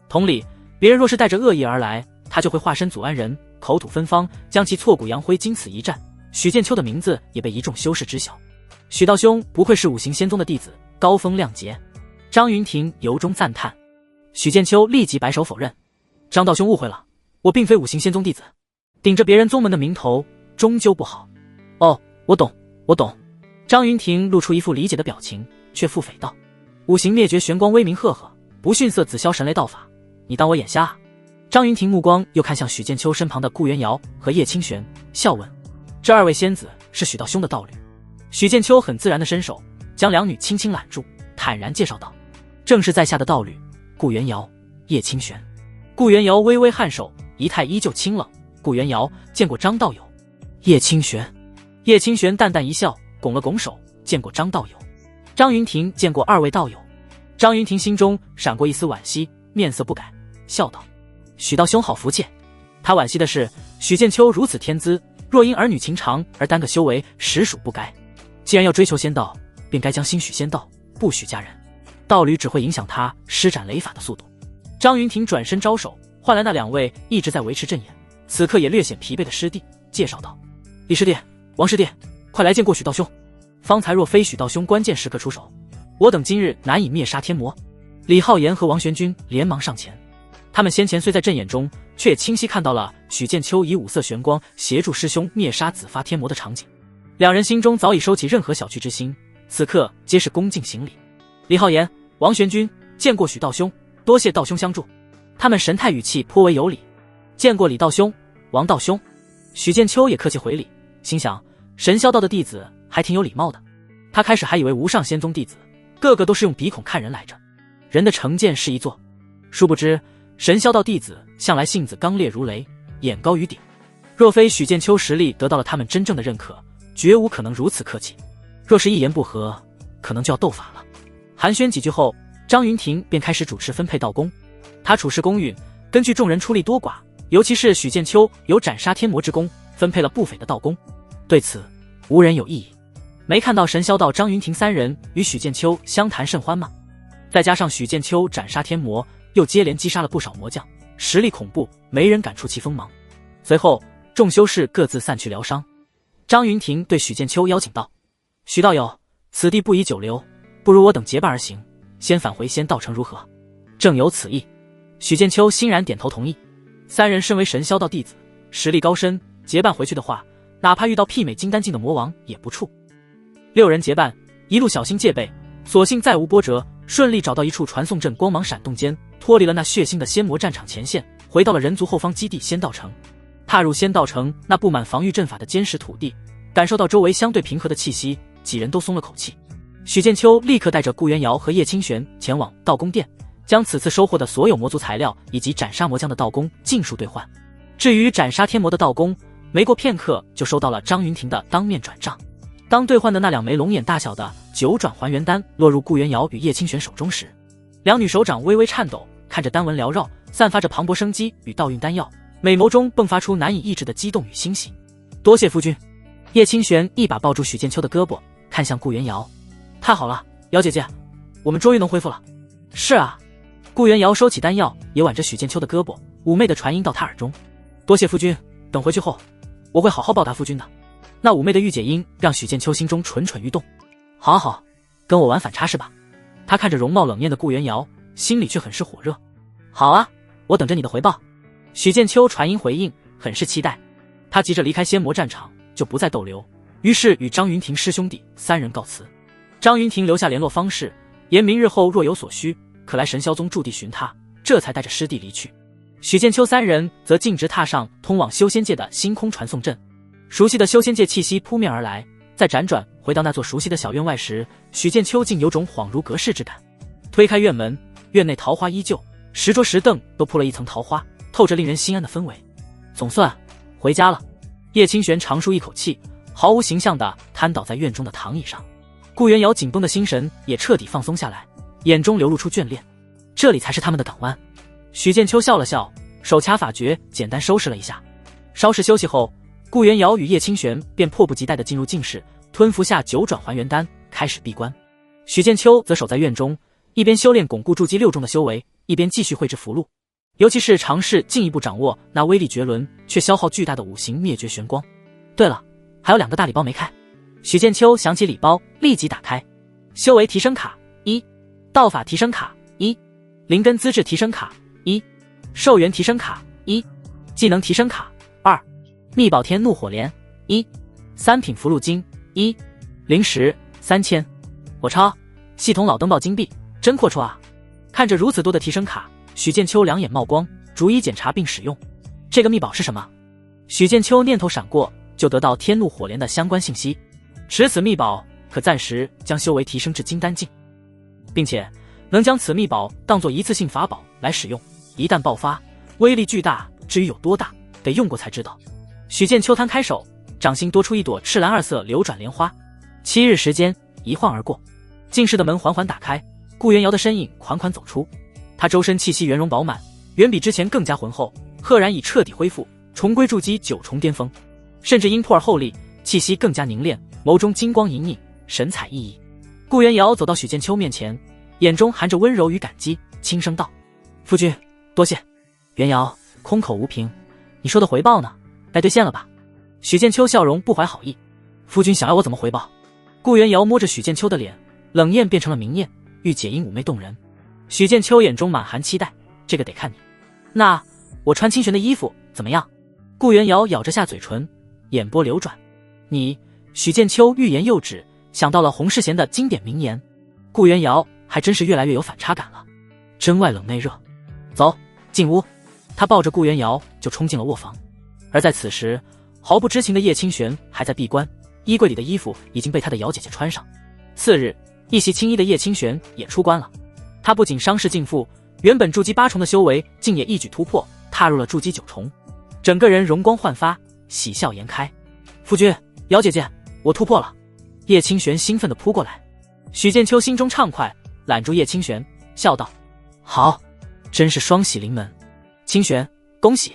同理，别人若是带着恶意而来，他就会化身祖安人，口吐芬芳，将其挫骨扬灰。经此一战，许剑秋的名字也被一众修士知晓。许道兄不愧是五行仙宗的弟子，高风亮节。张云婷由衷赞叹。许剑秋立即摆手否认：张道兄误会了，我并非五行仙宗弟子，顶着别人宗门的名头，终究不好。哦，我懂，我懂。张云婷露出一副理解的表情，却腹诽道：五行灭绝，玄光威名赫赫，不逊色紫霄神雷道法，你当我眼瞎啊？张云婷目光又看向许剑秋身旁的顾元瑶和叶清玄，笑问：这二位仙子是许道兄的道侣？许剑秋很自然的伸手，将两女轻轻揽住，坦然介绍道：正是在下的道侣，顾元瑶、叶清玄。顾元瑶微微颔首，仪态依旧清冷。顾元瑶见过张道友。叶清玄。叶清玄淡淡一笑，拱了拱手，见过张道友。张云婷见过二位道友。张云婷心中闪过一丝惋惜，面色不改，笑道：许道兄好福气。他惋惜的是许剑秋如此天资，若因儿女情长而耽搁修为，实属不该。既然要追求仙道，便该将心许仙道，不许家人。道侣只会影响他施展雷法的速度。张云婷转身招手，换来那两位一直在维持阵眼，此刻也略显疲惫的师弟，介绍道：李师弟、王师弟，快来见过许道兄。方才若非许道兄关键时刻出手，我等今日难以灭杀天魔。李浩言和王玄君连忙上前，他们先前虽在阵眼中，却也清晰看到了许剑秋以五色玄光协助师兄灭杀紫发天魔的场景。两人心中早已收起任何小觑之心，此刻皆是恭敬行礼。李浩言、王玄君见过许道兄，多谢道兄相助。他们神态语气颇为有礼。见过李道兄、王道兄。许剑秋也客气回礼，心想神霄道的弟子还挺有礼貌的。他开始还以为无上仙宗弟子个个都是用鼻孔看人来着，人的成见是一座，殊不知神霄道弟子向来性子刚烈如雷，眼高于顶。若非许剑秋实力得到了他们真正的认可，绝无可能如此客气。若是一言不合，可能就要斗法了。寒暄几句后，张云婷便开始主持分配道功。他处事公允，根据众人出力多寡，尤其是许剑秋有斩杀天魔之功，分配了不菲的道功。对此无人有异议。没看到神霄道张云婷三人与许剑秋相谈甚欢吗？再加上许剑秋斩杀天魔，又接连击杀了不少魔将，实力恐怖，没人敢出其锋芒。随后众修士各自散去疗伤。张云婷对许剑秋邀请道：许道友，此地不宜久留，不如我等结伴而行，先返回仙道城如何？正有此意。许剑秋欣然点头同意。三人身为神霄道弟子，实力高深，结伴回去的话，哪怕遇到媲美金丹境的魔王也不怵。六人结伴，一路小心戒备，所幸再无波折，顺利找到一处传送阵，光芒闪动间脱离了那血腥的仙魔战场前线，回到了人族后方基地仙道城。踏入仙道城那布满防御阵法的坚实土地，感受到周围相对平和的气息，几人都松了口气。许剑秋立刻带着顾元瑶和叶清玄前往道宫殿，将此次收获的所有魔族材料以及斩杀魔将的道功尽数兑换。至于斩杀天魔的道功，没过片刻就收到了张云婷的当面转账。当兑换的那2枚龙眼大小的9转还原丹落入顾元瑶与叶清玄手中时，两女手掌微微颤抖，看着丹纹缭绕，散发着磅礴生机与道运丹药，美眸中迸发出难以抑制的激动与欣喜。多谢夫君。叶清玄一把抱住许剑秋的胳膊，看向顾元瑶。太好了，瑶姐姐，我们终于能恢复了。是啊。顾元瑶收起丹药，也挽着许剑秋的胳膊，妩媚的传音到他耳中。多谢夫君，等回去后，我会好好报答夫君的。那妩媚的御姐音让许剑秋心中蠢蠢欲动。好好，跟我玩反差是吧？他看着容貌冷艳的顾元瑶，心里却很是火热。好啊，我等着你的回报。许剑秋传音回应，很是期待。他急着离开仙魔战场，就不再逗留，于是与张云婷师兄弟3人告辞。张云婷留下联络方式，言明日后若有所需，可来神霄宗驻地寻他，这才带着师弟离去。许剑秋3人则径直踏上通往修仙界的星空传送阵。熟悉的修仙界气息扑面而来，在辗转回到那座熟悉的小院外时，许剑秋竟有种恍如隔世之感。推开院门，院内桃花依旧，石桌石凳都铺了一层桃花，透着令人心安的氛围。总算回家了。叶清玄长舒一口气，毫无形象地瘫倒在院中的躺椅上。顾元瑶紧绷的心神也彻底放松下来，眼中流露出眷恋。这里才是他们的港湾。许剑秋笑了笑，手掐法诀，简单收拾了一下。稍事休息后，顾元瑶与叶清玄便迫不及待地进入静室，吞服下9转还原丹，开始闭关。许剑秋则守在院中，一边修炼巩固筑基6重的修为，一边继续绘制符箓，尤其是尝试进一步掌握那威力绝伦却消耗巨大的5行灭绝玄光。对了，还有2个大礼包没开。许剑秋想起礼包，立即打开。修为提升卡1，道法提升卡1，灵根资质提升卡1，寿元提升卡1，技能提升卡2，秘宝天怒火莲1，3品符箓金1，灵石3000。我超，系统老登报金币真阔绰啊！看着如此多的提升卡，许剑秋两眼冒光，逐一检查并使用。这个秘宝是什么？许剑秋念头闪过，就得到天怒火莲的相关信息。持此秘宝可暂时将修为提升至金丹境，并且能将此秘宝当作一次性法宝来使用，一旦爆发，威力巨大，至于有多大，得用过才知道。许剑秋摊开手，掌心多出一朵赤蓝2色流转莲花。7日时间一晃而过，静室的门缓缓打开，顾元瑶的身影款款走出。他周身气息圆融饱满，远比之前更加浑厚，赫然已彻底恢复，重归筑基9重巅峰，甚至因破而后立，气息更加凝练，眸中金光隐隐，神采奕奕。顾元瑶走到许剑秋面前，眼中含着温柔与感激，轻声道：夫君多谢。元瑶空口无凭，你说的回报呢？该兑现了吧？许剑秋笑容不怀好意。夫君想要我怎么回报？顾元瑶摸着许剑秋的脸，冷艳变成了明艳，御姐音妩媚动人。许剑秋眼中满含期待，这个得看你。那我穿清玄的衣服怎么样？顾元瑶咬着下嘴唇，眼波流转。你，许剑秋欲言又止，想到了洪世贤的经典名言。顾元瑶还真是越来越有反差感了，真外冷内热。走，进屋。他抱着顾元瑶就冲进了卧房。而在此时，毫不知情的叶清玄还在闭关，衣柜里的衣服已经被他的瑶姐姐穿上。次日，一袭青衣的叶清玄也出关了。他不仅伤势尽复，原本筑基8重的修为竟也一举突破，踏入了筑基9重，整个人容光焕发，喜笑颜开。夫君，瑶姐姐，我突破了！叶清玄兴奋地扑过来。许剑秋心中畅快，揽住叶清玄，笑道：好，真是双喜临门。清玄，恭喜！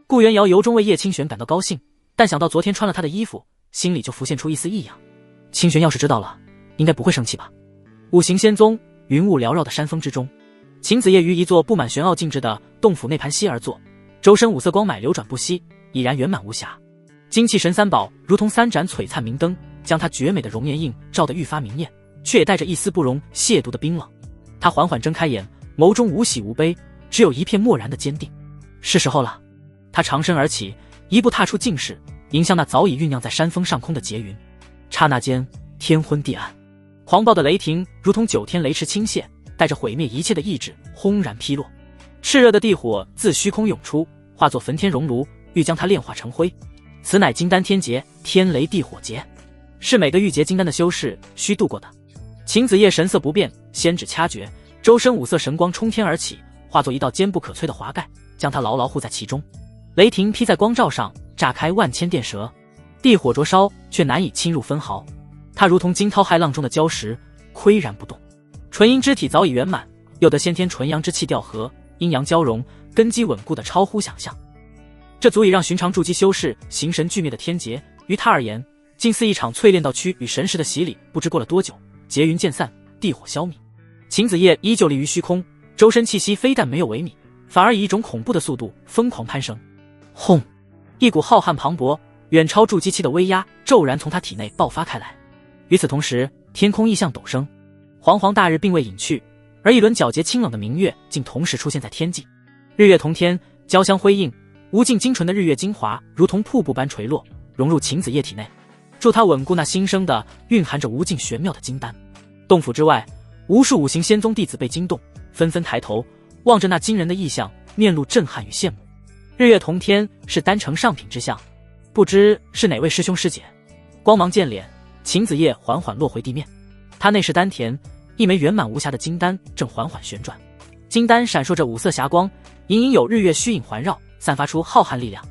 顾元瑶由衷为叶清玄感到高兴，但想到昨天穿了他的衣服，心里就浮现出一丝异样。清玄要是知道了，应该不会生气吧？5行仙宗云雾缭绕的山峰之中，秦子夜于一座布满玄奥静止的洞府内盘膝而坐，周身5色光脉流转不息，已然圆满无瑕。精气神3宝如同3盏璀璨明灯，将他绝美的容颜映照得愈发明艳，却也带着一丝不容亵渎的冰冷。他缓缓睁开眼，眸中无喜无悲，只有一片漠然的坚定。是时候了。他长身而起，一步踏出静室，迎向那早已酝酿在山峰上空的劫云。刹那间，天昏地暗，狂暴的雷霆如同9天雷池倾泻，带着毁灭一切的意志轰然劈落。炽热的地火自虚空涌出，化作焚天熔炉，欲将它炼化成灰。此乃金丹天劫，天雷地火劫，是每个欲劫金丹的修士需度过的。秦子夜神色不变，仙指掐诀，周身5色神光冲天而起，化作一道坚不可摧的华盖，将他牢牢护在其中。雷霆劈在光照上，炸开万千电蛇，地火灼烧却难以侵入分毫。他如同惊涛骇浪中的礁石，岿然不动。纯阴之体早已圆满，又得先天纯阳之气调和，阴阳交融，根基稳固的超乎想象。这足以让寻常筑基修士形神俱灭的天劫，于他而言，竟似一场淬炼道躯与神识的洗礼。不知过了多久，劫云渐散，地火消弭，秦子夜依旧立于虚空，周身气息非但没有萎靡，反而以一种恐怖的速度疯狂攀升。轰！一股浩瀚磅礴、远超筑基期的威压骤然从他体内爆发开来。与此同时，天空异象陡升，煌煌大日并未隐去，而一轮皎洁清冷的明月竟同时出现在天际。日月同天，交相辉映，无尽精纯的日月精华如同瀑布般垂落，融入秦子夜体内，助他稳固那新生的蕴含着无尽玄妙的金丹。洞府之外，无数五行仙宗弟子被惊动，纷纷抬头望着那惊人的异象，面露震撼与羡慕。日月同天是丹成上品之象，不知是哪位师兄师姐？光芒渐敛，秦子夜缓缓落回地面。他内视丹田，一枚圆满无瑕的金丹正缓缓旋转，金丹闪烁着五色霞光，隐隐有日月虚影环绕，散发出浩瀚力量。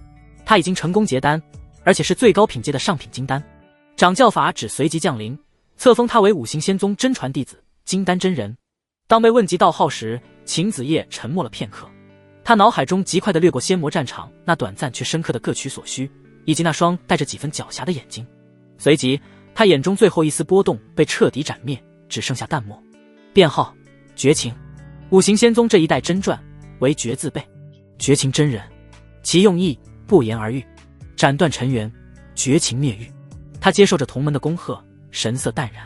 他已经成功结丹，而且是最高品阶的上品金丹。掌教法旨随即降临，册封他为五行仙宗真传弟子金丹真人。当被问及道号时，秦子夜沉默了片刻，他脑海中极快地掠过仙魔战场那短暂却深刻的各取所需，以及那双带着几分狡黠的眼睛。随即他眼中最后一丝波动被彻底斩灭，只剩下淡漠。编号绝情，五行仙宗这一代真传为绝字辈，绝情真人，其用意不言而喻，斩断尘缘，绝情灭狱。他接受着同门的恭贺，神色淡然。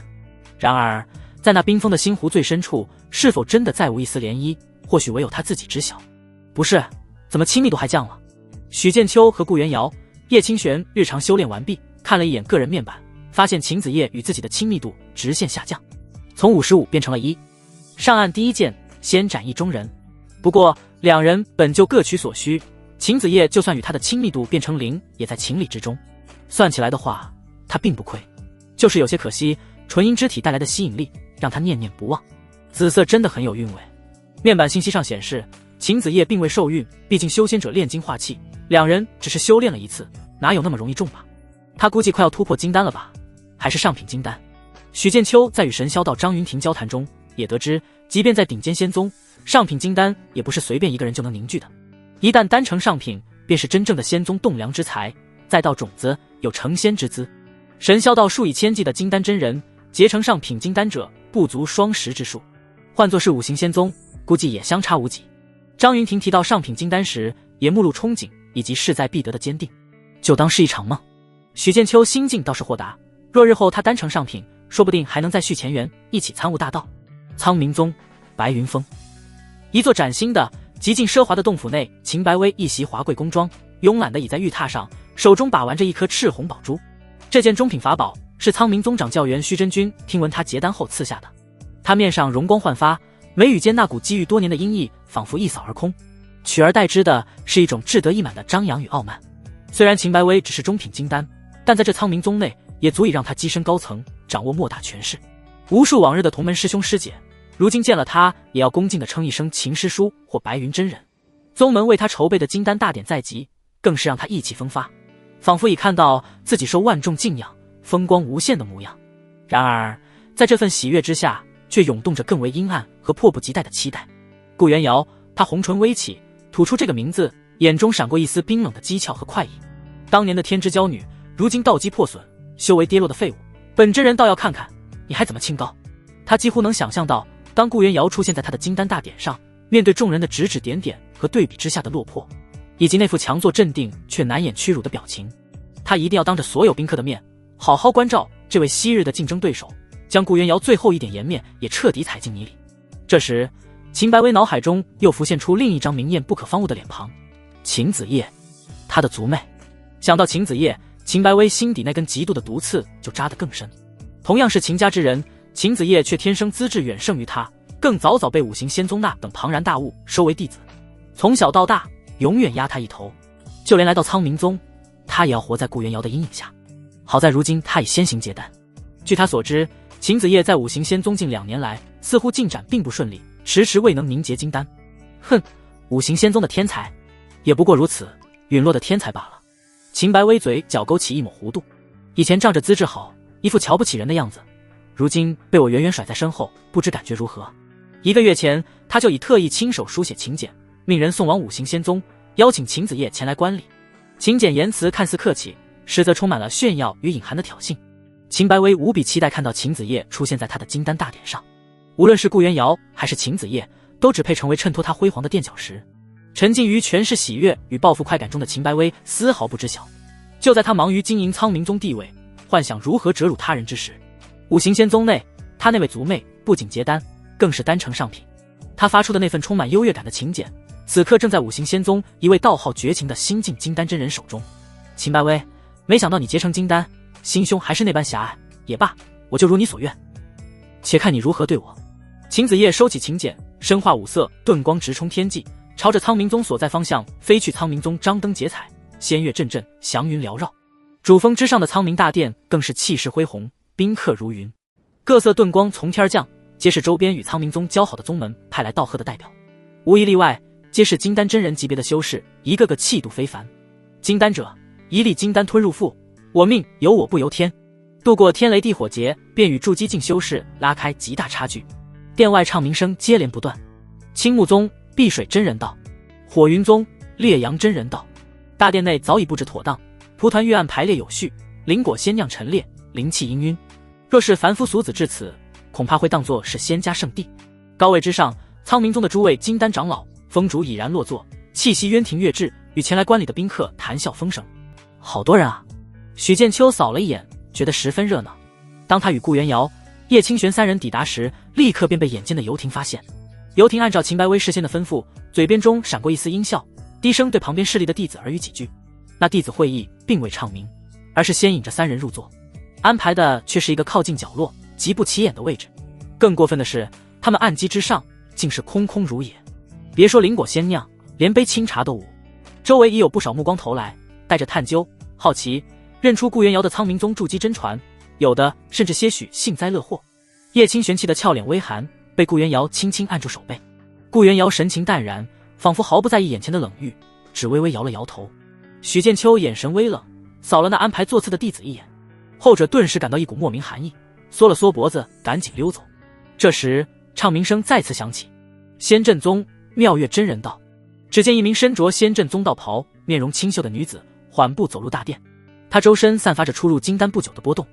然而在那冰封的星湖最深处，是否真的再无一丝涟漪，或许唯有他自己知晓。不是，怎么亲密度还降了？许剑秋和顾元瑶、叶清玄日常修炼完毕，看了一眼个人面板，发现秦子夜与自己的亲密度直线下降，从55变成了1。上岸第一剑，先斩意中人。不过两人本就各取所需，秦子夜就算与他的亲密度变成0，也在情理之中。算起来的话，他并不亏，就是有些可惜，纯阴之体带来的吸引力让他念念不忘。紫色真的很有韵味。面板信息上显示，秦子夜并未受孕，毕竟修仙者炼精化气，两人只是修炼了一次，哪有那么容易中吧？他估计快要突破金丹了吧？还是上品金丹？许剑秋在与神霄道张云庭交谈中也得知，即便在顶尖仙宗，上品金丹也不是随便一个人就能凝聚的。一旦丹成上品，便是真正的仙宗栋梁之才，再到种子，有成仙之资。神霄道数以千计的金丹真人，结成上品金丹者不足双10之数，换作是五行仙宗，估计也相差无几。张云庭提到上品金丹时，也目露憧憬以及势在必得的坚定，就当是一场梦。许剑秋心境倒是豁达，若日后他丹成上品，说不定还能再续前缘，一起参悟大道。苍冥宗白云峰，一座崭新的极尽奢华的洞府内，秦白薇一袭华贵宫装，慵懒地倚在玉榻上，手中把玩着一颗赤红宝珠。这件中品法宝是苍冥宗掌教员虚真君听闻他结丹后赐下的。他面上容光焕发，眉宇间那股积郁多年的阴翳仿佛一扫而空，取而代之的是一种志得意满的张扬与傲慢。虽然秦白薇只是中品金丹，但在这苍冥宗内也足以让他跻身高层，掌握莫大权势。无数往日的同门师兄师姐，如今见了他也要恭敬地称一声秦师叔或白云真人。宗门为他筹备的金丹大典在即，更是让他意气风发，仿佛已看到自己受万众敬仰，风光无限的模样。然而在这份喜悦之下，却涌动着更为阴暗和迫不及待的期待。顾元瑶，他红唇微起，吐出这个名字，眼中闪过一丝冰冷的讥诮和快意。当年的天之娇女，如今道基破损，修为跌落的废物，本真人倒要看看你还怎么清高。他几乎能想象到，当顾元瑶出现在他的金丹大典上，面对众人的指指点点和对比之下的落魄，以及那副强作镇定却难掩屈辱的表情，他一定要当着所有宾客的面好好关照这位昔日的竞争对手，将顾元瑶最后一点颜面也彻底踩进泥里。这时秦白薇脑海中又浮现出另一张明艳不可方物的脸庞，秦子夜，他的族妹。想到秦子夜，秦白薇心底那根极度的毒刺就扎得更深。同样是秦家之人，秦子夜却天生资质远胜于他，更早早被五行仙宗那等庞然大物收为弟子，从小到大永远压他一头，就连来到苍冥宗，他也要活在顾元瑶的阴影下。好在如今他已先行结丹。据他所知，秦子夜在五行仙宗近2年来似乎进展并不顺利，迟迟未能凝结金丹。五行仙宗的天才也不过如此，陨落的天才罢了。秦白微嘴角勾起一抹弧度，以前仗着资质好，一副瞧不起人的样子，如今被我远远甩在身后，不知感觉如何。1个月前，他就已特意亲手书写请柬，命人送往五行仙宗，邀请秦子夜前来观礼。请柬言辞看似客气，实则充满了炫耀与隐含的挑衅。秦白微无比期待看到秦子夜出现在他的金丹大典上，无论是顾元瑶还是秦子夜，都只配成为衬托他辉煌的垫脚石。沉浸于权势喜悦与报复快感中的秦白微丝毫不知晓，就在他忙于经营苍冥宗地位，幻想如何折辱他人之时，五行仙宗内，他那位族妹不仅结丹，更是丹成上品。他发出的那份充满优越感的请柬，此刻正在五行仙宗一位道号绝情的新晋金丹真人手中。秦白微，没想到你结成金丹，心胸还是那般狭隘。也罢，我就如你所愿，且看你如何对我。秦子夜收起请柬，身化五色遁光直冲天际，朝着苍冥宗所在方向飞去。苍冥宗张灯结彩，仙乐阵阵，祥云缭绕。主峰之上的苍冥大殿更是气势恢宏，宾客如云，各色遁光从天降，皆是周边与苍冥宗交好的宗门派来道贺的代表，无一例外，皆是金丹真人级别的修士，一个个气度非凡。金丹者，一粒金丹吞入腹，我命由我不由天。度过天雷地火劫，便与筑基境修士拉开极大差距。殿外唱鸣声接连不断，青木宗碧水真人道，火云宗烈阳真人道。大殿内早已布置妥当，蒲团玉案排列有序，灵果仙酿陈列，灵气氤氲。若是凡夫俗子至此，恐怕会当作是仙家圣地。高位之上，苍冥宗的诸位金丹长老风烛已然落座，气息渊庭悦致，与前来观礼的宾客谈笑风生。好多人啊！许剑秋扫了一眼，觉得十分热闹。当他与顾元瑶、叶清玄三人抵达时，立刻便被眼尖的游亭发现。游亭按照秦白微事先的吩咐，嘴边中闪过一丝阴笑，低声对旁边势力的弟子耳语几句。那弟子会意并未唱鸣，而是先引着三人入座，安排的却是一个靠近角落、极不起眼的位置。更过分的是，他们案几之上竟是空空如也，别说灵果仙酿，连杯清茶都无。周围已有不少目光投来，带着探究、好奇，认出顾元瑶的苍冥宗筑基真传，有的甚至些许幸灾乐祸。叶清玄气的俏脸微寒，被顾元瑶轻轻按住手背。顾元瑶神情淡然，仿佛毫不在意眼前的冷遇，只微微摇了摇头。许剑秋眼神微冷，扫了那安排座次的弟子一眼，后者顿时感到一股莫名寒意，缩了缩脖子，赶紧溜走。这时唱鸣声再次响起，仙阵宗妙月真人道。只见一名身着仙阵宗道袍、面容清秀的女子缓步走入大殿，她周身散发着初入金丹不久的波动，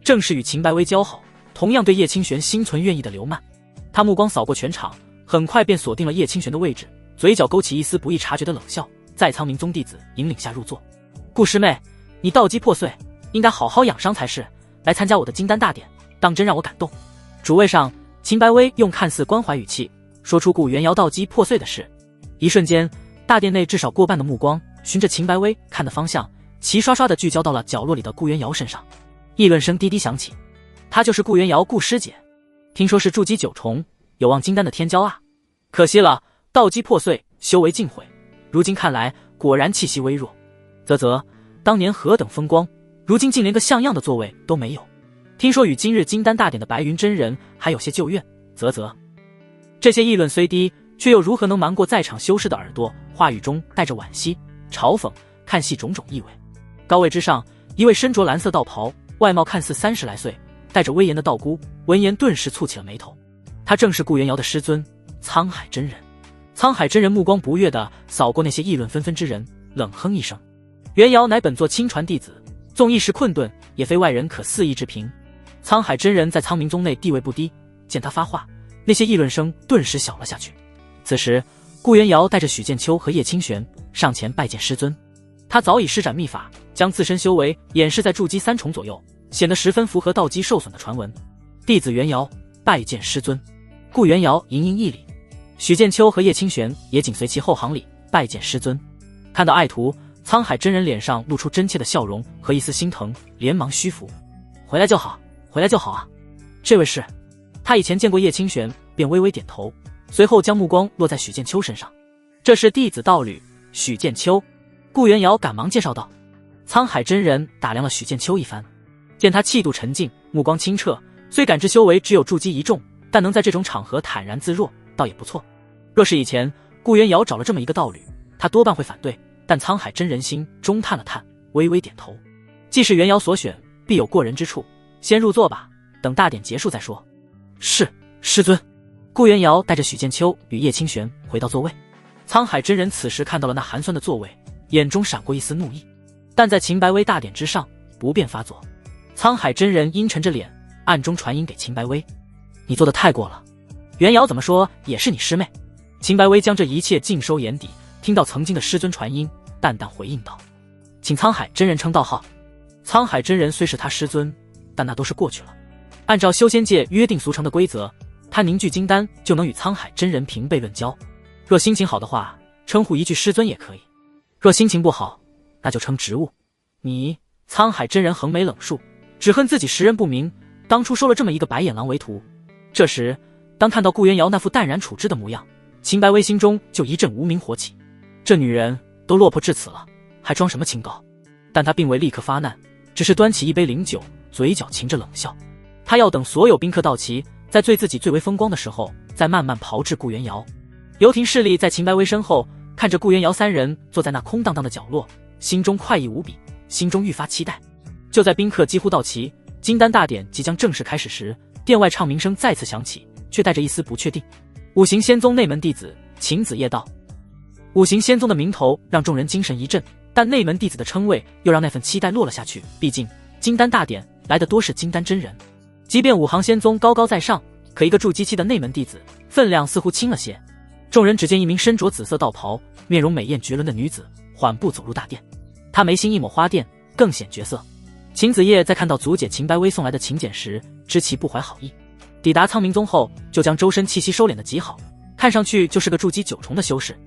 正是与秦白微交好，同样对叶清玄心存怨意的刘曼。他目光扫过全场，很快便锁定了叶清玄的位置，嘴角勾起一丝不易察觉的冷笑，在苍冥宗弟子引领下入座。顾师妹，你道基破碎，应该好好养伤才是，来参加我的金丹大典，当真让我感动。主位上，秦白微用看似关怀语气说出顾元瑶道基破碎的事。一瞬间，大殿内至少过半的目光循着秦白微看的方向，齐刷刷地聚焦到了角落里的顾元瑶身上。议论声滴滴响起，她就是顾元瑶顾师姐，听说是筑基9重，有望金丹的天骄啊。可惜了，道基破碎，修为尽毁，如今看来果然气息微弱。啧，当年何等风光，如今竟连个像样的座位都没有。听说与今日金丹大典的白云真人还有些旧怨，啧。这些议论虽低，却又如何能瞒过在场修士的耳朵，话语中带着惋惜、嘲讽、看戏种种意味。高位之上，一位身着蓝色道袍，外貌看似30来岁，带着威严的道姑，闻言顿时蹙起了眉头。他正是顾元瑶的师尊沧海真人。沧海真人目光不悦地扫过那些议论纷纷之人，冷哼一声：元瑶乃本座亲传弟子，纵一时困顿，也非外人可肆意置评。沧海真人在苍冥宗内地位不低，见他发话，那些议论声顿时小了下去。此时，顾元瑶带着许剑秋和叶清玄上前拜见师尊。他早已施展秘法，将自身修为掩饰在筑基3重左右，显得十分符合道基受损的传闻。弟子元瑶拜见师尊。顾元瑶盈盈一礼，许剑秋和叶清玄也紧随其后行礼，拜见师尊。看到爱徒，沧海真人脸上露出真切的笑容和一丝心疼，连忙虚服：回来就好，回来就好啊。这位是……他以前见过叶清玄，便微微点头，随后将目光落在许剑秋身上。这是弟子道侣许剑秋。顾元瑶赶忙介绍道。沧海真人打量了许剑秋一番，见他气度沉静，目光清澈，虽感知修为只有筑基1重，但能在这种场合坦然自若，倒也不错。若是以前顾元瑶找了这么一个道侣，他多半会反对，但沧海真人心中叹了叹，微微点头。既是袁瑶所选，必有过人之处，先入座吧，等大典结束再说。是，师尊。顾元瑶带着许剑秋与叶清玄回到座位。沧海真人此时看到了那寒酸的座位，眼中闪过一丝怒意，但在秦白薇大典之上不便发作。沧海真人阴沉着脸，暗中传音给秦白薇：“你做的太过了，元瑶怎么说也是你师妹。”秦白薇将这一切尽收眼底，听到曾经的师尊传音，淡淡回应道：“请沧海真人称道号。”沧海真人虽是他师尊，但那都是过去了。按照修仙界约定俗成的规则，他凝聚金丹就能与沧海真人平辈论交。若心情好的话，称呼一句师尊也可以；若心情不好，那就称职务。你，沧海真人横眉冷竖，只恨自己识人不明，当初收了这么一个白眼狼为徒。这时，当看到顾元瑶那副淡然处之的模样，秦白薇心中就一阵无名火起。这女人都落魄至此了，还装什么清高？但她并未立刻发难，只是端起一杯灵酒，嘴角噙着冷笑。她要等所有宾客到齐，在自己最为风光的时候，再慢慢炮制顾元瑶。游廷侍立在秦白薇身后，看着顾元瑶三人坐在那空荡荡的角落，心中快意无比，心中愈发期待。就在宾客几乎到齐，金丹大典即将正式开始时，殿外唱鸣声再次响起，却带着一丝不确定。五行仙宗内门弟子秦子夜道。五行仙宗的名头让众人精神一振，但内门弟子的称谓又让那份期待落了下去。毕竟金丹大典来的多是金丹真人，即便五行仙宗高高在上，可一个筑基期的内门弟子分量似乎轻了些。众人只见一名身着紫色道袍、面容美艳绝伦的女子缓步走入大殿，她眉心一抹花钿，更显绝色。秦子夜在看到族姐秦白薇送来的请柬时，知其不怀好意。抵达苍冥宗后，就将周身气息收敛得极好，看上去就是个筑基9重的修士。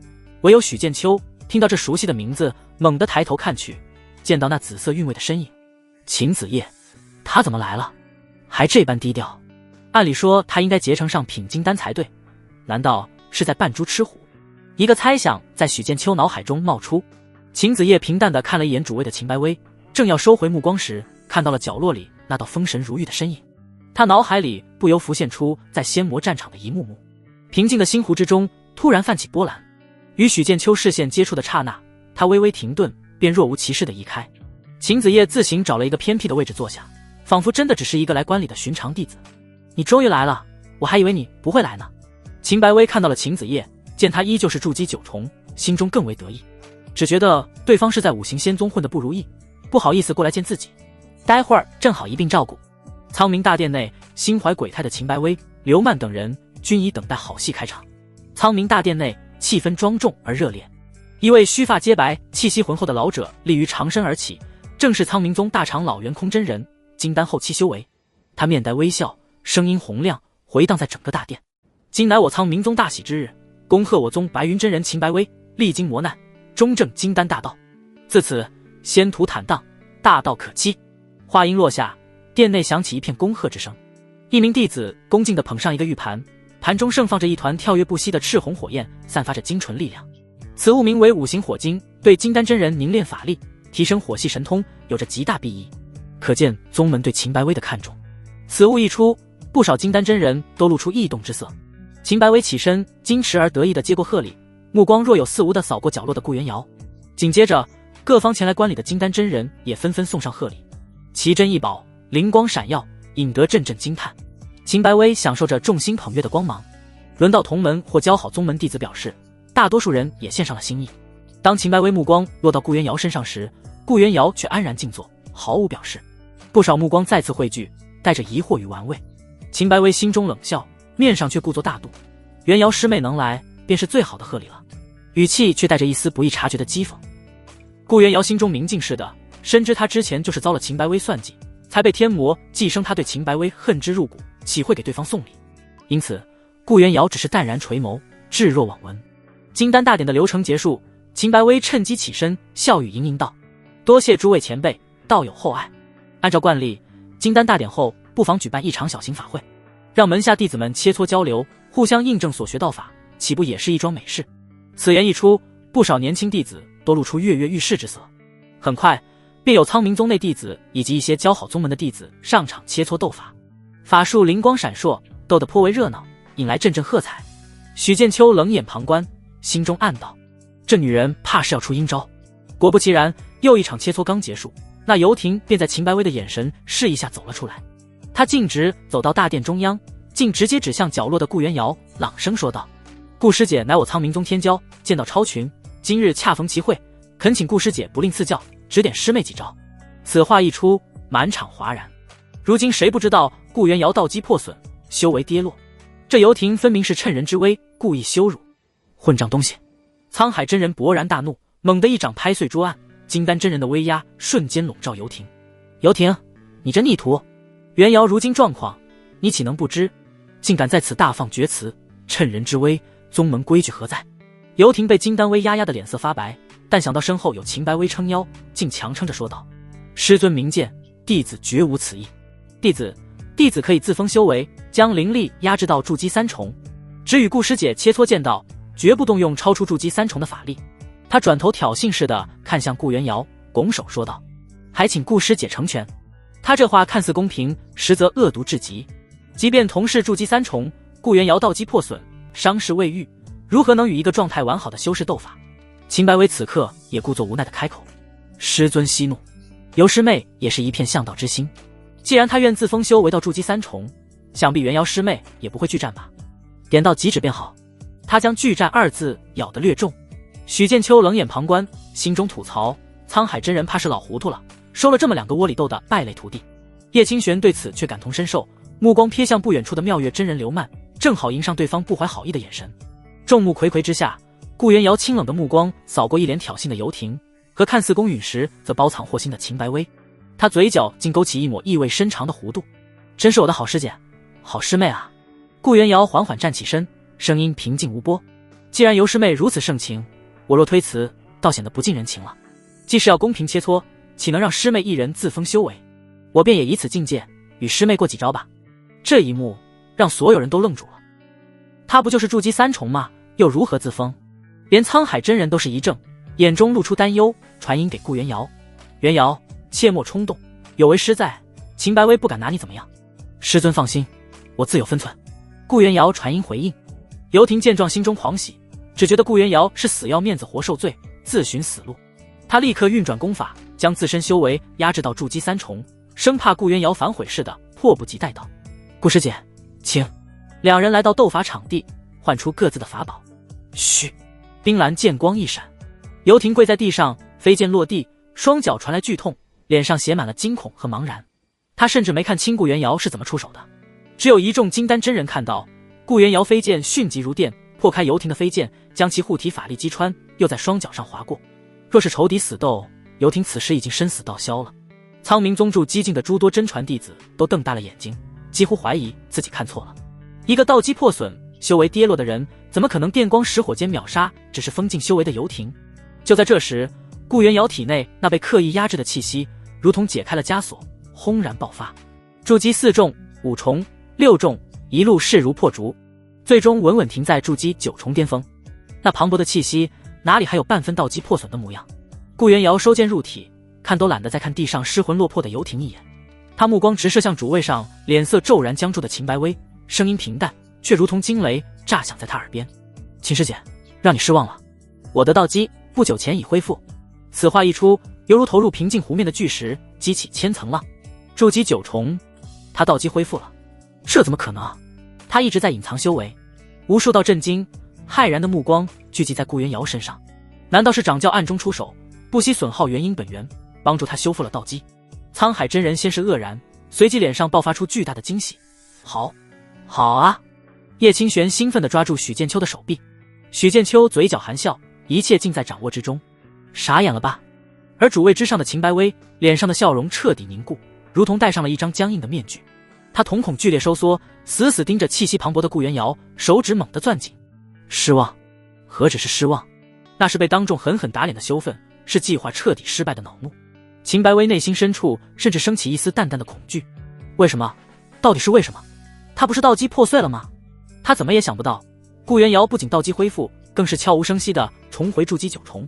唯有许剑秋听到这熟悉的名字，猛地抬头看去，见到那紫色韵味的身影。秦子夜，他怎么来了？还这般低调？按理说他应该结成上品金丹才对，难道是在扮猪吃虎？一个猜想在许剑秋脑海中冒出。秦子夜平淡地看了一眼主位的秦白薇，正要收回目光时，看到了角落里那道风神如玉的身影。他脑海里不由浮现出在仙魔战场的一幕幕，平静的心湖之中突然泛起波澜。与许剑秋视线接触的刹那，他微微停顿，便若无其事地移开。秦子夜自行找了一个偏僻的位置坐下，仿佛真的只是一个来观礼的寻常弟子。你终于来了，我还以为你不会来呢。秦白薇看到了秦子夜，见他依旧是筑基9重，心中更为得意，只觉得对方是在五行仙宗混得不如意，不好意思过来见自己。待会儿正好一并照顾。苍冥大殿内，心怀鬼胎的秦白薇、刘曼等人均已等待好戏开场。苍冥大殿内气氛庄重而热烈，一位须发皆白、气息浑厚的老者立于长身而起，正是苍冥宗大长老圆空真人，金丹后期修为。他面带微笑，声音洪亮，回荡在整个大殿。今乃我苍冥宗大喜之日，恭贺我宗白云真人秦白薇历经磨难，终证金丹大道。自此仙途坦荡，大道可期。话音落下，殿内响起一片恭贺之声。一名弟子恭敬地捧上一个玉盘，盘中盛放着一团跳跃不息的赤红火焰，散发着精纯力量。此物名为五行火晶，对金丹真人凝练法力、提升火系神通有着极大裨益，可见宗门对秦白薇的看重。此物一出，不少金丹真人都露出异动之色。秦白薇起身，矜持而得意地接过贺礼，目光若有似无地扫过角落的顾元瑶。紧接着，各方前来观礼的金丹真人也纷纷送上贺礼，奇珍异宝，灵光闪耀，引得阵阵惊叹。秦白薇享受着众星捧月的光芒。轮到同门或交好宗门弟子表示，大多数人也献上了心意。当秦白薇目光落到顾元瑶身上时，顾元瑶却安然静坐，毫无表示。不少目光再次汇聚，带着疑惑与玩味。秦白薇心中冷笑，面上却故作大度。元瑶师妹能来，便是最好的贺礼了，语气却带着一丝不易察觉的讥讽。顾元瑶心中明镜似的，深知他之前就是遭了秦白薇算计，才被天魔寄生他对秦白薇恨之入骨，岂会给对方送礼？因此顾元瑶只是淡然垂眸，置若罔闻。金丹大典的流程结束，秦白薇趁机起身，笑语盈盈道：多谢诸位前辈，道友厚爱。按照惯例，金丹大典后不妨举办一场小型法会，让门下弟子们切磋交流，互相印证所学道法，岂不也是一桩美事？此言一出，不少年轻弟子都露出跃跃欲试之色。很快便有苍冥宗内弟子以及一些交好宗门的弟子上场切磋斗法，法术灵光闪烁，斗得颇为热闹，引来阵阵喝彩。许剑秋冷眼旁观，心中暗道：这女人怕是要出阴招。果不其然，又一场切磋刚结束，那游艇便在秦白薇的眼神示意下走了出来。他径直走到大殿中央，竟直接指向角落的顾元瑶，朗声说道：“顾师姐乃我苍冥宗天骄，剑道超群，今日恰逢其会，恳请顾师姐不吝赐教，指点师妹几招。”此话一出，满场哗然。如今谁不知道顾元瑶道基破损，修为跌落？这游艇分明是趁人之危，故意羞辱。混账东西！沧海真人勃然大怒，猛地一掌拍碎桌案，金丹真人的威压瞬间笼罩游艇。游艇，你这逆徒！元瑶如今状况，你岂能不知？竟敢在此大放厥词，趁人之危，宗门规矩何在？游艇被金丹威压得脸色发白，但想到身后有秦白薇撑腰，竟强撑着说道：“师尊明鉴，弟子绝无此意。弟子可以自封修为，将灵力压制到筑基3重，只与顾师姐切磋剑道，绝不动用超出筑基3重的法力。”他转头挑衅似的看向顾元瑶，拱手说道：“还请顾师姐成全。”他这话看似公平，实则恶毒至极。即便同是筑基3重，顾元瑶道基破损，伤势未愈，如何能与一个状态完好的修士斗法？秦白薇此刻也故作无奈的开口：“师尊息怒，尤师妹也是一片向道之心。既然她愿自封修为到筑基3重，想必元瑶师妹也不会拒战吧？点到即止便好。”他将拒战2字咬得略重。许剑秋冷眼旁观，心中吐槽：沧海真人怕是老糊涂了，收了这么2个窝里斗的败类徒弟。叶清玄对此却感同身受，目光瞥向不远处的妙月真人刘曼，正好迎上对方不怀好意的眼神。众目睽睽之下，顾元瑶清冷的目光扫过一脸挑衅的游艇，和看似公允时则包藏祸心的秦白薇，他嘴角竟勾起一抹意味深长的弧度。真是我的好师姐，好师妹啊！顾元瑶缓缓站起身，声音平静无波：既然尤师妹如此盛情，我若推辞，倒显得不近人情了。既是要公平切磋，岂能让师妹一人自封修为？我便也以此境界，与师妹过几招吧。这一幕让所有人都愣住了。他不就是筑基3重吗？又如何自封？连沧海真人都是一怔，眼中露出担忧，传音给顾元瑶：元瑶，切莫冲动，有为师在，秦白薇不敢拿你怎么样。师尊放心，我自有分寸。顾元瑶传音回应。游艇见状心中狂喜，只觉得顾元瑶是死要面子活受罪，自寻死路。他立刻运转功法，将自身修为压制到筑基3重，生怕顾元瑶反悔似的，迫不及待道：顾师姐，请。两人来到斗法场地，换出各自的法宝。嘘！冰蓝剑光一闪，游艇跪在地上，飞剑落地，双脚传来剧痛，脸上写满了惊恐和茫然。他甚至没看清顾元瑶是怎么出手的，只有一众金丹真人看到顾元瑶飞剑迅疾如电，破开游艇的飞剑，将其护体法力击穿，又在双脚上划过。若是仇敌死斗，游艇此时已经生死道消了。苍冥宗驻激进的诸多真传弟子都瞪大了眼睛，几乎怀疑自己看错了。一个道基破损、修为跌落的人，怎么可能电光石火间秒杀只是封禁修为的游艇？就在这时，顾元瑶体内那被刻意压制的气息，如同解开了枷锁，轰然爆发。筑基4重、5重、6重，一路势如破竹，最终稳稳停在筑基9重巅峰。那磅礴的气息，哪里还有半分道基破损的模样？顾元瑶收剑入体，看都懒得再看地上失魂落魄的游艇一眼。他目光直射向主位上脸色骤然僵住的秦白薇，声音平淡，却如同惊雷炸响在他耳边：秦师姐，让你失望了，我的道基不久前已恢复。此话一出，犹如投入平静湖面的巨石，激起千层浪。筑基9重，他道基恢复了？这怎么可能？他一直在隐藏修为。无数道震惊、骇然的目光聚集在顾元瑶身上。难道是掌教暗中出手，不惜损耗元婴本源，帮助他修复了道基？沧海真人先是愕然，随即脸上爆发出巨大的惊喜。好啊！叶清玄兴奋地抓住许剑秋的手臂。许剑秋嘴角含笑，一切尽在掌握之中。傻眼了吧？而主位之上的秦白薇脸上的笑容彻底凝固，如同戴上了一张僵硬的面具。他瞳孔剧烈收缩，死死盯着气息磅礴的顾元瑶，手指猛地攥紧。失望？何止是失望，那是被当众狠狠打脸的羞愤，是计划彻底失败的恼怒。秦白薇内心深处甚至升起一丝淡淡的恐惧。为什么？到底是为什么？他不是道基破碎了吗？他怎么也想不到，顾元瑶不仅道基恢复，更是悄无声息地重回筑基9重。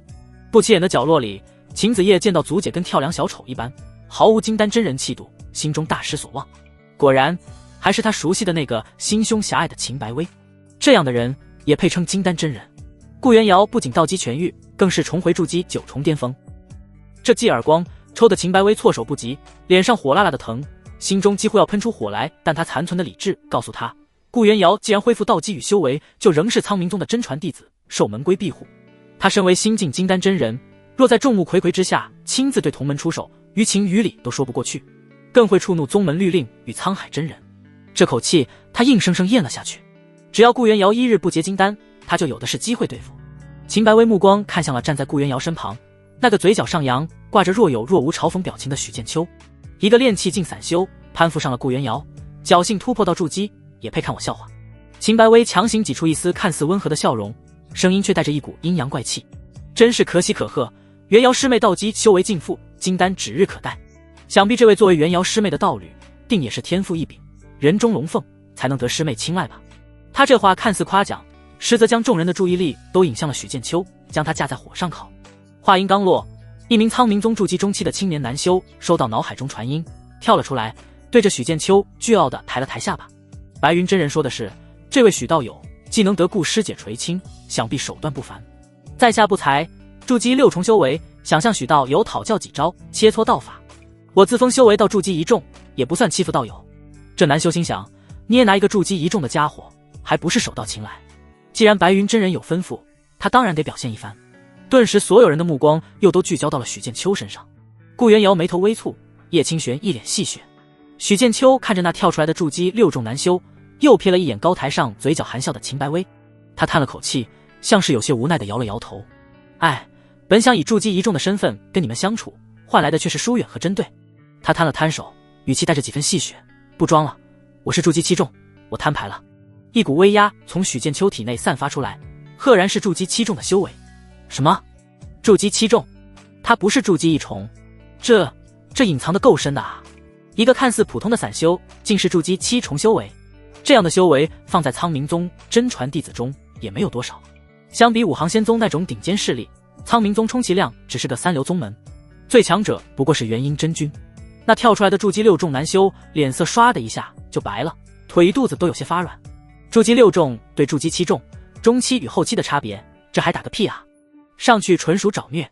不起眼的角落里，秦子夜见到祖姐跟跳梁小丑一般，毫无金丹真人气度，心中大失所望。果然，还是他熟悉的那个心胸狭隘的秦白薇。这样的人也配称金丹真人？顾元瑶不仅道基痊愈，更是重回筑基9重巅峰。这记耳光抽得秦白薇措手不及，脸上火辣辣的疼，心中几乎要喷出火来。但他残存的理智告诉他，顾元瑶既然恢复道基与修为，就仍是苍冥宗的真传弟子，受门规庇护。他身为新晋金丹真人，若在众目睽睽之下亲自对同门出手，于情于理都说不过去，更会触怒宗门律令与沧海真人。这口气他硬生生咽了下去。只要顾元瑶一日不结金丹，他就有的是机会对付。秦白薇目光看向了站在顾元瑶身旁，那个嘴角上扬挂着若有若无嘲讽表情的许剑秋，一个炼气境散修攀附上了顾元瑶，侥幸突破到筑基，也配看我笑话。秦白薇强行挤出一丝看似温和的笑容，声音却带着一股阴阳怪气，真是可喜可贺，元瑶师妹道基修为尽复，金丹指日可待。想必这位作为元瑶师妹的道侣，定也是天赋异禀，人中龙凤，才能得师妹青睐吧。他这话看似夸奖，实则将众人的注意力都引向了许剑秋，将他架在火上烤。话音刚落，一名苍冥宗筑基中期的青年男修收到脑海中传音，跳了出来，对着许剑秋倨傲地抬了抬下巴。白云真人说的是，这位许道友既能得顾师姐垂青，想必手段不凡。在下不才，筑基6重修为，想向许道友讨教几招切磋道法。我自封修为到筑基1重，也不算欺负道友。这男修心想，捏拿一个筑基1重的家伙，还不是手到擒来。既然白云真人有吩咐，他当然得表现一番。顿时所有人的目光又都聚焦到了许剑秋身上。顾元瑶眉头微蹙，叶清玄一脸戏谑。许剑秋看着那跳出来的筑基6重男修，又瞥了一眼高台上嘴角含笑的秦白薇，他叹了口气，像是有些无奈地摇了摇头。哎，本想以筑基1重的身份跟你们相处，换来的却是疏远和针对。他摊了摊手，语气带着几分戏谑，不装了，我是筑基7重，我摊牌了。一股威压从许剑秋体内散发出来，赫然是筑基7重的修为。什么？筑基7重？他不是筑基1重？这隐藏的够深的啊！一个看似普通的散修，竟是筑基7重修为。这样的修为放在苍冥宗真传弟子中也没有多少。相比五行仙宗那种顶尖势力，苍冥宗充其量只是个三流宗门，最强者不过是元婴真君。那跳出来的筑基6重男修脸色唰的一下就白了，腿肚子都有些发软。筑基6重对筑基7重，中期与后期的差别，这还打个屁啊！上去纯属找虐。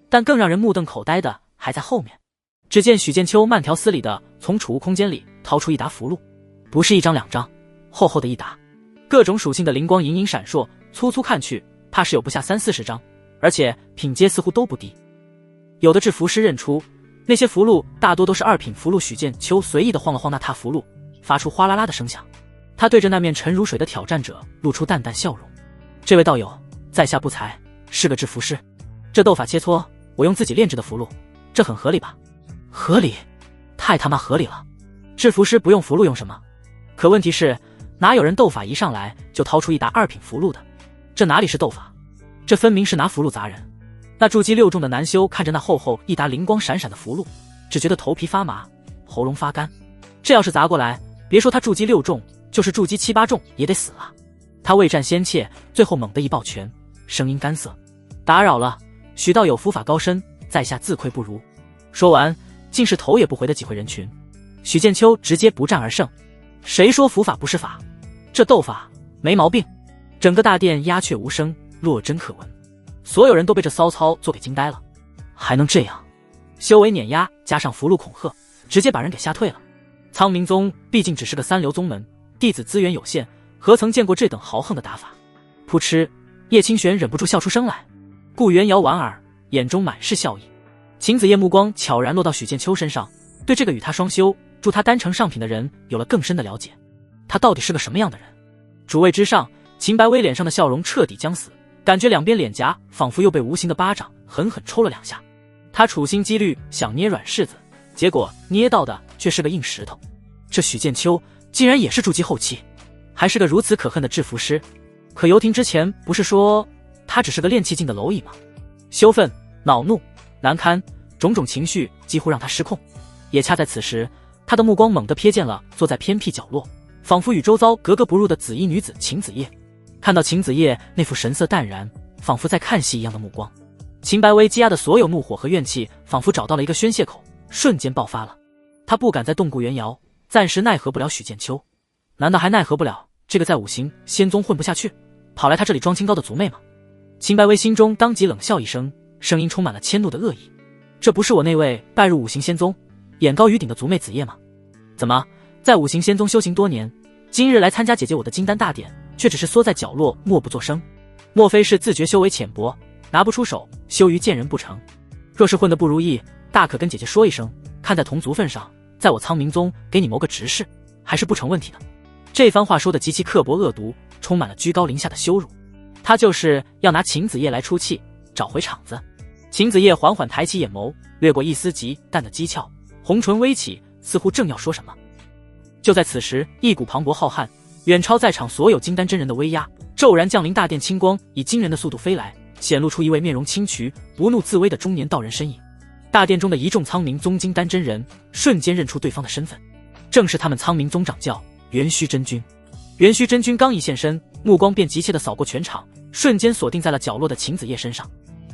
但更让人目瞪口呆的还在后面。只见许剑秋慢条斯理地从储物空间里掏出一沓符箓，不是1张2张，厚厚的一沓，各种属性的灵光隐隐闪烁，粗粗看去怕是有不下30-40张，而且品阶似乎都不低。有的制符师认出，那些符箓大多都是2品符箓。许剑秋随意地晃了晃那沓符箓，发出哗啦啦的声响。他对着那面沉如水的挑战者露出淡淡笑容。这位道友，在下不才，是个制符师。这斗法切磋，我用自己炼制的符箓，这很合理吧？合理？太他妈合理了！制符师不用符箓用什么？可问题是，哪有人斗法一上来就掏出一沓2品符箓的？这哪里是斗法？这分明是拿符箓砸人。那筑基6重的男修看着那厚厚一沓灵光闪闪的符箓，只觉得头皮发麻，喉咙发干。这要是砸过来，别说他筑基6重，就是筑基7、8重也得死了。他未战先怯，最后猛地一抱拳，声音干涩：“打扰了，许道友符法高深，在下自愧不如。”说完，竟是头也不回的挤回人群。许剑秋直接不战而胜。谁说符法不是法？这斗法没毛病。整个大殿鸦雀无声，落针可闻。所有人都被这骚操作给惊呆了。还能这样？修为碾压加上符箓恐吓，直接把人给吓退了。苍冥宗毕竟只是个3流宗门，弟子资源有限，何曾见过这等豪横的打法？噗嗤，叶清玄忍不住笑出声来。顾元瑶莞尔，眼中满是笑意。秦子夜目光悄然落到许剑秋身上，对这个与他双修、助他丹成上品的人有了更深的了解。他到底是个什么样的人？主位之上，秦白薇脸上的笑容彻底僵死，感觉两边脸颊仿佛又被无形的巴掌狠狠抽了2下。他处心积虑想捏软柿子，结果捏到的却是个硬石头。这许剑秋竟然也是筑基后期，还是个如此可恨的制符师。可游艇之前不是说他只是个炼气境的蝼蚁吗？羞愤、恼怒、难堪，种种情绪几乎让他失控。也恰在此时，他的目光猛地瞥见了坐在偏僻角落，仿佛与周遭格格不入的紫衣女子秦子夜。看到秦子夜那副神色淡然，仿佛在看戏一样的目光，秦白薇积压的所有怒火和怨气仿佛找到了一个宣泄口，瞬间爆发了。他不敢再动顾元瑶，暂时奈何不了许剑秋，难道还奈何不了这个在五行仙宗混不下去，跑来他这里装清高的族妹吗？秦白薇心中当即冷笑一声，声音充满了迁怒的恶意。这不是我那位拜入五行仙宗、眼高于顶的族妹子夜吗？怎么，在五行仙宗修行多年，今日来参加姐姐我的金丹大典，却只是缩在角落默不作声？莫非是自觉修为浅薄，拿不出手，羞于见人不成？若是混得不如意，大可跟姐姐说一声，看在同族份上，在我苍冥宗给你谋个执事，还是不成问题的。这番话说得极其刻薄恶毒，充满了居高临下的羞辱。他就是要拿秦子夜来出气，找回场子。秦子夜缓缓抬起眼眸，掠过一丝极淡的讥诮，红唇微起，似乎正要说什么。就在此时，一股磅礴浩瀚，远超在场所有金丹真人的威压，骤然降临大殿，青光以惊人的速度飞来，显露出一位面容清癯、不怒自威的中年道人身影。大殿中的一众苍冥宗金丹真人瞬间认出对方的身份，正是他们苍冥宗掌教元虚真君。元虚真君刚一现身，目光便急切地扫过全场，瞬间锁定在了角落的秦子夜身上。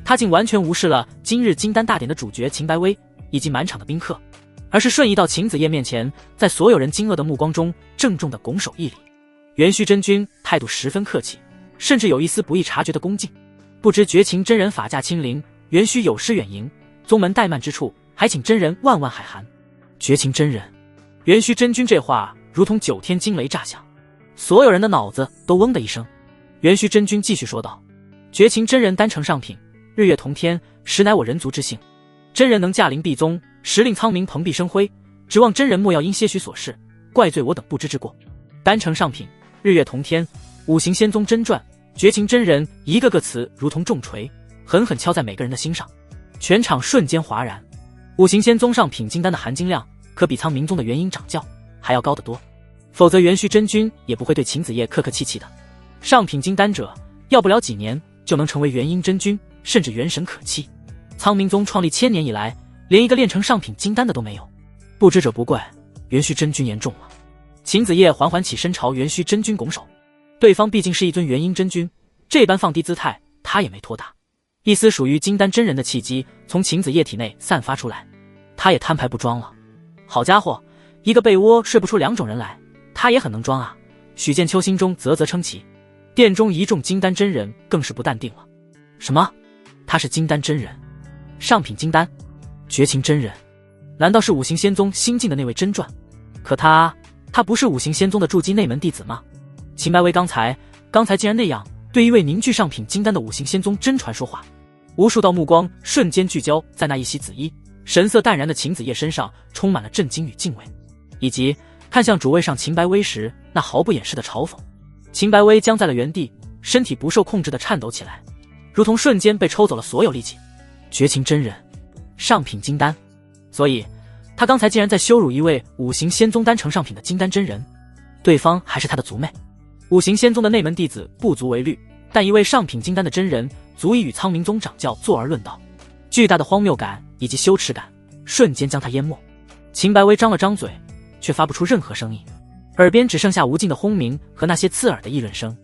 他竟完全无视了今日金丹大典的主角秦白薇以及满场的宾客，而是瞬移到秦子夜面前，在所有人惊愕的目光中郑重地拱手一礼。元虚真君态度十分客气，甚至有一丝不易察觉的恭敬。不知绝情真人法驾亲临，元虚有失远迎，宗门怠慢之处，还请真人万万海涵。绝情真人，元虚真君这话如同9天惊雷炸响，所有人的脑子都嗡的一声。元虚真君继续说道：绝情真人丹成上品，日月同天，实乃我人族之幸。真人能驾临碧宗，实令苍冥蓬荜生辉，指望真人莫要因些许琐事怪罪我等不知之过。丹成上品，日月同天，五行仙宗真传，绝情真人一个个词如同重锤，狠狠敲在每个人的心上。全场瞬间哗然。五行仙宗上品金丹的含金量可比苍冥宗的元婴掌教还要高得多，否则元虚真君也不会对秦子夜客客气气的。上品金丹者，要不了几年就能成为元婴真君，甚至元神可期。苍冥宗创立1000年以来，连一个练成上品金丹的都没有。不知者不怪，元虚真君言重了。秦子夜缓缓起身朝元虚真君拱手，对方毕竟是一尊元婴真君，这般放低姿态，他也没托大。一丝属于金丹真人的气机从秦子夜体内散发出来，他也摊牌不装了。好家伙，一个被窝睡不出2种人来，他也很能装啊！许剑秋心中啧啧称奇。殿中一众金丹真人更是不淡定了。什么？他是金丹真人？上品金丹？绝情真人？难道是五行仙宗新进的那位真传？可他不是五行仙宗的筑基内门弟子吗？秦白薇刚才竟然那样对一位凝聚上品金丹的五行仙宗真传说话。无数道目光瞬间聚焦在那一袭紫衣、神色淡然的秦子夜身上，充满了震惊与敬畏，以及看向主位上秦白薇时那毫不掩饰的嘲讽。秦白薇僵在了原地，身体不受控制地颤抖起来，如同瞬间被抽走了所有力气。绝情真人，上品金丹，所以他刚才竟然在羞辱一位五行仙宗丹成上品的金丹真人，对方还是他的族妹。五行仙宗的内门弟子不足为虑，但一位上品金丹的真人足以与苍冥宗掌教坐而论道。巨大的荒谬感以及羞耻感瞬间将他淹没。秦白薇张了张嘴，却发不出任何声音，耳边只剩下无尽的轰鸣和那些刺耳的议论声。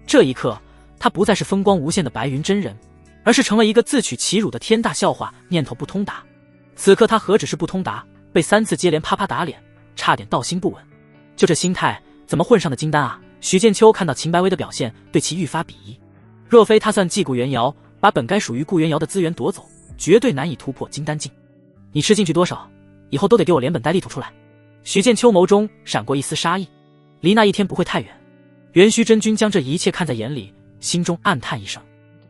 这一刻，他不再是风光无限的白云真人，而是成了一个自取其辱的天大笑话，念头不通达。此刻他何止是不通达，被3次接连啪啪打脸，差点道心不稳。就这心态，怎么混上的金丹啊？许剑秋看到秦白薇的表现，对其愈发鄙夷。若非他算计顾元瑶，把本该属于顾元瑶的资源夺走，绝对难以突破金丹境。你吃进去多少，以后都得给我连本带利吐出来。许剑秋眸中闪过一丝杀意，离那一天不会太远。元虚真君将这一切看在眼里，心中暗叹一声。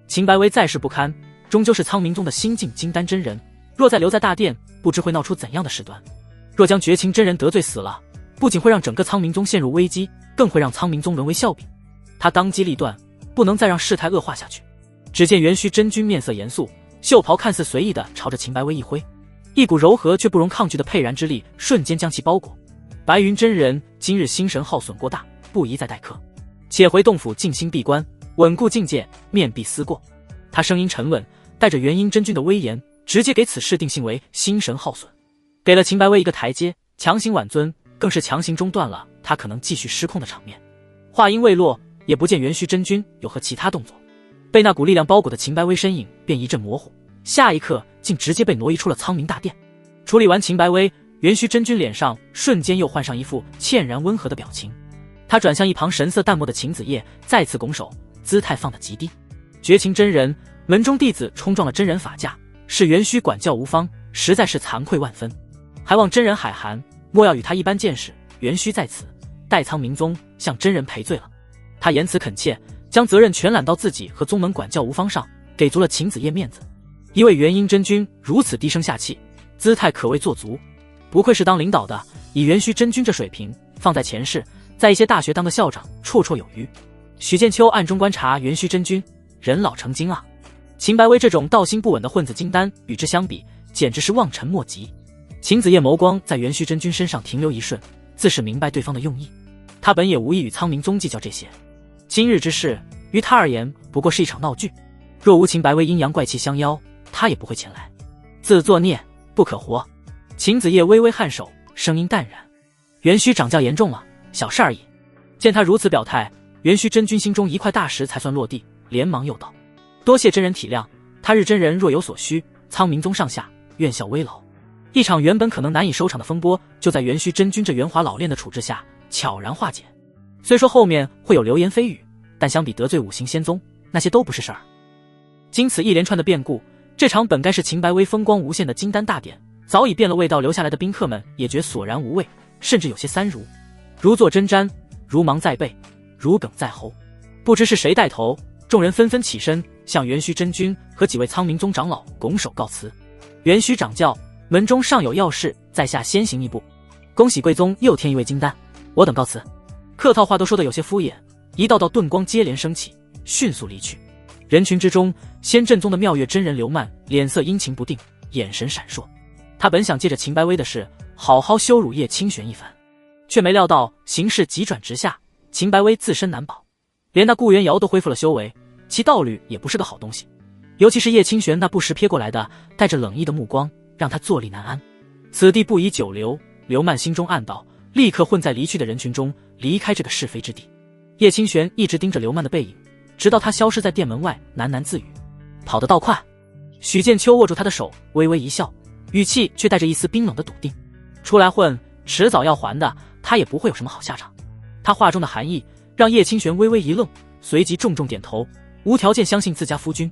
秦白薇再世不堪，终究是苍冥宗的新晋金丹真人，若再留在大殿，不知会闹出怎样的事端。若将绝情真人得罪死了，不仅会让整个苍冥宗陷入危机，更会让苍冥宗沦为笑柄。他当机立断，不能再让事态恶化下去。只见元虚真君面色严肃，袖袍看似随意地朝着秦白薇一挥，一股柔和却不容抗拒的沛然之力瞬间将其包裹。白云真人今日心神耗损过大，不宜再待客，且回洞府静心闭关，稳固境界，面壁思过。他声音沉稳，带着元婴真君的威严，直接给此事定性为心神耗损，给了秦白薇一个台阶，强行挽尊，更是强行中断了他可能继续失控的场面。话音未落，也不见元虚真君有何其他动作，被那股力量包裹的秦白薇身影便一阵模糊，下一刻竟直接被挪移出了苍冥大殿。处理完秦白薇，元虚真君脸上瞬间又换上一副歉然温和的表情。他转向一旁神色淡漠的秦子夜，再次拱手，姿态放得极低。绝情真人，门中弟子冲撞了真人法驾，是元虚管教无方，实在是惭愧万分，还望真人海涵，莫要与他一般见识。元虚在此，代苍明宗向真人赔罪了。他言辞恳切，将责任全揽到自己和宗门管教无方上，给足了秦子夜面子。一位元婴真君如此低声下气，姿态可谓做足，不愧是当领导的。以元虚真君这水平，放在前世，在一些大学当个校长绰绰有余。许剑秋暗中观察元虚真君，人老成精啊。秦白薇这种道心不稳的混子金丹与之相比，简直是望尘莫及。秦子夜眸光在元虚真君身上停留一瞬，自是明白对方的用意。他本也无意与苍明宗计较这些，今日之事于他而言不过是一场闹剧，若无秦白薇阴阳怪气相邀，他也不会前来。自作孽不可活。秦子夜微微颔首，声音淡然：元虚掌教严重了，小事而已。见他如此表态，元虚真君心中一块大石才算落地，连忙又道：多谢真人体谅，他日真人若有所需，苍明宗上下愿效微劳。一场原本可能难以收场的风波，就在元虚真君这圆滑老练的处置下悄然化解。虽说后面会有流言蜚语，但相比得罪五行仙宗，那些都不是事儿。经此一连串的变故，这场本该是秦白薇风光无限的金丹大典，早已变了味道，留下来的宾客们也觉索然无味，甚至有些三如：如坐针毡，如芒在背，如鲠在喉。不知是谁带头，众人纷纷起身，向元虚真君和几位苍明宗长老拱手告辞。元虚掌教，门中尚有要事，在下先行一步。恭喜贵宗又添一位金丹，我等告辞。客套话都说得有些敷衍，一道道盾光接连升起，迅速离去。人群之中，仙阵宗的妙月真人刘曼脸色阴晴不定，眼神闪烁。他本想借着秦白薇的事好好羞辱叶清玄一番，却没料到形势急转直下，秦白薇自身难保，连那顾元瑶都恢复了修为，其道侣也不是个好东西。尤其是叶清玄那不时瞥过来的带着冷意的目光，让他坐立难安。此地不宜久留，刘曼心中暗道，立刻混在离去的人群中，离开这个是非之地。叶清玄一直盯着刘曼的背影，直到他消失在店门外，喃喃自语：跑得倒快。许剑秋握住他的手，微微一笑，语气却带着一丝冰冷的笃定：出来混，迟早要还的，他也不会有什么好下场。他话中的含义让叶清玄微微一愣，随即重重点头，无条件相信自家夫君。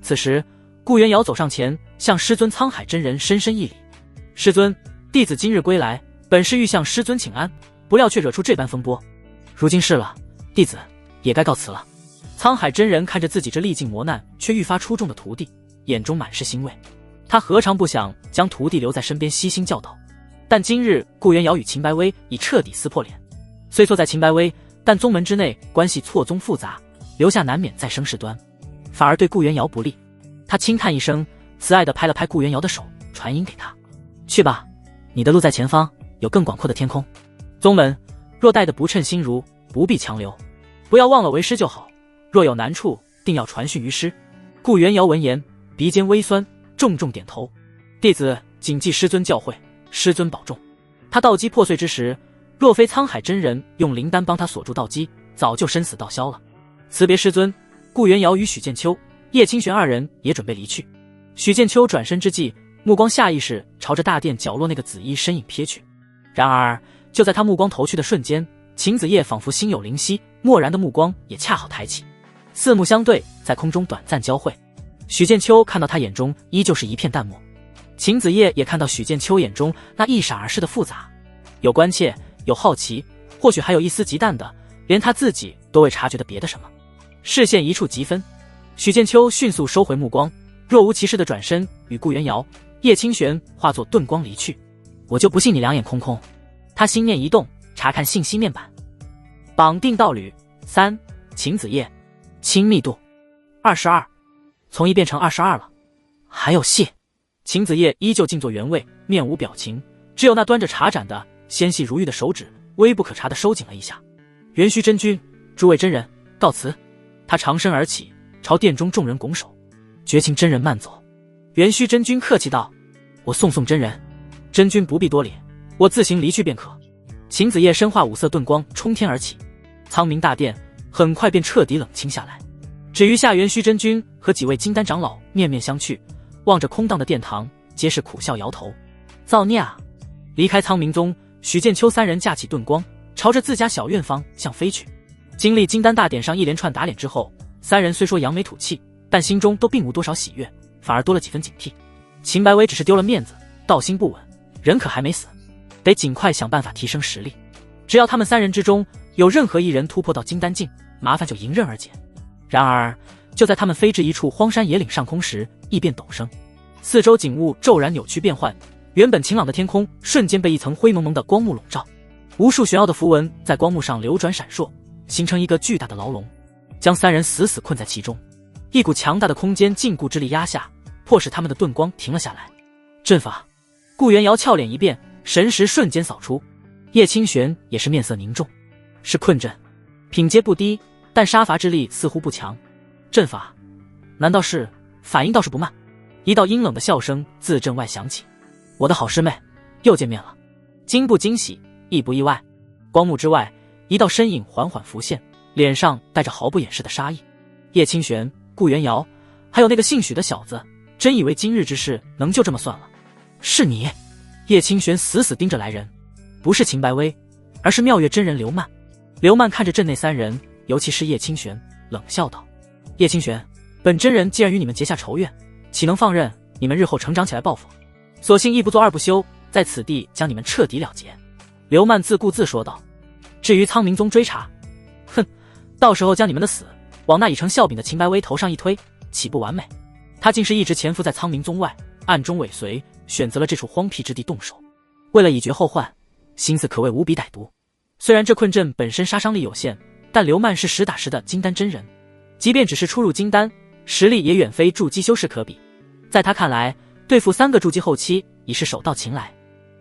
此时顾元瑶走上前，向师尊沧海真人深深一礼：师尊，弟子今日归来，本是欲向师尊请安，不料却惹出这般风波。如今是了，弟子也该告辞了。沧海真人看着自己这历尽磨难却愈发出众的徒弟，眼中满是欣慰。他何尝不想将徒弟留在身边悉心教导，但今日顾元瑶与秦白薇已彻底撕破脸。虽错在秦白薇，但宗门之内关系错综复杂，留下难免再生事端，反而对顾元瑶不利。他轻叹一声，慈爱地拍了拍顾元瑶的手，传音给他：去吧，你的路在前方，有更广阔的天空。宗门若待得不称心如，不必强留，不要忘了为师就好，若有难处，定要传讯于师。顾元瑶闻言，鼻尖微酸，重重点头：弟子谨记师尊教诲，师尊保重。他道基破碎之时，若非沧海真人用灵丹帮他锁住道基，早就生死道消了。辞别师尊，顾元瑶与许剑秋、叶清玄二人也准备离去。许剑秋转身之际，目光下意识朝着大殿角落那个紫衣身影瞥去。然而就在他目光投去的瞬间，秦子夜仿佛心有灵犀，漠然的目光也恰好抬起，四目相对，在空中短暂交汇。许剑秋看到他眼中依旧是一片淡漠，秦子夜也看到许剑秋眼中那一闪而逝的复杂，有关切，有好奇，或许还有一丝极淡的，连他自己都未察觉的别的什么。视线一触即分，许剑秋迅速收回目光，若无其事的转身与顾元瑶、叶清玄化作遁光离去。我就不信你两眼空空。他心念一动，查看信息面板，绑定道侣3，秦子夜，亲密度22，从1变成22了，还有戏。秦子夜依旧静坐原位，面无表情，只有那端着茶盏的纤细如玉的手指微不可察地收紧了一下。元虚真君，诸位真人告辞。他长身而起，朝殿中众人拱手：绝情真人慢走。元虚真君客气道：我送送真人，真君不必多礼，我自行离去便可。秦子夜身化五色遁光冲天而起，苍明大殿很快便彻底冷清下来，只余下元虚真君和几位金丹长老面面相觑，望着空荡的殿堂，皆是苦笑摇头。造孽啊！离开苍明宗，许剑秋三人架起遁光，朝着自家小院方向飞去。经历金丹大典上一连串打脸之后，三人虽说扬眉吐气，但心中都并无多少喜悦，反而多了几分警惕。秦白薇只是丢了面子，道心不稳，人可还没死，得尽快想办法提升实力。只要他们三人之中有任何一人突破到金丹境，麻烦就迎刃而解。然而就在他们飞至一处荒山野岭上空时，异变陡生，四周景物骤然扭曲变幻，原本晴朗的天空瞬间被一层灰蒙蒙的光幕笼罩，无数玄奥的符文在光幕上流转闪烁，形成一个巨大的牢笼，将三人死死困在其中。一股强大的空间禁锢之力压下，迫使他们的盾光停了下来。阵法，顾元瑶俏脸一变，神识瞬间扫出。叶清玄也是面色凝重，是困阵，品阶不低，但杀伐之力似乎不强。阵法，难道是？反应倒是不慢。一道阴冷的笑声自阵外响起：“我的好师妹，又见面了。”惊不惊喜，意不意外？光幕之外，一道身影缓缓浮现，脸上带着毫不掩饰的杀意。叶清玄、顾元瑶，还有那个姓许的小子，真以为今日之事能就这么算了？是你！叶清玄死死盯着来人，不是秦白薇，而是妙月真人刘曼。刘曼看着阵内三人，尤其是叶清玄，冷笑道：“叶清玄，本真人既然与你们结下仇怨，岂能放任你们日后成长起来报复？索性一不做二不休，在此地将你们彻底了结。”刘曼自顾自说道：“至于苍冥宗追查，哼，到时候将你们的死往那已成笑柄的秦白薇头上一推，岂不完美？”他竟是一直潜伏在苍冥宗外，暗中尾随，选择了这处荒僻之地动手，为了以绝后患，心思可谓无比歹毒。虽然这困阵本身杀伤力有限，但刘曼是实打实的金丹真人，即便只是初入金丹，实力也远非筑基修士可比。在他看来，对付3个筑基后期已是手到擒来。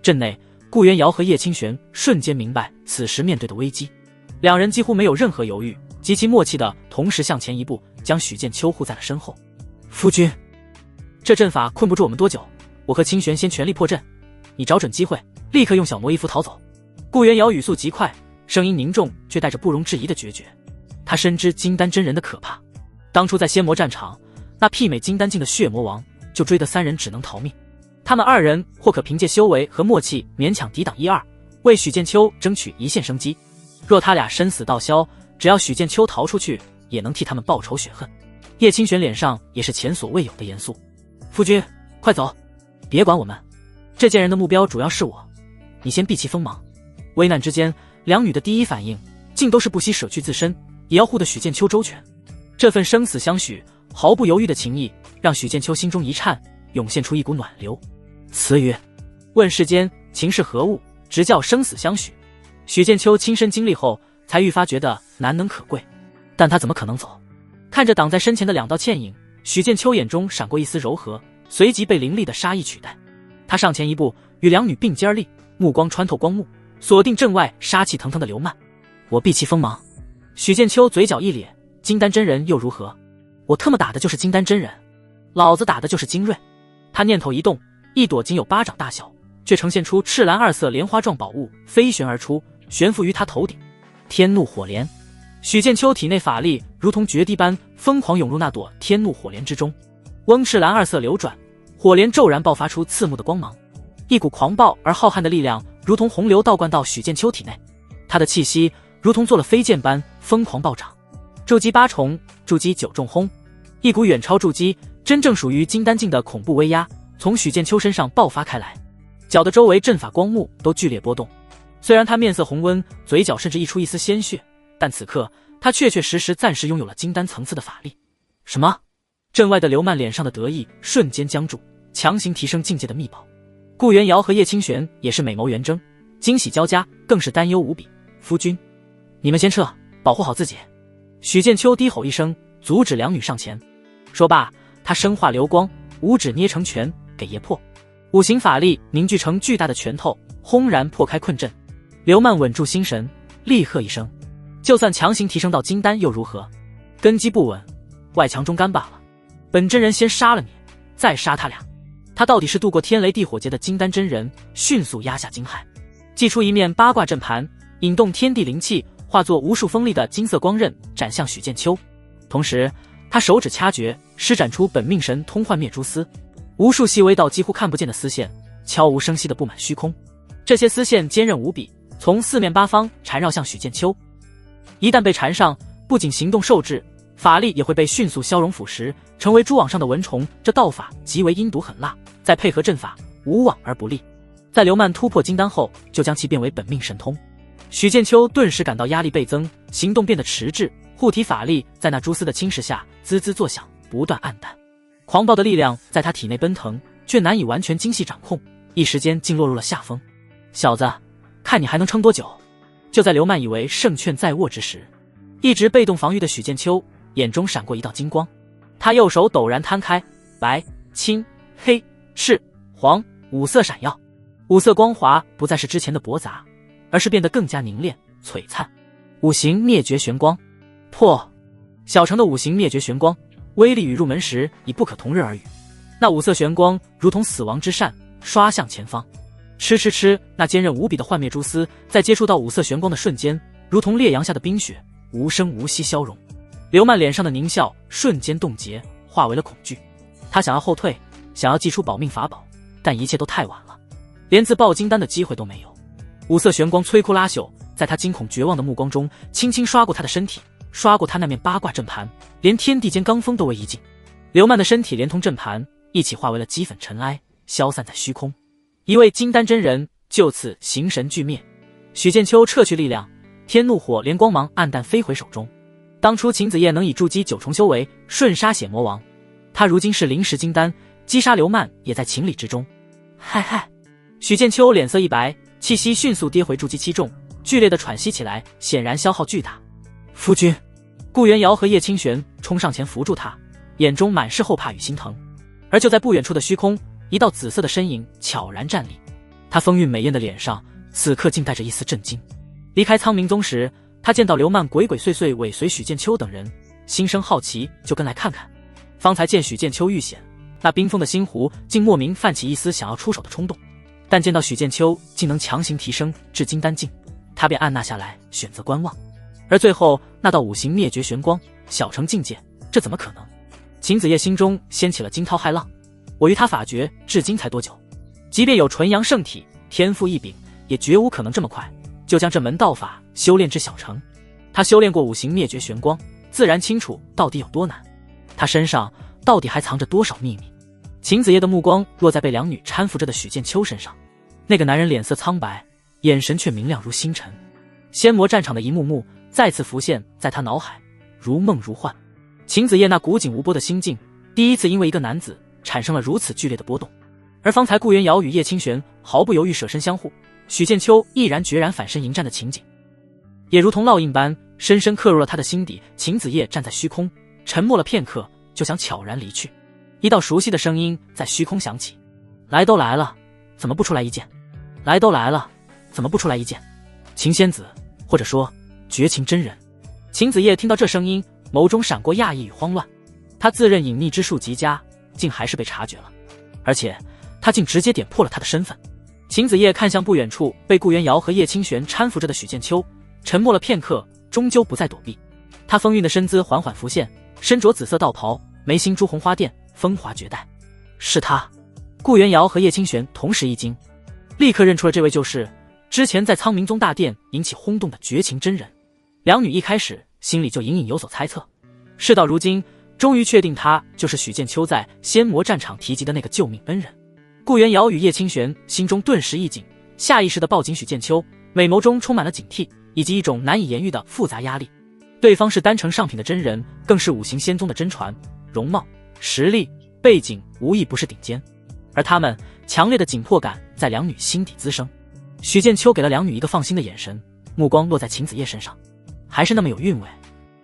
阵内，顾元瑶和叶清玄瞬间明白此时面对的危机，两人几乎没有任何犹豫，极其默契的同时向前一步，将许剑秋护在了身后。夫君，这阵法困不住我们多久，我和清玄先全力破阵，你找准机会，立刻用小魔衣符逃走。顾元瑶语速极快，声音凝重，却带着不容置疑的决绝。他深知金丹真人的可怕，当初在仙魔战场，那媲美金丹境的血魔王就追得三人只能逃命。他们二人或可凭借修为和默契勉强抵挡1-2，为许剑秋争取一线生机。若他俩生死道消，只要许剑秋逃出去，也能替他们报仇雪恨。叶清玄脸上也是前所未有的严肃：“夫君，快走，别管我们，这件人的目标主要是我，你先避其锋芒。”危难之间，两女的第一反应竟都是不惜舍去自身，也要护得许剑秋周全。这份生死相许、毫不犹豫的情谊，让许剑秋心中一颤，涌现出一股暖流。词曰：“问世间情是何物，直教生死相许。”许剑秋亲身经历后，才愈发觉得难能可贵。但他怎么可能走？看着挡在身前的2道倩影，许剑秋眼中闪过一丝柔和，随即被凌厉的杀意取代。他上前一步，与两女并肩而立，目光穿透光幕，锁定阵外杀气腾腾的刘曼。我避其锋芒。许剑秋嘴角一咧，金丹真人又如何？我特么打的就是金丹真人，老子打的就是精锐。他念头一动，一朵仅有巴掌大小，却呈现出赤蓝2色莲花状宝物飞旋而出，悬浮于他头顶。天怒火莲。许剑秋体内法力如同决堤般疯狂涌入那朵天怒火莲之中，翁赤蓝2色流转，火莲骤然爆发出刺目的光芒，一股狂暴而浩瀚的力量如同洪流倒灌到许剑秋体内，他的气息如同做了飞剑般疯狂暴涨。筑基8重，筑基9重轰，一股远超筑基真正属于金丹境的恐怖威压从许剑秋身上爆发开来，搅得周围阵法光幕都剧烈波动。虽然他面色红温，嘴角甚至溢出一丝鲜血，但此刻他确确实实暂时拥有了金丹层次的法力。什么？阵外的刘曼脸上的得意瞬间僵住，强行提升境界的秘宝。顾元瑶和叶清玄也是美眸圆睁，惊喜交加，更是担忧无比。夫君，你们先撤，保护好自己。许剑秋低吼一声，阻止两女上前。说罢，他身化流光，五指捏成拳，给爷破。五行法力凝聚成巨大的拳头，轰然破开困阵。刘曼稳住心神，厉喝一声：“就算强行提升到金丹又如何？根基不稳，外强中干罢了。本真人先杀了你，再杀他俩。”他到底是度过天雷地火劫的金丹真人，迅速压下惊骇，祭出一面八卦阵盘，引动天地灵气，化作无数锋利的金色光刃斩向许剑秋。同时他手指掐诀，施展出本命神通幻灭蛛丝，无数细微到几乎看不见的丝线悄无声息地布满虚空。这些丝线坚韧无比，从四面八方缠绕向许剑秋。一旦被缠上，不仅行动受制，法力也会被迅速消融腐蚀，成为蛛网上的蚊虫。这道法极为阴毒狠辣，再配合阵法，无往而不利。在刘曼突破金丹后，就将其变为本命神通。许剑秋顿时感到压力倍增，行动变得迟滞，护体法力在那蛛丝的侵蚀下滋滋作响，不断暗淡。狂暴的力量在他体内奔腾，却难以完全精细掌控，一时间竟落入了下风。小子，看你还能撑多久？就在刘曼以为胜券在握之时，一直被动防御的许剑秋眼中闪过一道金光，他右手陡然摊开，白、青、黑、赤、黄五色闪耀，五色光华不再是之前的驳杂，而是变得更加凝练璀璨。五行灭绝玄光，破！小城的五行灭绝玄光威力与入门时已不可同日而语。那五色玄光如同死亡之扇，刷向前方。吃吃吃，那坚韧无比的幻灭蛛丝在接触到五色玄光的瞬间，如同烈阳下的冰雪，无声无息消融。刘曼脸上的狞笑瞬间冻结，化为了恐惧。他想要后退，想要祭出保命法宝，但一切都太晚了，连自爆金丹的机会都没有。五色玄光摧枯拉朽，在他惊恐绝望的目光中，轻轻刷过他的身体，刷过他那面八卦阵盘，连天地间罡风都为一尽。刘曼的身体连同阵盘一起化为了齑粉尘埃，消散在虚空。一位金丹真人就此形神俱灭。许剑秋撤去力量，天怒火连光芒暗淡飞回手中。当初秦子夜能以筑基9重修为瞬杀血魔王，他如今是临时金丹，击杀刘曼也在情理之中。嗨嗨！许剑秋脸色一白，气息迅速跌回筑基7重，剧烈的喘息起来，显然消耗巨大。夫君！顾元瑶和叶清玄冲上前扶住他，眼中满是后怕与心疼。而就在不远处的虚空，一道紫色的身影悄然站立，他风韵美艳的脸上此刻竟带着一丝震惊。离开苍明宗时，他见到刘曼鬼鬼祟祟尾随许剑秋等人，心生好奇，就跟来看看。方才见许剑秋遇险，那冰封的心湖竟莫名泛起一丝想要出手的冲动，但见到许剑秋竟能强行提升至金丹境，他便按捺下来，选择观望。而最后那道五行灭绝玄光，小成境界，这怎么可能？秦子夜心中掀起了惊涛骇浪。我与他法诀至今才多久？即便有纯阳圣体，天赋异禀，也绝无可能这么快就将这门道法修炼至小成。他修炼过五行灭绝玄光，自然清楚到底有多难。他身上到底还藏着多少秘密？秦子夜的目光落在被两女搀扶着的许剑秋身上，那个男人脸色苍白，眼神却明亮如星辰。仙魔战场的一幕幕再次浮现在他脑海，如梦如幻。秦子夜那古井无波的心境，第一次因为一个男子产生了如此剧烈的波动。而方才顾元瑶与叶清玄毫不犹豫舍身相护，许剑秋毅然决然反身迎战的情景，也如同烙印般深深刻入了他的心底。秦子夜站在虚空，沉默了片刻，就想悄然离去。一道熟悉的声音在虚空响起：来都来了，怎么不出来一见？来都来了，怎么不出来一见？秦仙子，或者说绝情真人。秦子夜听到这声音，眸中闪过讶异与慌乱。他自认隐匿之术极佳，竟还是被察觉了，而且他竟直接点破了他的身份。秦子夜看向不远处被顾元瑶和叶清玄搀扶着的许剑秋，沉默了片刻，终究不再躲避。他风韵的身姿缓缓浮现，身着紫色道袍，眉心朱红花钿，风华绝代。是他！顾元瑶和叶清玄同时一惊，立刻认出了这位就是之前在苍明宗大殿引起轰动的绝情真人。两女一开始心里就隐隐有所猜测，事到如今终于确定他就是许剑秋在仙魔战场提及的那个救命恩人。顾元瑶与叶清玄心中顿时一紧，下意识地抱紧许剑秋，美眸中充满了警惕以及一种难以言喻的复杂压力。对方是单程上品的真人，更是五行仙宗的真传，容貌、实力、背景无一不是顶尖，而他们强烈的紧迫感在两女心底滋生。许剑秋给了两女一个放心的眼神，目光落在秦子夜身上，还是那么有韵味。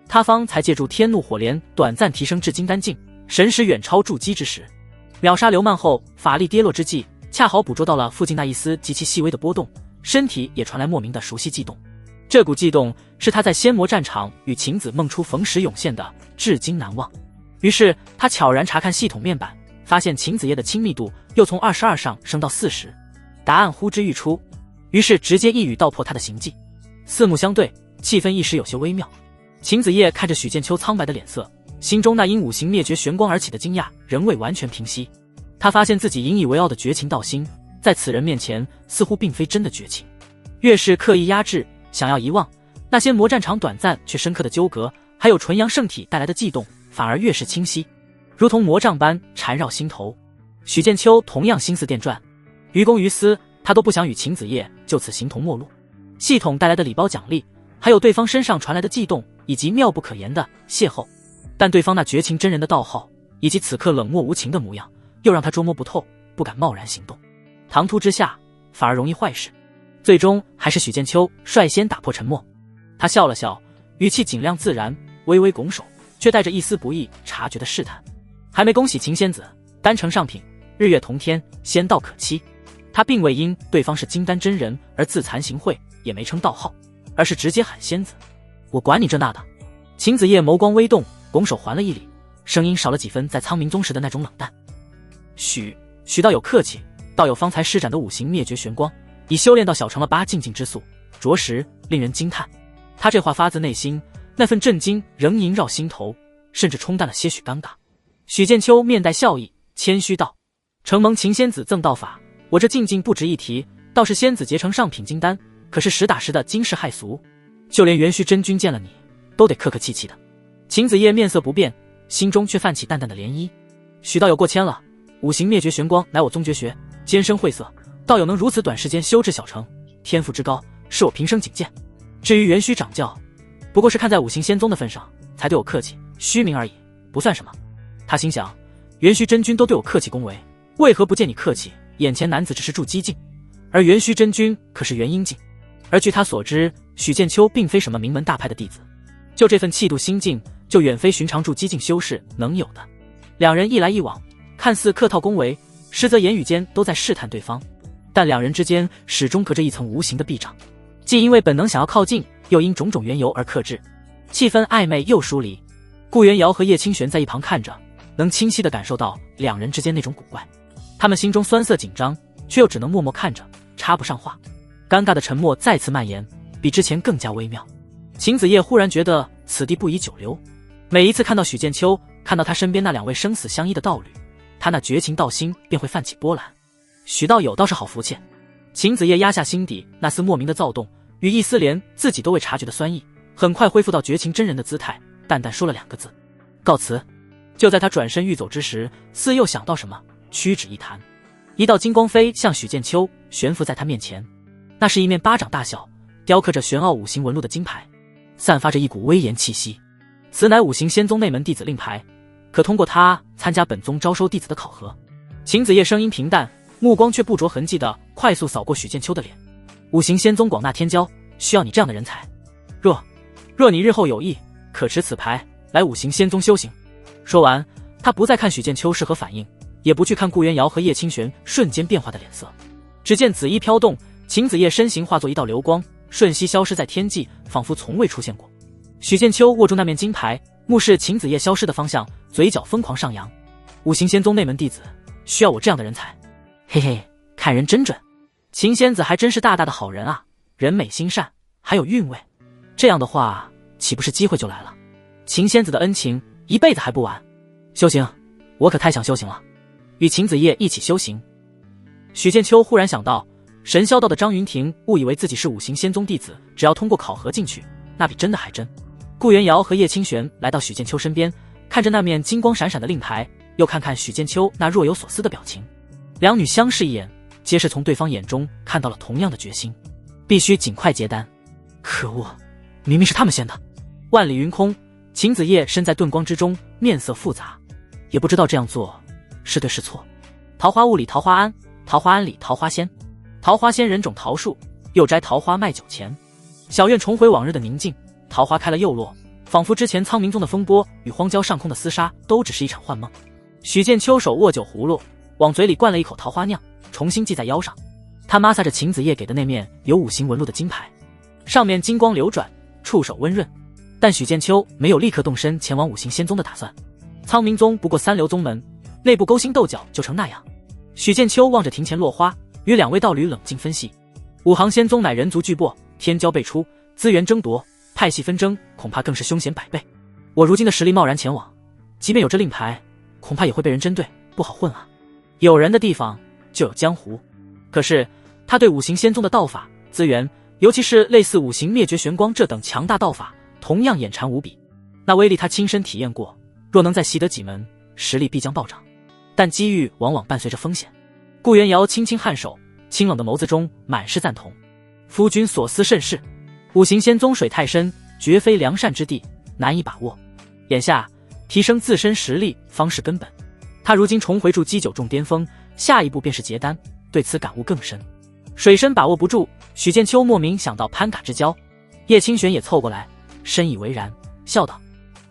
他方才借助天怒火莲短暂提升至金丹境，神识远超筑基之时，秒杀刘曼后法力跌落之际，恰好捕捉到了附近那一丝极其细微的波动，身体也传来莫名的熟悉悸动。这股悸动是他在仙魔战场与晴子梦初逢时涌现的，至今难忘。于是他悄然查看系统面板，发现秦子夜的亲密度又从22上升到40，答案呼之欲出，于是直接一语道破他的行迹。四目相对，气氛一时有些微妙。秦子夜看着许剑秋苍白的脸色，心中那因五行灭绝玄光而起的惊讶仍未完全平息。他发现自己引以为傲的绝情道心，在此人面前似乎并非真的绝情。越是刻意压制，想要遗忘，那些魔战场短暂却深刻的纠葛，还有纯阳圣体带来的悸动，反而越是清晰，如同魔障般缠绕心头。许剑秋同样心似电钻，于公于私，他都不想与秦子夜就此形同陌路。系统带来的礼包奖励，还有对方身上传来的悸动，以及妙不可言的邂逅，但对方那绝情真人的道号，以及此刻冷漠无情的模样，又让他捉摸不透，不敢贸然行动。唐突之下，反而容易坏事。最终还是许剑秋率先打破沉默。他笑了笑，语气尽量自然，微微拱手，却带着一丝不易察觉的试探。还没恭喜秦仙子丹成上品，日月同天，仙道可期。他并未因对方是金丹真人而自惭形秽，也没称道号，而是直接喊仙子。我管你这那的。秦子夜眸光微动，拱手还了一礼，声音少了几分在苍冥宗时的那种冷淡。许道友客气，道友方才施展的五行灭绝玄光，已修炼到小成了8境界之速，着实令人惊叹。他这话发自内心，那份震惊仍萦绕心头，甚至冲淡了些许尴尬。许剑秋面带笑意，谦虚道：承蒙秦仙子赠道法，我这境不值一提，倒是仙子结成上品金丹，可是实打实的惊世骇俗，就连元虚真君见了你都得客客气气的。秦子夜面色不变，心中却泛起淡淡的涟漪。许道友过谦了，五行灭绝玄光乃我宗绝学，艰深晦涩，道友能如此短时间修至小成，天赋之高是我平生仅见。至于元虚掌教，不过是看在五行仙宗的份上才对我客气，虚名而已，不算什么。他心想，元虚真君都对我客气恭维，为何不见你客气？眼前男子只是筑基境，而元虚真君可是元婴境，而据他所知，许剑秋并非什么名门大派的弟子，就这份气度心境，就远非寻常筑基境修士能有的。两人一来一往，看似客套恭维，实则言语间都在试探对方，但两人之间始终隔着一层无形的壁障，既因为本能想要靠近，又因种种缘由而克制，气氛暧昧又疏离。顾元瑶和叶清玄在一旁看着，能清晰地感受到两人之间那种古怪，他们心中酸涩紧张，却又只能默默看着，插不上话。尴尬的沉默再次蔓延，比之前更加微妙。秦子夜忽然觉得此地不宜久留，每一次看到许剑秋，看到他身边那两位生死相依的道侣，他那绝情道心便会泛起波澜。许道友倒是好福气。秦子夜压下心底那丝莫名的躁动，与一丝连自己都未察觉的酸意，很快恢复到绝情真人的姿态，淡淡说了2个字：告辞。就在他转身欲走之时，似又想到什么，屈指一弹，一道金光飞向许剑秋，悬浮在他面前。那是一面巴掌大小，雕刻着玄奥五行纹路的金牌，散发着一股威严气息。此乃五行仙宗内门弟子令牌，可通过它参加本宗招收弟子的考核。秦子夜声音平淡，目光却不着痕迹地快速扫过许剑秋的脸。五行仙宗广纳天骄，需要你这样的人才。若你日后有意，可持此牌来五行仙宗修行。说完，他不再看许剑秋是何反应，也不去看顾元瑶和叶清玄瞬间变化的脸色。只见紫衣飘动，秦子夜身形化作一道流光，瞬息消失在天际，仿佛从未出现过。许剑秋握住那面金牌，目视秦子夜消失的方向，嘴角疯狂上扬。五行仙宗内门弟子需要我这样的人才。嘿嘿，看人真准。秦仙子还真是大大的好人啊，人美心善，还有韵味。这样的话，岂不是机会就来了？秦仙子的恩情一辈子还不完。修行，我可太想修行了。与秦子夜一起修行。许剑秋忽然想到，神霄道的张云婷误以为自己是五行仙宗弟子，只要通过考核进去，那比真的还真。顾元瑶和叶清玄来到许剑秋身边，看着那面金光闪闪的令牌，又看看许剑秋那若有所思的表情，两女相视一眼，皆是从对方眼中看到了同样的决心，必须尽快结丹。可恶，明明是他们先的。万里云空，秦子夜身在遁光之中，面色复杂，也不知道这样做是对是错。桃花坞里桃花庵，桃花庵里桃花仙，桃花仙人种桃树，又摘桃花卖酒钱。小院重回往日的宁静，桃花开了又落，仿佛之前苍冥宗的风波与荒郊上空的厮杀都只是一场幻梦。许剑秋手握酒葫芦，往嘴里灌了一口桃花酿，重新系在腰上。他摩挲着秦子夜给的那面有五行纹路的金牌，上面金光流转，触手温润。但许剑秋没有立刻动身前往五行仙宗的打算。苍冥宗不过三流宗门，内部勾心斗角就成那样。许剑秋望着庭前落花，与两位道侣冷静分析：五行仙宗乃人族巨擘，天骄辈出，资源争夺，派系纷争，恐怕更是凶险百倍。我如今的实力贸然前往，即便有这令牌，恐怕也会被人针对，不好混啊。有人的地方就有江湖。可是他对五行仙宗的道法、资源，尤其是类似五行灭绝玄光这等强大道法，同样眼馋无比。那威力他亲身体验过，若能再习得几门，实力必将暴涨。但机遇往往伴随着风险。顾元瑶轻轻颔首，清冷的眸子中满是赞同。夫君所思甚是，五行仙宗水太深，绝非良善之地，难以把握。眼下提升自身实力方是根本。他如今重回筑基9重巅峰，下一步便是结丹，对此感悟更深。水深把握不住，许剑秋莫名想到攀嘎之交，叶清玄也凑过来，深以为然，笑道：“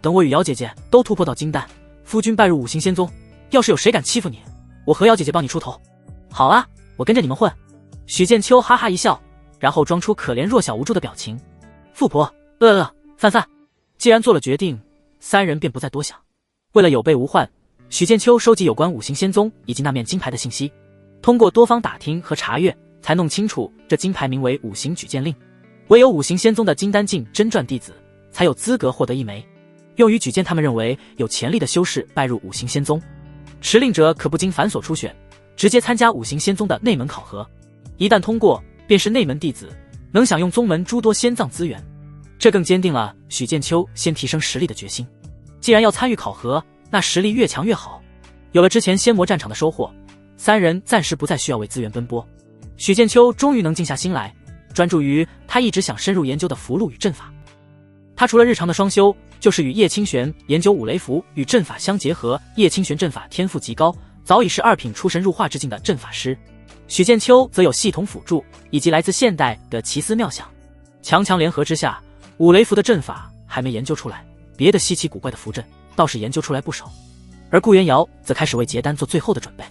等我与瑶姐姐都突破到金丹，夫君拜入五行仙宗，要是有谁敢欺负你，我和瑶姐姐帮你出头。”好啊，我跟着你们混。许剑秋哈哈一笑，然后装出可怜弱小无助的表情。富婆，饭。既然做了决定，三人便不再多想。为了有备无患，许剑秋收集有关五行仙宗以及那面金牌的信息，通过多方打听和查阅，才弄清楚这金牌名为五行举荐令，唯有五行仙宗的金丹境真传弟子才有资格获得一枚，用于举荐他们认为有潜力的修士拜入五行仙宗。持令者可不经繁琐初选，直接参加五行仙宗的内门考核，一旦通过，便是内门弟子，能享用宗门诸多仙藏资源。这更坚定了许剑秋先提升实力的决心。既然要参与考核，那实力越强越好。有了之前仙魔战场的收获，三人暂时不再需要为资源奔波。许剑秋终于能静下心来，专注于他一直想深入研究的符箓与阵法。他除了日常的双修，就是与叶清玄研究五雷符与阵法相结合。叶清玄阵法天赋极高，早已是2品出神入化之境的阵法师。许剑秋则有系统辅助以及来自现代的奇思妙想，强联合之下，五雷符的阵法还没研究出来，别的稀奇古怪的符阵倒是研究出来不少。而顾元瑶则开始为结丹做最后的准备。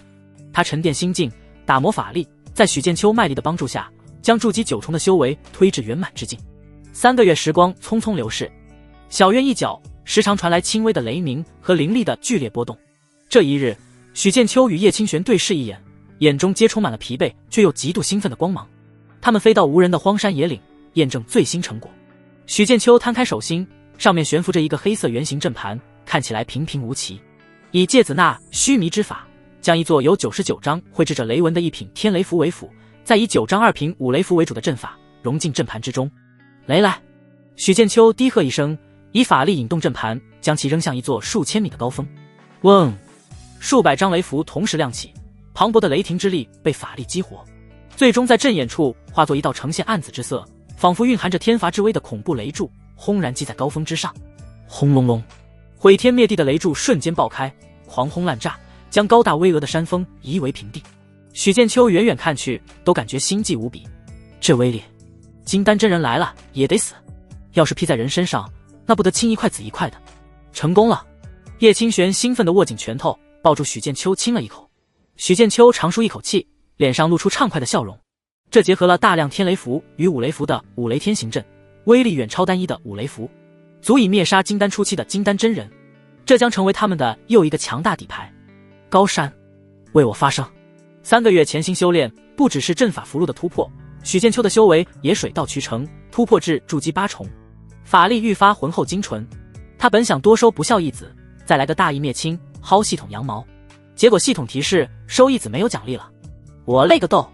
他沉淀心境，打磨法力，在许剑秋卖力的帮助下，将筑基9重的修为推至圆满之境。3个月时光匆匆流逝，小院一角时常传来轻微的雷鸣和灵力的剧烈波动。这一日，许剑秋与叶清玄对视一眼，眼中皆充满了疲惫却又极度兴奋的光芒。他们飞到无人的荒山野岭，验证最新成果。许剑秋摊开手心，上面悬浮着一个黑色圆形阵盘，看起来平平无奇。以芥子纳须弥之法，将一座由99张绘制着雷纹的一品天雷符为辅，再以9张2品五雷符为主的阵法融进阵盘之中。雷来！许剑秋低喝一声，以法力引动阵盘，将其扔向一座数千米的高峰。嗡！数百张雷符同时亮起，磅礴的雷霆之力被法力激活，最终在阵眼处化作一道呈现暗紫之色，仿佛蕴含着天罚之威的恐怖雷柱，轰然击在高峰之上。轰隆隆！毁天灭地的雷柱瞬间爆开，狂轰滥炸，将高大巍峨的山峰夷为平地。许剑秋远远看去，都感觉心悸无比。这威力，金丹真人来了也得死，要是劈在人身上，那不得青一块紫一块的。成功了！叶清玄兴奋地握紧拳头，抱住许剑秋亲了一口。许剑秋长舒一口气，脸上露出畅快的笑容。这结合了大量天雷符与五雷符的五雷天行阵，威力远超单一的五雷符，足以灭杀金丹初期的金丹真人。这将成为他们的又一个强大底牌。高山，为我发声！3个月潜心修炼，不只是阵法符箓的突破，许剑秋的修为也水到渠成，突破至筑基8重，法力愈发浑厚精纯。他本想多收不孝一子，再来个大义灭亲，薅系统羊毛，结果系统提示收义子没有奖励了。我勒个豆！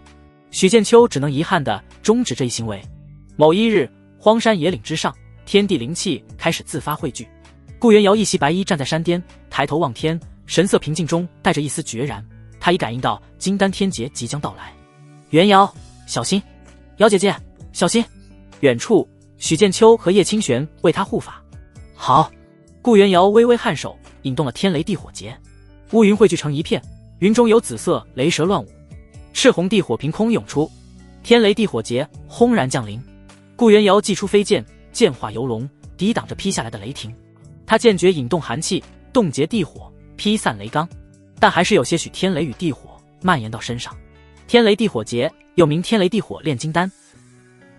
许剑秋只能遗憾地终止这一行为。某一日，荒山野岭之上，天地灵气开始自发汇聚。顾元瑶一袭白衣站在山巅，抬头望天，神色平静中带着一丝决然。他已感应到金丹天劫即将到来。元瑶，小心！瑶姐姐，小心！远处，许剑秋和叶清玄为他护法。好！顾元瑶微微颔首，引动了天雷地火劫，乌云汇聚成一片，云中有紫色雷蛇乱舞，赤红地火凭空涌出，天雷地火劫轰然降临。顾元瑶祭出飞剑，剑化游龙，抵挡着劈下来的雷霆。他剑诀引动寒气，冻结地火，劈散雷罡，但还是有些许天雷与地火蔓延到身上。天雷地火劫又名天雷地火炼金丹，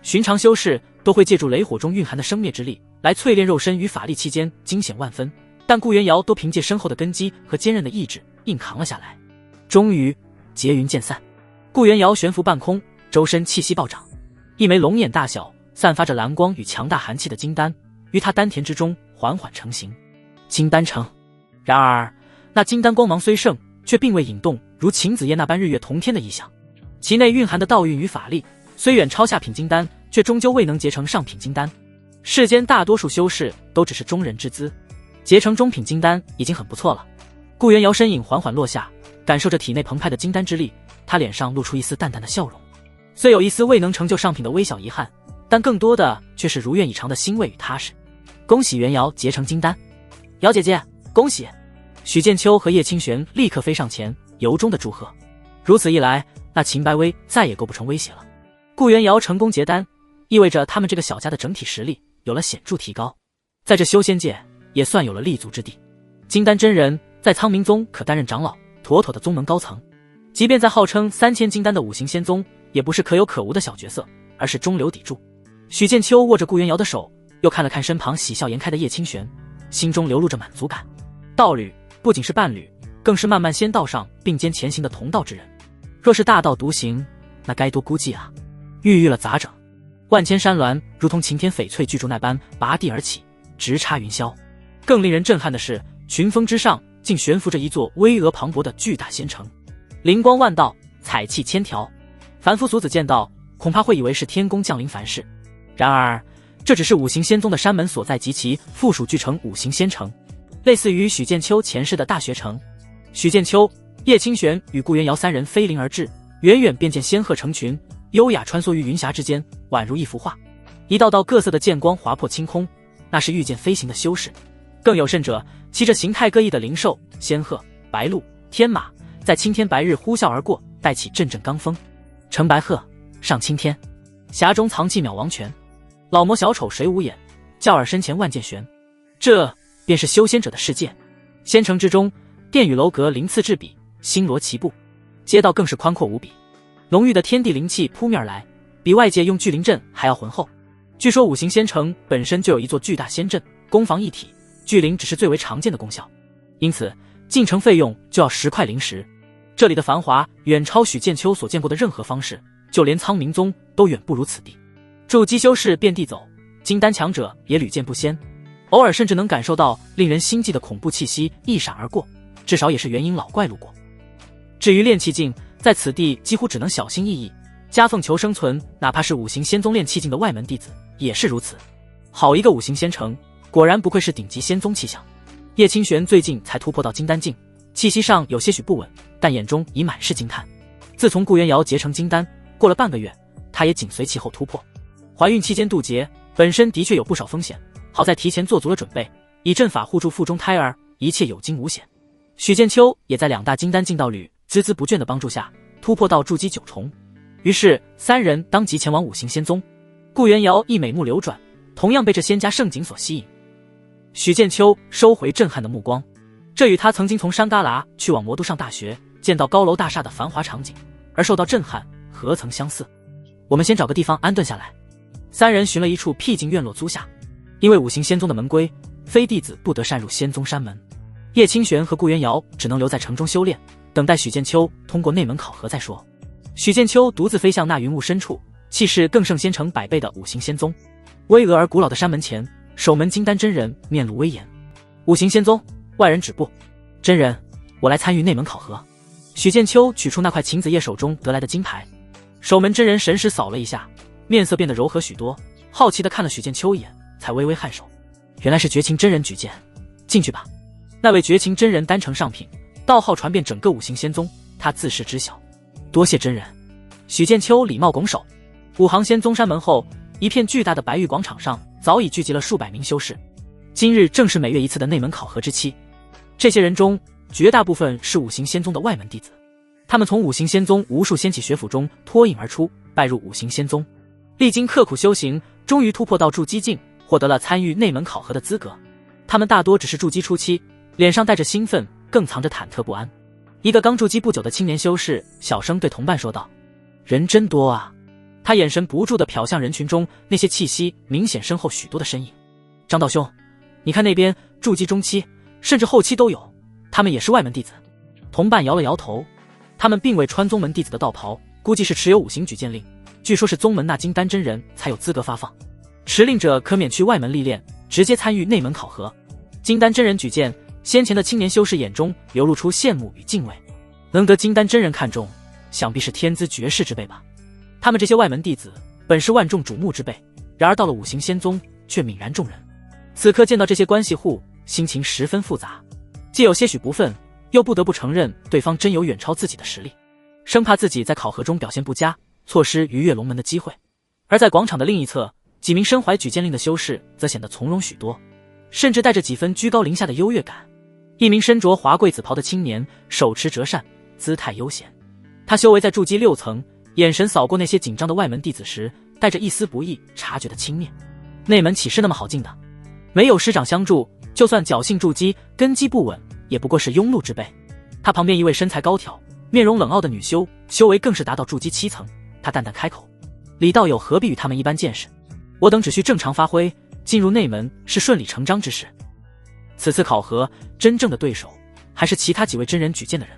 寻常修士都会借助雷火中蕴含的生灭之力来淬炼肉身与法力，期间惊险万分，但顾元瑶都凭借深厚的根基和坚韧的意志硬扛了下来。终于劫云渐散，顾元瑶悬浮半空，周身气息暴涨，一枚龙眼大小散发着蓝光与强大寒气的金丹于他丹田之中缓缓成型。金丹成。然而那金丹光芒虽盛，却并未引动如晴子夜那般日月同天的异象，其内蕴含的道运与法力虽远超下品金丹，却终究未能结成上品金丹。世间大多数修士都只是中人之资，结成中品金丹已经很不错了。顾元瑶身影缓缓落下，感受着体内澎湃的金丹之力，他脸上露出一丝淡淡的笑容。虽有一丝未能成就上品的微小遗憾，但更多的却是如愿以偿的欣慰与踏实。恭喜袁瑶结成金丹，瑶姐姐，恭喜！许剑秋和叶清玄立刻飞上前，由衷的祝贺。如此一来，那秦白薇再也构不成威胁了。顾元瑶成功结丹，意味着他们这个小家的整体实力有了显著提高，在这修仙界也算有了立足之地。金丹真人在苍冥宗可担任长老，妥妥的宗门高层。即便在号称3000金丹的五行仙宗，也不是可有可无的小角色，而是中流砥柱。许剑秋握着顾元瑶的手，又看了看身旁喜笑颜开的叶清玄，心中流露着满足感。道侣不仅是伴侣，更是漫漫仙道上并肩前行的同道之人。若是大道独行，那该多孤寂啊！郁郁了咋整？万千山峦如同擎天翡翠巨柱那般拔地而起，直插云霄。更令人震撼的是，群峰之上竟悬浮着一座巍峨磅礴的巨大仙城，灵光万道，彩气千条。凡夫俗子见到，恐怕会以为是天宫降临凡世。然而，这只是五行仙宗的山门所在及其附属巨城五行仙城，类似于许剑秋前世的大学城。许剑秋、叶清玄与顾元瑶三人飞临而至，远远便见仙鹤成群，优雅穿梭于云霞之间，宛如一幅画。一道道各色的剑光划破青空，那是御剑飞行的修士。更有甚者，骑着形态各异的灵兽、仙鹤、白鹿、天马，在青天白日呼啸而过，带起阵阵罡风。乘白鹤上青天，匣中藏器渺王拳。老魔小丑谁无眼，叫尔身前万剑悬。这便是修仙者的世界。仙城之中，殿宇楼阁鳞次栉比，星罗棋布，街道更是宽阔无比。浓郁的天地灵气扑面而来，比外界用聚灵阵还要浑厚。据说五行仙城本身就有一座巨大仙阵，攻防一体，聚灵只是最为常见的功效，因此进城费用就要10块灵石。这里的繁华远超许剑秋所见过的任何方式，就连苍冥宗都远不如此地。筑基修士遍地走，金丹强者也屡见不鲜，偶尔甚至能感受到令人心悸的恐怖气息一闪而过，至少也是元婴老怪路过。至于炼气境，在此地几乎只能小心翼翼，夹缝求生存，哪怕是五行仙宗炼气境的外门弟子也是如此。好一个五行仙城，果然不愧是顶级仙宗气象。叶清玄最近才突破到金丹境，气息上有些许不稳，但眼中已满是惊叹。自从顾元瑶结成金丹，过了半个月，他也紧随其后突破。怀孕期间渡劫本身的确有不少风险，好在提前做足了准备，以阵法护住腹中胎儿，一切有惊无险。许剑秋也在2大金丹境道侣孜孜不倦的帮助下，突破到筑基9重。于是三人当即前往五行仙宗。顾元瑶亦美目流转，同样被这仙家盛景所吸引。许剑秋收回震撼的目光，这与他曾经从山旮旯去往魔都上大学，见到高楼大厦的繁华场景而受到震撼，何曾相似？我们先找个地方安顿下来。三人寻了一处僻静院落租下，因为五行仙宗的门规，非弟子不得擅入仙宗山门。叶清玄和顾元瑶只能留在城中修炼，等待许剑秋通过内门考核再说。许剑秋独自飞向那云雾深处，气势更胜仙城100倍的五行仙宗。巍峨而古老的山门前，守门金丹真人面露威严：“五行仙宗，外人止步。真人，我来参与内门考核。”许剑秋取出那块秦子叶手中得来的金牌，守门真人神识扫了一下，面色变得柔和许多，好奇地看了许剑秋一眼，才微微颔首。原来是绝情真人举荐，进去吧。那位绝情真人单成上品，道号传遍整个五行仙宗，他自是知晓。多谢真人。许剑秋礼貌拱手。五行仙宗山门后，一片巨大的白玉广场上早已聚集了数百名修士。今日正是每月一次的内门考核之期，这些人中绝大部分是五行仙宗的外门弟子，他们从五行仙宗无数仙气学府中脱颖而出，拜入五行仙宗，历经刻苦修行，终于突破到筑基境，获得了参与内门考核的资格。他们大多只是筑基初期，脸上带着兴奋，更藏着忐忑不安。一个刚筑基不久的青年修士小声对同伴说道：“人真多啊。”他眼神不住地瞟向人群中那些气息明显身后许多的身影。“张道兄，你看那边筑基中期甚至后期都有，他们也是外门弟子。”同伴摇了摇头，他们并未穿宗门弟子的道袍，估计是持有五行举荐令，据说是宗门那金丹真人才有资格发放，持令者可免去外门历练，直接参与内门考核。金丹真人举荐，先前的青年修士眼中流露出羡慕与敬畏，能得金丹真人看中，想必是天资绝世之辈吧。他们这些外门弟子本是万众瞩目之辈，然而到了五行仙宗却泯然众人。此刻见到这些关系户，心情十分复杂，既有些许不忿，又不得不承认对方真有远超自己的实力，生怕自己在考核中表现不佳，错失鱼跃龙门的机会。而在广场的另一侧，几名身怀举荐令的修士则显得从容许多，甚至带着几分居高临下的优越感。一名身着华贵紫袍的青年手持折扇，姿态悠闲。他修为在筑基6层，眼神扫过那些紧张的外门弟子时，带着一丝不易察觉的轻蔑。内门岂是那么好进的？没有师长相助，就算侥幸筑基，根基不稳，也不过是庸碌之辈。他旁边一位身材高挑、面容冷傲的女修，修为更是达到筑基7层。他淡淡开口：“李道友何必与他们一般见识？我等只需正常发挥，进入内门是顺理成章之事。”此次考核，真正的对手还是其他几位真人举荐的人。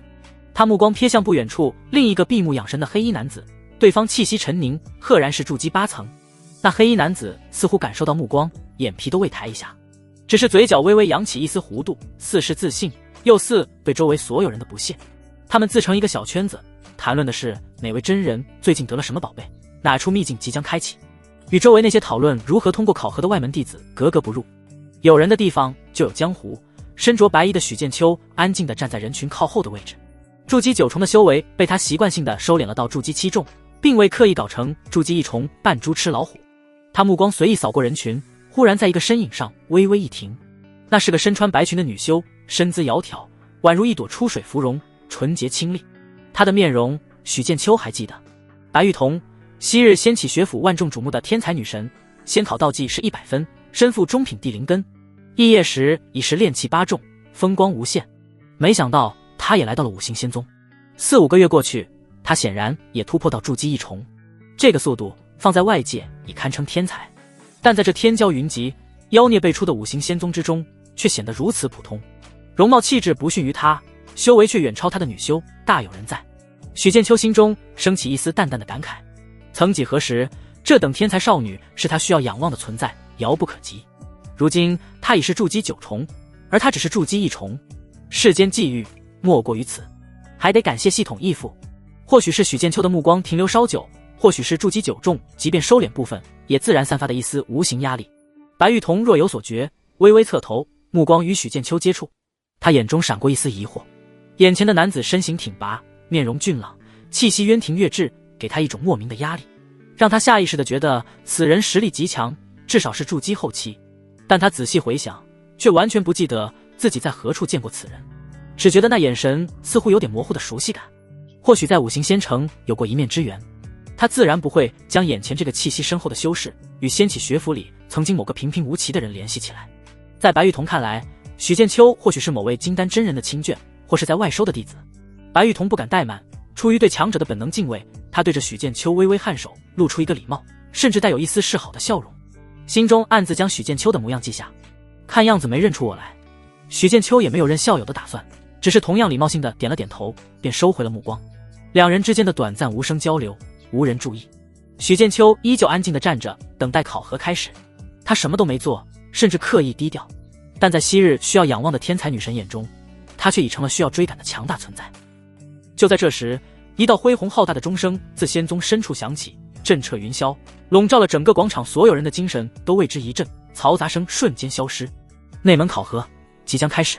他目光瞥向不远处另一个闭目养神的黑衣男子，对方气息沉凝，赫然是筑基8层。那黑衣男子似乎感受到目光，眼皮都未抬一下，只是嘴角微微扬起一丝弧度，似是自信，又似对周围所有人的不屑。他们自成一个小圈子，谈论的是哪位真人最近得了什么宝贝，哪处秘境即将开启，与周围那些讨论如何通过考核的外门弟子格格不入。有人的地方就有江湖，身着白衣的许剑秋安静地站在人群靠后的位置。筑基9重的修为被他习惯性地收敛了到筑基7重，并未刻意搞成筑基1重扮猪吃老虎。他目光随意扫过人群，忽然在一个身影上微微一停。那是个身穿白裙的女修，身姿窈窕，宛如一朵出水芙蓉，纯洁清丽。她的面容许剑秋还记得，白玉彤，昔日仙启学府万众瞩目的天才女神，仙考道技是100分，身负中品第0根，肄业时已是炼气8重，风光无限。没想到她也来到了五行仙宗，4、5个月过去，她显然也突破到筑基1重。这个速度放在外界已堪称天才，但在这天骄云集、妖孽辈出的五行仙宗之中，却显得如此普通。容貌气质不逊于他，修为却远超他的女修，大有人在。许剑秋心中升起一丝淡淡的感慨，曾几何时，这等天才少女是他需要仰望的存在，遥不可及。如今他已是筑基9重，而他只是筑基1重，世间际遇莫过于此。还得感谢系统义父。或许是许剑秋的目光停留稍久，或许是筑基9重即便收敛部分，也自然散发的一丝无形压力。白玉彤若有所觉，微微侧头，目光与许剑秋接触，他眼中闪过一丝疑惑。眼前的男子身形挺拔，面容俊朗，气息渊庭月至，给他一种莫名的压力，让他下意识地觉得此人实力极强，至少是筑基后期。但他仔细回想，却完全不记得自己在何处见过此人，只觉得那眼神似乎有点模糊的熟悉感。或许在五行仙城有过一面之缘，他自然不会将眼前这个气息深厚的修士与仙启学府里曾经某个平平无奇的人联系起来。在白玉彤看来，许剑秋或许是某位金丹真人的亲眷，或是在外收的弟子。白玉彤不敢怠慢，出于对强者的本能敬畏，他对着许剑秋微微颔首，露出一个礼貌，甚至带有一丝示好的笑容，心中暗自将许剑秋的模样记下。看样子没认出我来。许剑秋也没有认校友的打算，只是同样礼貌性的点了点头，便收回了目光。两人之间的短暂无声交流，无人注意。许剑秋依旧安静地站着，等待考核开始。他什么都没做，甚至刻意低调，但在昔日需要仰望的天才女神眼中，他却已成了需要追赶的强大存在。就在这时，一道恢宏浩大的钟声自仙宗深处响起，震彻云霄，笼罩了整个广场，所有人的精神都为之一振，嘈杂声瞬间消失。内门考核即将开始。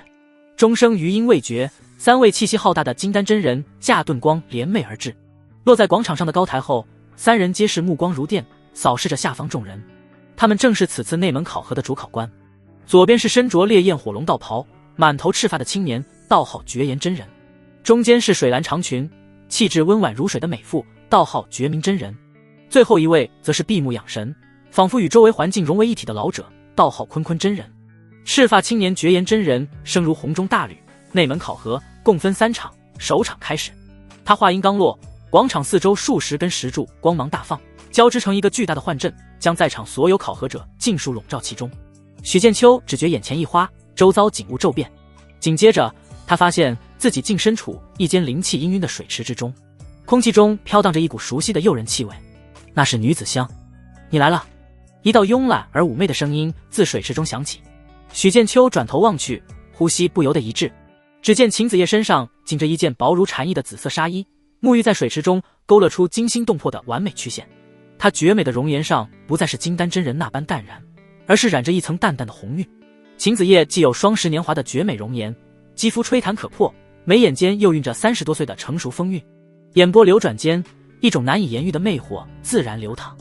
钟声余音未绝，3位气息浩大的金丹真人驾遁光联袂而至，落在广场上的高台后，3人皆是目光如电，扫视着下方众人。他们正是此次内门考核的主考官。左边是身着烈焰火龙道袍、满头赤发的青年，道号绝颜真人；中间是水蓝长裙、气质温婉如水的美妇，道号绝明真人；最后一位则是闭目养神，仿佛与周围环境融为一体的老者，道号坤坤真人。赤发青年绝颜真人声如洪钟大吕。内门考核共分3场，首场开始。他话音刚落，广场四周数十根石柱光芒大放，交织成一个巨大的幻阵，将在场所有考核者尽数笼罩其中。许剑秋只觉眼前一花，周遭景物骤变，紧接着他发现自己竟身处一间灵气氤氲的水池之中，空气中飘荡着一股熟悉的诱人气味，那是女子香。你来了。一道慵懒而妩媚的声音自水池中响起。许剑秋转头望去，呼吸不由得一滞。只见秦子夜身上浸着一件薄如蝉翼的紫色纱衣，沐浴在水池中，勾勒出惊心动魄的完美曲线。她绝美的容颜上不再是金丹真人那般淡然，而是染着一层淡淡的红晕。秦子夜既有双10年华的绝美容颜，肌肤吹弹可破，眉眼间又蕴着30多岁的成熟风韵，眼波流转间，一种难以言喻的魅惑自然流淌，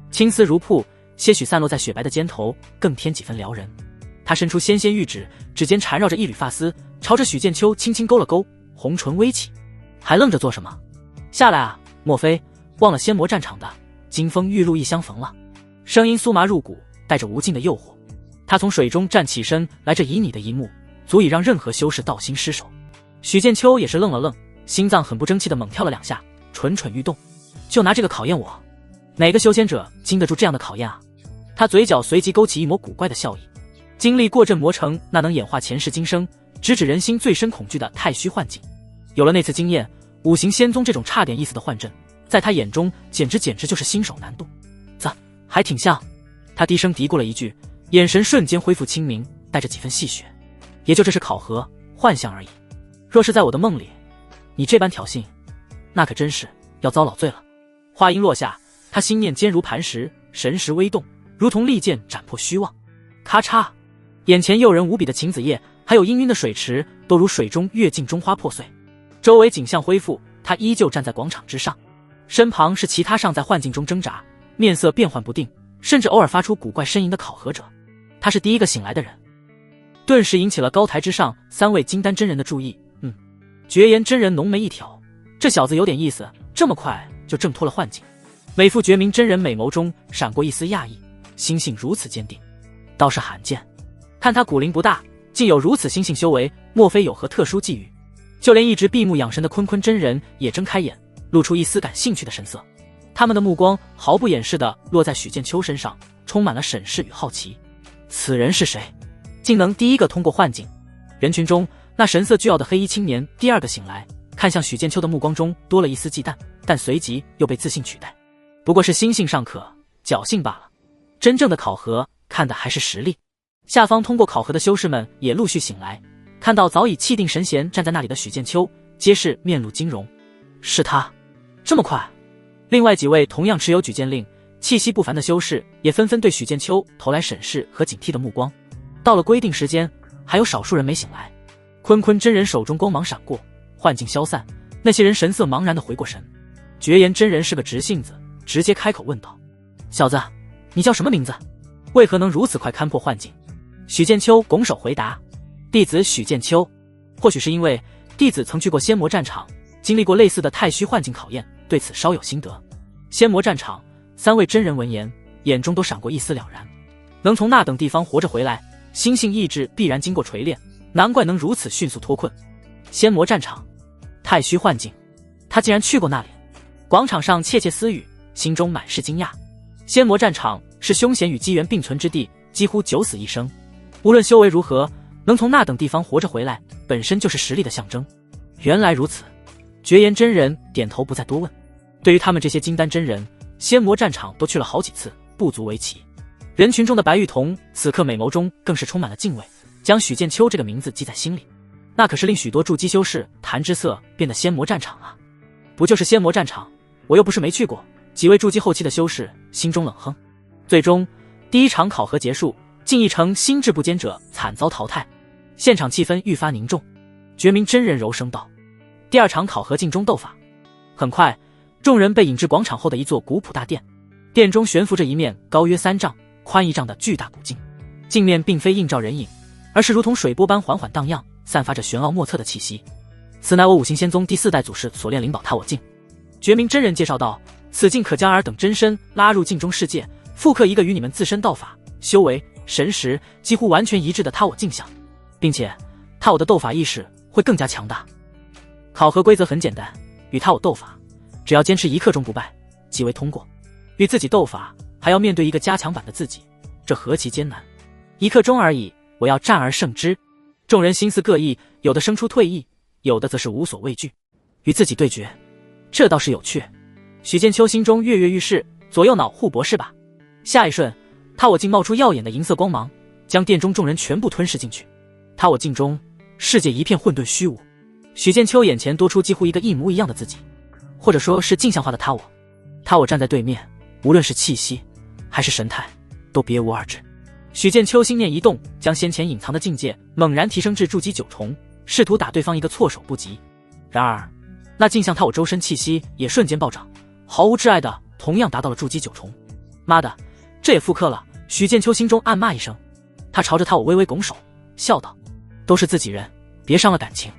青丝如瀑，些许散落在雪白的肩头，更添几分撩人。他伸出纤纤玉指，指尖缠绕着一缕发丝，朝着许剑秋轻轻勾了勾，红唇微起。还愣着做什么？下来啊！莫非忘了仙魔战场的金风玉露一相逢了？声音酥麻入骨，带着无尽的诱惑。他从水中站起身来，这旖旎的一幕足以让任何修士道心失守。许剑秋也是愣了愣，心脏很不争气的猛跳了2下，蠢蠢欲动。就拿这个考验我？哪个修仙者经得住这样的考验啊？他嘴角随即勾起一抹古怪的笑意。经历过镇魔城那能演化前世今生，直指人心最深恐惧的太虚幻境，有了那次经验，五行仙宗这种差点意思的幻阵，在他眼中简直就是新手难度。还挺像。他低声嘀咕了一句，眼神瞬间恢复清明，带着几分戏谑。也就这是考核幻象而已，若是在我的梦里，你这般挑衅，那可真是要遭老罪了。话音落下，他心念坚如磐石，神识微动，如同利剑斩破虚妄。咔嚓，眼前诱人无比的晴子叶，还有氤氲的水池，都如水中跃进中花破碎。周围景象恢复，他依旧站在广场之上，身旁是其他尚在幻境中挣扎，面色变幻不定，甚至偶尔发出古怪呻吟的考核者。他是第一个醒来的人，顿时引起了高台之上3位金丹真人的注意。绝颜真人浓眉一挑，这小子有点意思，这么快就挣脱了幻境。美妇觉明真人美眸中闪过一丝讶异，心性如此坚定，倒是罕见。看他骨龄不大，竟有如此心性修为，莫非有何特殊际遇？就连一直闭目养神的坤坤真人也睁开眼，露出一丝感兴趣的神色。他们的目光毫不掩饰地落在许剑秋身上，充满了审视与好奇。此人是谁？竟能第一个通过幻境？人群中那神色倨傲的黑衣青年第二个醒来，看向许剑秋的目光中多了一丝忌惮，但随即又被自信取代。不过是心性尚可，侥幸罢了。真正的考核看的还是实力。下方通过考核的修士们也陆续醒来，看到早已气定神闲站在那里的许剑秋，皆是面露惊容。是他？这么快？另外几位同样持有举荐令、气息不凡的修士也纷纷对许剑秋投来审视和警惕的目光。到了规定时间，还有少数人没醒来。坤坤真人手中光芒闪过，幻境消散，那些人神色茫然地回过神。绝颜真人是个直性子，直接开口问道：小子，你叫什么名字？为何能如此快勘破幻境？许剑秋拱手回答：弟子许剑秋。或许是因为弟子曾去过仙魔战场，经历过类似的太虚幻境考验，对此稍有心得。仙魔战场，3位真人闻言，眼中都闪过一丝了然。能从那等地方活着回来，心性意志必然经过锤炼，难怪能如此迅速脱困。仙魔战场，太虚幻境，他竟然去过那里。广场上窃窃私语，心中满是惊讶。仙魔战场是凶险与机缘并存之地，几乎九死一生。无论修为如何，能从那等地方活着回来，本身就是实力的象征。原来如此，绝颜真人点头不再多问。对于他们这些金丹真人，仙魔战场都去了好几次，不足为奇。人群中的白玉彤此刻美眸中更是充满了敬畏，将许剑秋这个名字记在心里。那可是令许多筑基修士谈之色变的仙魔战场啊！不就是仙魔战场，我又不是没去过。几位筑基后期的修士心中冷哼。最终第一场考核结束，近一成心智不坚者惨遭淘汰，现场气氛愈发凝重。绝明真人柔声道：第2场考核镜中斗法。很快众人被引至广场后的一座古朴大殿，殿中悬浮着一面高约3丈、宽1丈的巨大古镜，镜面并非映照人影，而是如同水波般缓缓荡漾，散发着玄奥莫测的气息。此乃我五行仙宗第4代祖师所炼灵宝他我镜。绝明真人介绍道：此镜可将尔等真身拉入镜中世界，复刻一个与你们自身道法、修为、神识几乎完全一致的他我镜像，并且他我的斗法意识会更加强大。考核规则很简单，与他我斗法，只要坚持1刻钟不败，即为通过。与自己斗法，还要面对一个加强版的自己，这何其艰难！1刻钟而已，我要战而胜之。众人心思各异，有的生出退意，有的则是无所畏惧。与自己对决，这倒是有趣。许剑秋心中跃跃欲试，左右脑互搏是吧？下一瞬，他我镜冒出耀眼的银色光芒，将殿中众人全部吞噬进去。他我镜中，世界一片混沌虚无。许剑秋眼前多出几乎一个一模一样的自己，或者说是镜像化的他我。他我站在对面，无论是气息还是神态，都别无二致。许剑秋心念一动，将先前隐藏的境界猛然提升至筑基9重，试图打对方一个措手不及。然而，那镜像他我周身气息也瞬间暴涨，毫无挚爱的同样达到了筑基9重。妈的，这也复刻了！许剑秋心中暗骂一声，他朝着他我微微拱手，笑道：“都是自己人，别伤了感情。”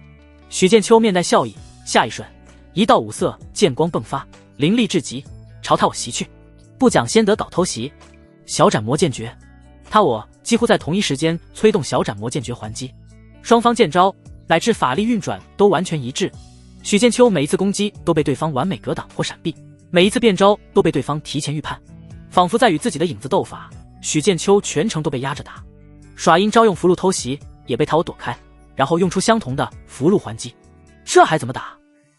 许剑秋面带笑意，下一瞬，一道五色剑光迸发，凌厉至极，朝他我袭去。不讲先得搞偷袭，小斩魔剑诀。他我几乎在同一时间催动小斩魔剑诀还击，双方剑招乃至法力运转都完全一致。许剑秋每一次攻击都被对方完美格挡或闪避，每一次变招都被对方提前预判，仿佛在与自己的影子斗法。许剑秋全程都被压着打，耍阴招用符箓偷袭也被他我躲开，然后用出相同的符箓还击。这还怎么打？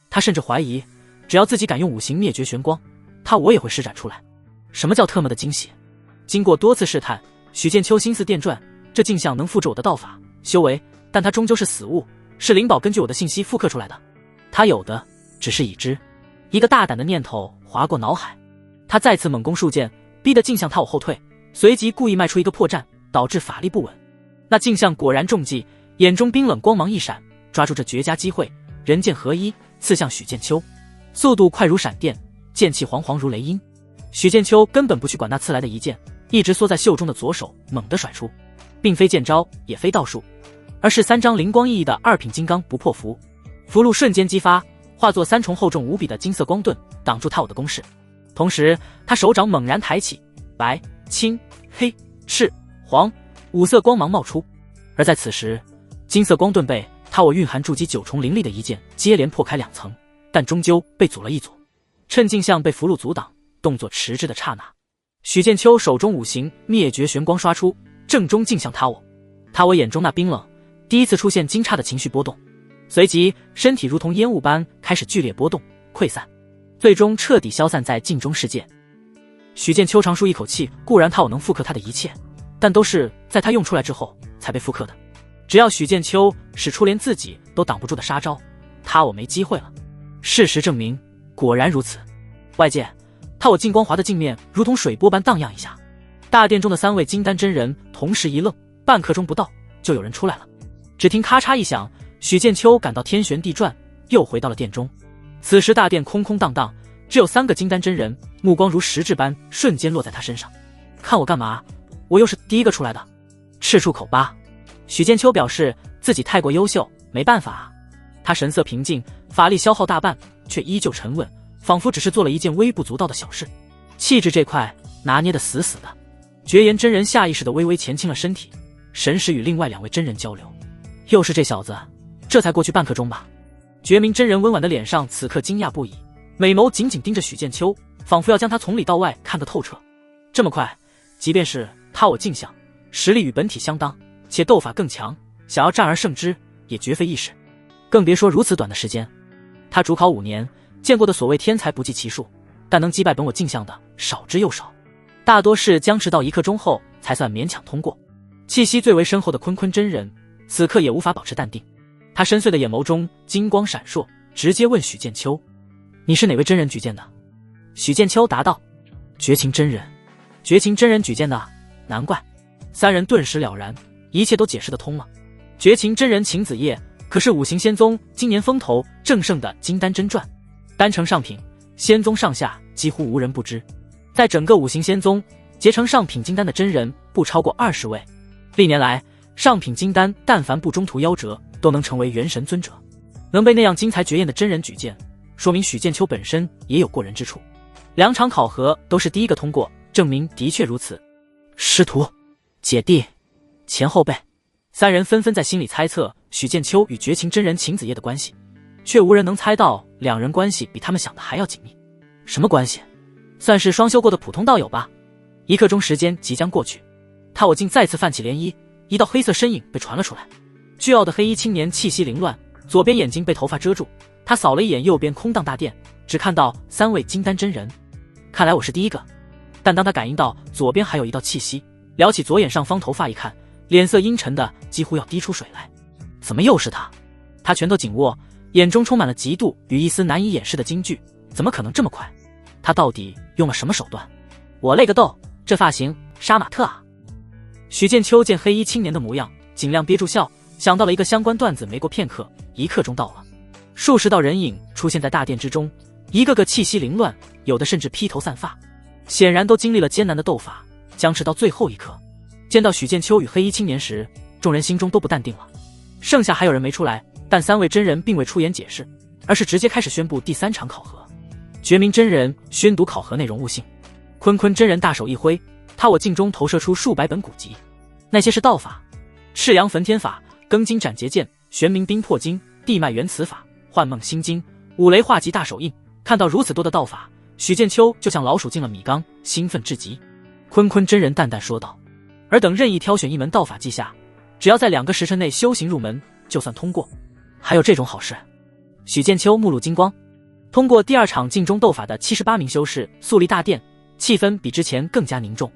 他甚至怀疑，只要自己敢用五行灭绝玄光，他我也会施展出来。什么叫特么的惊喜？经过多次试探，许剑秋心思电转，这镜像能复制我的道法修为，但它终究是死物，是灵宝根据我的信息复刻出来的。他有的只是已知。一个大胆的念头划过脑海，他再次猛攻数剑，逼得镜像他我后退，随即故意迈出一个破绽，导致法力不稳。那镜像果然中计，眼中冰冷光芒一闪，抓住这绝佳机会，人剑合一刺向许剑秋，速度快如闪电，剑气煌煌如雷音。许剑秋根本不去管那刺来的一剑，一直缩在袖中的左手猛地甩出，并非剑招，也非道术，而是3张灵光熠熠的2品金刚不破符。符箓瞬间激发，化作3重厚重无比的金色光盾，挡住他我的攻势。同时他手掌猛然抬起，白、青、黑、赤、黄5色光芒冒出。而在此时，金色光盾被他我蕴含筑基9重灵力的一剑接连破开2层，但终究被阻了一阻。趁镜像被符箓阻挡，动作迟滞的刹那，许剑秋手中五行灭绝玄光刷出，正中镜像他我。他我眼中那冰冷第一次出现惊诧的情绪波动，随即身体如同烟雾般开始剧烈波动溃散，最终彻底消散在镜中世界。许剑秋长舒一口气，固然他我能复刻他的一切，但都是在他用出来之后才被复刻的。只要许剑秋使出连自己都挡不住的杀招，他我没机会了。事实证明果然如此。外界他我镜光华的镜面如同水波般荡漾一下，大殿中的3位金丹真人同时一愣，半刻钟不到就有人出来了。只听咔嚓一响，许剑秋感到天旋地转，又回到了殿中。此时大殿空空荡荡，只有3个金丹真人，目光如实质般瞬间落在他身上。看我干嘛？我又是第一个出来的。赤出口吧。许剑秋表示自己太过优秀，没办法啊。他神色平静，法力消耗大半，却依旧沉稳，仿佛只是做了一件微不足道的小事。气质这块拿捏得死死的。绝颜真人下意识地微微前倾了身体，神识与另外2位真人交流。又是这小子，这才过去半刻钟吧。绝明真人温婉的脸上此刻惊讶不已，美眸紧紧盯着许剑秋，仿佛要将他从里到外看个透彻。这么快，即便是他我镜像，实力与本体相当，且斗法更强，想要战而胜之也绝非易事。更别说如此短的时间，他主考5年，见过的所谓天才不计其数，但能击败本我镜像的少之又少，大多是僵持到1刻钟后才算勉强通过。气息最为深厚的坤坤真人此刻也无法保持淡定，他深邃的眼眸中金光闪烁，直接问许剑秋：“你是哪位真人举荐的？”许剑秋答道：“绝情真人。”绝情真人举荐的，难怪。3人顿时了然，一切都解释得通了。绝情真人秦子夜可是五行仙宗今年风头正盛的金丹真传，丹成上品，仙宗上下几乎无人不知。在整个五行仙宗，结成上品金丹的真人不超过20位。历年来，上品金丹但凡不中途夭折，都能成为元神尊者。能被那样精彩绝艳的真人举荐，说明许剑秋本身也有过人之处。2场考核都是第一个通过，证明的确如此。师徒、姐弟、前后辈，3人纷纷在心里猜测许剑秋与绝情真人秦子夜的关系，却无人能猜到2人关系比他们想的还要紧密。什么关系？算是双修过的普通道友吧。1刻钟时间即将过去，他我竟再次泛起涟漪，一道黑色身影被传了出来。倨傲的黑衣青年气息凌乱，左边眼睛被头发遮住。他扫了一眼右边空荡大殿，只看到3位金丹真人。看来我是第一个。但当他感应到左边还有一道气息，撩起左眼上方头发一看，脸色阴沉的几乎要滴出水来。怎么又是他？他拳头紧握，眼中充满了嫉妒与一丝难以掩饰的惊惧。怎么可能这么快？他到底用了什么手段？我勒个豆，这发型杀马特啊！许剑秋见黑衣青年的模样，尽量憋住笑，想到了一个相关段子，没过片刻，一刻钟到了，数十道人影出现在大殿之中，一个个气息凌乱，有的甚至披头散发，显然都经历了艰难的斗法，僵持到最后一刻。见到许剑秋与黑衣青年时，众人心中都不淡定了。剩下还有人没出来，但3位真人并未出言解释，而是直接开始宣布第3场考核。觉明真人宣读考核内容悟性，坤坤真人大手一挥，他我镜中投射出数百本古籍，那些是道法：赤阳焚天法、庚金斩劫剑、玄冥冰魄经、地脉元磁法、幻梦心经、五雷化极大手印。看到如此多的道法，许剑秋就像老鼠进了米缸，兴奋至极。坤坤真人淡淡说道：尔等任意挑选一门道法记下，只要在2个时辰内修行入门，就算通过。还有这种好事？许剑秋目露金光。通过第2场镜中斗法的78名修士肃立大殿，气氛比之前更加凝重。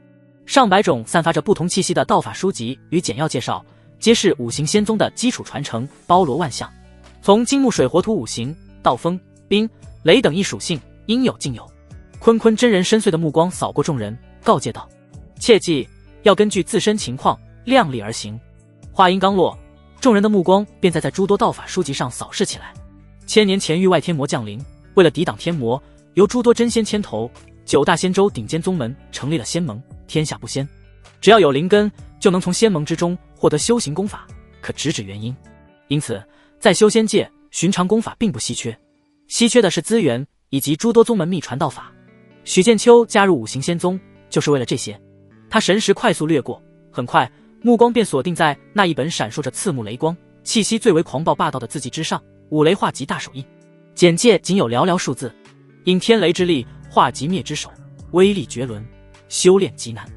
上百种散发着不同气息的道法书籍与简要介绍，皆是五行仙宗的基础传承，包罗万象。从金木水火土5行到风冰雷等一属性，应有尽有。坤坤真人深邃的目光扫过众人，告诫道：切记要根据自身情况量力而行。话音刚落，众人的目光便在诸多道法书籍上扫视起来。千年前域外天魔降临，为了抵挡天魔，由诸多真仙牵头，9大仙州顶尖宗门成立了仙盟，天下不仙。只要有灵根，就能从仙盟之中获得修行功法，可直指元婴。因此在修仙界，寻常功法并不稀缺，稀缺的是资源以及诸多宗门秘传道法。许剑秋加入五行仙宗就是为了这些。他神识快速掠过，很快目光便锁定在那一本闪烁着刺目雷光、气息最为狂暴霸道的字迹之上——五雷化极大手印。简介仅有寥寥数字：因天雷之力化极灭之手，威力绝伦，修炼极难。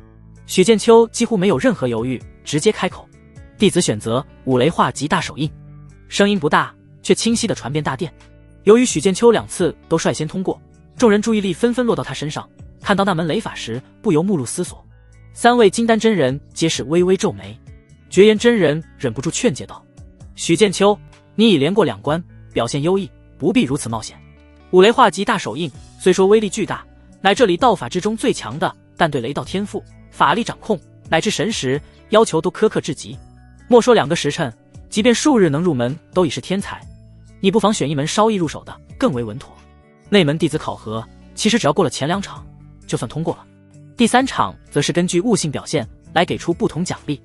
许剑秋几乎没有任何犹豫，直接开口：弟子选择五雷化极大手印。声音不大，却清晰地传遍大殿。由于许剑秋2次都率先通过，众人注意力纷纷落到他身上，看到那门雷法时不由目露思索。3位金丹真人皆是微微皱眉，绝颜真人忍不住劝诫道：许剑秋，你已连过2关，表现优异，不必如此冒险。五雷化极大手印虽说威力巨大，乃这里道法之中最强的，但对雷道天赋、法力掌控乃至神识要求都苛刻至极。莫说2个时辰，即便数日能入门都已是天才。你不妨选一门稍易入手的，更为稳妥。内门弟子考核其实只要过了前2场就算通过了，第3场则是根据悟性表现来给出不同奖励。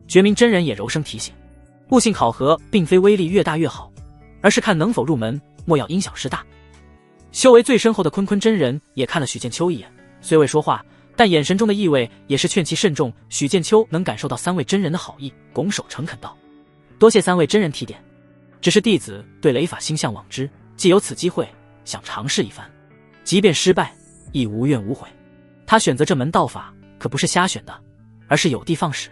觉明真人也柔声提醒，悟性考核并非威力越大越好，而是看能否入门，莫要因小失大。修为最深厚的坤坤真人也看了许剑秋一眼，虽未说话，但眼神中的意味也是劝其慎重。许剑秋能感受到3位真人的好意，拱手诚恳道：多谢3位真人提点，只是弟子对雷法心向往之，既有此机会，想尝试一番，即便失败亦无怨无悔。他选择这门道法可不是瞎选的，而是有的放矢。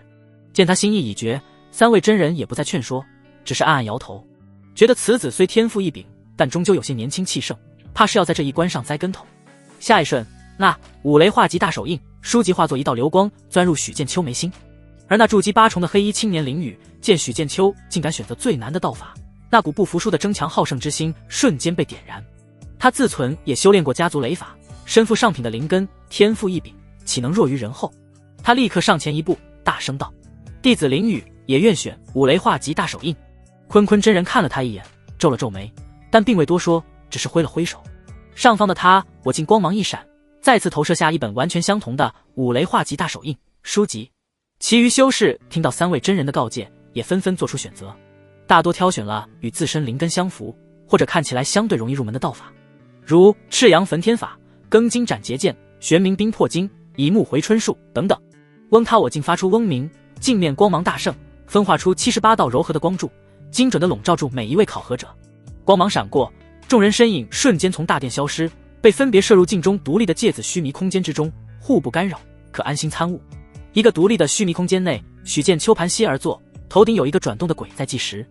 见他心意已决，3位真人也不再劝说，只是暗暗摇头，觉得此子虽天赋异禀，但终究有些年轻气盛，怕是要在这一关上栽跟头。下一瞬，那五雷化极大手印书籍化作一道流光，钻入许剑秋眉心。而那筑基8重的黑衣青年林雨见许剑秋竟敢选择最难的道法，那股不服输的争强好胜之心瞬间被点燃。他自存也修炼过家族雷法，身负上品的灵根，天赋异禀，岂能弱于人后？他立刻上前一步，大声道：弟子林雨也愿选五雷化极大手印。坤坤真人看了他一眼，皱了皱眉，但并未多说，只是挥了挥手。上方的他我竟光芒一闪，再次投射下一本完全相同的五雷化极大手印书籍。其余修士听到3位真人的告诫，也纷纷做出选择，大多挑选了与自身灵根相符，或者看起来相对容易入门的道法，如赤阳焚天法、庚金斩劫剑、玄冥冰魄经、以木回春术等等。翁他我竟发出嗡鸣，镜面光芒大盛，分化出78道柔和的光柱，精准地笼罩住每一位考核者。光芒闪过，众人身影瞬间从大殿消失，被分别射入镜中独立的芥子须弥空间之中，互不干扰，可安心参悟。一个独立的须弥空间内，许剑秋盘膝而坐，头顶有一个转动的鬼在计时。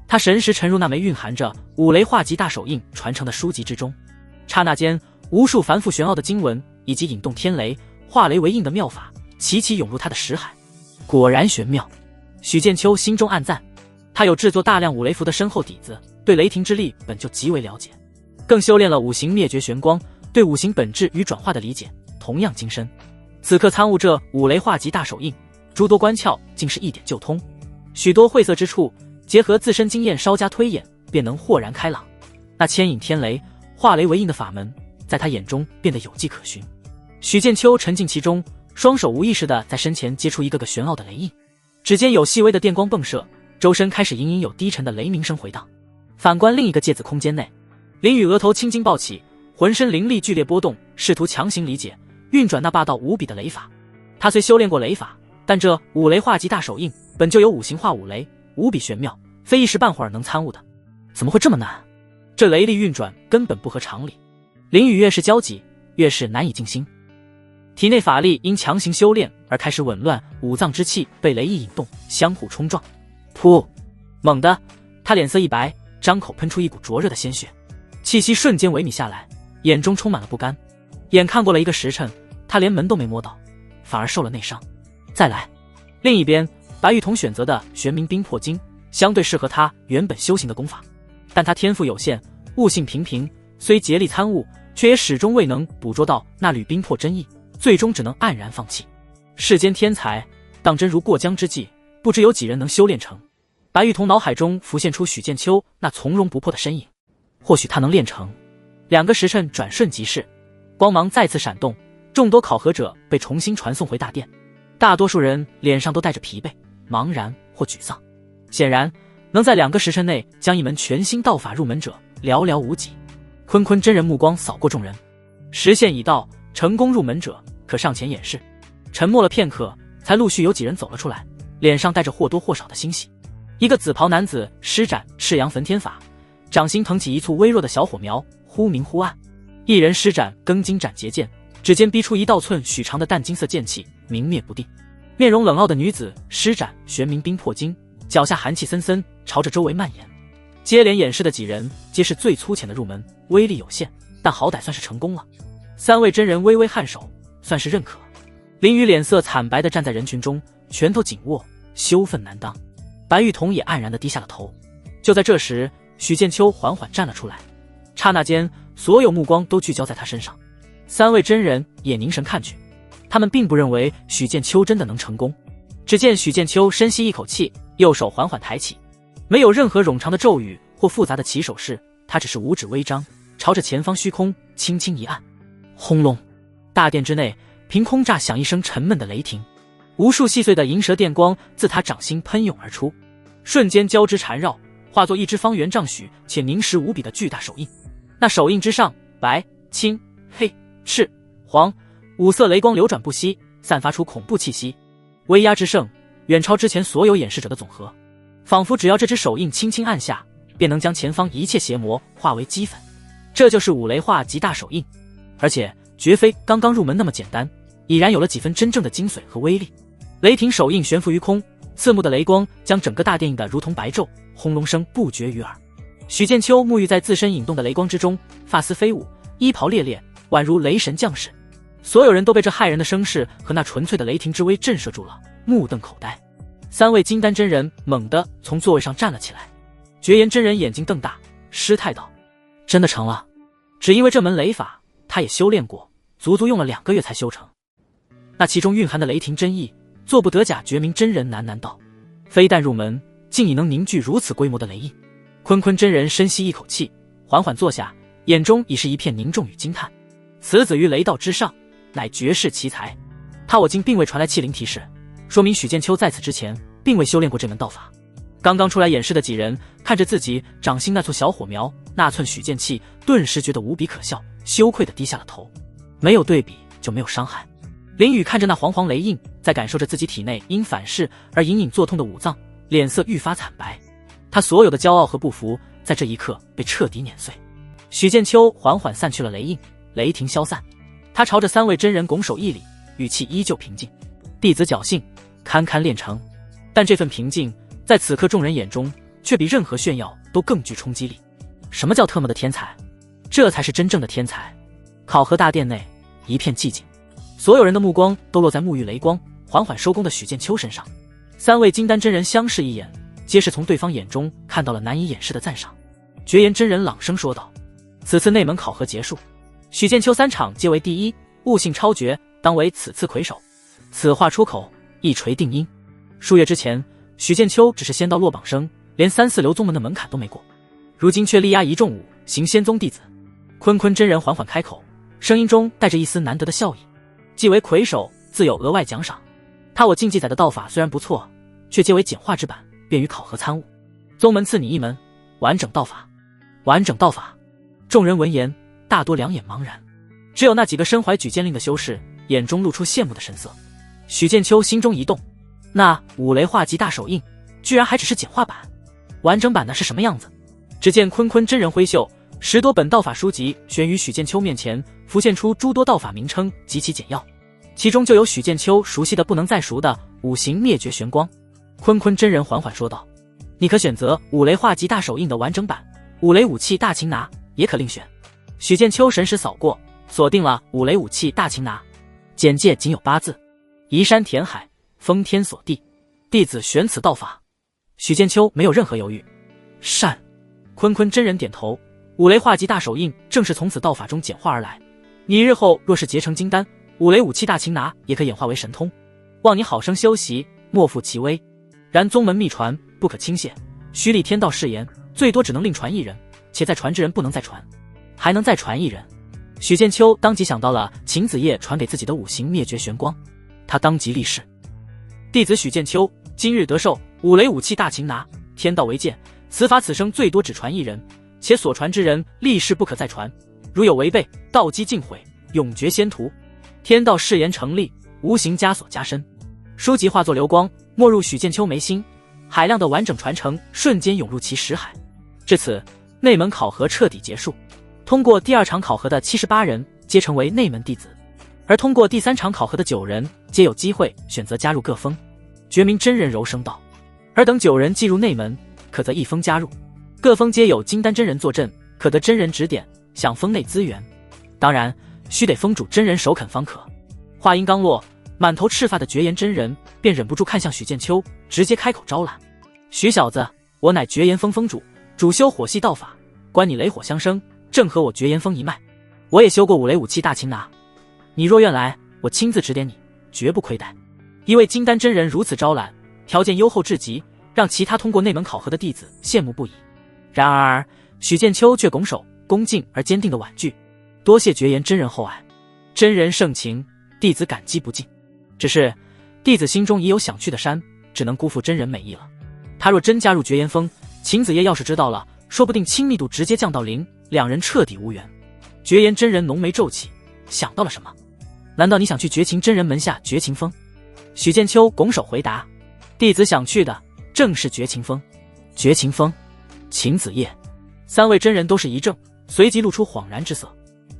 他神识沉入那枚蕴含着五雷化极大手印传承的书籍之中，刹那间，无数繁复玄奥的经文以及引动天雷、化雷为印的妙法齐齐涌入他的识海。果然玄妙，许剑秋心中暗赞。他有制作大量五雷符的深厚底子，对雷霆之力本就极为了解，更修炼了五行灭绝玄光，对五行本质与转化的理解同样精深。此刻参悟这五雷化极大手印，诸多关窍竟是一点就通，许多晦涩之处结合自身经验稍加推演，便能豁然开朗。那牵引天雷、化雷为印的法门，在他眼中变得有迹可循。许剑秋沉浸其中，双手无意识地在身前接出一个个玄奥的雷印，指尖有细微的电光迸射，周身开始隐隐有低沉的雷鸣声回荡。反观另一个芥子空间内，林羽额头青筋暴起，浑身灵力剧烈波动，试图强行理解运转那霸道无比的雷法。他虽修炼过雷法，但这五雷化极大手印本就有五行化五雷，无比玄妙，非一时半会儿能参悟的。怎么会这么难？这雷力运转根本不合常理。林羽越是焦急，越是难以静心。体内法力因强行修炼而开始紊乱，五脏之气被雷意引动，相互冲撞。噗！猛地，他脸色一白，张口喷出一股灼热的鲜血，气息瞬间萎靡下来，眼中充满了不甘。眼看过了一个时辰，他连门都没摸到，反而受了内伤。再来。另一边，白玉彤选择的玄冥冰魄经相对适合他原本修行的功法，但他天赋有限，悟性平平，虽竭力参悟，却也始终未能捕捉到那缕冰魄真意，最终只能黯然放弃。世间天才当真如过江之鲫，不知有几人能修炼成。白玉彤脑海中浮现出许剑秋那从容不迫的身影，或许他能练成。2个时辰转瞬即逝，光芒再次闪动，众多考核者被重新传送回大殿，大多数人脸上都带着疲惫、茫然或沮丧。显然，能在2个时辰内将一门全新道法入门者寥寥无几。坤坤真人目光扫过众人，时限已到，成功入门者可上前演示。沉默了片刻，才陆续有几人走了出来，脸上带着或多或少的欣喜。一个紫袍男子施展赤阳焚天法，掌心腾起一簇微弱的小火苗，忽明忽暗。一人施展庚金斩结剑，指尖逼出1道寸许长的淡金色剑气，明灭不定。面容冷傲的女子施展玄冥冰魄经，脚下寒气森森，朝着周围蔓延。接连演示的几人皆是最粗浅的入门，威力有限，但好歹算是成功了。3位真人微微颔首，算是认可。林羽脸色惨白地站在人群中，拳头紧握，羞愤难当。白玉彤也黯然地低下了头。就在这时，许剑秋缓缓站了出来，刹那间，所有目光都聚焦在他身上。3位真人也凝神看去，他们并不认为许剑秋真的能成功。只见许剑秋深吸一口气，右手缓缓抬起，没有任何冗长的咒语或复杂的起手式，他只是五指微张，朝着前方虚空轻轻一按。轰隆！大殿之内凭空炸响一声沉闷的雷霆，无数细碎的银蛇电光自他掌心喷涌而出，瞬间交织缠绕，化作一只方圆丈许且凝实无比的巨大手印。那手印之上，白、青、黑、赤、黄5色雷光流转不息，散发出恐怖气息，威压之盛，远超之前所有演示者的总和。仿佛只要这只手印轻轻按下，便能将前方一切邪魔化为齑粉。这就是五雷化极大手印，而且绝非刚刚入门那么简单，已然有了几分真正的精髓和威力。雷霆手印悬浮于空，刺目的雷光将整个大殿映得如同白昼，轰隆声不绝于耳。许剑秋沐浴在自身引动的雷光之中，发丝飞舞，衣袍猎猎，宛如雷神降世。所有人都被这骇人的声势和那纯粹的雷霆之威震慑住了，目瞪口呆。3位金丹真人猛地从座位上站了起来，绝颜真人眼睛瞪大，失态道：真的成了？只因为这门雷法他也修炼过，足足用了2个月才修成。那其中蕴含的雷霆真意，做不得假绝明真人喃喃道：非但入门，竟已能凝聚如此规模的雷印。坤坤真人深吸一口气，缓缓坐下，眼中已是一片凝重与惊叹。此子于雷道之上，乃绝世奇才。我竟并未传来器灵提示，说明许剑秋在此之前并未修炼过这门道法。刚刚出来演示的几人看着自己掌心那簇小火苗，那寸许剑气，顿时觉得无比可笑，羞愧地低下了头。没有对比就没有伤害。林羽看着那黄黄雷印，在感受着自己体内因反噬而隐隐作痛的五脏，脸色愈发惨白。他所有的骄傲和不服，在这一刻被彻底碾碎。许剑秋缓缓散去了雷印，雷霆消散，他朝着3位真人拱手一礼，语气依旧平静：弟子侥幸，堪堪练成。但这份平静在此刻众人眼中却比任何炫耀都更具冲击力。什么叫特么的天才？这才是真正的天才。考核大殿内一片寂静，所有人的目光都落在沐浴雷光缓缓收工的许剑秋身上。3位金丹真人相视一眼，皆是从对方眼中看到了难以掩饰的赞赏。绝颜真人朗声说道：此次内门考核结束，许剑秋3场皆为第一，悟性超绝，当为此次魁首。此话出口，一锤定音。数月之前，许剑秋只是先到落榜生，连3、4流宗门的门槛都没过，如今却力压一众5行仙宗弟子。坤坤真人缓缓开口，声音中带着一丝难得的笑意：既为魁首，自有额外奖赏。他我竞技载的道法虽然不错，却皆为简化之版，便于考核参悟。宗门赐你一门完整道法。完整道法。众人闻言，大多两眼茫然，只有那几个身怀举剑令的修士眼中露出羡慕的神色。许剑秋心中一动，那五雷化极大手印居然还只是简化版，完整版的是什么样子？只见坤坤真人挥袖，10多本道法书籍悬于许剑秋面前，浮现出诸多道法名称及其简要，其中就有许剑秋熟悉的不能再熟的五行灭绝玄光。坤坤真人缓缓说道：你可选择五雷化极大手印的完整版，五雷武器大擒拿也可另选。许剑秋神识扫过，锁定了五雷武器大擒拿。简介仅有8字：移山填海，封天锁地，弟子选此道法。许剑秋没有任何犹豫。善。坤坤真人点头，五雷化极大手印正是从此道法中简化而来，你日后若是结成金丹，五雷武器大擒拿也可演化为神通，望你好生修习，莫负其威。然宗门秘传不可轻泄，须立天道誓言，最多只能另传1人，且在传之人不能再传。还能再传1人？许剑秋当即想到了秦子夜传给自己的五行灭绝玄光，他当即立誓：弟子许剑秋今日得受五雷武器大擒拿，天道为鉴，此法此生最多只传1人，且所传之人立誓不可再传，如有违背，道基尽毁，永绝仙途。天道誓言成立，无形枷锁加深。书籍化作流光，没入许剑秋眉心，海量的完整传承瞬间涌入其识海。至此，内门考核彻底结束。通过第2场考核的78人皆成为内门弟子，而通过第3场考核的9人皆有机会选择加入各峰。觉明真人柔声道：而等9人进入内门，可择一峰加入，各峰皆有金丹真人坐镇，可得真人指点，享峰内资源。当然，须得峰主真人首肯方可。话音刚落，满头赤发的绝颜真人便忍不住看向许剑秋，直接开口招揽：许小子，我乃绝颜峰峰主，主修火系道法，观你雷火相生，正合我绝颜峰一脉。我也修过五雷武器大擒拿，你若愿来，我亲自指点你，绝不亏待。一位金丹真人如此招揽，条件优厚至极，让其他通过内门考核的弟子羡慕不已。然而许剑秋却拱手恭敬而坚定地婉拒：多谢绝颜真人厚爱，真人盛情，弟子感激不尽。只是弟子心中已有想去的山，只能辜负真人美意了。他若真加入绝颜峰，秦子夜要是知道了，说不定亲密度直接降到0，两人彻底无缘。绝颜真人浓眉皱起，想到了什么？难道你想去绝情真人门下绝情峰？许剑秋拱手回答：弟子想去的正是绝情峰。绝情峰？秦子夜？3位真人都是一怔，随即露出恍然之色。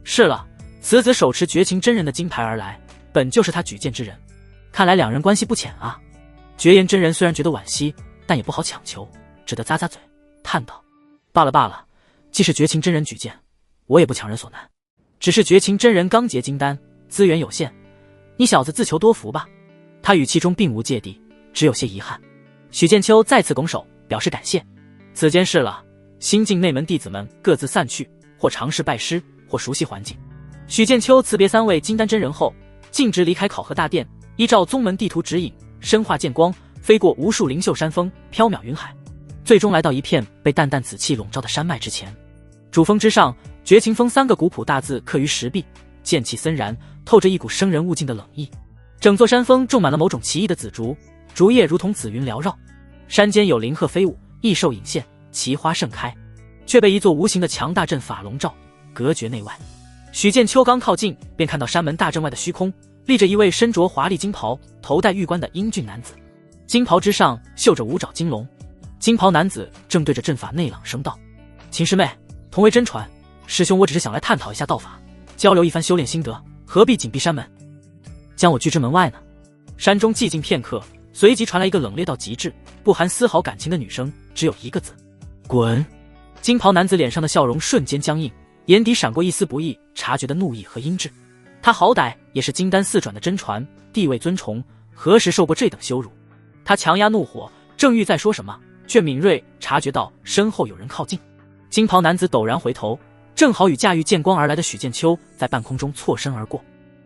是了，此子手持绝情真人的金牌而来，本就是他举荐之人，看来两人关系不浅啊。绝颜真人虽然觉得惋惜，但也不好强求，只得咂咂嘴，叹道：罢了罢了，既是绝情真人举荐，我也不强人所难。只是绝情真人刚结金丹，资源有限，你小子自求多福吧。他语气中并无芥蒂，只有些遗憾。许剑秋再次拱手表示感谢。此间事了，新进内门弟子们各自散去，或尝试拜师，或熟悉环境。许剑秋辞别3位金丹真人后，径直离开考核大殿，依照宗门地图指引，身化剑光，飞过无数灵秀山峰，缥缈云海，最终来到一片被淡淡紫气笼罩的山脉之前。主峰之上，绝情峰3个古朴大字刻于石壁，剑气森然，透着一股生人勿近的冷意。整座山峰种满了某种奇异的紫竹，竹叶如同紫云缭绕，山间有灵鹤飞舞，异兽隐现，奇花盛开，却被一座无形的强大阵法笼罩，隔绝内外。许剑秋刚靠近，便看到山门大阵外的虚空立着一位身着华丽金袍，头戴玉冠的英俊男子，金袍之上绣着5爪金龙。金袍男子正对着阵法内朗声道：秦师妹，同为真传，师兄我只是想来探讨一下道法，交流一番修炼心得，何必紧闭山门，将我拒之门外呢？山中寂静片刻，随即传来一个冷冽到极致，不含丝毫感情的女声，只有一个字：滚。金袍男子脸上的笑容瞬间僵硬，眼底闪过一丝不易察觉的怒意和阴鸷。他好歹也是金丹4转的真传，地位尊崇，何时受过这等羞辱？他强压怒火，正欲再说什么，却敏锐察觉到身后有人靠近。金袍男子陡然回头，正好与驾驭剑光而来的许剑秋在半空中错身而过。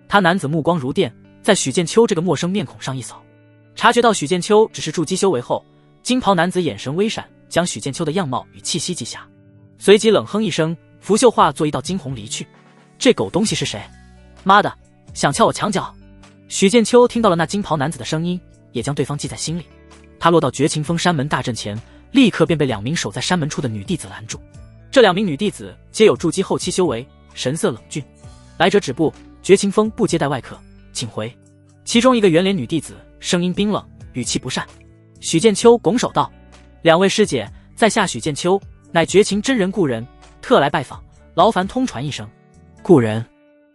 他男子目光如电，在许剑秋这个陌生面孔上一扫，察觉到许剑秋只是筑基修为后，金袍男子眼神微闪，将许剑秋的样貌与气息记下，随即冷哼一声，拂袖化作一道惊鸿离去。这狗东西是谁？妈的，想撬我墙角！许剑秋听到了那金袍男子的声音，也将对方记在心里。他落到绝情峰山门大阵前，立刻便被2名守在山门处的女弟子拦住。这2名女弟子皆有筑基后期修为，神色冷峻。来者止步，绝情峰不接待外客，请回。其中一个圆脸女弟子声音冰冷，语气不善。许剑秋拱手道：“2位师姐，在下许剑秋，乃绝情真人故人，特来拜访，劳烦通传一声。”故人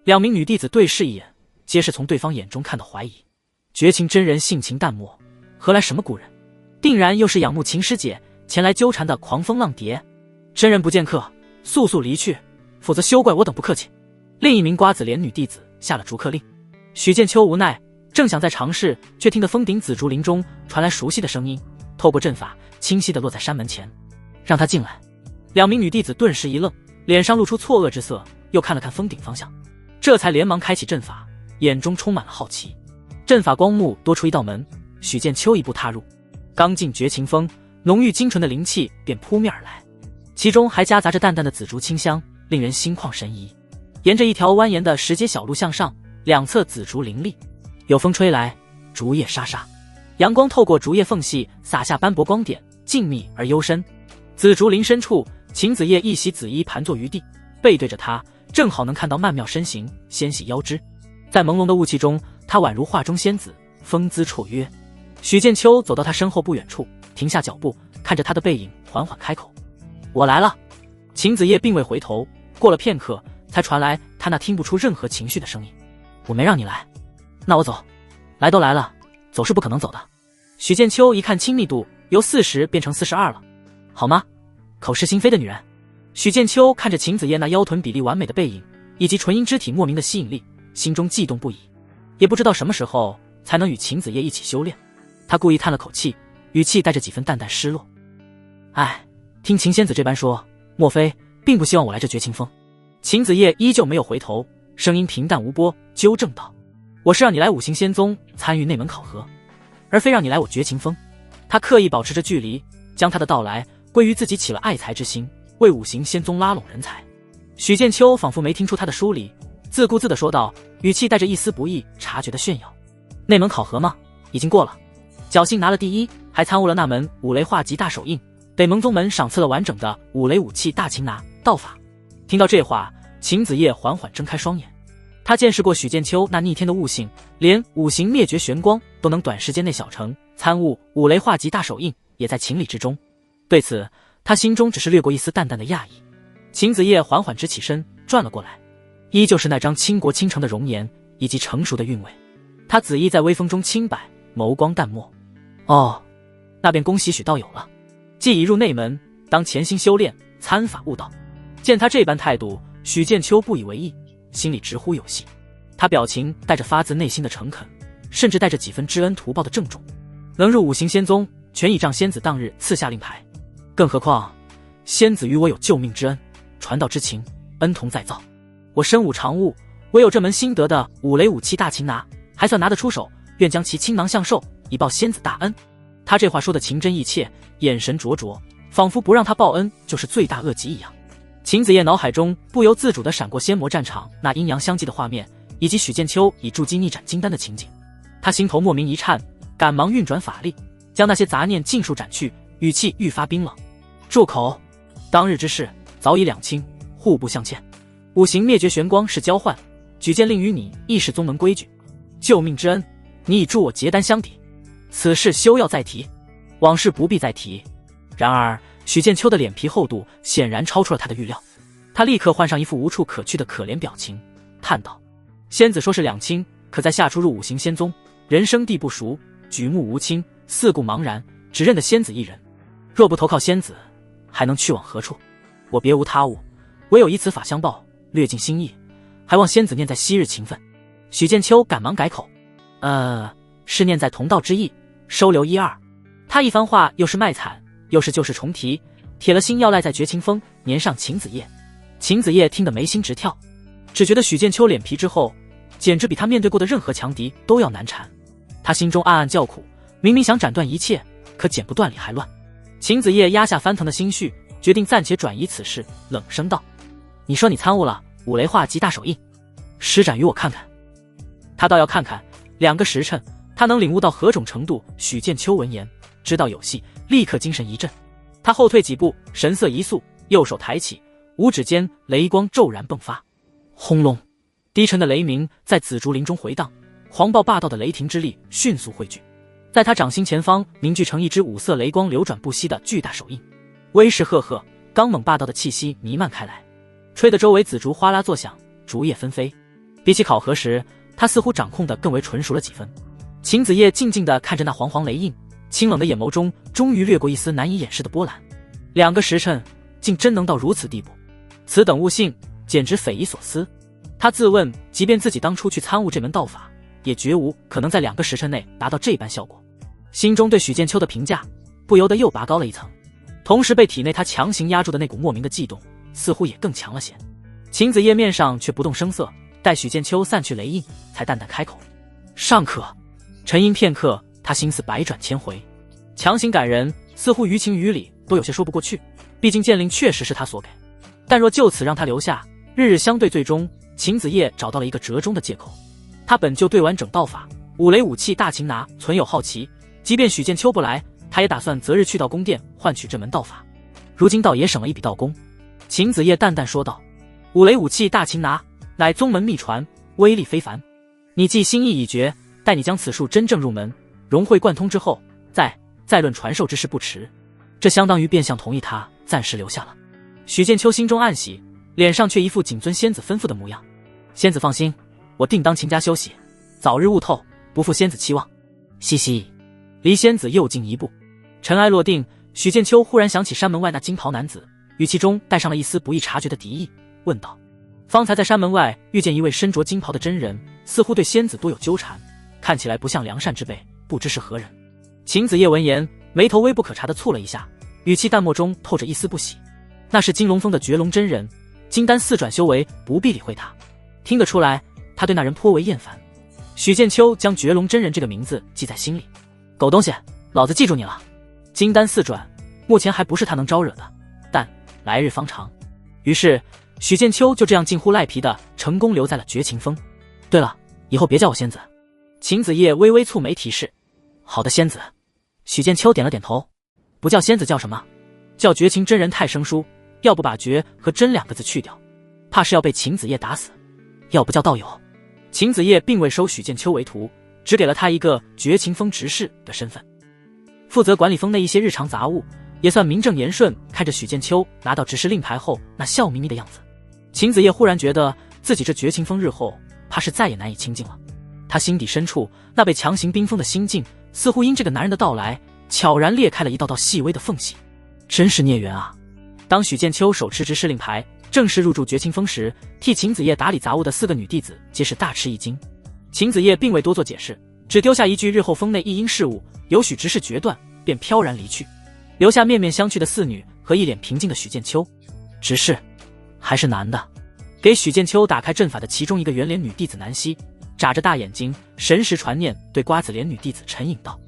？2名女弟子对视一眼，皆是从对方眼中看到怀疑。绝情真人性情淡漠，何来什么故人？定然又是仰慕秦师姐前来纠缠的狂风浪蝶。真人不见客，速速离去，否则休怪我等不客气。另一名瓜子脸女弟子下了逐客令。许剑秋无奈，正想再尝试，却听得峰顶紫竹林中传来熟悉的声音，透过阵法清晰地落在山门前。让他进来。2名女弟子顿时一愣，脸上露出错愕之色，又看了看峰顶方向，这才连忙开启阵法，眼中充满了好奇。阵法光幕多出一道门，许剑秋一步踏入，刚进绝情峰，浓郁精纯的灵气便扑面而来，其中还夹杂着淡淡的紫竹清香，令人心旷神怡。沿着一条蜿蜒的石阶小路向上，两侧紫竹林立，有风吹来，竹叶沙沙，阳光透过竹叶缝隙洒下斑驳光点，静谧而幽深。紫竹林深处，秦子夜一袭紫衣盘坐于地，背对着他，正好能看到曼妙身形，纤细腰肢。在朦胧的雾气中，她宛如画中仙子，风姿绰约。许剑秋走到他身后不远处，停下脚步，看着他的背影，缓缓开口：“我来了。”秦子夜并未回头，过了片刻，才传来他那听不出任何情绪的声音：“我没让你来，那我走。来都来了，走是不可能走的。”许剑秋一看亲密度由40变成42了，好吗？口是心非的女人。许剑秋看着秦子夜那腰臀比例完美的背影，以及纯阴肢体莫名的吸引力，心中悸动不已，也不知道什么时候才能与秦子夜一起修炼。他故意叹了口气，语气带着几分淡淡失落：“哎，听秦仙子这般说，莫非并不希望我来这绝情峰？”秦子夜依旧没有回头，声音平淡无波，纠正道：“我是让你来五行仙宗参与内门考核，而非让你来我绝情峰。”他刻意保持着距离，将他的到来归于自己起了爱才之心，为五行仙宗拉拢人才。许剑秋仿佛没听出他的疏离，自顾自地说道，语气带着一丝不易察觉的炫耀：“内门考核吗？已经过了，侥幸拿了第一，还参悟了那门五雷化极大手印，北蒙宗门赏赐了完整的五雷武器大擒拿道法。”听到这话，秦子夜缓缓睁开双眼。他见识过许剑秋那逆天的悟性，连五行灭绝玄光都能短时间内小成，参悟五雷化极大手印也在情理之中。对此，他心中只是掠过一丝淡淡的讶异。秦子夜缓缓直起身，转了过来，依旧是那张倾国倾城的容颜以及成熟的韵味。他紫衣在微风中轻摆，眸光淡漠。哦，那便恭喜许道友了。既已入内门，当潜心修炼，参法悟道。见他这般态度，许剑秋不以为意，心里直呼有戏。他表情带着发自内心的诚恳，甚至带着几分知恩图报的郑重。能入五行仙宗，全倚仗仙子当日赐下令牌，更何况仙子与我有救命之恩，传道之情，恩同再造。我身无长物，唯有这门新得的五雷武器大擒拿，还算拿得出手，愿将其倾囊相授，以报仙子大恩。他这话说的情真意切，眼神灼灼，仿佛不让他报恩就是罪大恶极一样。秦子夜脑海中不由自主地闪过仙魔战场那阴阳相济的画面，以及许剑秋以筑基逆斩金丹的情景。他心头莫名一颤，赶忙运转法力，将那些杂念尽数斩去，语气愈发冰冷：“住口！当日之事早已两清，互不相欠。五行灭绝玄光是交换，举荐令于你亦是宗门规矩。救命之恩，你已助我结丹相抵，此事休要再提，往事不必再提。”然而许剑秋的脸皮厚度显然超出了他的预料，他立刻换上一副无处可去的可怜表情，叹道：“仙子说是两清，可在下初入五行仙宗，人生地不熟，举目无亲，四顾茫然，只认得仙子一人。若不投靠仙子，还能去往何处？我别无他物，唯有以此法相报，略尽心意，还望仙子念在昔日情分。”许剑秋赶忙改口：“是念在同道之意，收留一二。”他一番话又是卖惨，又是旧事重提，铁了心要赖在绝情峰粘上秦子夜。秦子夜听得眉心直跳，只觉得许剑秋脸皮之厚，简直比他面对过的任何强敌都要难缠。他心中暗暗叫苦，明明想斩断一切，可剪不断理还乱。秦子夜压下翻腾的心绪，决定暂且转移此事，冷声道：“你说你参悟了五雷化及大手印，施展于我看看。”他倒要看看2个时辰，他能领悟到何种程度。许剑秋闻言，知道有戏，立刻精神一振，他后退几步，神色一肃，右手抬起，五指间雷光骤然迸发，轰隆，低沉的雷鸣在紫竹林中回荡，狂暴霸道的雷霆之力迅速汇聚，在他掌心前方凝聚成一只五色雷光流转不息的巨大手印，威势赫赫，刚猛霸道的气息弥漫开来，吹得周围紫竹哗啦作响，竹叶纷飞。比起考核时，他似乎掌控得更为纯熟了几分。秦子夜静静地看着那黄黄雷印，清冷的眼眸中终于掠过一丝难以掩饰的波澜。2个时辰竟真能到如此地步，此等悟性简直匪夷所思。他自问，即便自己当初去参悟这门道法，也绝无可能在2个时辰内达到这般效果。心中对许剑秋的评价不由得又拔高了一层，同时被体内他强行压住的那股莫名的悸动似乎也更强了些。秦子夜面上却不动声色，待许剑秋散去雷印，才淡淡开口：“尚可。”沉吟片刻，他心思百转千回，强行赶人似乎于情于理都有些说不过去。毕竟剑令确实是他所给，但若就此让他留下，日日相对，最终秦子夜找到了一个折中的借口。他本就对完整道法五雷武器大擒拿存有好奇，即便许剑秋不来，他也打算择日去到宫殿换取这门道法，如今倒也省了一笔道工。秦子夜淡淡说道：“五雷武器大擒拿乃宗门秘传，威力非凡，你既心意已决，待你将此术真正入门，融会贯通之后，再论传授之事不迟。”这相当于变相同意他暂时留下了。许剑秋心中暗喜，脸上却一副谨遵仙子吩咐的模样。仙子放心，我定当勤加休息，早日悟透，不负仙子期望。嘻嘻，离仙子又近一步。尘埃落定，许剑秋忽然想起山门外那金袍男子，语气中带上了一丝不易察觉的敌意，问道：“方才在山门外遇见一位身着金袍的真人，似乎对仙子多有纠缠，看起来不像良善之辈，不知是何人？”秦子夜闻言，眉头微不可察地蹙了一下，语气淡漠中透着一丝不喜：“那是金龙峰的绝龙真人，金丹4转修为，不必理会他。”听得出来，他对那人颇为厌烦。许剑秋将绝龙真人这个名字记在心里，狗东西，老子记住你了。金丹4转，目前还不是他能招惹的，但来日方长。于是许剑秋就这样近乎赖皮的成功留在了绝情峰。对了，以后别叫我仙子。秦子夜微微蹙眉提示：“好的，仙子。”许剑秋点了点头，不叫仙子叫什么？叫绝情真人太生疏，要不把绝和真2个字去掉，怕是要被秦子夜打死。要不叫道友。秦子夜并未收许剑秋为徒，只给了他一个绝情峰执事的身份，负责管理峰内一些日常杂物，也算名正言顺。看着许剑秋拿到执事令牌后那笑眯眯的样子，秦子夜忽然觉得自己这绝情峰日后怕是再也难以清静了。他心底深处那被强行冰封的心境，似乎因这个男人的到来悄然裂开了一道道细微的缝隙。真是孽缘啊！当许剑秋手持执事令牌正式入住绝情峰时，替秦子夜打理杂物的4个女弟子皆是大吃一惊。秦子夜并未多做解释，只丢下一句日后峰内一应事务由许执事决断，便飘然离去，留下面面相觑的4女和一脸平静的许剑秋。执事还是男的。给许剑秋打开阵法的其中一个圆脸女弟子南希眨着大眼睛，神识传念对瓜子脸女弟子陈颖道：“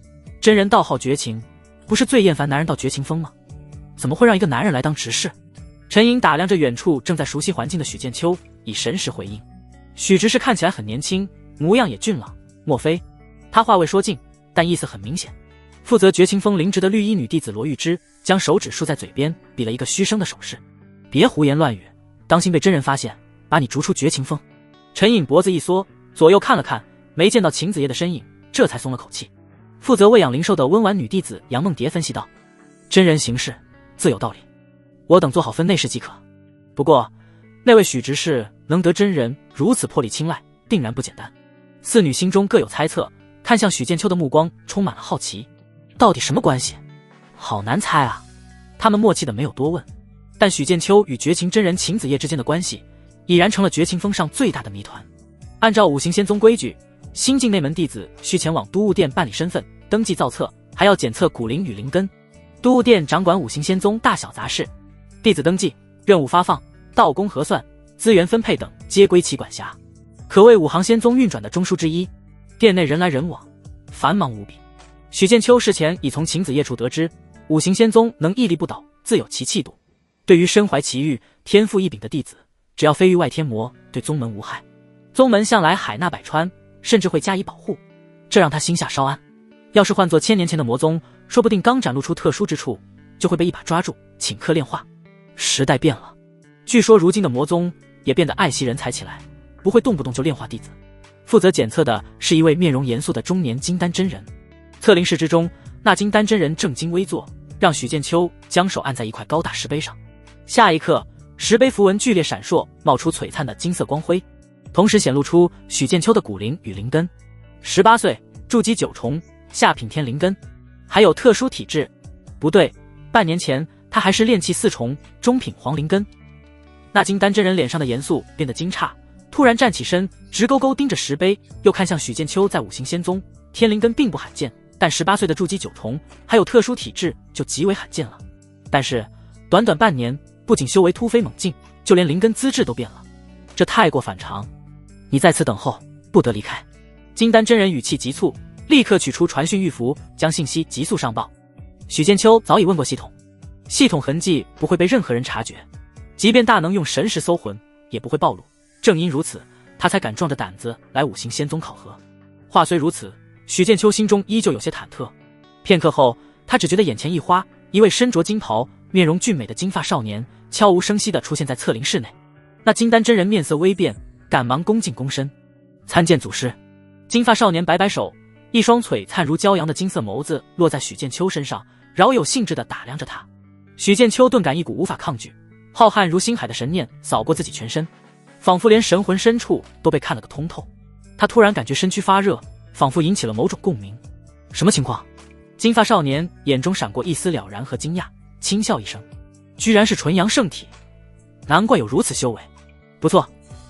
真人道号绝情，不是最厌烦男人到绝情峰吗？怎么会让一个男人来当执事？”陈颖打量着远处正在熟悉环境的许剑秋，以神识回应：“许执事看起来很年轻，模样也俊朗，莫非？”他话未说尽，但意思很明显。负责绝情峰灵职的绿衣女弟子罗玉芝将手指竖在嘴边，比了一个嘘声的手势：“别胡言乱语，当心被真人发现，把你逐出绝情峰。”陈颖脖子一缩，左右看了看，没见到秦子夜的身影，这才松了口气。负责喂养灵兽的温婉女弟子杨梦蝶分析道：“真人行事自有道理，我等做好分内事即可。不过那位许执事能得真人如此魄力青睐，定然不简单。”4女心中各有猜测，看向许剑秋的目光充满了好奇，到底什么关系？好难猜啊。他们默契的没有多问，但许剑秋与绝情真人秦子夜之间的关系已然成了绝情峰上最大的谜团。按照五行仙宗规矩，新进内门弟子需前往都悟殿办理身份登记造册，还要检测骨灵与灵根。都悟殿掌管五行仙宗大小杂事，弟子登记、任务发放、道功核算、资源分配等皆归其管辖，可谓五行仙宗运转的中枢之一。殿内人来人往，繁忙无比。许剑秋事前已从秦子夜处得知，五行仙宗能屹立不倒，自有其气度。对于身怀奇遇、天赋异禀的弟子，只要非域外天魔，对宗门无害。宗门向来海纳百川，甚至会加以保护，这让他心下稍安。要是换作1000年前的魔宗，说不定刚展露出特殊之处，就会被一把抓住，请客炼化。时代变了，据说如今的魔宗也变得爱惜人才起来，不会动不动就炼化弟子。负责检测的是一位面容严肃的中年金丹真人。测灵室之中，那金丹真人正襟危坐，让许剑秋将手按在一块高大石碑上。下一刻，石碑符文剧烈闪烁，冒出璀璨的金色光辉，同时显露出许剑秋的骨龄与灵根。18岁，筑基9重，下品天灵根，还有特殊体质。不对，半年前他还是炼气4重，中品黄灵根。那金丹真人脸上的严肃变得惊诧，突然站起身，直勾勾盯着石碑，又看向许剑秋。在五行仙宗，天灵根并不罕见，但18岁的筑基9重还有特殊体质就极为罕见了。但是短短半年，不仅修为突飞猛进，就连灵根资质都变了，这太过反常。你在此等候，不得离开。金丹真人语气急促，立刻取出传讯玉符，将信息急速上报。许剑秋早已问过系统，系统痕迹不会被任何人察觉，即便大能用神识搜魂，也不会暴露。正因如此，他才敢壮着胆子来五行仙宗考核。话虽如此，许剑秋心中依旧有些忐忑。片刻后，他只觉得眼前一花，一位身着金袍、面容俊美的金发少年悄无声息地出现在测灵室内。那金丹真人面色微变，赶忙恭敬躬身，参见祖师。金发少年摆摆手，一双璀璨如骄阳的金色眸子落在许剑秋身上，饶有兴致地打量着他。许剑秋顿感一股无法抗拒、浩瀚如星海的神念扫过自己全身，仿佛连神魂深处都被看了个通透。他突然感觉身躯发热，仿佛引起了某种共鸣。什么情况？金发少年眼中闪过一丝了然和惊讶，轻笑一声，居然是纯阳圣体，难怪有如此修为。不错，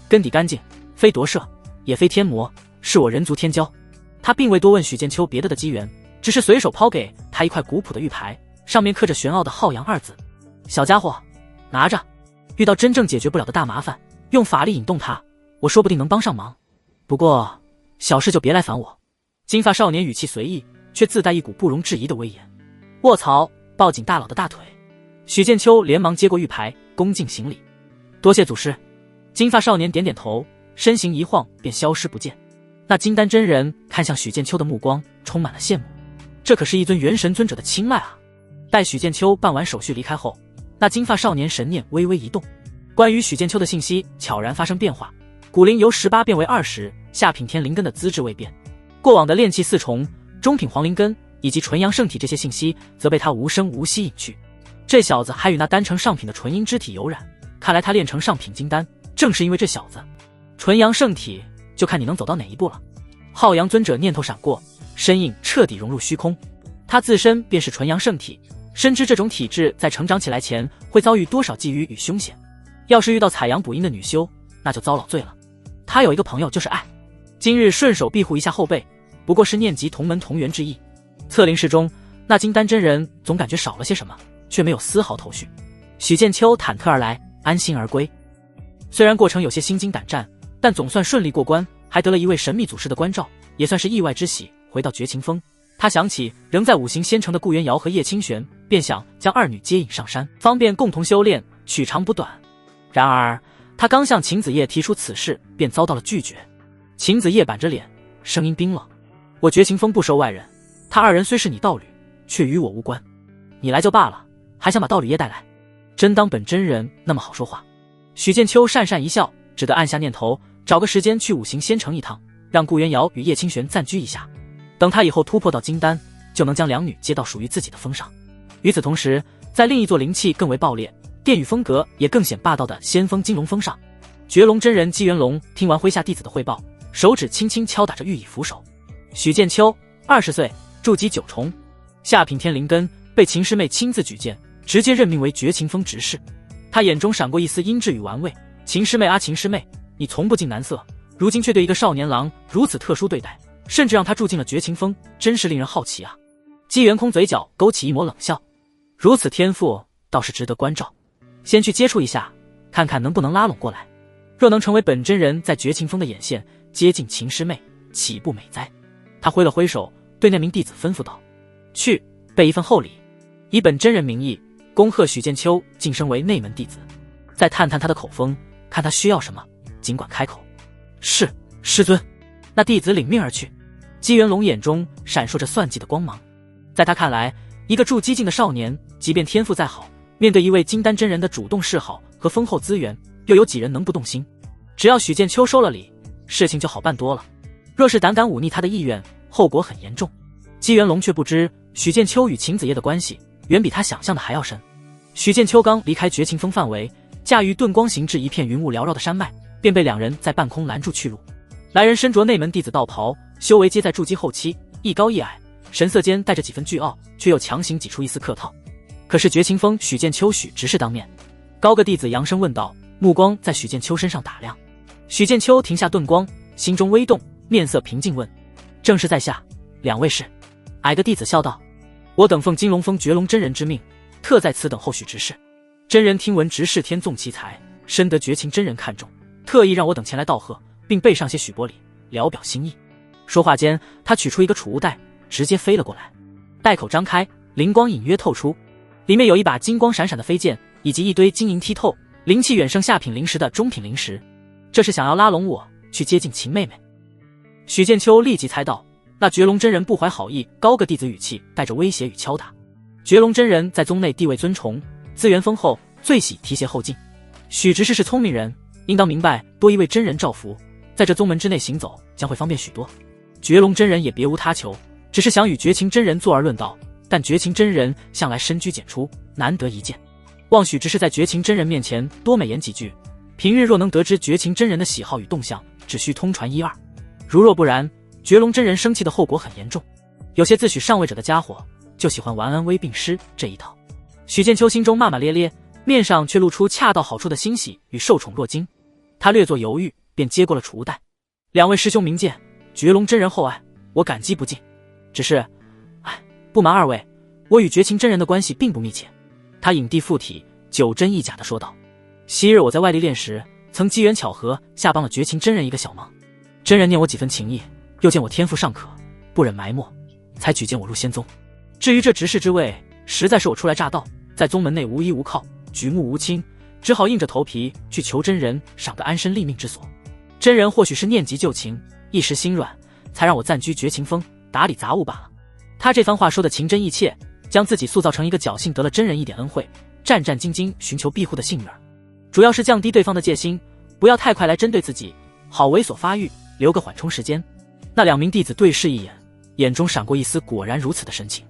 根底干净，非夺舍，也非天魔，是我人族天骄。他并未多问许剑秋别的机缘，只是随手抛给他一块古朴的玉牌，上面刻着玄奥的浩阳2字。小家伙，拿着，遇到真正解决不了的大麻烦，用法力引动它，我说不定能帮上忙。不过小事就别来烦我。金发少年语气随意，却自带一股不容置疑的威严。卧槽，抱紧大佬的大腿。许剑秋连忙接过玉牌，恭敬行礼。多谢祖师。金发少年点点头，身形一晃便消失不见。那金丹真人看向许剑秋的目光充满了羡慕，这可是一尊元神尊者的青睐啊。待许剑秋办完手续离开后，那金发少年神念微微一动，关于许剑秋的信息悄然发生变化，骨龄由18变为20，下品天灵根的资质未变，过往的炼气4重、中品黄灵根以及纯阳圣体这些信息则被他无声无息隐去。这小子还与那丹成上品的纯阴之体有染，看来他炼成上品金丹正是因为这小子。纯阳圣体就看你能走到哪一步了。浩阳尊者念头闪过，身影彻底融入虚空。他自身便是纯阳圣体，深知这种体质在成长起来前会遭遇多少际遇与凶险。要是遇到采阳补阴的女修，那就遭老罪了。他有一个朋友就是爱，今日顺手庇护一下后辈，不过是念及同门同源之意。测灵室中，那金丹真人总感觉少了些什么，却没有丝毫头绪。许剑秋忐忑而来，安心而归。虽然过程有些心惊胆战，但总算顺利过关，还得了一位神秘祖师的关照，也算是意外之喜。回到绝情峰，他想起仍在五行仙城的顾元瑶和叶清玄，便想将2女接引上山，方便共同修炼，取长补短。然而他刚向秦子夜提出此事，便遭到了拒绝。秦子夜板着脸，声音冰冷：我绝情峰不收外人，他2人虽是你道侣，却与我无关。你来就罢了，还想把道侣夜带来，真当本真人那么好说话？许剑秋讪讪一笑，只得按下念头，找个时间去五行仙城一趟，让顾元瑶与叶清玄暂居一下。等他以后突破到金丹，就能将2女接到属于自己的峰上。与此同时，在另一座灵气更为爆裂、殿宇风格也更显霸道的仙峰金龙峰上，绝龙真人姬元龙听完麾下弟子的汇报，手指轻轻敲打着玉椅扶手。许剑秋20岁，筑基9重，下品天灵根，被秦师妹亲自举荐，直接任命为绝情峰执事。他眼中闪过一丝阴鸷与玩味。秦师妹啊，秦师妹，你从不近男色，如今却对一个少年郎如此特殊对待，甚至让他住进了绝情峰，真是令人好奇啊。姬元空嘴角勾起一抹冷笑，如此天赋倒是值得关照，先去接触一下，看看能不能拉拢过来。若能成为本真人在绝情峰的眼线，接近秦师妹，岂不美哉？他挥了挥手，对那名弟子吩咐道：去，备一份厚礼。以本真人名义恭贺许剑秋晋升为内门弟子，再探探他的口风，看他需要什么，尽管开口。是，师尊。那弟子领命而去。姬元龙眼中闪烁着算计的光芒，在他看来，一个筑基境的少年，即便天赋再好，面对一位金丹真人的主动示好和丰厚资源，又有几人能不动心？只要许剑秋收了礼，事情就好办多了。若是胆敢忤逆他的意愿，后果很严重。姬元龙却不知，许剑秋与秦子夜的关系远比他想象的还要深。许剑秋刚离开绝情峰范围，驾驭遁光行至一片云雾缭绕的山脉，便被两人在半空拦住去路。来人身着内门弟子道袍，修为皆在筑基后期，一高一矮，神色间带着几分倨傲，却又强行挤出一丝客套。可是绝情峰许剑秋许执事当面，高个弟子扬声问道，目光在许剑秋身上打量。许剑秋停下遁光，心中微动，面色平静问：正是在下，两位是？矮个弟子笑道：我等奉金龙峰绝龙真人之命，特在此等候许执事。真人听闻执事天纵奇才，深得绝情真人看重，特意让我等前来道贺，并备上些许薄礼，聊表心意。说话间，他取出一个储物袋，直接飞了过来。袋口张开，灵光隐约透出，里面有一把金光闪闪的飞剑，以及一堆晶莹剔透、灵气远胜下品灵石的中品灵石。这是想要拉拢我去接近秦妹妹。许剑秋立即猜到，那绝龙真人不怀好意，高个弟子语气带着威胁与敲打。绝龙真人在宗内地位尊崇，资源丰厚，最喜提携后进。许执事是聪明人，应当明白多一位真人照拂，在这宗门之内行走将会方便许多。绝龙真人也别无他求，只是想与绝情真人坐而论道，但绝情真人向来深居简出，难得一见。望许执事在绝情真人面前多美言几句，平日若能得知绝情真人的喜好与动向，只需通传一二。如若不然，绝龙真人生气的后果很严重。有些自诩上位者的家伙，就喜欢玩安危并施这一套。许剑秋心中骂骂咧咧，面上却露出恰到好处的欣喜与受宠若惊。他略作犹豫，便接过了储物袋。两位师兄明鉴，绝龙真人厚爱，我感激不尽。只是，不瞒二位，我与绝情真人的关系并不密切。他引地附体，九真一假地说道：昔日我在外地练时，曾机缘巧合下帮了绝情真人一个小忙。真人念我几分情谊，又见我天赋尚可，不忍埋没，才举荐我入仙宗。至于这执事之位，实在是我初来乍到，在宗门内无依无靠，举目无亲，只好硬着头皮去求真人赏个安身立命之所。真人或许是念及旧情，一时心软，才让我暂居绝情峰打理杂物罢了。他这番话说得情真意切，将自己塑造成一个侥幸得了真人一点恩惠，战战兢兢寻求庇护的幸运儿，主要是降低对方的戒心，不要太快来针对自己，好猥琐发育，留个缓冲时间。那两名弟子对视一眼，眼中闪过一丝果然如此的神情，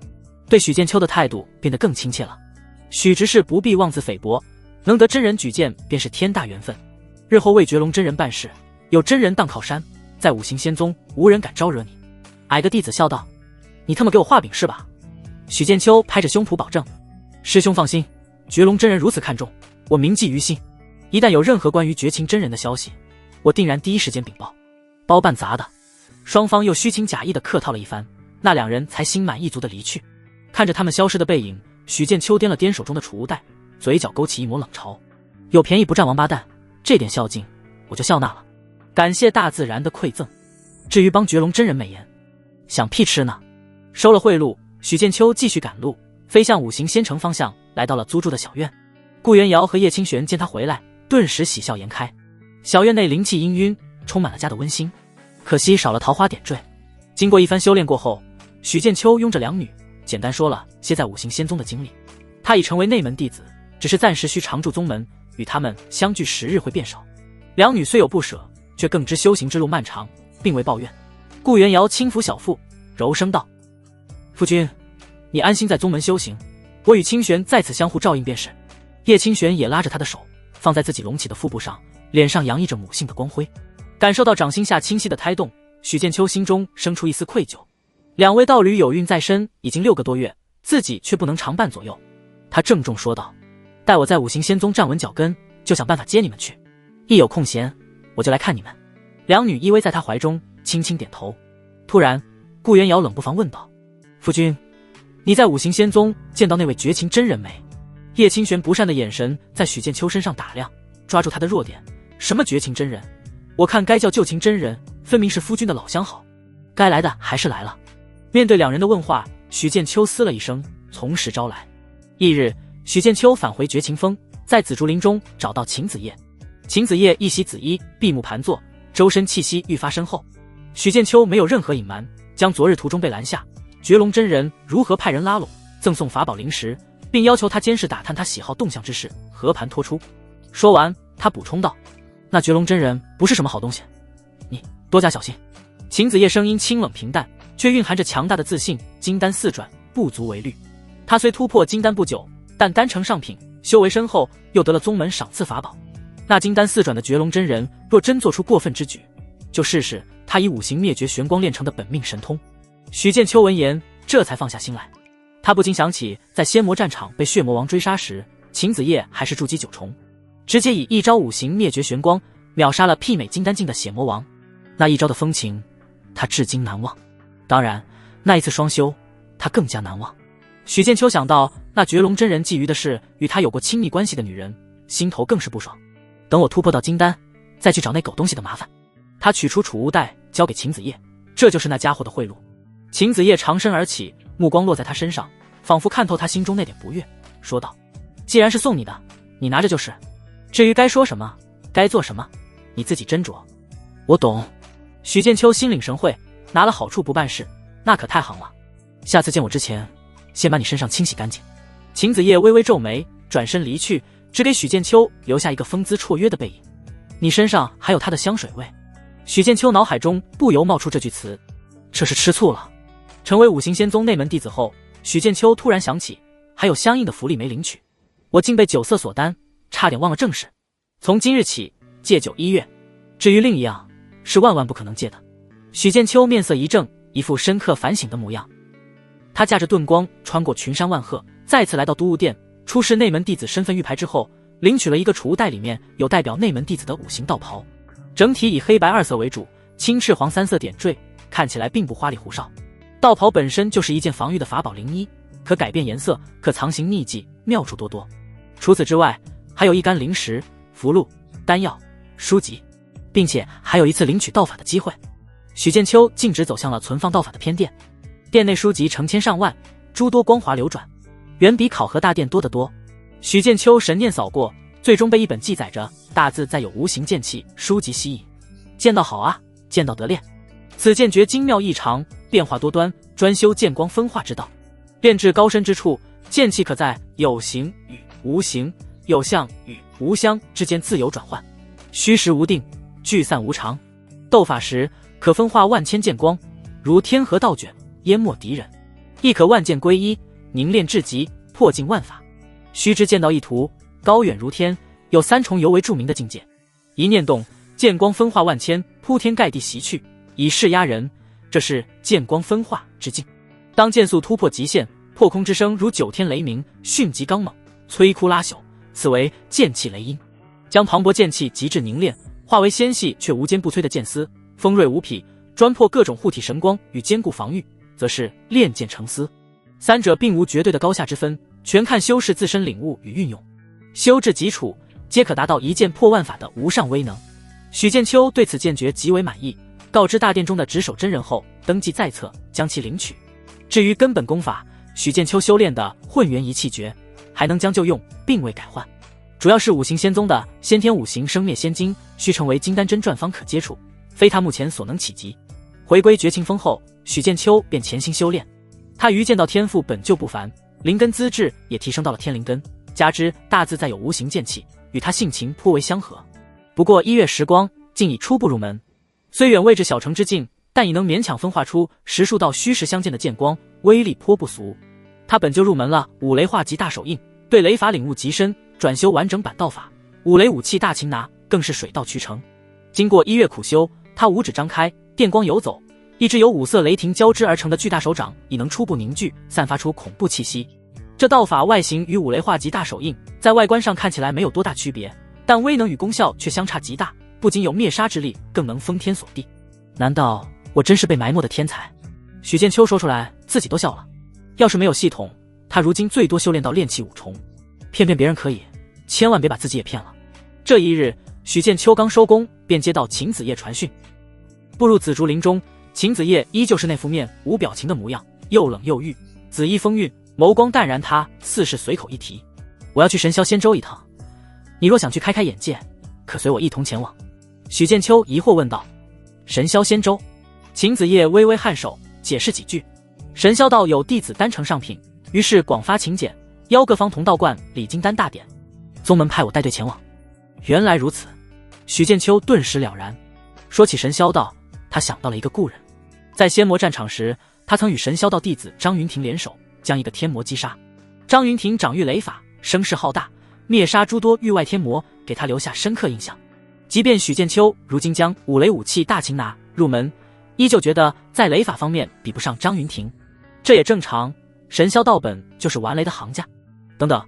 对许剑秋的态度变得更亲切了。许执事不必妄自菲薄，能得真人举荐便是天大缘分。日后为绝龙真人办事，有真人当靠山，在五行仙宗无人敢招惹你。矮个弟子笑道：你他妈给我画饼是吧？许剑秋拍着胸脯保证：师兄放心，绝龙真人如此看重，我铭记于心，一旦有任何关于绝情真人的消息，我定然第一时间禀报，包办砸的。双方又虚情假意地客套了一番，那两人才心满意足地离去。看着他们消失的背影，许剑秋掂了掂手中的储物袋，嘴角勾起一抹冷嘲：有便宜不占王八蛋，这点孝敬我就笑纳了，感谢大自然的馈赠。至于帮绝龙真人美颜，想屁吃呢。收了贿赂，许剑秋继续赶路，飞向五行仙城方向，来到了租住的小院。顾元瑶和叶清玄见他回来，顿时喜笑颜开。小院内灵气氤氲，充满了家的温馨，可惜少了桃花点缀。经过一番修炼过后，许剑秋拥着两女，简单说了些在五行仙宗的经历。他已成为内门弟子，只是暂时需常驻宗门，与他们相聚时日会变少。两女虽有不舍，却更知修行之路漫长，并未抱怨。顾元瑶轻抚小腹，柔声道：夫君，你安心在宗门修行，我与清玄在此相互照应便是。叶清玄也拉着他的手，放在自己隆起的腹部上，脸上洋溢着母性的光辉。感受到掌心下清晰的胎动，许剑秋心中生出一丝愧疚。两位道侣有孕在身，已经6个多月，自己却不能常伴左右。他郑重说道：待我在五行仙宗站稳脚跟，就想办法接你们去，一有空闲我就来看你们。两女依偎在他怀中，轻轻点头。突然顾元瑶冷不防问道：夫君，你在五行仙宗见到那位绝情真人没？叶清玄不善的眼神在许剑秋身上打量，抓住他的弱点：什么绝情真人？我看该叫旧情真人，分明是夫君的老相好，该来的还是来了。面对两人的问话，许剑秋嘶了一声，从实招来。翌日，许剑秋返回绝情峰，在紫竹林中找到秦子夜。秦子夜一袭紫衣，闭目盘坐，周身气息愈发深厚。许剑秋没有任何隐瞒，将昨日途中被拦下绝龙真人如何派人拉拢，赠送法宝灵石，并要求他监视打探他喜好动向之事，和盘托出。说完，他补充道：“那绝龙真人不是什么好东西，你多加小心。”秦子夜声音清冷平淡，却蕴含着强大的自信。金丹四转，不足为虑。他虽突破金丹不久，但丹成上品，修为深厚，又得了宗门赏赐法宝。那金丹四转的绝龙真人，若真做出过分之举，就试试他以五行灭绝玄光炼成的本命神通。许剑秋闻言，这才放下心来。他不禁想起在仙魔战场被血魔王追杀时，秦子夜还是筑基九重，直接以一招五行灭绝玄光秒杀了媲美金丹境的血魔王。那一招的风情，他至今难忘。当然，那一次双修，他更加难忘。许剑秋想到那绝龙真人觊觎的是与他有过亲密关系的女人，心头更是不爽。等我突破到金丹，再去找那狗东西的麻烦。他取出储物袋交给秦子夜，这就是那家伙的贿赂。秦子夜长身而起，目光落在他身上，仿佛看透他心中那点不悦，说道：“既然是送你的，你拿着就是。至于该说什么，该做什么，你自己斟酌。”我懂。许剑秋心领神会，拿了好处不办事，那可太行了。下次见我之前，先把你身上清洗干净。秦子夜微微皱眉，转身离去，只给许剑秋留下一个风姿绰约的背影。你身上还有他的香水味。许剑秋脑海中不由冒出这句词，这是吃醋了。成为五行仙宗内门弟子后，许剑秋突然想起还有相应的福利没领取，我竟被酒色所耽，差点忘了正事。从今日起戒酒1月，至于另一样，是万万不可能戒的。许剑秋面色一正，一副深刻反省的模样。他驾着遁光穿过群山万壑，再次来到都雾殿，出示内门弟子身份玉牌之后，领取了一个储物袋，里面有代表内门弟子的五行道袍，整体以黑白2色为主，青赤黄3色点缀，看起来并不花里胡哨。道袍本身就是一件防御的法宝灵衣，可改变颜色，可藏形匿迹，妙处多多。除此之外，还有一干灵石、符箓、丹药、书籍，并且还有一次领取道法的机会。许剑秋径直走向了存放道法的偏殿，殿内书籍成千上万，诸多光华流转，远比考核大殿多得多。许剑秋神念扫过，最终被一本记载着大字载有无形剑气书籍吸引。剑道好啊，剑道得练。此剑诀精妙异常，变化多端，专修剑光分化之道。炼至高深之处，剑气可在有形与无形、有相与无相之间自由转换，虚实无定，聚散无常。斗法时可分化万千剑光，如天河倒卷，淹没敌人；亦可万剑归一，凝练至极，破尽万法。须知剑道一途，高远如天，有3重尤为著名的境界。一念动，剑光分化万千，铺天盖地袭去，以势压人，这是剑光分化之境。当剑速突破极限，破空之声如9天雷鸣，迅疾刚猛，摧枯拉朽，此为剑气雷音。将磅礴剑气极致凝练，化为纤细却无坚不摧的剑丝，锋锐无匹，专破各种护体神光与坚固防御，则是炼剑成丝。三者并无绝对的高下之分，全看修士自身领悟与运用。修至极处，皆可达到一剑破万法的无上威能。许剑秋对此剑诀极为满意，告知大殿中的值守真人后，登记在册，将其领取。至于根本功法，许剑秋修炼的混元一气诀还能将就用，并未改换，主要是五行仙宗的先天五行生灭仙经，需成为金丹真传方可接触，非他目前所能企及。回归绝情峰后，许剑秋便潜心修炼。他于剑道天赋本就不凡，灵根资质也提升到了天灵根，加之大自在有无形剑气，与他性情颇为相合。不过1月时光，竟已初步入门，虽远未至小成之境，但已能勉强分化出10数道虚实相间的剑光，威力颇不俗。他本就入门了五雷化极大手印，对雷法领悟极深，转修完整版道法，五雷武器大擒拿更是水到渠成。经过1月苦修，他五指张开，电光游走，一只由5色雷霆交织而成的巨大手掌已能初步凝聚，散发出恐怖气息。这道法外形与五雷化极大手印在外观上看起来没有多大区别，但威能与功效却相差极大，不仅有灭杀之力，更能封天锁地。难道我真是被埋没的天才？许剑秋说出来自己都笑了。要是没有系统，他如今最多修炼到炼气5重，骗别人可以，千万别把自己也骗了。这一日，许剑秋刚收工，便接到秦子夜传讯。步入紫竹林中，秦子夜依旧是那副面无表情的模样，又冷又郁，紫衣风韵，眸光淡然，他似是随口一提：“我要去神霄仙州一趟，你若想去开开眼界，可随我一同前往。”许剑秋疑惑问道：“神霄仙州？”秦子夜微微颔首，解释几句：“神霄道有弟子丹成上品，于是广发请柬，邀各方同道观礼金丹大典，宗门派我带队前往。”原来如此，许剑秋顿时了然。说起神霄道，他想到了一个故人，在仙魔战场时，他曾与神霄道弟子张云庭联手，将一个天魔击杀。张云庭掌驭雷法，声势浩大，灭杀诸多域外天魔，给他留下深刻印象。即便许剑秋如今将五雷武器大擒拿入门，依旧觉得在雷法方面比不上张云庭。这也正常，神霄道本就是玩雷的行家。等等，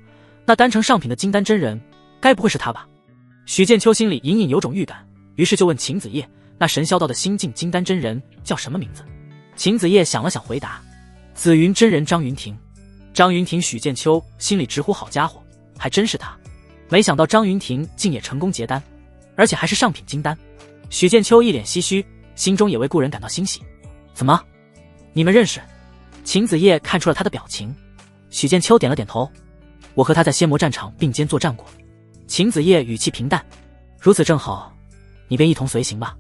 那丹成上品的金丹真人，该不会是他吧？许剑秋心里隐隐有种预感，于是就问秦子夜：“那神霄道的新晋金丹真人叫什么名字？”秦子夜想了想，回答：“紫云真人张云庭。”张云庭，许剑秋心里直呼好家伙，还真是他。没想到张云庭竟也成功结丹，而且还是上品金丹。许剑秋一脸唏嘘，心中也为故人感到欣喜。怎么，你们认识？秦子夜看出了他的表情。许剑秋点了点头：“我和他在仙魔战场并肩作战过。”秦子夜语气平淡：“如此正好，你便一同随行吧，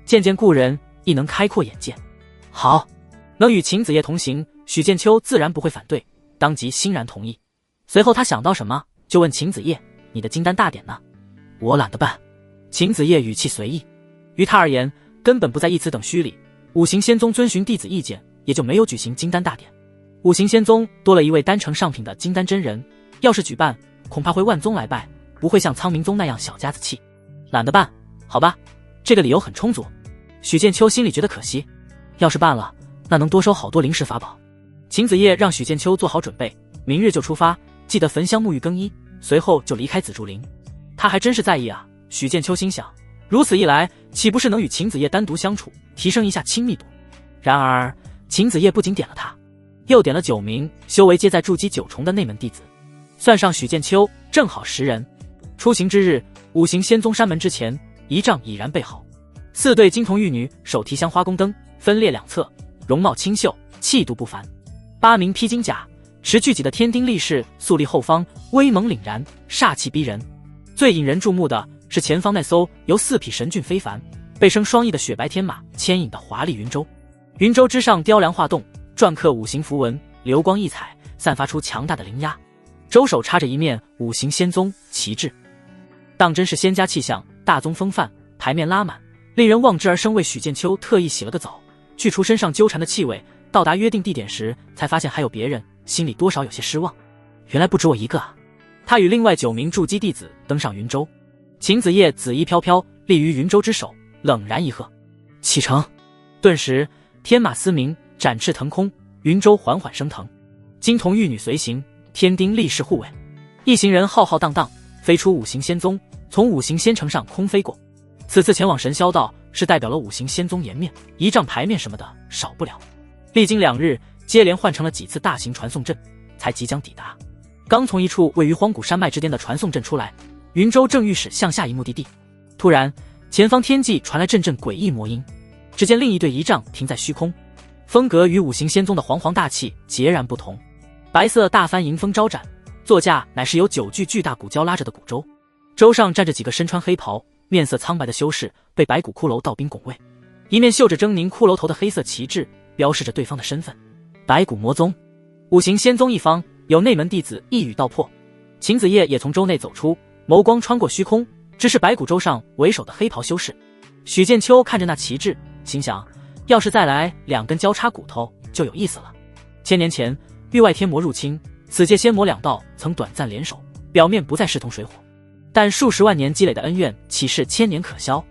见见故人亦能开阔眼界。”好，能与秦子夜同行，许剑秋自然不会反对，当即欣然同意。随后他想到什么，就问秦子夜：“你的金丹大典呢？”“我懒得办。”秦子夜语气随意，于他而言根本不在一词等虚里。五行仙宗遵循弟子意见，也就没有举行金丹大典。五行仙宗多了一位丹成上品的金丹真人，要是举办，恐怕会万宗来拜，不会像苍明宗那样小家子气。懒得办，好吧，这个理由很充足。许剑秋心里觉得可惜，要是办了，那能多收好多灵石法宝。秦子夜让许剑秋做好准备，明日就出发，记得焚香沐浴更衣，随后就离开紫竹林。他还真是在意啊，许剑秋心想，如此一来，岂不是能与秦子夜单独相处，提升一下亲密度？然而，秦子夜不仅点了他，又点了9名修为皆在筑基9重的内门弟子，算上许剑秋，正好10人。出行之日，五行仙宗山门之前，仪仗已然备好，4对金童玉女手提香花宫灯，分列两侧，容貌清秀，气度不凡。8名披金甲、持巨戟的天丁力士肃立后方，威猛凛然，煞气逼人。最引人注目的是前方那艘由4匹神骏非凡、背生双翼的雪白天马牵引的华丽云舟。云舟之上雕梁画栋，篆刻五行符文，流光溢彩，散发出强大的灵压。舟首插着一面五行仙宗旗帜，当真是仙家气象，大宗风范，牌面拉满，令人望之而生。为许剑秋特意洗了个澡，去除身上纠缠的气味。到达约定地点时，才发现还有别人，心里多少有些失望。原来不止我一个啊！他与另外9名筑基弟子登上云舟，秦子夜紫衣飘飘，立于云舟之首，冷然一喝：“启程！”顿时天马嘶鸣，展翅腾空，云舟缓缓升腾，金童玉女随行，天丁力士护卫，一行人浩浩荡荡飞出五行仙宗，从五行仙城上空飞过。此次前往神霄道，是代表了五行仙宗颜面，仪仗牌面什么的少不了。历经2日，接连换成了几次大型传送阵，才即将抵达。刚从一处位于荒古山脉之间的传送阵出来，云舟正欲驶向下一目的地，突然前方天际传来阵阵诡异魔音。只见另一对仪仗停在虚空，风格与五行仙宗的煌煌大气截然不同。白色大帆迎风招展，座驾乃是由9具巨大骨蛟拉着的古舟，舟上站着几个身穿黑袍、面色苍白的修士，被白骨骷髅道兵拱卫，一面绣着狰狞骷髅头的黑色旗帜，标示着对方的身份。白骨魔宗。五行仙宗一方有内门弟子一语道破。秦子夜也从舟内走出，眸光穿过虚空，直视白骨舟上为首的黑袍修士。许剑秋看着那旗帜，心想，要是再来2根交叉骨头就有意思了。千年前域外天魔入侵，此界仙魔2道曾短暂联手，表面不再势同水火，但数十万年积累的恩怨岂是千年可消？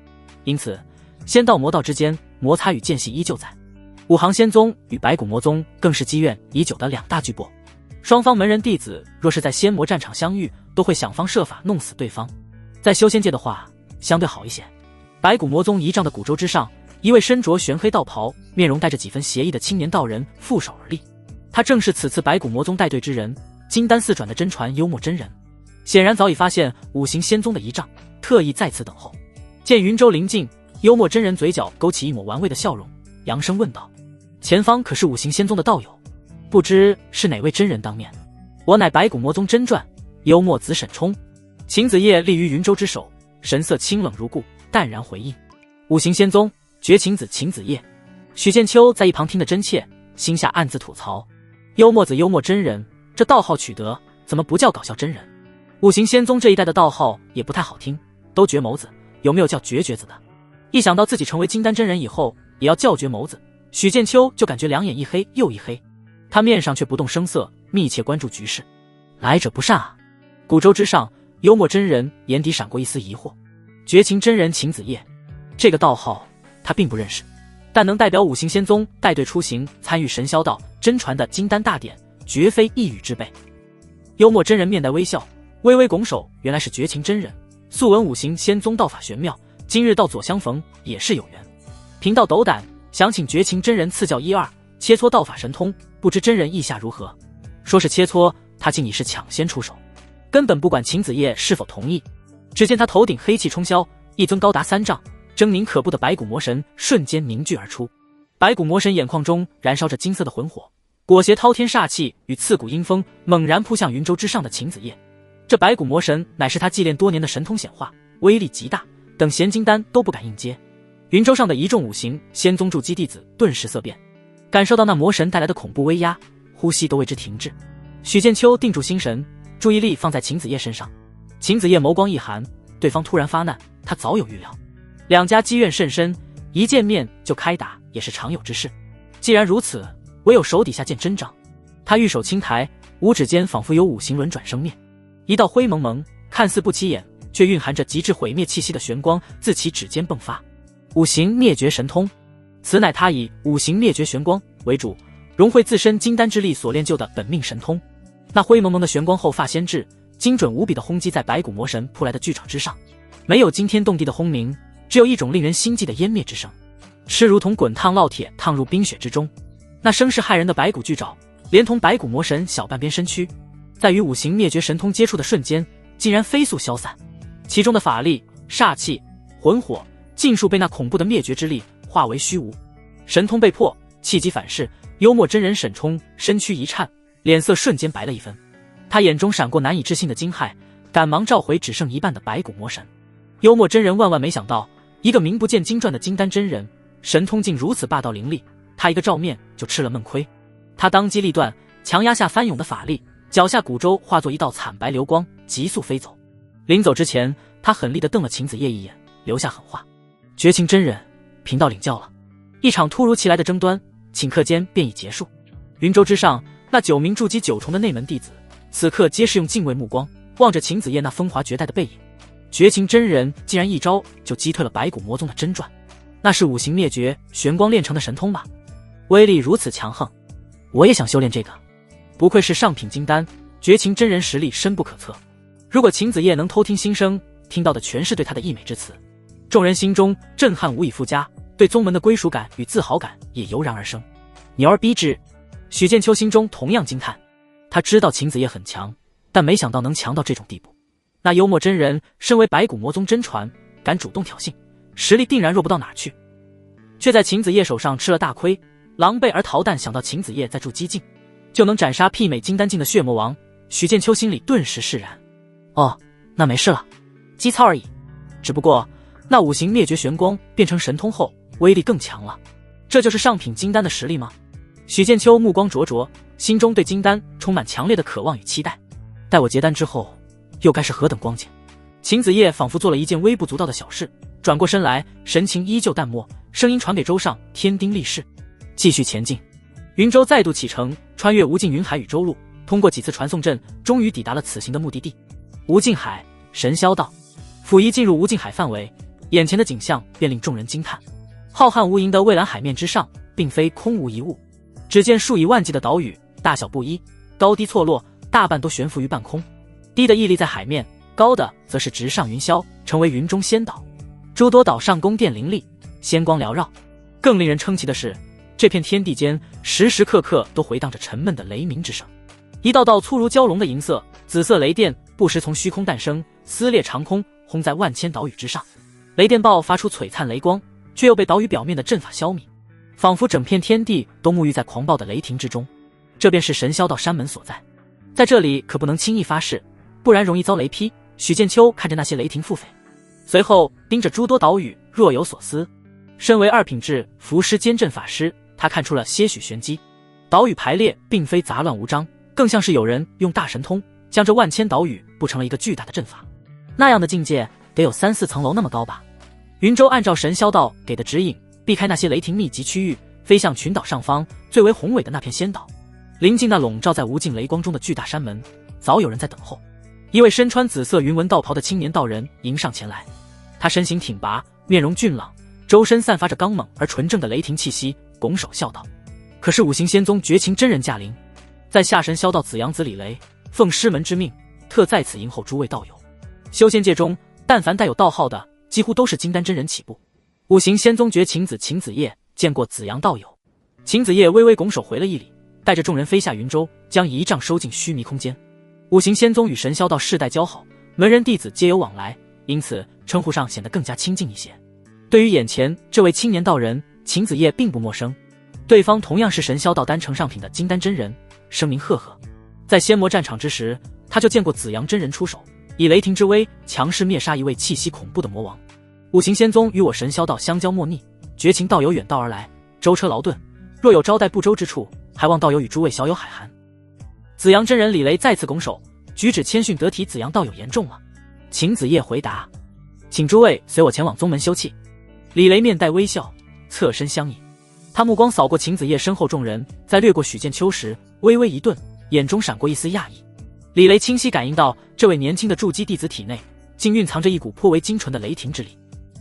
因此仙道魔道之间摩擦与间隙依旧在。五行仙宗与白骨魔宗更是积怨已久的2大巨擘，双方门人弟子若是在仙魔战场相遇，都会想方设法弄死对方。在修仙界的话相对好一些。白骨魔宗仪仗的古舟之上，一位身着玄黑道袍、面容带着几分邪意的青年道人负手而立，他正是此次白骨魔宗带队之人，金丹4转的真传幽默真人。显然早已发现五行仙宗的仪仗，特意在此等候。见云舟临近，幽默真人嘴角勾起一抹玩味的笑容，扬声问道：“前方可是五行仙宗的道友？”不知是哪位真人当面。我乃白骨魔宗真传，幽默子沈冲。秦子夜立于云州之首，神色清冷如故，淡然回应：五行仙宗绝情子秦子夜。许剑秋在一旁听得真切，心下暗自吐槽：幽默子幽默真人，这道号取得怎么不叫搞笑真人？五行仙宗这一代的道号也不太好听，都绝眸子，有没有叫绝绝子的？一想到自己成为金丹真人以后也要叫绝眸子，许剑秋就感觉两眼一黑又一黑。他面上却不动声色，密切关注局势。来者不善啊！古州之上，幽默真人眼底闪过一丝疑惑。绝情真人秦子夜，这个道号他并不认识，但能代表五行仙宗带队出行参与神霄道真传的金丹大典，绝非一语之辈。幽默真人面带微笑，微微拱手，原来是绝情真人。素闻五行仙宗道法玄妙，今日道左相逢也是有缘。贫道斗胆想请绝情真人赐教一二，切磋道法神通，不知真人意下如何？说是切磋，他竟已是抢先出手，根本不管秦子夜是否同意。只见他头顶黑气冲霄，一尊高达3丈、狰狞可怖的白骨魔神瞬间凝聚而出。白骨魔神眼眶中燃烧着金色的魂火，裹挟滔天煞气与刺骨阴风，猛然扑向云州之上的秦子夜。这白骨魔神乃是他祭炼多年的神通显化，威力极大，等闲金丹都不敢应接。云州上的一众五行仙宗筑基弟子顿时色变，感受到那魔神带来的恐怖威压，呼吸都为之停滞。许剑秋定住心神，注意力放在秦子夜身上。秦子夜眸光一寒，对方突然发难，他早有预料。两家积怨甚深，一见面就开打也是常有之事。既然如此，唯有手底下见真章。他玉手轻抬，五指间仿佛有五行轮转生灭，一道灰蒙蒙看似不起眼却蕴含着极致毁灭气息的玄光自其指尖迸发。五行灭绝神通，此乃他以五行灭绝玄光为主，融汇自身金丹之力所练就的本命神通。那灰蒙蒙的玄光后发先至，精准无比的轰击在白骨魔神扑来的巨爪之上，没有惊天动地的轰鸣，只有一种令人心悸的湮灭之声，是如同滚烫烙铁烫入冰雪之中。那声势骇人的白骨巨爪连同白骨魔神小半边身躯，在与五行灭绝神通接触的瞬间竟然飞速消散，其中的法力、煞气、魂火尽数被那恐怖的灭绝之力化为虚无。神通被破，气机反噬，幽默真人沈冲身躯一颤，脸色瞬间白了一分。他眼中闪过难以置信的惊骇，赶忙召回只剩一半的白骨魔神。幽默真人万万没想到，一个名不见经传的金丹真人，神通竟如此霸道凌厉，他一个照面就吃了闷亏。他当机立断，强压下翻涌的法力，脚下古舟化作一道惨白流光，急速飞走。临走之前，他狠厉地瞪了秦子夜一眼，留下狠话：绝情真人，贫道领教了。一场突如其来的争端，顷刻间便已结束。云州之上，那9名筑基9重的内门弟子，此刻皆是用敬畏目光望着秦子夜那风华绝代的背影。绝情真人竟然一招就击退了白骨魔宗的真传，那是五行灭绝玄光炼成的神通吧？威力如此强横，我也想修炼这个。不愧是上品金丹，绝情真人实力深不可测。如果秦子夜能偷听心声，听到的全是对他的溢美之词，众人心中震撼无以复加，对宗门的归属感与自豪感也油然而生。牛儿逼之！许剑秋心中同样惊叹，他知道秦子夜很强，但没想到能强到这种地步。那幽默真人身为白骨魔宗真传，敢主动挑衅，实力定然弱不到哪去，却在秦子夜手上吃了大亏，狼狈而逃诞。想到秦子夜在筑基境就能斩杀媲美金丹境的血魔王，许剑秋心里顿时释然。哦，那没事了，机操而已。只不过那五行灭绝玄光变成神通后威力更强了，这就是上品金丹的实力吗？许剑秋目光灼灼，心中对金丹充满强烈的渴望与期待。待我结丹之后，又该是何等光景？秦子夜仿佛做了一件微不足道的小事，转过身来，神情依旧淡漠，声音传给周上：天丁立誓，继续前进。云州再度启程，穿越无尽云海与周路，通过几次传送阵，终于抵达了此行的目的地——无尽海神霄道。甫一进入无尽海范围，眼前的景象便令众人惊叹。浩瀚无垠的蔚蓝海面之上，并非空无一物，只见数以万计的岛屿，大小不一，高低错落，大半都悬浮于半空。低的屹立在海面，高的则是直上云霄，成为云中仙岛。诸多岛上宫殿林立，仙光缭绕。更令人称奇的是，这片天地间时时刻刻都回荡着沉闷的雷鸣之声，一道道粗如蛟龙的银色、紫色雷电不时从虚空诞生，撕裂长空，轰在万千岛屿之上。雷电爆发出璀璨雷光，却又被岛屿表面的阵法消弭，仿佛整片天地都沐浴在狂暴的雷霆之中。这便是神霄道山门所在。在这里可不能轻易发誓，不然容易遭雷劈。许剑秋看着那些雷霆腹诽，随后盯着诸多岛屿，若有所思。身为二品质符师兼阵法师，他看出了些许玄机。岛屿排列并非杂乱无章，更像是有人用大神通将这万千岛屿布成了一个巨大的阵法。那样的境界得有3、4层楼那么高吧。云舟按照神霄道给的指引，避开那些雷霆密集区域，飞向群岛上方最为宏伟的那片仙岛。临近那笼罩在无尽雷光中的巨大山门，早有人在等候。一位身穿紫色云纹道袍的青年道人迎上前来，他身形挺拔，面容俊朗，周身散发着刚猛而纯正的雷霆气息，拱手笑道：“可是五行仙宗绝情真人驾临，在下神霄道紫阳子李雷，奉师门之命，特在此迎候诸位道友。修仙界中，但凡带有道号的，几乎都是金丹真人起步。五行仙宗绝情子秦子夜见过紫阳道友。”秦子夜微微拱手回了一礼，带着众人飞下云舟，将仪仗收进虚弥空间。五行仙宗与神霄道世代交好，门人弟子皆有往来，因此称呼上显得更加亲近一些。对于眼前这位青年道人，秦子夜并不陌生，对方同样是神霄道丹成上品的金丹真人，声名赫赫。在仙魔战场之时，他就见过紫阳真人出手，以雷霆之威强势灭杀一位气息恐怖的魔王。五行仙宗与我神霄道相交莫逆，绝情道友远道而来，舟车劳顿，若有招待不周之处，还望道友与诸位小友海涵。紫阳真人李雷再次拱手，举止谦逊得体。紫阳道友言重了。秦子夜回答：“请诸位随我前往宗门休憩。”李雷面带微笑，侧身相迎。他目光扫过秦子夜身后众人，在掠过许剑秋时微微一顿，眼中闪过一丝讶异。李雷清晰感应到这位年轻的筑基弟子体内竟蕴藏着一股颇为精纯的雷霆之力，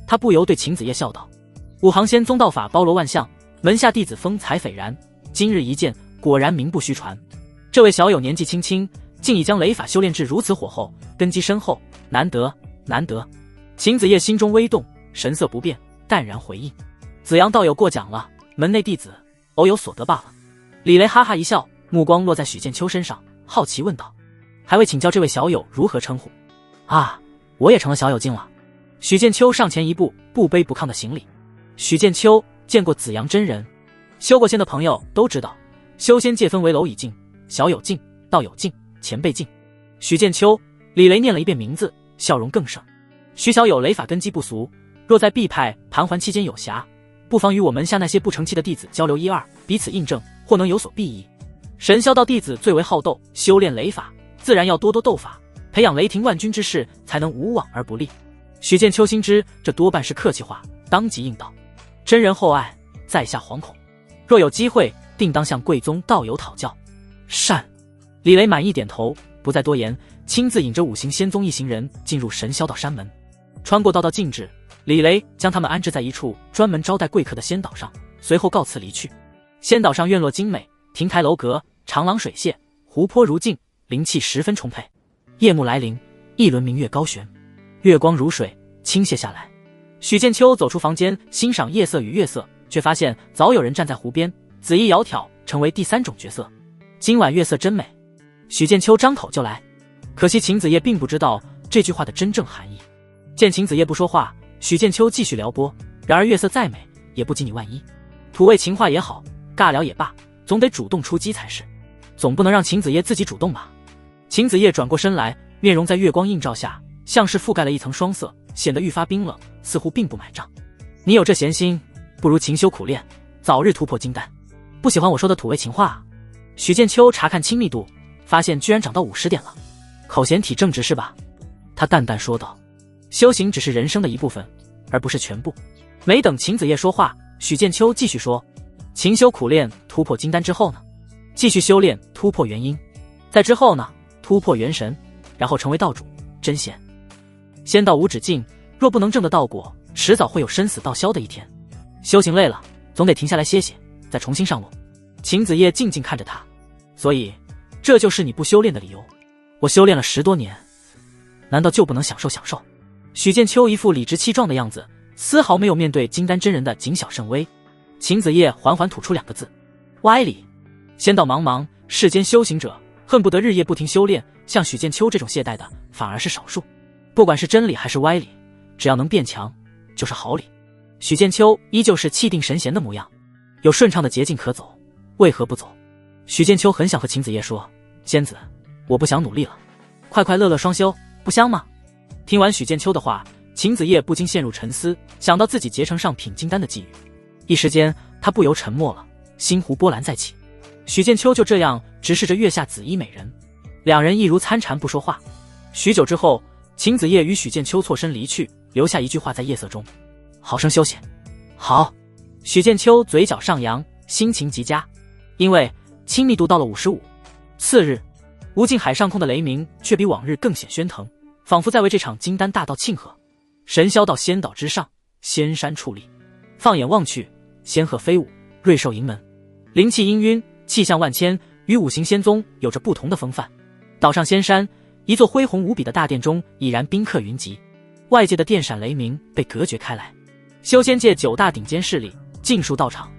他不由对秦子夜笑道：“五行仙宗道法包罗万象，门下弟子风采斐然，今日一见，果然名不虚传。这位小友年纪轻轻，竟已将雷法修炼至如此火候，根基深厚，难得难得。”秦子夜心中微动，神色不变，淡然回应：“紫阳道友过奖了，门内弟子偶有所得罢了。”李雷哈哈一笑，目光落在许剑秋身上，好奇问道：“还未请教这位小友如何称呼？”“啊，我也成了小友境了。”许剑秋上前一步，不卑不亢的行礼。许剑秋见过紫阳真人，修过仙的朋友都知道，修仙界分为蝼蚁境、小友境、道友境、前辈境。许剑秋，李雷念了一遍名字，笑容更盛。许小友雷法根基不俗，若在 B 派盘桓期间有暇，不妨与我门下那些不成器的弟子交流一二，彼此印证，或能有所裨益。神霄道弟子最为好斗，修炼雷法，自然要多多斗法，培养雷霆万钧之势，才能无往而不利。许剑秋心知这多半是客气话，当即应道：“真人厚爱，在下惶恐，若有机会，定当向贵宗道友讨教。”善。李雷满意点头，不再多言，亲自引着五行仙宗一行人进入神霄道山门。穿过道道禁制，李雷将他们安置在一处专门招待贵客的仙岛上，随后告辞离去。仙岛上院落精美，亭台楼阁，长廊水榭，湖泊如镜，灵气十分充沛。夜幕来临，一轮明月高悬，月光如水倾泻下来。许剑秋走出房间，欣赏夜色与月色，却发现早有人站在湖边，紫衣窈窕，成为第3种角色。今晚月色真美。许剑秋张口就来，可惜秦子夜并不知道这句话的真正含义。见秦子夜不说话，许剑秋继续撩拨。然而月色再美，也不及你万一。土味情话也好，尬聊也罢，总得主动出击才是，总不能让秦子夜自己主动吧。秦子夜转过身来，面容在月光映照下，像是覆盖了一层霜色，显得愈发冰冷，似乎并不买账。你有这闲心，不如勤修苦练，早日突破金丹。不喜欢我说的土味情话啊？许剑秋查看亲密度，发现居然涨到50点了。口嫌体正直是吧？他淡淡说道。修行只是人生的一部分，而不是全部。没等秦子夜说话，许剑秋继续说：勤修苦练，突破金丹之后呢？继续修炼，突破元婴，在之后呢？突破元神，然后成为道主真仙。仙道无止境，若不能证得道果，迟早会有生死道消的一天。修行累了，总得停下来歇歇，再重新上路。秦子夜静静看着他，所以这就是你不修炼的理由。我修炼了10多年，难道就不能享受享受？许剑秋一副理直气壮的样子，丝毫没有面对金丹真人的谨小慎微。秦子夜缓缓吐出2个字：歪理。仙道茫茫，世间修行者恨不得日夜不停修炼，像许剑秋这种懈怠的反而是少数。不管是真理还是歪理，只要能变强就是好理。许剑秋依旧是气定神闲的模样，有顺畅的捷径可走，为何不走？许剑秋很想和秦子夜说：“仙子，我不想努力了，快快乐乐双修，不香吗？”听完许剑秋的话，秦子夜不禁陷入沉思，想到自己结成上品金丹的际遇，一时间他不由沉默了，心湖波澜再起。许剑秋就这样直视着月下紫衣美人，两人一如参禅不说话。许久之后，秦子夜与许剑秋错身离去，留下一句话在夜色中：“好生休息。”好。许剑秋嘴角上扬，心情极佳，因为亲密度到了55。次日，无尽海上空的雷鸣却比往日更显喧腾，仿佛在为这场金丹大道庆贺。神霄到仙岛之上，仙山矗立，放眼望去，仙鹤飞舞，瑞兽迎门，灵气氤氲，气象万千，与五行仙宗有着不同的风范。岛上仙山，一座恢宏无比的大殿中已然宾客云集，外界的电闪雷鸣被隔绝开来。修仙界9大顶尖势力尽数到场。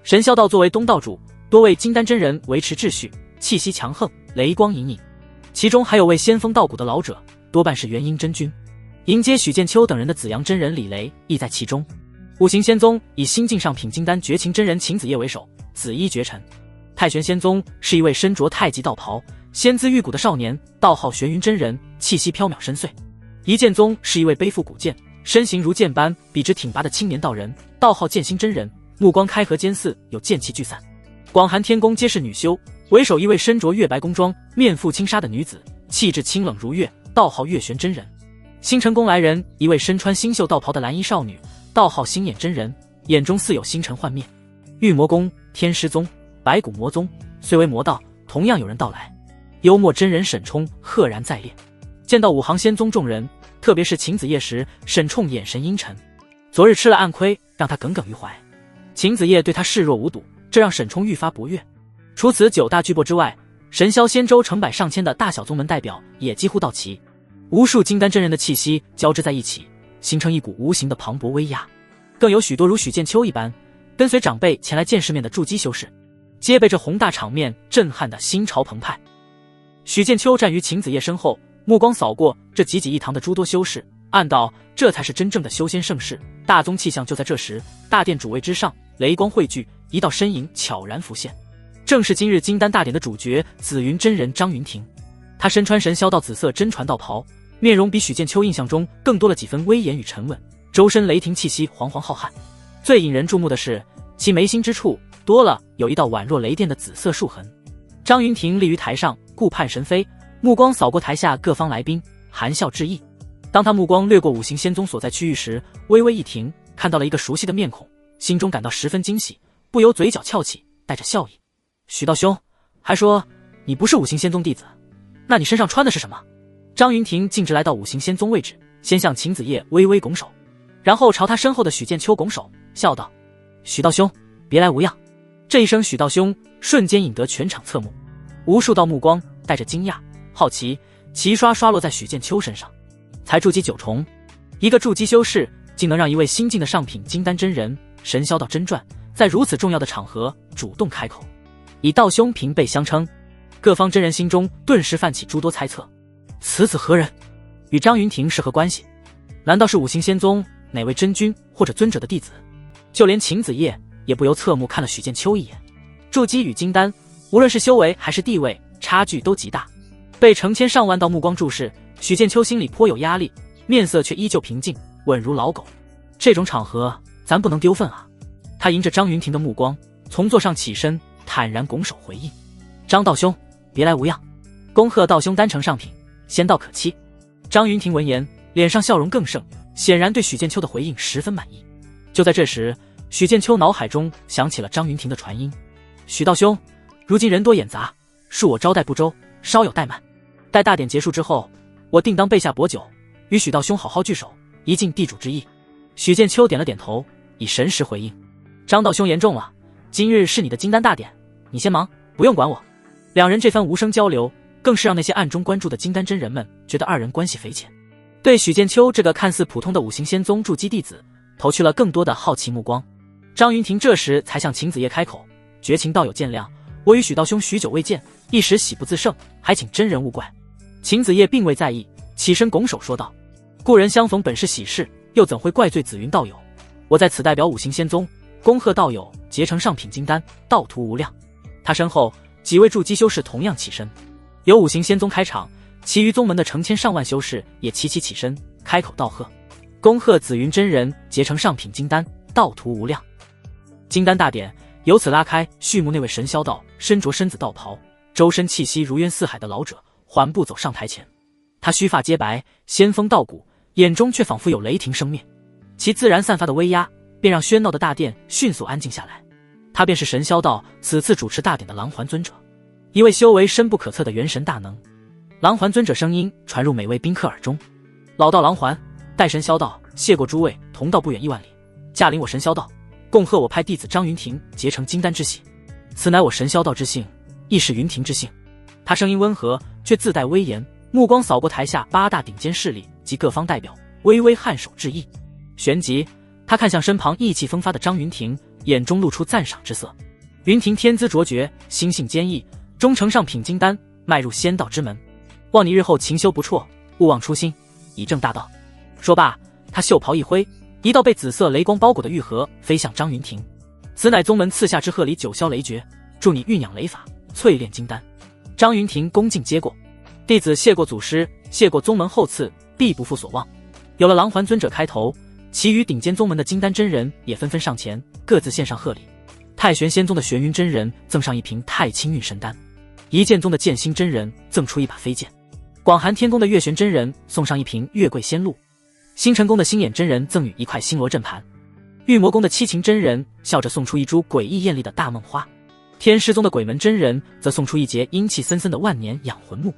神霄道作为东道主，多位金丹真人维持秩序，气息强横，雷光隐隐，其中还有位仙风道骨的老者，多半是元婴真君。迎接许剑秋等人的紫阳真人李雷亦在其中。五行仙宗以新晋上品金丹绝情真人秦子夜为首，紫衣绝尘。太玄仙宗是一位身着太极道袍，仙姿玉骨的少年，道号玄云真人，气息飘渺深邃。一剑宗是一位背负古剑，身形如剑般笔直挺拔的青年道人，道号剑心真人，目光开合尖似，有剑气聚散。广寒天宫皆是女修，为首一位身着月白宫装，面覆轻纱的女子，气质清冷如月，道号月玄真人。星辰宫来人一位身穿星宿道袍的蓝衣少女，道号星眼真人，眼中似有星辰幻灭。玉魔宫、天师宗、白骨魔宗虽为魔道，同样有人到来。幽默真人沈冲赫然在列。见到五行仙宗众人，特别是秦子夜时，沈冲眼神阴沉。昨日吃了暗亏，让他耿耿于怀。秦子夜对他视若无睹，这让沈冲愈发不悦。除此9大巨擘之外，神霄仙州成百上千的大小宗门代表也几乎到齐。无数金丹真人的气息交织在一起，形成一股无形的磅礴威压。更有许多如许剑秋一般跟随长辈前来见世面的筑基修士，皆被这宏大场面震撼的心潮澎湃。许剑秋站于秦子夜身后，目光扫过这济济一堂的诸多修士，暗道这才是真正的修仙盛世。大宗气象就在这时，大殿主位之上，雷光汇聚，一道身影悄然浮现，正是今日金丹大典的主角紫云真人张云庭。他身穿神霄道紫色真传道袍，面容比许剑秋印象中更多了几分威严与沉稳，周身雷霆气息惶惶浩瀚。最引人注目的是，其眉心之处多了有一道宛若雷电的紫色竖痕。张云庭立于台上，顾盼神飞，目光扫过台下各方来宾，含笑致意。当他目光掠过五行仙宗所在区域时，微微一停，看到了一个熟悉的面孔，心中感到十分惊喜，不由嘴角翘起，带着笑意。许道兄，还说你不是五行仙宗弟子，那你身上穿的是什么？张云庭径直来到五行仙宗位置，先向秦子夜微微拱手，然后朝他身后的许剑秋拱手，笑道：“许道兄，别来无恙。”这一声许道兄瞬间引得全场侧目，无数道目光带着惊讶、好奇，齐刷刷落在许剑秋身上。才筑基9重，一个筑基修士竟能让一位新晋的上品金丹真人神霄道真传在如此重要的场合主动开口，以道兄平辈相称。各方真人心中顿时泛起诸多猜测，此子何人？与张云庭是何关系？难道是五行仙宗哪位真君或者尊者的弟子？就连秦子夜也不由侧目看了许剑秋一眼。筑基与金丹，无论是修为还是地位，差距都极大。被成千上万道目光注视，许剑秋心里颇有压力，面色却依旧平静，稳如老狗。这种场合，咱不能丢份啊！他迎着张云庭的目光，从座上起身，坦然拱手回应：“张道兄，别来无恙。恭贺道兄丹成上品，仙道可期。”张云庭闻言，脸上笑容更盛，显然对许剑秋的回应十分满意。就在这时，许剑秋脑海中响起了张云庭的传音：“许道兄，如今人多眼杂，恕我招待不周，稍有怠慢。待大典结束之后，我定当备下薄酒，与许道兄好好聚首，一尽地主之谊。”许剑秋点了点头，以神识回应：“张道兄言重了，今日是你的金丹大典，你先忙，不用管我。”两人这番无声交流，更是让那些暗中关注的金丹真人们觉得二人关系匪浅，对许剑秋这个看似普通的五行仙宗筑基弟子投去了更多的好奇目光。张云庭这时才向秦子夜开口：“绝情道友见谅，我与许道兄许久未见，一时喜不自胜，还请真人勿怪。”秦子夜并未在意，起身拱手说道：“故人相逢本是喜事，又怎会怪罪紫云道友？我在此代表五行仙宗，恭贺道友结成上品金丹，道途无量。”他身后几位筑基修士同样起身。由五行仙宗开场，其余宗门的成千上万修士也齐齐起身，开口道贺，恭贺紫云真人结成上品金丹，道途无量。金丹大典由此拉开，序幕那位神霄道身着身子道袍，周身气息如渊似海的老者缓步走上台前。他须发皆白，仙风道骨，眼中却仿佛有雷霆生灭，其自然散发的威压便让喧闹的大殿迅速安静下来。他便是神霄道此次主持大典的狼环尊者，一位修为深不可测的元神大能。狼环尊者声音传入每位宾客耳中：老道狼环代神霄道谢过诸位同道不远亿万里，驾临我神霄道，恭贺我派弟子张云庭结成金丹之喜。此乃我神霄道之幸，亦是云庭之幸。他声音温和，却自带威严，目光扫过台下8大顶尖势力及各方代表，微微颔首致意。旋即他看向身旁意气风发的张云庭，眼中露出赞赏之色。云庭天资卓绝，心性坚毅，终成上品金丹，迈入仙道之门。望你日后勤修不辍，勿忘初心，以正大道。说罢，他袖袍一挥，一道被紫色雷光包裹的玉盒飞向张云庭。此乃宗门赐下之贺礼九霄雷诀，助你酝养雷法，淬炼金丹。张云庭恭敬接过，弟子谢过祖师，谢过宗门厚赐，必不负所望。有了狼环尊者开头，其余顶尖宗门的金丹真人也纷纷上前，各自献上贺礼。太玄仙宗的玄云真人赠上一瓶太清运神丹，一剑宗的剑心真人赠出一把飞剑，广寒天宫的月玄真人送上一瓶月桂仙露，星辰宫的星眼真人赠予一块星罗阵盘，玉魔宫的七情真人笑着送出一株诡异艳丽的大梦花，天师宗的鬼门真人则送出一节阴气森森的万年养魂木，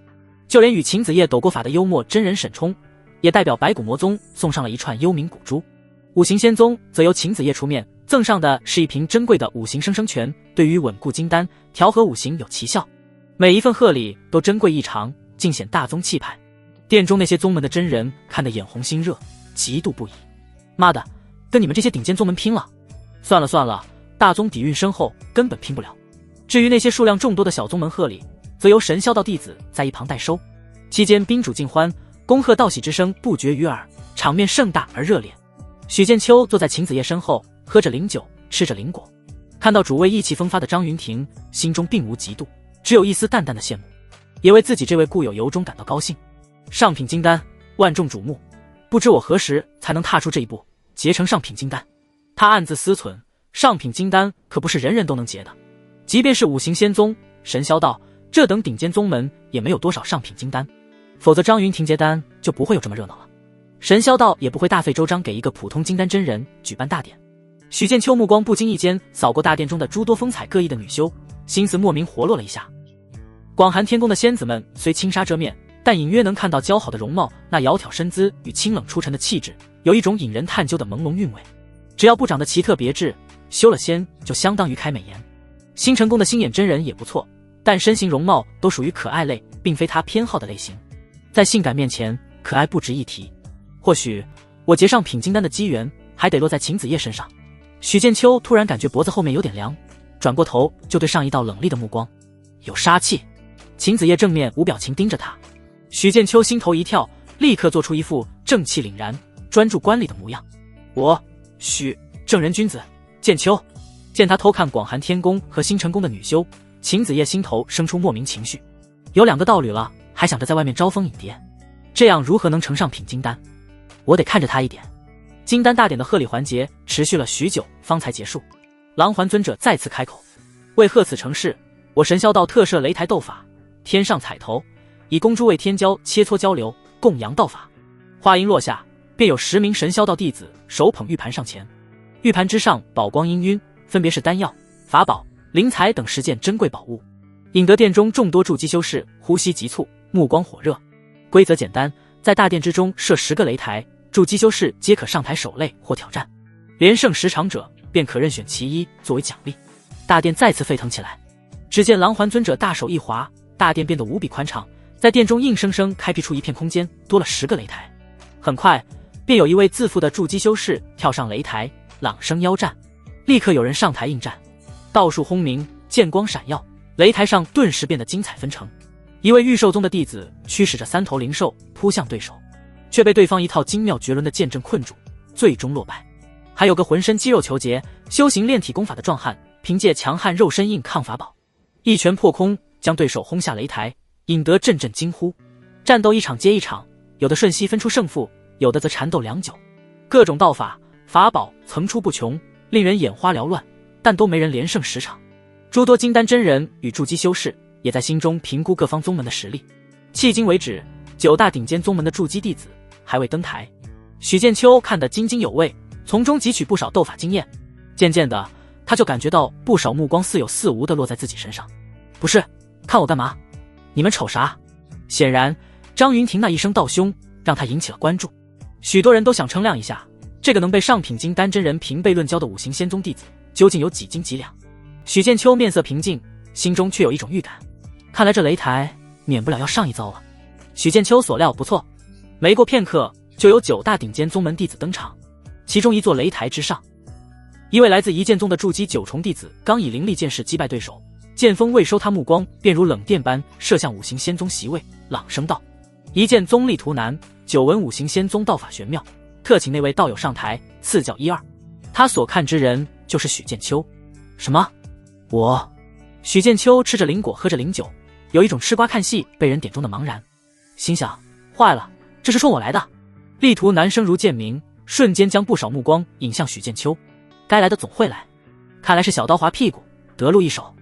就连与秦子夜斗过法的幽默真人沈冲也代表白骨魔宗送上了一串幽冥古珠。五行仙宗则由秦子夜出面赠上的是一瓶珍贵的五行生生拳，对于稳固金丹调和五行有奇效。每一份贺礼都珍贵异常，尽显大宗气派。殿中那些宗门的真人看得眼红心热，嫉妒不已。妈的，跟你们这些顶尖宗门拼了！算了算了，大宗底蕴深厚，根本拼不了。至于那些数量众多的小宗门贺礼，则由神霄道弟子在一旁代收。期间宾主尽欢，恭贺道喜之声不绝于耳，场面盛大而热烈。许剑秋坐在秦子夜身后，喝着灵酒，吃着灵果，看到主位意气风发的张云庭，心中并无嫉妒，只有一丝淡淡的羡慕，也为自己这位故友由衷感到高兴。上品金丹，万众瞩目，不知我何时才能踏出这一步，结成上品金丹。他暗自思忖，上品金丹可不是人人都能结的，即便是五行仙宗、神霄道这等顶尖宗门，也没有多少上品金丹，否则张云庭结丹就不会有这么热闹了。神霄道也不会大费周章给一个普通金丹真人举办大典。许剑秋目光不经意间扫过大殿中的诸多风采各异的女修，心思莫名活络了一下。广寒天宫的仙子们虽轻纱遮面，但隐约能看到姣好的容貌，那窈窕身姿与清冷出尘的气质，有一种引人探究的朦胧韵味。只要不长得奇特别致，修了仙就相当于开美颜。星辰宫的星眼真人也不错，但身形容貌都属于可爱类，并非他偏好的类型。在性感面前，可爱不值一提。或许我结上品金丹的机缘还得落在秦子夜身上。许剑秋突然感觉脖子后面有点凉，转过头就对上一道冷厉的目光，有杀气。秦子夜正面无表情盯着他，许剑秋心头一跳，立刻做出一副正气凛然、专注观礼的模样。我许正人君子剑秋。见他偷看广寒天宫和星辰宫的女修，秦子夜心头生出莫名情绪，有2个道侣了，还想着在外面招蜂引蝶，这样如何能成上品金丹？我得看着他一点。金丹大典的贺礼环节持续了许久，方才结束。狼环尊者再次开口，为贺此成事，我神霄道特设擂台斗法，天上彩头，以供诸位天骄切磋交流，供扬道法。话音落下，便有10名神霄道弟子手捧玉盘上前，玉盘之上宝光氤氲，分别是丹药、法宝、灵材等10件珍贵宝物，引得殿中众多筑基修士呼吸急促，目光火热。规则简单，在大殿之中设10个擂台，筑基修士皆可上台守擂或挑战，连胜10场者便可任选其一作为奖励。大殿再次沸腾起来，只见狼环尊者大手一划，大殿变得无比宽敞，在殿中硬生生开辟出一片空间，多了10个擂台。很快便有一位自负的筑基修士跳上擂台，朗声邀战。立刻有人上台应战，道术轰鸣，剑光闪耀，擂台上顿时变得精彩纷呈。一位御兽宗的弟子驱使着3头灵兽扑向对手，却被对方一套精妙绝伦的剑阵困住，最终落败。还有个浑身肌肉虬结、修行炼体功法的壮汉，凭借强悍肉身硬抗法宝，一拳破空，将对手轰下擂台，引得阵阵惊呼。战斗一场接一场，有的瞬息分出胜负，有的则缠斗良久。各种道法法宝层出不穷，令人眼花缭乱，但都没人连胜10场。诸多金丹真人与筑基修士也在心中评估各方宗门的实力。迄今为止，9大顶尖宗门的筑基弟子还未登台。许剑秋看得津津有味，从中汲取不少斗法经验。渐渐的，他就感觉到不少目光似有似无地落在自己身上。不是，看我干嘛？你们瞅啥？显然，张云婷那一声道凶让他引起了关注。许多人都想称量一下，这个能被上品金丹真人平辈论交的五行仙宗弟子究竟有几斤几两。许剑秋面色平静，心中却有一种预感，看来这擂台免不了要上一遭了。许剑秋所料不错，没过片刻就有9大顶尖宗门弟子登场。其中一座擂台之上，一位来自一剑宗的筑基9重弟子刚以凌厉剑势击败对手，剑锋未收他目光，便如冷电般射向五行仙宗席位，朗声道：一剑宗力图南，久闻五行仙宗道法玄妙，特请那位道友上台赐教1、2。他所看之人就是许剑秋。什么？我？许剑秋吃着灵果，喝着灵酒，有一种吃瓜看戏被人点中的茫然，心想：坏了，这是冲我来的。力图南声如剑鸣，瞬间将不少目光引向许剑秋。该来的总会来，看来是小刀划屁股，得路一手。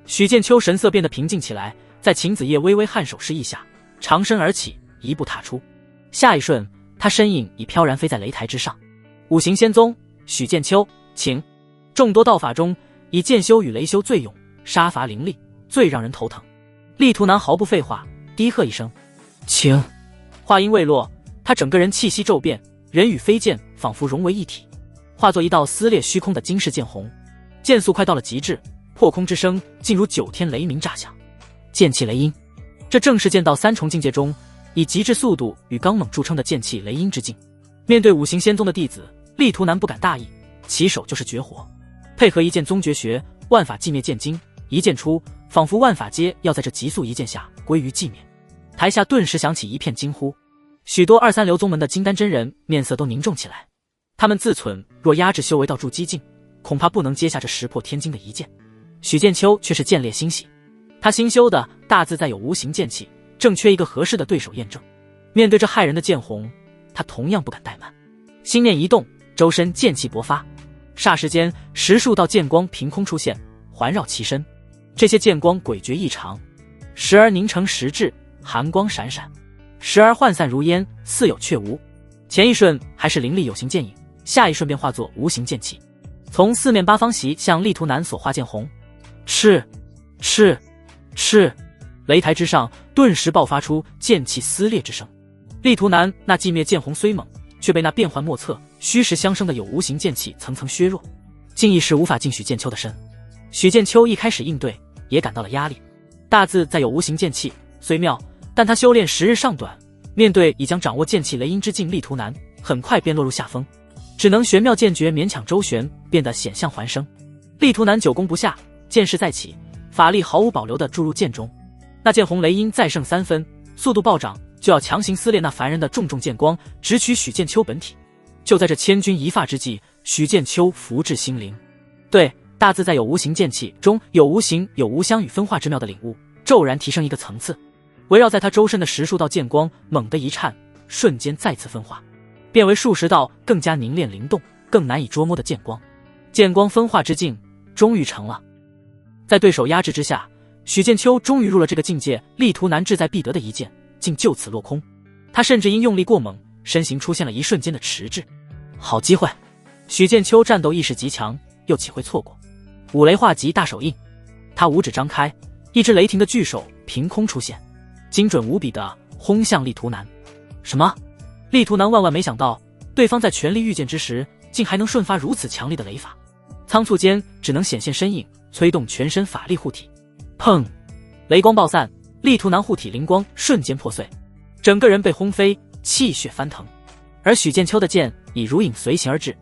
许剑秋神色变得平静起来，在秦子夜微微颔首示意下，长身而起，一步踏出。下一瞬，他身影已飘然飞在擂台之上。五行仙宗许剑秋，请。众多道法中，以剑修与雷修最勇，杀伐凌厉，最让人头疼。力图南毫不废话，低喝一声：请。话音未落，他整个人气息骤变，人与飞剑仿佛融为一体，化作一道撕裂虚空的惊世剑虹。剑速快到了极致，破空之声竟如9天雷鸣炸响。剑气雷音，这正是剑道3重境界中以极致速度与刚猛著称的剑气雷音之境。面对五行仙宗的弟子，力图南不敢大意，起手就是绝活，配合一剑宗绝学万法寂灭剑经，一剑出，仿佛万法皆要在这急速一剑下归于寂灭。台下顿时响起一片惊呼，许多2、3流宗门的金丹真人面色都凝重起来。他们自忖，若压制修为到筑基境，恐怕不能接下这石破天惊的一剑。许剑秋却是见烈欣喜，他新修的大自在有无形剑气，正缺一个合适的对手验证。面对这骇人的剑虹，他同样不敢怠慢，心念一动，周身剑气勃发，霎时间10数道剑光凭空出现，环绕其身。这些剑光诡谲异常，时而凝成实质，寒光闪闪，时而涣散如烟，似有却无。前一瞬还是凌厉有形剑影，下一瞬便化作无形剑气，从四面八方袭向力图南所化剑虹。赤赤赤，擂台之上顿时爆发出剑气撕裂之声。力图南那寂灭剑虹虽猛，却被那变幻莫测、虚实相生的有无形剑气层层削弱，竟一时无法进许剑秋的身。许剑秋一开始应对也感到了压力，大自在有无形剑气虽妙，但他修炼时日尚短，面对已将掌握剑气雷音之境力图南，很快便落入下风，只能玄妙剑诀勉强周旋，变得险象环生。力图南久攻不下，剑势再起，法力毫无保留地注入剑中，那剑红雷音再胜3分，速度暴涨，就要强行撕裂那凡人的重重剑光，直取许剑秋本体。就在这千钧一发之际，许剑秋福至心灵，对大自在有无形剑气中有无形有无相与分化之妙的领悟骤然提升一个层次。围绕在他周身的10数道剑光猛地一颤，瞬间再次分化，变为数十道更加凝练灵动、更难以捉摸的剑光。剑光分化之境终于成了。在对手压制之下，许剑秋终于入了这个境界，力图南志在必得的一剑竟就此落空。他甚至因用力过猛，身形出现了一瞬间的迟滞。好机会！许剑秋战斗意识极强，又岂会错过？五雷化极大手印，他五指张开，一只雷霆的巨手凭空出现，精准无比的轰向力图南。什么？力图南万万没想到，对方在全力御剑之时，竟还能瞬发如此强力的雷法，仓促间只能显现身影，催动全身法力护体。砰！雷光爆散，力图南护体灵光瞬间破碎，整个人被轰飞，气血翻腾。而许剑秋的剑已如影随形而至，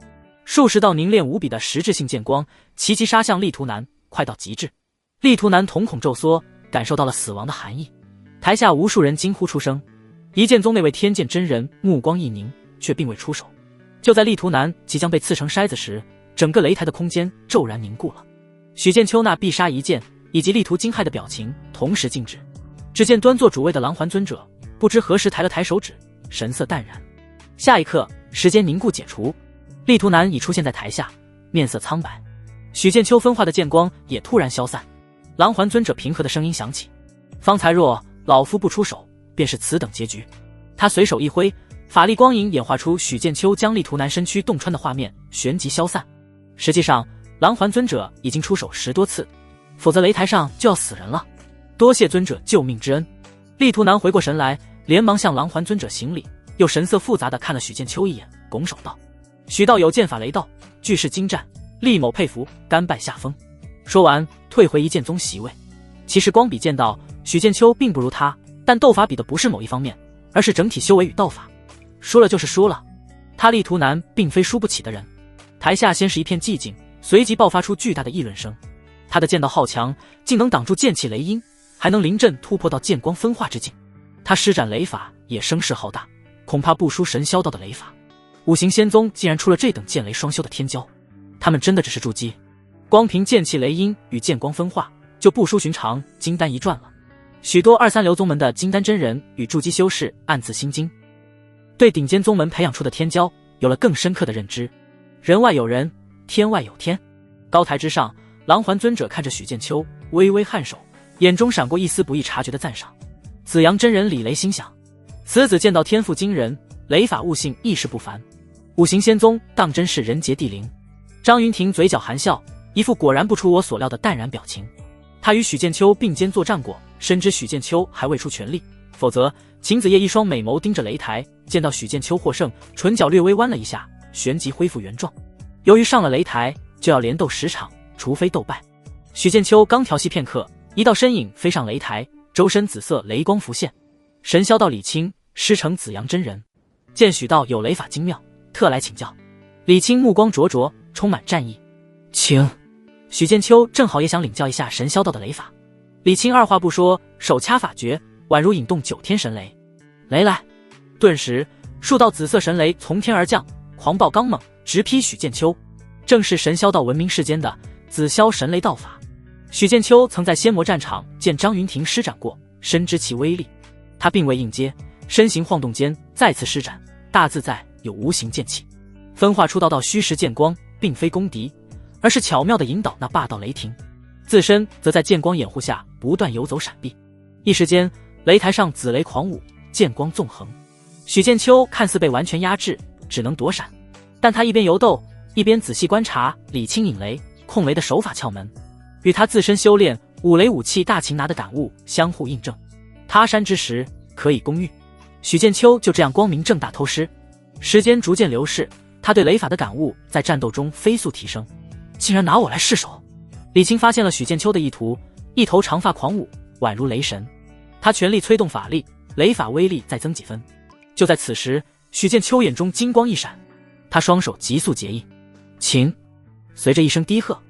数十道凝练无比的实质性剑光齐齐杀向力图南，快到极致。力图南瞳孔骤缩，感受到了死亡的寒意。台下无数人惊呼出声，一剑宗那位天剑真人目光一凝，却并未出手。就在力图南即将被刺成筛子时，整个擂台的空间骤然凝固了。许剑秋那必杀一剑以及力图惊骇的表情同时静止。只见端坐主位的狼环尊者不知何时抬了抬手指，神色淡然。下一刻，时间凝固解除，力图男已出现在台下，面色苍白。许剑秋分化的剑光也突然消散。狼环尊者平和的声音响起：“方才若老夫不出手，便是此等结局。”他随手一挥，法力光影演化出许剑秋将力图男身躯洞穿的画面，旋即消散。实际上，狼环尊者已经出手10多次，否则擂台上就要死人了。多谢尊者救命之恩。力图男回过神来，连忙向狼环尊者行礼，又神色复杂地看了许剑秋一眼，拱手道：“许道友剑法雷道，巨势精湛，力某佩服，甘拜下风。”说完，退回一剑宗席位。其实光比剑道，许剑秋并不如他，但斗法比的不是某一方面，而是整体修为与道法。输了就是输了，他力图男并非输不起的人。台下先是一片寂静，随即爆发出巨大的议论声。他的剑道好强，竟能挡住剑气雷音，还能临阵突破到剑光分化之境。他施展雷法也声势浩大，恐怕不输神霄道的雷法。五行仙宗竟然出了这等剑雷双修的天骄，他们真的只是筑基，光凭剑气雷音与剑光分化就不输寻常金丹一传了。许多2、3流宗门的金丹真人与筑基修士暗自心惊，对顶尖宗门培养出的天骄有了更深刻的认知。人外有人，天外有天。高台之上，狼环尊者看着许剑秋，微微颔首，眼中闪过一丝不易察觉的赞赏。紫阳真人李雷心想，此子剑道天赋惊人，雷法悟性亦是不凡，五行仙宗当真是人杰地灵。张云婷嘴角含笑，一副果然不出我所料的淡然表情。他与许剑秋并肩作战过，深知许剑秋还未出全力，否则秦子夜一双美眸盯着擂台，见到许剑秋获胜，唇角略微弯了一下，旋即恢复原状。由于上了擂台就要连斗10场，除非斗败。许剑秋刚调息片刻，一道身影飞上擂台，周身紫色雷光浮现。神霄道李清师承紫阳真人，见许道有雷法精妙，特来请教。李清目光灼灼，充满战意。请。许剑秋正好也想领教一下神霄道的雷法。李清二话不说，手掐法诀，宛如引动9天神雷。雷来！顿时数道紫色神雷从天而降，狂暴刚猛，直劈许剑秋。正是神霄道闻名世间的紫霄神雷道法。许剑秋曾在仙魔战场见张云婷施展过，深知其威力。他并未应接，身形晃动间再次施展，大自在有无形剑气，分化出道道虚实剑光，并非攻敌，而是巧妙地引导那霸道雷霆，自身则在剑光掩护下不断游走闪避。一时间，擂台上紫雷狂舞，剑光纵横。许剑秋看似被完全压制，只能躲闪，但他一边游斗，一边仔细观察李清引雷、控雷的手法窍门，与他自身修炼五雷武器大擒拿的感悟相互印证。他山之石，可以攻玉。许剑秋就这样光明正大偷师。时间逐渐流逝，他对雷法的感悟在战斗中飞速提升。竟然拿我来试手！李清发现了许剑秋的意图，一头长发狂舞，宛如雷神。他全力催动法力，雷法威力再增几分。就在此时，许剑秋眼中金光一闪，他双手急速结印，请。随着一声低喝，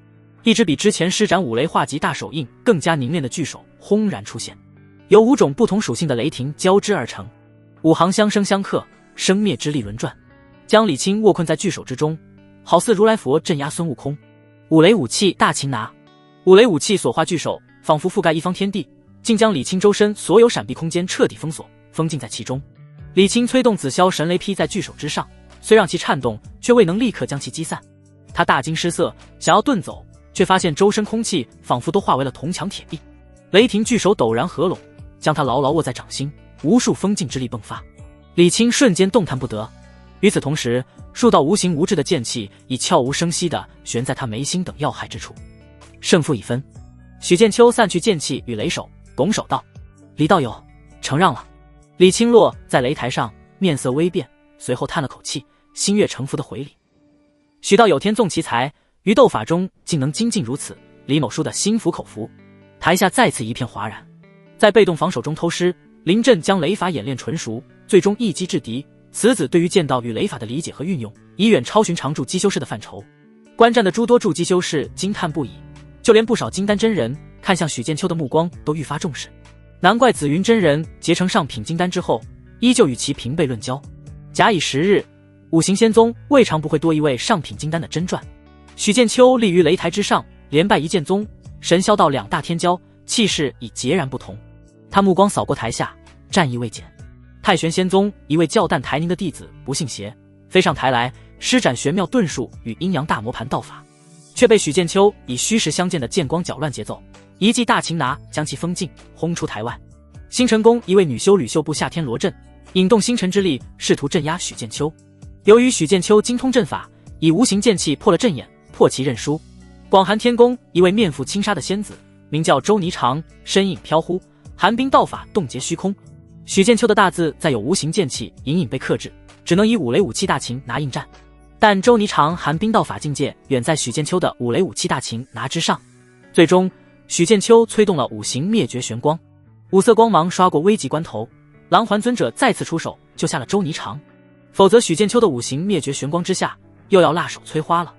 一只比之前施展五雷化极大手印更加凝练的巨手轰然出现，由5种不同属性的雷霆交织而成，5行相生相克，生灭之力轮转，将李清握困在巨手之中，好似如来佛镇压孙悟空。五雷武器大擒拿，五雷武器所化巨手仿佛覆盖一方天地，竟将李清周身所有闪避空间彻底封锁，封禁在其中。李清催动紫霄神雷劈在巨手之上，虽让其颤动，却未能立刻将其击散。他大惊失色，想要遁走，却发现周身空气仿佛都化为了铜墙铁壁。雷霆巨手陡然合拢，将他牢牢握在掌心，无数封禁之力迸发。李清瞬间动弹不得。与此同时，数道无形无质的剑气已悄无声息地悬在他眉心等要害之处。胜负已分，许剑秋散去剑气与雷手，拱手道：“李道友，承让了。”李清落在擂台上，面色微变，随后叹了口气，心悦诚服的回礼。许道有天纵奇才，于斗法中竟能精进如此，李某输得心服口服。台下再次一片哗然。在被动防守中偷师，临阵将雷法演练纯熟，最终一击制敌。此子对于剑道与雷法的理解和运用，已远超寻常筑基修士的范畴。观战的诸多筑基修士惊叹不已，就连不少金丹真人看向许剑秋的目光都愈发重视。难怪紫云真人结成上品金丹之后，依旧与其平辈论交。假以时日，五行仙宗未尝不会多一位上品金丹的真传。许剑秋立于擂台之上，连败一剑宗，神霄道两大天骄，气势已截然不同。他目光扫过台下，战意未减。太玄仙宗一位叫淡台宁的弟子不信邪，飞上台来施展玄妙遁术与阴阳大魔盘道法，却被许剑秋以虚实相间的剑光搅乱节奏，一记大擒拿将其封禁，轰出台外。星辰宫一位女修吕秀部夏天罗阵，引动星辰之力，试图镇压许剑秋。由于许剑秋精通阵法，以无形剑气破了阵眼，破其认输。广寒天宫一位面负轻纱的仙子，名叫周霓裳，身影飘忽，寒冰道法冻结虚空。许剑秋的大字再有无形剑气隐隐被克制，只能以五雷武器大擒拿应战。但周霓裳寒冰道法境界远在许剑秋的五雷武器大擒拿之上。最终，许剑秋催动了五行灭绝玄光，五色光芒刷过危急关头，狼环尊者再次出手救下了周霓裳，否则许剑秋的五行灭绝玄光之下又要辣手摧花了。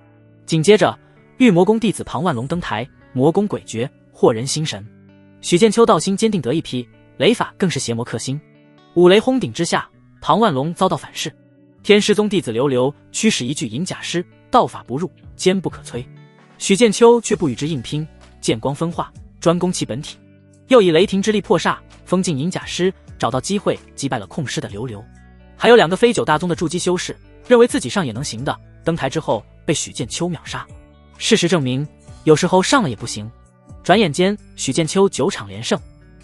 紧接着，玉魔宫弟子庞万龙登台，魔功诡谲，惑人心神。许剑秋道心坚定得一批，雷法更是邪魔克星，五雷轰顶之下，庞万龙遭到反噬。天师宗弟子刘流驱使一具银甲尸，道法不入，坚不可摧。许剑秋却不与之硬拼，剑光分化，专攻其本体，又以雷霆之力破煞，封禁银甲尸，找到机会击败了控尸的刘流。还有两个非九大宗的筑基修士，认为自己上也能行的，登台之后被许剑秋秒杀。事实证明，有时候上了也不行。转眼间，许剑秋9场连胜。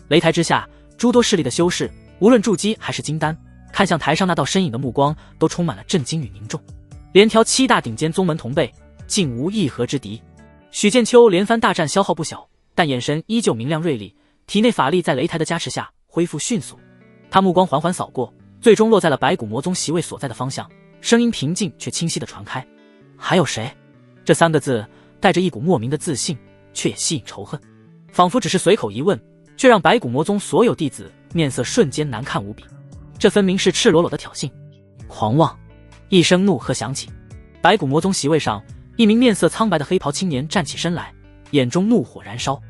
擂台之下，诸多势力的修士，无论筑基还是金丹，看向台上那道身影的目光都充满了震惊与凝重。连挑7大顶尖宗门同辈，竟无一合之敌。许剑秋连番大战消耗不小，但眼神依旧明亮锐利，体内法力在擂台的加持下恢复迅速。他目光缓缓扫过，最终落在了白骨魔宗席位所在的方向，声音平静却清晰地传开：还有谁？这3个字带着一股莫名的自信，却也吸引仇恨。仿佛只是随口一问，却让白骨魔宗所有弟子面色瞬间难看无比。这分明是赤裸裸的挑衅、狂妄。一声怒喝响起，白骨魔宗席位上，一名面色苍白的黑袍青年站起身来，眼中怒火燃烧：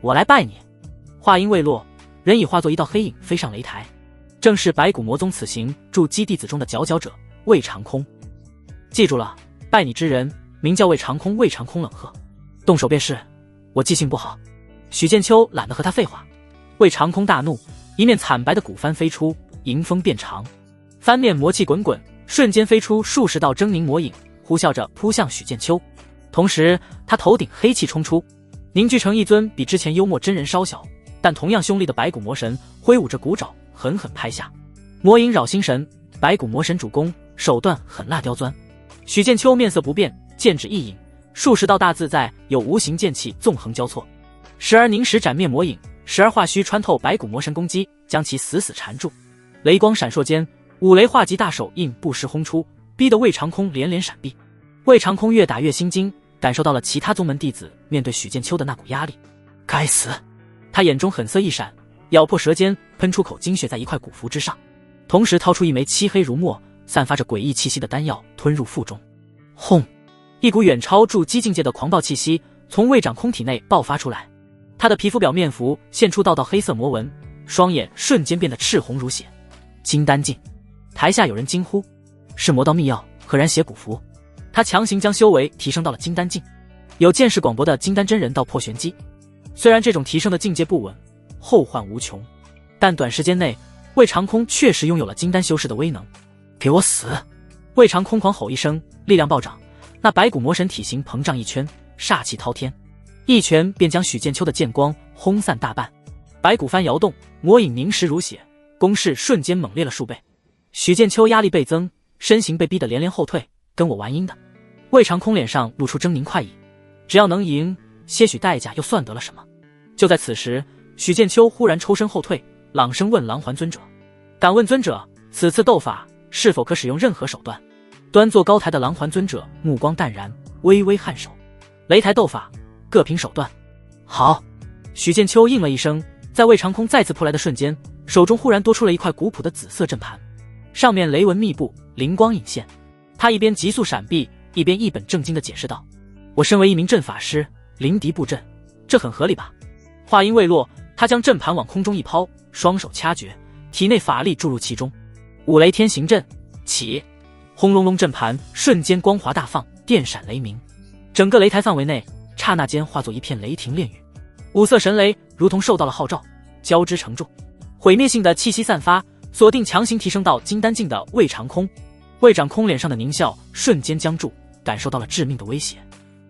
我来拜你！话音未落，人已化作一道黑影飞上擂台，正是白骨魔宗此行筑基弟子中的佼佼者魏长空。记住了，拜你之人名叫魏长空。魏长空冷喝：动手便是，我记性不好。许剑秋懒得和他废话。魏长空大怒，一面惨白的骨幡飞出，迎风变长，翻面魔气滚滚，瞬间飞出数十道狰狞魔影，呼啸着扑向许剑秋。同时他头顶黑气冲出，凝聚成一尊比之前幽默真人稍小但同样凶厉的白骨魔神，挥舞着骨爪狠狠拍下。魔影扰心神，白骨魔神主攻，手段狠辣刁钻。许剑秋面色不变，剑指一引，数十道大自在有无形剑气纵横交错，时而凝实斩灭魔影，时而化虚穿透白骨魔神攻击，将其死死缠住。雷光闪烁间，五雷化极大手印不时轰出，逼得魏长空连连闪避。魏长空越打越心惊，感受到了其他宗门弟子面对许剑秋的那股压力。该死！他眼中狠色一闪，咬破舌尖，喷出口精血在一块骨符之上，同时掏出一枚漆黑如墨、散发着诡异气息的丹药吞入腹中。轰！一股远超筑基境界的狂暴气息从魏长空体内爆发出来，他的皮肤表面符现出道道黑色魔纹，双眼瞬间变得赤红如血。金丹境！台下有人惊呼：是魔道秘药，何然血骨符？他强行将修为提升到了金丹境。有见识广博的金丹真人道破玄机，虽然这种提升的境界不稳，后患无穷，但短时间内魏长空确实拥有了金丹修士的威能。给我死！魏长空狂吼一声，力量暴涨，那白骨魔神体型膨胀一圈，煞气滔天，一拳便将许剑秋的剑光轰散大半。白骨幡摇动，魔影凝实如血，攻势瞬间猛烈了数倍。许剑秋压力倍增，身形被逼得连连后退，跟我玩阴的。魏长空脸上露出狰狞快意，只要能赢，些许代价又算得了什么？就在此时，许剑秋忽然抽身后退，朗声问狼环尊者：敢问尊者，此次斗法是否可使用任何手段？端坐高台的狼环尊者目光淡然，微微颔首：擂台斗法，各凭手段。好！许剑秋应了一声，在魏长空再次扑来的瞬间，手中忽然多出了一块古朴的紫色阵盘，上面雷纹密布，灵光隐现。他一边急速闪避，一边一本正经地解释道：我身为一名阵法师，临敌布阵，这很合理吧？话音未落，他将阵盘往空中一抛，双手掐诀，体内法力注入其中。五雷天行阵起！轰隆隆，阵盘瞬间光华大放，电闪雷鸣，整个擂台范围内刹那间化作一片雷霆炼狱。五色神雷如同受到了号召，交织成柱，毁灭性的气息散发，锁定强行提升到金丹境的魏长空。魏长空脸上的狞笑瞬间僵住，感受到了致命的威胁。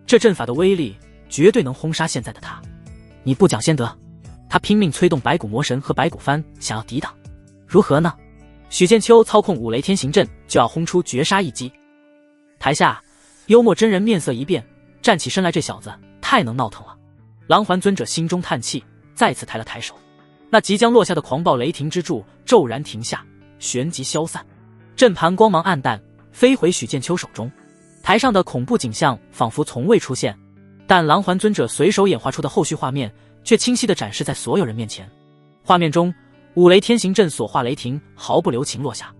这阵法的威力绝对能轰杀现在的他。你不讲先得！他拼命催动白骨魔神和白骨幡，想要抵挡。如何呢？许剑秋操控五雷天行阵，就要轰出绝杀一击。台下，幽默真人面色一变，站起身来，这小子太能闹腾了。狼环尊者心中叹气，再次抬了抬手，那即将落下的狂暴雷霆之柱骤然停下，旋即消散，阵盘光芒暗淡，飞回许剑秋手中。台上的恐怖景象仿佛从未出现，但狼环尊者随手演化出的后续画面却清晰地展示在所有人面前。画面中，五雷天行阵所化雷霆毫不留情落下，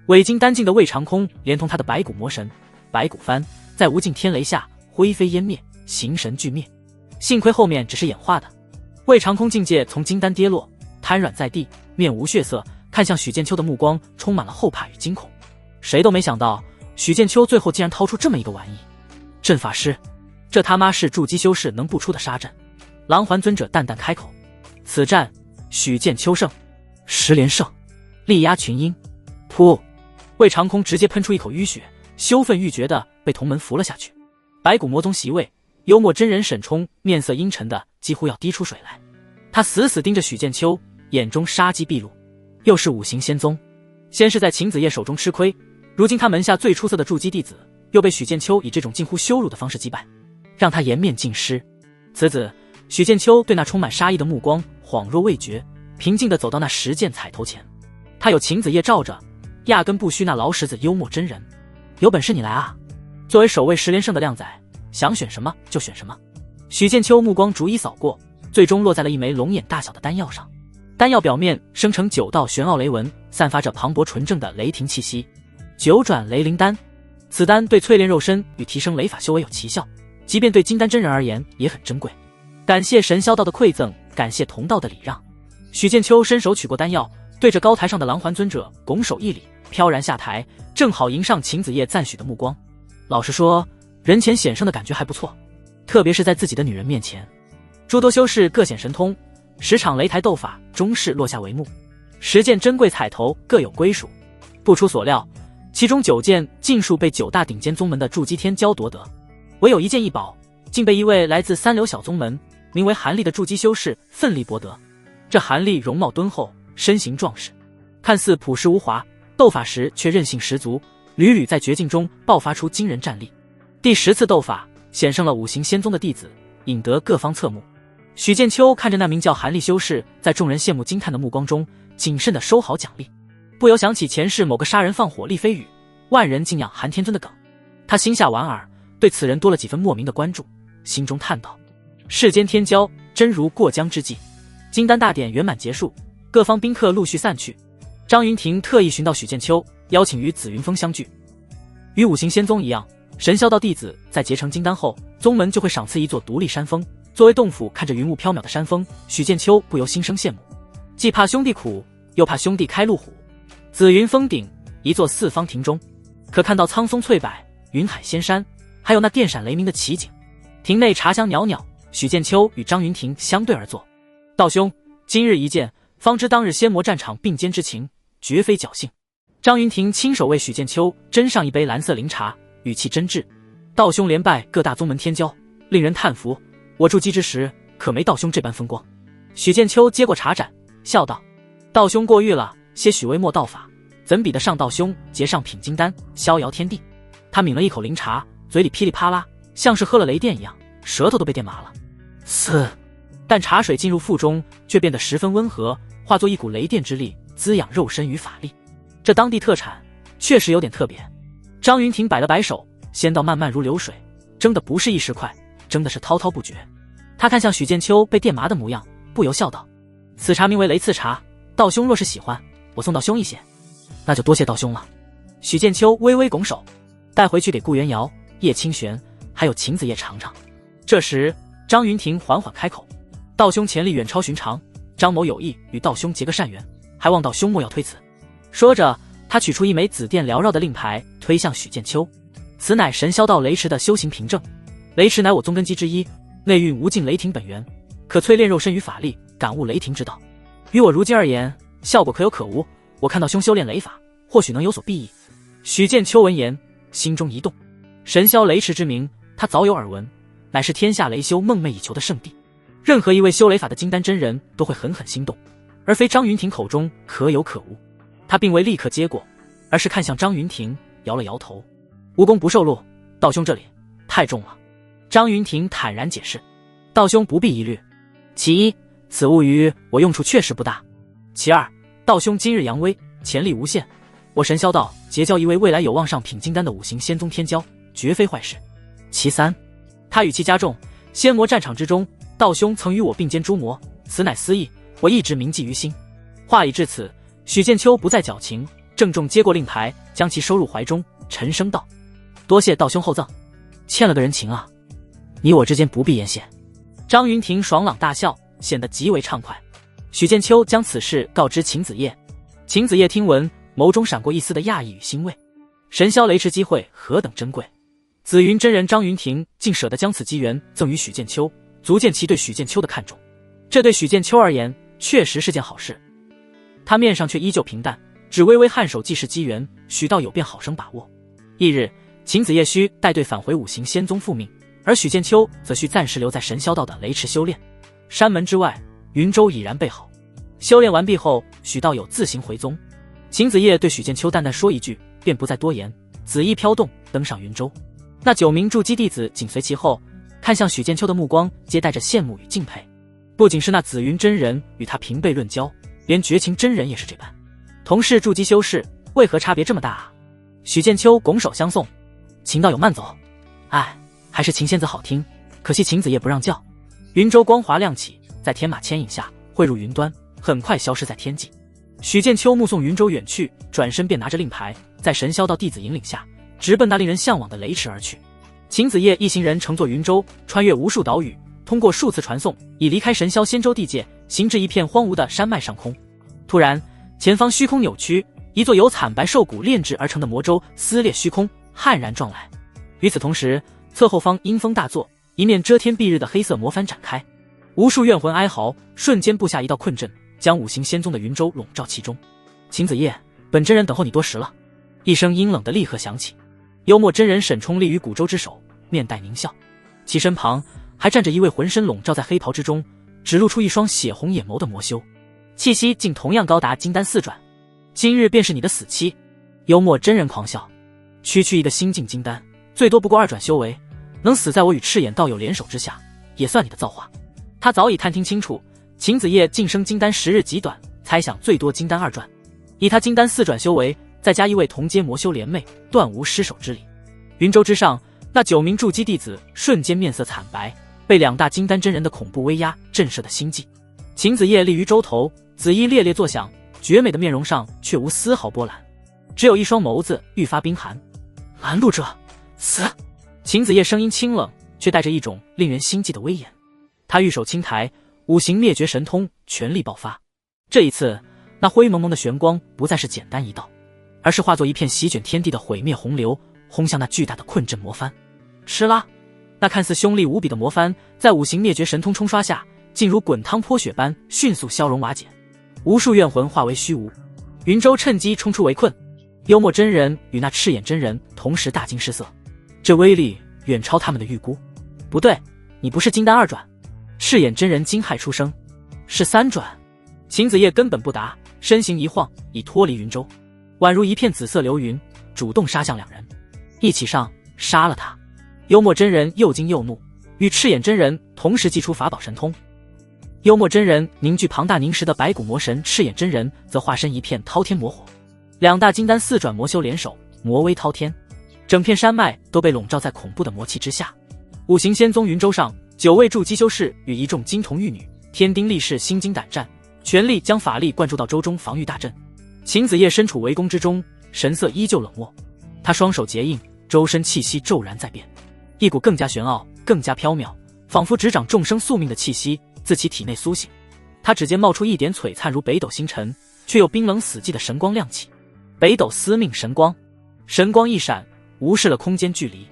伪金丹境的魏长空连同他的白骨魔神、白骨幡，在无尽天雷下灰飞烟灭，形神俱灭。幸亏后面只是演化的。魏长空境界从金丹跌落，瘫软在地，面无血色，看向许剑秋的目光充满了后怕与惊恐。谁都没想到，许剑秋最后竟然掏出这么一个玩意。阵法师，这他妈是筑基修士能不出的杀阵。狼环尊者淡淡开口：此战许剑秋胜，10连胜，力压群英。噗！魏长空直接喷出一口淤血，羞愤欲绝的被同门扶了下去。白骨魔宗席位，幽默真人沈冲面色阴沉的几乎要滴出水来，他死死盯着许剑秋，眼中杀机毕露。又是五行仙宗，先是在秦子夜手中吃亏，如今他门下最出色的筑基弟子又被许剑秋以这种近乎羞辱的方式击败，让他颜面尽失。此子许剑秋对那充满杀意的目光恍若未觉，平静地走到那10件彩头前。他有秦子夜罩着，压根不需那劳什子幽默真人。有本事你来啊！作为首位10连胜的靓仔，想选什么就选什么。许剑秋目光逐一扫过，最终落在了一枚龙眼大小的丹药上。丹药表面生成9道玄奥雷纹，散发着磅礴纯正的雷霆气息。9转雷灵丹，此丹对淬炼肉身与提升雷法修为有奇效，即便对金丹真人而言也很珍贵。感谢神霄道的馈赠，感谢同道的礼让。许剑秋伸手取过丹药，对着高台上的狼环尊者拱手一礼，飘然下台，正好迎上秦子夜赞许的目光。老实说，人前显圣的感觉还不错，特别是在自己的女人面前。诸多修士各显神通，10场擂台斗法终是落下帷幕，10件珍贵彩头各有归属。不出所料，其中9件尽数被9大顶尖宗门的筑基天骄夺得，唯有1件异宝竟被一位来自3流小宗门名为韩立的筑基修士奋力博得。这韩立容貌敦厚，身形壮实，看似朴实无华，斗法时却韧性十足，屡屡在绝境中爆发出惊人战力。第10次斗法显胜了五行仙宗的弟子，引得各方侧目。许剑秋看着那名叫韩立修士在众人羡慕惊叹的目光中谨慎地收好奖励，不由想起前世某个杀人放火立飞羽，万人敬仰韩天尊的梗。他心下莞尔，对此人多了几分莫名的关注，心中叹道：世间天骄真如过江之鲫。金丹大典圆满结束，各方宾客陆续散去。张云庭特意寻到许剑秋，邀请于紫云峰相聚。与五行仙宗一样，神霄道弟子在结成金丹后，宗门就会赏赐一座独立山峰，作为洞府。看着云雾缥缈的山峰，许剑秋不由心生羡慕，既怕兄弟苦，又怕兄弟开路虎。紫云峰顶一座4方亭中，可看到苍松翠柏、云海仙山，还有那电闪雷鸣的奇景。亭内茶香袅袅，许剑秋与张云庭相对而坐。道兄，今日一见，方知当日仙魔战场并肩之情，绝非侥幸。张云庭亲手为许剑秋斟上一杯蓝色灵茶，语气真挚：道兄连拜各大宗门天骄，令人叹服。我筑基之时，可没道兄这般风光。许剑秋接过茶盏，笑道：道兄过誉了，些许微末道法，怎比得上道兄结上品金丹，逍遥天地。他抿了一口灵茶，嘴里噼里啪啦，像是喝了雷电一样，舌头都被电麻了。但茶水进入腹中，却变得十分温和，化作一股雷电之力，滋养肉身与法力。这当地特产确实有点特别。张云庭摆了摆手，仙道漫漫如流水，争的不是一时快，争的是滔滔不绝。他看向许剑秋被电麻的模样，不由笑道：此茶名为雷刺茶，道兄若是喜欢，我送道兄一些。那就多谢道兄了。许剑秋微微拱手，带回去给顾元瑶、叶清玄还有秦子夜尝尝。这时张云庭缓缓开口：道兄潜力远超寻常，张某有意与道兄结个善缘，还望道兄莫要推辞。说着，他取出一枚紫电缭绕的令牌，推向许剑秋：此乃神霄道雷池的修行凭证，雷池乃我宗根基之一，内蕴无尽雷霆本源，可淬炼肉身与法力，感悟雷霆之道。于我如今而言，效果可有可无。我看道兄修炼雷法，或许能有所裨益。许剑秋闻言，心中一动。神霄雷池之名，他早有耳闻，乃是天下雷修梦寐以求的圣地。任何一位修雷法的金丹真人都会狠狠心动，而非张云亭口中可有可无。他并未立刻接过，而是看向张云亭，摇了摇头：“无功不受禄，道兄这里太重了。”张云亭坦然解释：“道兄不必疑虑，其一，此物于我用处确实不大；其二，道兄今日扬威，潜力无限，我神霄道结交一位未来有望上品金丹的五行仙宗天骄，绝非坏事。其三，他语气加重，仙魔战场之中，道兄曾与我并肩诛魔，此乃私意，我一直铭记于心。”话已至此，许剑秋不再矫情，郑重接过令牌，将其收入怀中，沉声道：“多谢道兄厚赠，欠了个人情啊，你我之间不必言谢。”张云亭爽朗大笑，显得极为畅快。许剑秋将此事告知秦子夜，秦子夜听闻，眸中闪过一丝的讶异与欣慰。神霄雷池机会何等珍贵，紫云真人张云亭竟舍得将此机缘赠予许剑秋，足见其对许剑秋的看重。这对许剑秋而言确实是件好事。他面上却依旧平淡，只微微颔首既是机缘，许道友便好生把握。翌日，秦子夜须带队返回五行仙宗复命，而许剑秋则需暂时留在神霄道的雷池修炼。山门之外，云舟已然备好。修炼完毕后，许道友自行回宗。秦子夜对许剑秋淡淡说一句，便不再多言，紫衣飘动，登上云舟。那9名筑基弟子紧随其后，看向许剑秋的目光皆带着羡慕与敬佩。不仅是那紫云真人与他平辈论交，连绝情真人也是这般。同是筑基修士，为何差别这么大啊？许剑秋拱手相送：“秦道友慢走。哎，还是秦仙子好听，可惜秦子夜不让教。”云舟光华亮起，在天马牵引下汇入云端，很快消失在天际。许剑秋目送云舟远去，转身便拿着令牌，在神霄道弟子引领下，直奔那令人向往的雷池而去。秦子夜一行人乘坐云舟，穿越无数岛屿，通过数次传送，已离开神霄仙州地界，行至一片荒芜的山脉上空。突然，前方虚空扭曲，一座由惨白兽骨炼制而成的魔舟撕裂虚空，悍然撞来。与此同时，侧后方阴风大作，一面遮天蔽日的黑色魔帆展开，无数怨魂哀嚎，瞬间布下一道困阵，将五行仙宗的云舟笼罩其中。秦子夜，本真人等候你多时了。一声阴冷的厉喝响起，幽默真人沈冲立于古舟之首，面带狞笑，其身旁还站着一位浑身笼罩在黑袍之中，只露出一双血红眼眸的魔修，气息竟同样高达金丹4转。今日便是你的死期！幽默真人狂笑，区区一个新晋金丹，最多不过2转修为，能死在我与赤眼道友联手之下，也算你的造化。他早已探听清楚，秦子夜晋升金丹时日极短，猜想最多金丹2转，以他金丹4转修为，再加一位同阶魔修联袂，断无失手之理。云舟之上，那9名筑基弟子瞬间面色惨白，被2大金丹真人的恐怖威压震慑的心悸。秦子夜立于舟头，紫衣猎猎作响，绝美的面容上却无丝毫波澜，只有一双眸子愈发冰寒。拦路者，死！秦子夜声音清冷，却带着一种令人心悸的威严。他玉手轻抬，五行灭绝神通全力爆发。这一次，那灰蒙蒙的玄光不再是简单一道，而是化作一片席卷天地的毁灭洪流，轰向那巨大的困阵魔帆。哧啦！那看似凶厉无比的魔帆，在五行灭绝神通冲刷下，竟如滚汤泼雪般迅速消融瓦解，无数怨魂化为虚无。云舟趁机冲出围困，幽默真人与那赤眼真人同时大惊失色，这威力远超他们的预估。不对，你不是金丹2转。赤眼真人惊骇出声，是3转。秦子夜根本不答，身形一晃，已脱离云舟，宛如一片紫色流云，主动杀向2人。一起上，杀了他！幽默真人又惊又怒，与赤眼真人同时祭出法宝神通。幽默真人凝聚庞大凝实的白骨魔神，赤眼真人则化身一片滔天魔火。2大金丹4转魔修联手，魔威滔天，整片山脉都被笼罩在恐怖的魔气之下。五行仙宗云舟上，9位筑基修士与一众金童玉女天丁力士心惊胆战，全力将法力灌注到舟中防御大阵。秦子夜身处围攻之中，神色依旧冷漠，他双手结印，周身气息骤然在变，一股更加玄奥、更加飘渺，仿佛执掌众生宿命的气息自其体内苏醒。他指尖冒出一点璀璨如北斗星辰，却又冰冷死寂的神光亮起。北斗司命神光，神光一闪，无视了空间距离，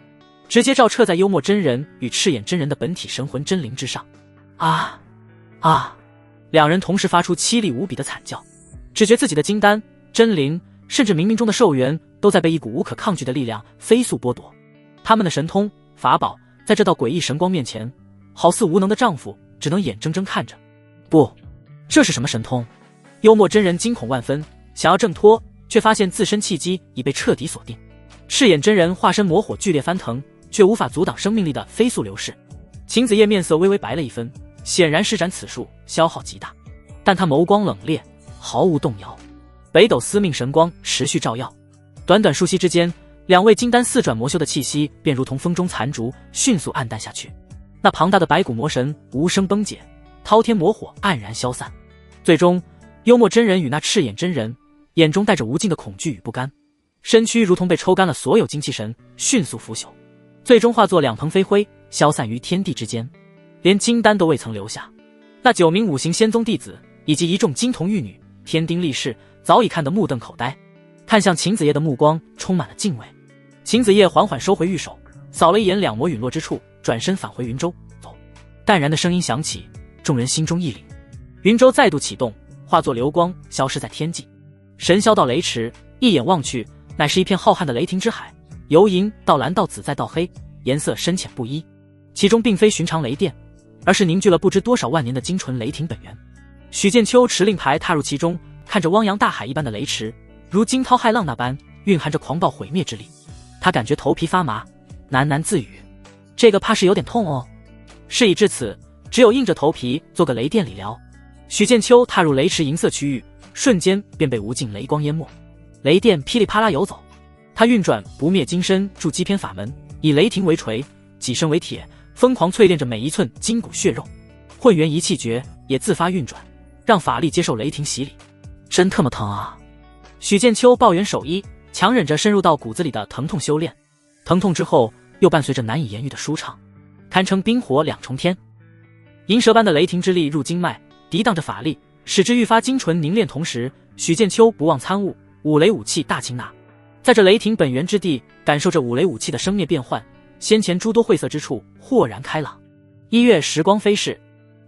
直接照彻在幽默真人与赤眼真人的本体神魂真灵之上。啊！啊！两人同时发出凄厉无比的惨叫，只觉自己的金丹、真灵，甚至冥冥中的寿元，都在被一股无可抗拒的力量飞速剥夺。他们的神通、法宝，在这道诡异神光面前，好似无能的丈夫，只能眼睁睁看着。不，这是什么神通？幽默真人惊恐万分，想要挣脱，却发现自身气机已被彻底锁定。赤眼真人化身魔火剧烈翻腾，却无法阻挡生命力的飞速流逝。秦子夜面色微微白了一分，显然施展此术消耗极大，但他眸光冷冽，毫无动摇。北斗司命神光持续照耀，短短数息之间，两位金丹四转魔修的气息便如同风中残烛，迅速暗淡下去。那庞大的白骨魔神无声崩解，滔天魔火黯然消散。最终，幽默真人与那赤眼真人眼中带着无尽的恐惧与不甘，身躯如同被抽干了所有精气神，迅速腐朽，最终化作两蓬飞灰，消散于天地之间，连金丹都未曾留下。那9名五行仙宗弟子以及一众金童玉女、天丁力士早已看得目瞪口呆，看向秦子夜的目光充满了敬畏。秦子夜缓缓收回玉手，扫了一眼两魔陨落之处，转身返回云州。走！淡然的声音响起，众人心中一凛。云州再度启动，化作流光，消失在天际。神霄到雷池，一眼望去，乃是一片浩瀚的雷霆之海，由银到蓝到紫再到黑，颜色深浅不一。其中并非寻常雷电，而是凝聚了不知多少万年的精纯雷霆本源。许剑秋持令牌踏入其中，看着汪洋大海一般的雷池，如惊涛骇浪那般蕴含着狂暴毁灭之力。他感觉头皮发麻，喃喃自语：这个怕是有点痛哦。事已至此，只有硬着头皮做个雷电理疗。许剑秋踏入雷池银色区域，瞬间便被无尽雷光淹没，雷电噼里啪啦游走。他运转不灭金身筑基篇法门，以雷霆为锤，己身为铁，疯狂淬炼着每一寸筋骨血肉。混元一气诀也自发运转，让法力接受雷霆洗礼。真他妈疼啊！许剑秋抱元守一，强忍着深入到骨子里的疼痛修炼。疼痛之后，又伴随着难以言喻的舒畅，堪称冰火两重天。银蛇般的雷霆之力入经脉，涤荡着法力，使之愈发精纯凝练。同时，许剑秋不忘参悟五雷武器大擒拿，在这雷霆本源之地，感受着五雷武器的生灭变换，先前诸多晦涩之处豁然开朗。1月时光飞逝，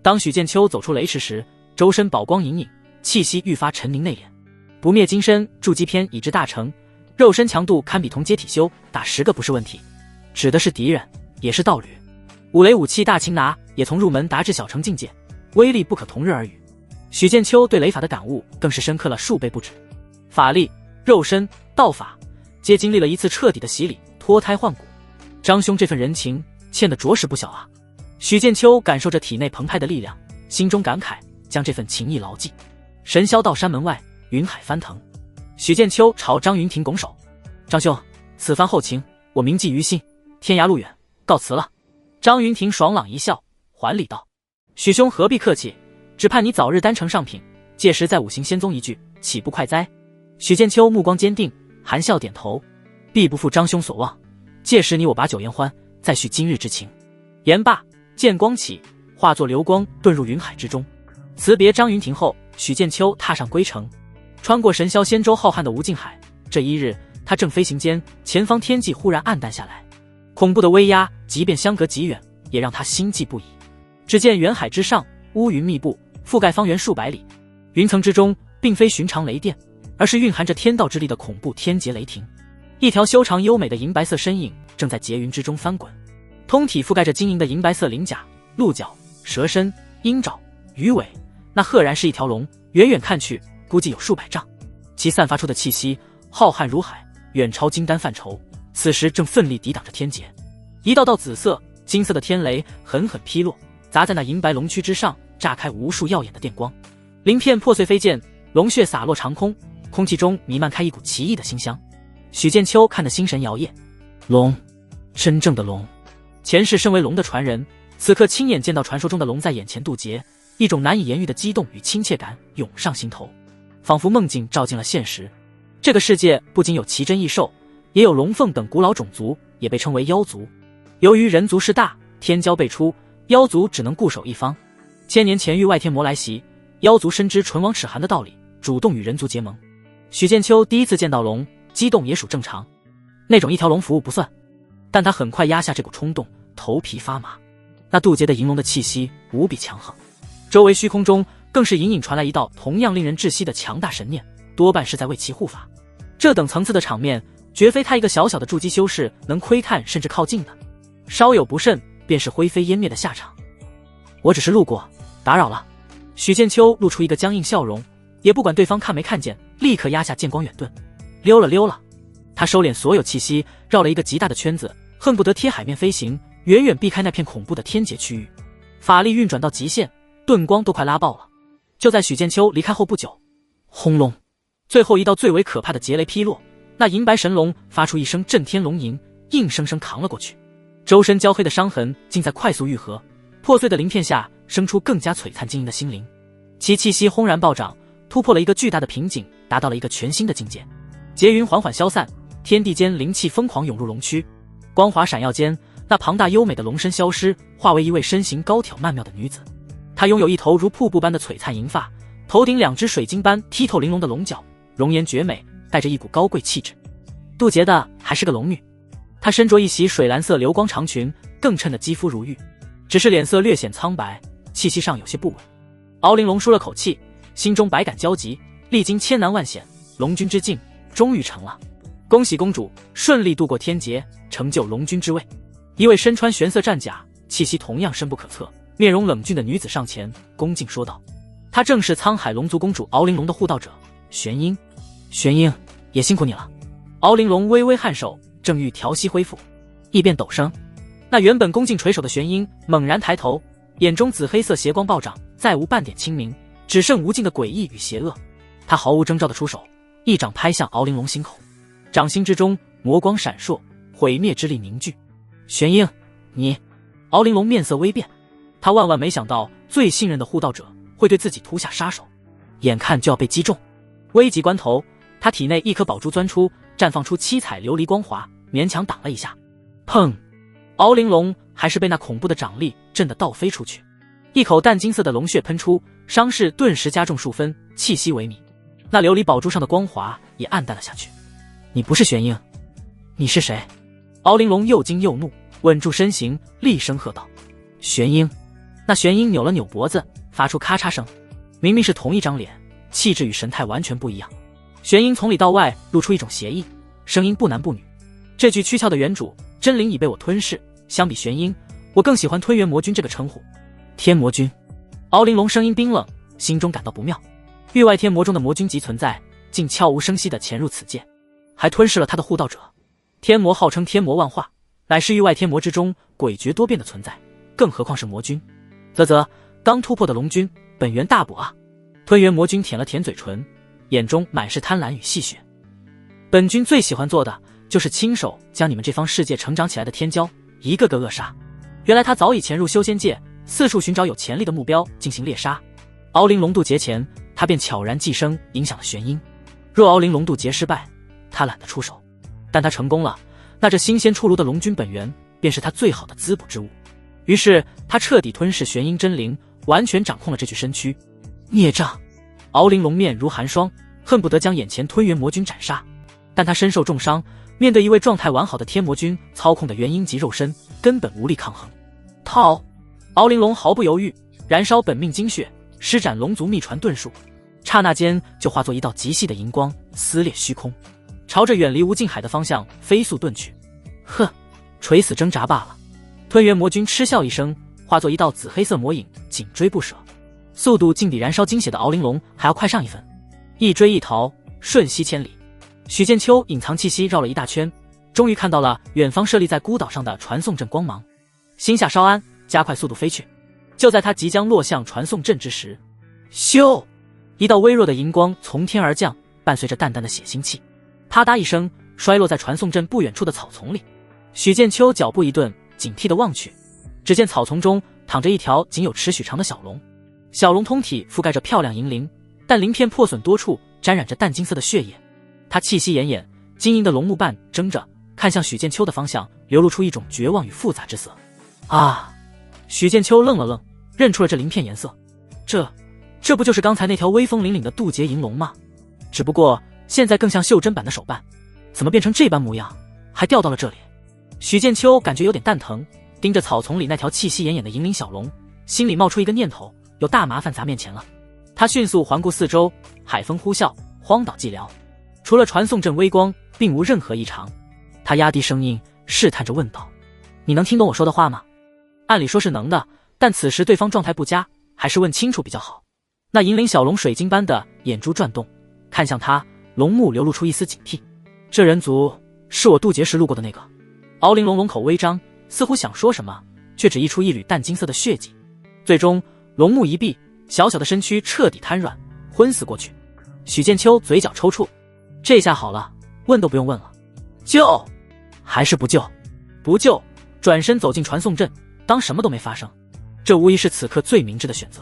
当许剑秋走出雷池时，周身宝光隐隐，气息愈发沉凝内敛。不灭金身筑基篇已至大成，肉身强度堪比同阶体修，打10个不是问题。指的是敌人，也是道侣。五雷武器大擒拿也从入门达至小成境界，威力不可同日而语。许剑秋对雷法的感悟更是深刻了数倍不止，法力、肉身、道法皆经历了一次彻底的洗礼，脱胎换骨。张兄这份人情欠得着实不小啊！许剑秋感受着体内澎湃的力量，心中感慨，将这份情谊牢记。神霄道山门外，云海翻腾，许剑秋朝张云庭拱手：张兄，此番后情我铭记于心，天涯路远，告辞了。张云庭爽朗一笑，还礼道：许兄何必客气，只盼你早日丹成上品，届时再五行仙宗一聚，岂不快哉？许剑秋目光坚定，含笑点头：必不负张兄所望，届时你我把酒言欢，再续今日之情。言罢，剑光起，化作流光遁入云海之中。辞别张云庭后，许剑秋踏上归程，穿过神霄仙州浩瀚的无尽海。这一日，他正飞行间，前方天际忽然暗淡下来，恐怖的威压即便相隔极远，也让他心悸不已。只见远海之上，乌云密布，覆盖方圆数百里，云层之中并非寻常雷电，而是蕴含着天道之力的恐怖天劫雷霆。一条修长优美的银白色身影正在劫云之中翻滚，通体覆盖着晶莹的银白色鳞甲、鹿角、蛇身、鹰爪、鱼尾，那赫然是一条龙，远远看去估计有数百丈，其散发出的气息浩瀚如海，远超金丹范畴，此时正奋力抵挡着天劫。一道道紫色、金色的天雷狠狠劈落，砸在那银白龙躯之上，炸开无数耀眼的电光，鳞片破碎飞溅，龙血洒落长空，空气中弥漫开一股奇异的馨香。许剑秋看得心神摇曳，龙，真正的龙。前世身为龙的传人，此刻亲眼见到传说中的龙在眼前渡劫，一种难以言喻的激动与亲切感涌上心头，仿佛梦境照进了现实。这个世界不仅有奇珍异兽，也有龙凤等古老种族，也被称为妖族。由于人族势大，天骄辈出，妖族只能固守一方。千年前遇外天魔来袭，妖族深知唇亡齿寒的道理，主动与人族结盟。许剑秋第一次见到龙，激动也属正常，那种一条龙服务不算，但他很快压下这股冲动，头皮发麻。那渡劫的银龙的气息无比强横，周围虚空中更是隐隐传来一道同样令人窒息的强大神念，多半是在为其护法。这等层次的场面，绝非他一个小小的筑基修士能窥看甚至靠近的，稍有不慎便是灰飞烟灭的下场。我只是路过，打扰了。许剑秋露出一个僵硬笑容，也不管对方看没看见，立刻压下剑光远遁，溜了。他收敛所有气息，绕了一个极大的圈子，恨不得贴海面飞行，远远避开那片恐怖的天劫区域。法力运转到极限，盾光都快拉爆了。就在许剑秋离开后不久，轰隆，最后一道最为可怕的劫雷劈落，那银白神龙发出一声震天龙吟，硬生生扛了过去。周身焦黑的伤痕竟在快速愈合，破碎的鳞片下生出更加璀璨晶莹的心灵。其气息轰然暴涨，突破了一个巨大的瓶颈，达到了一个全新的境界。劫云缓缓消散，天地间灵气疯狂涌入龙躯，光华闪耀间，那庞大优美的龙身消失，化为一位身形高挑曼妙的女子。她拥有一头如瀑布般的璀璨银发，头顶2只水晶般剔透玲珑的龙角，容颜绝美，带着一股高贵气质。渡劫的还是个龙女，她身着一袭水蓝色流光长裙，更衬得肌肤如玉，只是脸色略显苍白，气息上有些不稳。敖玲珑舒了口气，心中百感交集，历经千难万险，龙君之境终于成了。恭喜公主顺利度过天劫，成就龙君之位。一位身穿玄色战甲，气息同样深不可测，面容冷峻的女子上前恭敬说道，她正是沧海龙族公主敖玲珑的护道者玄英。玄英也辛苦你了。敖玲珑微微颔首，正欲调息恢复，异变陡生。那原本恭敬垂首的玄英猛然抬头，眼中紫黑色邪光暴涨，再无半点清明，只剩无尽的诡异与邪恶。他毫无征兆的出手，一掌拍向敖玲珑心口，掌心之中魔光闪烁，毁灭之力凝聚。玄英，你……敖玲珑面色微变，他万万没想到最信任的护道者会对自己屠下杀手，眼看就要被击中。危急关头，他体内一颗宝珠钻出，绽放出七彩琉璃光华，勉强挡了一下。砰！敖玲珑还是被那恐怖的掌力震得倒飞出去，一口淡金色的龙血喷出，伤势顿时加重数分，气息萎靡。那琉璃宝珠上的光华也暗淡了下去。你不是玄英，你是谁？敖玲珑又惊又怒，稳住身形，厉声喝道：玄英！那玄英扭了扭脖子，发出咔嚓声。明明是同一张脸，气质与神态完全不一样。玄英从里到外露出一种邪意，声音不男不女。这具躯壳的原主真灵已被我吞噬，相比玄英，我更喜欢吞元魔君这个称呼。天魔君。敖玲珑声音冰冷，心中感到不妙。域外天魔中的魔君级存在，竟悄无声息地潜入此界，还吞噬了他的护道者。天魔号称天魔万化，乃是域外天魔之中诡谲多变的存在，更何况是魔君。啧，刚突破的龙君，本源大补啊！吞元魔君舔了舔嘴唇，眼中满是贪婪与戏谑。本君最喜欢做的就是亲手将你们这方世界成长起来的天骄一个个扼杀。原来他早已潜入修仙界，四处寻找有潜力的目标进行猎杀。敖玲珑渡劫前，他便悄然寄生，影响了玄英。若敖玲珑渡劫失败，他懒得出手，但他成功了，那这新鲜出炉的龙君本源便是他最好的滋补之物。于是他彻底吞噬玄英真灵，完全掌控了这具身躯。孽障！敖玲珑面如寒霜，恨不得将眼前吞元魔君斩杀，但他身受重伤，面对一位状态完好的天魔君操控的元婴级肉身，根本无力抗衡。逃！敖玲珑毫不犹豫，燃烧本命精血，施展龙族秘传遁术，刹那间就化作一道极细的银光，撕裂虚空，朝着远离无尽海的方向飞速遁去。呵，垂死挣扎罢了。吞元魔君嗤笑一声，化作一道紫黑色魔影，紧追不舍，速度竟比燃烧精血的敖玲珑还要快上一分。一追一逃，瞬息千里。许剑秋隐藏气息绕了一大圈，终于看到了远方设立在孤岛上的传送阵光芒，心下稍安，加快速度飞去。就在他即将落向传送阵之时，咻！一道微弱的银光从天而降，伴随着淡淡的血腥气，啪嗒一声摔落在传送阵不远处的草丛里。许剑秋脚步一顿，警惕地望去，只见草丛中躺着一条仅有尺许长的小龙，小龙通体覆盖着漂亮银鳞，但鳞片破损多处，沾染着淡金色的血液。他气息奄奄，晶莹的龙目瓣睁着，看向许剑秋的方向，流露出一种绝望与复杂之色。啊！许剑秋愣了愣，认出了这鳞片颜色，这不就是刚才那条威风凛凛的渡劫银龙吗？只不过现在更像袖珍版的手办，怎么变成这般模样，还掉到了这里？许剑秋感觉有点蛋疼，盯着草丛里那条气息奄奄的银鳞小龙，心里冒出一个念头：有大麻烦砸面前了。他迅速环顾四周，海风呼啸，荒岛寂寥，除了传送阵微光，并无任何异常。他压低声音试探着问道：“你能听懂我说的话吗？”按理说是能的，但此时对方状态不佳，还是问清楚比较好。那银鳞小龙水晶般的眼珠转动，看向他，龙目流露出一丝警惕。这人族是我渡劫时路过的那个。敖灵龙龙口微张，似乎想说什么，却只溢出一缕淡金色的血迹。最终龙目一闭，小小的身躯彻底瘫软，昏死过去。许剑秋嘴角抽搐，这下好了，问都不用问了。救还是不救？不救，转身走进传送阵，当什么都没发生。这无疑是此刻最明智的选择。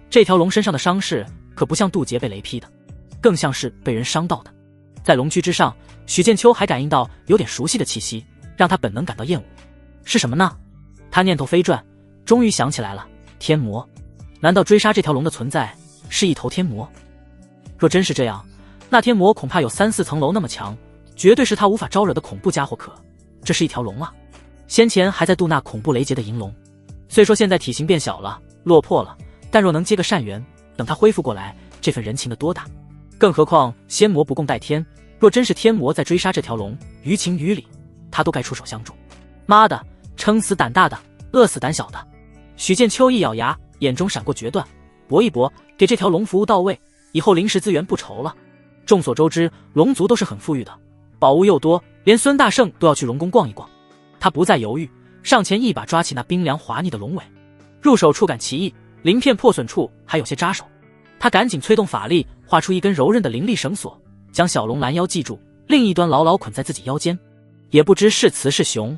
这条龙身上的伤势可不像渡劫被雷劈的，更像是被人伤到的。在龙躯之上，许剑秋还感应到有点熟悉的气息，让他本能感到厌恶。是什么呢？他念头飞转，终于想起来了，天魔。难道追杀这条龙的存在是一头天魔？若真是这样，那天魔恐怕有3、4层楼那么强，绝对是他无法招惹的恐怖家伙。可这是一条龙啊，先前还在渡那恐怖雷劫的银龙，虽说现在体型变小了，落魄了，但若能接个善缘，等他恢复过来，这份人情的多大。更何况仙魔不共戴天，若真是天魔在追杀这条龙，于情于理他都该出手相助。妈的，撑死胆大的，饿死胆小的。许剑秋一咬牙，眼中闪过决断，搏一搏，给这条龙服务到位，以后灵石资源不愁了。众所周知，龙族都是很富裕的，宝物又多，连孙大圣都要去龙宫逛一逛。他不再犹豫，上前一把抓起那冰凉滑腻的龙尾，入手触感奇异，鳞片破损处还有些扎手。他赶紧催动法力，画出一根柔韧的灵力绳索，将小龙拦腰系住，另一端牢牢捆在自己腰间。也不知是雌是雄，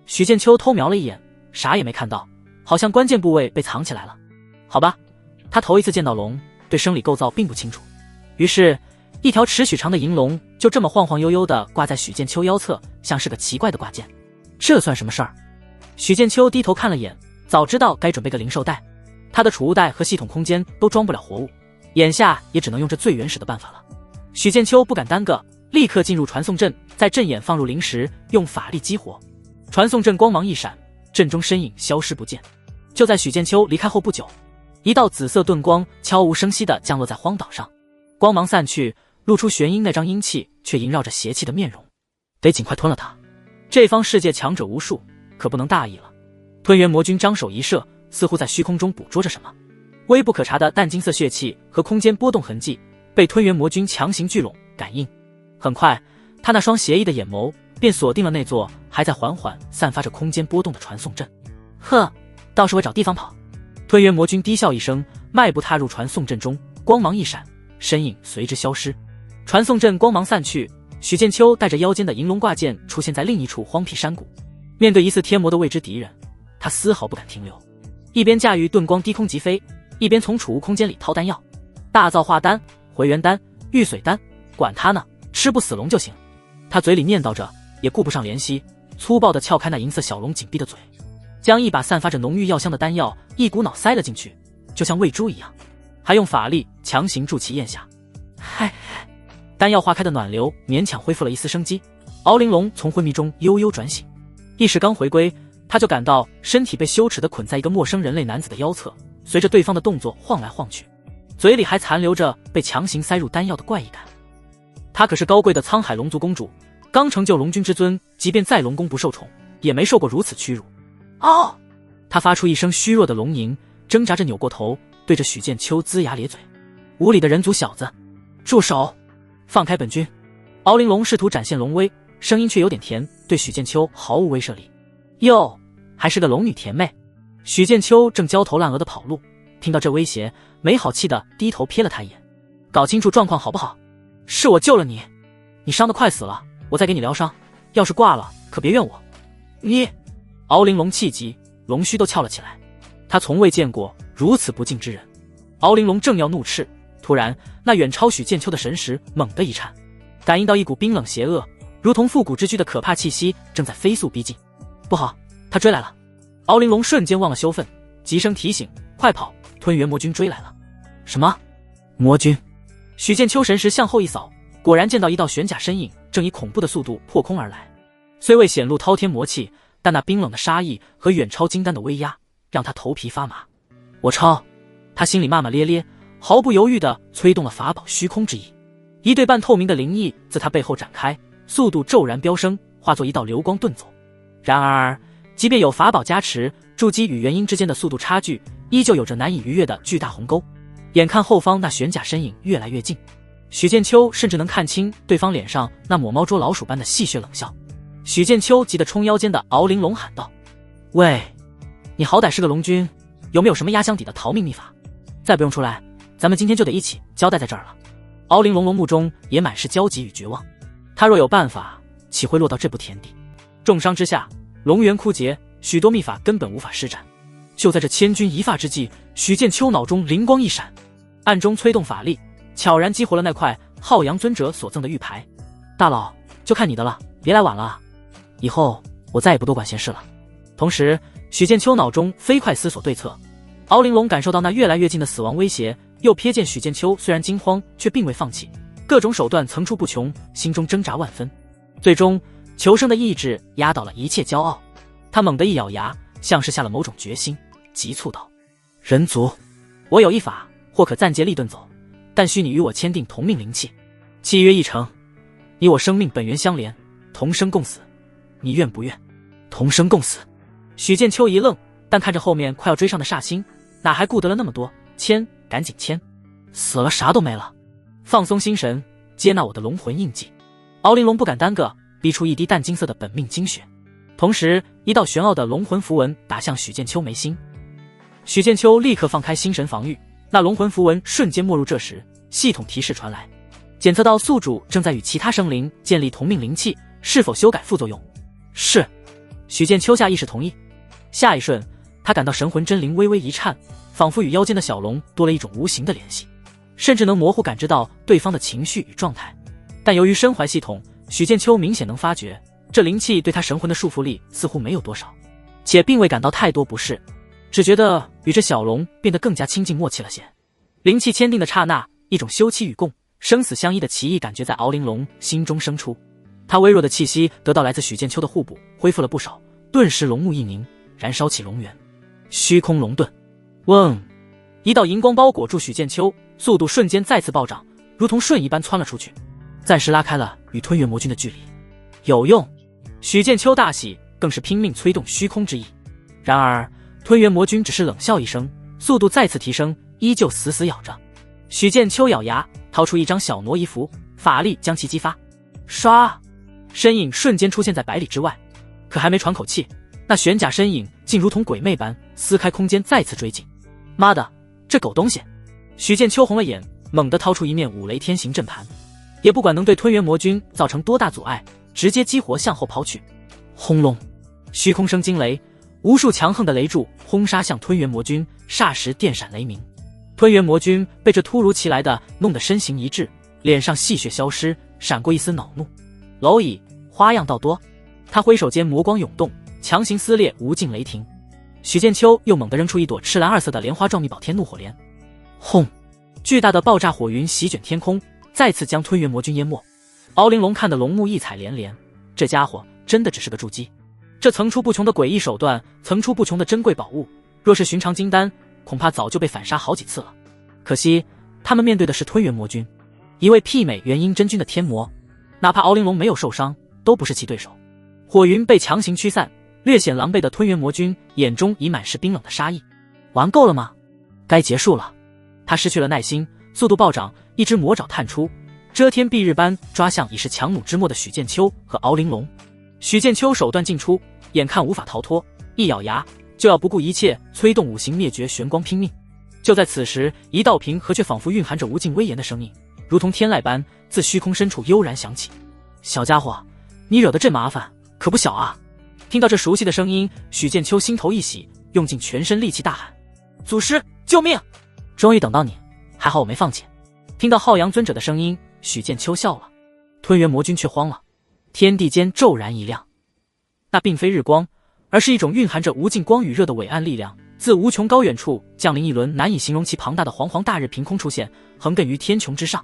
许剑秋偷瞄了一眼，啥也没看到，好像关键部位被藏起来了。好吧，他头一次见到龙，对生理构造并不清楚。于是一条尺许长的银龙就这么晃晃悠悠地挂在许剑秋腰侧，像是个奇怪的挂件。这算什么事儿？许剑秋低头看了眼，早知道该准备个灵兽袋，他的储物袋和系统空间都装不了活物，眼下也只能用这最原始的办法了。许剑秋不敢耽搁，立刻进入传送阵，在阵眼放入灵石，用法力激活。传送阵光芒一闪，阵中身影消失不见。就在许剑秋离开后不久，一道紫色盾光悄无声息地降落在荒岛上，光芒散去，露出玄阴那张阴气却萦绕着邪气的面容。得尽快吞了他。这方世界强者无数，可不能大意了。吞元魔君张手一射，似乎在虚空中捕捉着什么。微不可察的淡金色血气和空间波动痕迹被吞元魔君强行聚拢感应。很快，他那双邪异的眼眸便锁定了那座还在缓缓散发着空间波动的传送阵。呵，倒是会找地方跑。吞元魔君低笑一声，迈步踏入传送阵中，光芒一闪，身影随之消失。传送阵光芒散去，许剑秋带着腰间的银龙挂件出现在另一处荒僻山谷。面对疑似天魔的未知敌人，他丝毫不敢停留，一边驾驭遁光低空疾飞，一边从储物空间里掏丹药，大造化丹、回元丹、玉髓丹，管他呢，吃不死龙就行。他嘴里念叨着，也顾不上怜惜，粗暴地撬开那银色小龙紧闭的嘴，将一把散发着浓郁药香的丹药一股脑塞了进去，就像喂猪一样，还用法力强行助其咽下。嗨，丹药化开的暖流勉强恢复了一丝生机，敖灵龙从昏迷中悠悠转醒，意识刚回归，他就感到身体被羞耻地捆在一个陌生人类男子的腰侧，随着对方的动作晃来晃去，嘴里还残留着被强行塞入丹药的怪异感。她可是高贵的沧海龙族公主，刚成就龙君之尊，即便在龙宫不受宠，也没受过如此屈辱。哦！她发出一声虚弱的龙吟，挣扎着扭过头，对着许剑秋龇牙咧嘴：“无礼的人族小子，住手！放开本君！”敖灵龙试图展现龙威，声音却有点甜，对许剑秋毫无威慑力。哟，还是个龙女甜妹。许剑秋正焦头烂额的跑路，听到这威胁，没好气的低头瞥了他一眼：“搞清楚状况好不好？是我救了你，你伤得快死了，我再给你疗伤，要是挂了，可别怨我。”你！敖灵龙气急，龙须都翘了起来。他从未见过如此不敬之人。敖灵龙正要怒斥，突然那远超许剑秋的神识猛地一颤，感应到一股冰冷邪恶，如同复古之躯的可怕气息正在飞速逼近。不好，他追来了！敖灵龙瞬间忘了羞愤，急声提醒：“快跑！吞元魔君追来了！”什么？魔君？许剑秋神识向后一扫，果然见到一道玄甲身影正以恐怖的速度破空而来。虽未显露滔天魔气，但那冰冷的杀意和远超金丹的威压让他头皮发麻。我抄！他心里骂骂咧咧，毫不犹豫地催动了法宝虚空之翼，一对半透明的灵翼自他背后展开，速度骤然飙升，化作一道流光遁走。然而即便有法宝加持，筑基与元婴之间的速度差距依旧有着难以逾越的巨大鸿沟。眼看后方那玄甲身影越来越近，许剑秋甚至能看清对方脸上那抹猫捉老鼠般的戏谑冷笑。许剑秋急得冲腰间的敖玲珑喊道：喂，你好歹是个龙君，有没有什么压箱底的逃命秘法？再不用出来，咱们今天就得一起交代在这儿了。敖玲珑目中也满是焦急与绝望，他若有办法，岂会落到这步田地？重伤之下，龙元枯竭，许多秘法根本无法施展。就在这千钧一发之际，许剑秋脑中灵光一闪，暗中催动法力，悄然激活了那块浩阳尊者所赠的玉牌。大佬，就看你的了，别来晚了啊！以后我再也不多管闲事了。同时，许剑秋脑中飞快思索对策。敖玲珑感受到那越来越近的死亡威胁，又瞥见许剑秋虽然惊慌，却并未放弃，各种手段层出不穷，心中挣扎万分。最终，求生的意志压倒了一切骄傲。他猛地一咬牙，像是下了某种决心，急促道：人族，我有一法，或可暂借力遁走，但需你与我签订同命灵契，契约一成，你我生命本源相连，同生共死，你愿不愿？同生共死。许剑秋一愣，但看着后面快要追上的煞星，哪还顾得了那么多？签，赶紧签，死了啥都没了。放松心神，接纳我的龙魂印记。敖玲珑不敢耽搁，逼出一滴淡金色的本命精血，同时一道玄奥的龙魂符文打向许剑秋眉心。许剑秋立刻放开心神防御，那龙魂符文瞬间没入。这时系统提示传来，检测到宿主正在与其他生灵建立同命灵气，是否修改副作用？是。许剑秋下意识同意。下一瞬，他感到神魂真灵微微一颤，仿佛与腰间的小龙多了一种无形的联系，甚至能模糊感知到对方的情绪与状态。但由于身怀系统，许剑秋明显能发觉，这灵气对他神魂的束缚力似乎没有多少，且并未感到太多不适，只觉得与这小龙变得更加亲近默契了些。灵气签订的刹那，一种休戚与共、生死相依的奇异感觉在敖玲珑心中生出。他微弱的气息得到来自许剑秋的互补，恢复了不少，顿时龙目一凝，燃烧起龙源。虚空龙遁，嗡！一道银光包裹住许剑秋，速度瞬间再次暴涨，如同瞬移般窜了出去，暂时拉开了与吞元魔君的距离。有用！许剑秋大喜，更是拼命催动虚空之翼。然而吞元魔君只是冷笑一声，速度再次提升，依旧死死咬着。许剑秋咬牙，掏出一张小挪移符，法力将其激发。唰！身影瞬间出现在百里之外，可还没喘口气，那玄甲身影竟如同鬼魅般撕开空间再次追进。妈的，这狗东西！许剑秋红了眼，猛地掏出一面五雷天行阵盘，也不管能对吞元魔君造成多大阻碍，直接激活向后抛去。轰隆！虚空生惊雷，无数强横的雷柱轰杀向吞元魔君，霎时电闪雷鸣。吞元魔君被这突如其来的弄得身形一滞，脸上戏谑消失，闪过一丝恼怒。蝼蚁，花样倒多。他挥手间魔光涌动，强行撕裂无尽雷霆。许剑秋又猛地扔出一朵赤蓝二色的莲花状密宝天怒火莲。轰！巨大的爆炸火云席卷天空，再次将吞元魔君淹没。敖玲珑看得龙目异彩连连，这家伙真的只是个筑基，这层出不穷的诡异手段，层出不穷的珍贵宝物，若是寻常金丹，恐怕早就被反杀好几次了。可惜他们面对的是吞元魔君，一位媲美元婴真君的天魔，哪怕敖玲珑没有受伤，都不是其对手。火云被强行驱散，略显狼狈的吞元魔君眼中已满是冰冷的杀意。玩够了吗？该结束了。他失去了耐心，速度暴涨，一只魔爪探出，遮天蔽日般抓向已是强弩之末的许剑秋和敖玲珑。许剑秋手段尽出，眼看无法逃脱，一咬牙就要不顾一切催动五行灭绝玄光拼命。就在此时，一道平和却仿佛蕴含着无尽威严的声音，如同天籁般自虚空深处悠然响起。小家伙，你惹的这麻烦可不小啊！听到这熟悉的声音，许剑秋心头一喜，用尽全身力气大喊：祖师救命！终于等到你，还好我没放弃。听到浩阳尊者的声音，许剑秋笑了，吞元魔君却慌了。天地间骤然一亮，那并非日光，而是一种蕴含着无尽光与热的伟岸力量，自无穷高远处降临，一轮难以形容其庞大的煌煌大日凭空出现，横亘于天穹之上，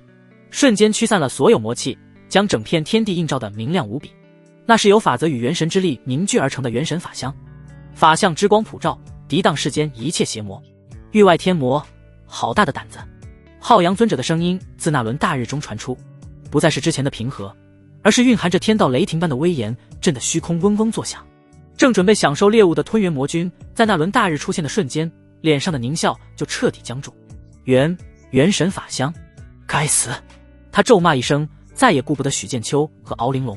瞬间驱散了所有魔气，将整片天地映照得明亮无比。那是由法则与元神之力凝聚而成的元神法相，法相之光普照，涤荡世间一切邪魔。域外天魔好大的胆子！浩阳尊者的声音自那轮大日中传出，不再是之前的平和，而是蕴含着天道雷霆般的威严，震得虚空嗡嗡作响。正准备享受猎物的吞元魔君，在那轮大日出现的瞬间，脸上的狞笑就彻底僵住。元神法相，该死！他咒骂一声，再也顾不得许剑秋和敖玲珑，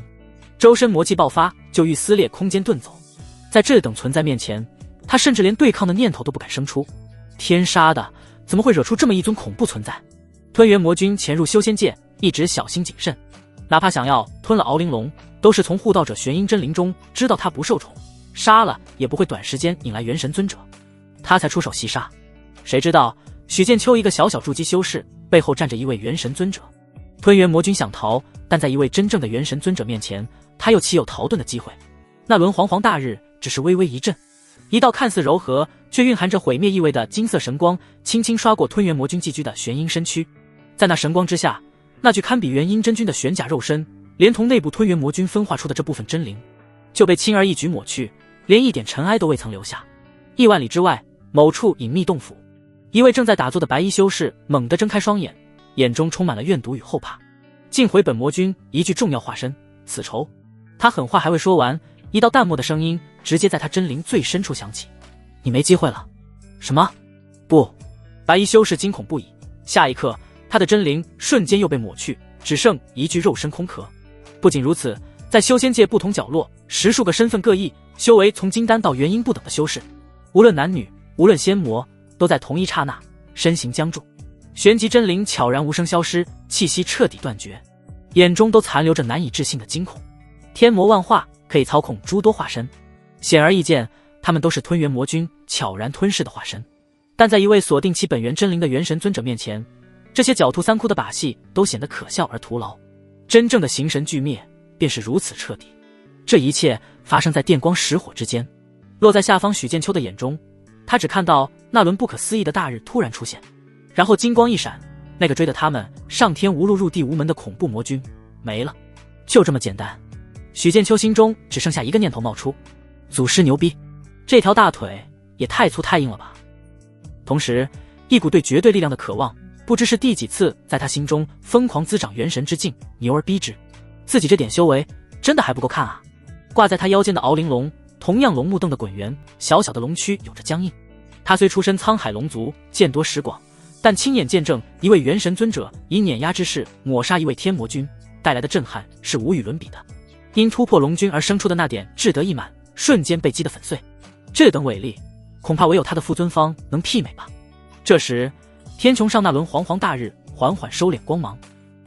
周身魔气爆发，就欲撕裂空间遁走。在这等存在面前，他甚至连对抗的念头都不敢生出。天杀的，怎么会惹出这么一尊恐怖存在？吞元魔君潜入修仙界，一直小心谨慎，哪怕想要吞了敖玲珑，都是从护道者玄阴真灵中知道他不受宠，杀了也不会短时间引来元神尊者，他才出手袭杀。谁知道许剑秋一个小小筑基修士，背后站着一位元神尊者。吞元魔君想逃，但在一位真正的元神尊者面前，他又岂有逃遁的机会？那轮煌煌大日只是微微一震，一道看似柔和却蕴含着毁灭意味的金色神光轻轻刷过吞元魔君寄居的玄阴身躯。在那神光之下，那具堪比元阴真君的玄甲肉身，连同内部吞元魔君分化出的这部分真灵，就被轻而易举抹去，连一点尘埃都未曾留下。亿万里之外，某处隐秘洞府，一位正在打坐的白衣修士猛地睁开双眼，眼中充满了怨毒与后怕。尽回本魔君一具重要化身，此仇。他狠话还未说完，一道淡漠的声音直接在他真灵最深处响起：你没机会了。什么？不！白衣修士惊恐不已，下一刻他的真灵瞬间又被抹去，只剩一具肉身空壳。不仅如此，在修仙界不同角落，十数个身份各异，修为从金丹到元婴不等的修士，无论男女，无论仙魔，都在同一刹那身形僵住。玄极真灵悄然无声消失，气息彻底断绝，眼中都残留着难以置信的惊恐。天魔万化，可以操控诸多化身，显而易见，他们都是吞元魔君悄然吞噬的化身。但在一位锁定其本源真灵的元神尊者面前，这些狡兔三窟的把戏都显得可笑而徒劳。真正的形神俱灭便是如此彻底。这一切发生在电光石火之间，落在下方许剑秋的眼中，他只看到那轮不可思议的大日突然出现，然后金光一闪，那个追得他们上天无路入地无门的恐怖魔君没了。就这么简单。许剑秋心中只剩下一个念头冒出：祖师牛逼，这条大腿也太粗太硬了吧。同时一股对绝对力量的渴望不知是第几次在他心中疯狂滋长元神之境，牛而逼之。自己这点修为真的还不够看啊。挂在他腰间的敖玲珑同样龙目瞪得滚圆，小小的龙躯有着僵硬。他虽出身沧海龙族，见多识广，但亲眼见证一位元神尊者以碾压之势抹杀一位天魔君，带来的震撼是无与伦比的。因突破龙君而生出的那点志得意满，瞬间被击得粉碎。这等伟力，恐怕唯有他的父尊方能媲美吧。这时天穹上那轮煌煌大日缓缓收敛光芒，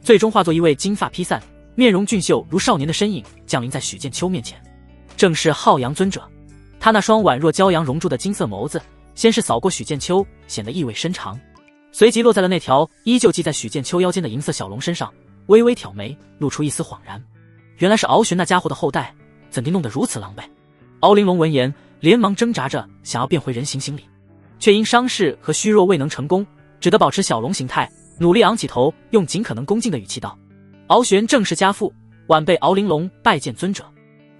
最终化作一位金发披散、面容俊秀如少年的身影降临在许剑秋面前。正是浩阳尊者。他那双宛若骄阳熔铸的金色眸子，先是扫过许剑秋，显得意味深长，随即落在了那条依旧系在许剑秋腰间的银色小龙身上，微微挑眉，露出一丝恍然。原来是敖玄那家伙的后代，怎地弄得如此狼狈？敖玲珑闻言连忙挣扎着想要变回人形行礼，却因伤势和虚弱未能成功，只得保持小龙形态，努力昂起头，用尽可能恭敬的语气道：敖玄正是家父，晚辈敖玲珑拜见尊者，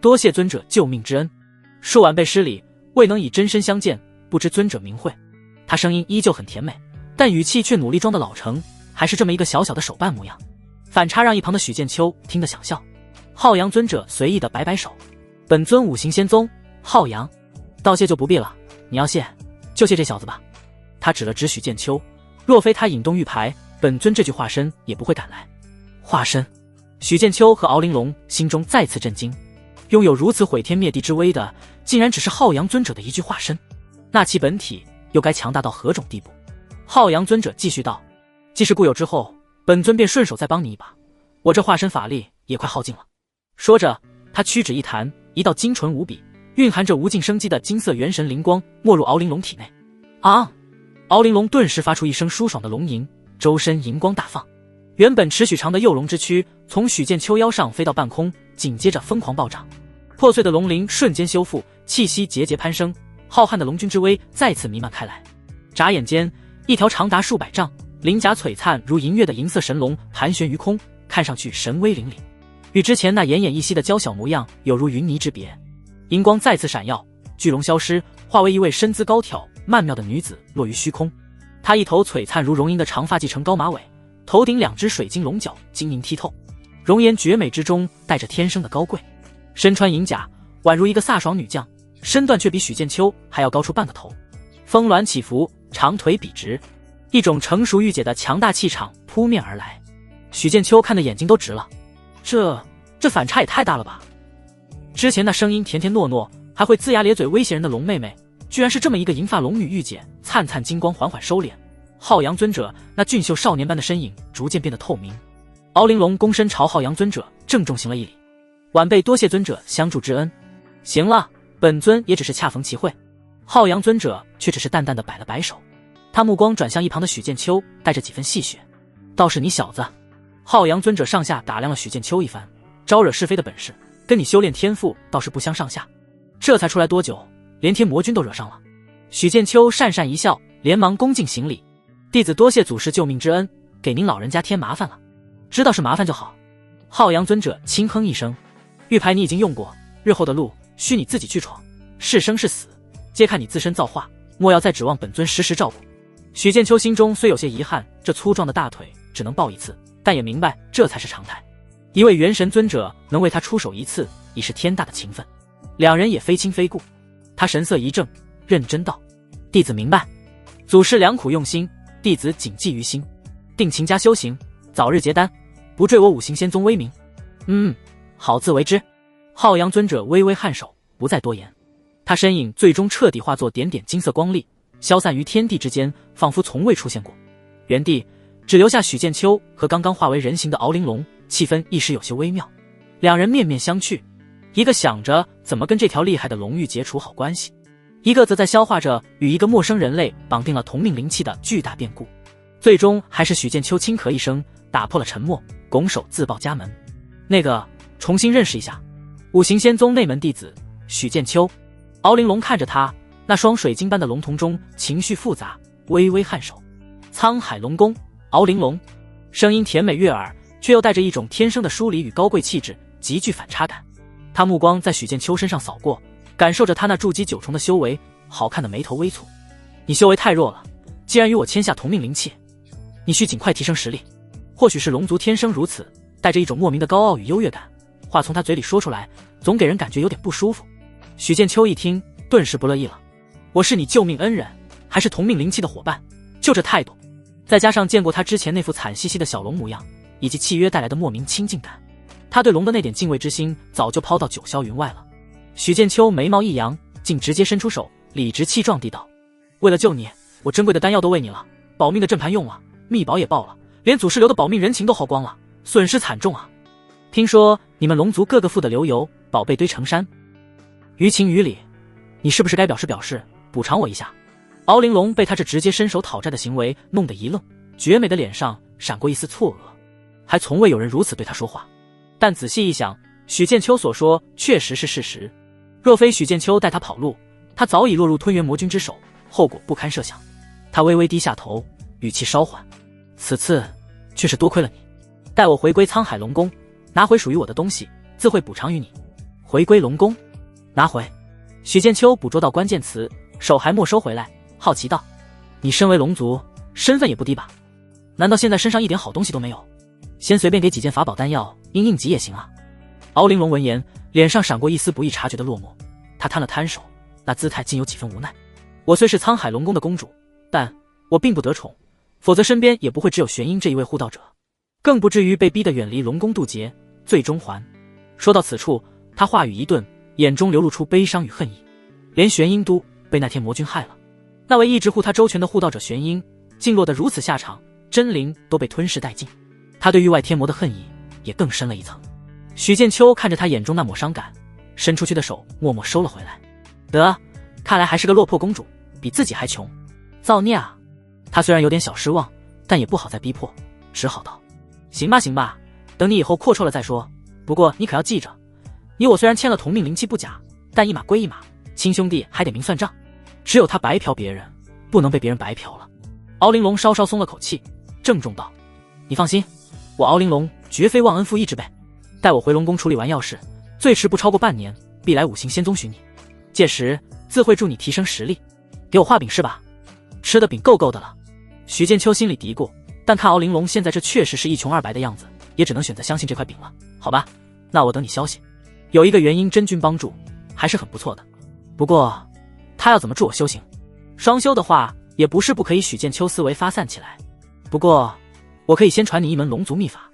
多谢尊者救命之恩，恕晚辈失礼，未能以真身相见，不知尊者名讳。他声音依旧很甜美，但语气却努力装得老成，还是这么一个小小的手办模样，反差让一旁的许剑秋听得想笑。浩阳尊者随意的摆摆手：本尊五行仙宗浩阳，道谢就不必了，你要谢就谢这小子吧。他指了指许剑秋，若非他引动玉牌，本尊这具化身也不会赶来。化身？许剑秋和敖玲珑心中再次震惊，拥有如此毁天灭地之威的，竟然只是浩阳尊者的一具化身，那其本体又该强大到何种地步？浩阳尊者继续道：既是故友之后，本尊便顺手再帮你一把，我这化身法力也快耗尽了。说着他屈指一弹，一道精纯无比、蕴含着无尽生机的金色元神灵光没入敖玲珑体内。啊！敖玲珑顿时发出一声舒爽的龙吟，周身银光大放，原本尺许长的幼龙之躯从许剑秋腰上飞到半空，紧接着疯狂暴涨，破碎的龙鳞瞬间修复，气息节节攀升，浩瀚的龙君之威再次弥漫开来。眨眼间，一条长达数百丈、鳞甲璀璨如银月的银色神龙盘旋于空，看上去神威凛凛，与之前那奄奄一息的娇小模样有如云泥之别。银光再次闪耀，巨龙消失，化为一位身姿高挑曼妙的女子落于虚空。他一头璀璨如熔银的长发系成高马尾，头顶2只水晶龙角晶莹剔透，容颜绝美之中带着天生的高贵。身穿银甲，宛如一个飒爽女将，身段却比许剑秋还要高出半个头，峰峦起伏，长腿笔直，一种成熟御姐的强大气场扑面而来。许剑秋看得眼睛都直了，这反差也太大了吧！之前那声音甜甜糯糯，还会龇牙咧嘴威胁人的龙妹妹，居然是这么一个银发龙女御姐。灿灿金光缓缓收敛，浩阳尊者那俊秀少年般的身影逐渐变得透明。敖玲龙躬身朝浩阳尊者郑重行了一礼，晚辈多谢尊者相助之恩。行了，本尊也只是恰逢其会。浩阳尊者却只是淡淡的摆了摆手，他目光转向一旁的许剑秋，带着几分戏谑：倒是你小子。浩阳尊者上下打量了许剑秋一番，招惹是非的本事跟你修炼天赋倒是不相上下，这才出来多久，连天魔君都惹上了。许剑秋讪讪一笑，连忙恭敬行礼：弟子多谢祖师救命之恩，给您老人家添麻烦了。知道是麻烦就好。浩阳尊者轻哼一声：玉牌你已经用过，日后的路需你自己去闯，是生是死皆看你自身造化，莫要再指望本尊时时照顾。许剑秋心中虽有些遗憾，这粗壮的大腿只能抱一次，但也明白这才是常态。一位元神尊者能为他出手一次，已是天大的情分。两人也非亲非故。他神色一正，认真道：弟子明白，祖师良苦用心，弟子谨记于心，定勤加修行，早日结丹，不坠我五行仙宗威名。好自为之。浩阳尊者微微颔首，不再多言。他身影最终彻底化作点点金色光粒，消散于天地之间，仿佛从未出现过。原地只留下许剑秋和刚刚化为人形的敖玲龙，气氛一时有些微妙。两人面面相觑，一个想着怎么跟这条厉害的龙玉结处好关系，一个则在消化着与一个陌生人类绑定了同命灵气的巨大变故。最终还是许剑秋轻咳一声，打破了沉默，拱手自报家门：那个，重新认识一下，五行仙宗内门弟子许剑秋。敖玲龙看着他，那双水晶般的龙瞳中情绪复杂，微微颔首：沧海龙宫，敖玲龙。声音甜美悦耳，却又带着一种天生的疏离与高贵气质，极具反差感。他目光在许剑秋身上扫过，感受着他那筑基9重的修为，好看的眉头微蹙：你修为太弱了，既然与我签下同命灵契，你需尽快提升实力。或许是龙族天生如此，带着一种莫名的高傲与优越感，话从他嘴里说出来，总给人感觉有点不舒服。许剑秋一听，顿时不乐意了：我是你救命恩人，还是同命灵气的伙伴？就这态度，再加上见过他之前那副惨兮兮的小龙模样，以及契约带来的莫名亲近感，他对龙的那点敬畏之心早就抛到九霄云外了。许剑秋眉毛一扬，竟直接伸出手，理直气壮地道：为了救你，我珍贵的丹药都喂你了，保命的阵盘用了，秘宝也爆了，连祖师留的保命人情都耗光了，损失惨重啊！听说你们龙族各个富得流油，宝贝堆成山，于情于理，你是不是该表示补偿我一下？敖玲龙被他这直接伸手讨债的行为弄得一愣，绝美的脸上闪过一丝错愕，还从未有人如此对他说话。但仔细一想，许剑秋所说确实是事实，若非许剑秋带他跑路，他早已落入吞元魔君之手，后果不堪设想。他微微低下头，语气稍缓：此次却是多亏了你，待我回归沧海龙宫，拿回属于我的东西，自会补偿于你。回归龙宫，拿回。许剑秋捕捉到关键词，手还没收回来，好奇道：你身为龙族，身份也不低吧？难道现在身上一点好东西都没有？先随便给几件法宝丹药应应急也行啊。敖玲龙闻言，脸上闪过一丝不易察觉的落寞，他摊了摊手，那姿态竟有几分无奈：我虽是沧海龙宫的公主，但我并不得宠，否则身边也不会只有玄阴这一位护道者，更不至于被逼得远离龙宫渡劫，最终还。说到此处，他话语一顿，眼中流露出悲伤与恨意。连玄阴都被那天魔君害了，那位一直护他周全的护道者玄阴，竟落得如此下场，真灵都被吞噬殆尽。他对域外天魔的恨意也更深了一层。许剑秋看着他眼中那抹伤感，伸出去的手默默收了回来。得，看来还是个落魄公主，比自己还穷，造孽啊！他虽然有点小失望，但也不好再逼迫，只好道：行吧，等你以后阔绰了再说。不过你可要记着，你我虽然签了同命灵契不假，但一码归一码，亲兄弟还得明算账。只有他白嫖别人，不能被别人白嫖了。敖玲龙稍稍松了口气，郑重道：你放心，我敖玲龙绝非忘恩负义之辈，待我回龙宫处理完要事，最迟不超过半年，必来五行仙宗寻你，届时自会助你提升实力。给我画饼是吧？吃的饼够够的了。许剑秋心里嘀咕，但看敖玲珑现在这确实是一穷二白的样子，也只能选择相信这块饼了。好吧，那我等你消息。有一个元婴真君帮助，还是很不错的。不过，他要怎么助我修行？双修的话，也不是不可以。许剑秋思维发散起来。不过，我可以先传你一门龙族秘法。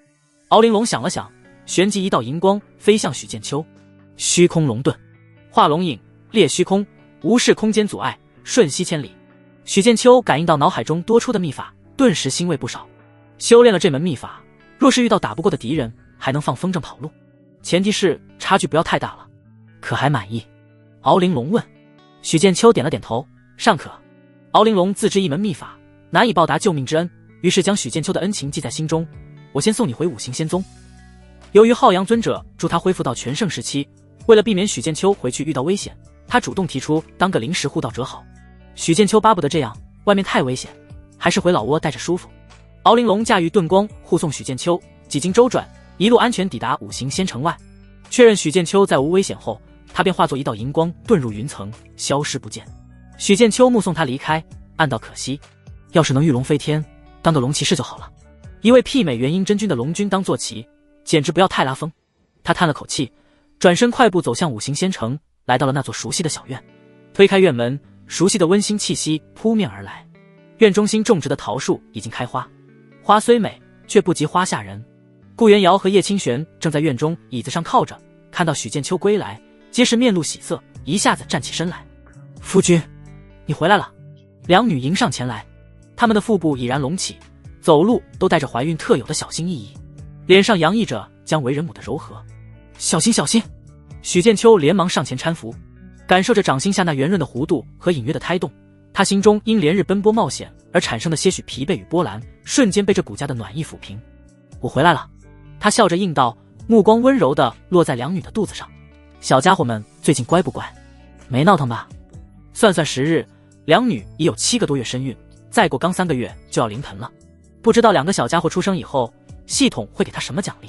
敖玲珑想了想，旋即一道银光飞向许剑秋。虚空龙遁，化龙影，裂虚空，无视空间阻碍，瞬息千里。许剑秋感应到脑海中多出的秘法，顿时欣慰不少。修炼了这门秘法，若是遇到打不过的敌人，还能放风筝跑路。前提是差距不要太大了。可还满意？敖玲珑问。许剑秋点了点头，尚可。敖玲珑自知一门秘法难以报答救命之恩，于是将许剑秋的恩情记在心中。我先送你回五行仙宗。由于浩阳尊者助他恢复到全盛时期，为了避免许剑秋回去遇到危险，他主动提出当个临时护道者好。许剑秋巴不得这样，外面太危险，还是回老窝待着舒服。敖玲珑驾驭遁光护送许剑秋，几经周转，一路安全抵达五行仙城外。确认许剑秋再无危险后，他便化作一道银光遁入云层，消失不见。许剑秋目送他离开，暗道可惜，要是能御龙飞天，当个龙骑士就好了。一位媲美元婴真君的龙君当坐骑，简直不要太拉风。他叹了口气，转身快步走向五行仙城，来到了那座熟悉的小院。推开院门，熟悉的温馨气息扑面而来。院中心种植的桃树已经开花，花虽美，却不及花下人。顾元瑶和叶清玄正在院中椅子上靠着，看到许剑秋归来，皆是面露喜色，一下子站起身来。夫君，你回来了。两女迎上前来，她们的腹部已然隆起，走路都带着怀孕特有的小心翼翼，脸上洋溢着将为人母的柔和。小心小心！许剑秋连忙上前搀扶，感受着掌心下那圆润的弧度和隐约的胎动，他心中因连日奔波冒险而产生的些许疲惫与波澜，瞬间被这骨架的暖意抚平。我回来了。他笑着应道，目光温柔地落在两女的肚子上。小家伙们最近乖不乖？没闹腾吧？算算时日，两女已有7个多月身孕，再过刚3个月就要临盆了。不知道2个小家伙出生以后，系统会给他什么奖励？